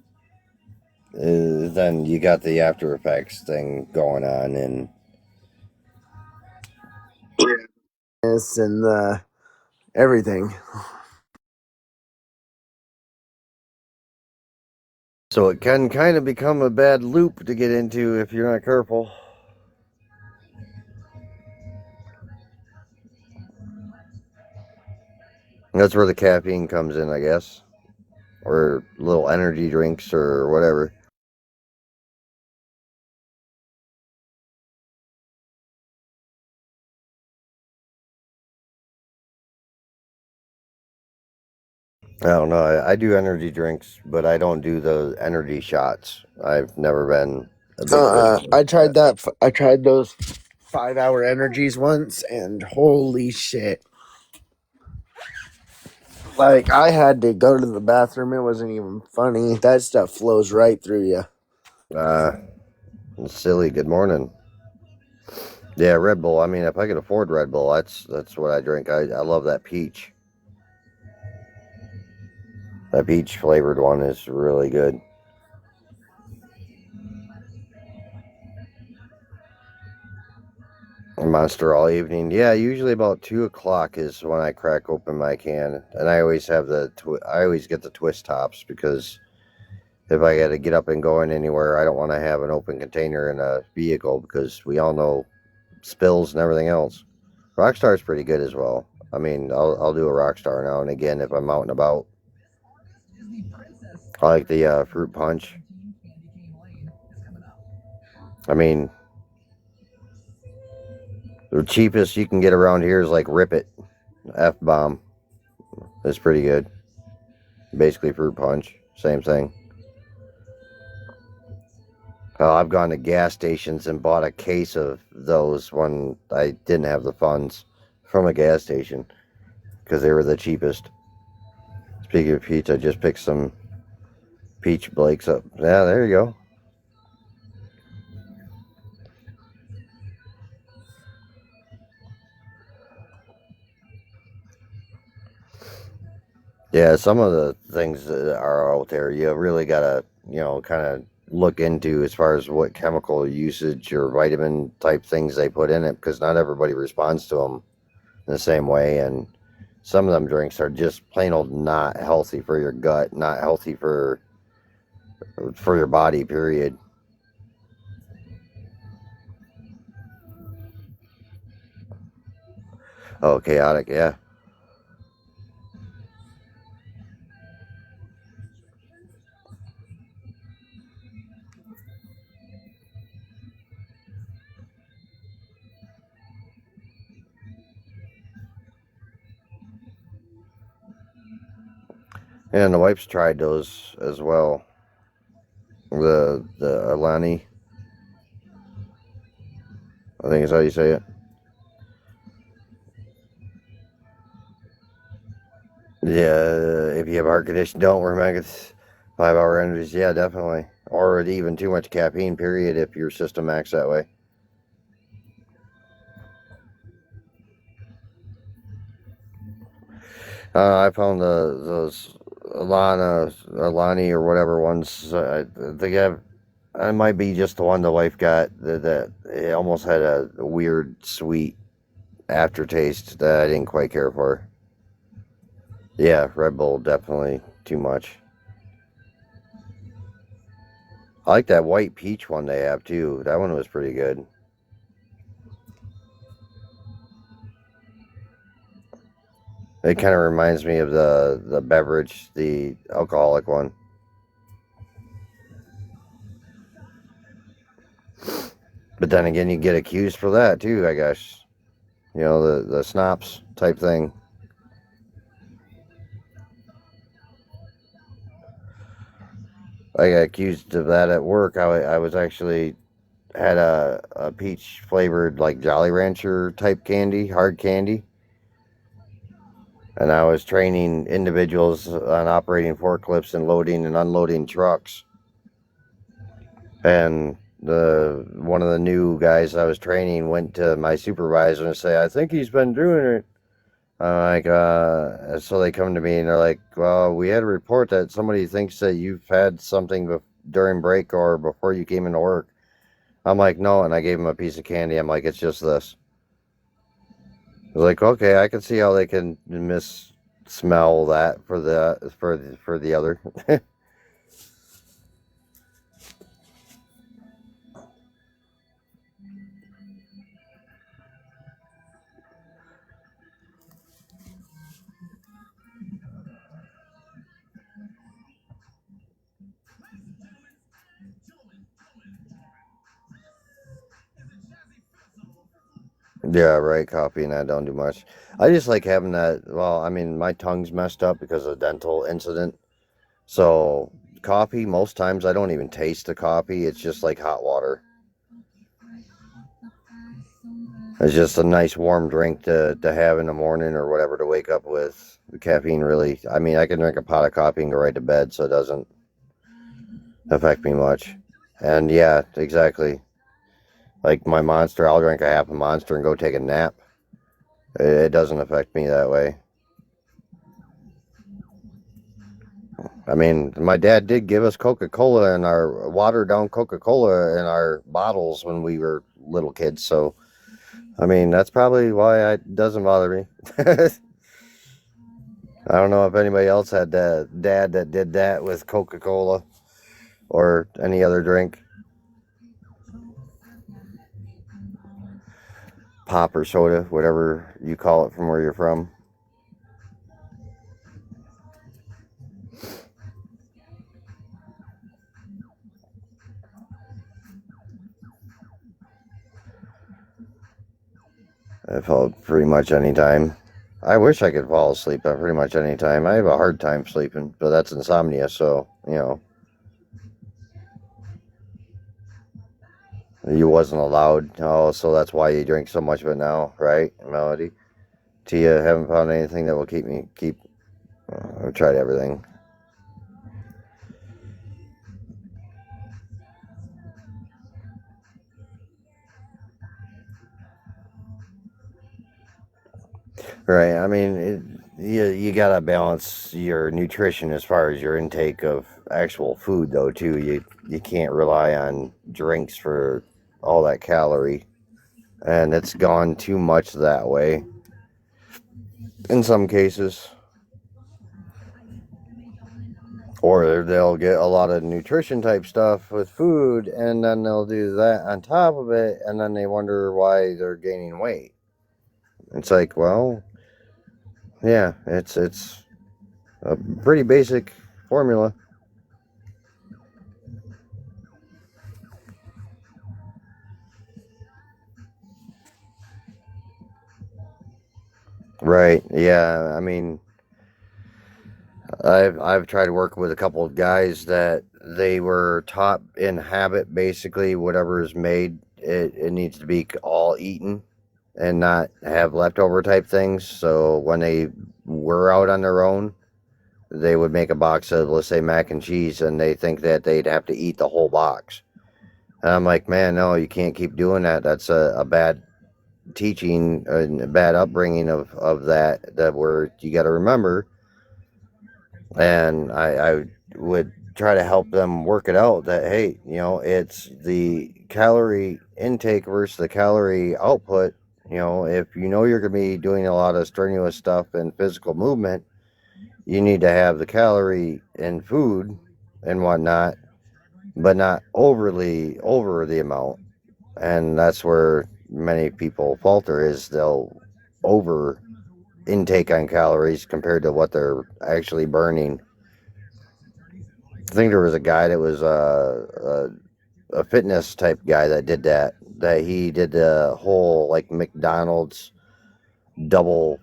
O: then you got the after effects thing going on, and
C: This and everything.
O: So it can kind of become a bad loop to get into if you're not careful. That's where the caffeine comes in, I guess. Or little energy drinks or whatever. I don't know. I do energy drinks, but I don't do the energy shots. I've never been a big person
B: I
O: of
B: tried
O: that.
B: that. I tried those 5 hour energies once, and holy shit! Like I had to go to the bathroom. It wasn't even funny. That stuff flows right through you.
O: Silly. Good morning. Yeah, Red Bull. I mean, if I could afford Red Bull, that's what I drink. I love that peach. That peach flavored one is really good. Monster all evening. Yeah, usually about 2 o'clock is when I crack open my can, and I always have I always get the twist tops because if I got to get up and going anywhere, I don't want to have an open container in a vehicle because we all know spills and everything else. Rockstar is pretty good as well. I mean, I'll do a Rockstar now and again if I'm out and about. I like the fruit punch. I mean, the cheapest you can get around here is like Rip It F Bomb. It's pretty good. Basically fruit punch, same thing. I've gone to gas stations and bought a case of those when I didn't have the funds from a gas station because they were the cheapest. Speaking of peach, I just picked some peach Blakes up. Yeah, there you go. Yeah, some of the things that are out there, you really gotta, kind of look into as far as what chemical usage or vitamin type things they put in it because not everybody responds to them the same way, and some of them drinks are just plain old not healthy for your gut, not healthy for your body, period. Oh, chaotic, yeah. And the wife's tried those as well. The Alani, I think is how you say it. Yeah, if you have heart condition, don't remember 5 hour energies. Yeah, definitely. Or even too much caffeine, period, if your system acts that way. I found those Alani or whatever ones. I think I might be just the one the wife got that it almost had a weird sweet aftertaste that I didn't quite care for. Yeah, Red Bull definitely too much. I like that white peach one they have too. That one was pretty good. It kind of reminds me of the beverage, the alcoholic one. But then again, you get accused for that too, I guess. The schnapps type thing. I got accused of that at work. I was actually had a peach flavored like Jolly Rancher type candy, hard candy. And I was training individuals on operating forklifts and loading and unloading trucks. And the one of the new guys I was training went to my supervisor and say, "I think he's been doing it." I'm like, so they come to me and they're like, "Well, we had a report that somebody thinks that you've had something during break or before you came into work." I'm like, "No," and I gave him a piece of candy. I'm like, "It's just this." I was like, "Okay, I can see how they can smell that for the other." Yeah, right. Coffee and that don't do much. I just like having that. Well, I mean, my tongue's messed up because of a dental incident. So coffee, most times I don't even taste the coffee. It's just like hot water. It's just a nice warm drink to have in the morning or whatever to wake up with. The caffeine really, I mean, I can drink a pot of coffee and go right to bed, so it doesn't affect me much. And yeah, exactly. Like my Monster, I'll drink a half a Monster and go take a nap. It doesn't affect me that way. I mean, my dad did give us Coca-Cola and our watered down Coca-Cola in our bottles when we were little kids. So, I mean, that's probably why it doesn't bother me. I don't know if anybody else had a dad that did that with Coca-Cola or any other drink. Pop or soda, whatever you call it from where you're from. I fall pretty much any time. I wish I could fall asleep at pretty much any time. I have a hard time sleeping, but that's insomnia, so, you know. You wasn't allowed. Oh, so that's why you drink so much of it now, right, Melody? Tia, haven't found anything that will keep. I've tried everything. Right. I mean, you gotta balance your nutrition as far as your intake of actual food, though. Too. You can't rely on drinks for all that calorie, and it's gone too much that way in some cases. Or they'll get a lot of nutrition type stuff with food, and then they'll do that on top of it, and then they wonder why they're gaining weight. It's like, well, yeah, it's a pretty basic formula. Right. Yeah. I mean, I've tried to work with a couple of guys that they were taught in habit, basically whatever is made, it needs to be all eaten and not have leftover type things. So when they were out on their own, they would make a box of, let's say, mac and cheese, and they think that they'd have to eat the whole box. And I'm like, man, no, you can't keep doing that. That's a bad teaching and a bad upbringing of that where you got to remember. And I would try to help them work it out that, hey, you know, it's the calorie intake versus the calorie output. You know, if you know you're going to be doing a lot of strenuous stuff and physical movement, you need to have the calorie in food and whatnot, but not overly over the amount. And that's where many people falter, is they'll over intake on calories compared to what they're actually burning. I think there was a guy that was a fitness type guy that did that he did the whole like McDonald's double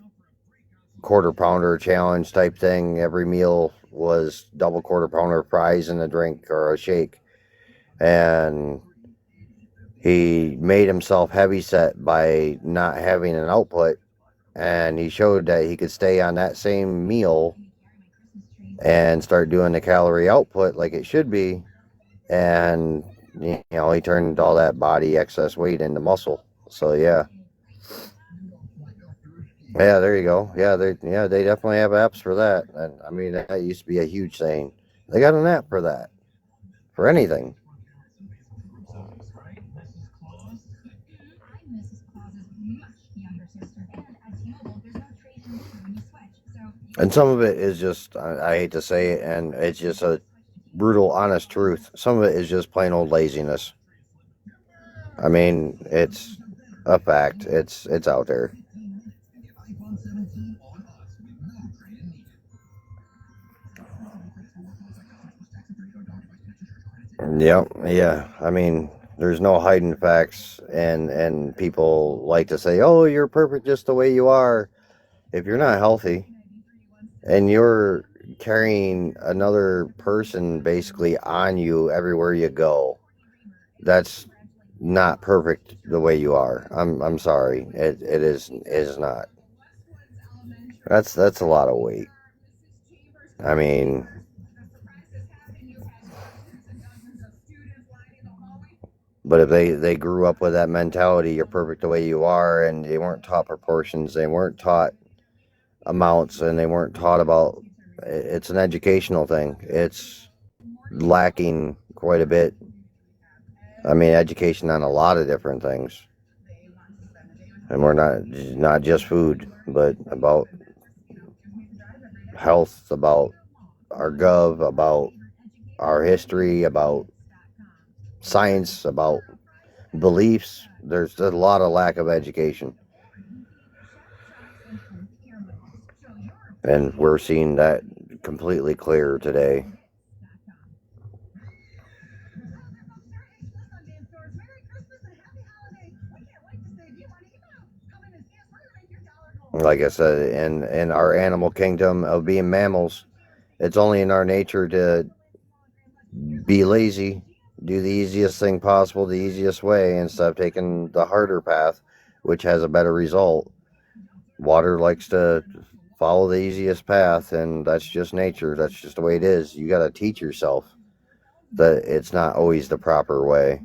O: quarter pounder challenge type thing. Every meal was double quarter pounder fries and a drink or a shake, and he made himself heavy set by not having an output, and he showed that he could stay on that same meal and start doing the calorie output like it should be, and you know, he turned all that body excess weight into muscle. So yeah, there you go. They definitely have apps for that. And I mean, that used to be a huge thing. They got an app for that, for anything. And some of it is just, I hate to say it, and it's just a brutal, honest truth. Some of it is just plain old laziness. I mean, it's a fact. It's out there. Yep. Yeah. I mean, There's no hiding facts, and people like to say, "Oh, you're perfect just the way you are." If you're not healthy and you're carrying another person basically on you everywhere you go, that's not perfect the way you are. I'm sorry. It is not. That's a lot of weight. I mean, but if they grew up with that mentality, you're perfect the way you are, and they weren't taught proportions, they weren't taught amounts, and they weren't taught about, it's an educational thing. It's lacking quite a bit. I mean, education on a lot of different things, and we're not just food, but about health, about our gov, about our history, about science, about beliefs. There's a lot of lack of education, and we're seeing that completely clear today. Like I said, in our animal kingdom of being mammals, it's only in our nature to be lazy, do the easiest thing possible, the easiest way, instead of taking the harder path, which has a better result. Water likes to follow the easiest path, and that's just nature. That's just the way it is. You got to teach yourself that it's not always the proper way.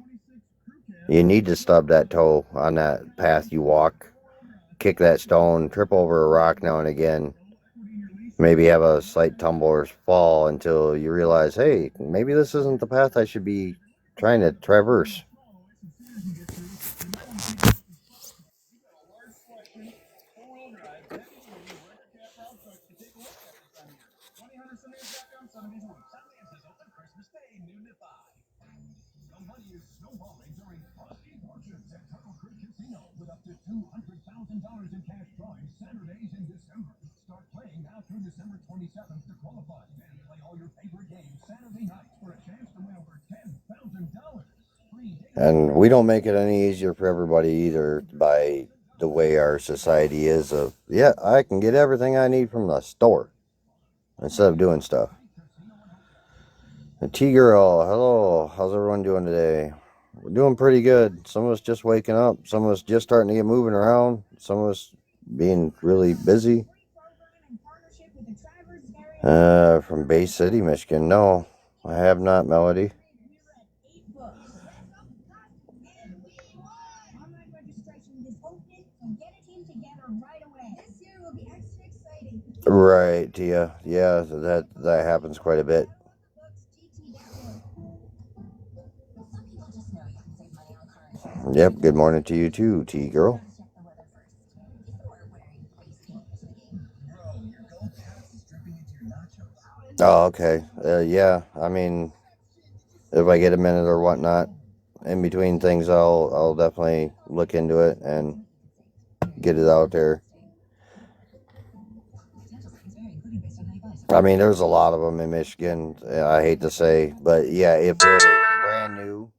O: You need to stub that toe on that path you walk, kick that stone, trip over a rock now and again, maybe have a slight tumble or fall until you realize, hey, maybe this isn't the path I should be trying to traverse. And we don't make it any easier for everybody either by the way our society is of, yeah, I can get everything I need from the store instead of doing stuff. The T-Girl, hello, how's everyone doing today? We're doing pretty good. Some of us just waking up, some of us just starting to get moving around, some of us being really busy. From Bay City, Michigan. No, I have not, Melody. Right, Tia. Yeah, that happens quite a bit. Yep, good morning to you too, T-Girl. Oh, okay. Yeah, I mean, if I get a minute or whatnot in between things, I'll definitely look into it and get it out there. I mean, there's a lot of them in Michigan. I hate to say, but yeah, if they're brand new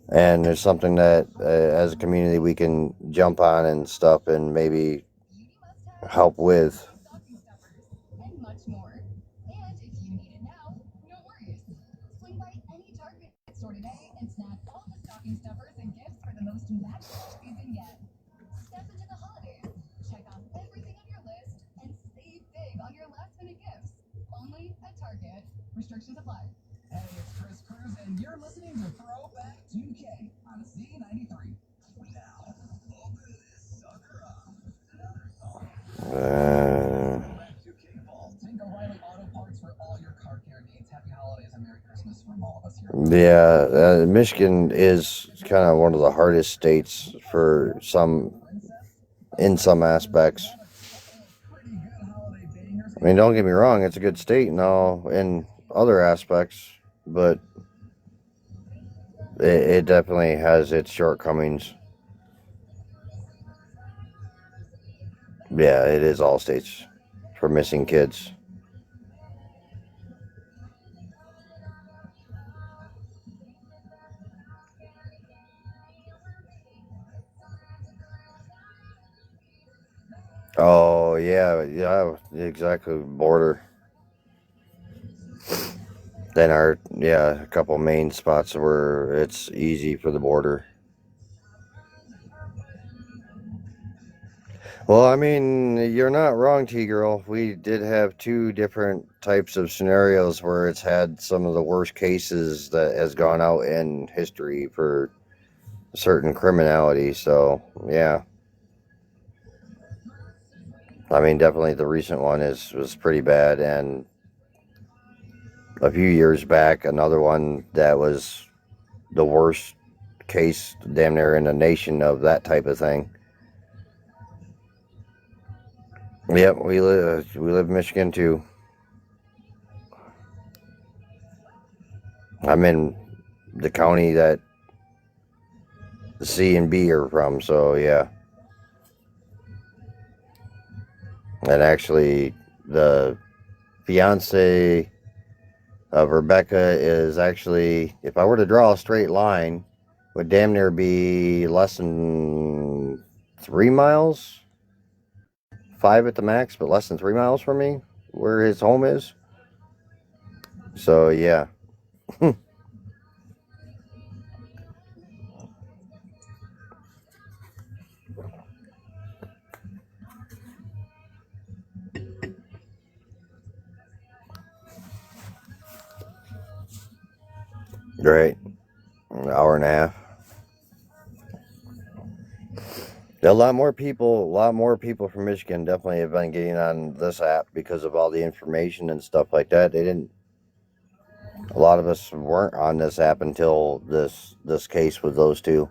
O: and there's something that as a community we can jump on and stuff and maybe help with. Yeah, Michigan is kind of one of the hardest states for in some aspects. I mean, don't get me wrong, it's a good state and all in other aspects, but it definitely has its shortcomings. Yeah, it is all states for missing kids. Oh yeah, yeah, exactly. Border. Then a couple main spots where it's easy for the border. Well, I mean, you're not wrong, T girl. We did have two different types of scenarios where it's had some of the worst cases that has gone out in history for certain criminality. So yeah, I mean, definitely the recent one was pretty bad, and a few years back, another one that was the worst case damn near in the nation of that type of thing. Yep, we live in Michigan too. I'm in the county that C and B are from, so yeah. And actually, the fiance of Rebecca is actually, if I were to draw a straight line, would damn near be less than 3 miles, 5 at the max, but less than 3 miles from me, where his home is. So yeah. Right. An hour and a half. A lot more people from Michigan definitely have been getting on this app because of all the information and stuff like that. A lot of us weren't on this app until this case with those two.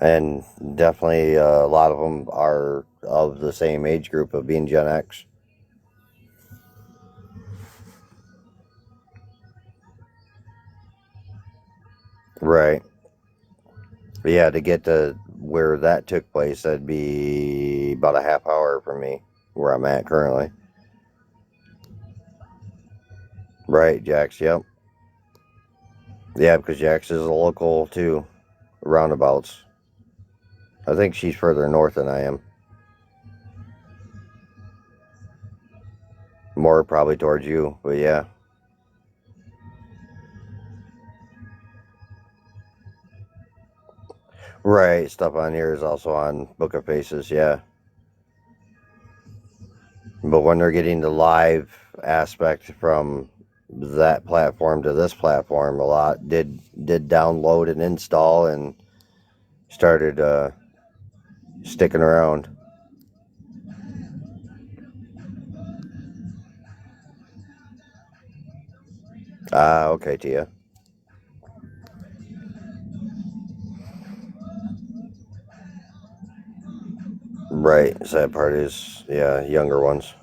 O: And definitely a lot of them are of the same age group of being Gen X. Right. But yeah, to get to where that took place, that'd be about a half hour from me, where I'm at currently. Right, Jax, yep. Yeah, because Jax is a local too, roundabouts. I think she's further north than I am. More probably towards you, but yeah. Right, stuff on here is also on Book of Faces, yeah. But when they're getting the live aspect from that platform to this platform, a lot did download and install and started sticking around. Ah, okay, Tia. Right, sad part is, yeah, younger ones.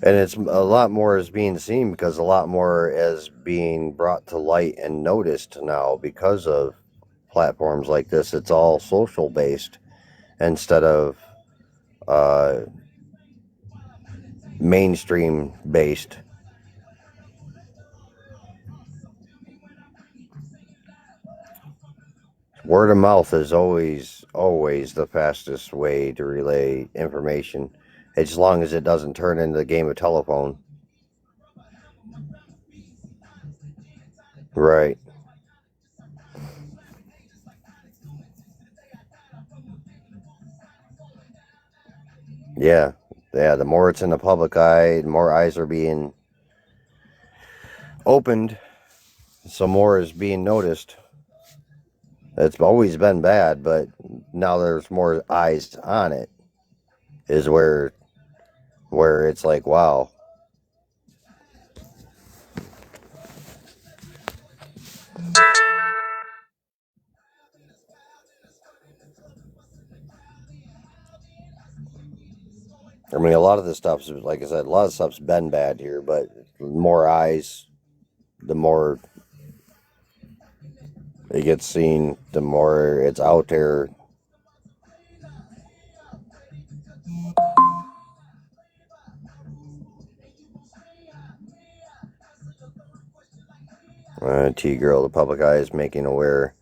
O: And it's a lot more is being seen because a lot more is being brought to light and noticed now because of platforms like this. It's all social based instead of uh, mainstream based. Word of mouth is always the fastest way to relay information, as long as it doesn't turn into the game of telephone. Right. Yeah. Yeah, the more it's in the public eye, the more eyes are being opened, so more is being noticed. It's always been bad, but now there's more eyes on it. Is where it's like, wow. I mean, a lot of this stuff's, like I said, a lot of stuff's been bad here, but the more eyes, the more it gets seen, the more it's out there. T girl, the public eye is making aware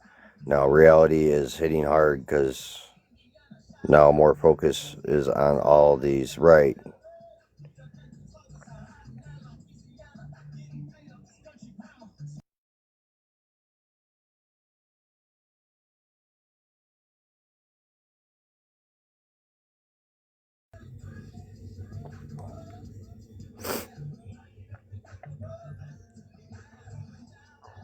O: Now, reality is hitting hard because now more focus is on all these. Right.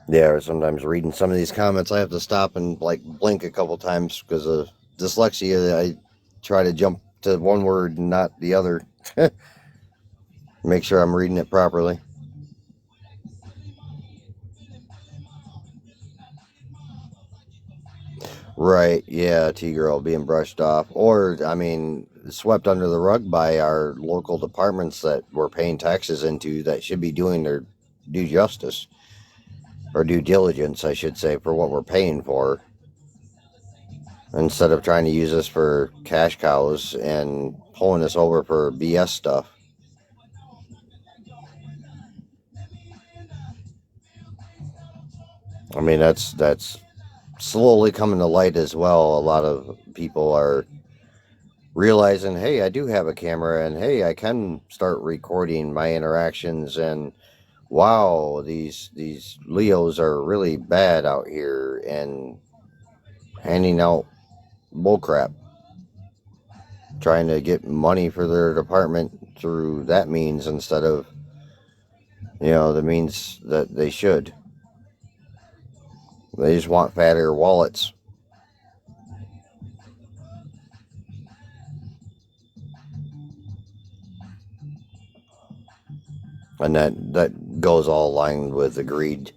O: Yeah, or sometimes reading some of these comments, I have to stop and like blink a couple times because of dyslexia. I try to jump to one word and not the other. Make sure I'm reading it properly. Right, yeah, T-Girl being brushed off. Or, I mean, swept under the rug by our local departments that we're paying taxes into that should be doing their due justice. Or due diligence, I should say, for what we're paying for. Instead of trying to use us for cash cows and pulling us over for BS stuff. I mean, that's slowly coming to light as well. A lot of people are realizing, hey, I do have a camera, and hey, I can start recording my interactions, and wow, these Leos are really bad out here and handing out bullcrap, trying to get money for their department through that means instead of, the means that they should. They just want fatter wallets. And that goes all aligned with the greed.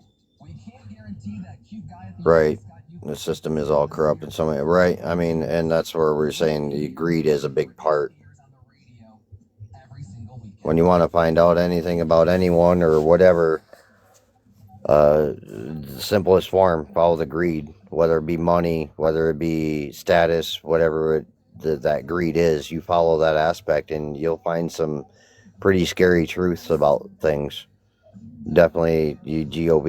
O: Right. The system is all corrupt in some way. Right. I mean, and that's where we're saying the greed is a big part. When you want to find out anything about anyone or whatever, the simplest form, follow the greed, whether it be money, whether it be status, whatever that greed is, you follow that aspect and you'll find some pretty scary truths about things. Definitely GOB,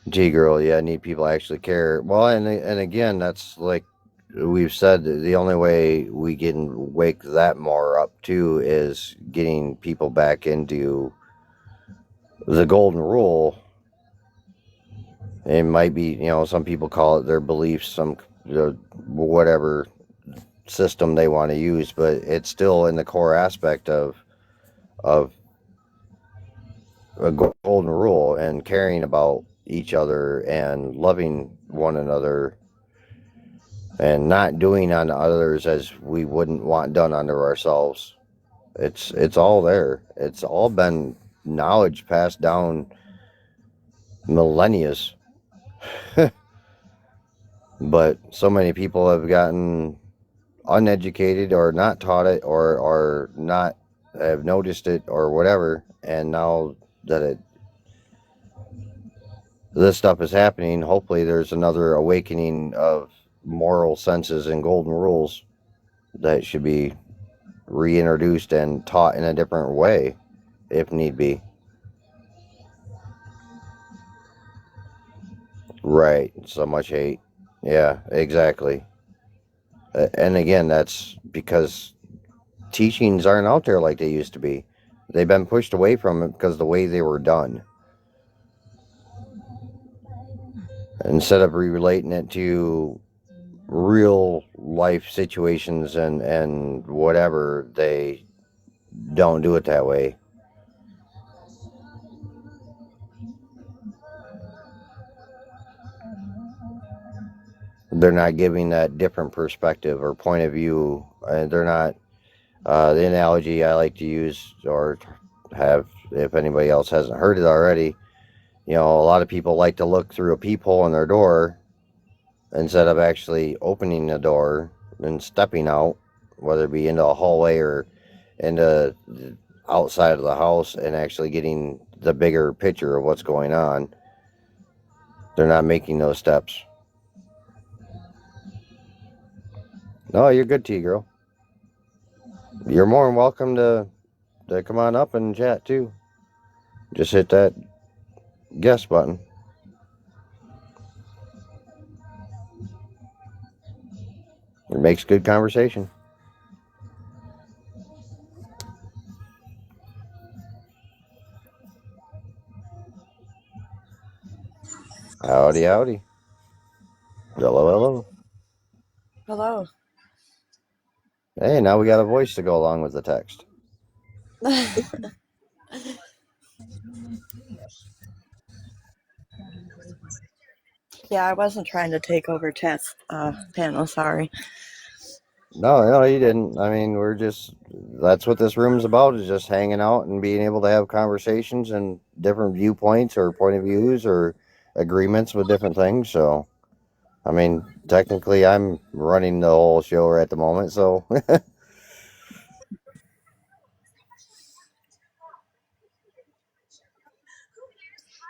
O: G girl, yeah, I need people to actually care. Well, and again, that's like we've said, the only way we can wake that more up too is getting people back into the golden rule. It might be, some people call it their beliefs, some whatever system they want to use, but it's still in the core aspect of a golden rule and caring about each other and loving one another and not doing unto others as we wouldn't want done unto ourselves. It's all there. It's all been knowledge passed down millennia. But so many people have gotten uneducated or not taught it or not have noticed it or whatever, and now that this stuff is happening, hopefully there's another awakening of moral senses and golden rules that should be reintroduced and taught in a different way if need be. Right, so much hate. Yeah, exactly. And again, that's because teachings aren't out there like they used to be. They've been pushed away from it because of the way they were done. Instead of relating it to real life situations and whatever, they don't do it that way. They're not giving that different perspective or point of view. They're not. The analogy I like to use, or have, if anybody else hasn't heard it already, a lot of people like to look through a peephole in their door instead of actually opening the door and stepping out, whether it be into a hallway or into the outside of the house and actually getting the bigger picture of what's going on. They're not making those steps. No, you're good, T girl. You're more than welcome to to come on up and chat too. Just hit that guest button. It makes good conversation. Howdy, howdy. Hello, hello.
B: Hello.
O: Hey, now we got a voice to go along with the text.
B: Yeah, I wasn't trying to take over chat's panel. Sorry.
O: No, you didn't. I mean, that's what this room's about, is just hanging out and being able to have conversations and different viewpoints or point of views or agreements with different things. So, I mean, technically I'm running the whole show at the moment, so.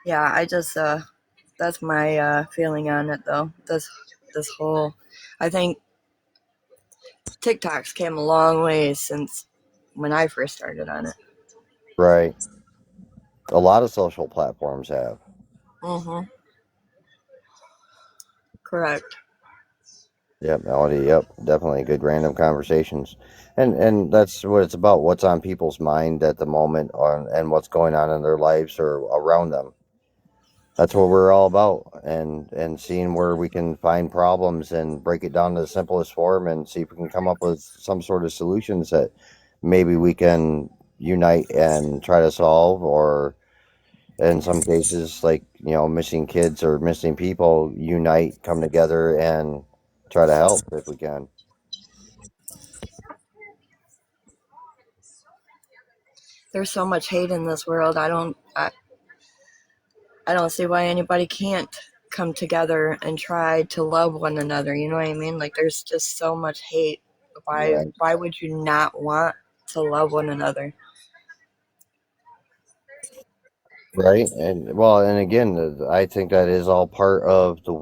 B: Yeah, I just that's my feeling on it though. This whole, I think TikTok's came a long way since when I first started on it.
O: Right. A lot of social platforms have.
B: Mm-hmm. Correct.
O: Yep, Melody, yep, definitely good random conversations. And that's what it's about, what's on people's mind at the moment and what's going on in their lives or around them. That's what we're all about, and seeing where we can find problems and break it down to the simplest form and see if we can come up with some sort of solutions that maybe we can unite and try to solve, or in some cases, like, missing kids or missing people, unite, come together and try to help if we can.
B: There's so much hate in this world. I don't see why anybody can't come together and try to love one another. You know what I mean? Like there's just so much hate.
O: Right.
B: Why would you not want to love one another?
O: Right. And well, and again, I think that is all part of the